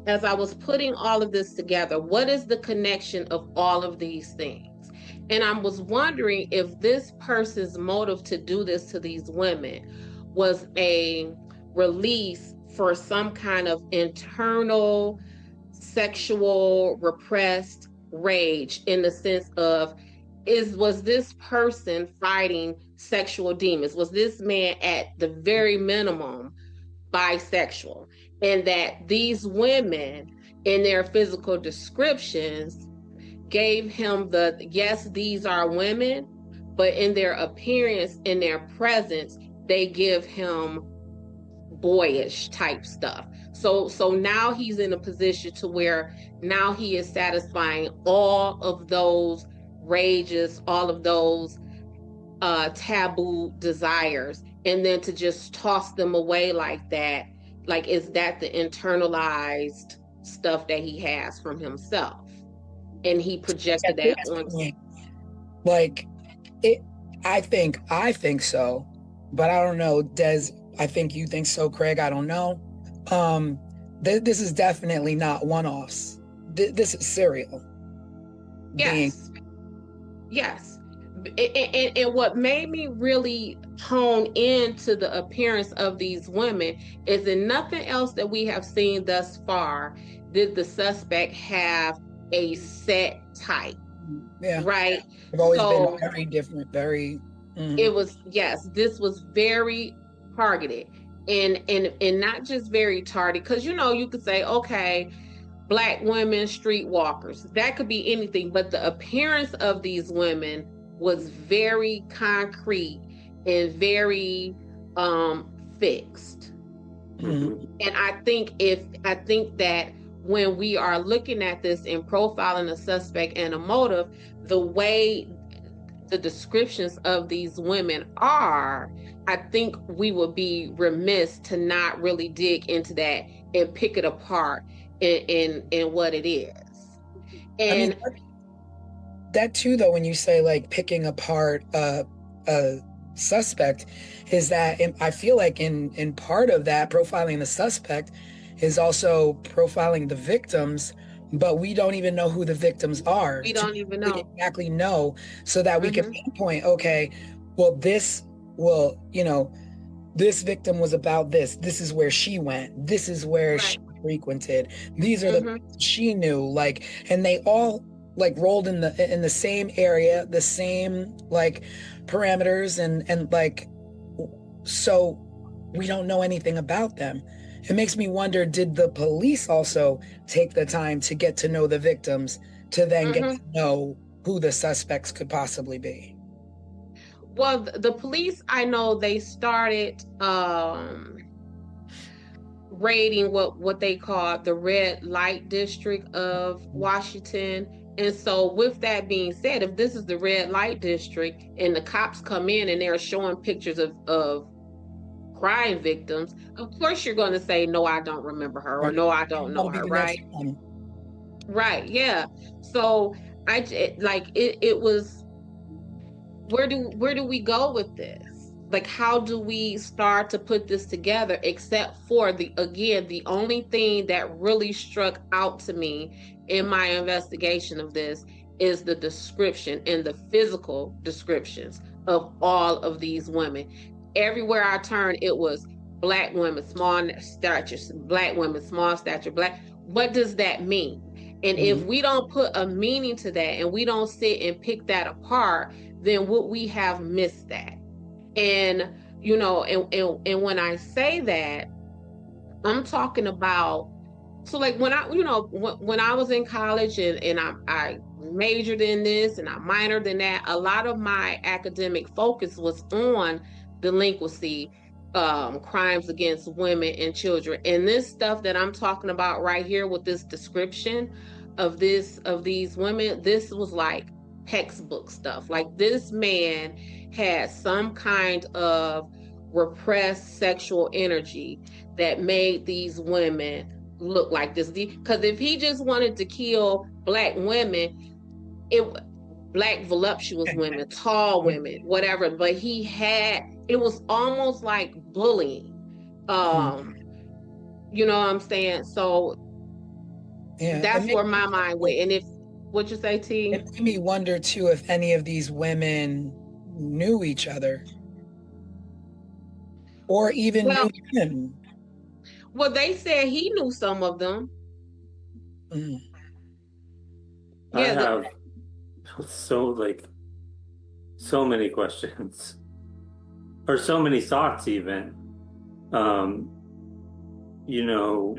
As I was putting all of this together, what is the connection of all of these things? And I was wondering if this person's motive to do this to these women was a release for some kind of internal sexual repressed rage, in the sense of, was this person fighting sexual demons? Was this man at the very minimum bisexual? And that these women in their physical descriptions gave him the, yes, these are women, but in their appearance, in their presence, they give him boyish type stuff. So now he's in a position to where now he is satisfying all of those rages, all of those taboo desires, and then to just toss them away like that, like, is that the internalized stuff that he has from himself, and he projected that on like it. I think so, but I don't know, Des. I think you think so, Craig. I don't know. This is definitely not one-offs. This is serial. Yes. And what made me really hone into the appearance of these women is in nothing else that we have seen thus far did the suspect have a set type. Yeah. Right. They've always been very different, very. It was, yes, this was very targeted, and not just very targeted, because you could say, okay, Black women, streetwalkers, that could be anything, but the appearance of these women was very concrete and very fixed. And I think that when we are looking at this and profiling a suspect and a motive, the way the descriptions of these women are, I think we would be remiss to not really dig into that and pick it apart in what it is. And I mean, that too, though, when you say like picking apart a suspect, is that I feel like in part of that profiling the suspect is also profiling the victims, but we don't even know who the victims are. We don't even know. Exactly know, so that we can pinpoint, okay, well, this victim was about this. This is where she went. This is where she frequented. These are the she knew, like, and they all like rolled in the same area, the same like parameters, and like, so we don't know anything about them. It makes me wonder, did the police also take the time to get to know the victims to then get to know who the suspects could possibly be? Well, the police, I know they started raiding what they call the red light district of Washington. And so with that being said, if this is the red light district and the cops come in and they're showing pictures of crime victims, of course you're going to say, no, I don't remember her, or no, I don't know her, right? Right, yeah. So it was, where do we go with this? Like, how do we start to put this together, except for the only thing that really struck out to me in my investigation of this is the description and the physical descriptions of all of these women. Everywhere I turned, it was Black women, small stature, Black women, small stature, Black. What does that mean? And if we don't put a meaning to that and we don't sit and pick that apart, then would we have missed that? And, and when I say that, I'm talking about, so like when I was in college and I majored in this and I minored in that, a lot of my academic focus was on delinquency, crimes against women and children. And this stuff that I'm talking about right here with this description of these women, this was like textbook stuff. Like, this man had some kind of repressed sexual energy that made these women look like this. Because if he just wanted to kill Black women, Black voluptuous women, tall women, whatever, but it was almost like bullying. You know what I'm saying? So Yeah, that's where my mind went. And what you say, T? It made me wonder too if any of these women knew each other or even knew him. Well, they said he knew some of them. I have so many questions or so many thoughts even. You know,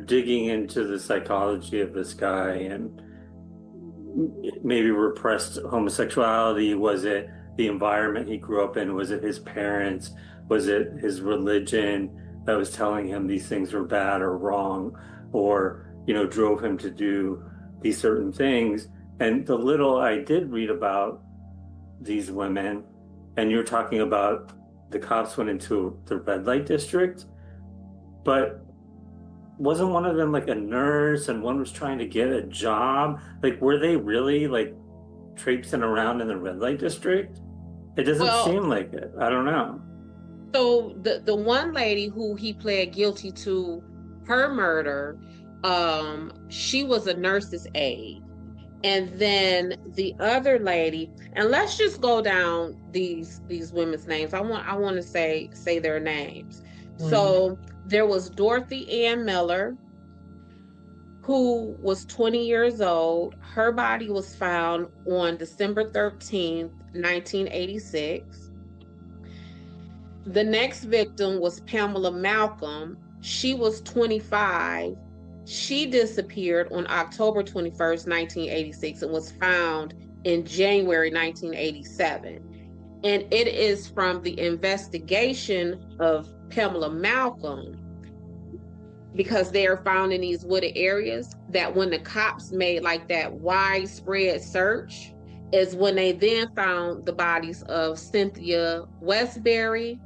digging into the psychology of this guy and maybe repressed homosexuality. Was it the environment he grew up in? Was it his parents? Was it his religion that was telling him these things were bad or wrong, or, you know, drove him to do these certain things? And the little I did read about these women, and you're talking about the cops went into the red light district, but wasn't one of them like a nurse and one was trying to get a job? Like, were they really like traipsing around in the red light district? It doesn't seem like it. I don't know. So the one lady who he pled guilty to her murder, she was a nurse's aide. And then the other lady, and let's just go down these women's names. I want to say their names. So there was Dorothy Ann Miller, who was 20 years old. Her body was found on December 13th, 1986. The next victim was Pamela Malcolm. She was 25. She disappeared on October 21st, 1986, and was found in January 1987. And it is from the investigation of Pamela Malcolm, because they are found in these wooded areas, that when the cops made like that widespread search is when they then found the bodies of Cynthia Westbury,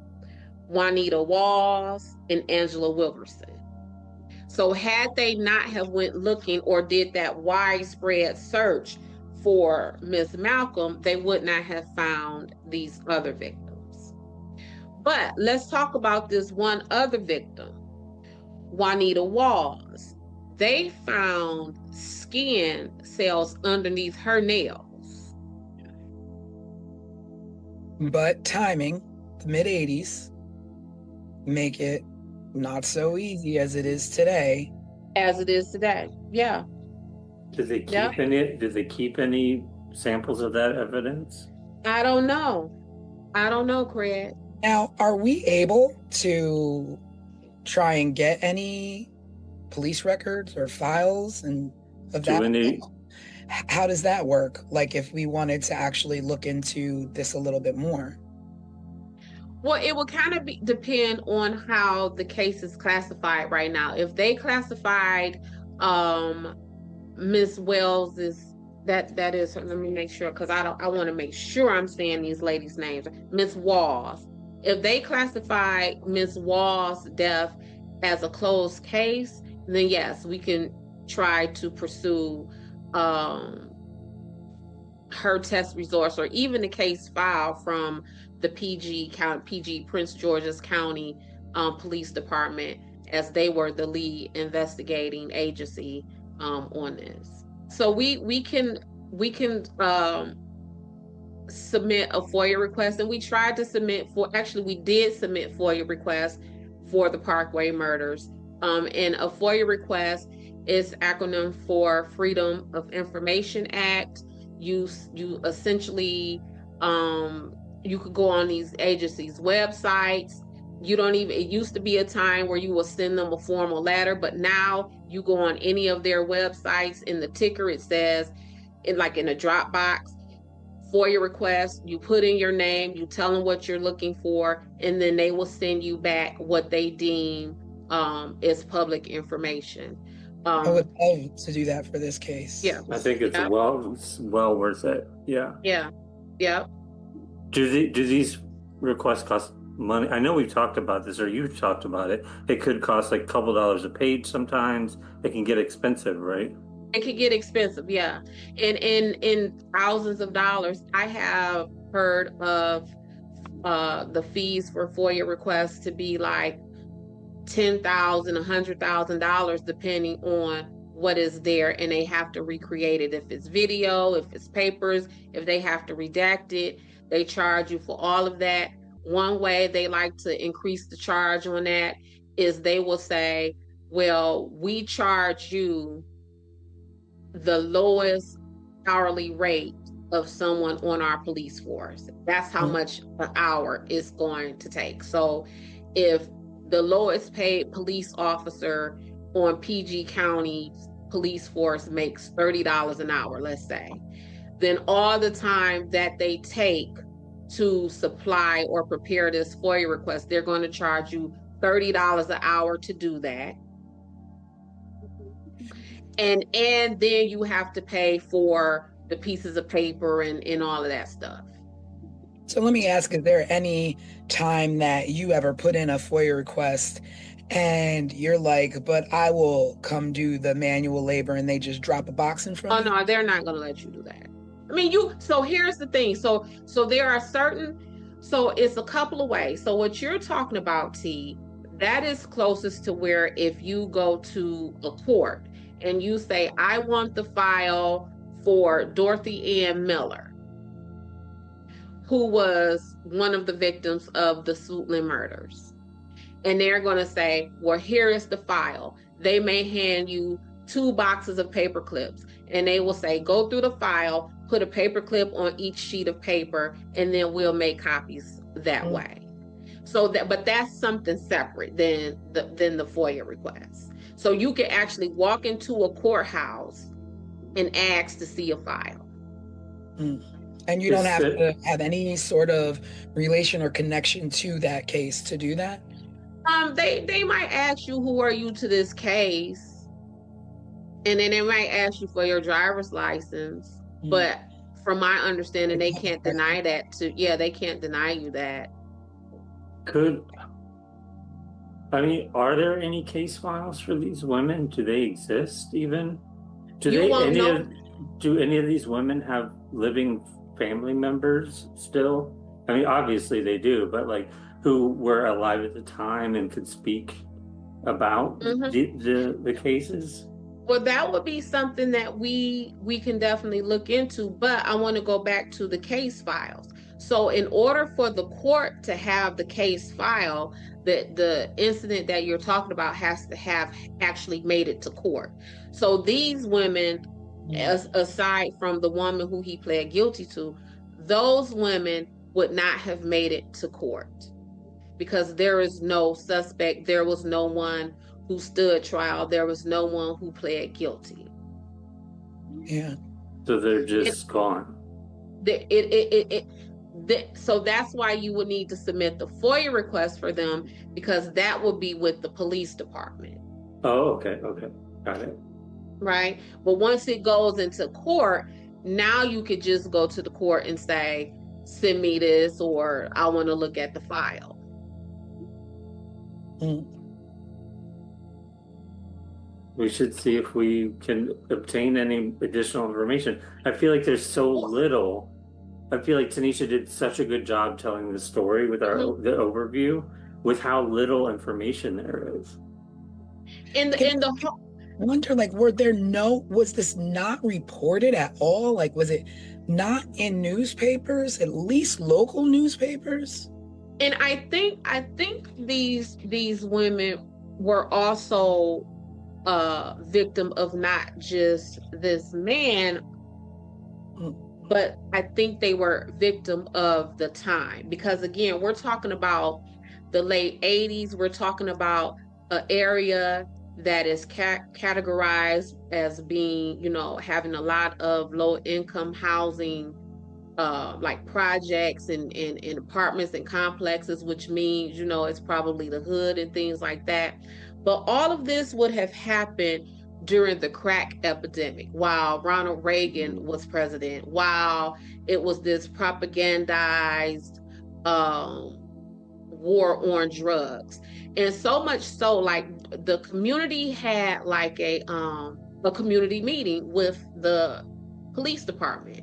Juanita Walls, and Angela Wilkerson. So had they not have went looking or did that widespread search for Miss Malcolm, they would not have found these other victims. But let's talk about this one other victim, Juanita Walls. They found skin cells underneath her nails. But timing, the mid-'80s, make it not so easy as it is today. Yeah. Did they keep any? Did they keep any samples of that evidence? I don't know, Craig. Now, are we able to try and get any police records or files and of that? How does that work? Like, if we wanted to actually look into this a little bit more? Well, it will kind of depend on how the case is classified right now. If they classified Miss Wells that is her, let me make sure, because I want to make sure I'm saying these ladies' names. Miss Walls. If they classify Miss Walls' death as a closed case, then yes, we can try to pursue her test results, or even the case file from the PG Prince George's County Police Department, as they were the lead investigating agency on this. So we can submit a FOIA request, and we tried to submit we did submit FOIA requests for the Parkway murders. And a FOIA request is acronym for Freedom of Information Act. You essentially you could go on these agencies' websites. It used to be a time where you will send them a formal letter, but now you go on any of their websites, in the ticker it says, in a Dropbox, FOIA request, you put in your name, you tell them what you're looking for, and then they will send you back what they deem is public information. I would love to do that for this case. Yeah. I think it's Yeah. well worth it. Yeah. Yeah. Yeah. Do these requests cost money? I know we've talked about this, or you've talked about it. It could cost like a couple dollars a page sometimes. It can get expensive, right? It could get expensive, yeah. And in thousands of dollars. I have heard of the fees for FOIA requests to be like $10,000, $100,000, depending on what is there, and they have to recreate it. If it's video, if it's papers, if they have to redact it, they charge you for all of that. One way they like to increase the charge on that is they will say, well, we charge you the lowest hourly rate of someone on our police force. That's how much an hour is going to take. So if the lowest paid police officer on PG County police force makes $30 an hour, let's say, then all the time that they take to supply or prepare this FOIA request, they're going to charge you $30 an hour to do that. And then you have to pay for the pieces of paper and all of that stuff. So let me ask, is there any time that you ever put in a FOIA request and you're like, but I will come do the manual labor, and they just drop a box in front of you? Oh no, they're not going to let you do that. I mean, so here's the thing. So there are so it's a couple of ways. So what you're talking about, T, that is closest to where if you go to a court and you say, I want the file for Dorothy Ann Miller, who was one of the victims of the Suitland murders. And they're going to say, well, here is the file. They may hand you 2 boxes of paper clips, and they will say, go through the file, put a paper clip on each sheet of paper, and then we'll make copies that way. So but that's something separate than the FOIA request. So you can actually walk into a courthouse and ask to see a file. And you don't have to have any sort of relation or connection to that case to do that? They might ask you, who are you to this case? And then they might ask you for your driver's license. But from my understanding, they can't deny that they can't deny you that. Are there any case files for these women? Do they exist even? Do any of these women have living family members still? I mean, obviously they do, but like, who were alive at the time and could speak about the cases? Well, that would be something that we can definitely look into, but I want to go back to the case files. So in order for the court to have the case file, the incident that you're talking about has to have actually made it to court. So these women, aside from the woman who he pled guilty to, those women would not have made it to court because there is no suspect. There was no one who stood trial. There was no one who pled guilty. Yeah. So they're just gone. So that's why you would need to submit the FOIA request for them, because that will be with the police department. Oh, okay. Got it. Right. But once it goes into court, now you could just go to the court and say, send me this, or I want to look at the file. We should see if we can obtain any additional information. I feel like there's so little. I feel like Tanisha did such a good job telling the story with the overview, with how little information there is. I wonder, like, was this not reported at all? Like, was it not in newspapers, at least local newspapers? And I think these women were also victim of not just this man, but I think they were victim of the time, because again, we're talking about the late 80s. We're talking about an area that is categorized as being, having a lot of low income housing, like projects and apartments and complexes, which means, it's probably the hood and things like that. But all of this would have happened during the crack epidemic, while Ronald Reagan was president, while it was this propagandized war on drugs. And so much so, like, the community had like a community meeting with the police department.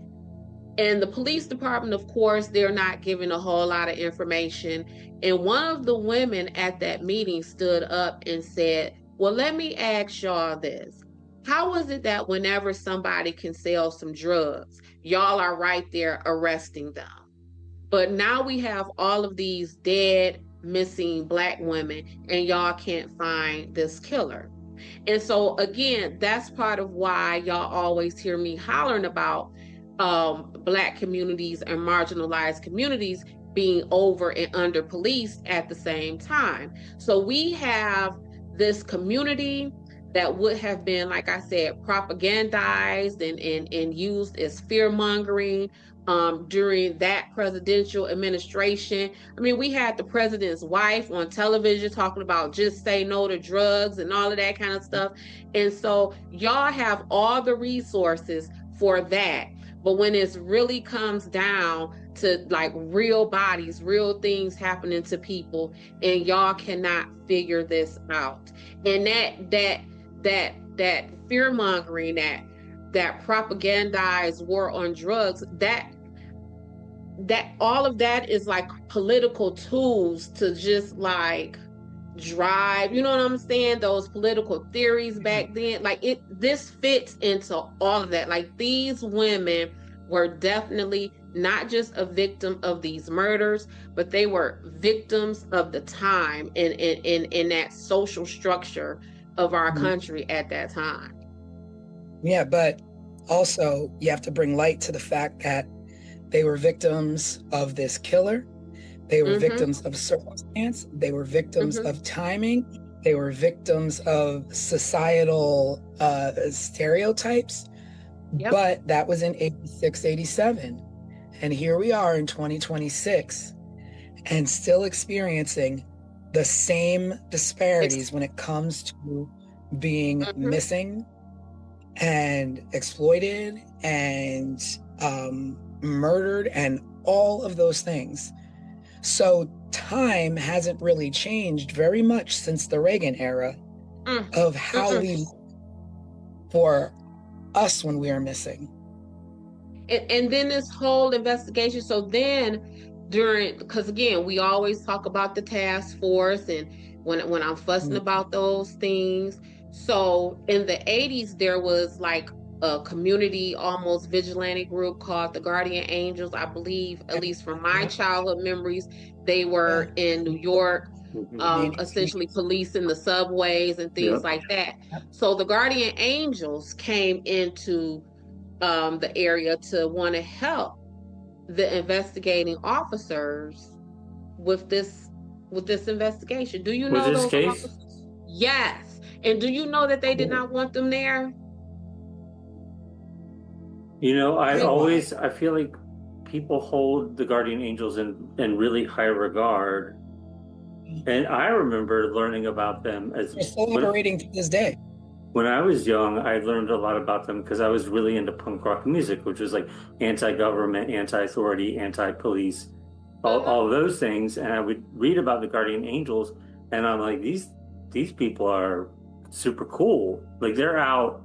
And the police department, of course, they're not giving a whole lot of information. And one of the women at that meeting stood up and said, well, let me ask y'all this. How is it that whenever somebody can sell some drugs, y'all are right there arresting them? But now we have all of these dead, missing Black women, and y'all can't find this killer. And so, again, that's part of why y'all always hear me hollering about Black communities and marginalized communities being over and under policed at the same time. So we have this community that would have been, like I said, propagandized and used as fear mongering during that presidential administration. I mean, we had the president's wife on television talking about just say no to drugs and all of that kind of stuff. And so y'all have all the resources for that. But when it really comes down to like real bodies, real things happening to people, and y'all cannot figure this out. And that fear mongering, that propagandized war on drugs, that all of that is like political tools to just like drive, you know what I'm saying, those political theories back then. Like this fits into all of that. Like, these women were definitely not just a victim of these murders, but they were victims of the time in that social structure of our country at that time. Yeah, but also you have to bring light to the fact that they were victims of this killer. They were victims of circumstance. They were victims of timing. They were victims of societal stereotypes. Yep. But that was in 86, 87. And here we are in 2026 and still experiencing the same disparities when it comes to being missing and exploited and murdered and all of those things. So time hasn't really changed very much since the Reagan era of how we look for us when we are missing. And then this whole investigation. So then because again, we always talk about the task force, and when I'm fussing about those things. So in the 80s, there was like a community, almost vigilante group called the Guardian Angels. I believe, at least from my childhood memories, they were in New York, essentially policing the subways and things like that. So the Guardian Angels came into the area to want to help the investigating officers with this investigation. Do you know those officers? Yes. And do you know that they did not want them there? You know, I feel like people hold the Guardian Angels in really high regard. And I remember learning about them they're still operating to this day. When I was young, I learned a lot about them because I was really into punk rock music, which was like anti-government, anti-authority, anti-police, all of those things. And I would read about the Guardian Angels, and I'm like, these people are super cool. Like, they're out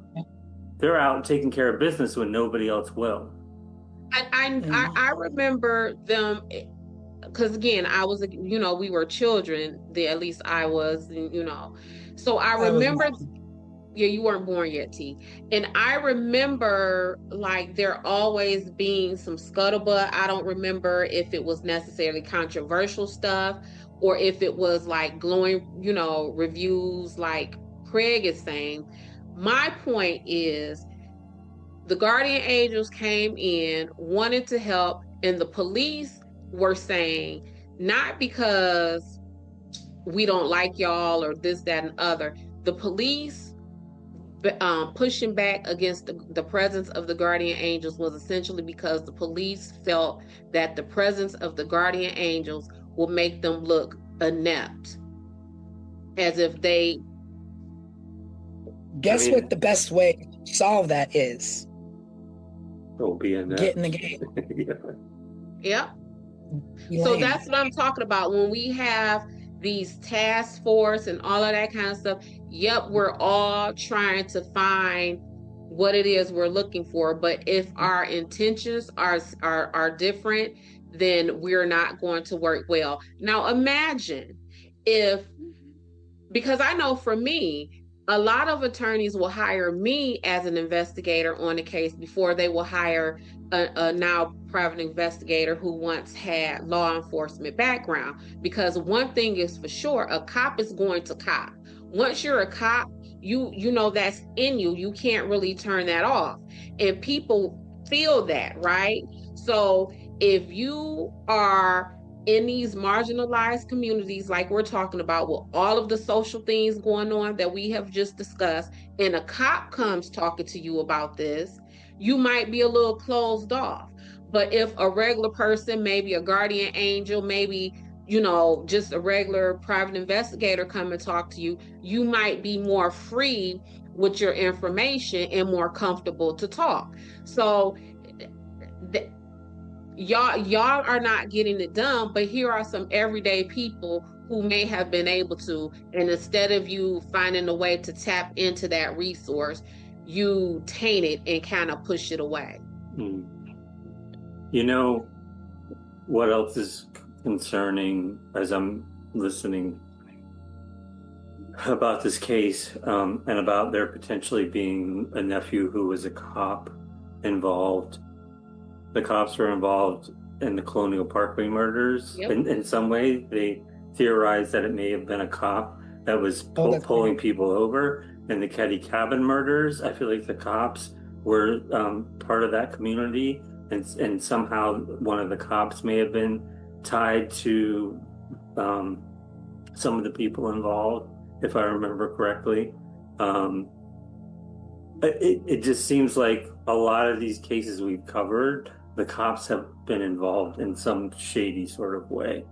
taking care of business when nobody else will. I remember them because, again, I was, we were children. At least I was, So I remember. Yeah, you weren't born yet, T. And I remember like there always being some scuttlebutt. I don't remember if it was necessarily controversial stuff or if it was like glowing, reviews like Craig is saying. My point is the Guardian Angels came in, wanted to help, and the police were saying, not because we don't like y'all or this, that, and other. The police pushing back against the presence of the Guardian Angels was essentially because the police felt that the presence of the Guardian Angels will make them look inept, as if they Guess what the best way to solve that is? Be in Get in the game. Yep. Be So lame. that's what I'm talking about. When we have these task force and all of that kind of stuff, yep, we're all trying to find what it is we're looking for. But if our intentions are different, then we're not going to work well. Now imagine if, because I know for me, a lot of attorneys will hire me as an investigator on a case before they will hire a now private investigator who once had law enforcement background. Because one thing is for sure, a cop is going to cop. Once you're a cop, you know that's in you. You can't really turn that off. And people feel that, right? So if you are in these marginalized communities, like we're talking about, with all of the social things going on that we have just discussed, and a cop comes talking to you about this, you might be a little closed off. But if a regular person, maybe a guardian angel, maybe, you know, just a regular private investigator come and talk to you, you might be more free with your information and more comfortable to talk. So y'all are not getting it done, but here are some everyday people who may have been able to, and instead of you finding a way to tap into that resource, you taint it and kind of push it away. You know what else is concerning as I'm listening about this case, and about there potentially being a nephew who was a cop involved. The cops were involved in the Colonial Parkway murders. Yep. In some way, they theorized that it may have been a cop that was pulling people over. In the Ketty Cabin murders, I feel like the cops were part of that community, and somehow one of the cops may have been tied to some of the people involved, if I remember correctly. It just seems like a lot of these cases we've covered, the cops have been involved in some shady sort of way.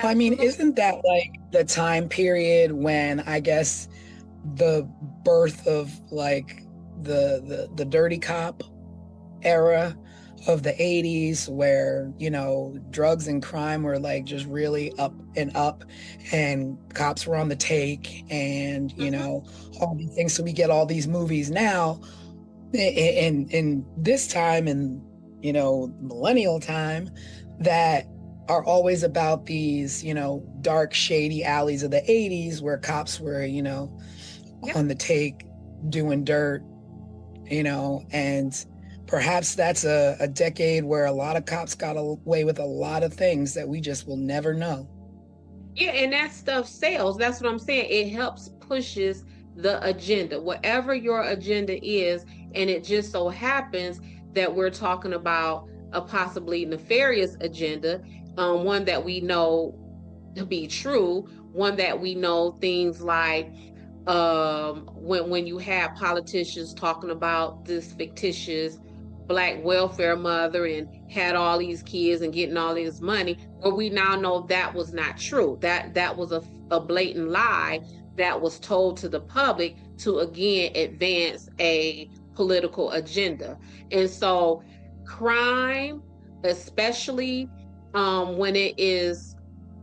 I mean, isn't that like the time period when I guess the birth of like the dirty cop era of the 80s, where, you know, drugs and crime were like just really up and cops were on the take, and you know, all these things. So we get all these movies now in this time, and you know, millennial time, that are always about these, you know, dark, shady alleys of the 80s where cops were, you know, on the take doing dirt, you know, and perhaps that's a decade where a lot of cops got away with a lot of things that we just will never know. Yeah, and that stuff sells. That's what I'm saying. It helps pushes the agenda, whatever your agenda is. And it just so happens that we're talking about a possibly nefarious agenda, one that we know to be true, one that we know things like when you have politicians talking about this fictitious black welfare mother and had all these kids and getting all this money, where we now know that was not true. That was a blatant lie that was told to the public to again advance a political agenda. And so crime, especially when it is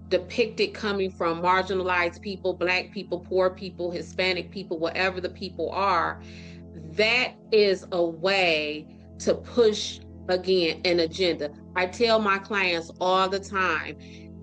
depicted coming from marginalized people, black people, poor people, Hispanic people, whatever the people are, that is a way to push again an agenda. I tell my clients all the time,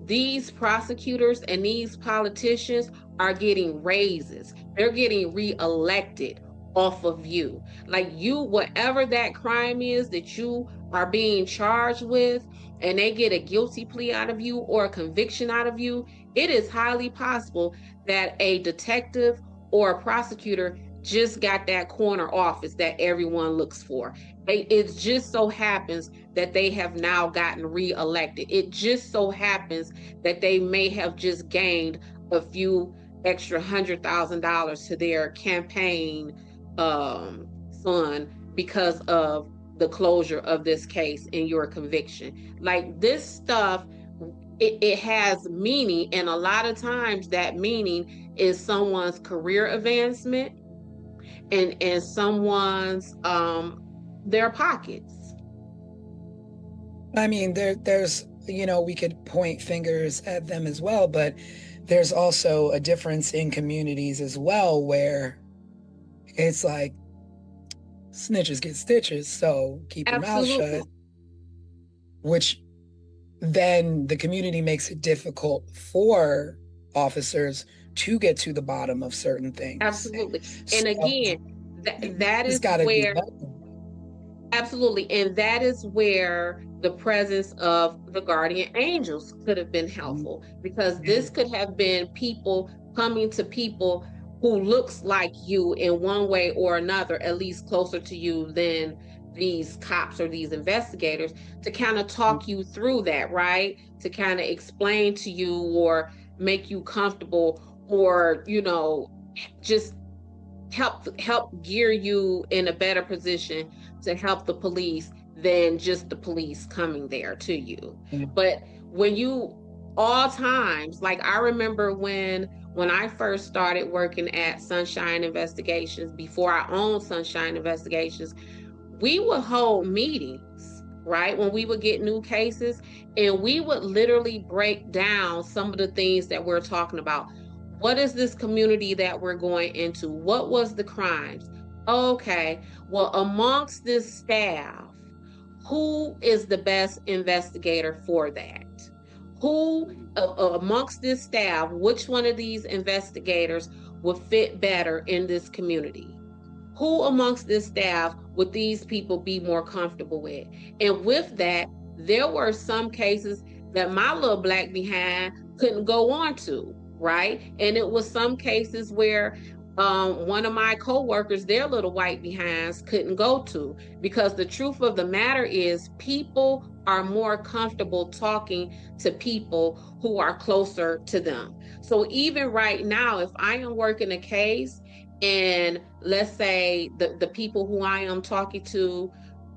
these prosecutors and these politicians are getting raises. They're getting reelected off of you. Like you, whatever that crime is that you are being charged with, and they get a guilty plea out of you or a conviction out of you, it is highly possible that a detective or a prosecutor just got that corner office that everyone looks for. It just so happens that they have now gotten reelected. It just so happens that they may have just gained a few extra $100,000 to their campaign fund because of the closure of this case and your conviction. Like this stuff, it has meaning, and a lot of times that meaning is someone's career advancement, in someone's their pockets. I mean, there's, we could point fingers at them as well, but there's also a difference in communities as well, where it's like snitches get stitches, so keep your mouth shut, which then the community makes it difficult for officers to get to the bottom of certain things. Absolutely. And So, again, that is where, absolutely, and that is where the presence of the guardian angels could have been helpful, because this could have been people coming to people who looks like you in one way or another, at least closer to you than these cops or these investigators, to kind of talk you through that, right? To kind of explain to you or make you comfortable, or just help gear you in a better position to help the police than just the police coming there to you. But when you, all times, like I remember when I first started working at Sunshine Investigations, before I owned Sunshine Investigations, we would hold meetings, right? When we would get new cases, and we would literally break down some of the things that we're talking about. What is this community that we're going into? What was the crimes? Okay, well, amongst this staff, who is the best investigator for that? Who amongst this staff, which one of these investigators would fit better in this community? Who amongst this staff would these people be more comfortable with? And with that, there were some cases that my little black behind couldn't go on to, right? And it was some cases where one of my coworkers, their little white behinds couldn't go to, because the truth of the matter is people are more comfortable talking to people who are closer to them. So even right now, if I am working a case and let's say the people who I am talking to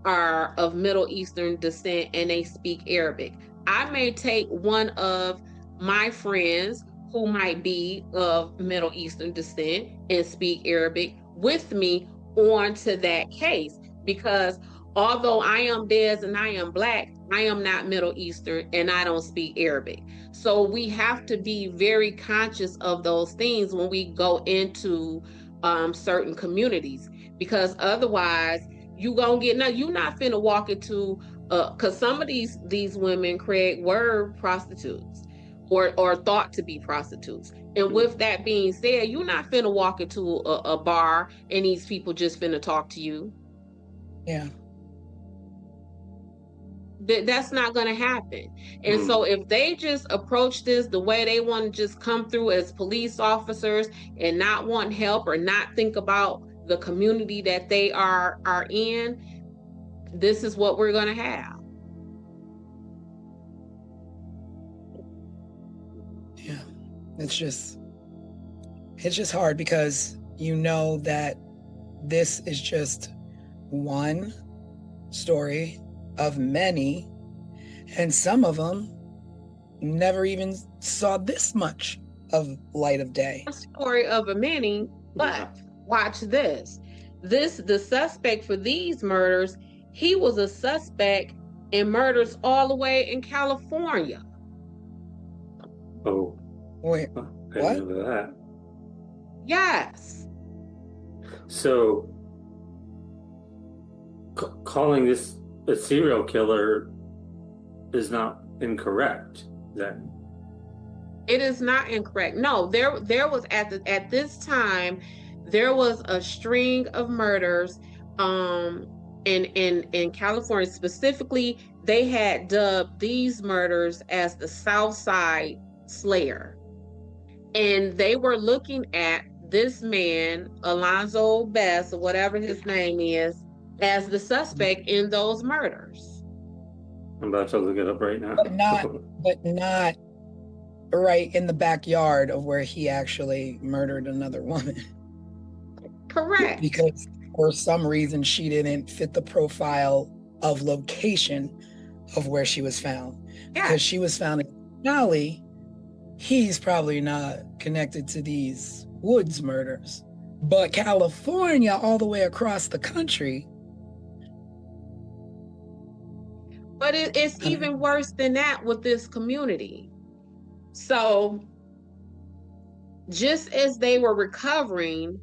are of Middle Eastern descent and they speak Arabic, I may take one of my friends who might be of Middle Eastern descent and speak Arabic with me onto that case, because although I am Des and I am black, I am not Middle Eastern and I don't speak Arabic. So we have to be very conscious of those things when we go into certain communities, because otherwise you gonna get, now you're not finna walk into because some of these women, Craig, were prostitutes or thought to be prostitutes. And with that being said, you're not finna walk into a bar and these people just finna talk to you. Yeah. That's not going to happen. And so if they just approach this the way they want to just come through as police officers and not want help or not think about the community that they are in, this is what we're going to have. Yeah. It's just hard, because that this is just one story of many, and some of them never even saw this much of light of day. A story of a many, but watch this. The suspect for these murders, he was a suspect in murders all the way in California. Oh. Wait, I what? didn't know that. Yes. So, calling this a serial killer is not incorrect, then? It is not incorrect. No, there was at this time, there was a string of murders in California. Specifically, they had dubbed these murders as the South Side Slayer. And they were looking at this man, Alonzo Best, or whatever his name is, as the suspect in those murders. I'm about to look it up right now. But not right in the backyard of where he actually murdered another woman. Correct. Because for some reason she didn't fit the profile of location of where she was found. Yeah. Because she was found in Cali, he's probably not connected to these Woods murders. But California, all the way across the country. But it's even worse than that with this community. So just as they were recovering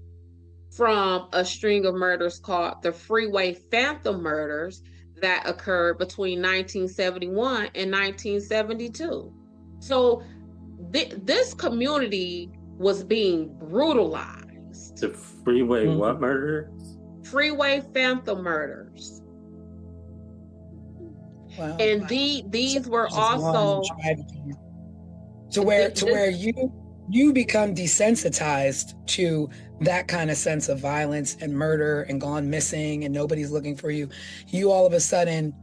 from a string of murders called the Freeway Phantom murders that occurred between 1971 and 1972. So this community was being brutalized. The freeway what murder? Freeway Phantom murders. Wow. And these were also to where you become desensitized to that kind of sense of violence and murder and gone missing and nobody's looking for you. You all of a sudden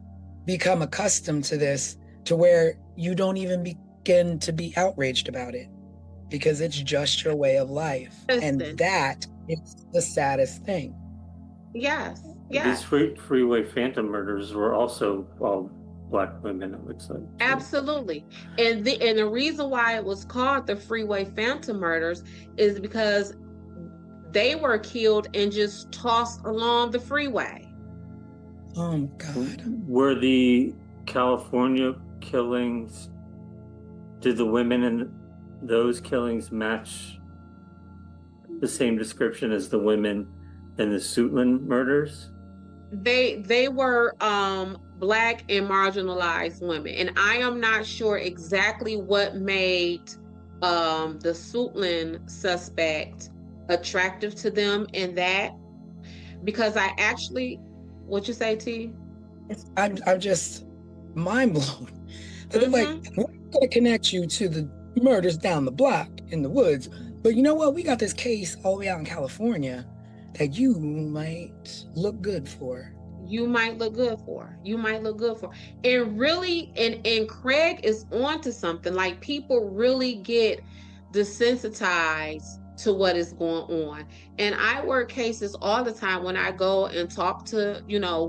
become accustomed to this, to where you don't even begin to be outraged about it because it's just your way of life. Listen. And that is the saddest thing. Yes. These freeway phantom murders were also all Black women, it looks like. Absolutely. And the reason why it was called the Freeway Phantom murders is because they were killed and just tossed along the freeway. Oh my God. Were the California killings, did the women in those killings match the same description as the women in the Suitland murders? They were Black and marginalized women, and I am not sure exactly what made the Suitland suspect attractive to them in that, because I actually, what you say, T? I'm just mind blown. They're like, we're gonna connect you to the murders down the block in the woods, but you know what? We got this case all the way out in California that you might look good for. You might look good for. And really, and Craig is onto something. Like, people really get desensitized to what is going on. And I work cases all the time when I go and talk to,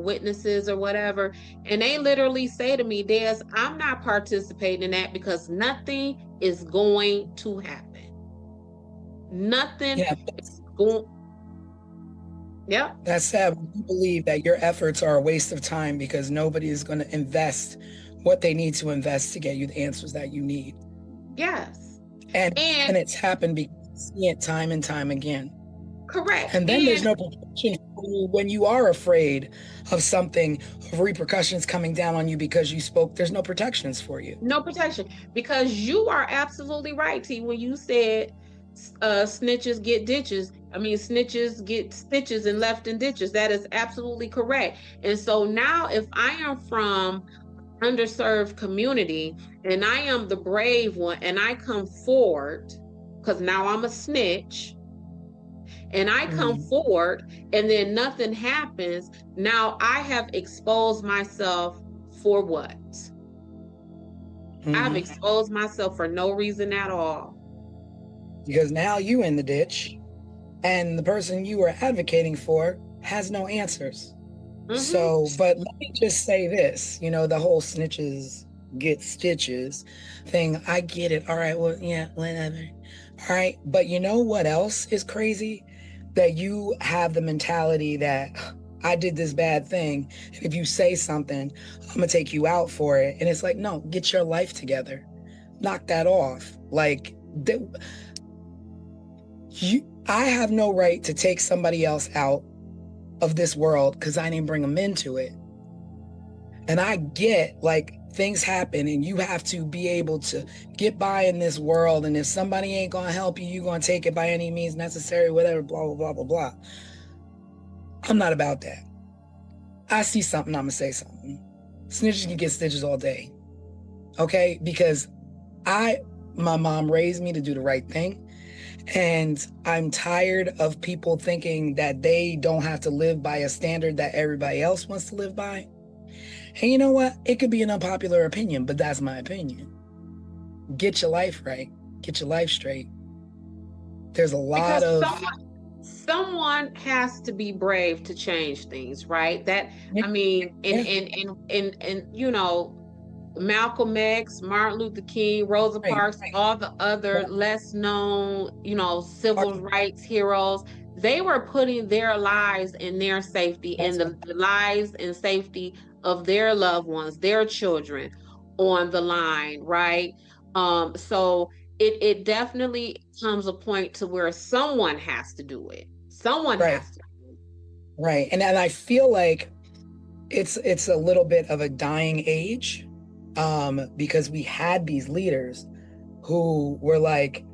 witnesses or whatever. And they literally say to me, Des, I'm not participating in that because nothing is going to happen. Nothing is going. Yeah. That's sad. You believe that your efforts are a waste of time because nobody is going to invest what they need to invest to get you the answers that you need. Yes. And it's happened because you see it time and time again. Correct. And then there's no protection for you when you are afraid of something, of repercussions coming down on you because you spoke. There's no protections for you. No protection, because you are absolutely right, T, when you said snitches get ditches. I mean, snitches get stitches and left in ditches. That is absolutely correct. And so now, if I am from underserved community and I am the brave one and I come forward, because now I'm a snitch, and I come forward and then nothing happens, now I have exposed myself for what? I've exposed myself for no reason at all. Because now you in the ditch and the person you were advocating for has no answers. So, but let me just say this, the whole snitches get stitches thing. I get it. All right. Well, yeah, whatever. All right. But you know what else is crazy? That you have the mentality that I did this bad thing. And if you say something, I'm going to take you out for it. And it's like, no, get your life together. Knock that off. Like, I have no right to take somebody else out of this world because I didn't bring them into it. And I get, like, things happen and you have to be able to get by in this world. And if somebody ain't going to help you, you're going to take it by any means necessary, whatever, blah, blah, blah, blah, blah. I'm not about that. I see something, I'm going to say something. Snitches can get stitches all day. Okay? Because my mom raised me to do the right thing. And I'm tired of people thinking that they don't have to live by a standard that everybody else wants to live by. And you know what? It could be an unpopular opinion, but that's my opinion. Get your life right. Get your life straight. There's a lot of... Someone has to be brave to change things, right? I mean, Malcolm X, Martin Luther King, Rosa Parks, all the other less known, civil rights heroes, They were putting their lives and their safety and the lives and safety of their loved ones, their children on the line, right? So it definitely comes a point to where someone has to do it. Someone Right. has to do it. Right. And I feel like it's a little bit of a dying age, because we had these leaders who were like,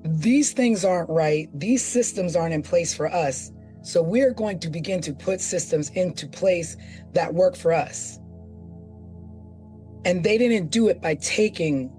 these things aren't right, these systems aren't in place for us, so we're going to begin to put systems into place that work for us. And they didn't do it by taking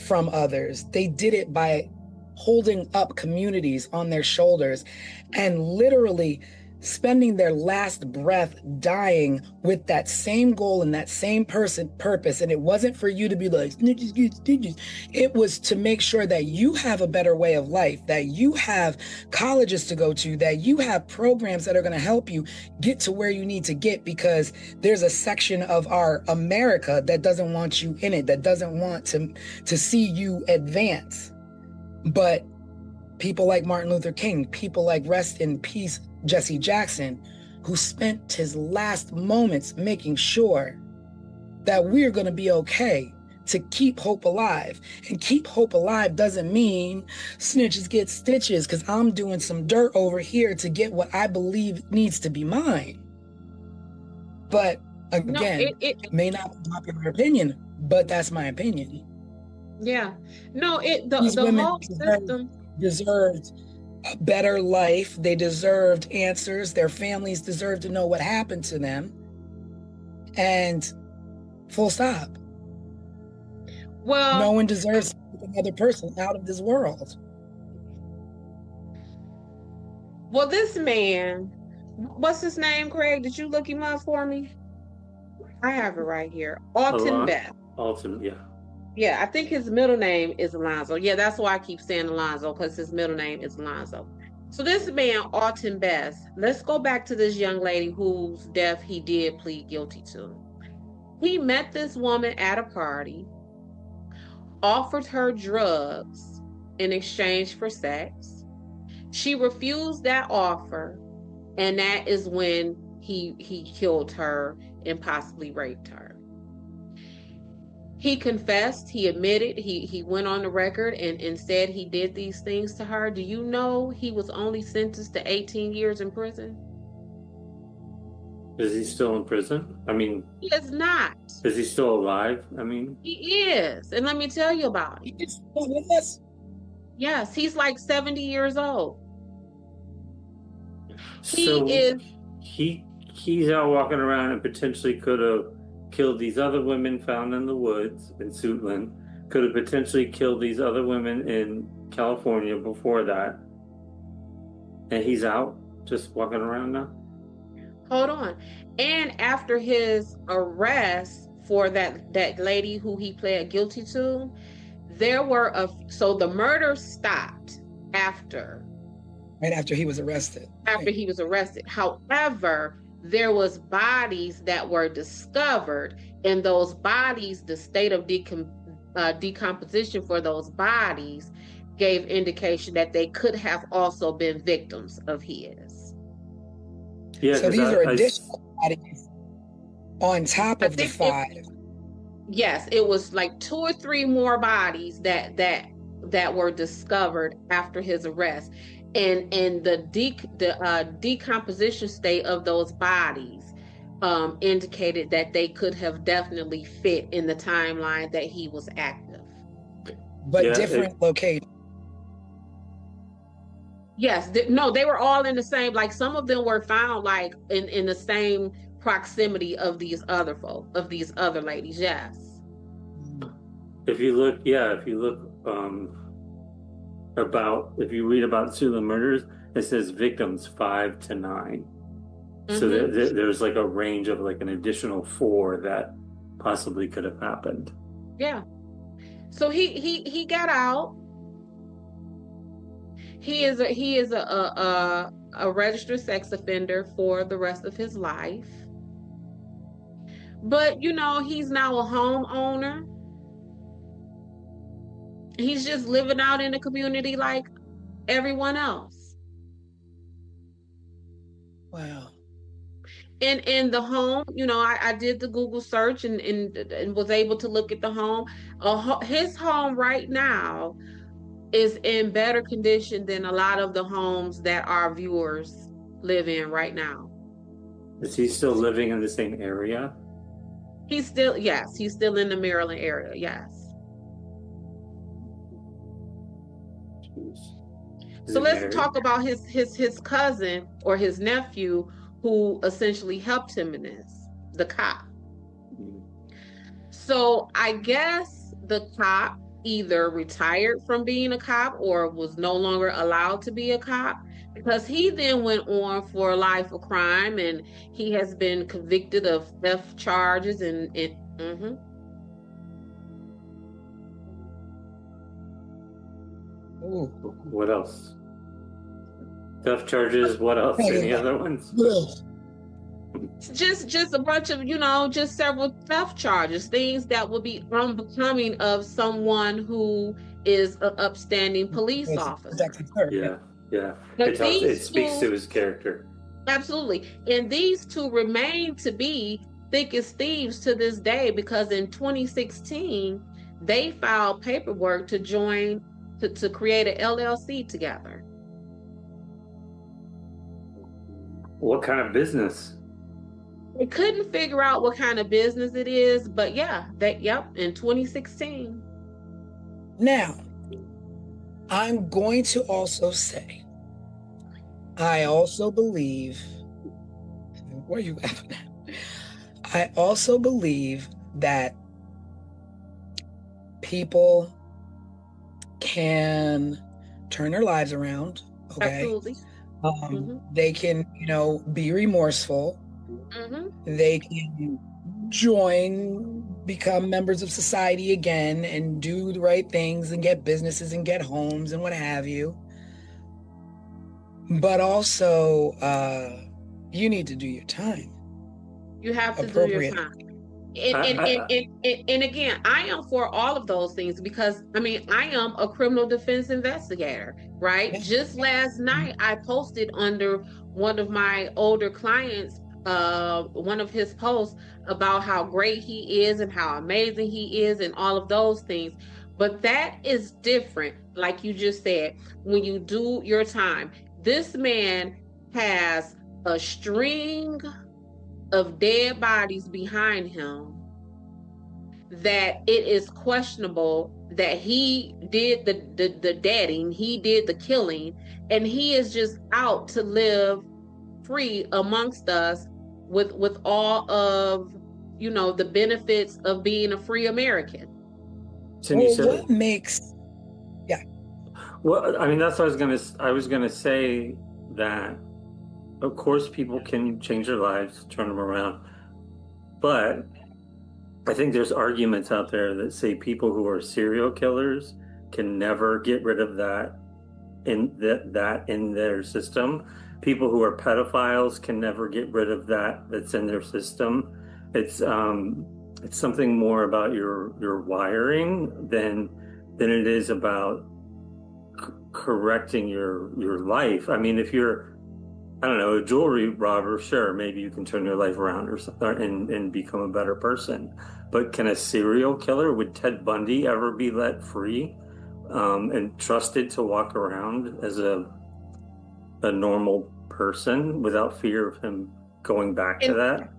from others, they did it by holding up communities on their shoulders and literally spending their last breath dying with that same goal and that same purpose. And it wasn't for you to be like snitches get stitches. It was to make sure that you have a better way of life, that you have colleges to go to, that you have programs that are going to help you get to where you need to get, because there's a section of our America that doesn't want you in it, that doesn't want to see you advance. But people like Martin Luther King, people like rest in peace Jesse Jackson, who spent his last moments making sure that we're going to be okay, to keep hope alive. And keep hope alive doesn't mean snitches get stitches because I'm doing some dirt over here to get what I believe needs to be mine. But again, it may not be popular opinion, but that's my opinion. Yeah. No, These the women whole system deserved a better life. They deserved answers. Their families deserved to know what happened to them. And full stop. Well, no one deserves to take another person out of this world. Well, this man, what's his name, Craig? Did you look him up for me? I have it right here. Alton Beth. Alton, yeah. Yeah, I think his middle name is Alonzo. Yeah, that's why I keep saying Alonzo, because his middle name is Alonzo. So this man, Alton Beth, let's go back to this young lady whose death he did plead guilty to. He met this woman at a party, offered her drugs in exchange for sex. She refused that offer, and that is when he killed her and possibly raped her. He confessed, he admitted, he went on the record and said he did these things to her. Do you know he was only sentenced to 18 years in prison? Is he still in prison? I mean, He is not. Is he still alive? I mean, he is. And let me tell you about it. He's still with us? Yes, he's like 70 years old. so he's out walking around and potentially could have killed these other women found in the woods in Suitland, could have potentially killed these other women in California before that. And he's out just walking around now? Hold on. And after his arrest for that lady who he pled guilty to, so the murder stopped after. Right after he was arrested. After he was arrested. However, there was bodies that were discovered, and those bodies, the state of decomposition for those bodies gave indication that they could have also been victims of his. Yeah, so these are additional bodies on top of the 5. Yes, it was like 2 or 3 more bodies that were discovered after his arrest. And the decomposition state of those bodies indicated that they could have definitely fit in the timeline that he was active. But different locations. Yes, no, they were all in the same, like some of them were found like in the same proximity of these other ladies, yes. If you read about Suitland murders, it says victims 5 to 9. Mm-hmm. So there's like a range of like an additional 4 that possibly could have happened. Yeah. So he got out. He is a registered sex offender for the rest of his life. But he's now a homeowner. He's just living out in the community like everyone else. Wow. And in the home, I did the Google search and was able to look at the home. His home right now is in better condition than a lot of the homes that our viewers live in right now. Is he still living in the same area? Yes, he's still in the Maryland area. Yes. Jeez. Is So he let's married? talk about his cousin or his nephew who essentially helped him in this, the cop. Mhm. So I guess the cop either retired from being a cop or was no longer allowed to be a cop, because he then went on for a life of crime and he has been convicted of theft charges and it. Ooh. What else? Theft charges. What else? Any other ones? Just a bunch of, just several theft charges, things that would be unbecoming of someone who is an upstanding police officer. Yeah. But It speaks to his character. Absolutely. And these two remain to be thick as thieves to this day, because in 2016, they filed paperwork to to create an LLC together. What kind of business? They couldn't figure out what kind of business it is, but in 2016. Now, I'm going to also say, I also believe, where are you laughing at? I also believe that people can turn their lives around, okay? Absolutely. They can, be remorseful. Mm-hmm. They can become members of society again and do the right things and get businesses and get homes and what have you. But also, you need to do your time. You have to do your time. And again, I am for all of those things, because I am a criminal defense investigator, right? Yeah. Just last night, I posted under one of my older clients, one of his posts about how great he is and how amazing he is and all of those things. But that is different, like you just said, when you do your time. This man has a string of dead bodies behind him that it is questionable that he did the deading, he did the killing, and he is just out to live free amongst us with all of the benefits of being a free American. What makes Well, that's what I was gonna say, that of course people can change their lives, turn them around, but I think there's arguments out there that say people who are serial killers can never get rid of that in their system. People who are pedophiles can never get rid of that's in their system. It's something more about your wiring than it is about correcting your life. If you're, I don't know, a jewelry robber, sure, maybe you can turn your life around or something and become a better person. But can a serial killer, would Ted Bundy ever be let free and trusted to walk around as a normal person without fear of him going back to that?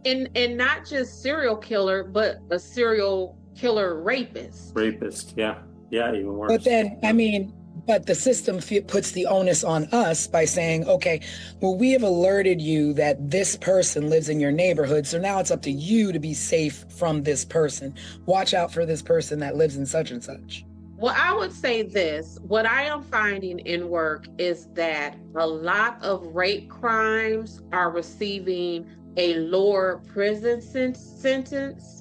And not just serial killer, but a serial killer rapist. Yeah, even worse. But then, but the system puts the onus on us by saying, okay, well, we have alerted you that this person lives in your neighborhood, so now it's up to you to be safe from this person. Watch out for this person that lives in such and such. Well, I would say this. What I am finding in work is that a lot of rape crimes are receiving a lower prison sentence.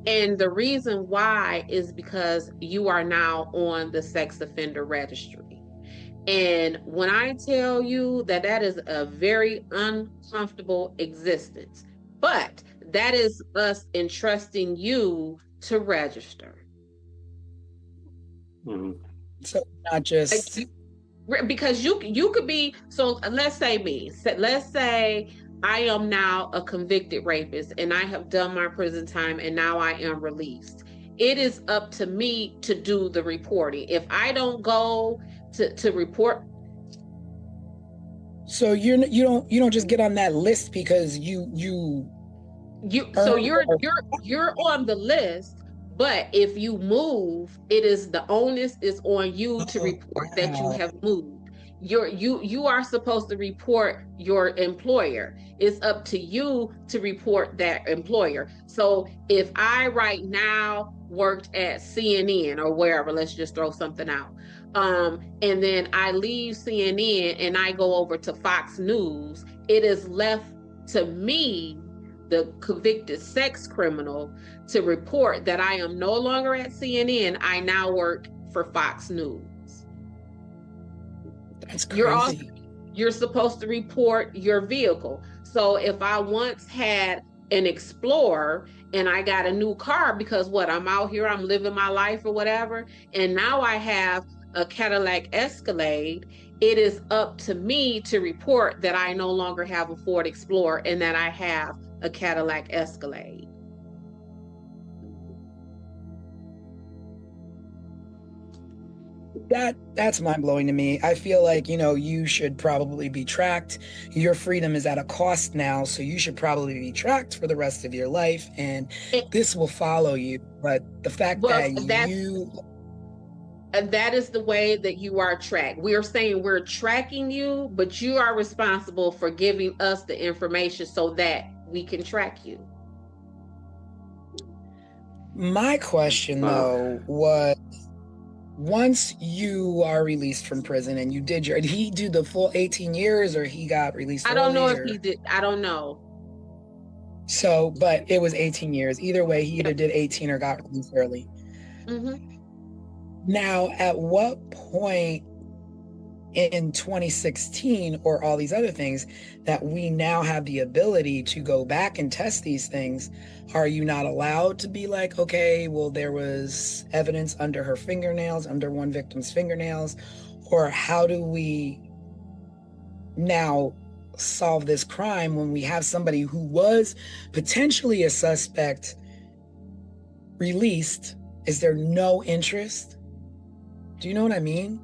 And the reason why is because you are now on the sex offender registry. And when I tell you that is a very uncomfortable existence, but that is us entrusting you to register. Mm-hmm. So not just Because you could be, so let's say let's say I am now a convicted rapist and I have done my prison time and now I am released. It is up to me to do the reporting. If I don't go to report. So you don't just get on that list because so you're on the list, but if you move, the onus is on you to report that you have moved. You are supposed to report your employer. It's up to you to report that employer. So if I right now worked at CNN or wherever, let's just throw something out. And then I leave CNN and I go over to Fox News, it is left to me, the convicted sex criminal, to report that I am no longer at CNN. I now work for Fox News. That's crazy. You're supposed to report your vehicle. So if I once had an Explorer and I got a new car because I'm out here, I'm living my life or whatever, and now I have a Cadillac Escalade, it is up to me to report that I no longer have a Ford Explorer and that I have a Cadillac Escalade. That's mind-blowing to me. I feel like, you should probably be tracked. Your freedom is at a cost now, so you should probably be tracked for the rest of your life, and this will follow you. But the fact that that is the way that you are tracked. We are saying we're tracking you, but you are responsible for giving us the information so that we can track you. My question, though, was, once you are released from prison and did he do the full 18 years or he got released early? I don't know if he did. I don't know. So, but it was 18 years. Either way, he either did 18 or got released early. Mm-hmm. Now, at what point in 2016 or all these other things that we now have the ability to go back and test these things, are you not allowed to be like, okay, well, there was evidence under her fingernails, under one victim's fingernails, or how do we now solve this crime when we have somebody who was potentially a suspect released? Is there no interest? Do you know what I mean?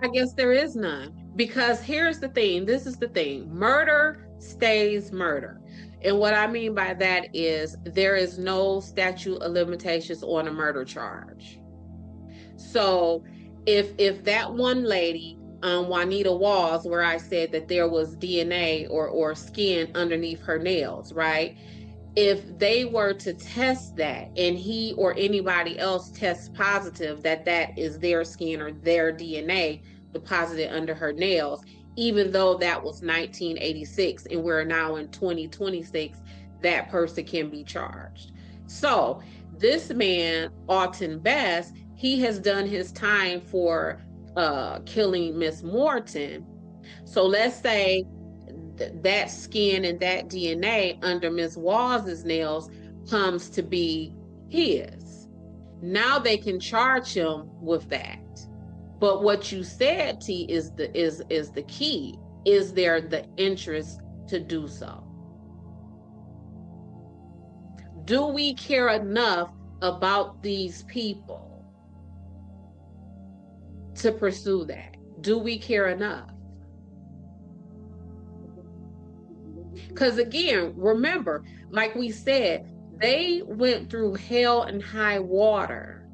I guess there is none, because here's the thing. This is the thing. Murder stays murder. And what I mean by that is there is no statute of limitations on a murder charge. So if that one lady, Juanita Walls, where I said that there was DNA or skin underneath her nails, right? If they were to test that and he or anybody else tests positive that is their skin or their DNA deposited under her nails, even though that was 1986 and we're now in 2026, that person can be charged. So this man, Alton Bass, he has done his time for killing Miss Morton. So let's say that skin and that DNA under Ms. Walls's nails comes to be his. Now they can charge him with that. But what you said, T, is the key. Is there the interest to do so? Do we care enough about these people to pursue that? Do we care enough? Because again, remember, like we said, they went through hell and high water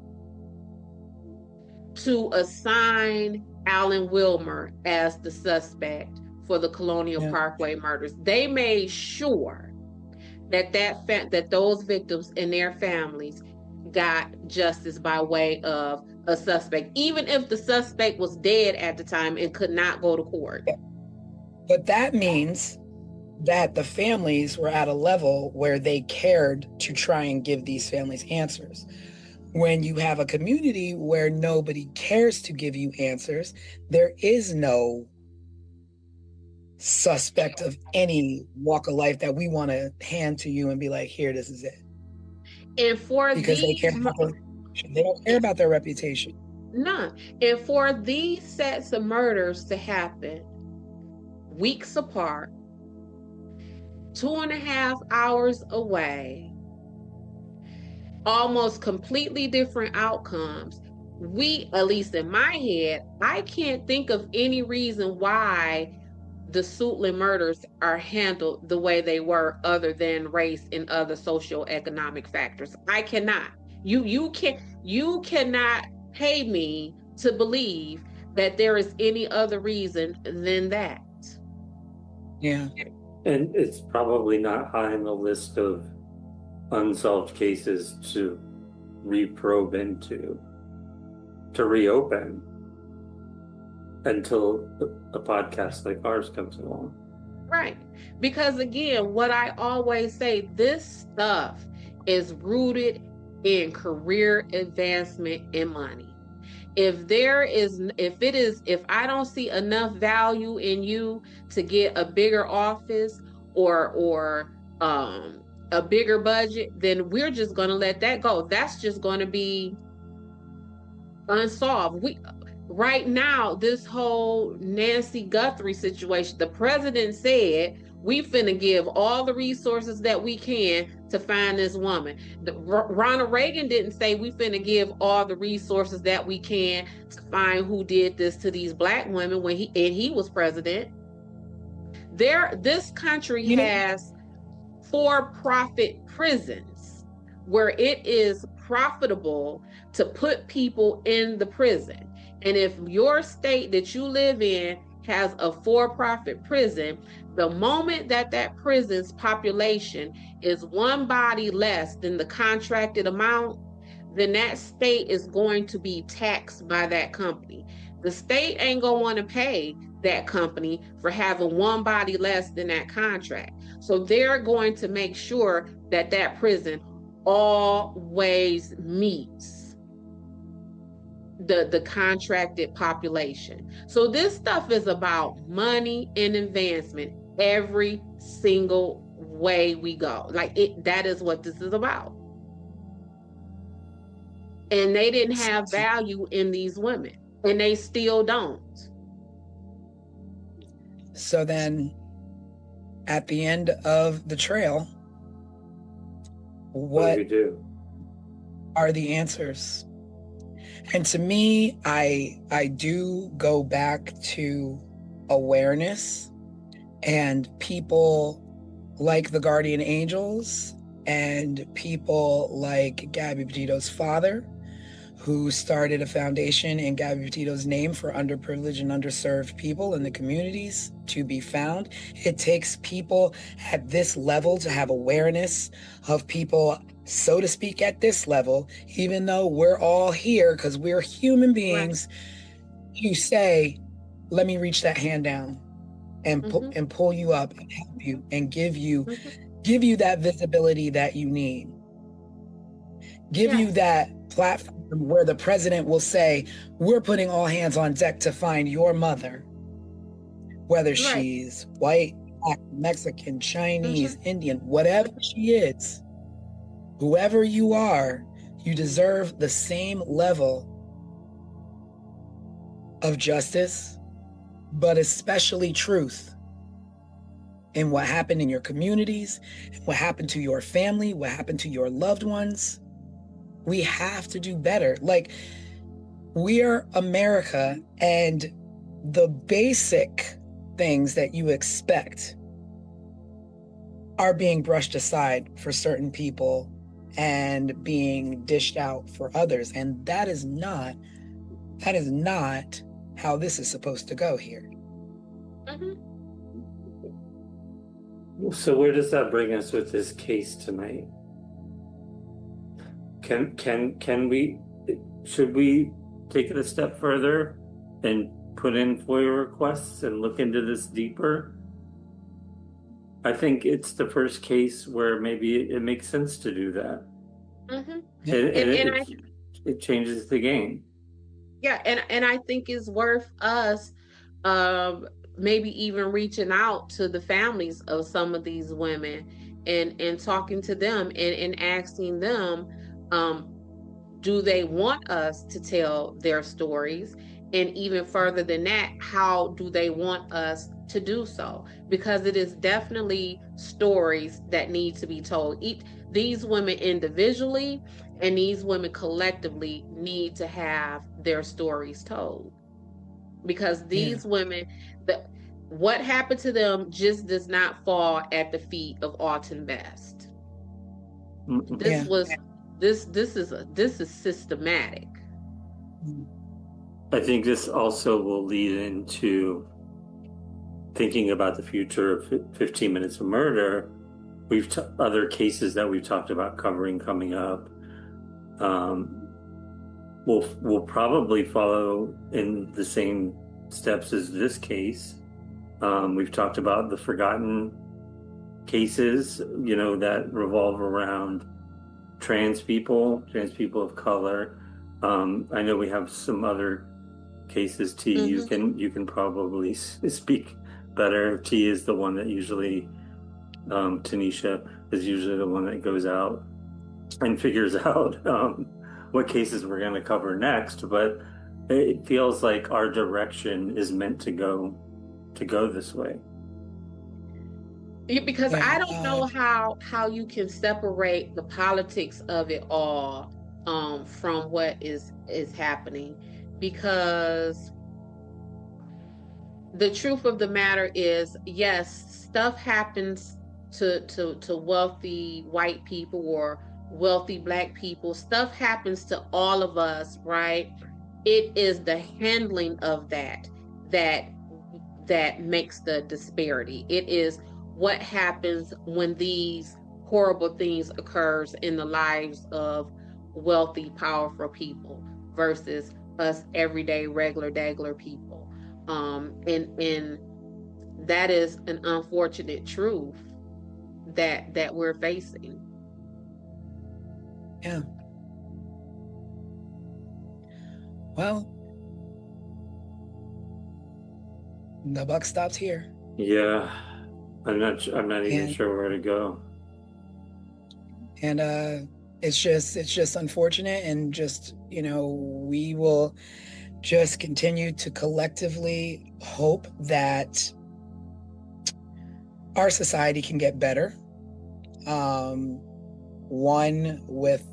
to assign Alan Wilmer as the suspect for the Colonial Parkway murders. They made sure that those victims and their families got justice by way of a suspect, even if the suspect was dead at the time and could not go to court. But that means that the families were at a level where they cared to try and give these families answers. When you have a community where nobody cares to give you answers, there is no suspect of any walk of life that we want to hand to you and be like, here, this is it. And for because they don't care about their reputation. None. And for these sets of murders to happen weeks apart, 2.5 hours away, almost completely different outcomes, at least in my head, I can't think of any reason why the Suitland murders are handled the way they were, other than race and other socioeconomic factors. I cannot. You cannot pay me to believe that there is any other reason than that. Yeah. And it's probably not high on the list of unsolved cases to reprobe into, to reopen, until a podcast like ours comes along. Right. Because again, what I always say, this stuff is rooted in career advancement and money. If I don't see enough value in you to get a bigger office or a bigger budget, then we're just going to let that go. That's just going to be unsolved. Right now, this whole Nancy Guthrie situation, the president said we finna give all the resources that we can to find this woman. Ronald Reagan didn't say we finna give all the resources that we can to find who did this to these Black women when he was president. This country has for-profit prisons where it is profitable to put people in the prison. And if your state that you live in has a for-profit prison, the moment that prison's population is one body less than the contracted amount, then that state is going to be taxed by that company. The state ain't gonna want to pay that company for having one body less than that contract. So they're going to make sure that prison always meets the contracted population. So this stuff is about money and advancement every single way we go. That is what this is about. And they didn't have value in these women, and they still don't. So then at the end of the trail, what do you do? Are the answers? And to me, I do go back to awareness and people like the Guardian Angels and people like Gabby Petito's father, who started a foundation in Gabby Petito's name for underprivileged and underserved people in the communities to be found. It takes people at this level to have awareness of people, so to speak, at this level, even though we're all here because we're human beings. Right. You say, let me reach that hand down and and pull you up and help you and give you that visibility that you need. Give you that platform where the president will say, we're putting all hands on deck to find your mother, whether she's white, Black, Mexican, Chinese, Indian, whatever she is, whoever you are, you deserve the same level of justice, but especially truth in what happened in your communities, what happened to your family, what happened to your loved ones. We have to do better. Like, we're America, and the basic things that you expect are being brushed aside for certain people and being dished out for others. And that is not how this is supposed to go here. So where does that bring us with this case tonight? Should we take it a step further and put in FOIA requests and look into this deeper? I think it's the first case where maybe it makes sense to do that. It changes the game. Yeah, and I think it's worth us maybe even reaching out to the families of some of these women and talking to them and asking them do they want us to tell their stories? And even further than that, how do they want us to do so? Because it is definitely stories that need to be told. These women individually and these women collectively need to have their stories told. Because these women, what happened to them just does not fall at the feet of Alton Best. This is systematic. I think this also will lead into thinking about the future of 15 Minutes of Murder. We've other cases that we've talked about covering coming up. We'll probably follow in the same steps as this case. We've talked about the forgotten cases, that revolve around trans people of color. I know we have some other cases. T, you can probably speak better. T is the one that usually, Tanisha is usually the one that goes out and figures out what cases we're going to cover next. But it feels like our direction is meant to go this way. Because I don't know how you can separate the politics of it all from what is happening, because the truth of the matter is, yes, stuff happens to wealthy white people or wealthy Black people. Stuff happens to all of us, right? It is the handling of that makes the disparity. It is what happens when these horrible things occurs in the lives of wealthy, powerful people versus us everyday, regular people. And that is an unfortunate truth that we're facing. Yeah. Well, the buck stops here. Yeah. I'm not even sure where to go. And it's just unfortunate, and just, we will just continue to collectively hope that our society can get better. One, with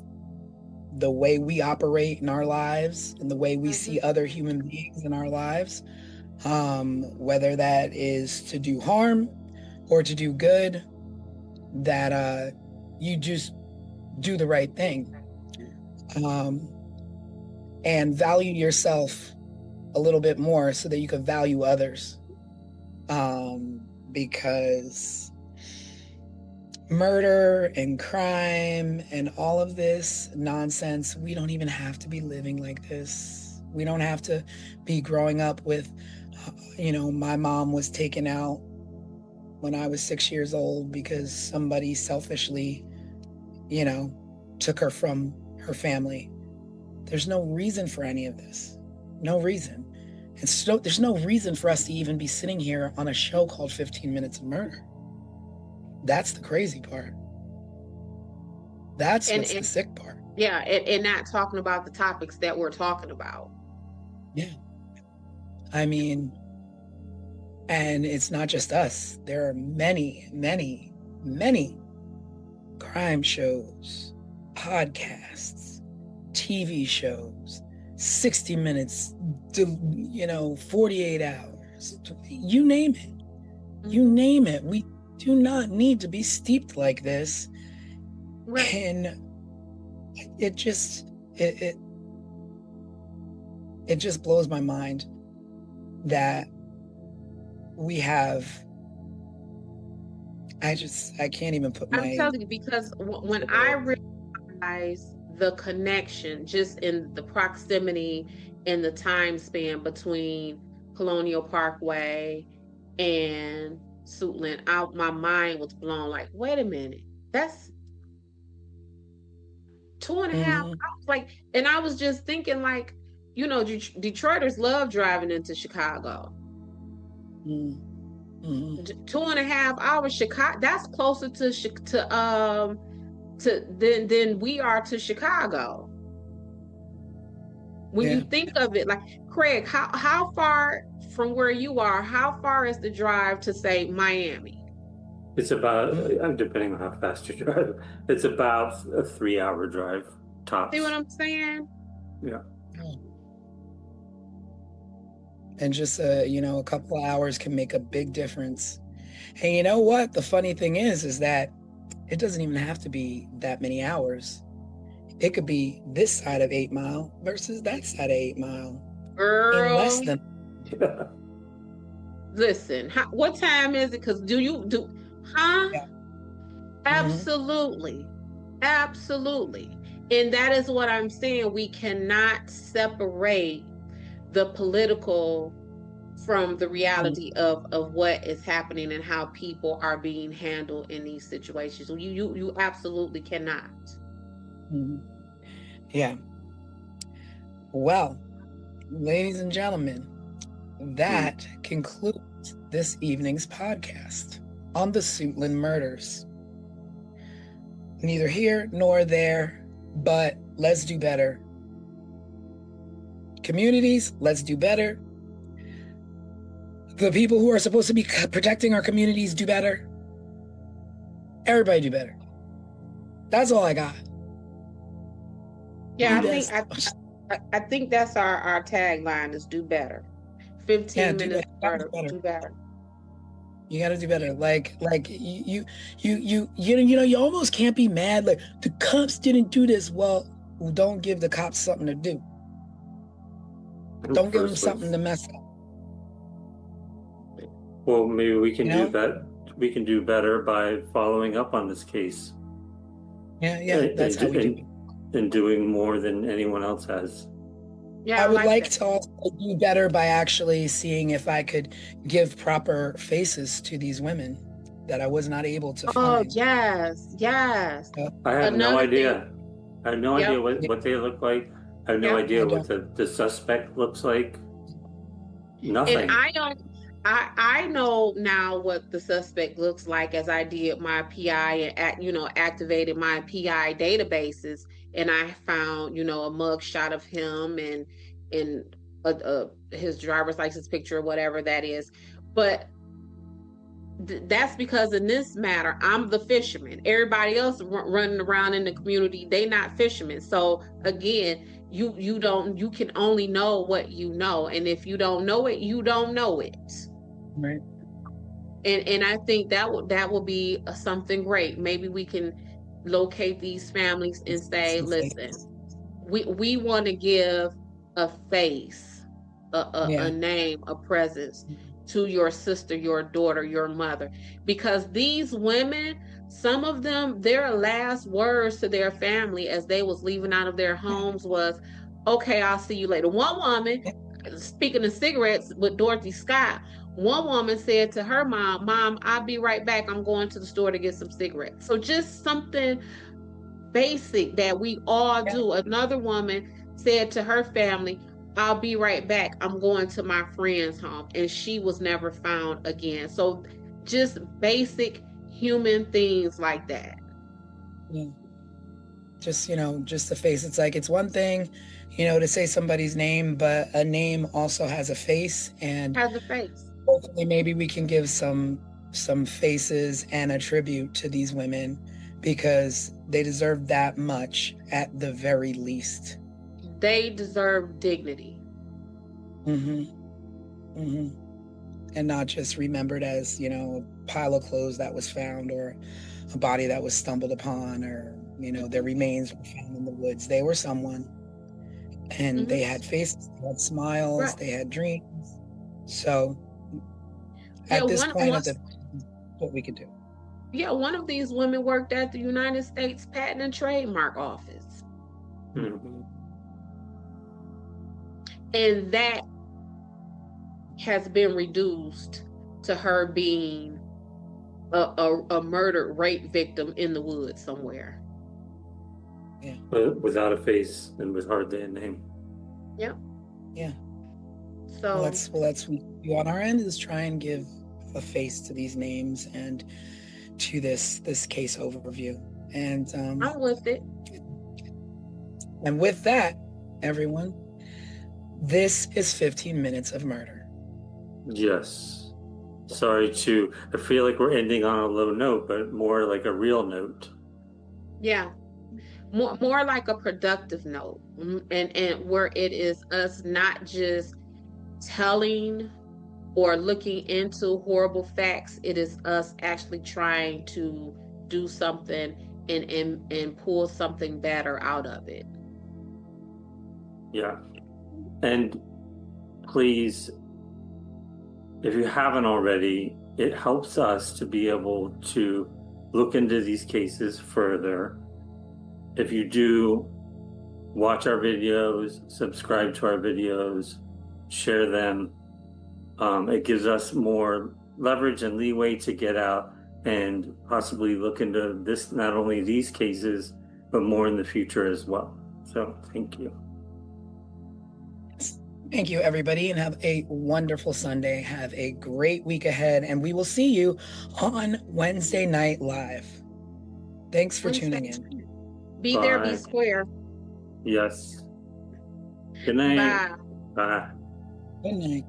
the way we operate in our lives and the way we see other human beings in our lives, whether that is to do harm or to do good, that you just do the right thing, and value yourself a little bit more so that you can value others, because murder and crime and all of this nonsense, we don't even have to be living like this. We don't have to be growing up with, my mom was taken out when I was 6 years old because somebody selfishly, took her from her family. There's no reason for any of this. No reason. And so there's no reason for us to even be sitting here on a show called 15 Minutes of Murder. That's the crazy part. That's what's the sick part. Yeah, and not talking about the topics that we're talking about. Yeah. I mean, and it's not just us. There are many, many, many crime shows, podcasts, TV shows, 60 minutes, 48 hours, you name it. You name it. We do not need to be steeped like this. Right. And it just blows my mind that we have, I can't even put I'm telling you, because when I realize the connection just in the proximity and the time span between Colonial Parkway and Suitland, my mind was blown. Like, wait a minute, that's 2.5 hours. Like, and I was just thinking, like, Detroiters love driving into Chicago. 2.5 hours, Chicago. That's closer than we are to Chicago. When Yeah. you think of it, like Craig, how far from where you are, how far is the drive to say Miami? It's about, depending on how fast you drive, it's about a 3 hour drive tops. See what I'm saying? Yeah. And just a couple of hours can make a big difference. And you know what? The funny thing is that it doesn't even have to be that many hours. It could be this side of 8 Mile versus that side of 8 Mile in less Girl, than. listen, what time is it? Because huh? Yeah. Absolutely. Absolutely. And that is what I'm saying. We cannot separate the political from the reality of what is happening and how people are being handled in these situations. You absolutely cannot. Yeah. Well, ladies and gentlemen, that concludes this evening's podcast on the Suitland murders. Neither here nor there, but let's do better. Communities, let's do better. The people who are supposed to be protecting our communities, do better. Everybody do better. That's all I got. Yeah, I think that's our tagline is do better. 15 minutes better. Do better. You got to do better. Like you almost can't be mad. Like the cops didn't do this. Well, don't give the cops something to do. Don't give them something to mess up. Well, maybe we can do that. We can do better by following up on this case. Yeah, that's how we do it. And doing more than anyone else has. Yeah, I would like to also do better by actually seeing if I could give proper faces to these women that I was not able to find. Oh, yes. I have no idea. I have no idea what they look like. I have no idea what the suspect looks like. Nothing. And I know now what the suspect looks like, as I did my PI and activated my PI databases, and I found a mug shot of him and his driver's license picture or whatever that is. But that's because in this matter, I'm the fisherman. Everybody else running around in the community, they not fishermen. So again, you can only know what you know, and if you don't know it, you don't know it. Right. And I think that will be something great. Maybe we can locate these families and say, listen, we want to give a face, a name, a presence to your sister, your daughter, your mother, because these women, some of them, their last words to their family as they was leaving out of their homes was, okay, I'll see you later. One woman, speaking of cigarettes with Dorothy Scott, one woman said to her mom, I'll be right back. I'm going to the store to get some cigarettes. So just something basic that we all do. Another woman said to her family, I'll be right back. I'm going to my friend's home. And she was never found again. So just basic human things like that. Yeah. Just the face. It's like, it's one thing, to say somebody's name, but a name also has a face, and has a face. Hopefully maybe we can give some faces and a tribute to these women, because they deserve that much at the very least. They deserve dignity. And not just remembered as, a pile of clothes that was found, or a body that was stumbled upon, or, their remains were found in the woods. They were someone, and they had faces, they had smiles, they had dreams. So at this point, what we could do. Yeah, one of these women worked at the United States Patent and Trademark Office. And that has been reduced to her being a murdered rape victim in the woods somewhere. Yeah. Without a face and with hardly a name. Yep. Yeah. So let's on our end is try and give a face to these names and to this case overview. And I'm with it. And with that, everyone, This is 15 Minutes of Murder. Yes. Sorry I feel like we're ending on a low note, but more like a real note. Yeah. More like a productive note. And where it is us not just telling or looking into horrible facts, it is us actually trying to do something and pull something better out of it. Yeah. And please, if you haven't already, it helps us to be able to look into these cases further. If you do, watch our videos, subscribe to our videos, share them. It gives us more leverage and leeway to get out and possibly look into this, not only these cases, but more in the future as well. So thank you. Thank you, everybody, and have a wonderful Sunday. Have a great week ahead, and we will see you on Wednesday Night Live. Thanks for tuning in. Be there, be Bye. square. Yes. Good night. Bye. Bye. Good night.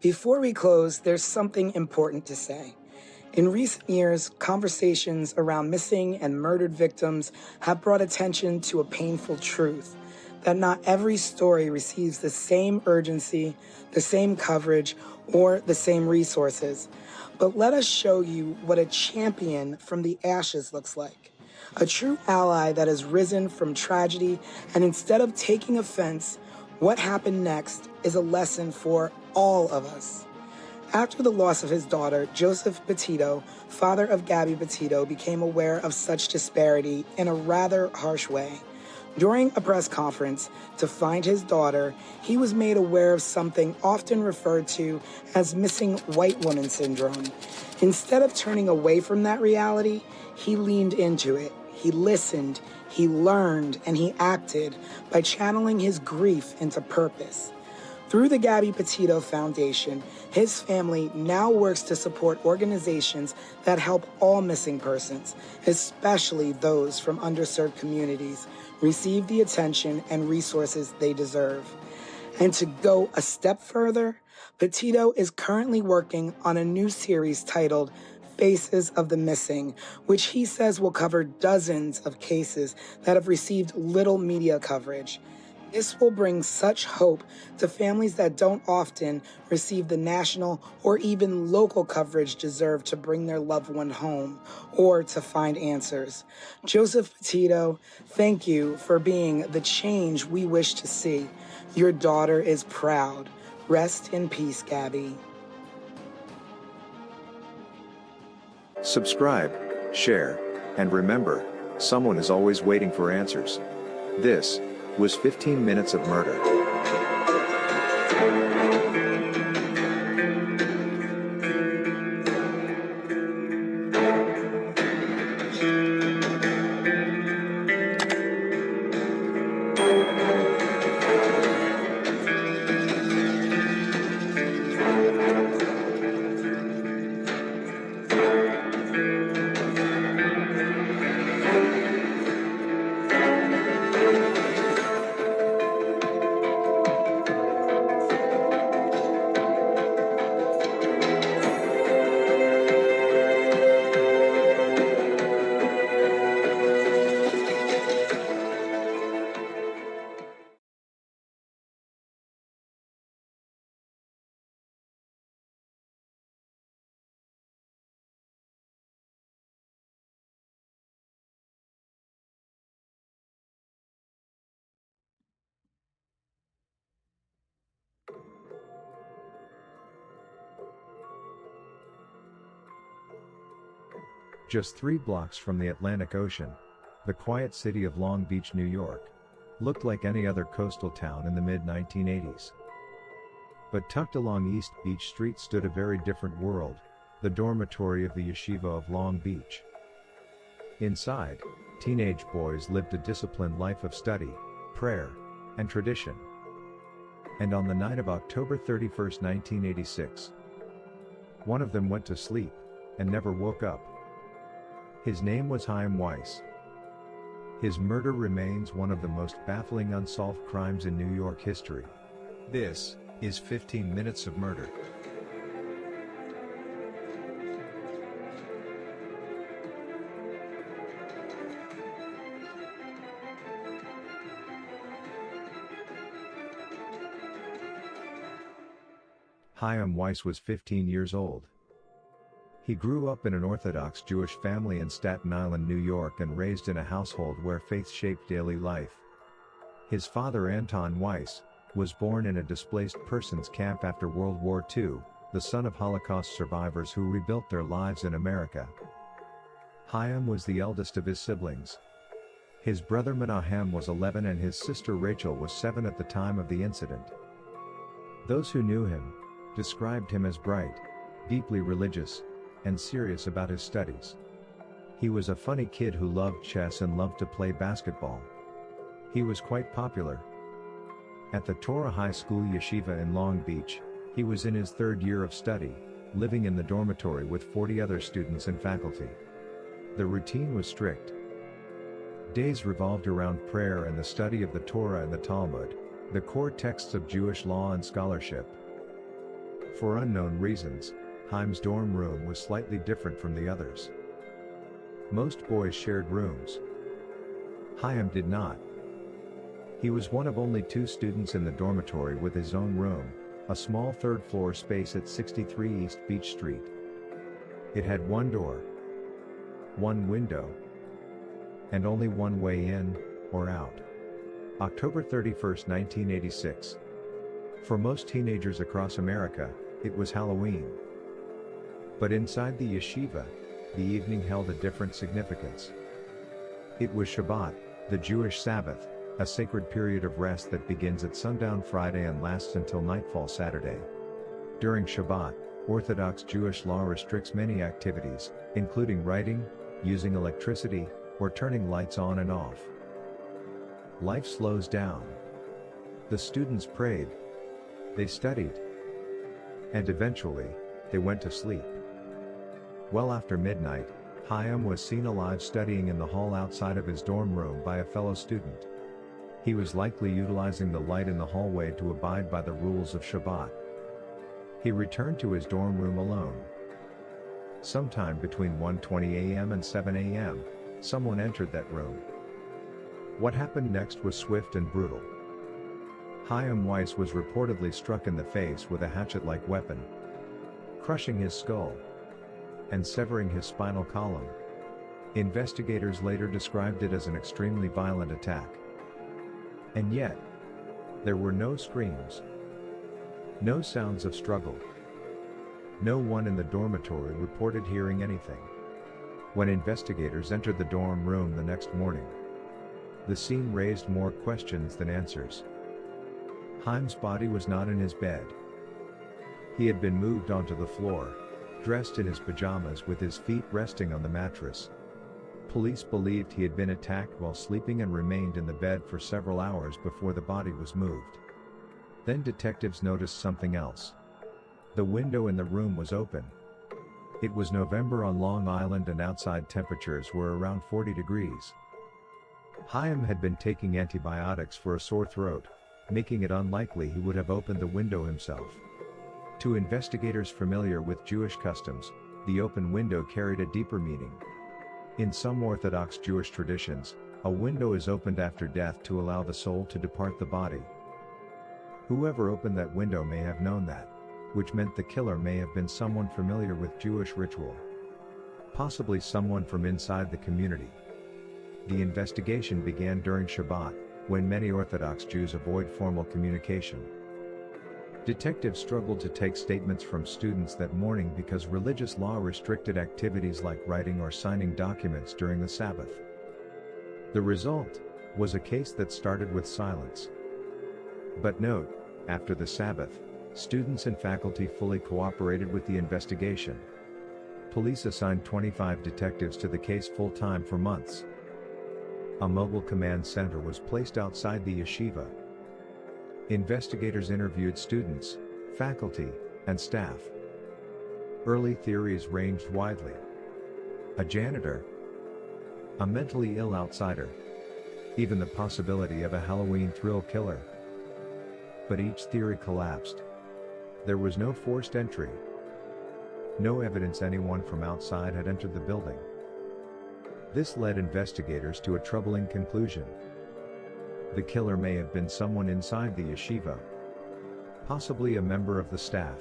Before we close, there's something important to say. In recent years, conversations around missing and murdered victims have brought attention to a painful truth: that not every story receives the same urgency, the same coverage, or the same resources. But let us show you what a champion from the ashes looks like. A true ally that has risen from tragedy, and instead of taking offense, what happened next is a lesson for all of us. After the loss of his daughter, Joseph Petito, father of Gabby Petito, became aware of such disparity in a rather harsh way. During a press conference to find his daughter, he was made aware of something often referred to as missing white woman syndrome. Instead of turning away from that reality, he leaned into it. He listened, he learned, and he acted by channeling his grief into purpose. Through the Gabby Petito Foundation, his family now works to support organizations that help all missing persons, especially those from underserved communities, receive the attention and resources they deserve. And to go a step further, Petito is currently working on a new series titled Faces of the Missing, which he says will cover dozens of cases that have received little media coverage. This will bring such hope to families that don't often receive the national or even local coverage deserved to bring their loved one home or to find answers. Joseph Petito, thank you for being the change we wish to see. Your daughter is proud. Rest in peace, Gabby. Subscribe, share, and remember, someone is always waiting for answers. This was 15 Minutes of Murder. Just 3 blocks from the Atlantic Ocean, the quiet city of Long Beach, New York, looked like any other coastal town in the mid-1980s. But tucked along East Beach Street stood a very different world, the dormitory of the Yeshiva of Long Beach. Inside, teenage boys lived a disciplined life of study, prayer, and tradition. And on the night of October 31, 1986, one of them went to sleep and never woke up. His name was Chaim Weiss. His murder remains one of the most baffling unsolved crimes in New York history. This is 15 Minutes of Murder. Chaim Weiss was 15 years old. He grew up in an Orthodox Jewish family in Staten Island, New York, and raised in a household where faith shaped daily life. His father, Anton Weiss, was born in a displaced persons camp after World War II, the son of Holocaust survivors who rebuilt their lives in America. Chaim was the eldest of his siblings. His brother Menahem was 11 and his sister Rachel was 7 at the time of the incident. Those who knew him described him as bright, deeply religious, and serious about his studies. He was a funny kid who loved chess and loved to play basketball. He was quite popular. At the Torah High School Yeshiva in Long Beach, he was in his third year of study, living in the dormitory with 40 other students and faculty. The routine was strict. Days revolved around prayer and the study of the Torah and the Talmud, the core texts of Jewish law and scholarship. For unknown reasons, Chaim's dorm room was slightly different from the others. Most boys shared rooms. Chaim did not. He was one of only 2 students in the dormitory with his own room, a small third-floor space at 63 East Beach Street. It had 1 door, 1 window, and only one way in or out. October 31, 1986. For most teenagers across America, it was Halloween. But inside the yeshiva, the evening held a different significance. It was Shabbat, the Jewish Sabbath, a sacred period of rest that begins at sundown Friday and lasts until nightfall Saturday. During Shabbat, Orthodox Jewish law restricts many activities, including writing, using electricity, or turning lights on and off. Life slows down. The students prayed. They studied. And eventually, they went to sleep. Well after midnight, Chaim was seen alive studying in the hall outside of his dorm room by a fellow student. He was likely utilizing the light in the hallway to abide by the rules of Shabbat. He returned to his dorm room alone. Sometime between 1:20 a.m. and 7 a.m., someone entered that room. What happened next was swift and brutal. Chaim Weiss was reportedly struck in the face with a hatchet-like weapon, crushing his skull and severing his spinal column. Investigators later described it as an extremely violent attack. And yet, there were no screams, no sounds of struggle. No one in the dormitory reported hearing anything. When investigators entered the dorm room the next morning, the scene raised more questions than answers. Chaim's body was not in his bed. He had been moved onto the floor, dressed in his pajamas with his feet resting on the mattress. Police believed he had been attacked while sleeping and remained in the bed for several hours before the body was moved. Then detectives noticed something else. The window in the room was open. It was November on Long Island and outside temperatures were around 40 degrees. Chaim had been taking antibiotics for a sore throat, making it unlikely he would have opened the window himself. To investigators familiar with Jewish customs, the open window carried a deeper meaning. In some Orthodox Jewish traditions, a window is opened after death to allow the soul to depart the body. Whoever opened that window may have known that, which meant the killer may have been someone familiar with Jewish ritual. Possibly someone from inside the community. The investigation began during Shabbat, when many Orthodox Jews avoid formal communication. Detectives struggled to take statements from students that morning because religious law restricted activities like writing or signing documents during the Sabbath. The result was a case that started with silence. But note, after the Sabbath, students and faculty fully cooperated with the investigation. Police assigned 25 detectives to the case full-time for months. A mobile command center was placed outside the yeshiva. Investigators interviewed students, faculty, and staff. Early theories ranged widely. A janitor, a mentally ill outsider, even the possibility of a Halloween thrill killer. But each theory collapsed. There was no forced entry. No evidence anyone from outside had entered the building. This led investigators to a troubling conclusion. The killer may have been someone inside the yeshiva. Possibly a member of the staff.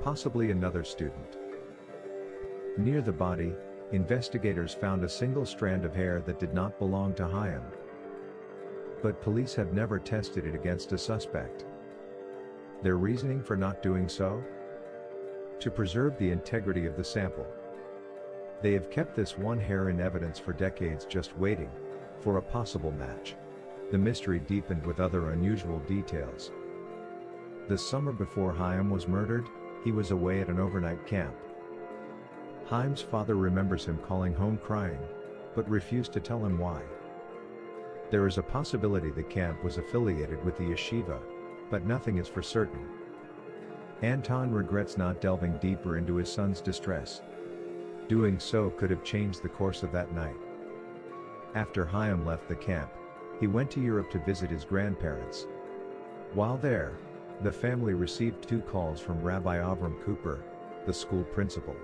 Possibly another student. Near the body, investigators found a single strand of hair that did not belong to Chaim. But police have never tested it against a suspect. Their reasoning for not doing so? To preserve the integrity of the sample. They have kept this one hair in evidence for decades, just waiting for a possible match. The mystery deepened with other unusual details. The summer before Chaim was murdered, he was away at an overnight camp. Chaim's father remembers him calling home crying, but refused to tell him why. There is a possibility the camp was affiliated with the yeshiva, but nothing is for certain. Anton regrets not delving deeper into his son's distress. Doing so could have changed the course of that night. After Chaim left the camp, he went to Europe to visit his grandparents. While there, the family received 2 calls from Rabbi Avram Cooper, the school principal.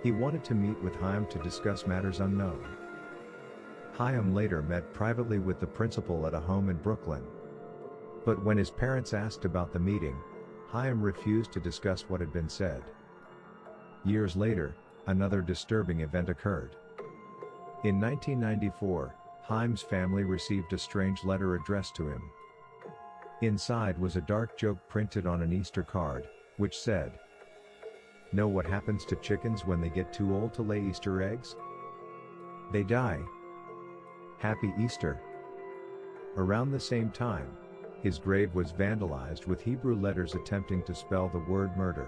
He wanted to meet with Chaim to discuss matters unknown. Chaim later met privately with the principal at a home in Brooklyn. But when his parents asked about the meeting, Chaim refused to discuss what had been said. Years later, another disturbing event occurred. In 1994, Chaim's family received a strange letter addressed to him. Inside was a dark joke printed on an Easter card, which said, "Know what happens to chickens when they get too old to lay Easter eggs? They die. Happy Easter." Around the same time, his grave was vandalized with Hebrew letters attempting to spell the word murder.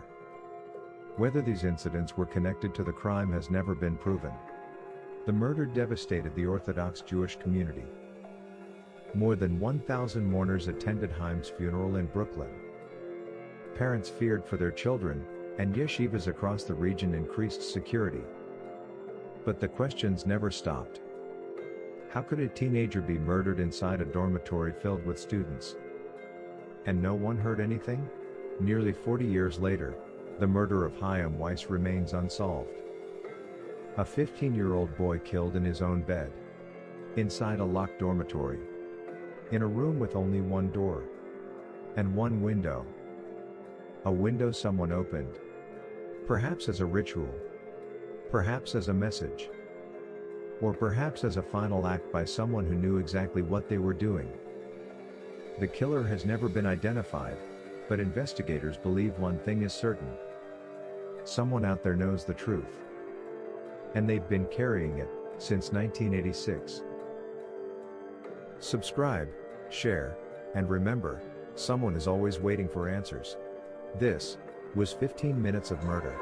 Whether these incidents were connected to the crime has never been proven. The murder devastated the Orthodox Jewish community. More than 1,000 mourners attended Chaim's funeral in Brooklyn. Parents feared for their children, and yeshivas across the region increased security. But the questions never stopped. How could a teenager be murdered inside a dormitory filled with students? And no one heard anything? Nearly 40 years later, the murder of Chaim Weiss remains unsolved. A 15-year-old boy killed in his own bed. Inside a locked dormitory. In a room with only one door. And one window. A window someone opened. Perhaps as a ritual. Perhaps as a message. Or perhaps as a final act by someone who knew exactly what they were doing. The killer has never been identified, but investigators believe one thing is certain. Someone out there knows the truth. And they've been carrying it since 1986. Subscribe, share, and remember, someone is always waiting for answers. This was 15 Minutes of Murder.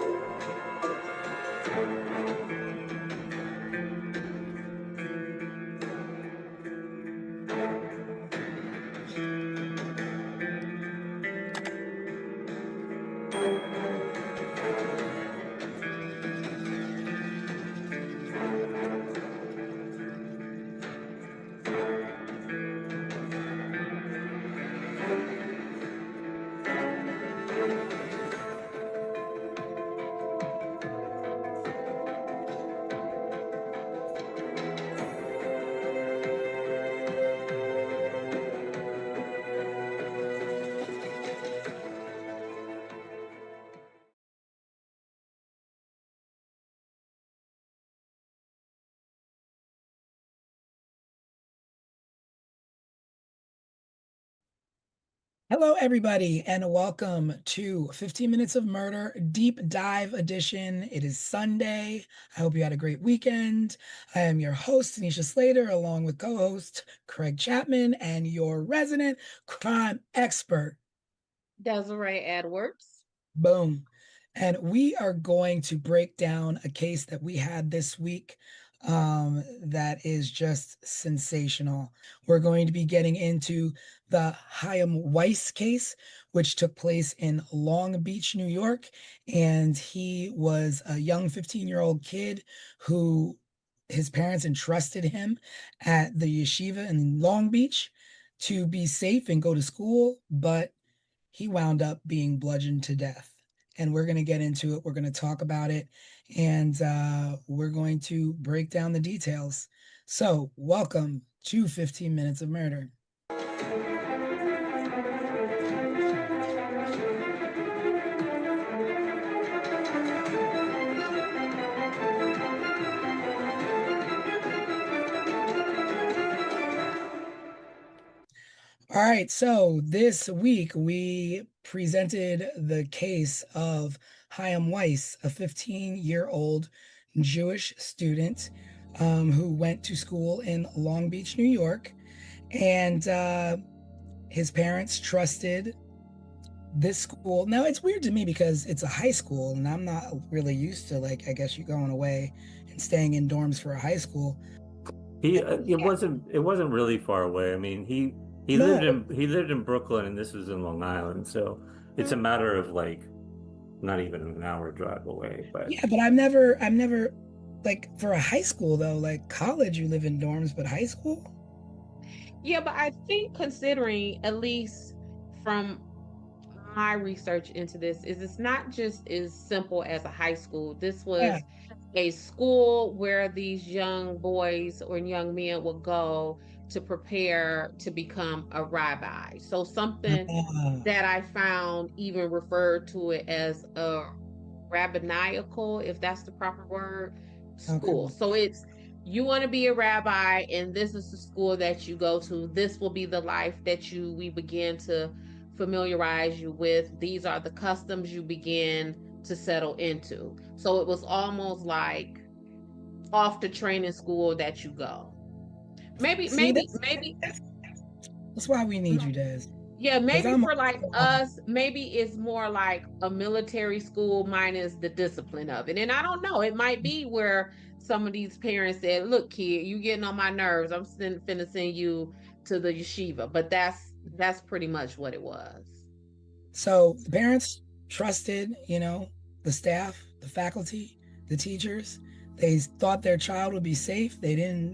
Hello, everybody, and welcome to 15 Minutes of Murder Deep Dive Edition. It is Sunday. I hope you had a great weekend. I am your host, Tanisha Slater, along with co-host Craig Chapman and your resident crime expert, Desiree Edwards. Boom. And we are going to break down a case that we had this week that is just sensational. We're going to be getting into the Chaim Weiss case, which took place in Long Beach, New York. And he was a young 15-year-old kid who his parents entrusted him at the yeshiva in Long Beach to be safe and go to school, but he wound up being bludgeoned to death. And we're going to get into it. We're going to talk about it, and we're going to break down the details. So, welcome to 15 Minutes of Murder. All right, so this week we presented the case of Chaim Weiss, a 15-year-old Jewish student who went to school in Long Beach, New York, and his parents trusted this school. Now, it's weird to me because it's a high school, and I'm not really used to, like, I guess you going away and staying in dorms for a high school. It wasn't really far away. I mean, he lived in Brooklyn, and this was in Long Island, so it's a matter of like not even an hour drive away. But yeah, but I've never like for a high school though, like college you live in dorms, but high school? Yeah, but I think considering, at least from my research into this, is it's not just as simple as a high school. This was a school where these young boys or young men would go to prepare to become a rabbi. So something that I found even referred to it as a rabbinical, if that's the proper word, school. Okay. So it's, you want to be a rabbi, and this is the school that you go to. This will be the life that we begin to familiarize you with. These are the customs you begin to settle into. So it was almost like off the training school that you go. Maybe that's why we need you, Des. Yeah, maybe for like us, maybe it's more like a military school minus the discipline of it. And I don't know, it might be where some of these parents said, look, kid, you getting on my nerves. I'm finna send you to the yeshiva. But that's pretty much what it was. So the parents trusted, the staff, the faculty, the teachers. They thought their child would be safe. They didn't,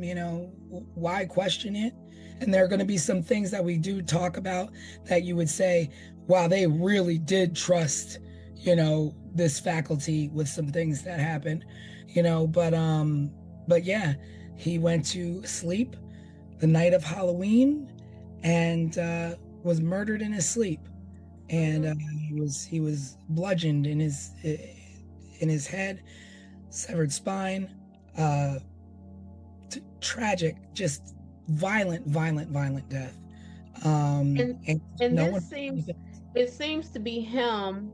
why question it? And there are going to be some things that we do talk about that you would say, wow, they really did trust, this faculty with some things that happened, but yeah, he went to sleep the night of Halloween and was murdered in his sleep. And he was bludgeoned in his head, severed spine, tragic, just violent death. It seems to be him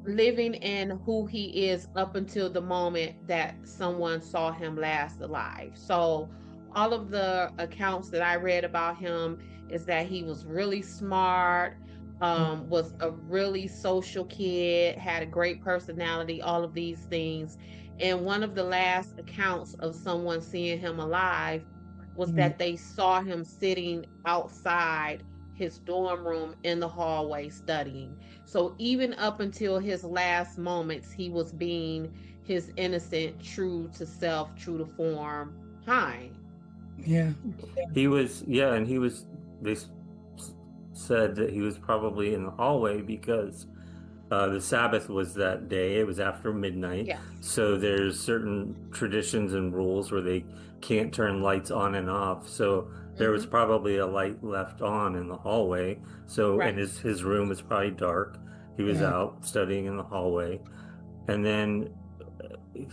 living in who he is up until the moment that someone saw him last alive. So all of the accounts that I read about him is that he was really smart, was a really social kid, had a great personality, all of these things. And one of the last accounts of someone seeing him alive was that they saw him sitting outside his dorm room in the hallway studying. So even up until his last moments, he was being his innocent, true to self, true to form Chaim. Yeah. He was, and they said that he was probably in the hallway because the Sabbath was that day. It was after midnight. Yes. So there's certain traditions and rules where they can't turn lights on and off. So there was probably a light left on in the hallway. So, and his room was probably dark. He was out studying in the hallway. And then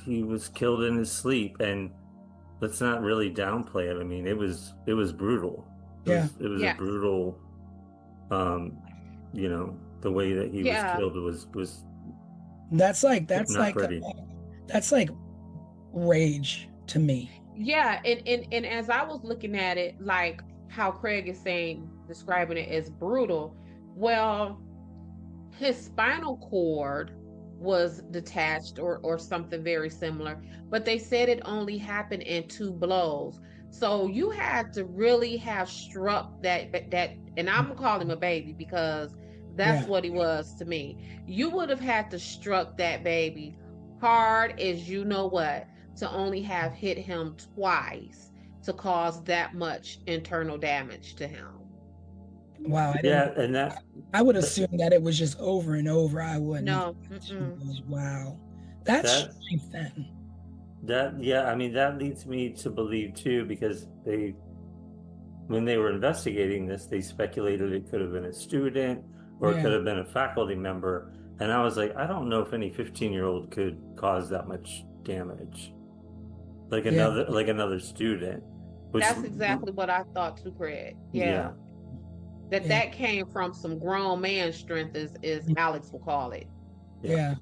he was killed in his sleep. And let's not really downplay it. I mean, it was brutal. It was a brutal, the way that he was killed was that's like rage to me. Yeah, and as I was looking at it, like how Craig is describing it as brutal, well, his spinal cord was detached or something very similar, but they said it only happened in 2 blows. So you had to really have struck that, and I'm gonna call him a baby because that's what he was to me. You would have had to struck that baby hard as you know what. to only have hit him twice to cause that much internal damage to him. Wow, I Yeah, didn't. and that I would assume that it was just over and over. I wouldn't. No, mm-mm. Wow, that's that strength then. yeah, I mean that leads me to believe too, because when they were investigating this, they speculated it could have been a student or it Yeah, could have been a faculty member. And I was like, I don't know if any 15-year-old could cause that much damage. Like yeah, another student. Which That's exactly what I thought too, Craig. yeah. yeah, That came from some grown man strength, as Alex will call it. yeah.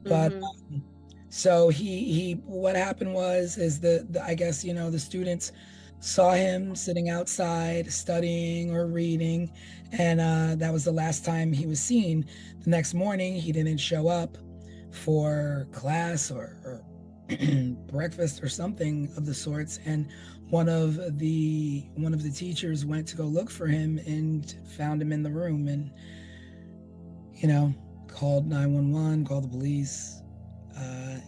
But Mhm. so he what happened was is the I guess the students saw him sitting outside studying or reading, and that was the last time he was seen. The next morning he didn't show up for class or breakfast or something of the sorts, and one of the teachers went to go look for him and found him in the room, and called 911, called the police,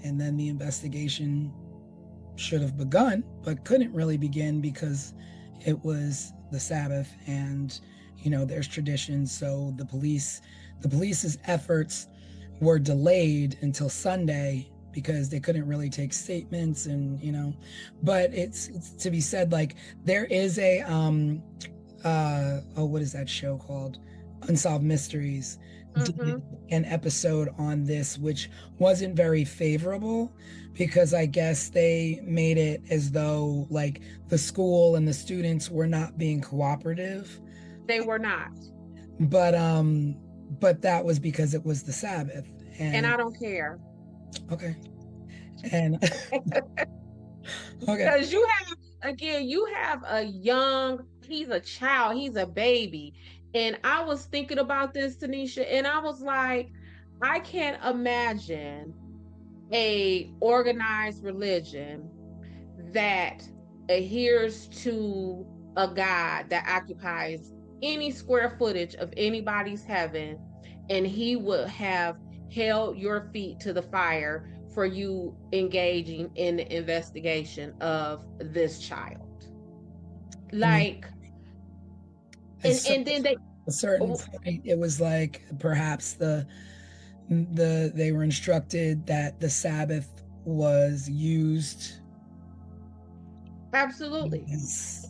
and then the investigation should have begun, but couldn't really begin because it was the Sabbath, and there's tradition. So the police's efforts were delayed until Sunday because they couldn't really take statements, and but it's to be said, like, there is a what is that show called? Unsolved Mysteries did Mhm. an episode on this, which wasn't very favorable because I guess they made it as though like the school and the students were not being cooperative. They were not. But that was because it was the Sabbath. And And I don't care. okay. And okay. Because you have a he's a child, he's a baby. And I was thinking about this, Tanisha, and I was like, I can't imagine a organized religion that adheres to a God that occupies any square footage of anybody's heaven, and he would have held your feet to the fire for you engaging in the investigation of this child. I mean, Like, at and then they, a certain oh, point, it was like perhaps they were instructed that the Sabbath was used absolutely, as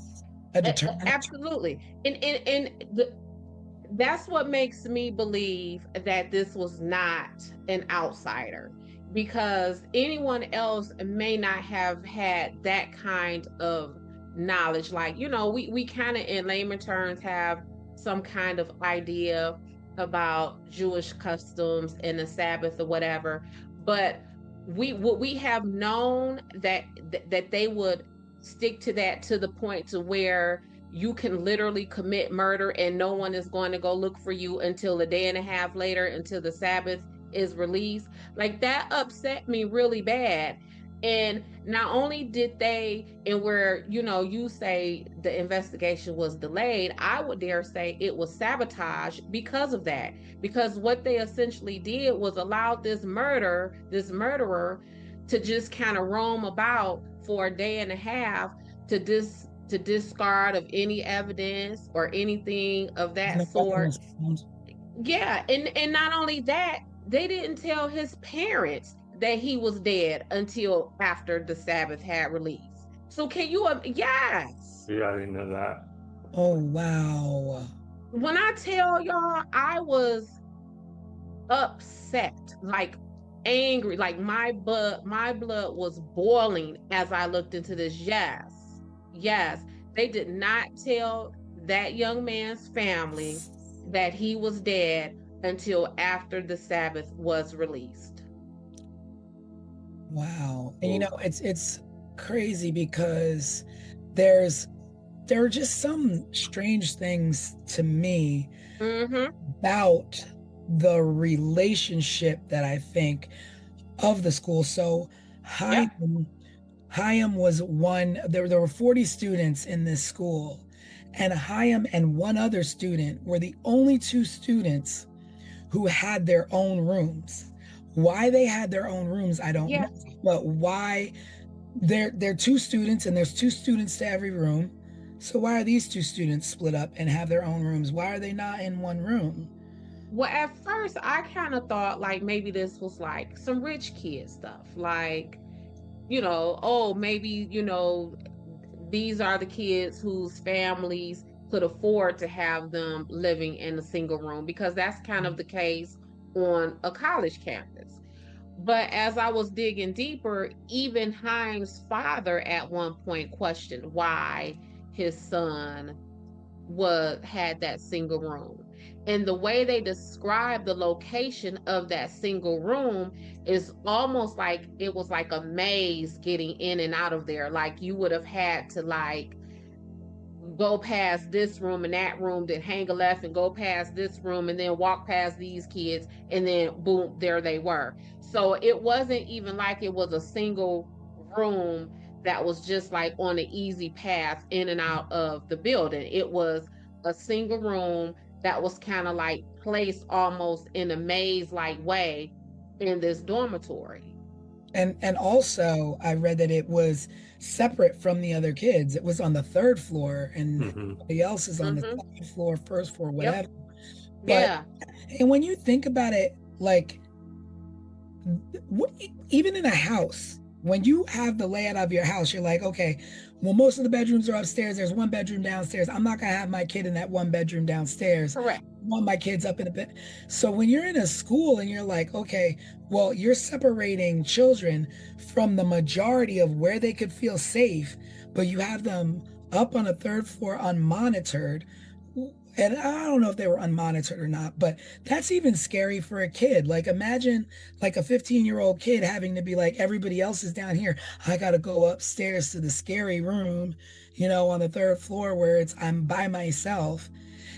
a deterrent. absolutely, that's what makes me believe that this was not an outsider, because anyone else may not have had that kind of knowledge. Like, we kind of in layman terms have some kind of idea about Jewish customs and the Sabbath or whatever, but we have known that they would stick to that to the point to where you can literally commit murder and no one is going to go look for you until a day and a half later, until the Sabbath is released. Like, that upset me really bad. And not only did they, and where, you say the investigation was delayed, I would dare say it was sabotage because of that. Because what they essentially did was allow this murderer, to just kind of roam about for a day and a half, to discard of any evidence or anything of that No weapon sort. was found. Yeah, and not only that, they didn't tell his parents that he was dead until after the Sabbath had released. So can you? Yes. Yeah, I didn't know that. Oh wow. When I tell y'all, I was upset, like angry, like my blood was boiling as I looked into this. Yes, they did not tell that young man's family that he was dead until after the Sabbath was released. Wow. And it's crazy because there are just some strange things to me Mm-hmm. about the relationship that I think of the school. So Yep. Hyam was one. There were 40 students in this school, and Hyam and one other student were the only two students who had their own rooms. Why they had their own rooms, I don't Yeah. know. But why they're two students and there's two students to every room. So why are these two students split up and have their own rooms? Why are they not in one room? Well, at first, I kind of thought like maybe this was like some rich kid stuff. Like, oh, maybe, these are the kids whose families could afford to have them living in a single room, because that's kind of the case on a college campus. But as I was digging deeper, even Haim's father at one point questioned why his son had that single room. And the way they describe the location of that single room is almost like it was like a maze getting in and out of there. Like you would have had to like go past this room and that room, then hang a left and go past this room and then walk past these kids, and then boom, there they were. So it wasn't even like it was a single room that was just like on an easy path in and out of the building. It was a single room that was kind of like placed almost in a maze like way in this dormitory. And also I read that it was separate from the other kids. It was on the third floor and everybody else is on the second floor, first floor, whatever. Yep. But Yeah. and when you think about it, like even in a house, when you have the layout of your house, you're like, okay, well, most of the bedrooms are upstairs. There's one bedroom downstairs. I'm not gonna have my kid in that one bedroom downstairs. Correct. I want my kids up in a bed. So when you're in a school and you're like, okay, well, you're separating children from the majority of where they could feel safe, but you have them up on a third floor unmonitored. And I don't know if they were unmonitored or not, but that's even scary for a kid. Like imagine like a 15-year-old kid having to be like, everybody else is down here. I got to go upstairs to the scary room, on the third floor where I'm by myself.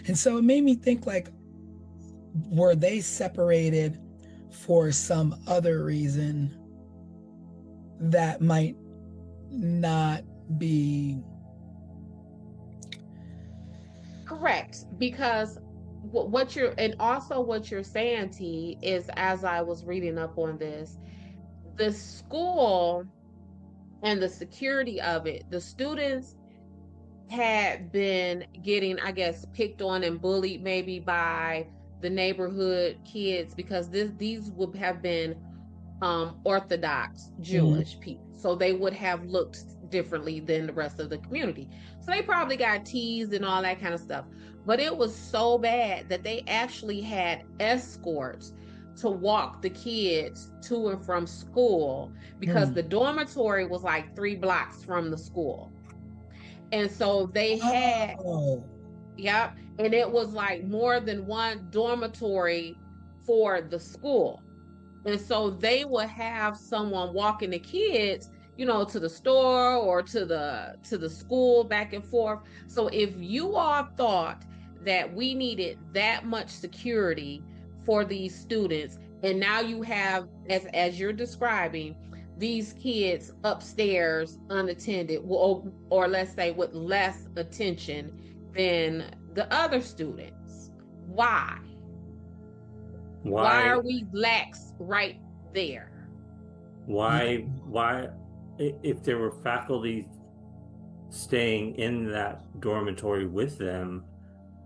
And so it made me think like, were they separated for some other reason that might not be correct? Because what you're saying, T, is, as I was reading up on this, the school and the security of it, the students had been getting, I guess, picked on and bullied maybe by the neighborhood kids, because these would have been Orthodox Jewish people. So they would have looked differently than the rest of the community. So they probably got teased and all that kind of stuff. But it was so bad that they actually had escorts to walk the kids to and from school, because the dormitory was like 3 blocks from the school. And so they had, yep, and it was like more than one dormitory for the school. And so they would have someone walking the kids, to the store or to the school, back and forth. So if you all thought that we needed that much security for these students, and now you have, as you're describing, these kids upstairs unattended, or let's say with less attention than the other students, why? Why are we lax right there? Why, if there were faculty staying in that dormitory with them,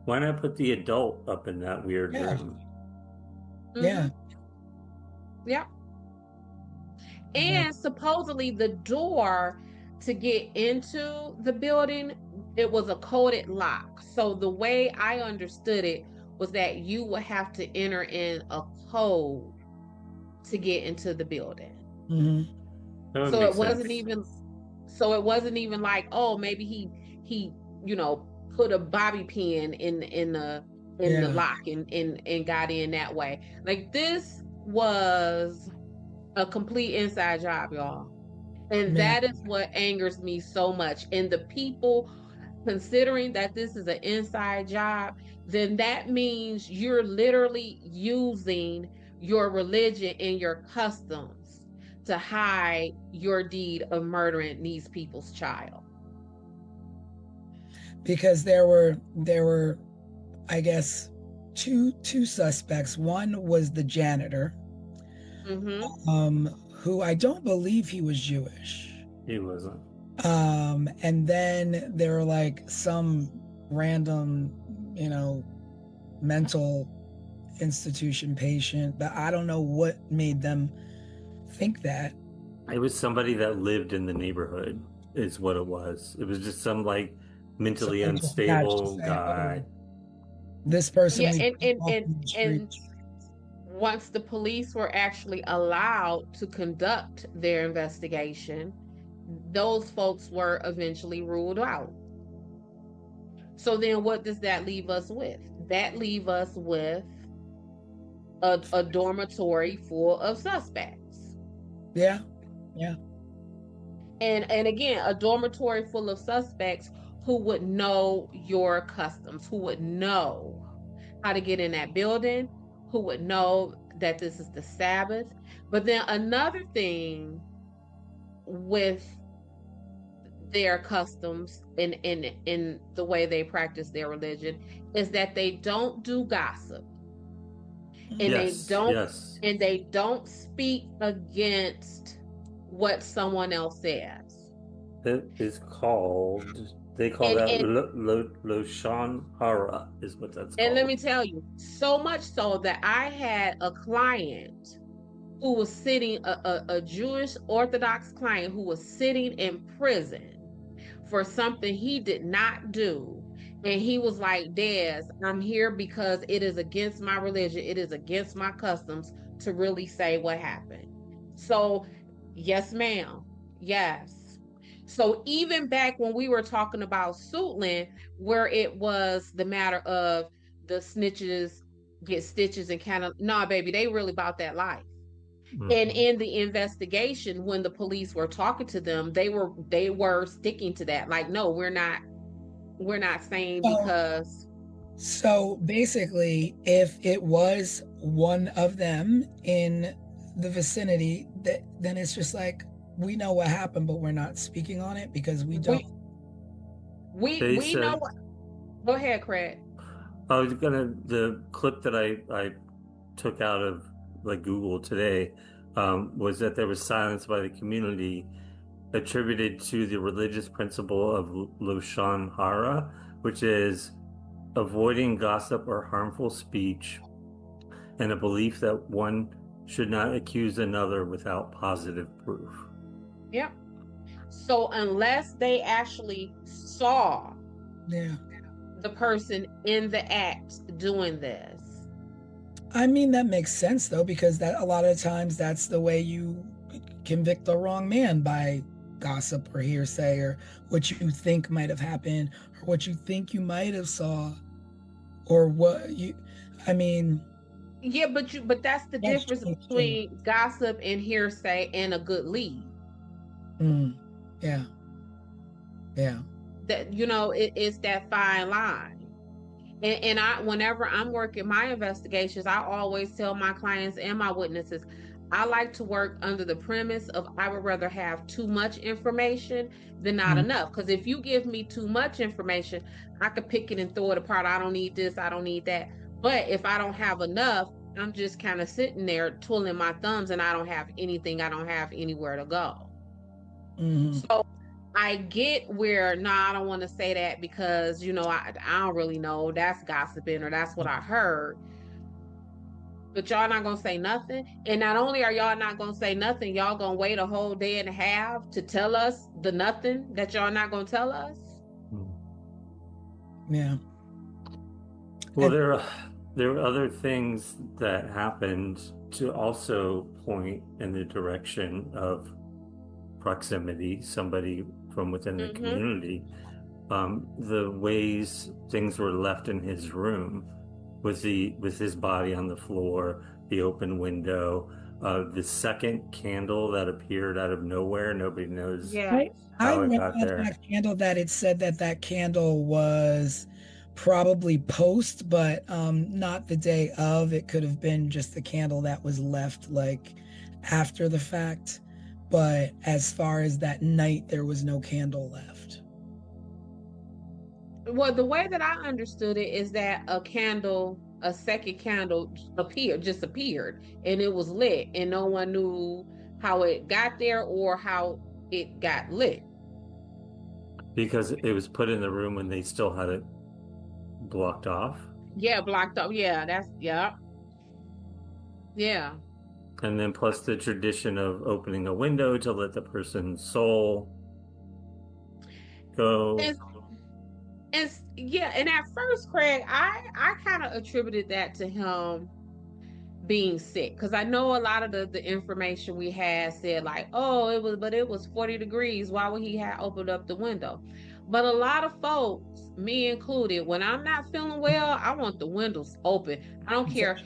why not put the adult up in that weird room? Yeah. Yeah. And supposedly the door to get into the building, it was a coded lock. So the way I understood it was that you would have to enter in a code to get into the building. So it wasn't even like, oh, maybe he put a bobby pin in the lock and got in that way. Like, this was a complete inside job, y'all. And that is what angers me so much. And the people, considering that this is an inside job, then that means you're literally using your religion and your customs to hide your deed of murdering these people's child. Because there were, I guess, two suspects. One was the janitor, who I don't believe he was Jewish. He wasn't. And then there were like some random, mental institution patient, but I don't know what made them think that. It was somebody that lived in the neighborhood, is what it was. It was just some like mentally Someone just attached to unstable say, guy. this person Yeah, we and and off and in the and streets. once the police were actually allowed to conduct their investigation, those folks were eventually ruled out. So then what does that leave us with? That leave us with a dormitory full of suspects. Yeah. And again, a dormitory full of suspects who would know your customs, who would know how to get in that building, who would know that this is the Sabbath. But then another thing with their customs in the way they practice their religion is that they don't do gossip. And Yes. they don't speak against what someone else says. It is called, they call And that and Loshan Hara is what that's and let called. me tell you, so much so that I had a client who was sitting, a Jewish Orthodox client who was sitting in prison for something he did not do. And he was like, Des, I'm here because it is against my religion, it is against my customs to really say what happened. So, yes, ma'am. Yes. So, even back when we were talking about Suitland, where it was the matter of the snitches get stitches and kind of, nah, baby, they really about that life. And Mhm. in the investigation, when the police were talking to them, they were sticking to that. Like, no, we're not saying because So basically, if it was one of them in the vicinity, then it's just like, we know what happened, but we're not speaking on it because we don't. They we know said, what. Go ahead, Craig. the clip that I took out of like Google today was that there was silence by the community attributed to the religious principle of Loshan Hara, which is avoiding gossip or harmful speech, and a belief that one should not accuse another without positive proof. Yep. So unless they actually saw Yeah. the person in the act doing this. I mean, that makes sense though, because that a lot of times that's the way you convict the wrong man, by gossip or hearsay or what you think might have happened or what you think you might have saw or what you, I mean, Yeah, but that's the that's difference true. between gossip and hearsay and a good lead. Yeah. Yeah. That it's that fine line. And I, whenever I'm working my investigations, I always tell my clients and my witnesses, I like to work under the premise of I would rather have too much information than not Mm. enough. Because if you give me too much information, I could pick it and throw it apart. I don't need this, I don't need that. But if I don't have enough, I'm just kind of sitting there twiddling my thumbs and I don't have anything, I don't have anywhere to go. So I get where, I don't want to say that because, I don't really know. That's gossiping or that's what I heard. But y'all not going to say nothing. And not only are y'all not going to say nothing, y'all going to wait a whole day and a half to tell us the nothing that y'all not going to tell us. Yeah. Well, there are other things that happened to also point in the direction of proximity, somebody from within the community. The ways things were left in his room with his body on the floor, the open window, the second candle that appeared out of nowhere. Nobody knows I how it read got about there. that candle that it said that candle was probably post, but not the day of. It could have been just the candle that was left like after the fact. But as far as that night, there was no candle left. Well, the way that I understood it is that a second candle just appeared, and it was lit, and no one knew how it got there or how it got lit. Because it was put in the room when they still had it blocked off. Yeah, blocked up. Yeah, yeah. Yeah. And then plus the tradition of opening a window to let the person's soul go. And yeah, and at first, Craig, I kind of attributed that to him being sick, because I know a lot of the information we had said like, oh, it was 40 degrees, why would he have opened up the window? But a lot of folks, me included, when I'm not feeling well, I want the windows open. I don't care.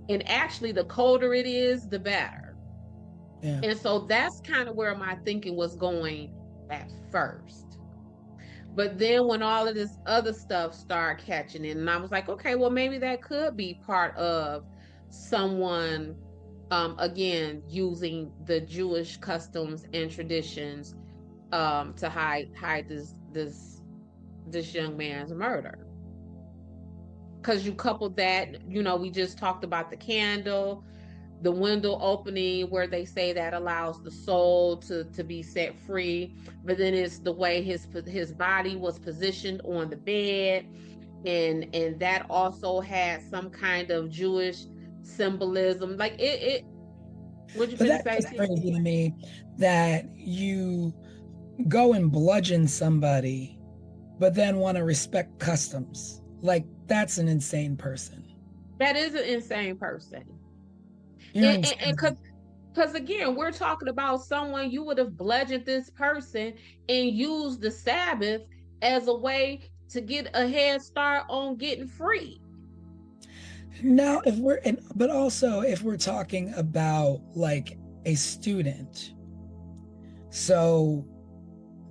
And actually, the colder it is, the better. Yeah. And so that's kind of where my thinking was going at first. But then when all of this other stuff started catching in, and I was like, okay, well, maybe that could be part of someone, again, using the Jewish customs and traditions, to hide this young man's murder. Because you coupled that, we just talked about the candle, the window opening where they say that allows the soul to be set free, but then it's the way his body was positioned on the bed, and that also had some kind of Jewish symbolism. Like it what you finna say? That's crazy to me, that you go and bludgeon somebody but then want to respect customs. Like, that's an insane person. That is an insane person. You're And insane. because again, we're talking about someone, you would have bludgeoned this person and used the Sabbath as a way to get a head start on getting free. Now, but also if we're talking about like a student, so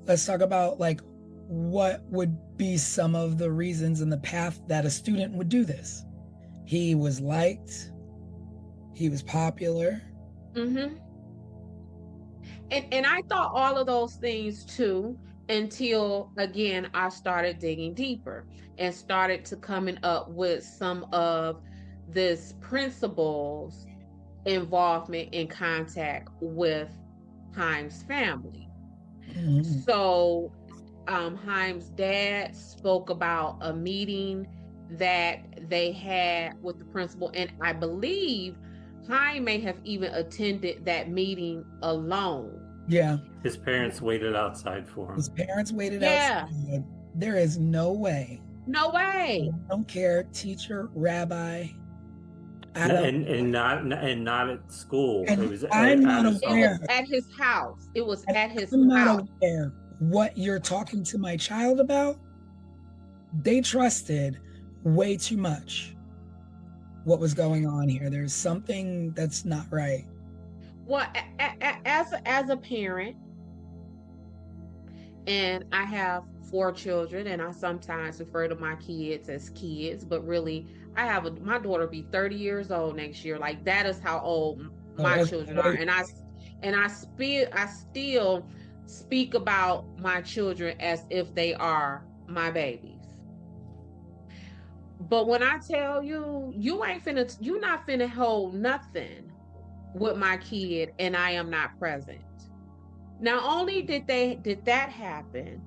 let's talk about like what would be some of the reasons in the path that a student would do this. He was liked, he was popular. Mm-hmm. And I thought all of those things too, until again I started digging deeper and started to coming up with some of this principles involvement in contact with Haim's family. Mm-hmm. So Haim's dad spoke about a meeting that they had with the principal, and I believe Haim may have even attended that meeting alone. Yeah. His parents waited outside for him. His parents waited outside. There is no way. No way. I don't care, teacher, rabbi. And not at school. And it was I'm not aware. It was at his house. It was at his I'm house. not aware what you're talking to my child about. They trusted way too much what was going on here. There's something that's not right. Well, as a parent, and I have 4 children, and I sometimes refer to my kids as kids, but really I have my daughter be 30 years old next year. Like, that is how old my children are. And I still speak about my children as if they are my babies. But when I tell you, you're not finna hold nothing with my kid and I am not present. Not only did that happen,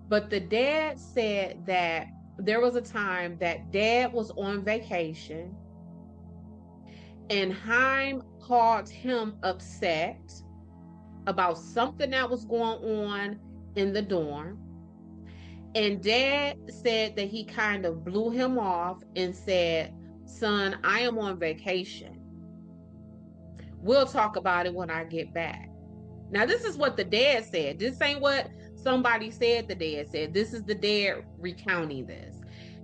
but the dad said that there was a time that dad was on vacation and Haim called him upset about something that was going on in the dorm. And dad said that he kind of blew him off and said, "Son, I am on vacation. We'll talk about it when I get back." Now, this is what the dad said. This ain't what somebody said the dad said. This is the dad recounting this.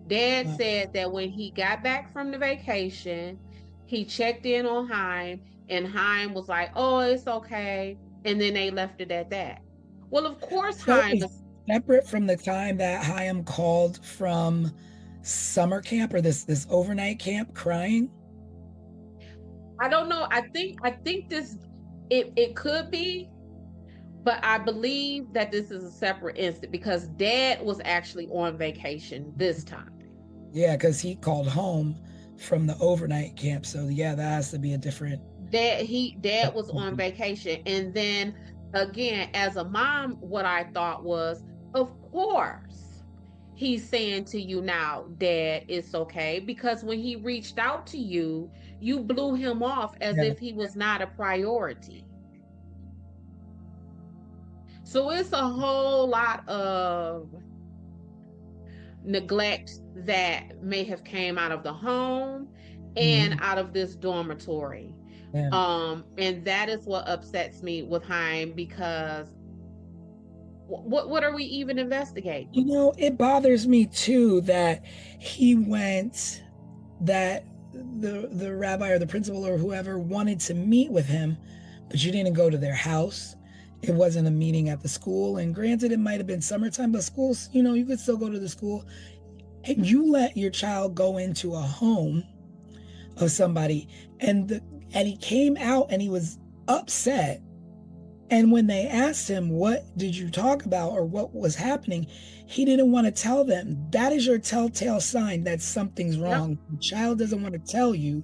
Dad said that when he got back from the vacation, he checked in on Haim, and Haim was like, "Oh, it's okay." And then they left it at that. Well, of course, Haim is separate from the time that Haim called from summer camp or this overnight camp crying. I don't know. I think this it could be, But I believe that this is a separate incident because dad was actually on vacation this time. Yeah, because he called home from the overnight camp. So yeah, that has to be a different. Dad was on vacation. And then again, as a mom, what I thought was, of course, he's saying to you now, Dad, it's okay. Because when he reached out to you, you blew him off as Yeah. if he was not a priority. So it's a whole lot of neglect that may have came out of the home and out of this dormitory. Yeah. And that is what upsets me with Haim because what are we even investigating? You know, it bothers me too that he went, that the rabbi or the principal or whoever wanted to meet with him, but you didn't go to their house. It wasn't a meeting at the school. And granted, it might have been summertime, but schools, you know, you could still go to the school. And you let your child go into a home of somebody, and he came out and he was upset. And when they asked him, what did you talk about or what was happening? He didn't want to tell them. That is your telltale sign that something's wrong. Yep. The child doesn't want to tell you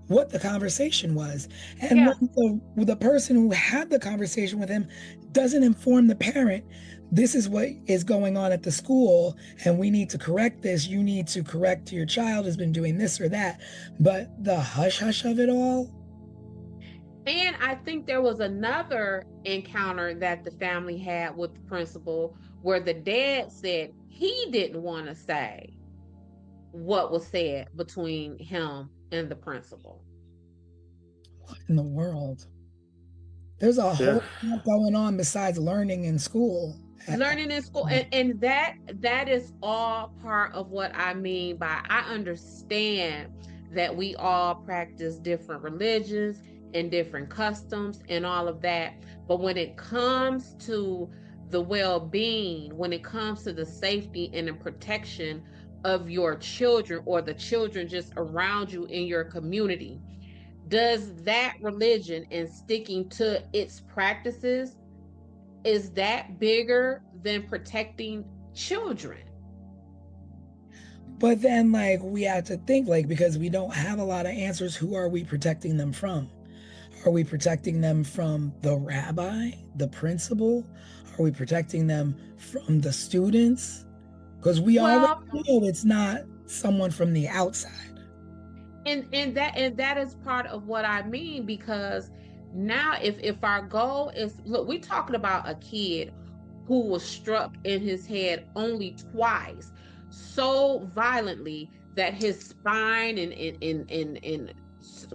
what the conversation was. And Yeah. when the person who had the conversation with him doesn't inform the parent, this is what is going on at the school, and we need to correct this. You need to correct your child has been doing this or that. But the hush hush of it all. And I think there was another encounter that the family had with the principal where the dad said he didn't want to say what was said between him and the principal. What in the world? There's a whole lot going on besides learning in school. Learning in school, and that is all part of what I mean by I understand that we all practice different religions and different customs and all of that, but when it comes to the well-being, when it comes to the safety and the protection of your children or the children just around you in your community, does that religion and sticking to its practices, is that bigger than protecting children? But then, like, we have to think, like, because we don't have a lot of answers, who are we protecting them from? Are we protecting them from the rabbi, the principal? Are we protecting them from the students? Because we already know it's not someone from the outside. And that is part of what I mean, because now if our goal is, look, we're talking about a kid who was struck in his head only twice so violently that his spine and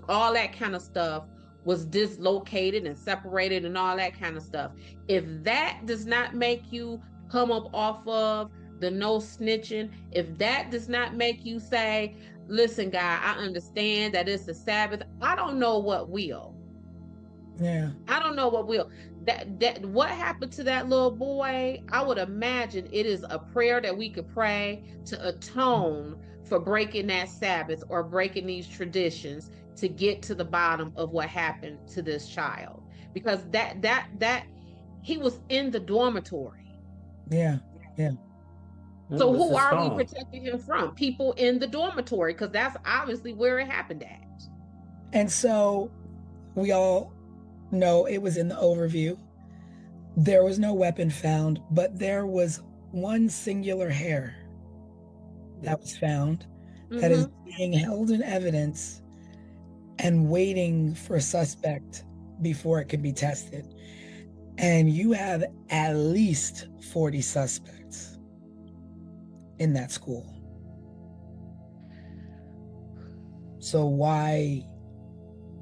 all that kind of stuff was dislocated and separated and all that kind of stuff. If that does not make you come up off of the no snitching, if that does not make you say, listen, guy, I understand that it's the Sabbath, I don't know what will. Yeah. I don't know what will. That what happened to that little boy, I would imagine it is a prayer that we could pray to atone for breaking that Sabbath or breaking these traditions to get to the bottom of what happened to this child. Because that he was in the dormitory. Yeah. Yeah. So who are we protecting him from? People in the dormitory, because that's obviously where it happened at. And so we all know it was in the overview. There was no weapon found, but there was one singular hair that was found that is being held in evidence and waiting for a suspect before it can be tested. And you have at least 40 suspects in that school. So why?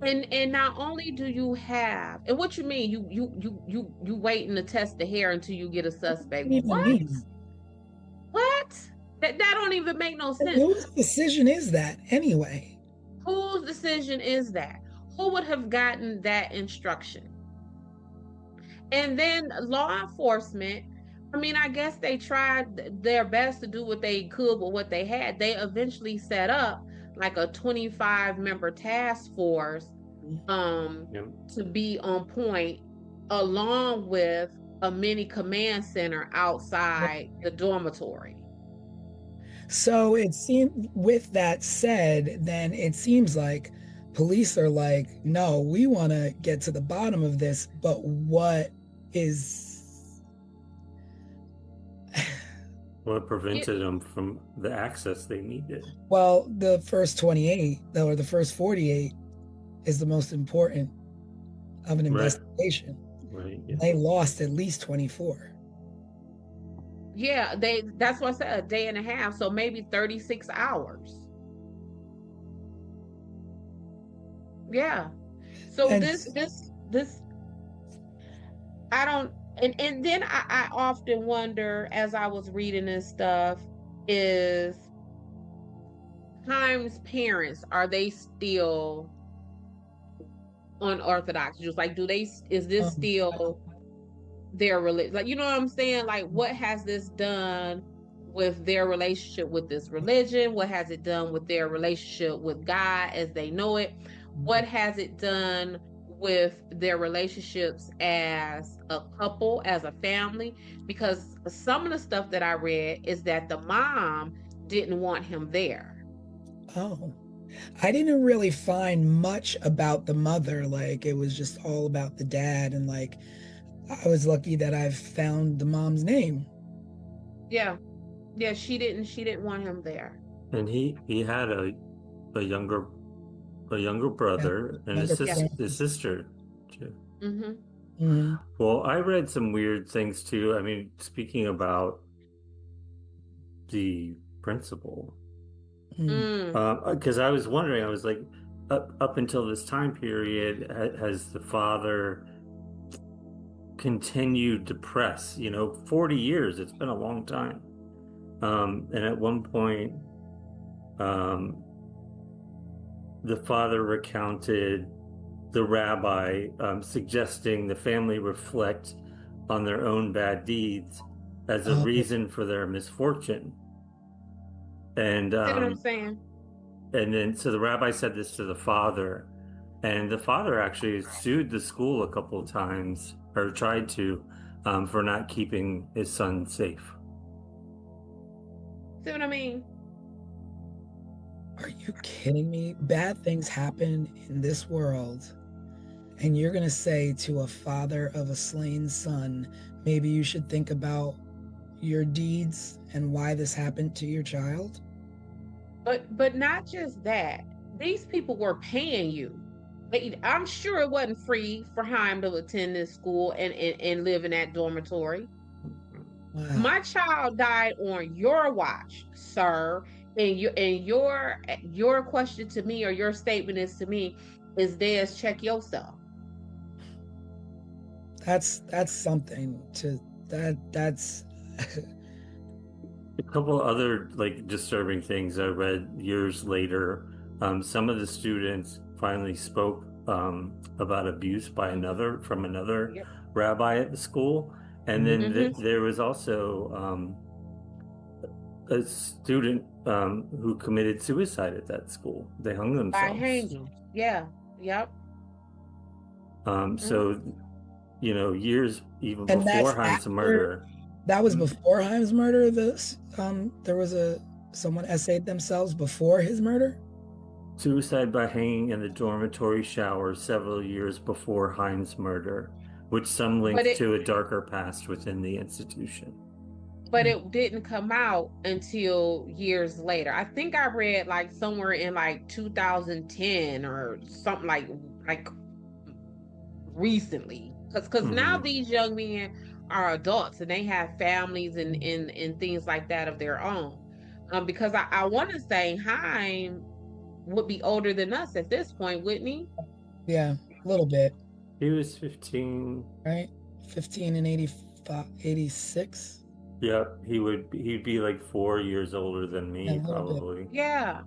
And not only do you have, and what you mean, you waiting to test the hair until you get a suspect. What? What? That don't even make no sense. Whose decision is that anyway? Whose decision is that? Who would have gotten that instruction? And then law enforcement, I mean, I guess they tried their best to do what they could with what they had. They eventually set up like a 25-member task force to be on point along with a mini command center outside the dormitory. So it seemed, with that said, then it seems like police are like, no, we want to get to the bottom of this, but what is What prevented them from the access they needed? well, the first 28 or the first 48 is the most important of an investigation. Right. Yeah. They lost at least 24. Yeah, that's what I said, a day and a half, so maybe 36 hours. Yeah. So And this I don't, and then I often wonder as I was reading this stuff, is Haim's parents, are they still unorthodox Jews? Like, is this still their religion? Like, you know what I'm saying? Like, what has this done with their relationship with this religion? What has it done with their relationship with God as they know it? What has it done with their relationships as a couple, as a family? Because some of the stuff that I read is that the mom didn't want him there. oh, I didn't really find much about the mother. Like, it was just all about the dad, and like, I was lucky that I found the mom's name. Yeah. Yeah, she didn't want him there. And he had a younger brother and his sister too. Mm-hmm. Mm-hmm. Well, I read some weird things too. I mean, speaking about the principal, because I was wondering, I was like, up until this time period, has the father continued to press? 40 years, it's been a long time. And at one point, the father recounted the rabbi suggesting the family reflect on their own bad deeds as a reason for their misfortune. And See what I'm saying? And then so the rabbi said this to the father, and the father actually sued the school a couple of times, or tried to, for not keeping his son safe. See what I mean? Are you kidding me? Bad things happen in this world, and you're going to say to a father of a slain son, maybe you should think about your deeds and why this happened to your child? But not just that. These people were paying you. I'm sure it wasn't free for Haim to attend this school and live in that dormitory. Wow. My child died on your watch, sir. And your question to me, or your statement is to me, is Des, check yourself. That's something to that's A couple other like disturbing things I read years later. Some of the students finally spoke about abuse by another rabbi at the school, and then there was also a student who committed suicide at that school. They hung themselves. By hanging. Yeah. Yep. So years even before Haim's murder. That was before Haim's murder. There was someone essayed themselves before his murder. Suicide by hanging in the dormitory shower several years before Haim's murder, which some linked to a darker past within the institution. But it didn't come out until years later. I think I read like somewhere in like 2010 or something like recently. Because now these young men are adults and they have families and things like that of their own. Because I want to say Haim would be older than us at this point, wouldn't he? Yeah, a little bit. He was 15. Right? 15 and 86. Yep, he'd be like 4 years older than me, probably. Yeah.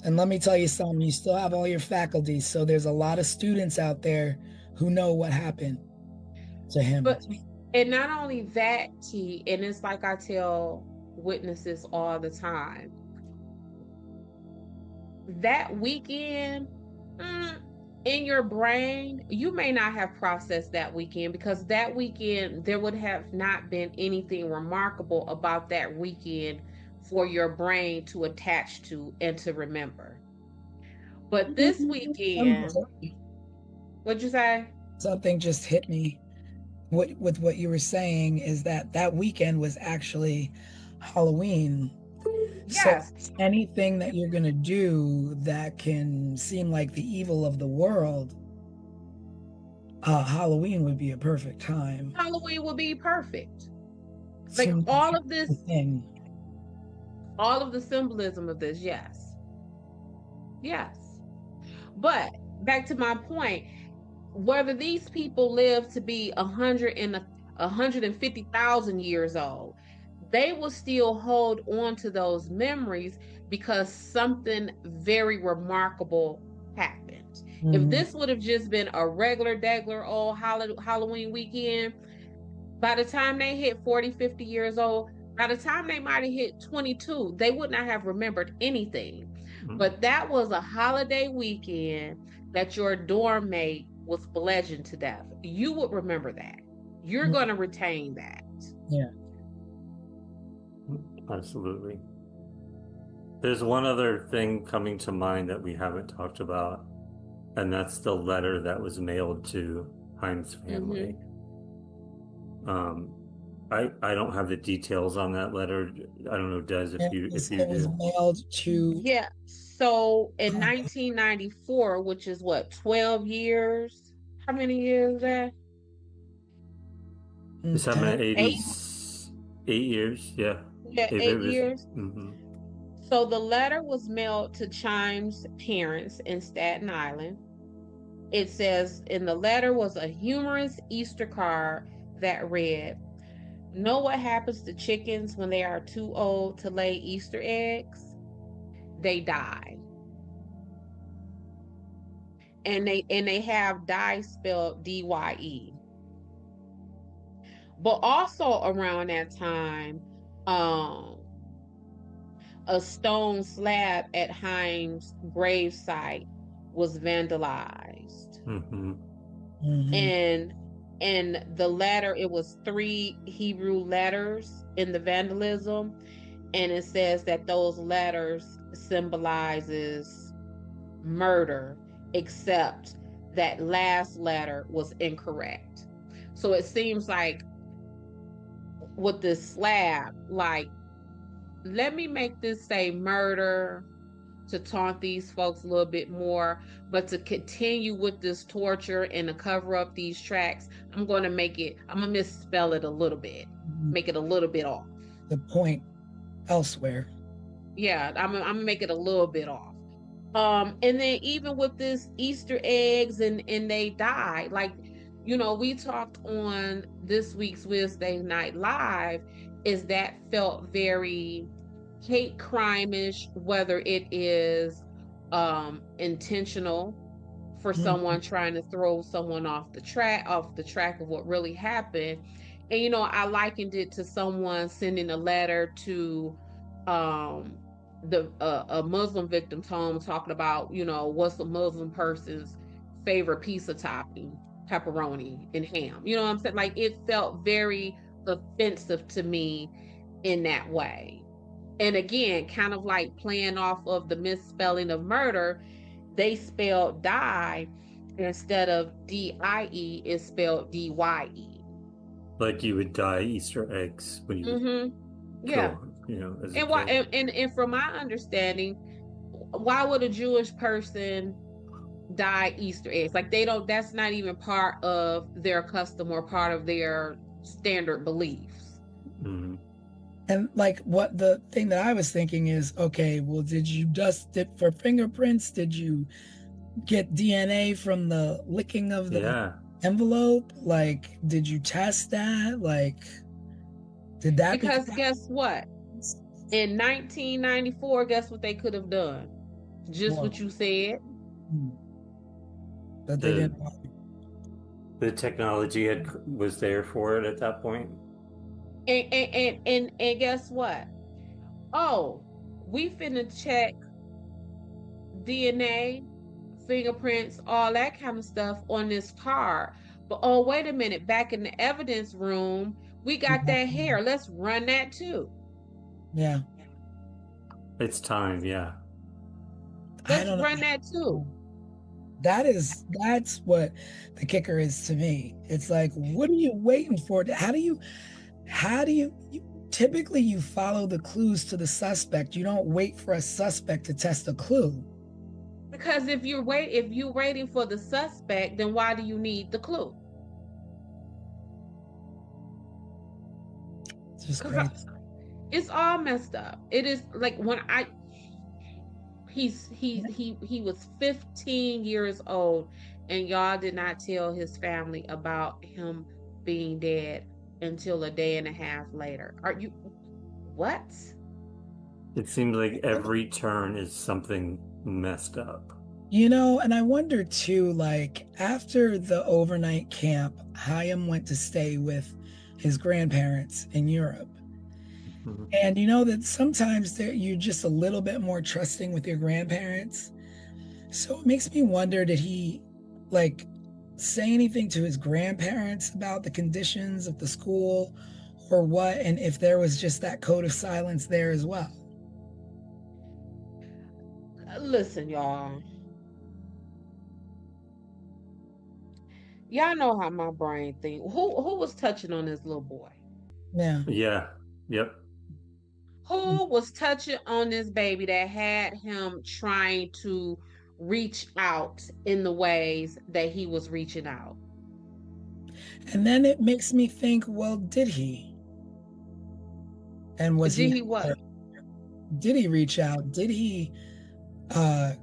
And let me tell you something, you still have all your faculty, so there's a lot of students out there who know what happened to him. And not only that, T, and it's like I tell witnesses all the time, that weekend, in your brain, you may not have processed that weekend, because that weekend there would have not been anything remarkable about that weekend for your brain to attach to and to remember. But this weekend, what'd you say? Something just hit me. With what you were saying is that weekend was actually Halloween. Yes. So anything that you're going to do that can seem like the evil of the world, Halloween would be a perfect time. Halloween would be perfect. Like So all of this, thing. all of the symbolism of this, yes. Yes. But back to my point, whether these people live to be 150,000 years old, they will still hold on to those memories because something very remarkable happened. If this would have just been a regular degular old Halloween weekend, by the time they hit 40, 50 years old, by the time they might have hit 22, they would not have remembered anything. But that was a holiday weekend that your dorm mate was bludgeoned to death. You would remember that. You're going to retain that. Yeah. Absolutely. There's one other thing coming to mind that we haven't talked about, and that's the letter that was mailed to Himes' family. I don't have the details on that letter. I don't know, Des, if you was do. mailed to. Yeah. So in 1994, which is what, 12 years? How many years is that? It's happened in 8 years. Yeah. Yeah, 8 years. Mm-hmm. So the letter was mailed to Chimes' parents in Staten Island. It says in the letter was a humorous Easter card that read, "Know what happens to chickens when they are too old to lay Easter eggs? They die." And they have die spelled D-Y-E. But also around that time, a stone slab at Himes' gravesite was vandalized. And the letter, it was 3 Hebrew letters in the vandalism, and it says that those letters symbolizes murder, except that last letter was incorrect. So it seems like with this slab, like, let me make this say murder to taunt these folks a little bit more, but to continue with this torture and to cover up these tracks, I'm going to misspell it a little bit, make it a little bit off. The point elsewhere. Yeah, I'm gonna make it a little bit off. And then even with this Easter eggs and they died, like, we talked on this week's Wednesday Night Live, is that felt very hate crime-ish, whether it is intentional for someone trying to throw someone off the track of what really happened. And I likened it to someone sending a letter to a Muslim victim's home, talking about, what's a Muslim person's favorite pizza topping, pepperoni and ham. You know what I'm saying? Like, it felt very offensive to me in that way. And again, kind of like playing off of the misspelling of murder, they spelled die instead of D-I-E, it's spelled D-Y-E. Like you would dye Easter eggs when you yeah. as and why and from my understanding, why would a Jewish person dye Easter eggs? Like, that's not even part of their custom or part of their standard beliefs. And like, what the thing that I was thinking is, okay, well, did you dust it for fingerprints? Did you get DNA from the licking of the envelope? Like, did you test that? Like, did that? Because guess what? In 1994, guess what they could have done? Just what you said. But they didn't. The technology was there for it at that point. And guess what? Oh, we finna check DNA fingerprints, all that kind of stuff on this car. But oh, wait a minute, back in the evidence room, we got that hair. Let's run that too. Yeah. It's time, yeah. Let's run that too. That's what the kicker is to me. It's like, what are you waiting for? How do you typically you follow the clues to the suspect. You don't wait for a suspect to test a clue. Because if you're waiting for the suspect, then why do you need the clue? It's just crazy. It's all messed up. It is like when he was 15 years old, and y'all did not tell his family about him being dead until a day and a half later. Are you what? It seems like every turn is something messed up. And I wonder too, like after the overnight camp, Chaim went to stay with his grandparents in Europe. Mm-hmm. And that sometimes you're just a little bit more trusting with your grandparents. So it makes me wonder, did he like say anything to his grandparents about the conditions of the school or what? And if there was just that code of silence there as well. Listen, y'all. Y'all know how my brain thinks. Who was touching on this little boy? Yeah. Yeah. Yep. Who was touching on this baby that had him trying to reach out in the ways that he was reaching out? And then it makes me think, well, did he? And was Did he? he what? Did he reach out? Did he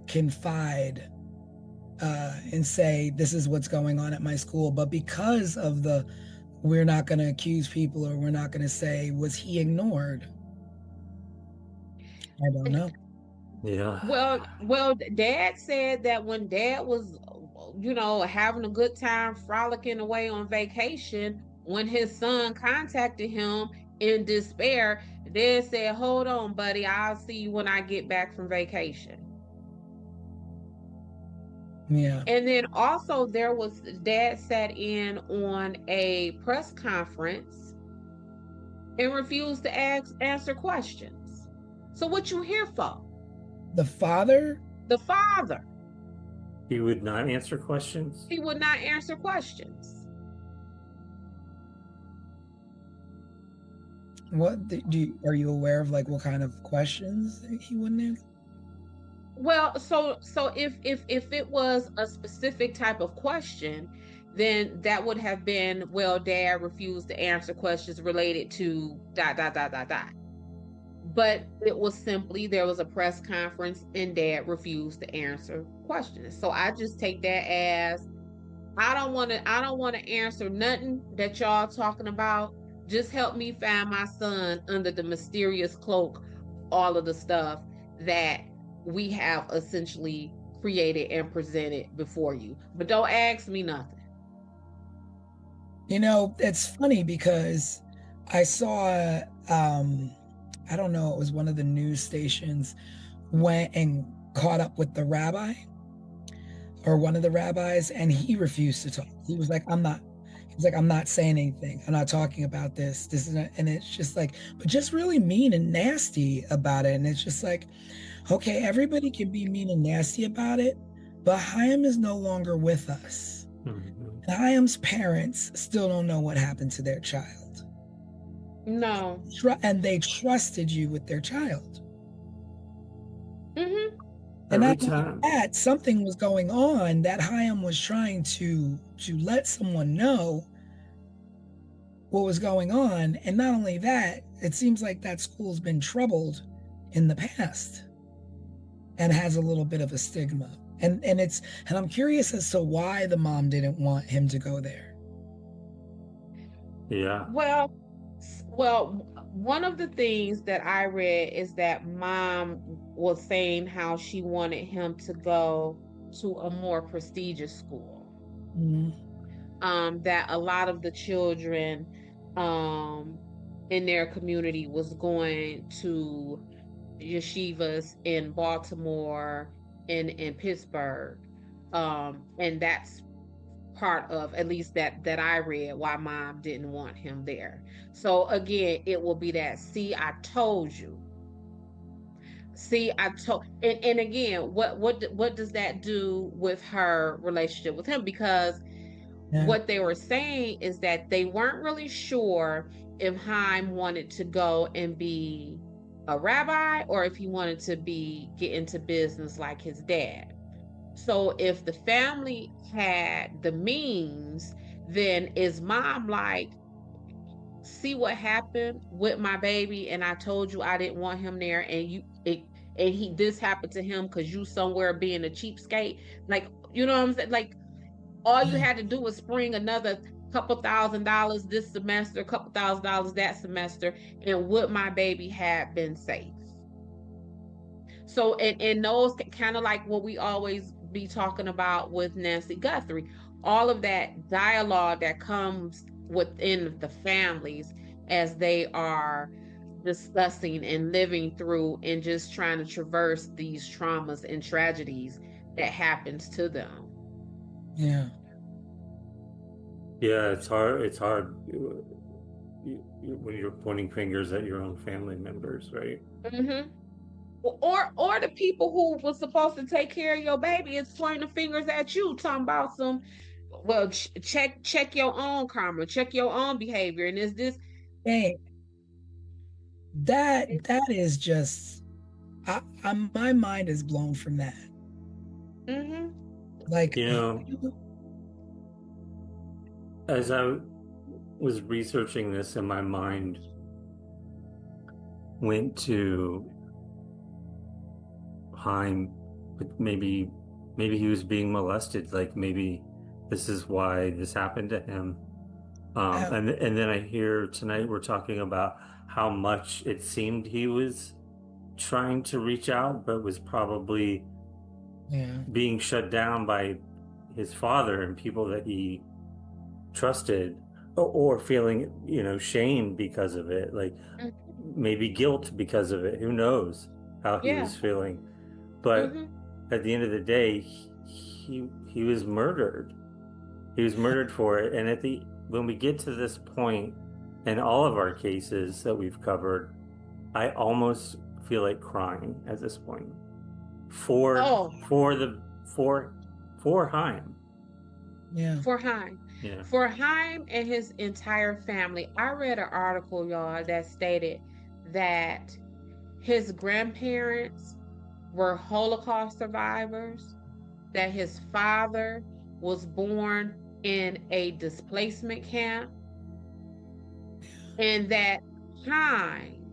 confide and say, this is what's going on at my school? But because of we're not going to accuse people, or we're not going to say, was he ignored? I don't know. Yeah. Well, Dad said that when Dad was, having a good time frolicking away on vacation, when his son contacted him in despair, Dad said, "Hold on, buddy, I'll see you when I get back from vacation." Yeah. And then also Dad sat in on a press conference and refused to answer questions. So what you here for? The father? The father. He would not answer questions? He would not answer questions. What are you aware of, like what kind of questions he wouldn't answer? Well, so if it was a specific type of question, then that would have been, well, Dad refused to answer questions related to ... But it was simply, there was a press conference and Dad refused to answer questions. So I just take that as, I don't want to answer nothing that y'all talking about. Just help me find my son under the mysterious cloak, all of the stuff that we have essentially created and presented before you. But don't ask me nothing. It's funny because I saw I don't know, it was one of the news stations went and caught up with the rabbi, or one of the rabbis, and he refused to talk. He was like, I'm not saying anything. I'm not talking about this. This is not, and it's just like, but just really mean and nasty about it. And it's just like, okay, everybody can be mean and nasty about it, but Chaim is no longer with us. Mm-hmm. And Chaim's parents still don't know what happened to their child. No. And they trusted you with their child. Mm-hmm. And that something was going on that Chaim was trying to let someone know what was going on. And not only that, it seems like that school's been troubled in the past and has a little bit of a stigma. And I'm curious as to why the mom didn't want him to go there. Yeah. Well, one of the things that I read is that Mom was saying how she wanted him to go to a more prestigious school. Mm-hmm. That a lot of the children in their community was going to yeshivas in Baltimore and in Pittsburgh. And that's part of, at least that I read, why mom didn't want him there. So again, it will be that, see, I told you. See, I told, and again, what does that do with her relationship with him? Because Yeah. what they were saying is that they weren't really sure if Haim wanted to go and be a rabbi or if he wanted to get into business like his dad. So if the family had the means, then is mom like, see what happened with my baby, and I told you I didn't want him there, and this happened to him because you somewhere being a cheapskate. Like, you know what I'm saying? Like, all you Yeah. had to do was spring another couple $1,000 this semester, couple $1,000 that semester, and would my baby have been safe? So, and those kind of like what we always be talking about with Nancy Guthrie, all of that dialogue that comes within the families as they are discussing and living through and just trying to traverse these traumas and tragedies that happens to them. Yeah. Yeah, it's hard. It's hard when you're pointing fingers at your own family members, right? Mm-hmm. Or the people who was supposed to take care of your baby is pointing the fingers at you, talking about some, well, check your own karma, check your own behavior, and is this? Hey, that is just, my mind is blown from that. Mm-hmm. Like, You know, as I was researching this, and my mind went to Haim, but maybe he was being molested. Like maybe this is why this happened to him. And then I hear tonight we're talking about how much it seemed he was trying to reach out, but was probably yeah, being shut down by his father and people that he trusted, or feeling, shame because of it, like maybe guilt because of it. Who knows how he Yeah. was feeling? But Mm-hmm. at the end of the day, he was murdered. He was murdered for it. And when we get to this point in all of our cases that we've covered, I almost feel like crying at this point for Oh, for the for Haim. yeah, for Haim. Yeah. For Haim and his entire family. I read an article, y'all, that stated that his grandparents were Holocaust survivors, that his father was born in a displacement camp, and that Haim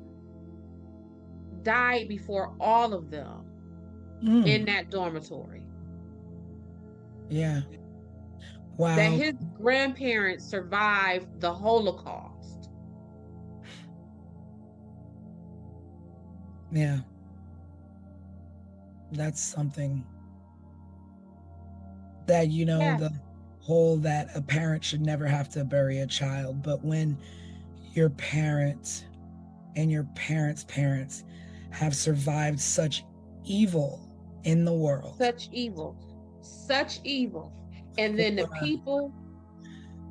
died before all of them in that dormitory. yeah. That Wow. his grandparents survived the Holocaust. Yeah. That's something that, Yeah. the whole that a parent should never have to bury a child, but when your parents and your parents' parents have survived such evil in the world, Such evil. Such evil. And then the people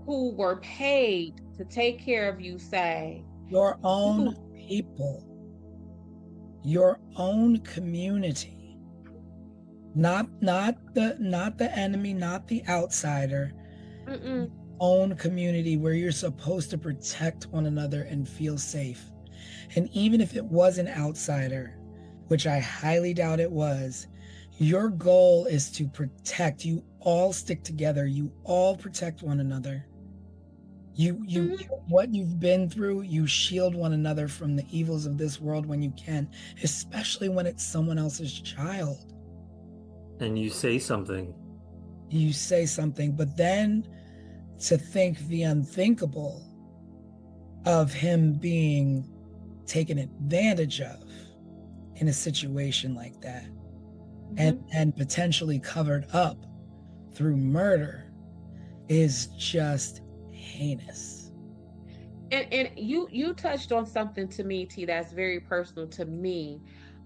who were paid to take care of you say, your own people, your own community, not the enemy, not the outsider, own community where you're supposed to protect one another and feel safe. And even if it was an outsider, which I highly doubt it was, your goal is to protect. You all stick together. You all protect one another. What you've been through, you shield one another from the evils of this world when you can, especially when it's someone else's child. And you say something. You say something, but then to think the unthinkable of him being taken advantage of in a situation like that, and potentially covered up through murder is just heinous. And you touched on something to me, T, that's very personal to me.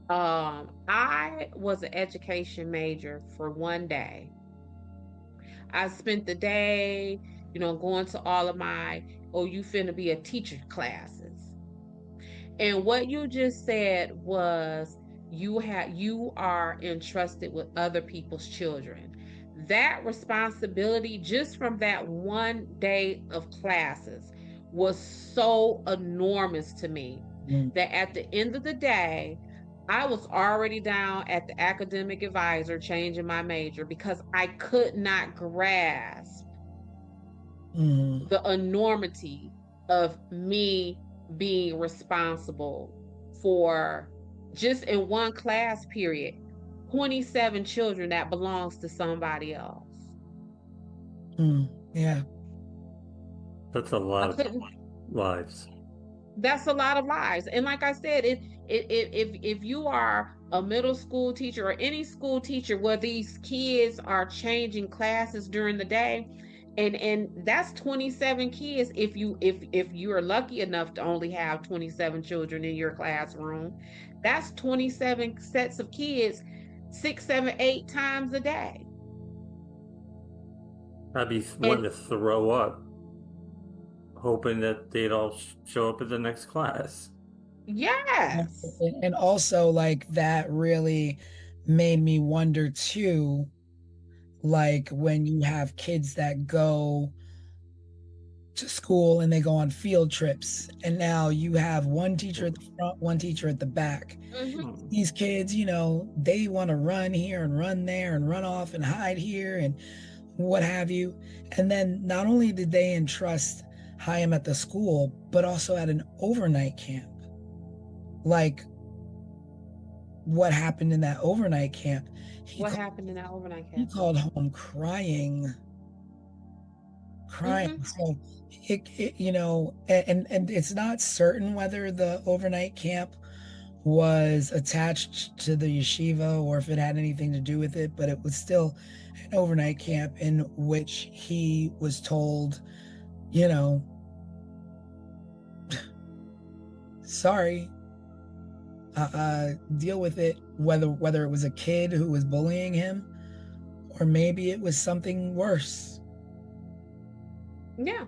I was an education major for one day, I spent the day, going to all of my, oh, you finna be a teacher classes. And what you just said was you are entrusted with other people's children. That responsibility just from that one day of classes was so enormous to me Mm. that at the end of the day, I was already down at the academic advisor changing my major because I could not grasp Mm. the enormity of me being responsible for just in one class period 27 children that belongs to somebody else. Mm. Yeah. That's a I lot of couldn't. lives. That's a lot of lives. And like I said, if you are a middle school teacher or any school teacher where these kids are changing classes during the day, and that's 27 kids if you are lucky enough to only have 27 children in your classroom, that's 27 sets of kids 6 7 8 times a day. I'd be wanting And to throw up, hoping that they'd all show up at the next class. yes. And also, like, that really made me wonder too, like, when you have kids that go to school and they go on field trips, and now you have one teacher at the front, one teacher at the back. Mhm. These kids, they want to run here and run there and run off and hide here and what have you. And then not only did they entrust Chaim at the school, but also at an overnight camp. Like, what happened in that overnight camp? He What called, happened in that overnight he camp? called home crying. Mhm. So and it's not certain whether the overnight camp was attached to the yeshiva or if it had anything to do with it, but it was still an overnight camp in which he was told, you know, sorry, deal with it, whether it was a kid who was bullying him or maybe it was something worse. Yeah.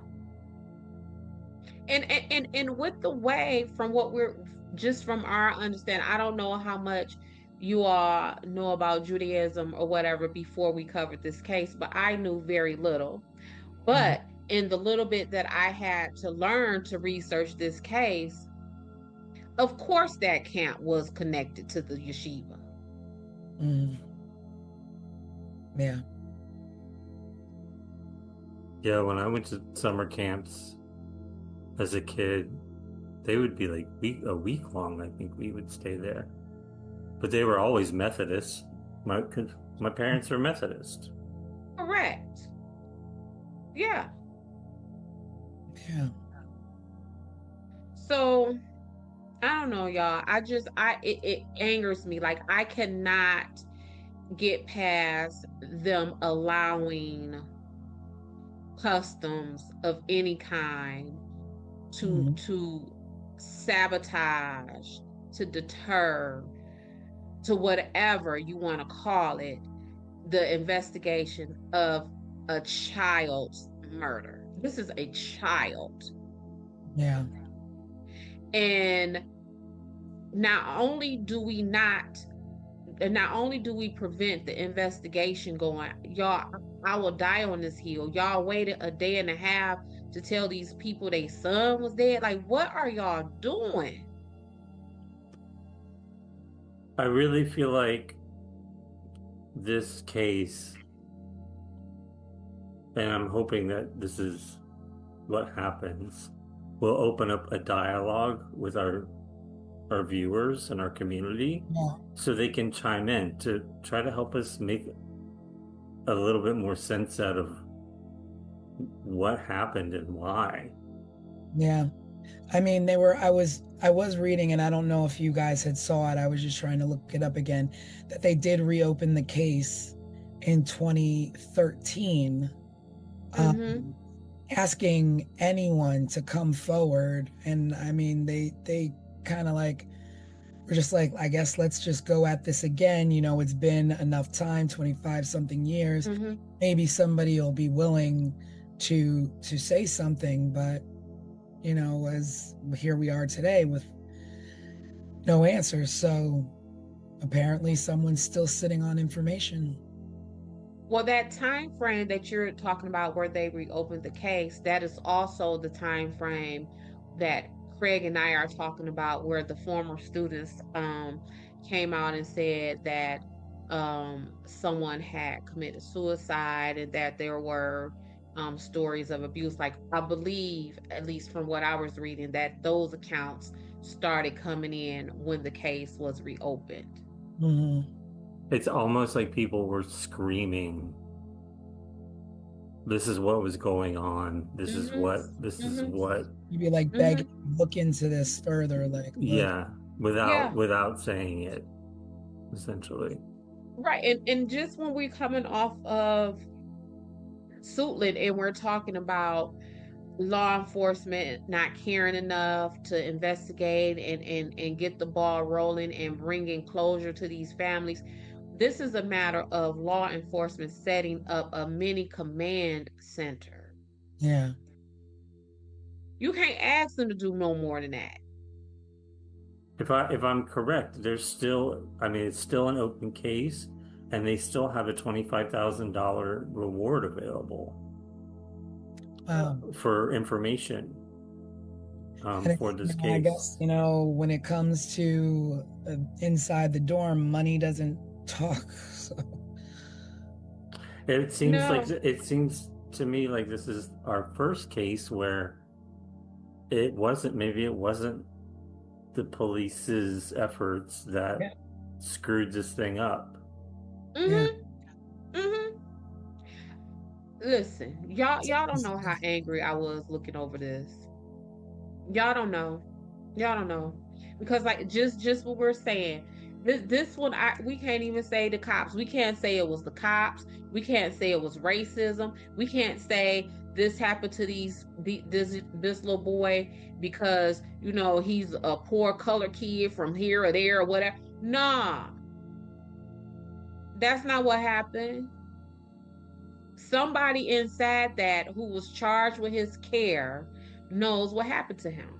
And with the way from what we're just from our understanding, I don't know how much you all know about Judaism or whatever before we covered this case, but I knew very little. Mhm. But in the little bit that I had to learn to research this case, of course that camp was connected to the yeshiva. Mhm. Yeah. Yeah, when I went to summer camps as a kid, they would be like a week long. I think we would stay there, but they were always Methodist. My parents are Methodist. Correct. Yeah. Yeah. So I don't know, y'all. It angers me. Like I cannot get past them allowing customs of any kind Mhm. to sabotage, to deter, to whatever you want to call it, the investigation of a child's murder. This is a child. Yeah. And not only do we not and not only do we prevent the investigation going, y'all, I will die on this hill. Y'all waited a day and a half to tell these people their son was dead. Like, what are y'all doing? I really feel like this case, and I'm hoping that this is what happens, will open up a dialogue with our viewers and our community Yeah. so they can chime in to try to help us make a little bit more sense out of what happened and why. Yeah. I mean, I was reading, and I don't know if you guys had saw it. I was just trying to look it up again, that they did reopen the case in 2013, Mm-hmm. asking anyone to come forward. And I mean, they kind of like we're just like, I guess let's just go at this again. You know, it's been enough time, 25 something years. Mhm. Maybe somebody will be willing to say something, but you know, as here we are today with no answers. So apparently someone's still sitting on information. Well, that time frame that you're talking about where they reopened the case, that is also the time frame that Craig and I are talking about where the former students came out and said that someone had committed suicide and that there were stories of abuse. Like I believe, at least from what I was reading, that those accounts started coming in when the case was reopened. Mhm. It's almost like people were screaming, this is what was going on. This is what, You'd be like begging, look into this further, like look. yeah, Yeah. without saying it, essentially. Right. And just when we're coming off of Suitland and we're talking about law enforcement not caring enough to investigate and get the ball rolling and bringing closure to these families, this is a matter of law enforcement setting up a mini command center. Yeah. You can't ask them to do no more than that. If I'm correct, there's still, I mean, it's still an open case, and they still have a $25,000 reward available for information for this case. I guess, you know, when it comes to inside the dorm, money doesn't talk. So. It seems to me like this is our first case where maybe it wasn't the police's efforts that screwed this thing up. Listen, y'all don't know how angry I was looking over this. Y'all don't know. Because like just what we're saying, this one we can't even say the cops. We can't say it was the cops. We can't say it was racism. We can't say this happened to this little boy because you know he's a poor colored kid from here or there or whatever. Nah, that's not what happened. Somebody inside that who was charged with his care knows what happened to him.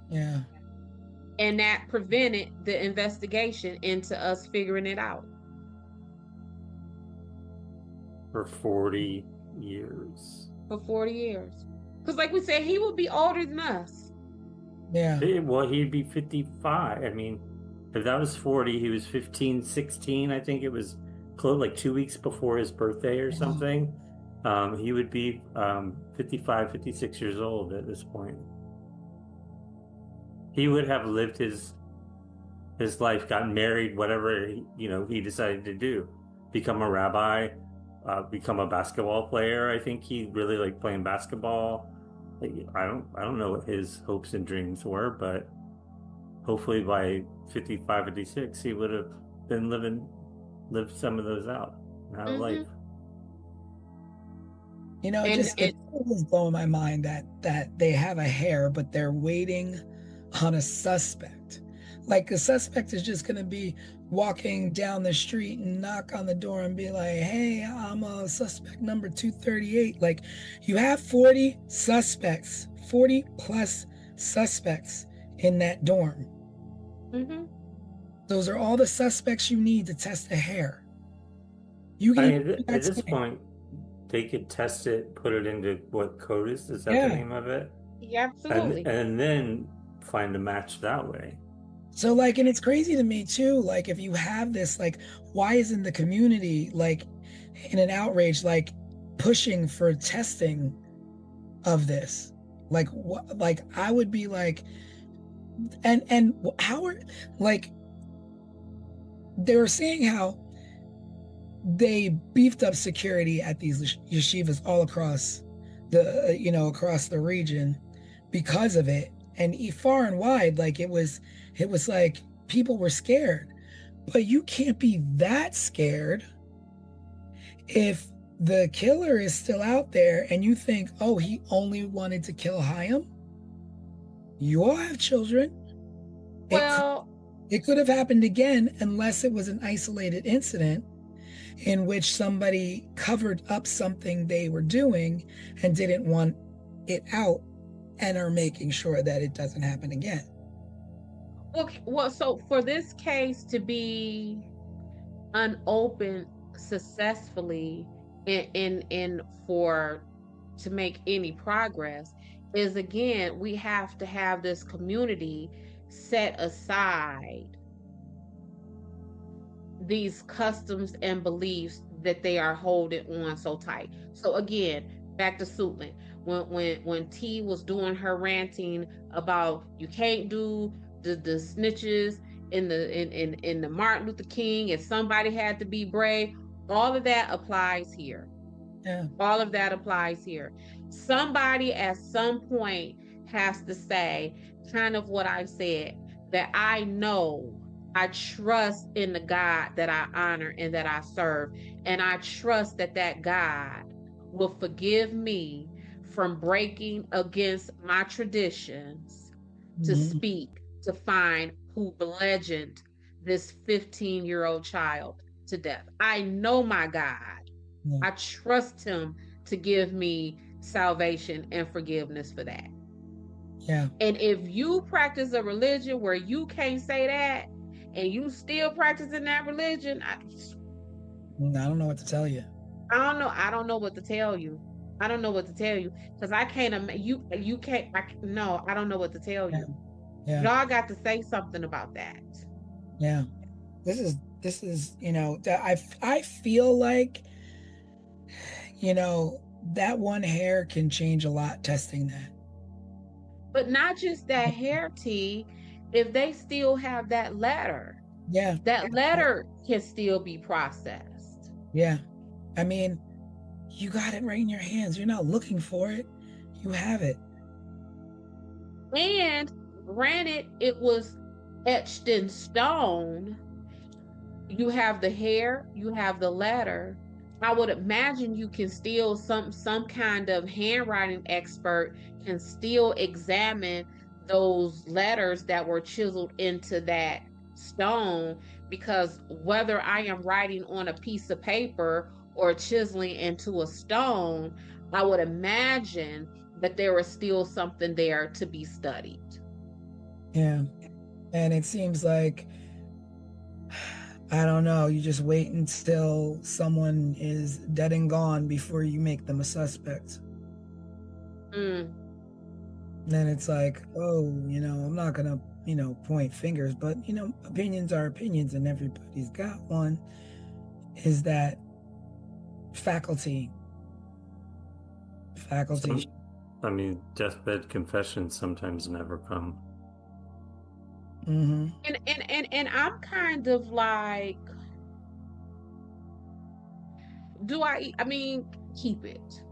Yeah. And that prevented the investigation into us figuring it out. For 40 years. For 40 years. Because like we said, he would be older than us. Yeah. Well, he'd be 55. I mean, if that was 40, he was 15, 16. I think it was close, like 2 weeks before his birthday or something. He would be 55, 56 years old at this point. He would have lived his life, gotten married, whatever he decided to do, become a rabbi, become a basketball player. I think he really liked playing basketball. I don't know what his hopes and dreams were, but hopefully by 55, 56, he would have been lived some of those out life. You know, it was blowing my mind that they have a hair, but they're waiting on a suspect. Like a suspect is just going to be walking down the street and knock on the door and be like, hey, I'm a suspect number 238. Like you have 40 suspects, 40 plus suspects in that dorm. Those are all the suspects you need to test the hair. At this point, they could test it, put it into what CODIS is that the name of it? Yeah, absolutely. And then find a match that way. So like, and it's crazy to me too, like if you have this, like, why isn't the community like in an outrage, like pushing for testing of this? Like what, like I would be like, and how are, like, they were saying how they beefed up security at these yeshivas all across across the region because of it. And far and wide, like it was like people were scared. But you can't be that scared if the killer is still out there and you think, oh, he only wanted to kill Chaim. You all have children. Well, It could have happened again unless it was an isolated incident in which somebody covered up something they were doing and didn't want it out and are making sure that it doesn't happen again. Well, so for this case to be unopened successfully in for to make any progress is, again, we have to have this community set aside these customs and beliefs that they are holding on so tight. So again, back to Suitland. When T was doing her ranting about you can't do the snitches in the Martin Luther King, if somebody had to be brave, all of that applies here. Yeah. All of that applies here. Somebody at some point has to say, kind of what I said, that I know, I trust in the God that I honor and that I serve. And I trust that that God will forgive me from breaking against my traditions to speak, to find who bludgeoned this 15-year-old child to death. I know my God. Yeah. I trust him to give me salvation and forgiveness for that. Yeah. And if you practice a religion where you can't say that and you still practicing that religion, I don't know what to tell you. I don't know what to tell you. I don't know what to tell you because I can't. You can't. No, I don't know what to tell you. Yeah. Y'all got to say something about that. Yeah. This is I feel like that one hair can change a lot testing that. But not just that hair, T. If they still have that letter, Yeah. that letter can still be processed. Yeah. I mean, you got it right in your hands. You're not looking for it. You have it. And granted, it was etched in stone. You have the hair, you have the letter. I would imagine you can still, some kind of handwriting expert can still examine those letters that were chiseled into that stone, because whether I am writing on a piece of paper or chiseling into a stone, I would imagine that there is still something there to be studied. Yeah. And it seems like, I don't know, you just wait until someone is dead and gone before you make them a suspect. Then it's like, oh, I'm not gonna, point fingers, but opinions are opinions and everybody's got one. Is that faculty? I mean, deathbed confessions sometimes never come. Mm-hmm. And I'm kind of like, I mean, keep it.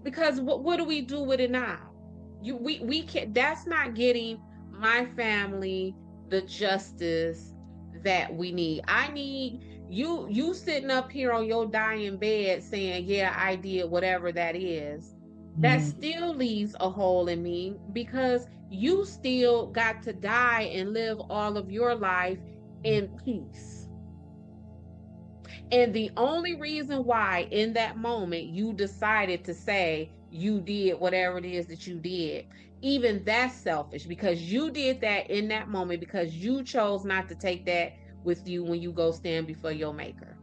Because what do we do with it now? We can't, that's not getting my family the justice that we need. I need you sitting up here on your dying bed saying, yeah, I did whatever that is. That still leaves a hole in me, because you still got to die and live all of your life in peace. And the only reason why in that moment you decided to say you did whatever it is that you did, even that's selfish, because you did that in that moment because you chose not to take that with you when you go stand before your maker.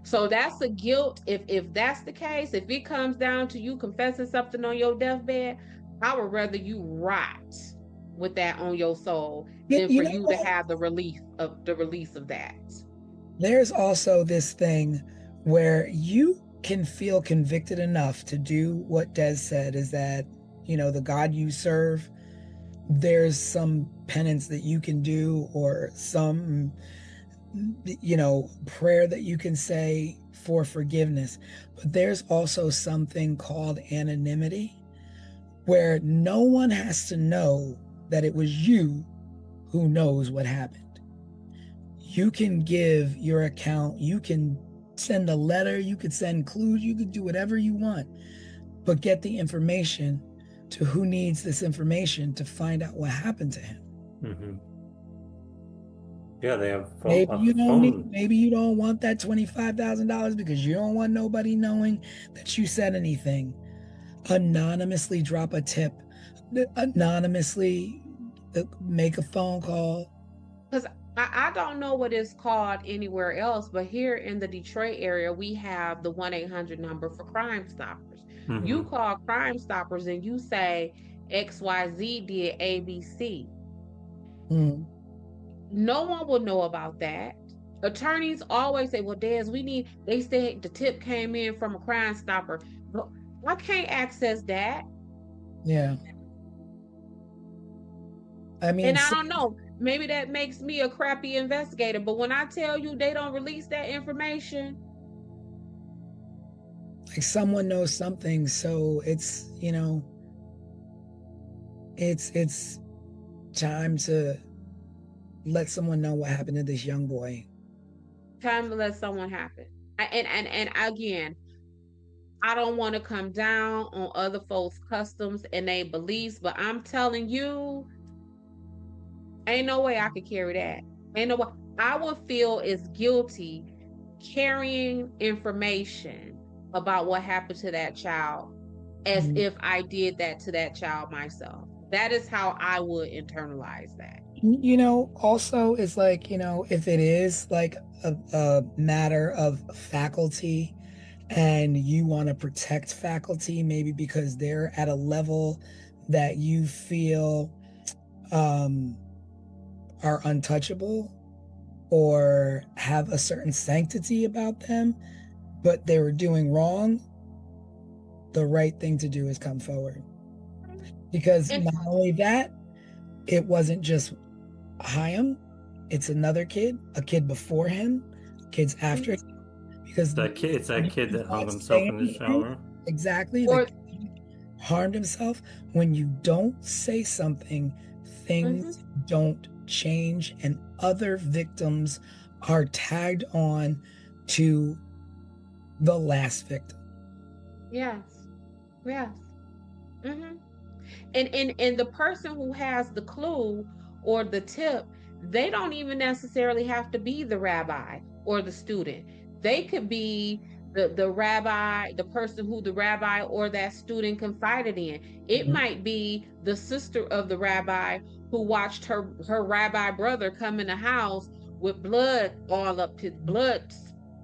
So that's a guilt. If that's the case, if it comes down to you confessing something on your deathbed, I would rather you rot with that on your soul than for you to have the release of that. There's also this thing where you can feel convicted enough to do what Des said, is that, the God you serve, there's some penance that you can do, or some, prayer that you can say for forgiveness. But there's also something called anonymity, where no one has to know that it was you who knows what happened. You can give your account, you can send a letter, you could send clues, you could do whatever you want, but get the information to who needs this information to find out what happened to him. Mm-hmm. Yeah, they have Maybe a you don't phone. maybe you don't want that $25,000 because you don't want nobody knowing that you said anything. Anonymously drop a tip, anonymously make a phone call. Because I don't know what it's called anywhere else, but here in the Detroit area, we have the 1-800 number for Crime Stoppers. Mm-hmm. You call Crime Stoppers and you say XYZ did ABC. Mm. No one will know about that. Attorneys always say, well, Des, they said the tip came in from a Crime Stopper. But I can't access that. Yeah. I mean, And I don't know, maybe that makes me a crappy investigator, but when I tell you they don't release that information, like someone knows something, so it's, you know, it's time to let someone know what happened to this young boy. time to let someone happen. And again, I don't want to come down on other folks' customs and their beliefs, but I'm telling you, ain't no way I could carry that. Ain't no way. I would feel as guilty carrying information about what happened to that child as if I did that to that child myself. That is how I would internalize that. You know, also it's like, you know, if it is like a matter of faculty and you want to protect faculty, maybe because they're at a level that you feel are untouchable or have a certain sanctity about them, but they were doing wrong, the right thing to do is come forward. Because not only that, it wasn't just Chaim, it's another kid, a kid before him, kids after him. Because it's that kid that hung himself in the shower. Exactly. Like harmed himself. When you don't say something, things don't change, and other victims are tagged on to the last victim. Yes. And the person who has the clue or the tip, they don't even necessarily have to be the rabbi or the student. They could be the rabbi, the person who the rabbi or that student confided in. It might be the sister of the rabbi who watched her rabbi brother come in the house with blood all up his blood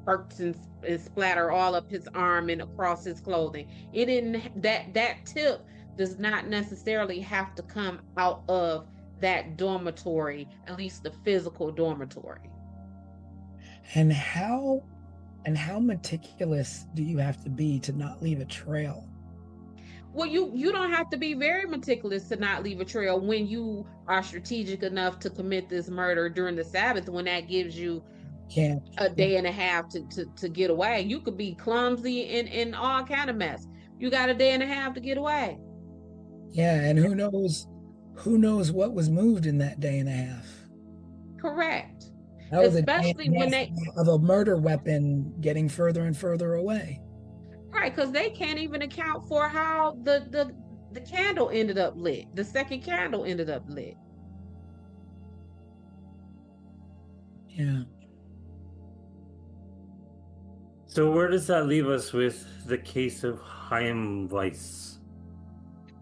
spurts and splatter all up his arm and across his clothing. It didn't that tip does not necessarily have to come out of that dormitory, at least the physical dormitory. And how meticulous do you have to be to not leave a trail? Well, you don't have to be very meticulous to not leave a trail when you are strategic enough to commit this murder during the Sabbath, when that gives you a day and a half to get away. You could be clumsy in all kind of mess. You got a day and a half to get away. Yeah, and who knows what was moved in that day and a half. Correct. That was especially when they of a murder weapon getting further and further away. Right, because they can't even account for how the candle ended up lit. The second candle ended up lit. Yeah. So where does that leave us with the case of Chaim Weiss?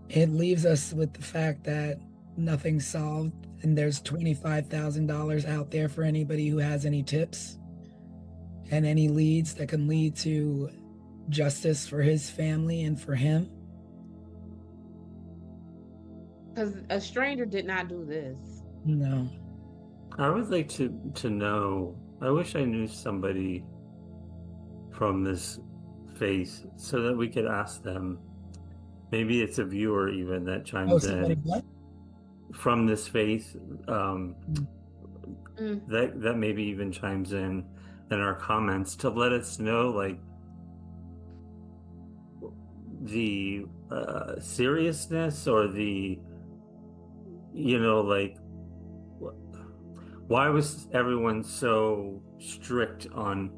It leaves us with the fact that nothing's solved, and there's $25,000 out there for anybody who has any tips and any leads that can lead to justice for his family and for him. Because a stranger did not do this. No. I would like to know, I wish I knew somebody from this faith so that we could ask them. Maybe it's a viewer even that chimes in. What? From this faith, that maybe even chimes in our comments to let us know, like, the seriousness or the, you know, like, why was everyone so strict on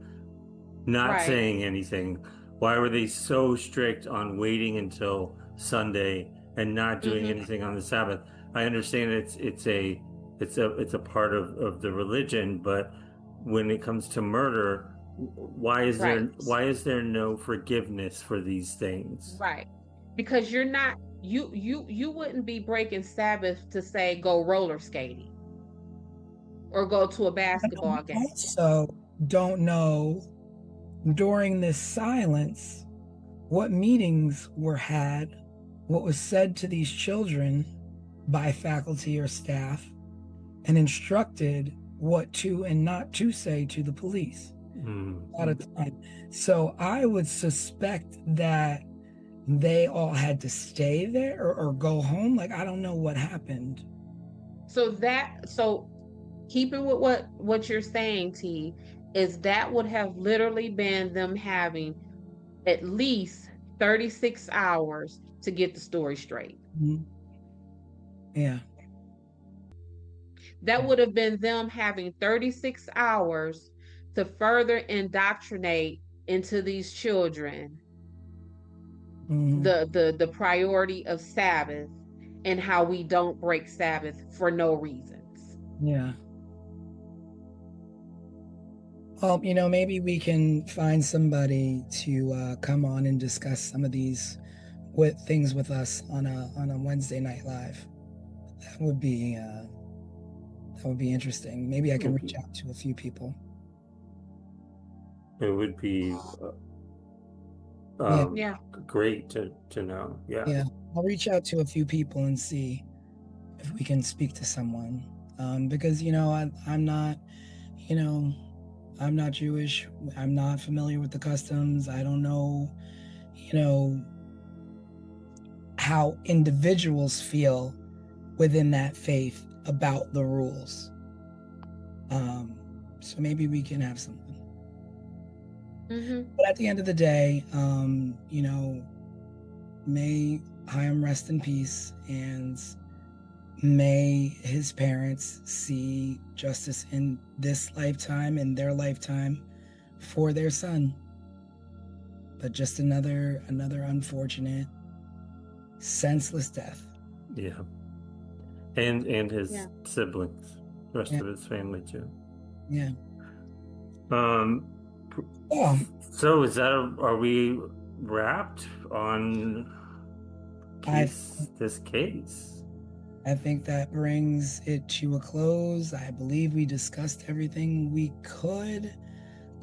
not saying anything? Why were they so strict on waiting until Sunday and not doing Mhm. anything on the Sabbath. I understand it's a part of the religion, but when it comes to murder, Right. why is there no forgiveness for these things? Right. Because you're not you wouldn't be breaking Sabbath to say go roller skating or go to a basketball game. Also, don't know during this silence what meetings were had, what was said to these children by faculty or staff, and instructed what to and not to say to the police at a time. So I would suspect that they all had to stay there or go home. Like, I don't know what happened. So keeping with what you're saying, T, is that would have literally been them having at least 36 hours to get the story straight. Mhm. Yeah. That would have been them having 36 hours to further indoctrinate into these children Mhm. the priority of Sabbath and how we don't break Sabbath for no reasons. Yeah. Well, maybe we can find somebody to come on and discuss some of these things with us on a Wednesday night live. That would be interesting. Maybe I can reach out to a few people. It would be Yeah. great to know. Yeah. Yeah, I'll reach out to a few people and see if we can speak to someone. Because I'm not, I'm not Jewish. I'm not familiar with the customs. I don't know, how individuals feel within that faith about the rules. So maybe we can have something. But at the end of the day, may Chaim rest in peace, and may his parents see justice in this lifetime, in their lifetime, for their son. But just another unfortunate, senseless death. Yeah. And his siblings, the rest of his family too. Yeah. So are we wrapped on this case? I think that brings it to a close. I believe we discussed everything we could.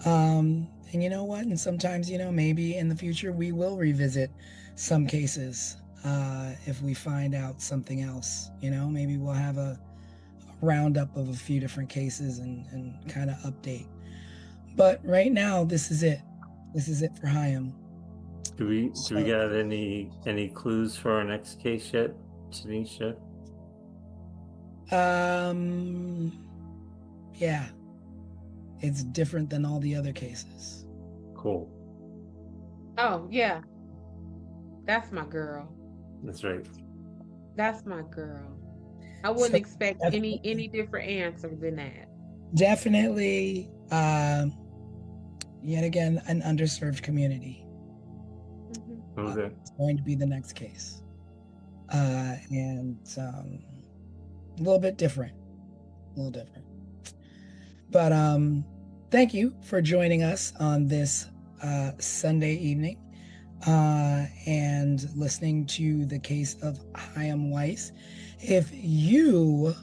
And you know what? And sometimes, maybe in the future we will revisit some cases if we find out something else. Maybe we'll have a roundup of a few different cases and kind of update. But right now, this is it. This is it for Chaim. Do we get any clues for our next case yet, Tanisha? Yeah. It's different than all the other cases. Cool. Oh, yeah. That's my girl. That's right. That's my girl. I wouldn't expect any different answer than that. Definitely, yet again, an underserved community. Okay. It's going to be the next case. And a little bit different. But thank you for joining us on this Sunday evening and listening to the case of Chaim Weiss. If you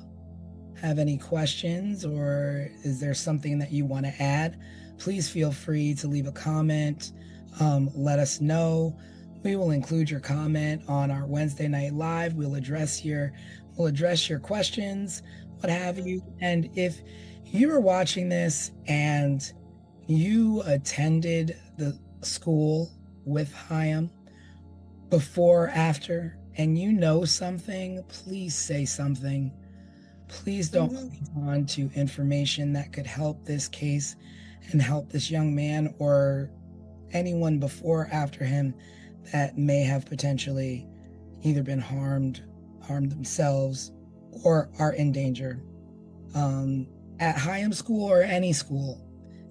have any questions or is there something that you want to add, please feel free to leave a comment. Let us know. We will include your comment on our Wednesday night live. We'll address your questions, what have you. And if you are watching this and you attended the school with Chaim before, after, and you know something, please say something. Please don't hold on to information that could help this case and help this young man or anyone before or after him that may have potentially either been harmed themselves, or are in danger. At Chaim school or any school,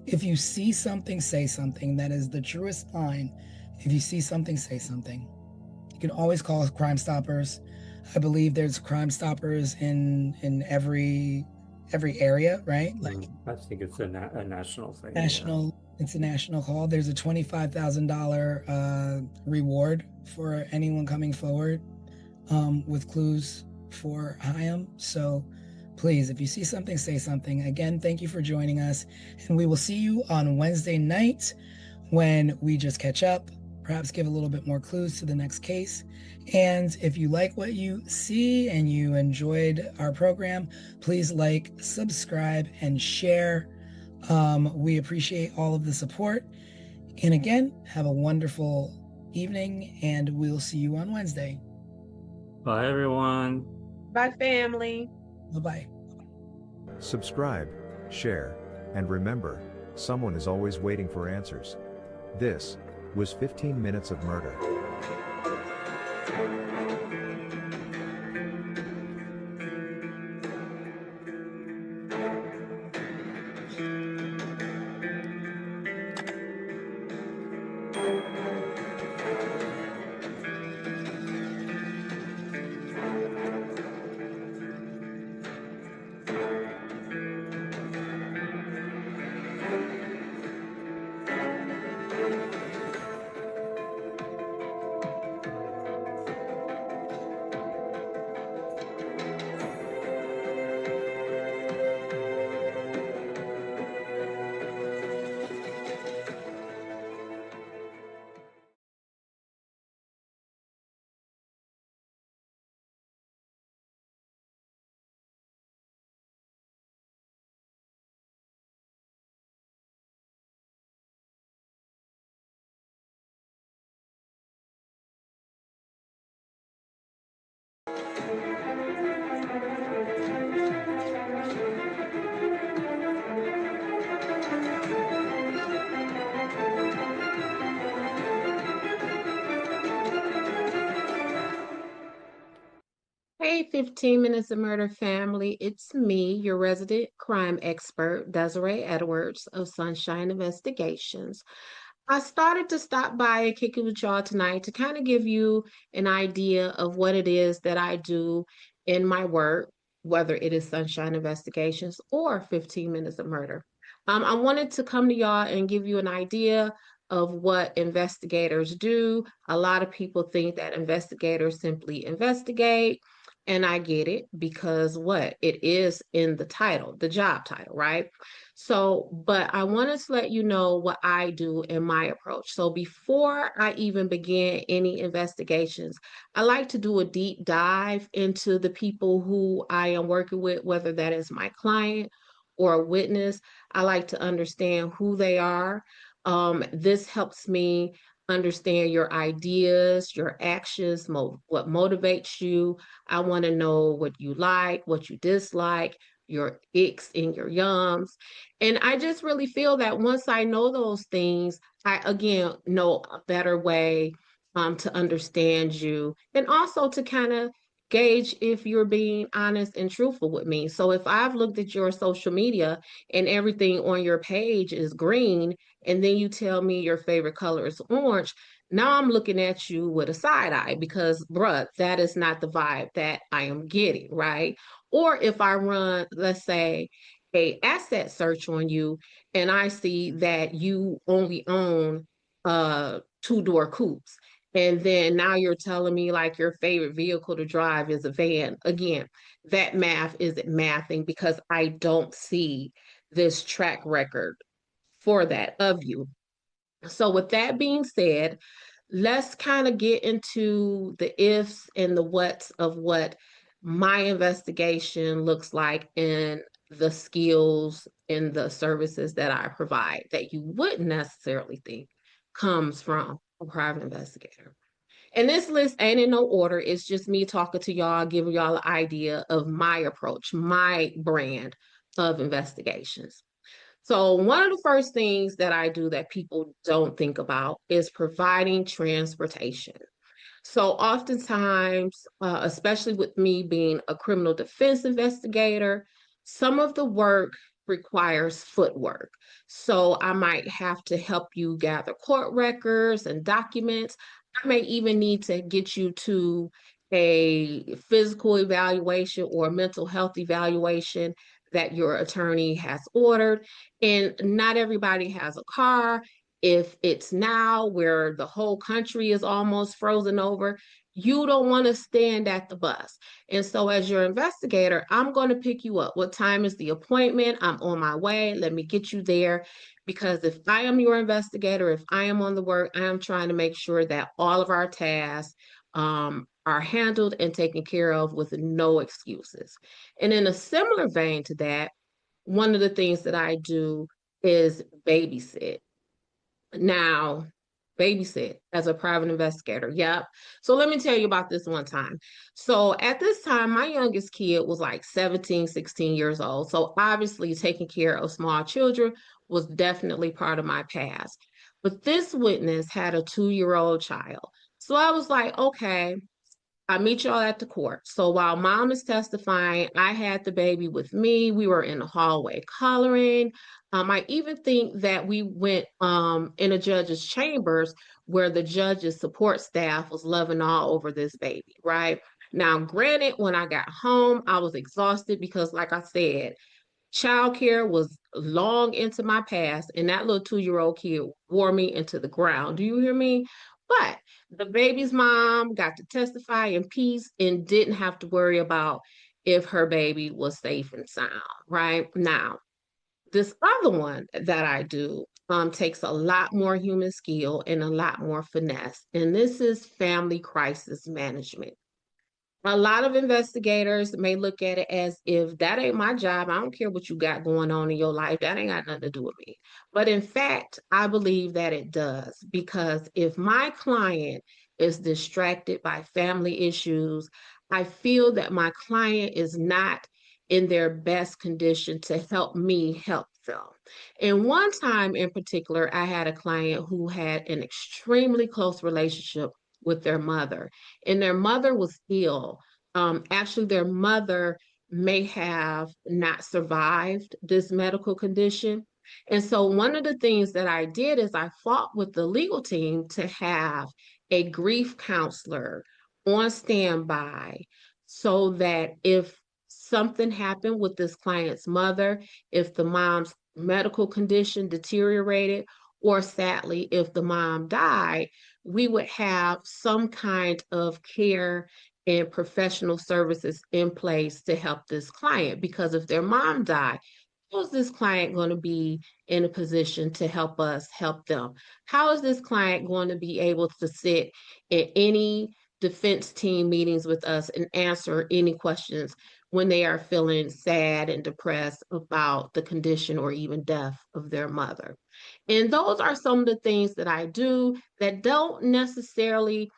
if you see something, say something. That is the truest line. If you see something, say something. can always call Crime Stoppers. I believe there's Crime Stoppers in every area, right? Like I think it's a national thing. national, it's a national call. There's a $25,000 reward for anyone coming forward with clues for Hyam. So please, if you see something, say something. Again, thank you for joining us, and we will see you on Wednesday night when we just catch up, perhaps give a little bit more clues to the next case. And if you like what you see and you enjoyed our program, please like, subscribe, and share. We appreciate all of the support. And again, have a wonderful evening, and we'll see you on Wednesday. Bye, everyone. Bye, family. Bye-bye. Subscribe, share, and remember, someone is always waiting for answers. This was 15 Minutes of Murder. Hey, 15 Minutes of Murder family. It's me, your resident crime expert, Desiree Edwards of Sunshine Investigations. I started to stop by and kick it with y'all tonight to kind of give you an idea of what it is that I do in my work, whether it is Sunshine Investigations or 15 Minutes of Murder. I wanted to come to y'all and give you an idea of what investigators do. A lot of people think that investigators simply investigate, and I get it because what? It is in the title, the job title, right? So, but I wanted to let you know what I do in my approach. So, before I even begin any investigations, I like to do a deep dive into the people who I am working with, whether that is my client or a witness. I like to understand who they are. This helps me understand your ideas, your actions, what motivates you. I want to know what you like, what you dislike, your icks and your yums. And I just really feel that once I know those things, I again know a better way to understand you and also to kind of gauge if you're being honest and truthful with me. So if I've looked at your social media and everything on your page is green, and then you tell me your favorite color is orange, now I'm looking at you with a side eye because, bruh, that is not the vibe that I am getting, right? Or if I run, let's say, a asset search on you and I see that you only own two-door coupes, and then now you're telling me like your favorite vehicle to drive is a van. Again, that math isn't mathing because I don't see this track record for that of you. So with that being said, let's kind of get into the ifs and the whats of what my investigation looks like and the skills and the services that I provide that you wouldn't necessarily think comes from a private investigator. And this list ain't in no order. It's just me talking to y'all, giving y'all an idea of my approach, my brand of investigations. So, one of the first things that I do that people don't think about is providing transportation. So, oftentimes, especially with me being a criminal defense investigator, some of the work requires footwork. So, I might have to help you gather court records and documents. I may even need to get you to a physical evaluation or mental health evaluation that your attorney has ordered. And not everybody has a car. If it's now where the whole country is almost frozen over, you don't want to stand at the bus. And so, as your investigator, I'm going to pick you up. What time is the appointment? I'm on my way. Let me get you there. Because if I am your investigator, if I am on the work, I am trying to make sure that all of our tasks are handled and taken care of with no excuses. And in a similar vein to that, one of the things that I do is babysit. Now, babysit as a private investigator. Yep. So let me tell you about this one time. So at this time, my youngest kid was like 17, 16 years old. So obviously taking care of small children was definitely part of my past. But this witness had a 2-year-old child. So I was like, okay, I meet y'all at the court. So while mom is testifying, I had the baby with me. We were in the hallway coloring. I even think that we went in a judge's chambers where the judge's support staff was loving all over this baby, right? Now, granted, when I got home, I was exhausted because, like I said, childcare was long into my past, and that little 2-year-old kid wore me into the ground. Do you hear me? But the baby's mom got to testify in peace and didn't have to worry about if her baby was safe and sound, right? Now, this other one that I do takes a lot more human skill and a lot more finesse, and this is family crisis management. A lot of investigators may look at it as if that ain't my job. I don't care what you got going on in your life. That ain't got nothing to do with me. But in fact, I believe that it does because if my client is distracted by family issues, I feel that my client is not in their best condition to help me help them. And one time in particular, I had a client who had an extremely close relationship with their mother, and their mother was ill. Actually, their mother may have not survived this medical condition. And so, one of the things that I did is I fought with the legal team to have a grief counselor on standby so that if something happened with this client's mother, if the mom's medical condition deteriorated, or sadly, if the mom died, we would have some kind of care and professional services in place to help this client. Because if their mom died, how is this client going to be in a position to help us help them? How is this client going to be able to sit in any defense team meetings with us and answer any questions when they are feeling sad and depressed about the condition or even death of their mother? And those are some of the things that I do that don't necessarily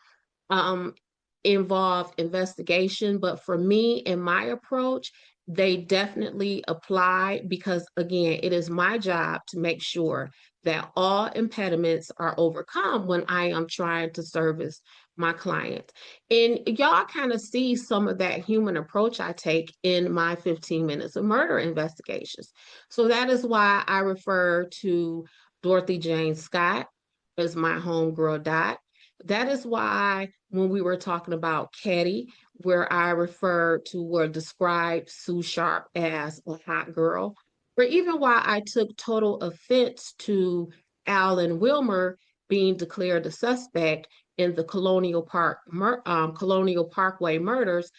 um, involve investigation, but for me and my approach, they definitely apply because, again, it is my job to make sure that all impediments are overcome when I am trying to service my client. And y'all kind of see some of that human approach I take in my 15 minutes of murder investigations. So that is why I refer to Dorothy Jane Scott as my homegirl Dot. That is why when we were talking about Caddy, where I referred to or described Sue Sharp as a hot girl, or even why I took total offense to Alan Wilmer being declared a suspect in the Colonial Parkway murders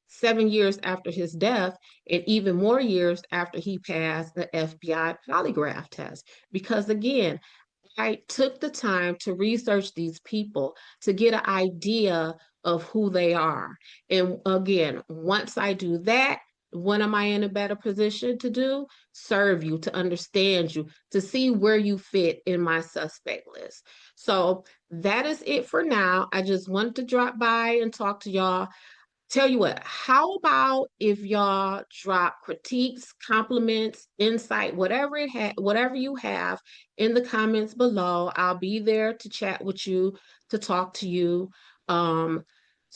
7 years after his death, and even more years after he passed the FBI polygraph test. Because again, I took the time to research these people to get an idea of who they are. And again, once I do that, what am I in a better position to do? Serve you, to understand you, to see where you fit in my suspect list. So that is it for now. I just wanted to drop by and talk to y'all. Tell you what, how about if y'all drop critiques, compliments, insight, whatever you have in the comments below. I'll be there to chat with you, to talk to you. Um,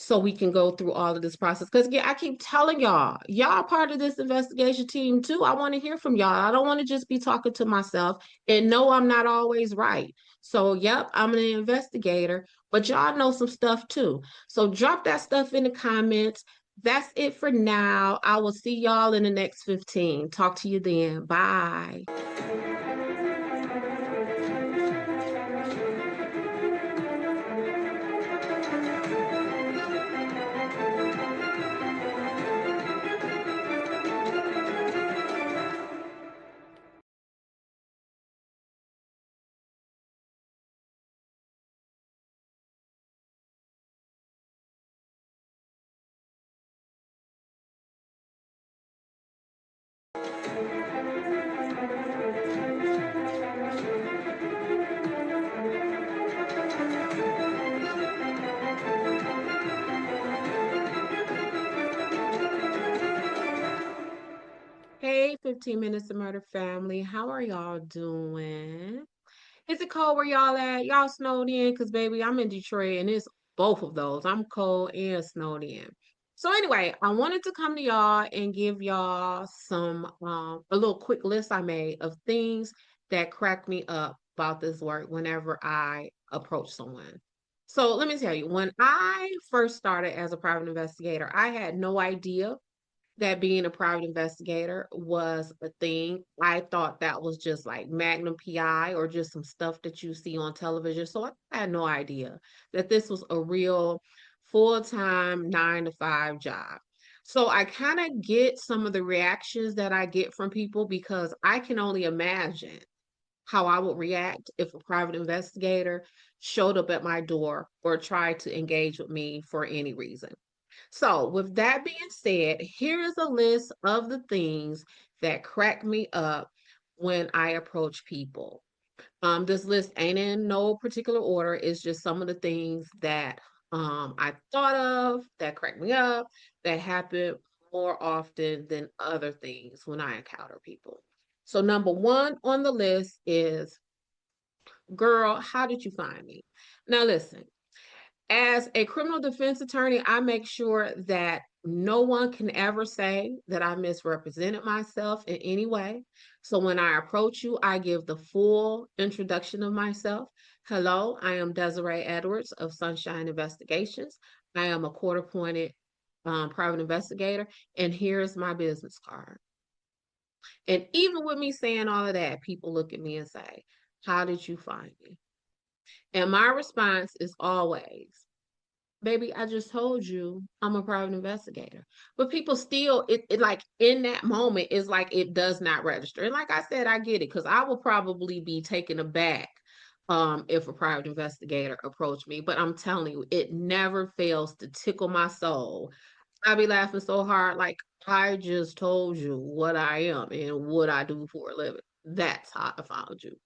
so we can go through all of this process. Because yeah, I keep telling y'all part of this investigation team too. I want to hear from y'all. I don't want to just be talking to myself and no, I'm not always right. So, yep, I'm an investigator, but y'all know some stuff too. So drop that stuff in the comments. That's it for now. I will see y'all in the next 15. Talk to you then. Bye. Hey, 15 Minutes to Murder family. How are y'all doing? Is it cold where y'all at? Y'all snowed in? Because, baby, I'm in Detroit and it's both of those. I'm cold and snowed in. So, anyway, I wanted to come to y'all and give y'all a little quick list I made of things that crack me up about this work whenever I approach someone. So, let me tell you, when I first started as a private investigator, I had no idea that being a private investigator was a thing. I thought that was just like Magnum PI or just some stuff that you see on television. So I had no idea that this was a real full-time 9 to 5 job. So I kind of get some of the reactions that I get from people because I can only imagine how I would react if a private investigator showed up at my door or tried to engage with me for any reason. So, with that being said, here is a list of the things that crack me up when I approach people. This list ain't in no particular order. It's just some of the things that I thought of that crack me up that happen more often than other things when I encounter people. So, number one on the list is, girl, how did you find me? Now, listen, as a criminal defense attorney, I make sure that no one can ever say that I misrepresented myself in any way. So when I approach you, I give the full introduction of myself. Hello, I am Desiree Edwards of Sunshine Investigations. I am a court appointed private investigator, and here's my business card. And even with me saying all of that, people look at me and say, how did you find me? And my response is always, baby, I just told you I'm a private investigator. But people still, it like in that moment, is like it does not register. And like I said, I get it because I will probably be taken aback if a private investigator approached me. But I'm telling you, it never fails to tickle my soul. I be laughing so hard, like I just told you what I am and what I do for a living. That's how I found you.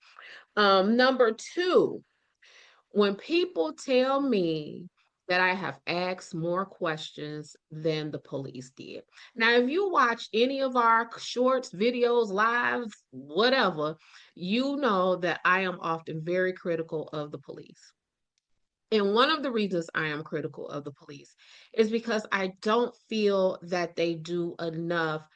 Number two, when people tell me that I have asked more questions than the police did. Now, if you watch any of our shorts, videos, lives, whatever, you know that I am often very critical of the police. And one of the reasons I am critical of the police is because I don't feel that they do enough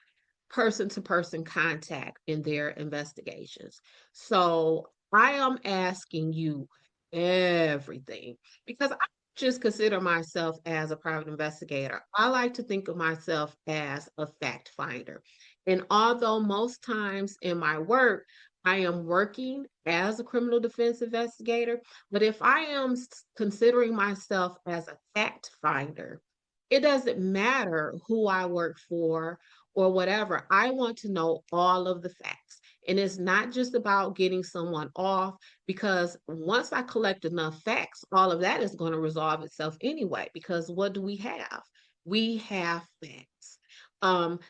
person to person contact in their investigations. So I am asking you everything because I just consider myself as a private investigator. I like to think of myself as a fact finder. And although most times in my work, I am working as a criminal defense investigator, but if I am considering myself as a fact finder, it doesn't matter who I work for or whatever. I want to know all of the facts. And it's not just about getting someone off, because once I collect enough facts, all of that is going to resolve itself anyway. Because what do we have? We have facts.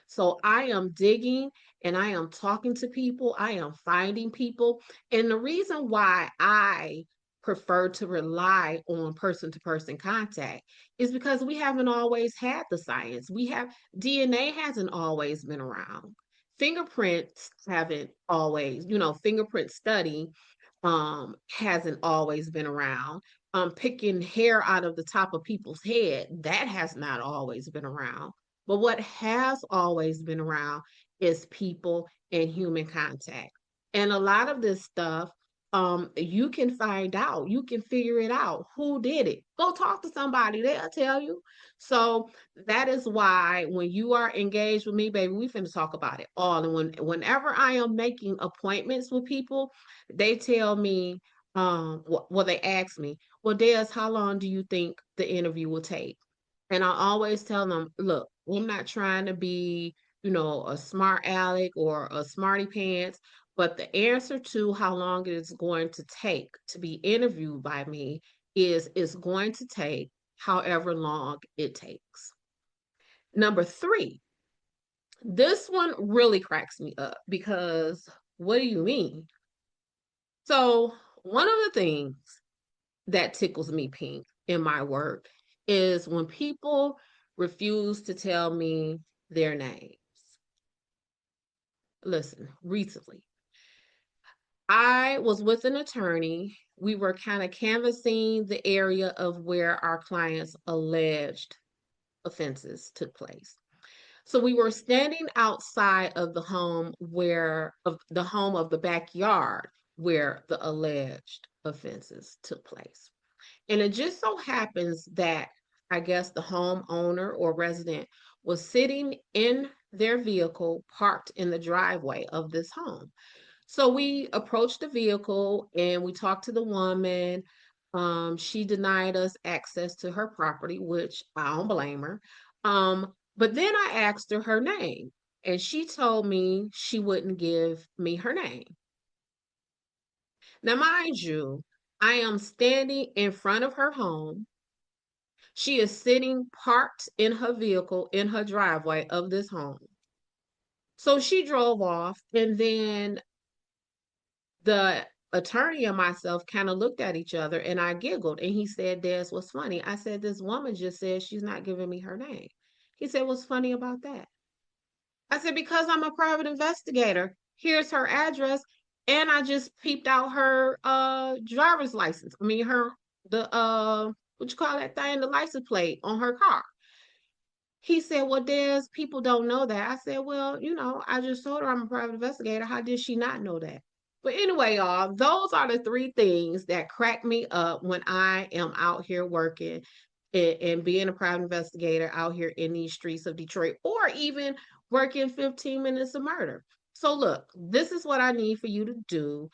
So I am digging and I am talking to people, I am finding people. And the reason why I prefer to rely on person to person contact is because we haven't always had the science. We have DNA hasn't always been around. Fingerprints haven't always, fingerprint study hasn't always been around. picking hair out of the top of people's head. That has not always been around. But what has always been around is people and human contact. And a lot of this stuff, you can find out, you can figure it out. Who did it? Go talk to somebody, they'll tell you. So that is why when you are engaged with me, baby, we finna talk about it all. And whenever I am making appointments with people, they tell me, well, they ask me, well, Des, how long do you think the interview will take? And I always tell them, look, I'm not trying to be, a smart aleck or a smarty pants, but the answer to how long it is going to take to be interviewed by me is it's going to take however long it takes. Number 3, this one really cracks me up because what do you mean? So one of the things that tickles me pink in my work is when people refuse to tell me their names. Listen, recently, I was with an attorney. We were kind of canvassing the area of where our client's alleged offenses took place. So we were standing outside of the home of the backyard where the alleged offenses took place. And it just so happens that I guess the homeowner or resident was sitting in their vehicle parked in the driveway of this home. So we approached the vehicle and we talked to the woman. She denied us access to her property, which I don't blame her. But then I asked her name, and she told me she wouldn't give me her name. Now, mind you, I am standing in front of her home. She is sitting parked in her vehicle in her driveway of this home. So she drove off, and then the attorney and myself kind of looked at each other, and I giggled. And he said, Des, what's funny? I said, this woman just said she's not giving me her name. He said, what's funny about that? I said, because I'm a private investigator. Here's her address. And I just peeped out her driver's license. I mean, what you call that thing? The license plate on her car. He said, well, people don't know that. I said, well, I just told her I'm a private investigator. How did she not know that? But anyway, y'all, those are the 3 things that crack me up when I am out here working and being a private investigator out here in these streets of Detroit, or even working 15 Minutes of Murder. So look, this is what I need for you to do.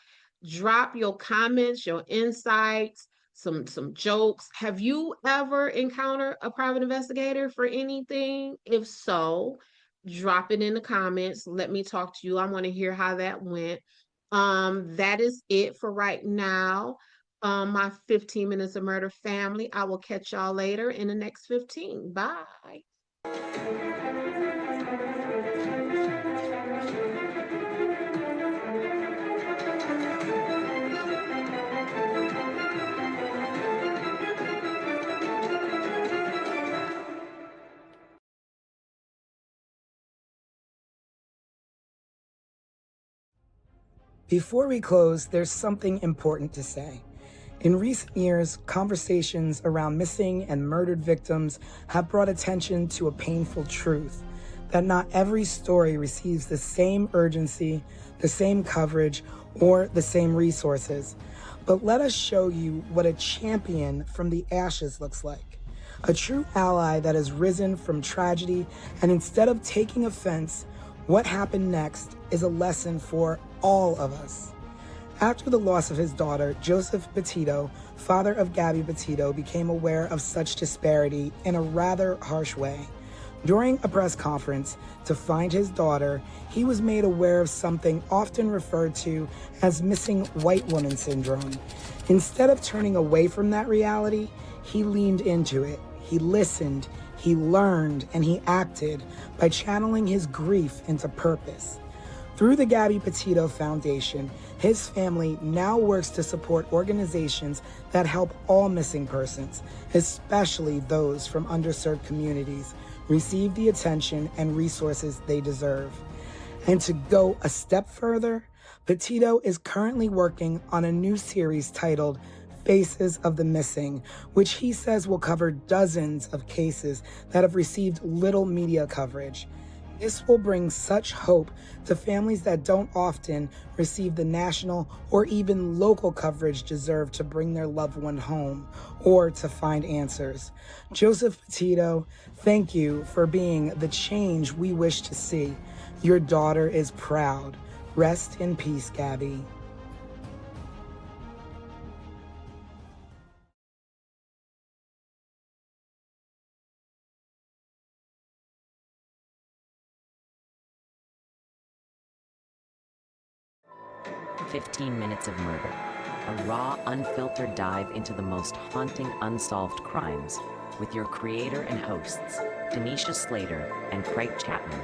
Drop your comments, your insights, some jokes. Have you ever encountered a private investigator for anything? If so, drop it in the comments. Let me talk to you. I want to hear how that went. That is it for right now. My 15 Minutes of Murder family. I will catch y'all later in the next 15. Bye. Before we close, there's something important to say. In recent years, conversations around missing and murdered victims have brought attention to a painful truth, that not every story receives the same urgency, the same coverage, or the same resources. But let us show you what a champion from the ashes looks like. A true ally that has risen from tragedy, and instead of taking offense, what happened next is a lesson for all of us. After the loss of his daughter, Joseph Petito, father of Gabby Petito, became aware of such disparity in a rather harsh way. During a press conference to find his daughter, he was made aware of something often referred to as missing white woman syndrome. Instead of turning away from that reality, he leaned into it. He listened, he learned, and he acted by channeling his grief into purpose. Through the Gabby Petito Foundation, his family now works to support organizations that help all missing persons, especially those from underserved communities, receive the attention and resources they deserve. And to go a step further, Petito is currently working on a new series titled Faces of the Missing, which he says will cover dozens of cases that have received little media coverage. This will bring such hope to families that don't often receive the national or even local coverage deserved to bring their loved one home or to find answers. Joseph Petito, thank you for being the change we wish to see. Your daughter is proud. Rest in peace, Gabby. "15 Minutes of Murder," a raw, unfiltered dive into the most haunting unsolved crimes with your creator and hosts, Tanisha Slater and Craig Chapman.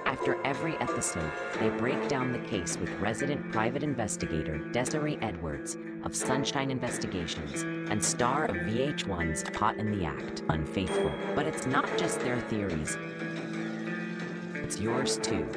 After every episode, they break down the case with resident private investigator Desiree Edwards of Sunshine Investigations and star of VH1's Caught in the Act, Unfaithful. But it's not just their theories, it's yours too.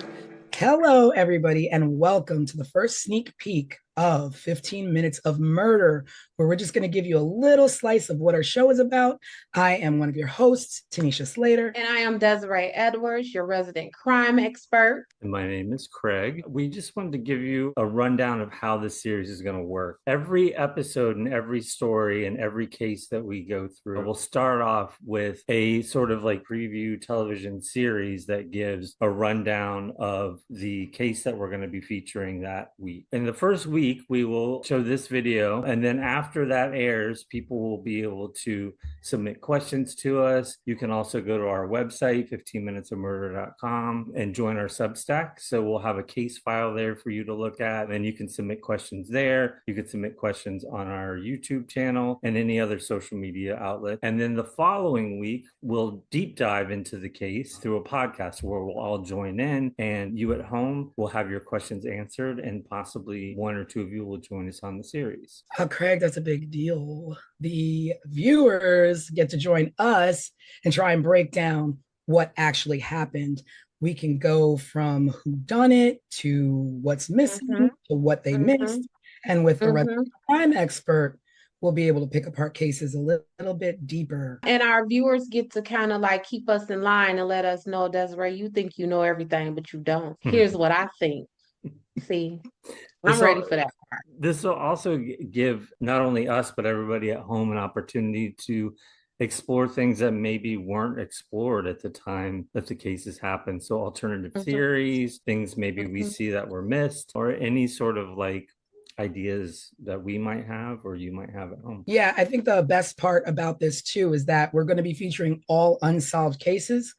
Hello, everybody, and welcome to the first sneak peek of 15 Minutes of Murder, where we're just going to give you a little slice of what our show is about. I am one of your hosts, Tanisha Slater. And I am Desiree Edwards, your resident crime expert. And my name is Craig. We just wanted to give you a rundown of how this series is going to work. Every episode and every story and every case that we go through will start off with a sort of like preview television series that gives a rundown of the case that we're going to be featuring that week. In the first week, we will show this video, and then after that airs, people will be able to submit questions to us. You can also go to our website, 15minutesofmurder.com, and join our Substack. So we'll have a case file there for you to look at, and you can submit questions there. You can submit questions on our YouTube channel and any other social media outlet. And then the following week, we'll deep dive into the case through a podcast where we'll all join in, and you at home will have your questions answered, and possibly one or two of you will join us on the series. Craig, that's a big deal. The viewers get to join us and try and break down what actually happened. We can go from who done it to what's missing to what they missed. And with the crime expert, we'll be able to pick apart cases a little bit deeper. And our viewers get to kind of like keep us in line and let us know, Desiree, you think you know everything, but you don't. Here's what I think. See, I'm ready for that part. This will also give not only us, but everybody at home an opportunity to explore things that maybe weren't explored at the time that the cases happened. So alternative theories, things maybe we see that were missed, or any sort of like ideas that we might have or you might have at home. Yeah, I think the best part about this too is that we're going to be featuring all unsolved cases.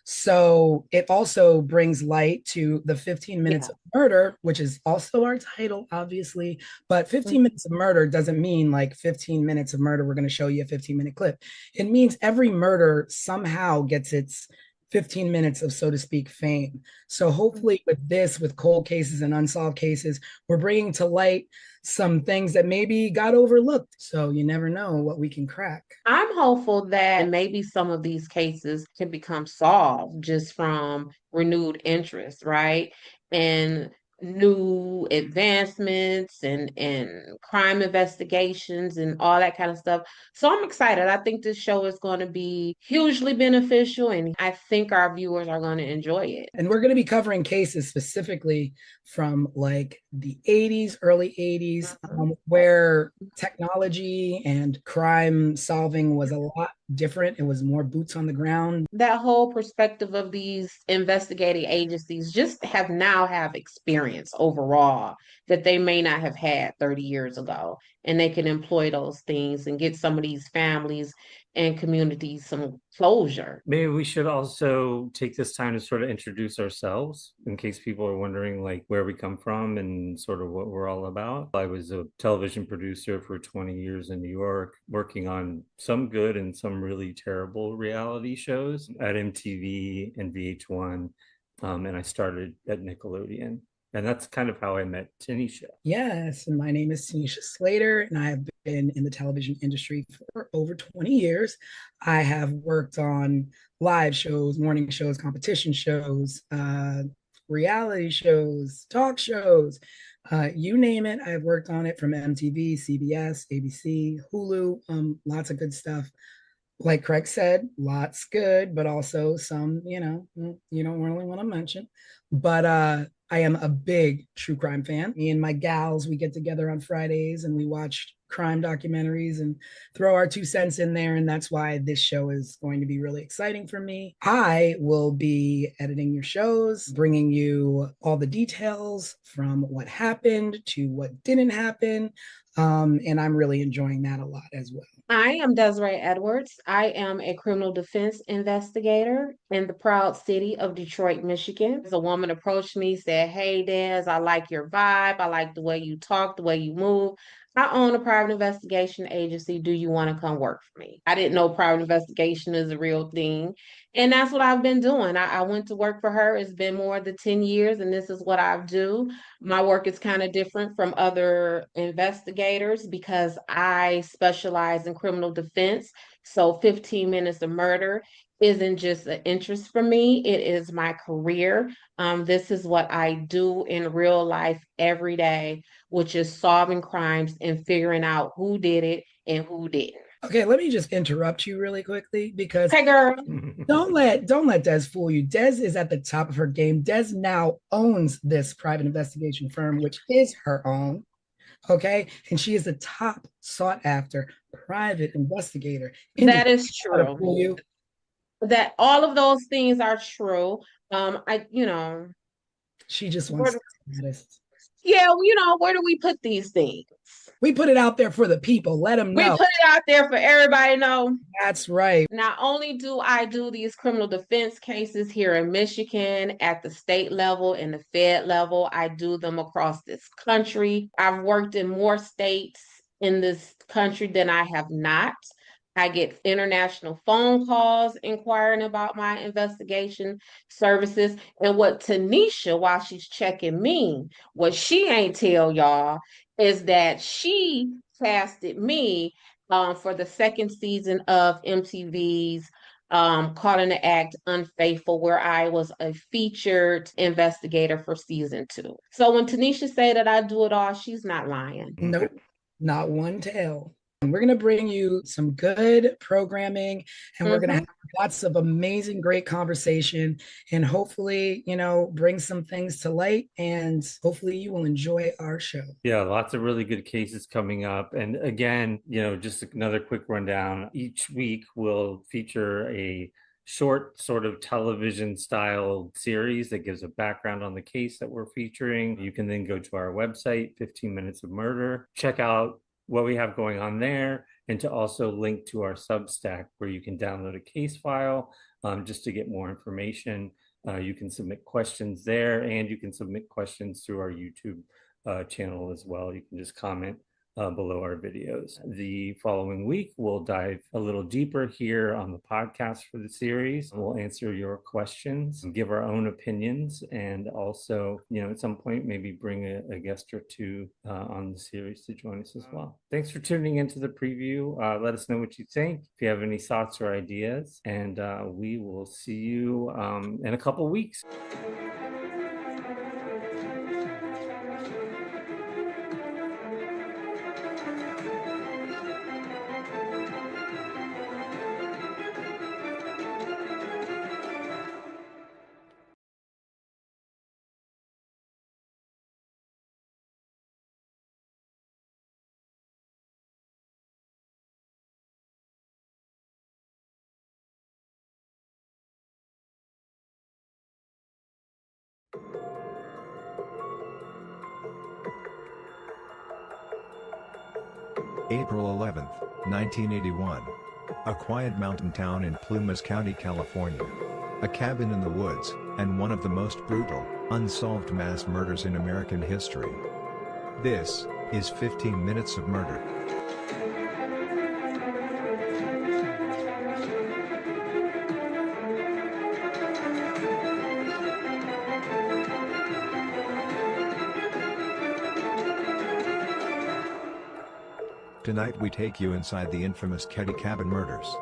So it also brings light to the 15 Minutes of Murder, which is also our title, obviously. But 15 Minutes of Murder doesn't mean like 15 minutes of murder. We're going to show you a 15-minute clip. It means every murder somehow gets its 15 minutes of, so to speak, fame. So hopefully with this, with cold cases and unsolved cases, we're bringing to light some things that maybe got overlooked. So you never know what we can crack. I'm hopeful that maybe some of these cases can become solved just from renewed interest, right? And new advancements and crime investigations and all that kind of stuff. So I'm excited. I think this show is going to be hugely beneficial, and I think our viewers are going to enjoy it. And we're going to be covering cases specifically from like the 80s, early 80s, where technology and crime solving was a lot different. It was more boots on the ground. That whole perspective of these investigating agencies just have experience overall that they may not have had 30 years ago. And they can employ those things and get some of these families and communities some closure. Maybe we should also take this time to sort of introduce ourselves in case people are wondering like where we come from and sort of what we're all about. I was a television producer for 20 years in New York, working on some good and some really terrible reality shows at MTV and VH1. And I started at Nickelodeon. And that's kind of how I met Tanisha. Yes, and my name is Tanisha Slater, and I have been in the television industry for over 20 years. I have worked on live shows, morning shows, competition shows, reality shows, talk shows, You name it, I've worked on it, from MTV, CBS, ABC, Hulu, lots of good stuff. Like Craig said, lots good, but also some, you don't really want to mention. But I am a big true crime fan. Me and my gals, we get together on Fridays and we watch crime documentaries and throw our 2 cents in there. And that's why this show is going to be really exciting for me. I will be editing your shows, bringing you all the details from what happened to what didn't happen. And I'm really enjoying that a lot as well. I am Desiree Edwards. I am a criminal defense investigator in the proud city of Detroit, Michigan. A woman approached me, said, "Hey, Des, I like your vibe. I like the way you talk, the way you move. I own a private investigation agency. Do you want to come work for me?" I didn't know private investigation is a real thing. And that's what I've been doing. I went to work for her. It's been more than 10 years, and this is what I do. My work is kind of different from other investigators because I specialize in criminal defense. So 15 minutes of murder isn't just an interest for me, it is my career. This is what I do in real life every day, which is solving crimes and figuring out who did it and who didn't. Okay, let me just interrupt you really quickly because Hey, girl. don't let Des fool you. Des is at the top of her game. Des now owns this private investigation firm, which is her own. Okay, and she is the top sought after private investigator. That is Fool true. you. That all of those things are true. I, She just wants status. yeah, where do we put these things? We put it out there for the people. Let them We know. put it out there for everybody to know. That's right. Not only do I do these criminal defense cases here in Michigan at the state level and the Fed level, I do them across this country. I've worked in more states in this country than I have not. I get international phone calls inquiring about my investigation services. And what Tanisha, while she's checking me, what she ain't tell y'all is that she casted me for the second season of MTV's Caught in the Act Unfaithful, where I was a featured investigator for season 2. So when Tanisha say that I do it all, she's not lying. Nope, not one tell. We're going to bring you some good programming and we're going to have lots of amazing, great conversation and hopefully, bring some things to light and hopefully you will enjoy our show. Yeah, lots of really good cases coming up. And again, just another quick rundown. Each week we'll feature a short sort of television style series that gives a background on the case that we're featuring. You can then go to our website, 15 Minutes of Murder, check out what we have going on there, and to also link to our Substack where you can download a case file just to get more information. You can submit questions there, and you can submit questions through our YouTube channel as well. You can just comment below our videos. The following week, we'll dive a little deeper here on the podcast for the series. We'll answer your questions and give our own opinions, and also, at some point, maybe bring a guest or two on the series to join us as well. Thanks for tuning into the preview. Let us know what you think, if you have any thoughts or ideas, and we will see you in a couple weeks. April 11, 1981. A quiet mountain town in Plumas County, California. A cabin in the woods, and one of the most brutal, unsolved mass murders in American history. This is 15 Minutes of Murder. Tonight we take you inside the infamous Ketty Cabin murders.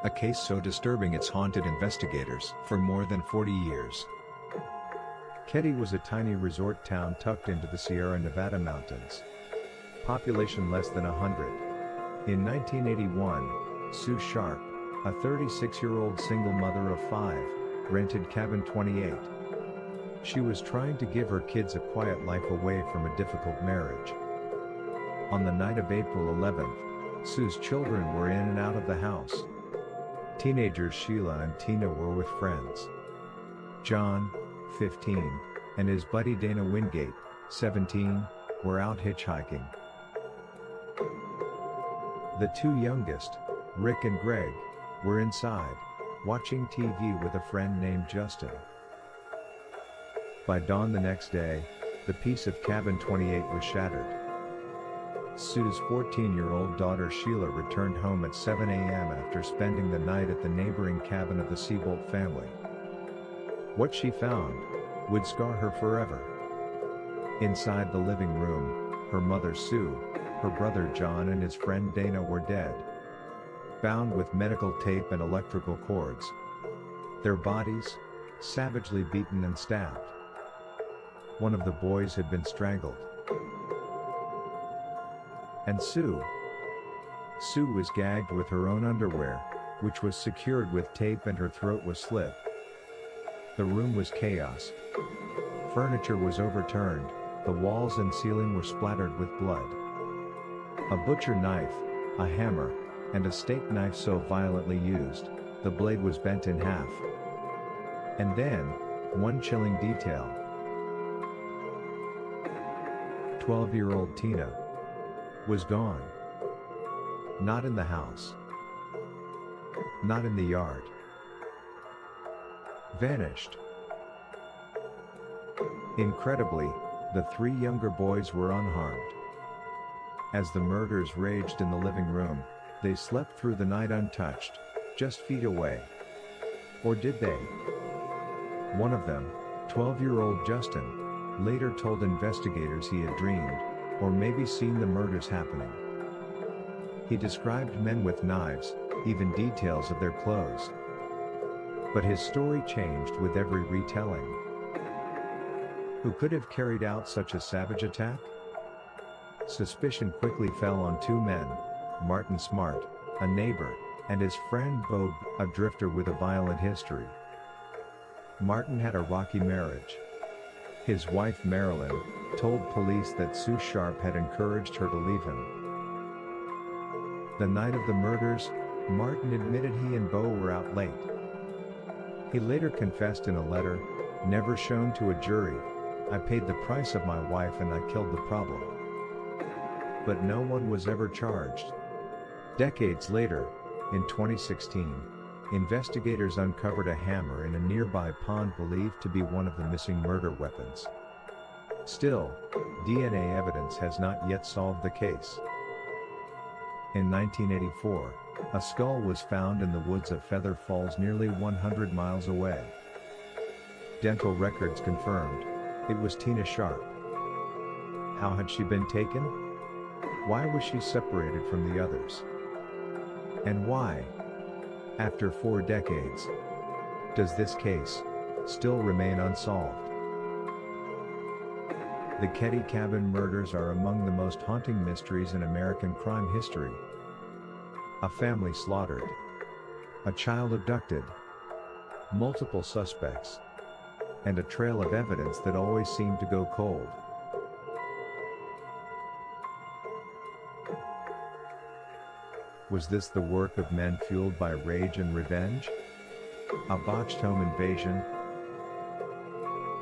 A case so disturbing it's haunted investigators for more than 40 years. Ketty was a tiny resort town tucked into the Sierra Nevada mountains. Population less than 100. In 1981, Sue Sharp, a 36-year-old single mother of 5, rented Cabin 28. She was trying to give her kids a quiet life away from a difficult marriage. On the night of April 11th, Sue's children were in and out of the house. Teenagers Sheila and Tina were with friends. John, 15, and his buddy Dana Wingate, 17, were out hitchhiking. The two youngest, Rick and Greg, were inside, watching TV with a friend named Justin. By dawn the next day, the peace of Cabin 28 was shattered. Sue's 14-year-old daughter Sheila returned home at 7 a.m. after spending the night at the neighboring cabin of the Seabolt family. What she found would scar her forever. Inside the living room, her mother Sue, her brother John and his friend Dana were dead, bound with medical tape and electrical cords. Their bodies, savagely beaten and stabbed. One of the boys had been strangled. And Sue was gagged with her own underwear, which was secured with tape, and her throat was slit. The room was chaos. Furniture was overturned, the walls and ceiling were splattered with blood. A butcher knife, a hammer, and a steak knife so violently used, the blade was bent in half. And then, one chilling detail. 12-year-old Tina was gone. Not in the house. Not in the yard. Vanished. Incredibly, the three younger boys were unharmed. As the murders raged in the living room, they slept through the night untouched, just feet away. Or did they? One of them, 12-year-old Justin, later told investigators he had dreamed, or maybe seen the murders happening. He described men with knives, even details of their clothes. But his story changed with every retelling. Who could have carried out such a savage attack? Suspicion quickly fell on two men, Martin Smart, a neighbor, and his friend Bob, a drifter with a violent history. Martin had a rocky marriage. His wife Marilyn told police that Sue Sharp had encouraged her to leave him. The night of the murders, Martin admitted he and Bo were out late. He later confessed in a letter, never shown to a jury, "I paid the price of my wife and I killed the problem." But no one was ever charged. Decades later, in 2016, investigators uncovered a hammer in a nearby pond believed to be one of the missing murder weapons. Still, DNA evidence has not yet solved the case. In 1984, a skull was found in the woods of Feather Falls nearly 100 miles away. Dental records confirmed it was Tina Sharp. How had she been taken? Why was she separated from the others? And why, after 4 decades, does this case still remain unsolved? The Ketty Cabin murders are among the most haunting mysteries in American crime history. A family slaughtered. A child abducted. Multiple suspects. And a trail of evidence that always seemed to go cold. Was this the work of men fueled by rage and revenge? A botched home invasion?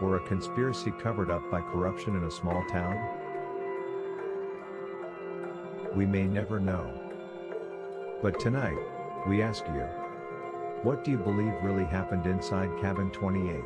Or a conspiracy covered up by corruption in a small town? We may never know. But tonight, we ask you, what do you believe really happened inside Cabin 28?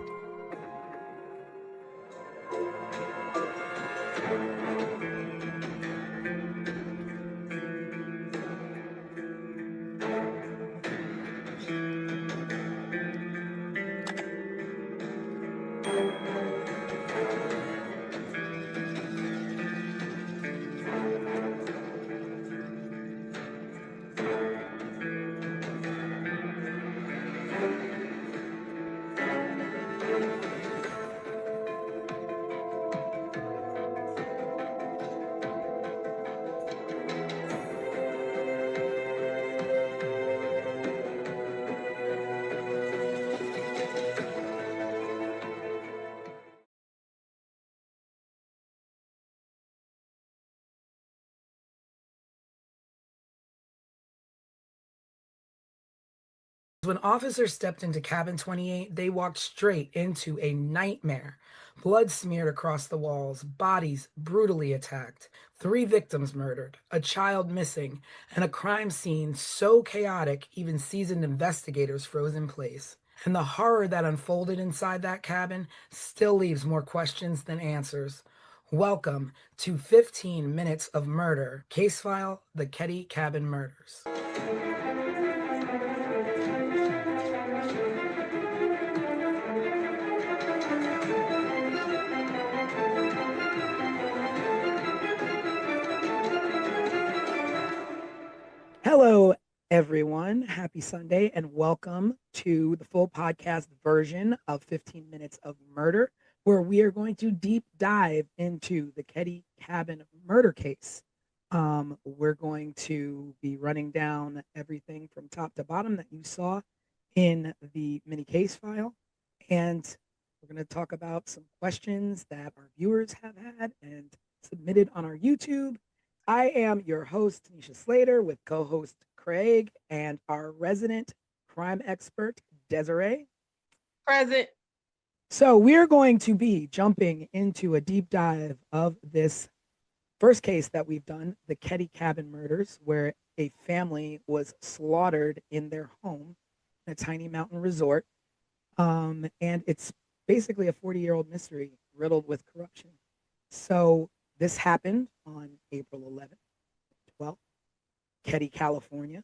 When officers stepped into cabin 28, they walked straight into a nightmare. Blood smeared across the walls, bodies brutally attacked, 3 victims murdered, a child missing, and a crime scene so chaotic even seasoned investigators froze in place. And the horror that unfolded inside that cabin still leaves more questions than answers. Welcome to 15 Minutes of Murder, case file, the Ketty Cabin Murders. Hello, everyone. Happy Sunday, and welcome to the full podcast version of 15 Minutes of Murder, where we are going to deep dive into the Ketty Cabin murder case. We're going to be running down everything from top to bottom that you saw in the mini case file, and we're going to talk about some questions that our viewers have had and submitted on our YouTube. I am your host, Tanisha Slater, with co-host Craig and our resident crime expert, Desiree. Present. So we're going to be jumping into a deep dive of this first case that we've done, the Ketty Cabin murders, where a family was slaughtered in their home in a tiny mountain resort. And it's basically a 40-year-old mystery riddled with corruption. So this happened on April 11th, 12th, Ketty, California.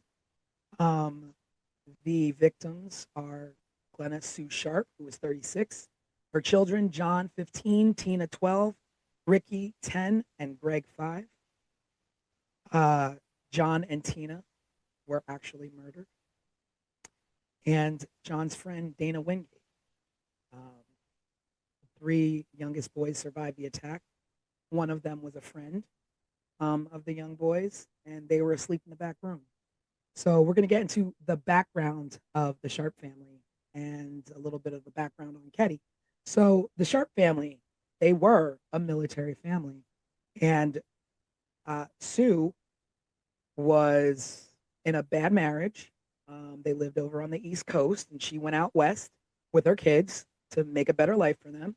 The victims are Glenna Sue Sharp, who was 36. Her children, John, 15, Tina, 12, Ricky, 10, and Greg, 5. John and Tina were actually murdered. And John's friend, Dana Wingate. 3 youngest boys survived the attack. One of them was a friend of the young boys, and they were asleep in the back room. So we're going to get into the background of the Sharp family and a little bit of the background on Ketty. So the Sharp family, they were a military family, and Sue was in a bad marriage. They lived over on the East Coast, and she went out west with her kids to make a better life for them.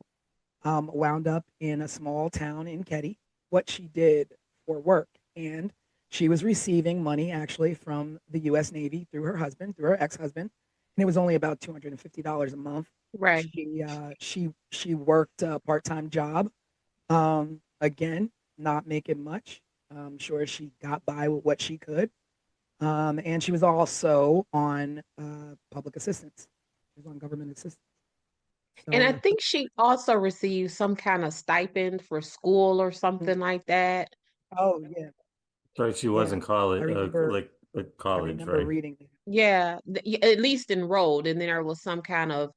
Wound up in a small town in Ketty, what she did for work. And she was receiving money actually from the U.S. Navy through her husband, through her ex-husband. And it was only about $250 a month. Right. She worked a part-time job. Again, not making much. I'm sure she got by with what she could. And she was also on public assistance. She was on government assistance. And I So, think she also received some kind of stipend for school or something like that. oh yeah, Right, she was yeah. in college, I remember. like I college, remember right? reading that. Yeah, at least enrolled. And then there was some kind of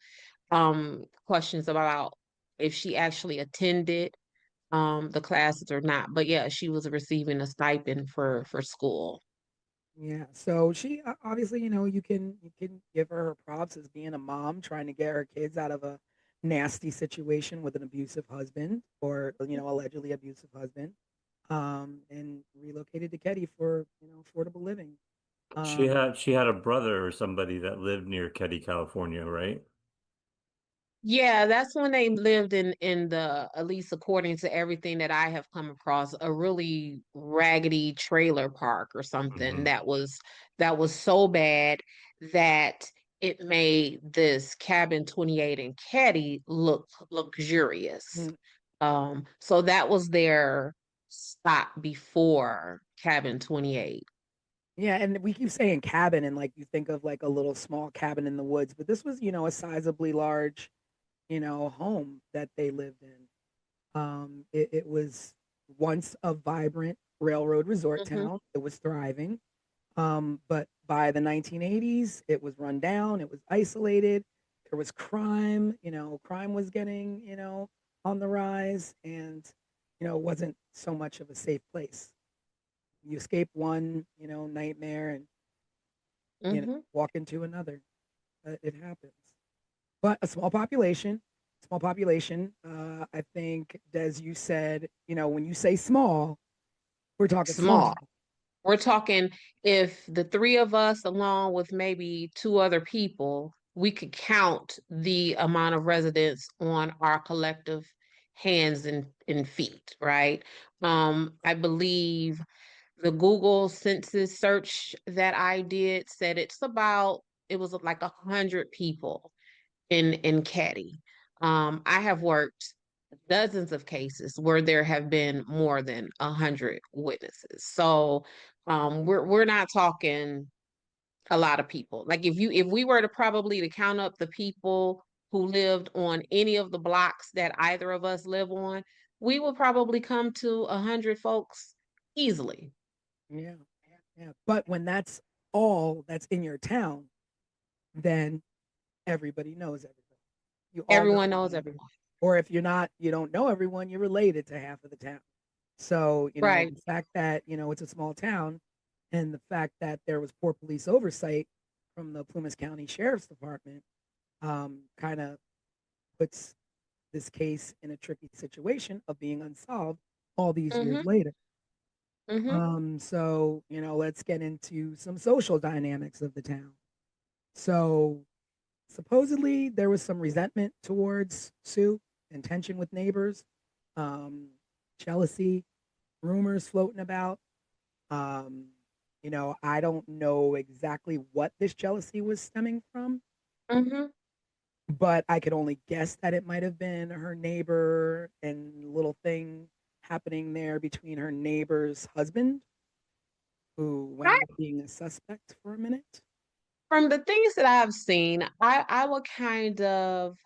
questions about if she actually attended the classes or not. But yeah, she was receiving a stipend for school. Yeah. So she obviously, you can give her props as being a mom trying to get her kids out of a nasty situation with an abusive husband or allegedly abusive husband, and relocated to Ketty for affordable living. She Um, had she had a brother or somebody that lived near Ketty, California, right? Yeah, that's when they lived in the, at least according to everything that I have come across, a really raggedy trailer park or something Hmm. that was so bad that it made this cabin 28 in Caddy look luxurious. mm, So that was their stop before cabin 28. yeah, and we keep saying cabin, and like you think of like a little small cabin in the woods, but this was, a sizably large, home that they lived in. It was once a vibrant railroad resort Hmm. town. It was thriving. But by the 1980s, it was run down. It was isolated. There was crime. Crime was getting, on the rise, and it wasn't so much of a safe place. You escape one, nightmare, and Hmm. walk into another. It happens. But a small population. I think, Des, you said, when you say small, we're talking Small. small. We're talking if the three of us, along with maybe two other people, we could count the amount of residents on our collective hands and feet, right? I believe the Google census search that I did said it was like 100 people in Caddy. I have worked dozens of cases where there have been more than 100 witnesses. So we're not talking a lot of people. Like if we were to probably to count up the people who lived on any of the blocks that either of us live on, we would probably come to 100 folks easily. Yeah, yeah. But when that's all that's in your town, then everybody knows everybody. You all know Everyone knows everybody. everyone. Or if you're not, you don't know everyone, you're related to half of the town. So, Right. the fact that, it's a small town and the fact that there was poor police oversight from the Plymouth County Sheriff's Department kind of puts this case in a tricky situation of being unsolved all these years Mm-hmm. later. Mm-hmm. So, let's get into some social dynamics of the town. So, supposedly there was some resentment towards Sue and tension with neighbors, um, jealousy, rumors floating about. Um, I don't know exactly what this jealousy was stemming from, Mm-hmm. but I could only guess that it might have been her neighbor and little thing happening there between her neighbor's husband, who wound up being a suspect for a minute. From the things that I've seen, I would kind of,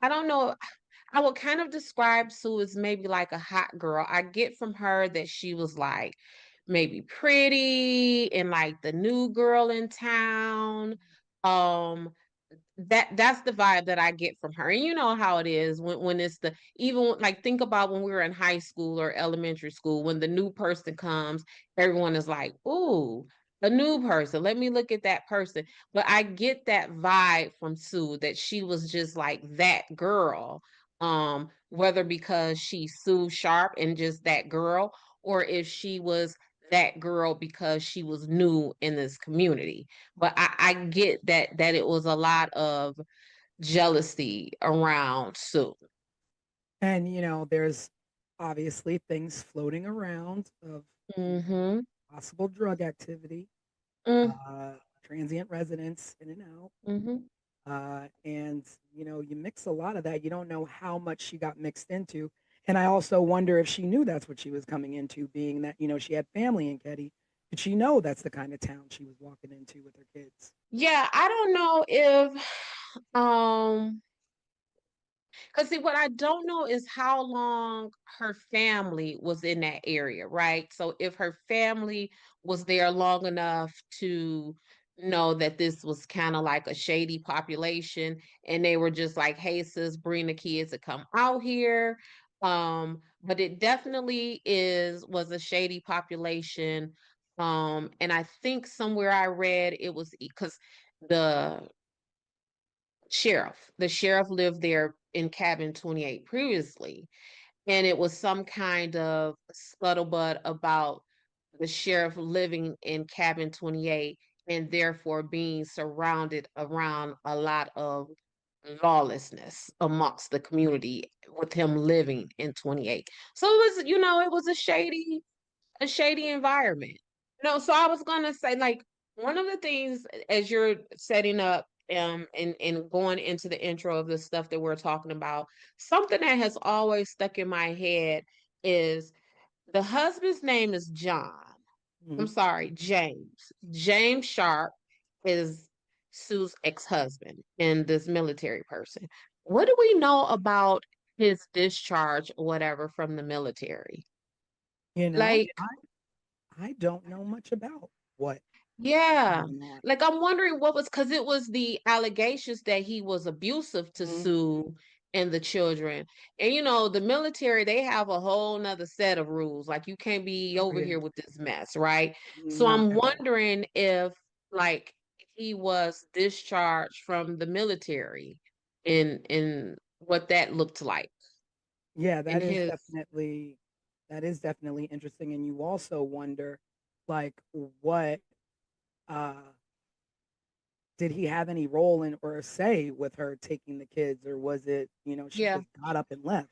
I don't know, I would kind of describe Sue as maybe like a hot girl. I get from her that she was like maybe pretty and like the new girl in town. Um, that's the vibe that I get from her. And you know how it is when it's even like think about when we were in high school or elementary school, when the new person comes, everyone is like, ooh, a new person. Let me look at that person. But I get that vibe from Sue that she was just like that girl. Whether because she's Sue Sharp and just that girl, or if she was that girl because she was new in this community. But I get that it was a lot of jealousy around Sue. And, there's obviously things floating around of Mm-hmm. possible drug activity, Mm, uh, transient residents in and out. mm-hmm. And, you mix a lot of that. You don't know how much she got mixed into. And I also wonder if she knew that's what she was coming into, being that, she had family in Ketty. Did she know that's the kind of town she was walking into with her kids? Yeah, I don't know if um because see, what I don't know is how long her family was in that area, right? So if her family was there long enough to know that this was kind of like a shady population, and they were just like, "Hey, sis, bring the kids to come out here." But it definitely was a shady population. And I think somewhere I read it was because the the sheriff lived there in cabin 28 previously, and it was some kind of scuttlebutt about the sheriff living in cabin 28 and therefore being surrounded around a lot of lawlessness amongst the community with him living in 28. So it was a shady environment. No, so I was gonna say, like, one of the things as you're setting up and going into the intro of the stuff that we're talking about, something that has always stuck in my head is the husband's name is John. I'm Mhm. sorry, James. James Sharp is Sue's ex-husband and this military person. What do we know about his discharge or whatever from the military? You know, Like, I don't know much about what yeah. went on. Like I'm wondering what was because it was the allegations that he was abusive to Mhm. Sue and the children. And the military, they have a whole nother set of rules. Like you can't be Oh, over yeah. here with this mess, right? So Not I'm at all. wondering if like he was discharged from the military in what that looked like Yeah, in that is his definitely That is definitely interesting. And you also wonder, like, what uh did he have any role in or say with her taking the kids, or was it, she Yeah. just got up and left?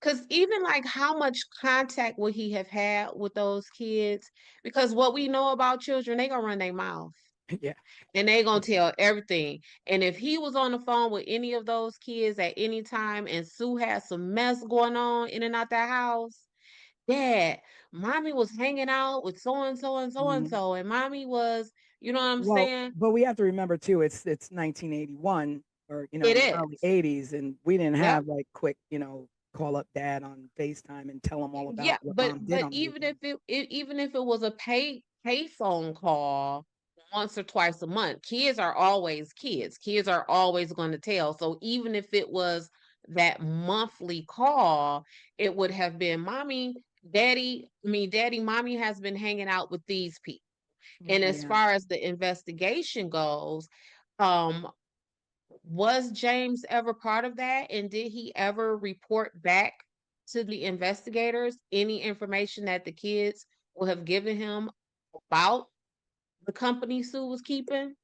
Because even like how much contact would he have had with those kids? Because what we know about children, they gonna run their mouth Yeah. and they gonna tell everything. And if he was on the phone with any of those kids at any time and Sue had some mess going on in and out that house, Dad, mommy was hanging out with so and so and so and Mhm. so, and mommy was, you know what I'm Well, saying? but we have to remember too, it's 1981, or It the early is. 80s, and we didn't Yep. have like quick, call up dad on FaceTime and tell him all Yeah, about what but mom did but on the even if weekend. even if it was a pay phone call once or twice a month, kids are always kids. Kids are always going to tell. So even if it was that monthly call, it would have been mommy, daddy, mommy has been hanging out with these people. And as Yeah. far as the investigation goes, um, was James ever part of that? And did he ever report back to the investigators any information that the kids will have given him about the company Sue was keeping?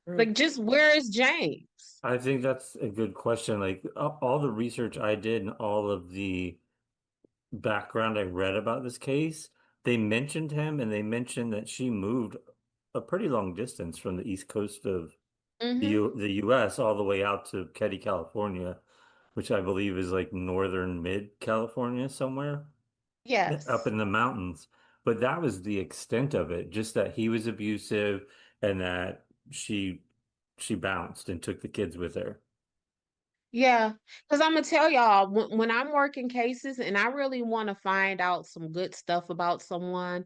True. Like, just where is James? I think that's a good question. Like all the research I did and all of the background I read about this case, they mentioned him and they mentioned that she moved a pretty long distance from the east coast of Mm-hmm. the US all the way out to Ketty, California, which I believe is like northern mid California somewhere up Yes. in the mountains. But that was the extent of it, just that he was abusive and that she bounced and took the kids with her. Yeah. Because I'm gonna tell y'all, when I'm working cases and I really want to find out some good stuff about someone,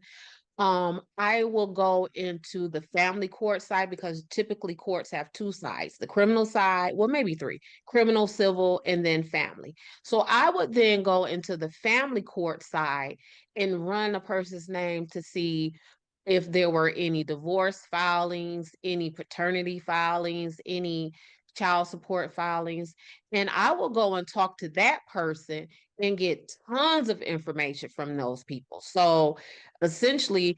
I will go into the family court side because typically courts have two sides, the criminal side, well, maybe three, criminal, civil, and then family. So I would then go into the family court side and run a person's name to see if there were any divorce filings, any paternity filings, any child support filings. And I will go and talk to that person and get tons of information from those people. So essentially,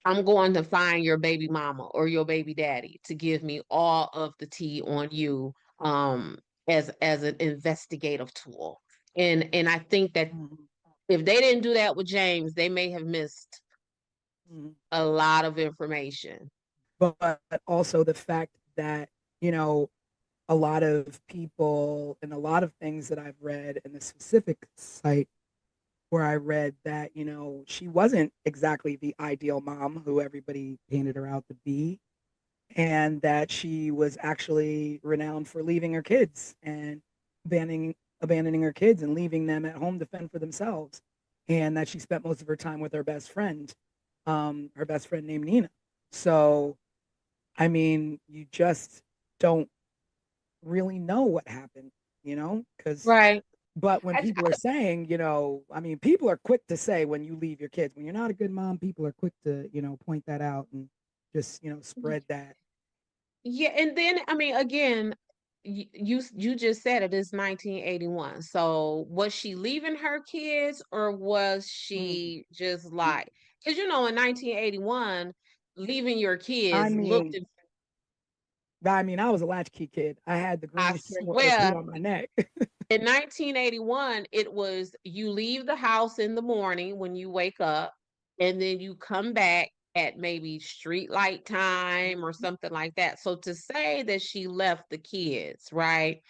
I'm going to find your baby mama or your baby daddy to give me all of the tea on you as an investigative tool. And I think that Mhm. if they didn't do that with James, they may have missed Mhm. a lot of information. But also the fact that, you know, a lot of people and a lot of things that I've read in the specific site where I read that, she wasn't exactly the ideal mom who everybody painted her out to be, and that she was actually renowned for leaving her kids and abandoning her kids and leaving them at home to fend for themselves, and that she spent most of her time with her best friend named Nina. So, I mean, you just don't really know what happened, because Right. but when I, people are saying, I mean, people are quick to say when you leave your kids, when you're not a good mom, people are quick to, point that out and just, spread that. yeah, and then I mean, again, you just said it is 1981. So was she leaving her kids or was Mm. she just like, because in 1981, leaving your I kids looked, mean, I was a latchkey kid. I had the I green string with OC swear, on my neck. in 1981, it was you leave the house in the morning when you wake up, and then you come back at maybe street light time or something like that. So to say that she left the kids, right?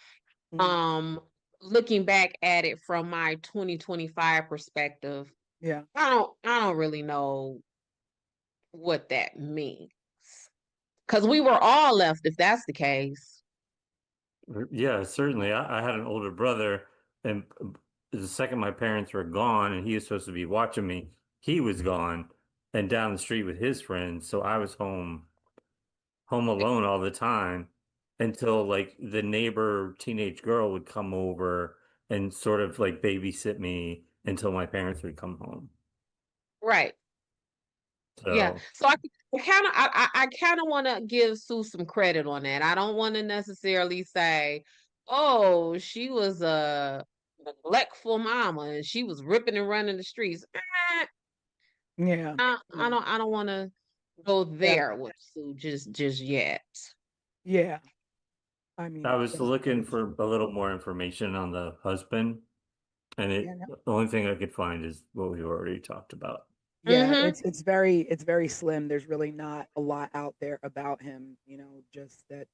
Mm. Um, Looking back at it from my 2025 perspective, Yeah. I don't really know what that means. Because we were all left if that's the case. Yeah, certainly. I had an older brother, and the second my parents were gone, and he was supposed to be watching me, he was gone and down the street with his friends. So I was home alone all the time until like the neighbor teenage girl would come over and sort of like babysit me until my parents would come home. Right. Yeah. So So I kind of want to give Sue some credit on that. I don't want to necessarily say, oh, she was a neglectful mama and she was ripping and running the streets. Yeah. I don't want to go Yeah. there with Sue just yet. Yeah. I I mean, was that's looking true. for a little more information on the husband, and Yeah, no. the only thing I could find is what we already talked about. Yeah, Mm-hmm. it's very slim. There's really not a lot out there about him, just that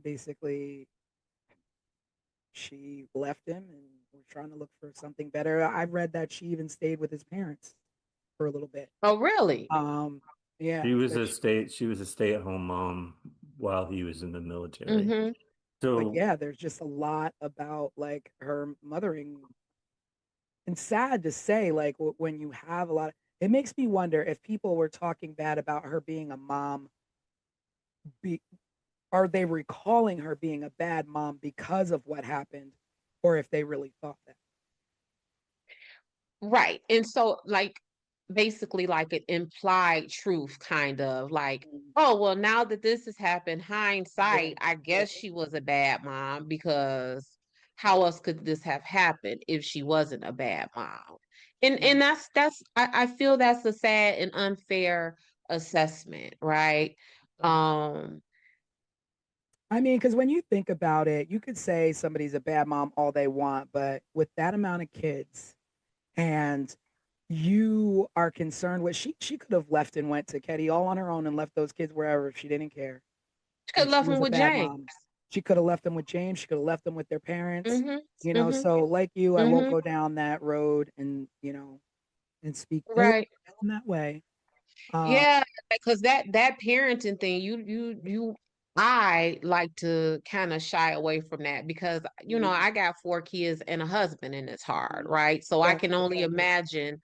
basically she left him and we're trying to look for something better. I read that she even stayed with his parents for a little bit. Oh, really? Yeah, She was a stay-at-home mom while he was in the military. Mm-hmm. but So yeah, there's just a lot about like her mothering, and sad to say, like when you have a lot, it makes me wonder if people were talking bad about her being a mom, be are they recalling her being a bad mom because of what happened, or if they really thought that. Right. And so, like, basically, like an implied truth, kind of like, Mm. oh, well, now that this has happened, Yeah, hindsight, I guess she was a bad mom because how else could this have happened if she wasn't a bad mom? yeah. And I feel that's a sad and unfair assessment, right? Um, I mean, because when you think about it, you could say somebody's a bad mom all they want, but with that amount of kids, and you are concerned with, she could have left and went to Ketty all on her own and left those kids wherever if she didn't care. she could And have she left was him a with bad James. mom. She could have left them with James. She could have left them with their parents. Mm-hmm. Mm-hmm. So like you, I won't Mm-hmm. go down that road and and speak ill Right. in that way. Um, Yeah, because that parenting thing, I like to kind of shy away from that because mhm, I got 4 kids and a husband and it's hard, mhm. right? So I Yeah, can only imagine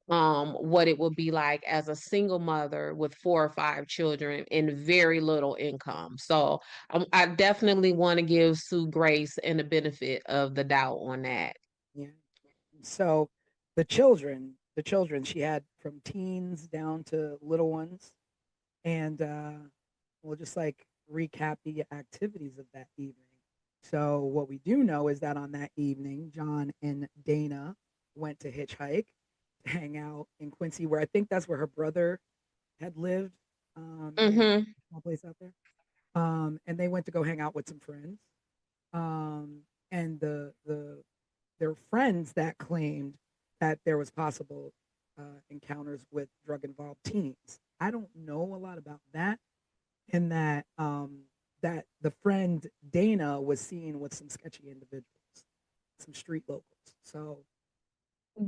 what it would be like as a single mother with 4 or 5 children and very little income. So I definitely want to give Sue grace and the benefit of the doubt on that. yeah. So the children she had from teens down to little ones, and we'll just like recap the activities of that evening. So what we do know is that on that evening, John and Dana went to hitchhike to hang out in Quincy, where I think that's where her brother had lived. In a Mm-hmm. small place out there. And they went to go hang out with some friends. And their friends that claimed that there was possible encounters with drug involved teens. I don't know a lot about that, and that the friend Dana was seen with some sketchy individuals, some street locals. So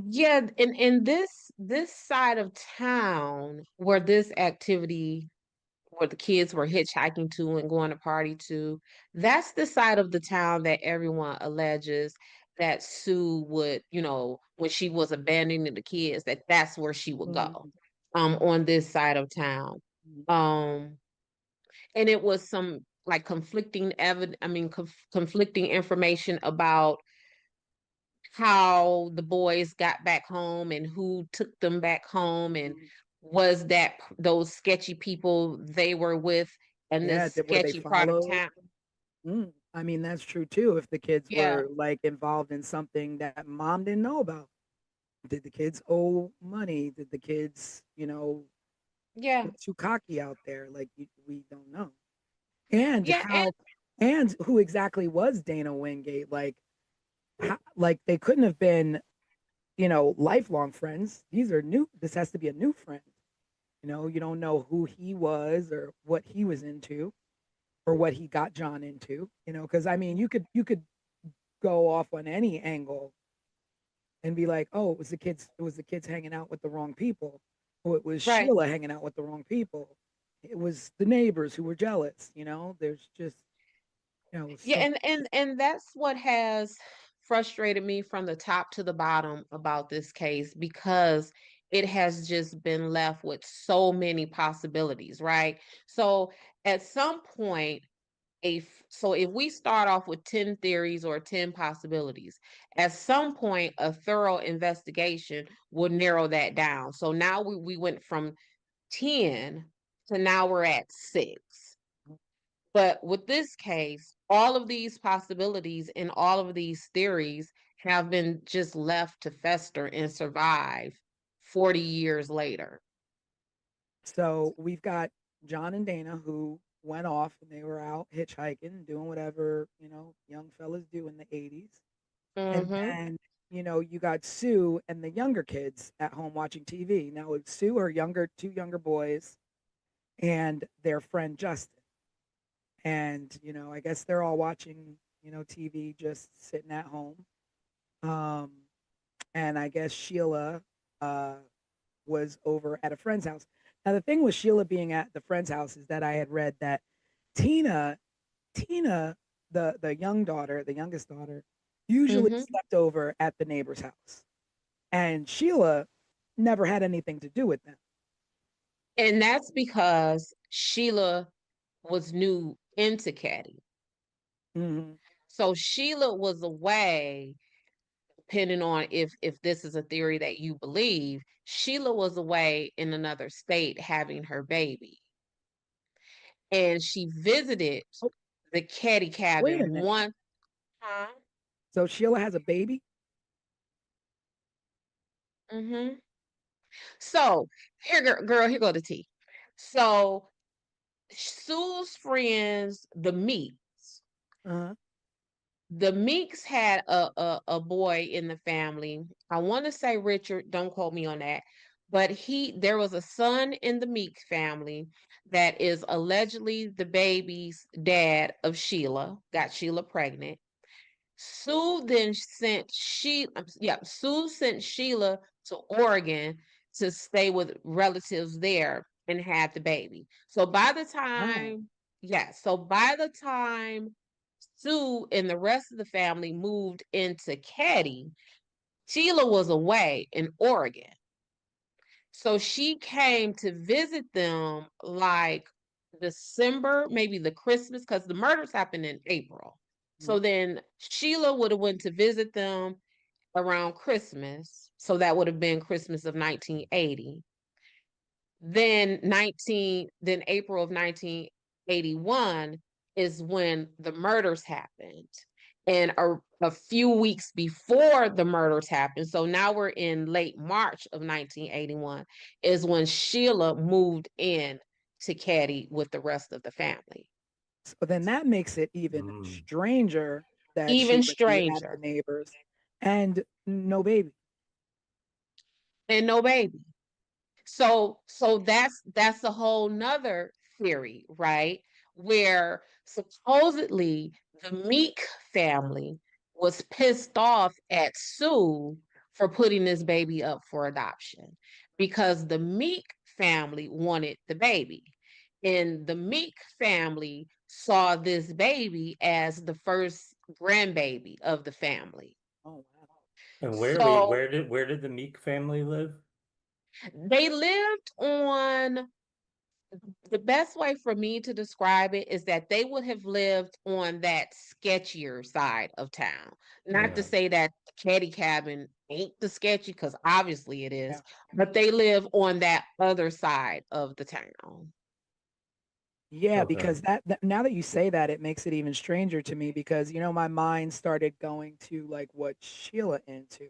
Yeah, in this side of town where this activity where the kids were hitchhiking to and going to party to, that's the side of the town that everyone alleges that Sue would, when she was abandoning the kids, that's where she would go, mhm, on this side of town. Um, and it was some like conflicting information about how the boys got back home and who took them back home and mhm. was that those sketchy people they were with in Yeah, this were they sketchy part of followed? town. I mean, that's true too. If the kids Yeah, were like involved in something that mom didn't know about, did the kids owe money? Did the kids, yeah, get too cocky out there? Like we don't know. And yeah, and and who exactly was Dana Wingate? Like, like they couldn't have been, lifelong friends. These are new. This has to be a new friend. You don't know who he was or what he was into or what he got John into. Because I mean, you could go off on any angle and be like, oh, it was the kids hanging out with the wrong people, or it was right. Sheila hanging out with the wrong people. It was the neighbors who were jealous. There's just Yeah, so and that's what has frustrated me from the top to the bottom about this case because it has just been left with so many possibilities, right? So at some point, if we start off with 10 theories or 10 possibilities, at some point a thorough investigation will narrow that down. So now we went from 10 to now we're at 6. But with this case, all of these possibilities and all of these theories have been just left to fester and survive 40 years later. So we've got John and Dana who went off and they were out hitchhiking, doing whatever, young fellas do in the 80s. And Mm-hmm. then, you got Sue and the younger kids at home watching TV. Now, with Sue, her two younger boys, and their friend Justin. And, I guess they're all watching, TV, just sitting at home. Um, and I guess Sheila uh, was over at a friend's house. Now, the thing with Sheila being at the friend's house is that I had read that Tina, Tina, the young daughter, the youngest daughter, usually Mm-hmm. slept over at the neighbor's house, and Sheila never had anything to do with them. And that's because Sheila was new into Caddy. Mm-hmm. So Sheila was away, depending on if this is a theory that you believe, Sheila was away in another state having her baby. And she visited Oh, the Caddy wait a cabin minute. one time. So Sheila has a baby? Mm-hmm. So here, girl, here go the tea. So Sue's friends, Uh-huh. the Meeks had a boy in the family. I want to say Richard, don't quote me on that. But there was a son in the Meeks family that is allegedly the baby's dad of Sheila, got Sheila pregnant. Sue sent Sheila to Oregon to stay with relatives there and had the baby. So by the Wow. time, yeah, so by the time Sue and the rest of the family moved into Caddy, Sheila was away in Oregon. So she came to visit them like December, maybe the Christmas, because the murders happened in April. So then Sheila would have went to visit them around Christmas. So that would have been Christmas of 1980. Then April of 1981 is when the murders happened. And a few weeks before the murders happened, so now we're in late March of 1981, is when Sheila moved in to Caddy with the rest of the family. So then that makes it even Mm. stranger that she Even would be at the stranger. neighbors and no baby. And no baby. So that's a whole nother theory, right? Where supposedly the Meek family was pissed off at Sue for putting this baby up for adoption because the Meek family wanted the baby. And the Meek family saw this baby as the first grandbaby of the family. Oh wow. And So where did the Meek family live? they lived on the best way for me to describe it is that they would have lived on that sketchier side of town. Not to Yeah. say that the Caddy cabin ain't the sketchy, because obviously it is, Yeah. but they live on that other side of the town. Yeah, Okay. because that now that you say that, it makes it even stranger to me because my mind started going to like what Sheila into.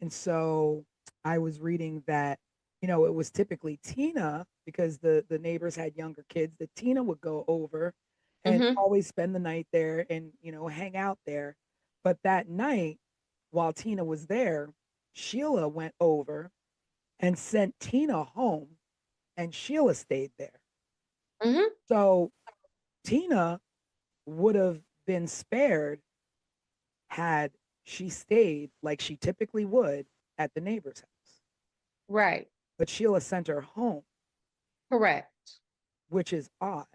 And so I was reading that, it was typically Tina because the neighbors had younger kids that Tina would go over and Mm-hmm. always spend the night there and, hang out there. But that night, while Tina was there, Sheila went over and sent Tina home and Sheila stayed there. Mm-hmm. So Tina would have been spared had she stayed like she typically would at the neighbor's house. Right. But Sheila sent her home, Correct. which is odd.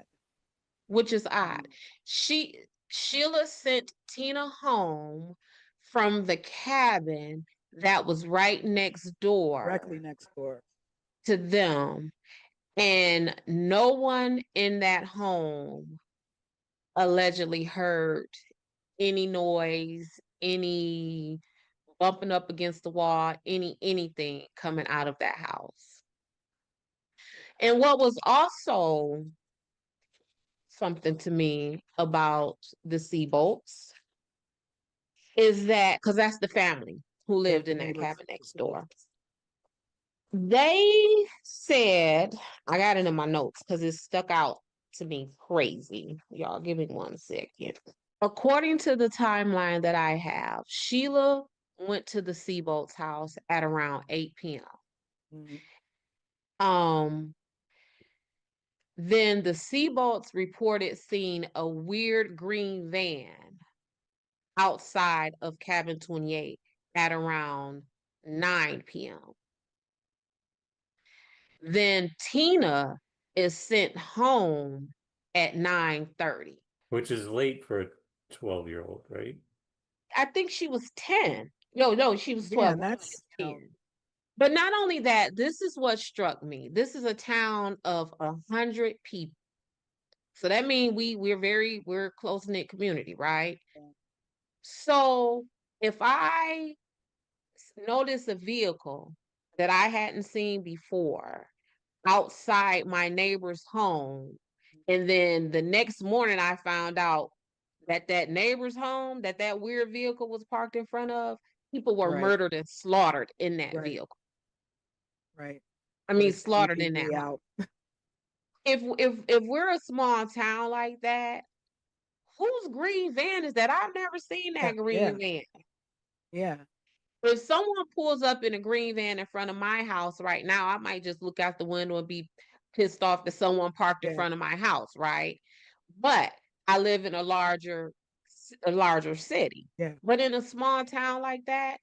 Which is odd. Um, Sheila sent Tina home from the cabin that was right next directly door next door. to them. And no one in that home allegedly heard any noise, any bumping up against the wall, anything coming out of that house. And what was also something to me about the Seabolts is that because that's the family who lived the in that neighbors. cabin next door. They said, I got it in my notes because it stuck out to me crazy. Y'all, give me 1 second. According to the timeline that I have, Sheila went to the Seabolt's house at around 8 p.m. Mhm. Then the Seabolts reported seeing a weird green van outside of cabin 28 at around 9 p.m. Then Tina is sent home at 9:30. Which is late for a 12-year-old, right? I think she was 10. No, she was 12. And that's 10. But not only that, this is what struck me. This is a town of 100 people. So that means we're a close-knit community, right? So if I notice a vehicle that I hadn't seen before outside my neighbor's home, and then the next morning I found out that neighbor's home that weird vehicle was parked in front of, people were murdered and slaughtered in that vehicle. Right. I mean, slaughtered in that home. out. If we're a small town like that, whose green van is that? I've never seen that green van. Yeah. If someone pulls up in a green van in front of my house right now, I might just look out the window and be pissed off that someone parked in front of my house, right? But I live in a larger city. Yeah. But in a small town like that,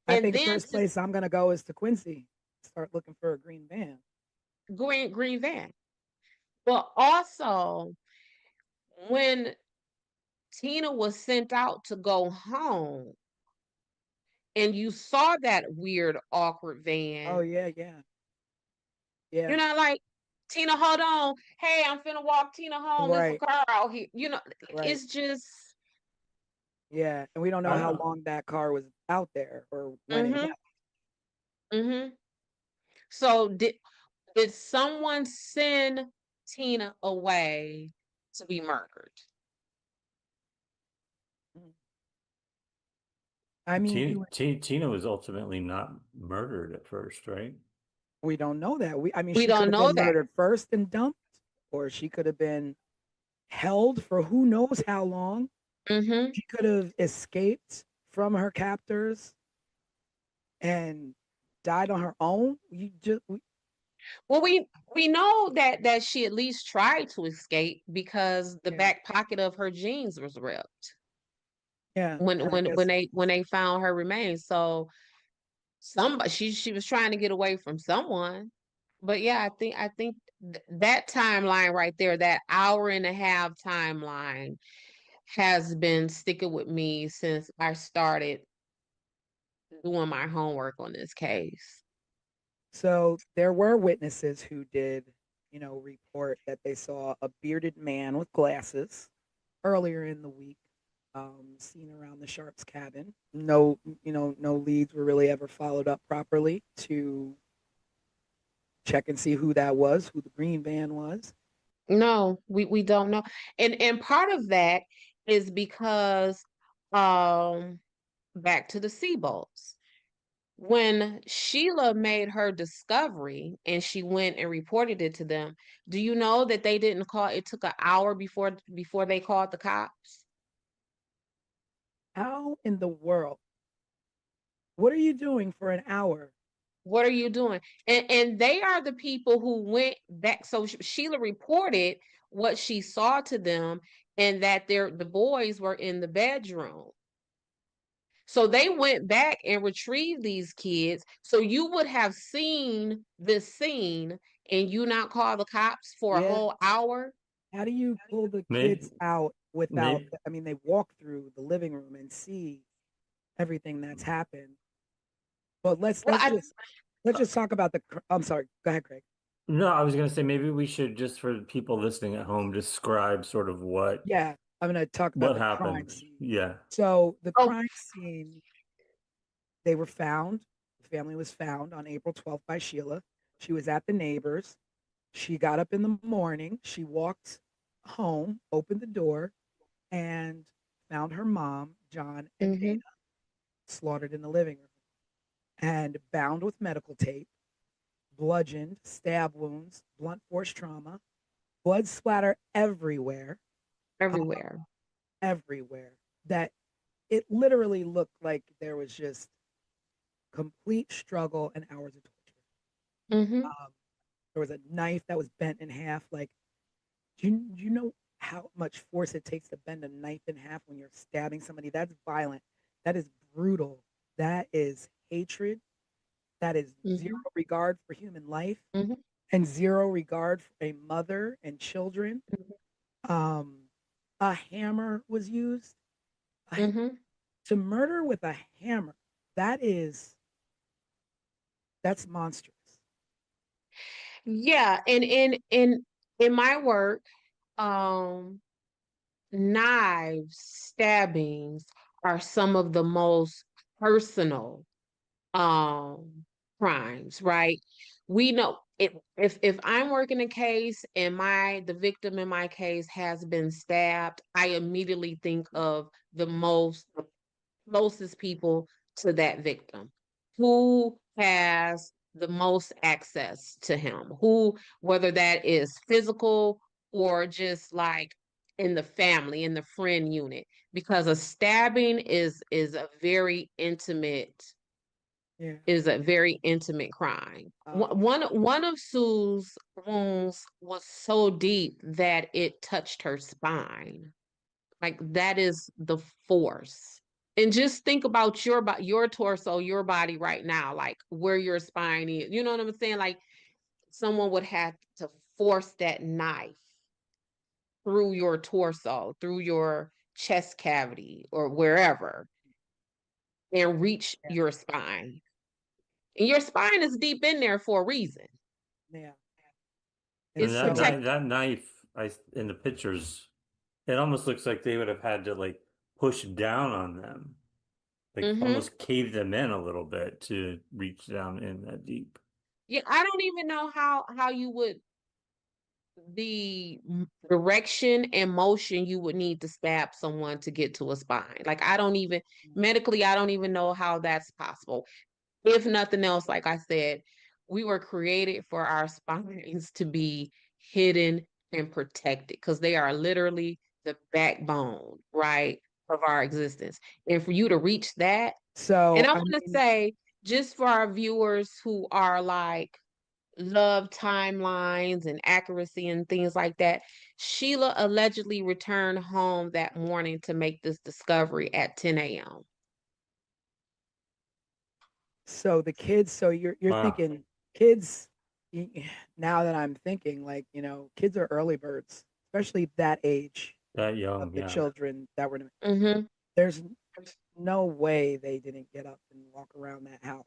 I think the first place I'm gonna go is to Quincy. Start looking for a green van. Green van. But also, when Tina was sent out to go home, and you saw that weird, awkward van. Oh yeah. You're not like, Tina, hold on. Hey, I'm finna walk Tina home. There's a car out here. It's just. Yeah, and we don't know how long that car was out there or when it left. Mm-hmm. So did someone send Tina away to be murdered? I mean, Tina was ultimately not murdered at first, right? We don't know that. We she don't could have know been that. murdered first and dumped, or she could have been held for who knows how long. She could have escaped from her captors and died on her own. Well, we know that she at least tried to escape because the back pocket of her jeans was ripped. Yeah. When they found her remains, so she was trying to get away from someone. But yeah, I think that timeline right there, that hour and a half timeline, has been sticking with me since I started doing my homework on this case. So there were witnesses who did, report that they saw a bearded man with glasses earlier in the week, seen around the Sharps cabin. No leads were really ever followed up properly to check and see who that was, who the green van was. No, we don't know. And part of that is because back to the Seabolts. When Sheila made her discovery and she went and reported it to them, do you know that they didn't call? It took an hour before they called the cops. How in the world? What are you doing for an hour? What are you doing? And they are the people who went back. So Sheila reported what she saw to them, and that the boys were in the bedroom. So they went back and retrieved these kids. So you would have seen this scene and you not call the cops for a whole hour. How do you pull the kids out without? I mean, they walk through the living room and see everything that's happened. But let's just talk about the. I'm sorry. Go ahead, Craig. No, I was going to say maybe we should, just for people listening at home, describe sort of what. Yeah, I'm going to talk about what happened. Crime scene. Yeah. So the crime scene, they were found. The family was found on April 12th by Sheila. She was at the neighbors. She got up in the morning. She walked home, opened the door, and found her mom, John, and Dana slaughtered in the living room and bound with medical tape, bludgeoned, stab wounds, blunt force trauma, blood splatter everywhere, uh, Everywhere. everywhere. That it literally looked like there was just complete struggle and hours of torture. Mm-hmm. There was a knife that was bent in half. Like, do you know how much force it takes to bend a knife in half when you're stabbing somebody? That's violent. That is brutal. That is hatred. That is zero Mm-hmm. regard for human life Mm-hmm. and zero regard for a mother and children. Um, a hammer was used. Mm-hmm. To murder with a hammer, that is that's monstrous. Yeah, and in my work, um, knives, stabbings are some of the most personal um crimes, right? We know if I'm working a case and my the victim in my case has been stabbed, I immediately think of the closest people to that victim. Who has the most access to him? Who, whether that is physical or just like in the family, in the friend unit, because a stabbing Yeah. is a very intimate crime. Um, One of Sue's wounds was so deep that it touched her spine. Like that is the force. And just think about your torso, your body right now, like where your spine is. You know what I'm saying? Like someone would have to force that knife through your torso, through your chest cavity or wherever and reach yeah, your spine. And your spine is deep in there for a reason. yeah. And And It's that so, knife, protected. that knife, in the pictures, it almost looks like they would have had to like push down on them, like Mm-hmm. almost cave them in a little bit to reach down in that deep. Yeah, I don't even know how you would the direction and motion you would need to stab someone to get to a spine. Like I don't even medically, I don't even know how that's possible. If nothing else, like I said, we were created for our spines to be hidden and protected because they are literally the backbone, right, of our existence. And for you to reach that, and so I I want to mean, say, just for our viewers who are like love timelines and accuracy and things like that. Sheila allegedly returned home that morning to make this discovery at 10 a.m. so the kids. So you're Wow, thinking kids. Now that I'm thinking, like kids are early birds, especially that age that of young, the yeah. children that were. Mm-hmm. There's no way they didn't get up and walk around that house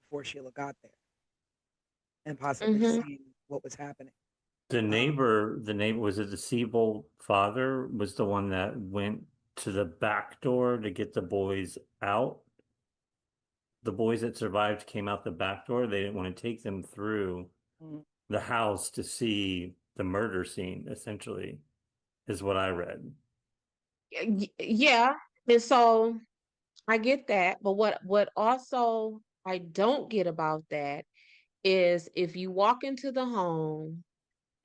before Sheila got there and possibly Mm-hmm. seen what was happening. Uh, The neighbor, was it the Siebel father was the one that went to the back door to get the boys out. The boys that survived came out the back door. They didn't want to take them through mm, the house to see the murder scene, essentially, is what I read. Yeah, and so I get that, but what also I don't get about that is if you walk into the home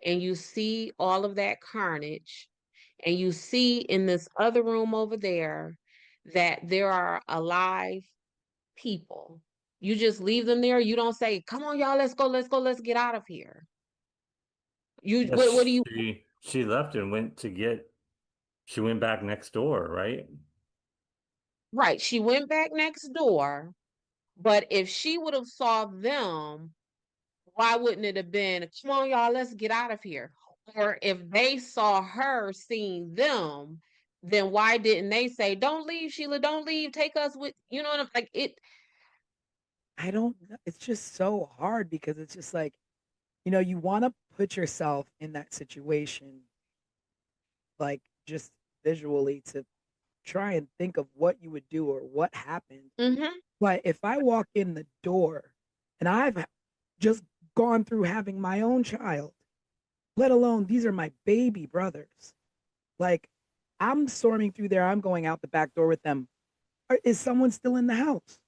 and you see all of that carnage and you see in this other room over there that there are alive people. You just leave them there. You don't say, "Come on, y'all, let's go, let's get out of here." You what do Yes, you she left and she went back next door, right? right? She went back next door, but if she would have saw them, why wouldn't it have been, "Come on, y'all, let's get out of here"? Or if they saw her seeing them, then why didn't they say, "Don't leave, Sheila, don't leave, take us with," you know what I'm like it I don't know. It's just so hard because it's just like, you want to put yourself in that situation, like just visually to try and think of what you would do or what happened. mm-hmm, But if I walk in the door and I've just gone through having my own child, let alone these are my baby brothers, like I'm storming through there. I'm going out the back door with them. Is someone still in the house?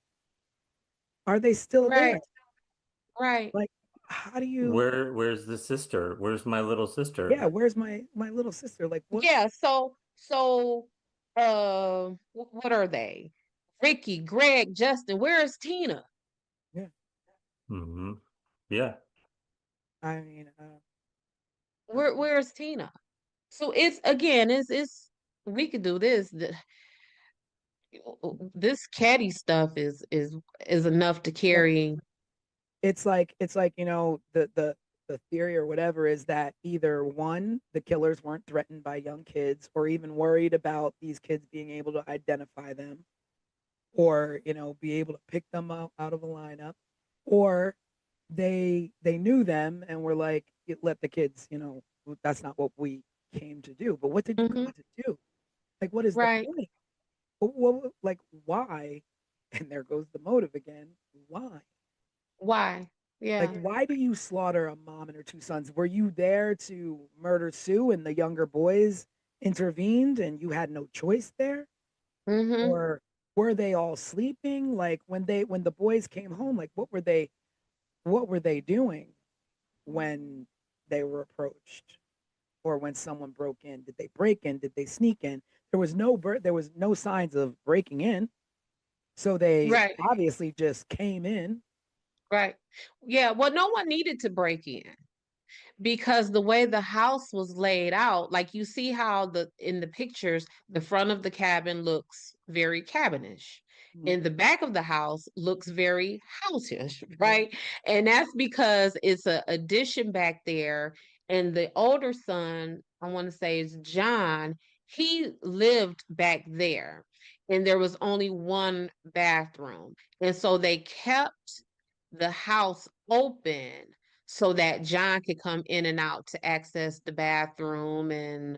Are they still there? Right, right. Like, how do you? Where's the sister? Where's my little sister? Yeah, where's my little sister? Like, what? Yeah, what are they? Ricky, Greg, Justin, where is Tina? Yeah, Hmm. Yeah. I mean, Where's Tina? So it's again, it's we could do this. This caddy stuff is enough to well, carry. it's like the theory or whatever is that either one, the killers weren't threatened by young kids or even worried about these kids being able to identify them, or be able to pick them out of a lineup, or they knew them and were like, let the kids, that's not what we came to do. But what did you Mhm. come to do? Like, what is the Right. point? Like, why? And there goes the motive again. Why? Why? Like, Yeah. why do you slaughter a mom and her two sons? Were you there to murder Sue and the younger boys intervened and you had no choice there? Mm-hmm. Or were they all sleeping? Like, when the boys came home, like, what were they doing when they were approached, or when someone broke in? Did they break in? Did they sneak in? There was no signs of breaking in, so they Right. obviously just came in. Right. Yeah. Well, no one needed to break in, because the way the house was laid out, like you see how the in the pictures, the front of the cabin looks very cabinish. Mhm. And the back of the house looks very houseish, Yeah. right? And that's because it's a addition back there. And the older son, I want to say is John, he lived back there. And there was only one bathroom. And so they kept the house open so that John could come in and out to access the bathroom and,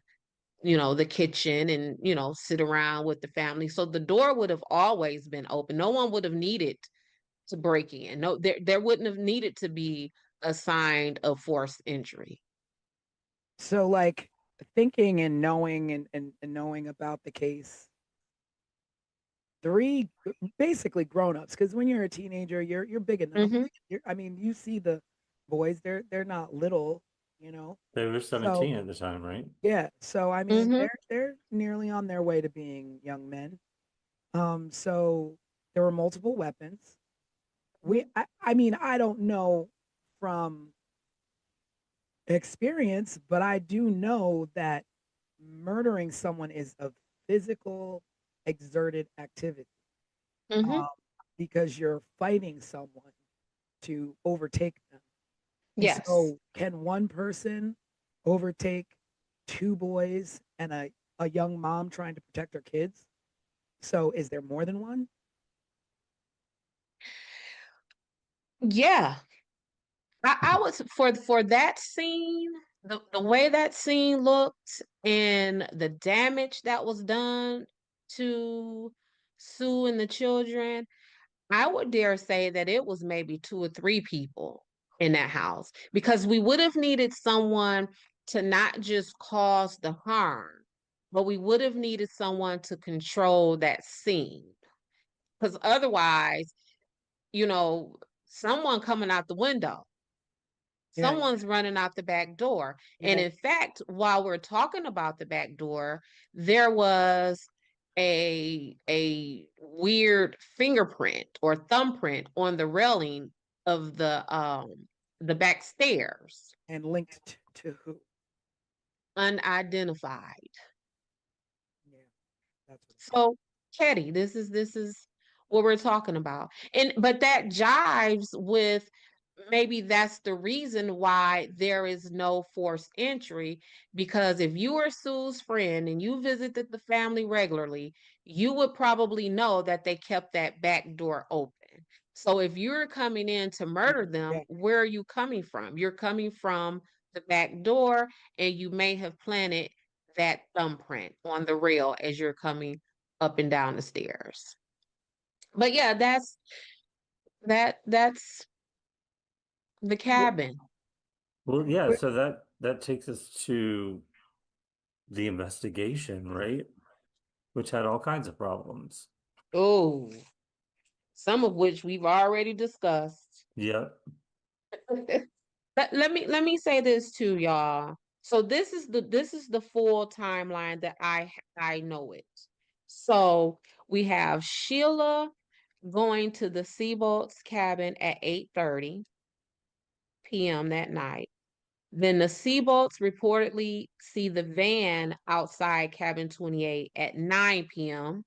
the kitchen and, sit around with the family. So the door would have always been open. No one would have needed to break in. No, there wouldn't have needed to be a sign of forced entry. So, like, thinking and knowing and knowing about the case, three basically grown-ups, because when you're a teenager, you're big enough. Mm-hmm. I mean, you see the boys, they're not little, you know. They were So 17 at the time, right? yeah, so I mean, Mm-hmm. they're nearly on their way to being young men. So there were multiple weapons. I mean, I don't know from experience, but I do know that murdering someone is a physical, exerted activity, Mm-hmm. um, because you're fighting someone to overtake them. And Yes. so, can one person overtake two boys and a young mom trying to protect her kids? So, is there more than one? Yeah. I was for that scene, the way that scene looked and the damage that was done to Sue and the children, I would dare say that it was maybe two or three people in that house, because we would have needed someone to not just cause the harm, but we would have needed someone to control that scene. Because otherwise, you know, someone coming out the window, Yeah, someone's running out the back door. And yeah, in fact, while we're talking about the back door, there was a weird fingerprint or thumbprint on the railing of the back stairs, and linked to who? unidentified. Yeah, that's what. So, Ketty, this is what we're talking about. And but that jives with, maybe that's the reason why there is no forced entry, because if you are Sue's friend and you visited the family regularly, you would probably know that they kept that back door open. So if you're coming in to murder them, Yeah, where are you coming from? You're coming from the back door, and you may have planted that thumbprint on the rail as you're coming up and down the stairs. But yeah, that's the well, cabin. Well, yeah, but so that takes us to the investigation, right? Which had all kinds of problems. Oh, some of which we've already discussed. Yeah. Let me say this too, y'all. So this is the full timeline that I know it. So we have Sheila going to the Seabolt's cabin at 8:30 p.m. that night. Then the Seabolts reportedly see the van outside cabin 28 at 9 p.m.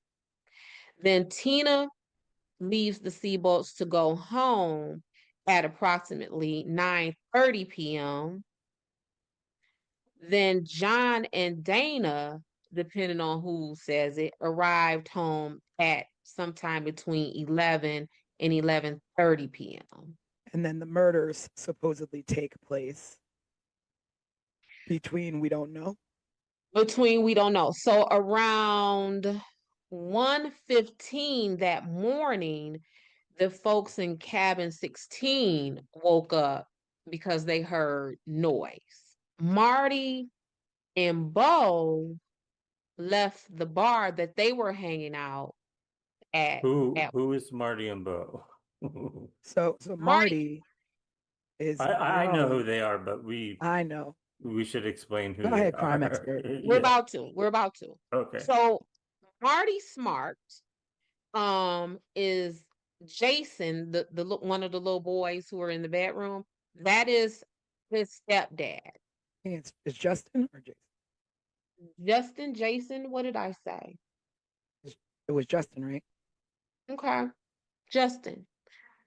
Then Tina leaves the Seabolts to go home at approximately 9:30 p.m. Then John and Dana, depending on who says it, arrived home at sometime between 11 and 11:30 p.m. And then the murders supposedly take place between we don't know. Between we don't know. So around 1:15 that morning, the folks in cabin 16 woke up because they heard noise. Marty and Bo left the bar that they were hanging out at. Who is Marty and Bo? So Marty, Marty is I know who Merle. they are, but we I know. should explain who Go they ahead, crime are. expert. we're Yeah. about to. We're about to. Okay. So Marty Smart is Jason, the one of the little boys who are in the bedroom. That is his stepdad. It's Justin or Jason? Justin, Jason, what did I say? It was Justin, right? Okay. Justin.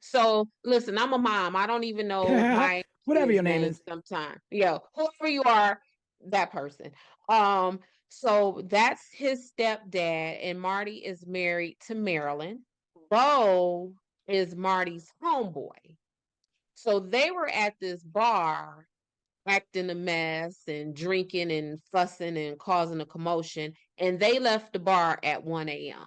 So listen, I'm a mom. I don't even know my Whatever kids' your name names is. sometimes. Yeah, whoever you are, that person. So that's his stepdad, and Marty is married to Marilyn. Bo is Marty's homeboy. So they were at this bar acting a mess and drinking and fussing and causing a commotion, and they left the bar at 1 a.m.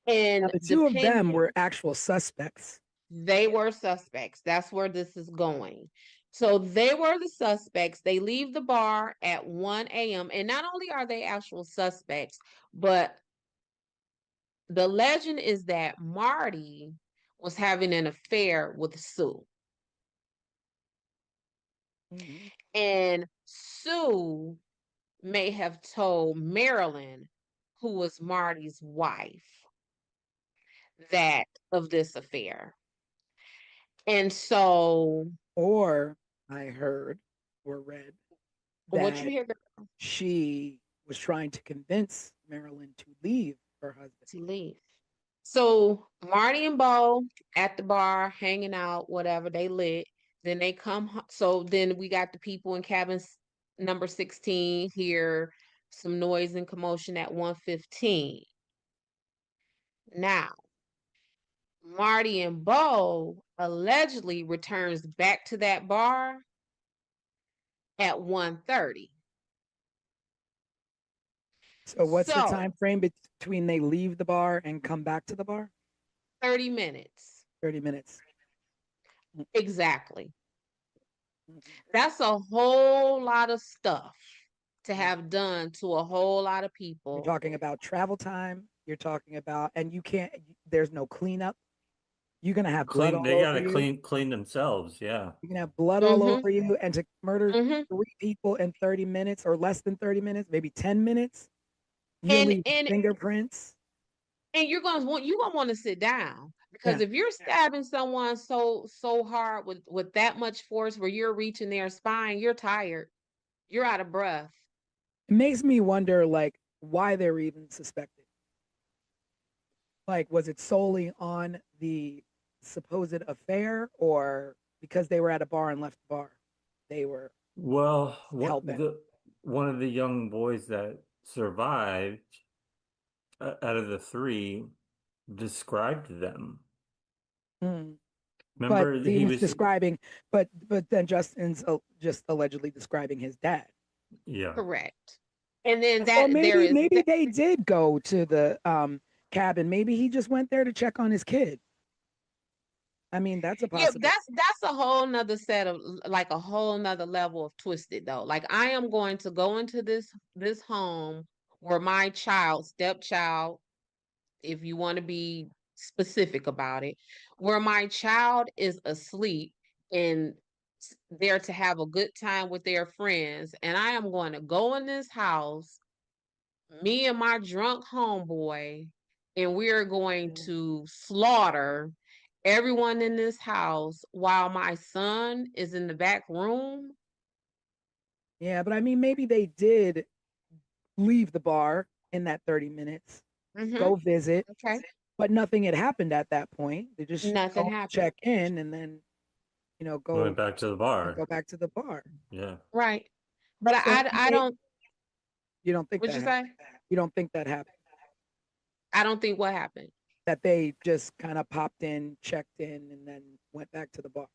Now, And the two of them depending, were actual suspects. they were suspects. That's where this is going. So they were the suspects. They leave the bar at 1 a.m. And not only are they actual suspects, but the legend is that Marty was having an affair with Sue. Mm-hmm. And Sue may have told Marilyn, who was Marty's wife, that of this affair. And so, Or I heard or read what you that hear she was trying to convince Marilyn to leave her husband. to leave. So Marty and Bo at the bar, hanging out, whatever, they lit. Then they come. So then we got the people in cabin number 16 hear some noise and commotion at 1:15. Now, Marty and Bo allegedly returns back to that bar at 1:30. So what's the So time frame between they leave the bar and come back to the bar? 30 minutes. 30 minutes. Exactly. Mhm. That's a whole lot of stuff to have done to a whole lot of You're people. talking about travel time. You're talking about, and you can't, there's no cleanup. You're going to have blood all They over gotta you. clean themselves, yeah. You're going to have blood all Mm-hmm. over you. And to murder Mm-hmm. 3 people in 30 minutes or less than 30 minutes, maybe 10 minutes, you And leave and fingerprints. and you're gonna want to sit down because Yeah. if you're stabbing someone so hard with that much force where you're reaching their spine, you're tired, you're out of breath. It makes me wonder, like, why they were even suspected. Like, was it solely on the supposed affair or because they were at a bar and left the bar? They were Well, hell-bent. one of the young boys that survived out of the three described them. Mm. But Remember, he he was was, describing, but then Justin's just allegedly describing his dad. yeah. Correct. And then Or there is maybe they did go to the cabin. Maybe he just went there to check on his kid. I mean, that's a Yeah, possibility. that's a whole nother set of like a whole nother level of twisted though. Like I am going to go into this home where my stepchild, if you want to be specific about it, where my child is asleep and there to have a good time with their friends, and I am going to go in this house, me and my drunk homeboy, and we're going to slaughter everyone in this house while my son is in the back room. Yeah, but I mean, maybe they did leave the bar in that 30 minutes, Mm-hmm. go visit, Okay. but nothing had happened at that point. They just Nothing go happened. check in and then, We went back to the bar. go back to the bar. Yeah. Right. But So I don't, you don't think what'd that you happened? say? You don't think that happened? I don't think what happened. That they just kind of popped in, checked in, and then went back to the bar?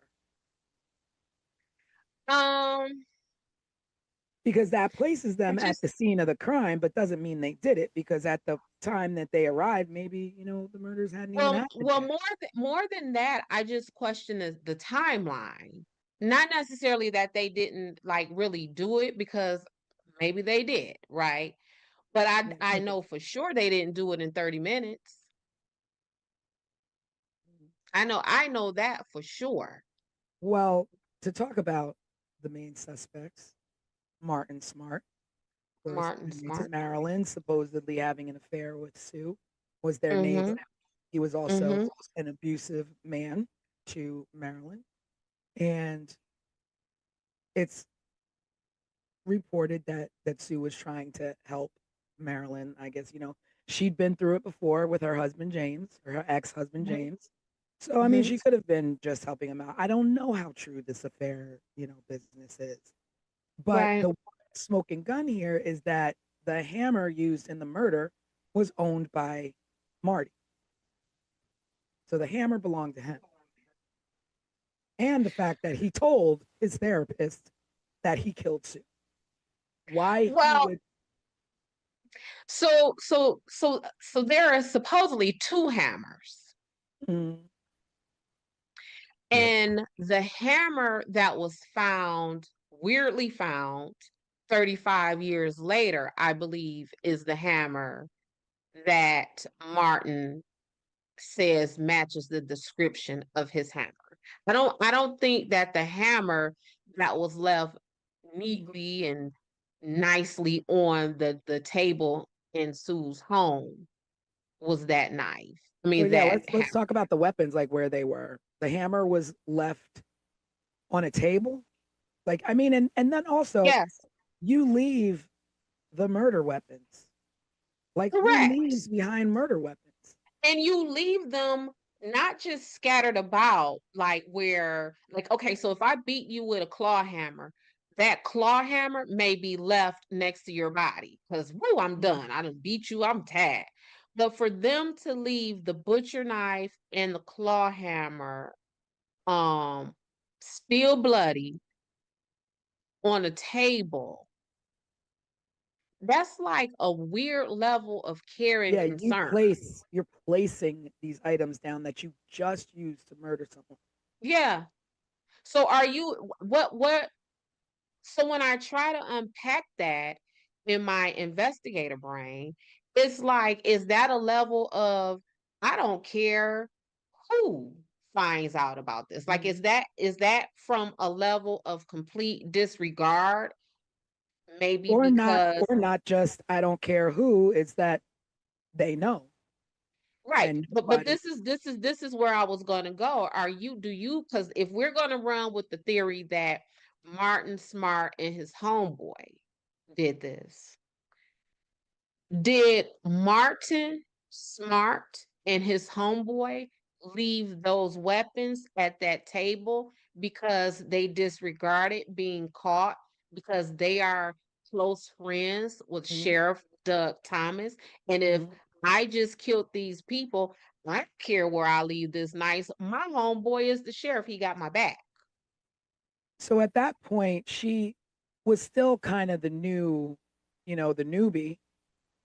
Um, Because that places I them at just the scene of the crime, but doesn't mean they did it, because at the time that they arrived, maybe, the murders hadn't even happened yet. more than that, I just question the timeline. Not necessarily that they didn't like really do it, because maybe they did, right? But I know for sure they didn't do it in 30 minutes. I know that for sure. Well, to talk about the main suspects, Martin Smart, of course, Martin inmates in Smart. Maryland, supposedly having an affair with Sue, was their Mm-hmm. neighbor. He was also Mm-hmm. an abusive man to Marilyn. And it's reported that Sue was trying to help Marilyn. I guess, she'd been through it before with her husband, James, or her ex-husband, James. So, I mean, Mm-hmm. she could have been just helping him out. I don't know how true this affair, business is. But Right. the smoking gun here is that the hammer used in the murder was owned by Marty. So the hammer belonged to him. And the fact that he told his therapist that he killed Sue. Why he Well, would. so there are supposedly two hammers. Mm, Yep. And the hammer that was found, weirdly found 35 years later, I believe, is the hammer that Martin says matches the description of his hammer. I don't think that the hammer that was left neatly and nicely on the table in Sue's home was that knife. I so mean yeah, that let's hammer. talk about the weapons, like where they were. The hammer was left on a table. Like, I mean, and then also Yes, you leave the murder weapons. Like, who correct. leaves behind murder weapons? And you leave them not just scattered about, like where, like, okay, so if I beat you with a claw hammer, that claw hammer may be left next to your body because, whoo, I'm done. I done beat you, I'm tagged. But for them to leave the butcher knife and the claw hammer, um, still bloody on a table, that's like a weird level of care and Yeah, concern. you're placing these items down that you just used to murder someone. Yeah. So are you what so when I try to unpack that in my investigator brain, it's like, is that a level of I don't care who finds out about this? Like, is that from a level of complete disregard? Maybe because Or not just I don't care who, it's that they know right, and but nobody. this is where I was gonna go. Do you, because if we're gonna run with the theory that Martin Smart and his homeboy did this, did Martin Smart and his homeboy leave those weapons at that table because they disregarded being caught because they are close friends with Mhm, Sheriff Doug Thomas? And if mhm. I just killed these people, I don't care where I leave this nice. My homeboy is the sheriff. He got my back. So at that point, she was still kind of the newbie,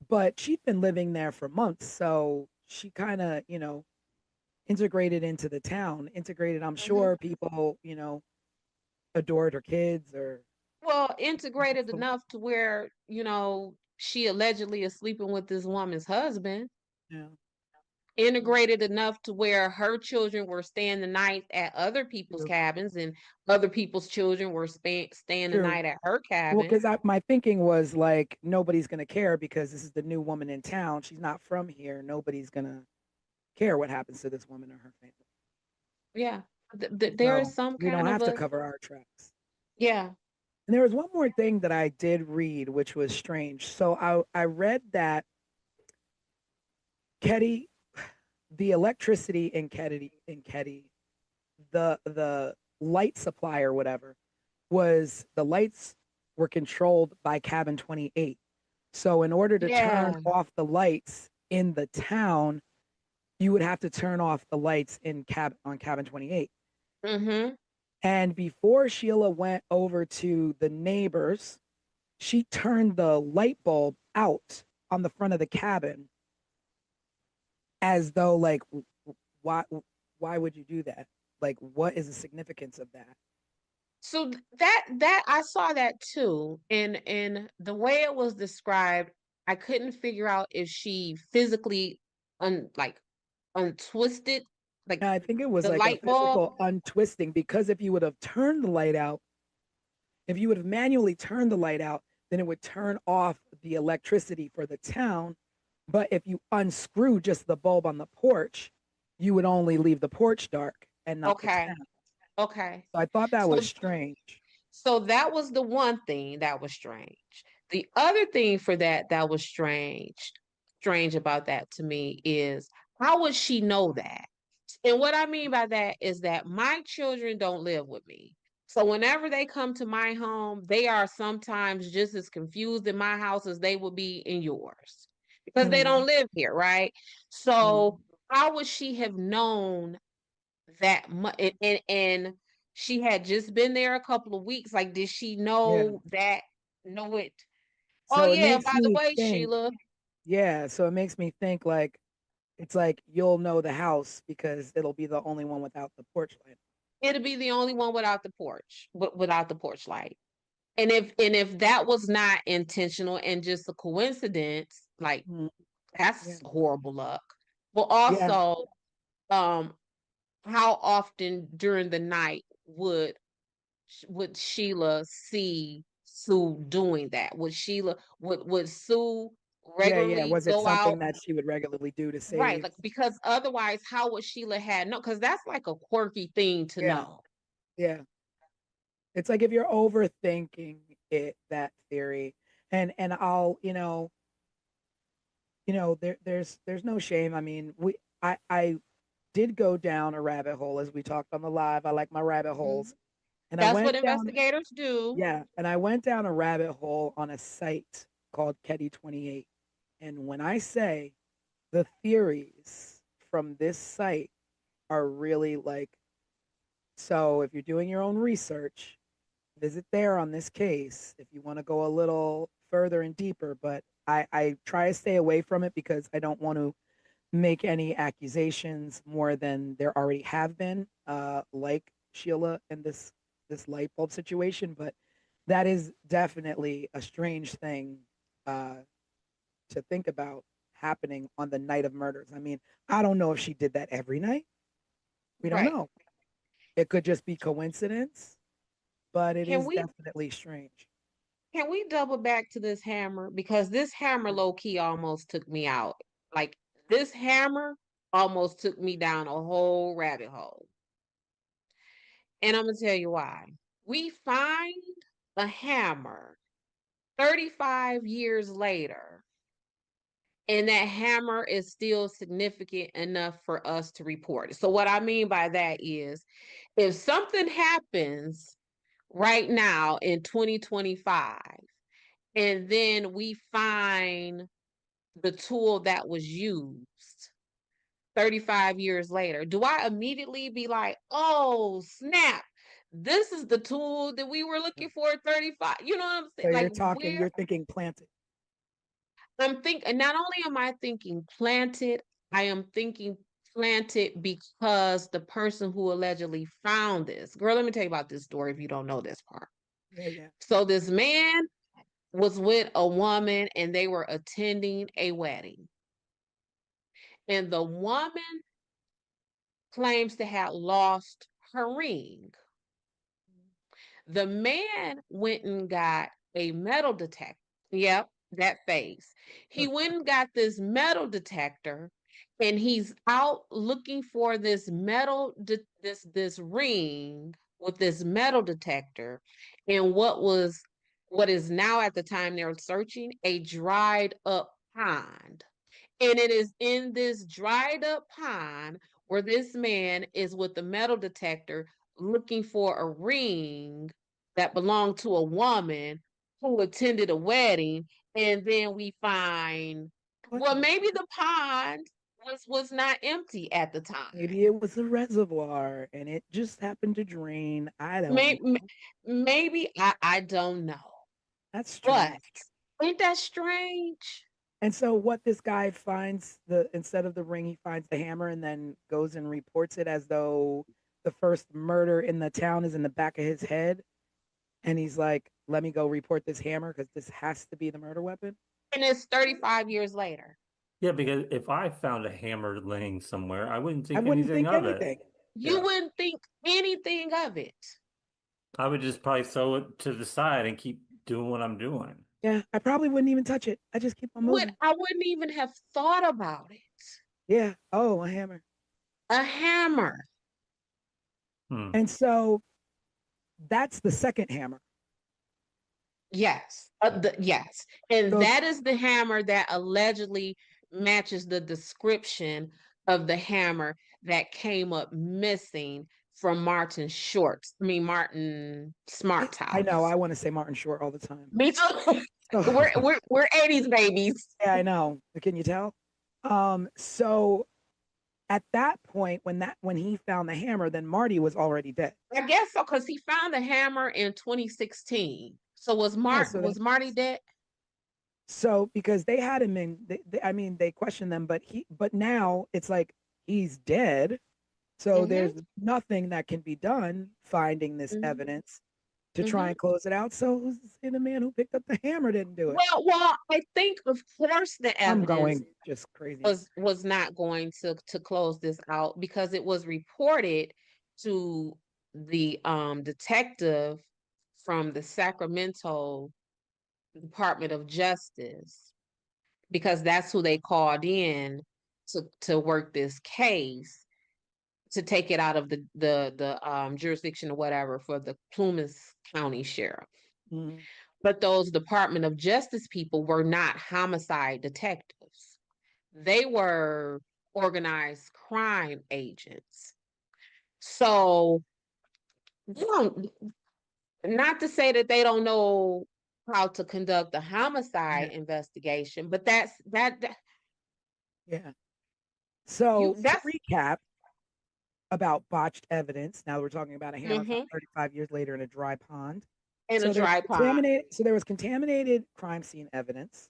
but she'd been living there for months. So she kind of, integrated into the town. Integrated, I'm Mhm. sure people, adored her kids or Well, integrated enough to where, she allegedly is sleeping with this woman's husband. yeah. Integrated enough to where her children were staying the night at other people's True. cabins and other people's children were staying the True. night at her Well, cabin. because my thinking was like nobody's gonna care because this is the new woman in town. She's not from here. Nobody's gonna care what happens to this woman or her family. Yeah. There is So some we don't kind of have to a, cover our tracks. yeah. And there was one more thing that I did read, which was strange. So I read that Ketty, the electricity in Ketty, the light supply or whatever was the lights were controlled by cabin 28. So in order to turn Yeah. off the lights in the town, you would have to turn off the lights on cabin 28. Mm-hmm. And before Sheila went over to the neighbors, she turned the light bulb out on the front of the cabin as though like why why would you do that? Like what is the significance of that? So that I saw that too. And the way it was described, I couldn't figure out if she physically like untwisted like And I think it was the like a light bulb. physical untwisting because if you would have turned the light out, if you would have manually turned the light out, then it would turn off the electricity for the town. But if you unscrew just the bulb on the porch, you would only leave the porch dark and not the Okay. town. Okay. So I thought that was So strange. so that was the one thing that was strange. The other thing for that was strange about that to me is how would she know that? And what I mean by that is that my children don't live with me. So whenever they come to my home, they are sometimes just as confused in my house as they would be in yours because they Mm, don't live here, right? mm, So how would she have known that much? And she had just been there a couple of weeks. Like, did she yeah. know it? Oh So it yeah, makes by the me way, think, Sheila, yeah. So it makes me think like it's like you'll know the house because it'll be the only one without the porch light. it'll be the only one without the porch, without the porch light. And if that was not intentional and just a coincidence, like Mm, yeah. that's horrible luck. But Yeah. also, um, how often during the night would Sheila see Sue doing that? Would Sue Yeah. Yeah. regularly Was it go out? something that she would regularly do to Right, save? like because otherwise, how would Sheila had no? Because that's like a quirky thing to Yeah. know. Yeah. It's like if you're overthinking that theory, and I'll, there's no shame. I mean, I did go down a rabbit hole as we talked on the live. I like my rabbit Mhm. holes. And I That's what went down, investigators do. yeah, and I went down a rabbit hole on a site called Ketty 28. And when I say the theories from this site are really like, so if you're doing your own research, visit there on this case if you want to go a little further and deeper. But I try to stay away from it because I don't want to make any accusations more than there already have been, like Sheila and this light bulb situation. But that is definitely a strange thing uh, to think about happening on the night of murders. I mean, I don't know if she did that every night. We don't Right. know. It could just be coincidence, but it Can is we definitely strange. can we double back to this hammer? Because this hammer low key almost took me out. Like this hammer almost took me down a whole rabbit hole. And I'm gonna tell you why. We find a hammer 35 years later, and that hammer is still significant enough for us to report it. So what I mean by that is if something happens right now in 2025 and then we find the tool that was used 35 years later, do I immediately be like, oh, snap, this is the tool that we were looking for at 35? You know what I'm So saying? Like, where you're thinking planted. I'm thinking, not only am I thinking planted, I am thinking planted because the person who allegedly found this. Girl, let me tell you about this story if you don't know this part. Yeah. So this man was with a woman and they were attending a wedding. And the woman claims to have lost her ring. The man went and got a metal detector. Yep, that face. He went and got this metal detector and he's out looking for this this ring with this metal detector and what is now at the time they're searching a dried up pond. And it is in this dried up pond where this man is with the metal detector looking for a ring that belonged to a woman who attended a wedding. And then we find, well, maybe the pond was not empty at the time. Maybe it was a reservoir and it just happened to drain. I don't know. Maybe I don't know. That's But strange. ain't that strange? And so what this guy finds, the instead of the ring, he finds the hammer and then goes and reports it as though the first murder in the town is in the back of his head. And he's like, let me go report this hammer because this has to be the murder weapon. And it's 35 years later. Yeah, because if I found a hammer laying somewhere, I wouldn't I think wouldn't anything think of anything. it. You Yeah. wouldn't think anything of it. I would just probably sew it to the side and keep doing what I'm doing. Yeah, I probably wouldn't even touch it. I just keep on moving. I wouldn't even have thought about it. Yeah. Oh, a hammer. A hammer. Hmm. And so that's the second hammer. Yes. Yes. And So that is the hammer that allegedly matches the description of the hammer that came up missing from Martin Smart's I know house. I want to say Martin Short all the time. Me too. So, We're 80s babies. yeah, I know. Can you tell? So at that point, when he found the hammer, then Marty was already dead. I guess so, because he found the hammer in 2016. So Yeah, so Was Marty dead? so because they had him in, I mean, they questioned them, but now it's like he's dead. So Mm-hmm. there's nothing that can be done finding this Mm-hmm. evidence to Mm-hmm. try and close it out. So who's to say the man who picked up the hammer didn't do it? Well, I think of course the I'm evidence going just crazy. was not going to close this out because it was reported to the detective from the Sacramento Department of Justice because that's who they called in to work this case to take it out of the jurisdiction or whatever for the Plumas County Sheriff. Mhm. But those Department of Justice people were not homicide detectives. They were organized crime agents. So they don't, not to say that they don't know how to conduct a homicide Yeah. investigation, but that Yeah. So to that's recap about botched evidence, now we're talking about a hammer found mm-hmm, 35 years later in a dry pond. in a So there's tripod. so there was contaminated crime scene evidence.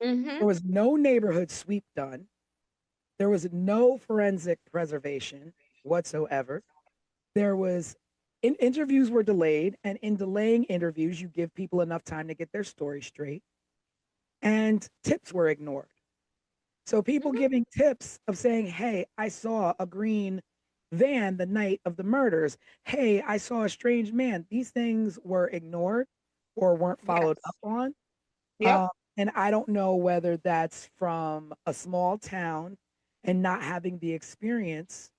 Mm-hmm. There was no neighborhood sweep done. There was no forensic preservation whatsoever. There was interviews were delayed, and in delaying interviews, you give people enough time to get their story straight. And tips were ignored. So people Mm-hmm. giving tips of saying, "Hey, I saw a green van the night of the murders. Hey, I saw a strange man." These things were ignored or weren't followed up Yes. on. Yep. And I don't know whether that's from a small town and not having the experience,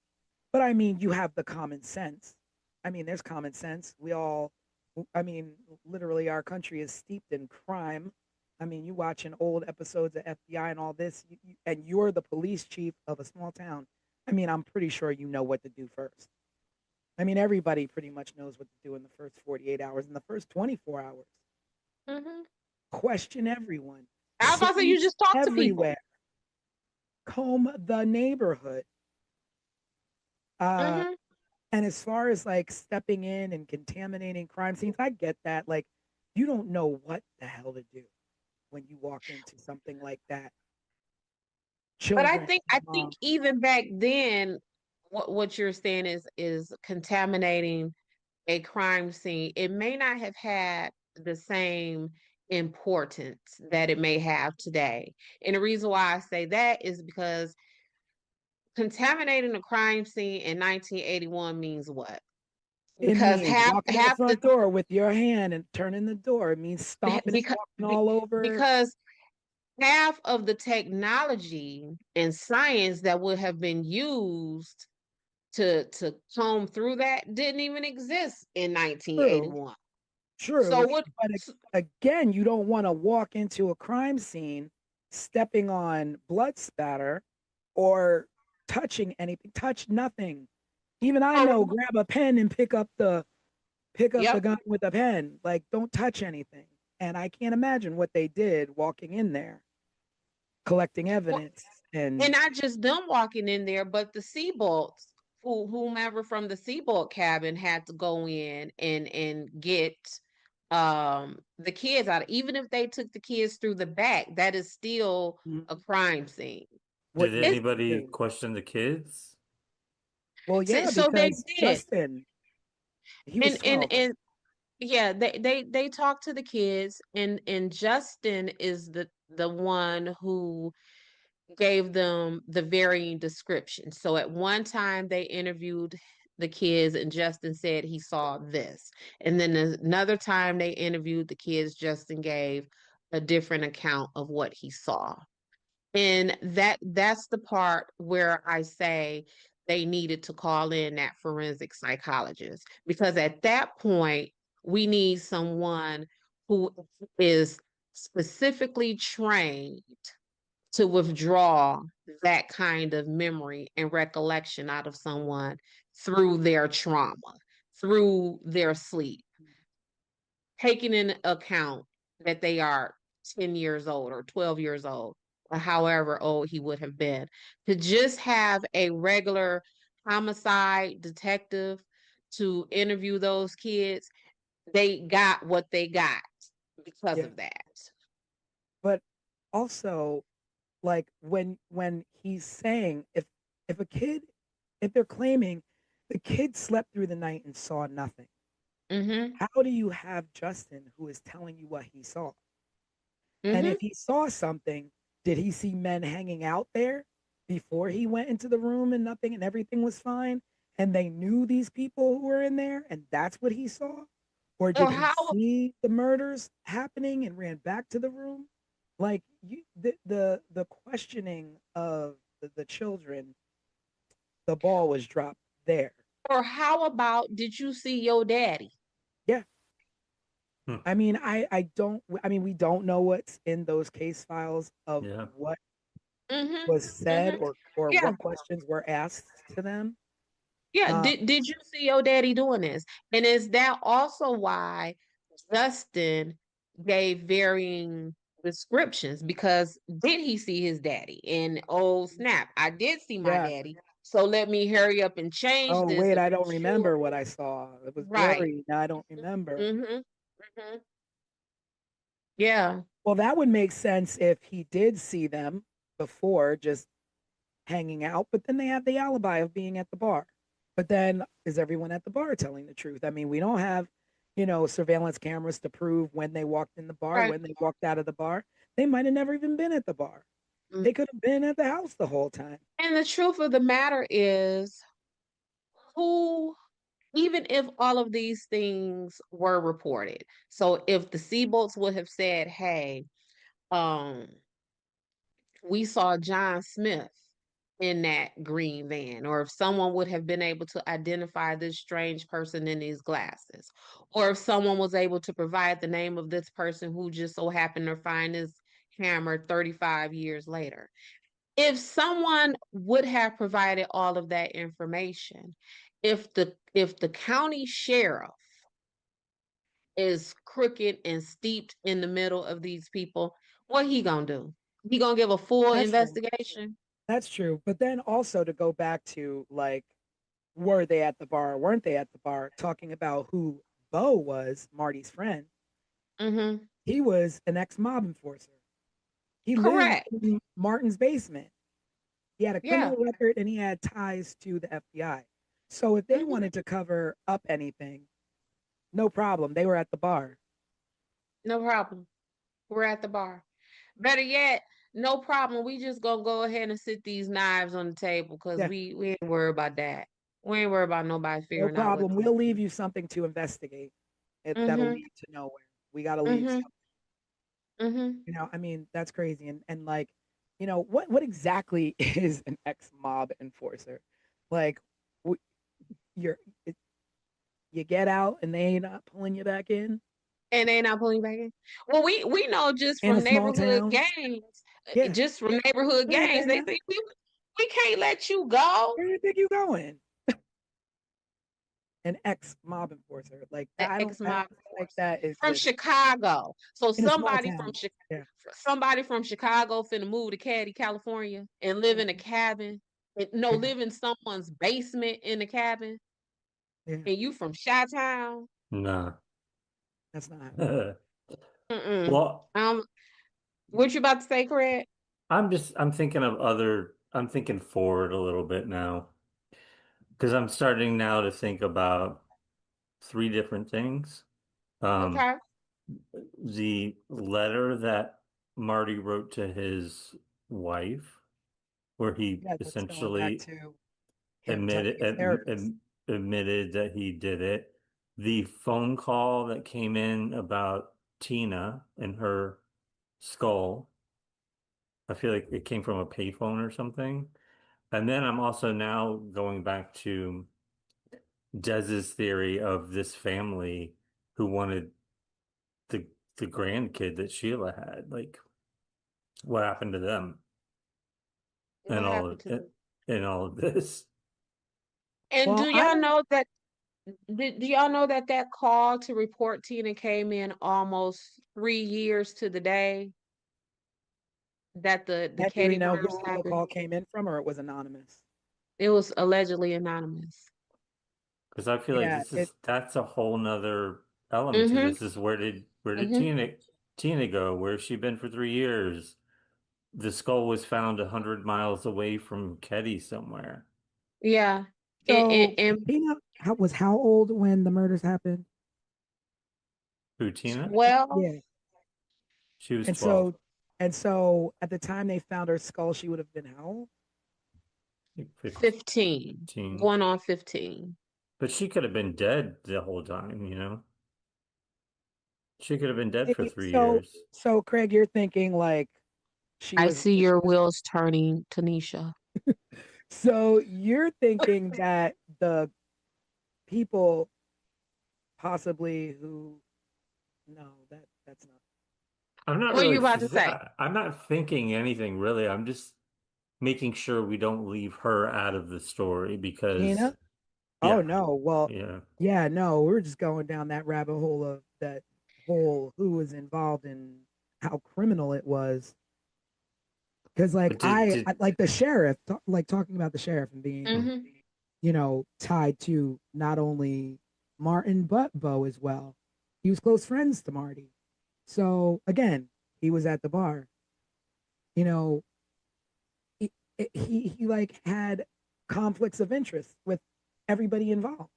but I mean, you have the common sense. I mean, there's common sense. I mean, literally, our country is steeped in crime. I mean, you watching old episodes of FBI and all this, and you're the police chief of a small town. I mean, I'm pretty sure you know what to do first. I mean, everybody pretty much knows what to do in the first 48 hours, in the first 24 hours. Mm-hmm. Question everyone, I was about to say you search just talk to people. everywhere, comb the neighborhood. Uh, Mm-hmm. and as far as like stepping in and contaminating crime scenes, I get that. Like, you don't know what the hell to do when you walk into something like that. But I children. think even back then, what you're saying is contaminating a crime scene. It may not have had the same importance that it may have today. And the reason why I say that is because contaminating a crime scene in 1981 means what? It Because means walking in the half the front door with your hand and turning the door. It means stomping and because walking all over. because half of the technology and science that would have been used to comb through that didn't even exist in True, 1981. So true. what But again, you don't want to walk into a crime scene stepping on blood spatter or touching anything. Touch nothing. Even I know, grab a pen and pick up the yep. gun with a pen. Like, don't touch anything. And I can't imagine what they did walking in there, collecting Well, evidence. and And not just them walking in there, but the Seabolts, whomever from the Seabolt cabin had to go in and get the kids out. Even if they took the kids through the back, that is still a crime scene. what Did you It's anybody do. question the kids? Well, yeah, so they because did. Justin, he was 12, right? And yeah, they talked to the kids, and Justin is the one who gave them the varying descriptions. So at one time they interviewed the kids and Justin said he saw this. And then another time they interviewed the kids, Justin gave a different account of what he saw. And that's the part where I say they needed to call in that forensic psychologist, because at that point we need someone who is specifically trained to withdraw that kind of memory and recollection out of someone through their trauma, through their sleep, taking in account that they are 10 years old or 12 years old, or however old he would have been, to just have a regular homicide detective to interview those kids. They got what they got because Yeah. of that. But also, like when he's saying if a kid, if they're claiming the kid slept through the night and saw nothing, Mm-hmm. how do you have Justin who is telling you what he saw? And Mm-hmm. if he saw something, did he see men hanging out there before he went into the room and nothing and everything was fine? And they knew these people who were in there and that's what he saw? Or did Or he how see the murders happening and ran back to the room? Like the questioning of the children, the ball was dropped there. Or how about, did you see your daddy? Yeah. Hmm. I mean, I mean, we don't know what's in those case files of Yeah. what Mm-hmm. was said Mm-hmm. or Yeah. what questions were asked to them. Yeah. Uh, Did you see your daddy doing this? And is that also why Justin gave varying descriptions? Because did he see his daddy? And oh snap, I did see my yeah. daddy. So let me hurry up and change Oh this wait, and I make don't sure. remember what I saw. It was Right. blurry. Now I don't remember. Mm-hmm. Mm-hmm. Yeah. Well, that would make sense if he did see them before, just hanging out, but then they have the alibi of being at the bar. But then is everyone at the bar telling the truth? I mean, we don't have, surveillance cameras to prove when they walked in the bar, Right. when they walked out of the bar. They might have never even been at the bar. Mm. They could have been at the house the whole time. And the truth of the matter is, who, even if all of these things were reported, so if the Seabolts would have said, hey, um, we saw John Smith in that green van, or if someone would have been able to identify this strange person in these glasses, or if someone was able to provide the name of this person who just so happened to find this hammer 35 years later. If someone would have provided all of that information, if the county sheriff is crooked and steeped in the middle of these people, what he gonna do? He gonna give a full That's true. investigation? That's true. But then also to go back to like, were they at the bar or weren't they at the bar? Talking about who Bo was, Marty's friend. Mm-hmm. He was an ex mob enforcer. He lived Correct. in Martin's basement. He had a Yeah. criminal record and he had ties to the FBI. So if they Mhm. wanted to cover up anything, no problem. They were at the bar. No problem. We're at the bar. Better yet, no problem. We just gonna go ahead and sit these knives on the table because Yeah, we ain't worried about that. We ain't worried about nobody no figuring out what problem. to We'll leave you something to investigate. That'll Mm-hmm. lead to nowhere. We got to leave Mm-hmm. something. Mm-hmm. I mean, that's crazy. And like, what exactly is an ex-mob enforcer? Like, w- you're it, you get out and they ain't not pulling you back in And they not pulling you back in. Well, we know just in a from small neighborhood town. gangs, Yeah, just from neighborhood where you gangs, been they now? think we can't let you go. Where do you think you going? An ex-mob enforcer. Like An I don't ex-mob feel like enforcer that is from just Chicago. So in a small town. Yeah. Somebody from Chicago finna move to Caddy, California, and live in a cabin. No, Yeah. live in someone's basement in the cabin. Yeah. And you from Chi-Town? Nah. That's not happening. Mm-mm. Well, What you about to say, Craig? I'm thinking of I'm thinking forward a little bit now because I'm starting now to think about three different things. Um, Okay. the letter that Marty wrote to his wife, where he Yeah, that's going back essentially to him telling admitted his therapist. admitted that he did it. The phone call that came in about Tina and her skull, I feel like it came from a payphone or something. And then I'm also now going back to Dez's theory of this family who wanted the the grandkid that Sheila had. Like, what happened to them What and happened to them? all of this? And Well, I don't. do y'all know that that call to report Tina came in almost 3 years to the day that the And do we Ketty know murders who the happened? call came in from, or it was anonymous? It was allegedly anonymous. Because I feel like Yeah, that's a whole nother element to Mm-hmm. this. Is where did Mm-hmm. Tina go? Where's she been for 3 years? The skull was found 100 miles away from Ketty somewhere. Yeah. so And Tina was how old when the murders happened? Who, Tina? 12, Yeah, She was and 12. so at the time they found her skull, she would have been how old? Like 15, 15. going on 15. But she could have been dead the whole time, you know? She could have been dead for See, three So, years. so Craig, you're thinking like she I was. see your wheels turning, Tanisha. So you're thinking that the people possibly who no, that's not. I'm not What are really, you about to say? I'm not thinking anything really. I'm just making sure we don't leave her out of the story because, Tina? Oh yeah, no. Well, yeah. yeah, no, we're just going down that rabbit hole of that whole who was involved and how criminal it was. Because like But I like the sheriff, like talking about the sheriff and being, Mm-hmm. tied to not only Martin but Bo as well. He was close friends to Marty. So again, he was at the bar. You know, he he like had conflicts of interest with everybody involved.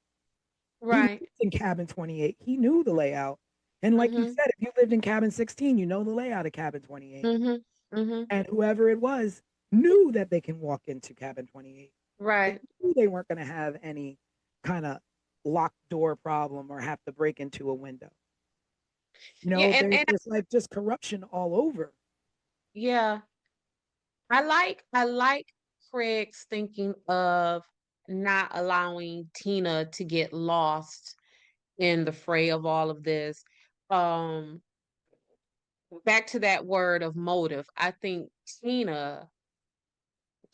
He lived Right. in cabin 28. He knew the layout. And like you Mm-hmm. said, if you lived in cabin 16, you know the layout of cabin 28. Mm-hmm. Mm-hmm. And whoever it was knew that they can walk into cabin 28. They Right. knew they weren't going to have any kind of locked door problem or have to break into a window. Yeah, There's and just like just corruption all over. yeah, I like Craig's thinking of not allowing Tina to get lost in the fray of all of this. Um, Back to that word of motive. I think Tina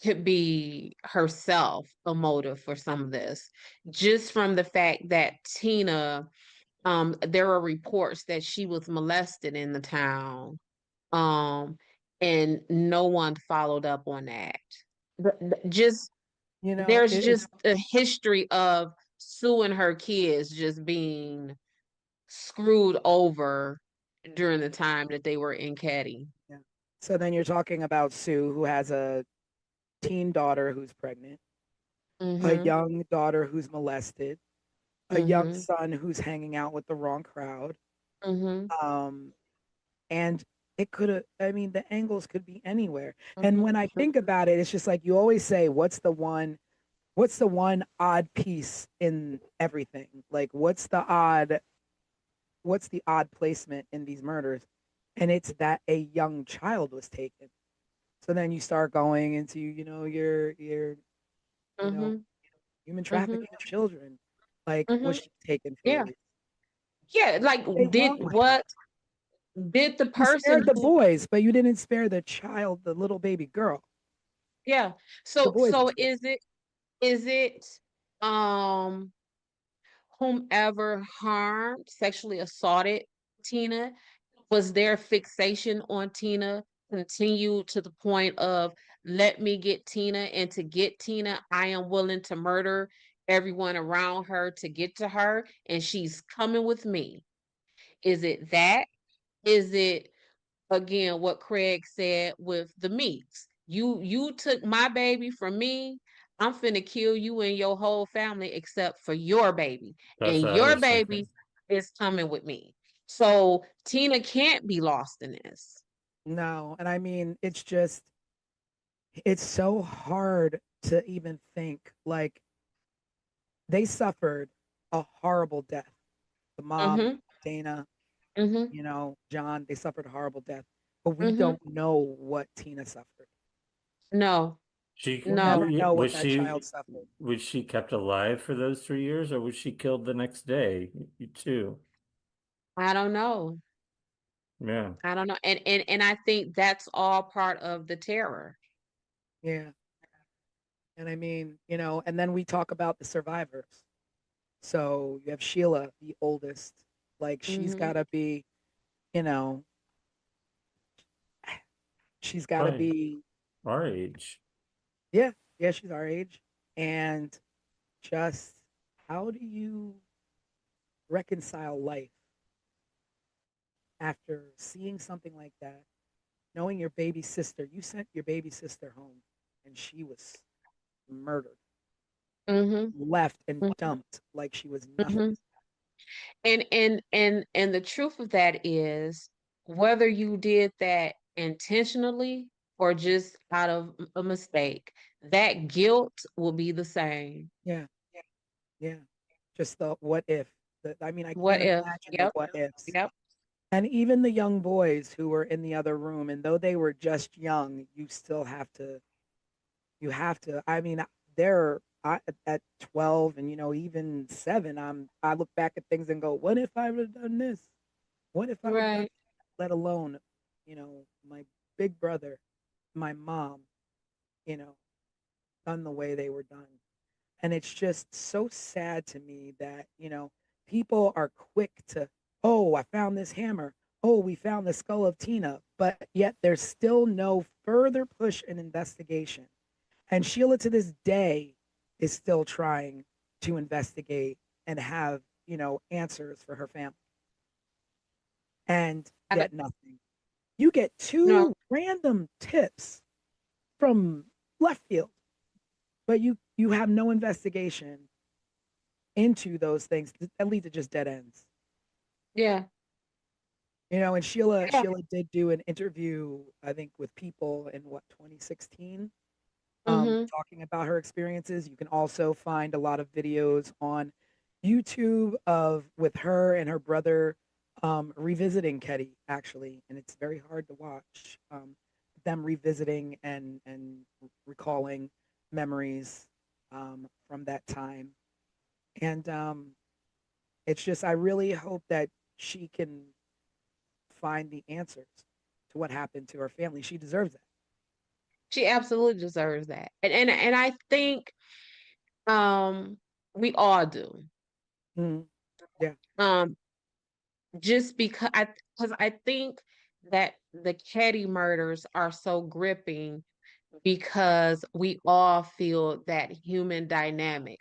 could be herself a motive for some of this, just from the fact that Tina, there are reports that she was molested in the town, um, and no one followed up on that. Just there's It's just a history of Sue and her kids just being screwed over during the time that they were in Caddy. yeah. So then you're talking about Sue, who has a teen daughter who's pregnant, a Mm-hmm. young daughter who's molested, a young Mm-hmm. son who's hanging out with the wrong crowd. Mm-hmm. Um, and it could have, I mean, the angles could be anywhere. And Mm-hmm. when I think about it, it's just like you always say, what's the one odd piece in everything? Like, what's the odd placement in these murders? And it's that a young child was taken. So then you start going into, you know, Mm-hmm. human Mm-hmm. trafficking of children. Like, Mm-hmm. was she taken for a Yeah. reason? Yeah. Like, They wrong with her. did the You person spared the who, boys, but you didn't spare the child, the little baby girl. yeah. The So, boys were taken. is it, um, whomever harmed, sexually assaulted Tina? Was their fixation on Tina continued to the point of, let me get Tina, and to get Tina, I am willing to murder everyone around her to get to her, and she's coming with me? Is it that? Is it, again, what Craig said with the meats? You took my baby from me. I'm finna kill you and your whole family except for your baby. That's And what I your was baby thinking. is coming with me. So Tina can't be lost in this. No, and I mean, it's so hard to even think. Like, they suffered a horrible death. The mom, Mm-hmm. Dana, Mm-hmm. John, they suffered a horrible death. But we Mm-hmm. don't know what Tina suffered. No, We'll never no. know what Was that child suffered. she kept alive for those 3 years, or was she killed the next day too? I don't know. Yeah. I don't know. And I think that's all part of the terror. Yeah. And I mean, and then we talk about the survivors. So you have Sheila, the oldest. Like, she's Mm-hmm. got to be, you know, she's got to Probably be, our age. yeah, yeah, she's our age. And just how do you reconcile life after seeing something like that, knowing your baby sister, you sent your baby sister home and she was murdered, Mm-hmm. left and dumped like she was nothing. Mm-hmm. And the truth of that is, whether you did that intentionally or just out of a mistake, that guilt will be the same. Yeah, yeah. Just the what if. I mean, I What can't if? imagine the Yep. what ifs. Yep. And even the young boys who were in the other room, and though they were just young, you have to, I mean, they're at 12 and, even 7, I look back at things and go, what if I would have done this? What if I would have done, Right. let alone, my big brother, my mom, you know, done the way they were done. And it's just so sad to me that, people are quick to, oh, I found this hammer. Oh, we found the skull of Tina. But yet there's still no further push and investigation. And Sheila to this day is still trying to investigate and have, answers for her family. And I don't, get nothing. You get no. two random tips from left field, but you have no investigation into those things that lead to just dead ends. Yeah. And Sheila Yeah. Sheila did do an interview, I think, with People in 2016, Mm-hmm. talking about her experiences. You can also find a lot of videos on YouTube of with her and her brother revisiting Ketty, actually, and it's very hard to watch them revisiting and recalling memories from that time. And it's just, I really hope that she can find the answers to what happened to her family. She deserves that. She absolutely deserves that. And I think, um we all do. Mhm. Yeah. Um just because I think that the Ketty murders are so gripping because we all feel that human dynamic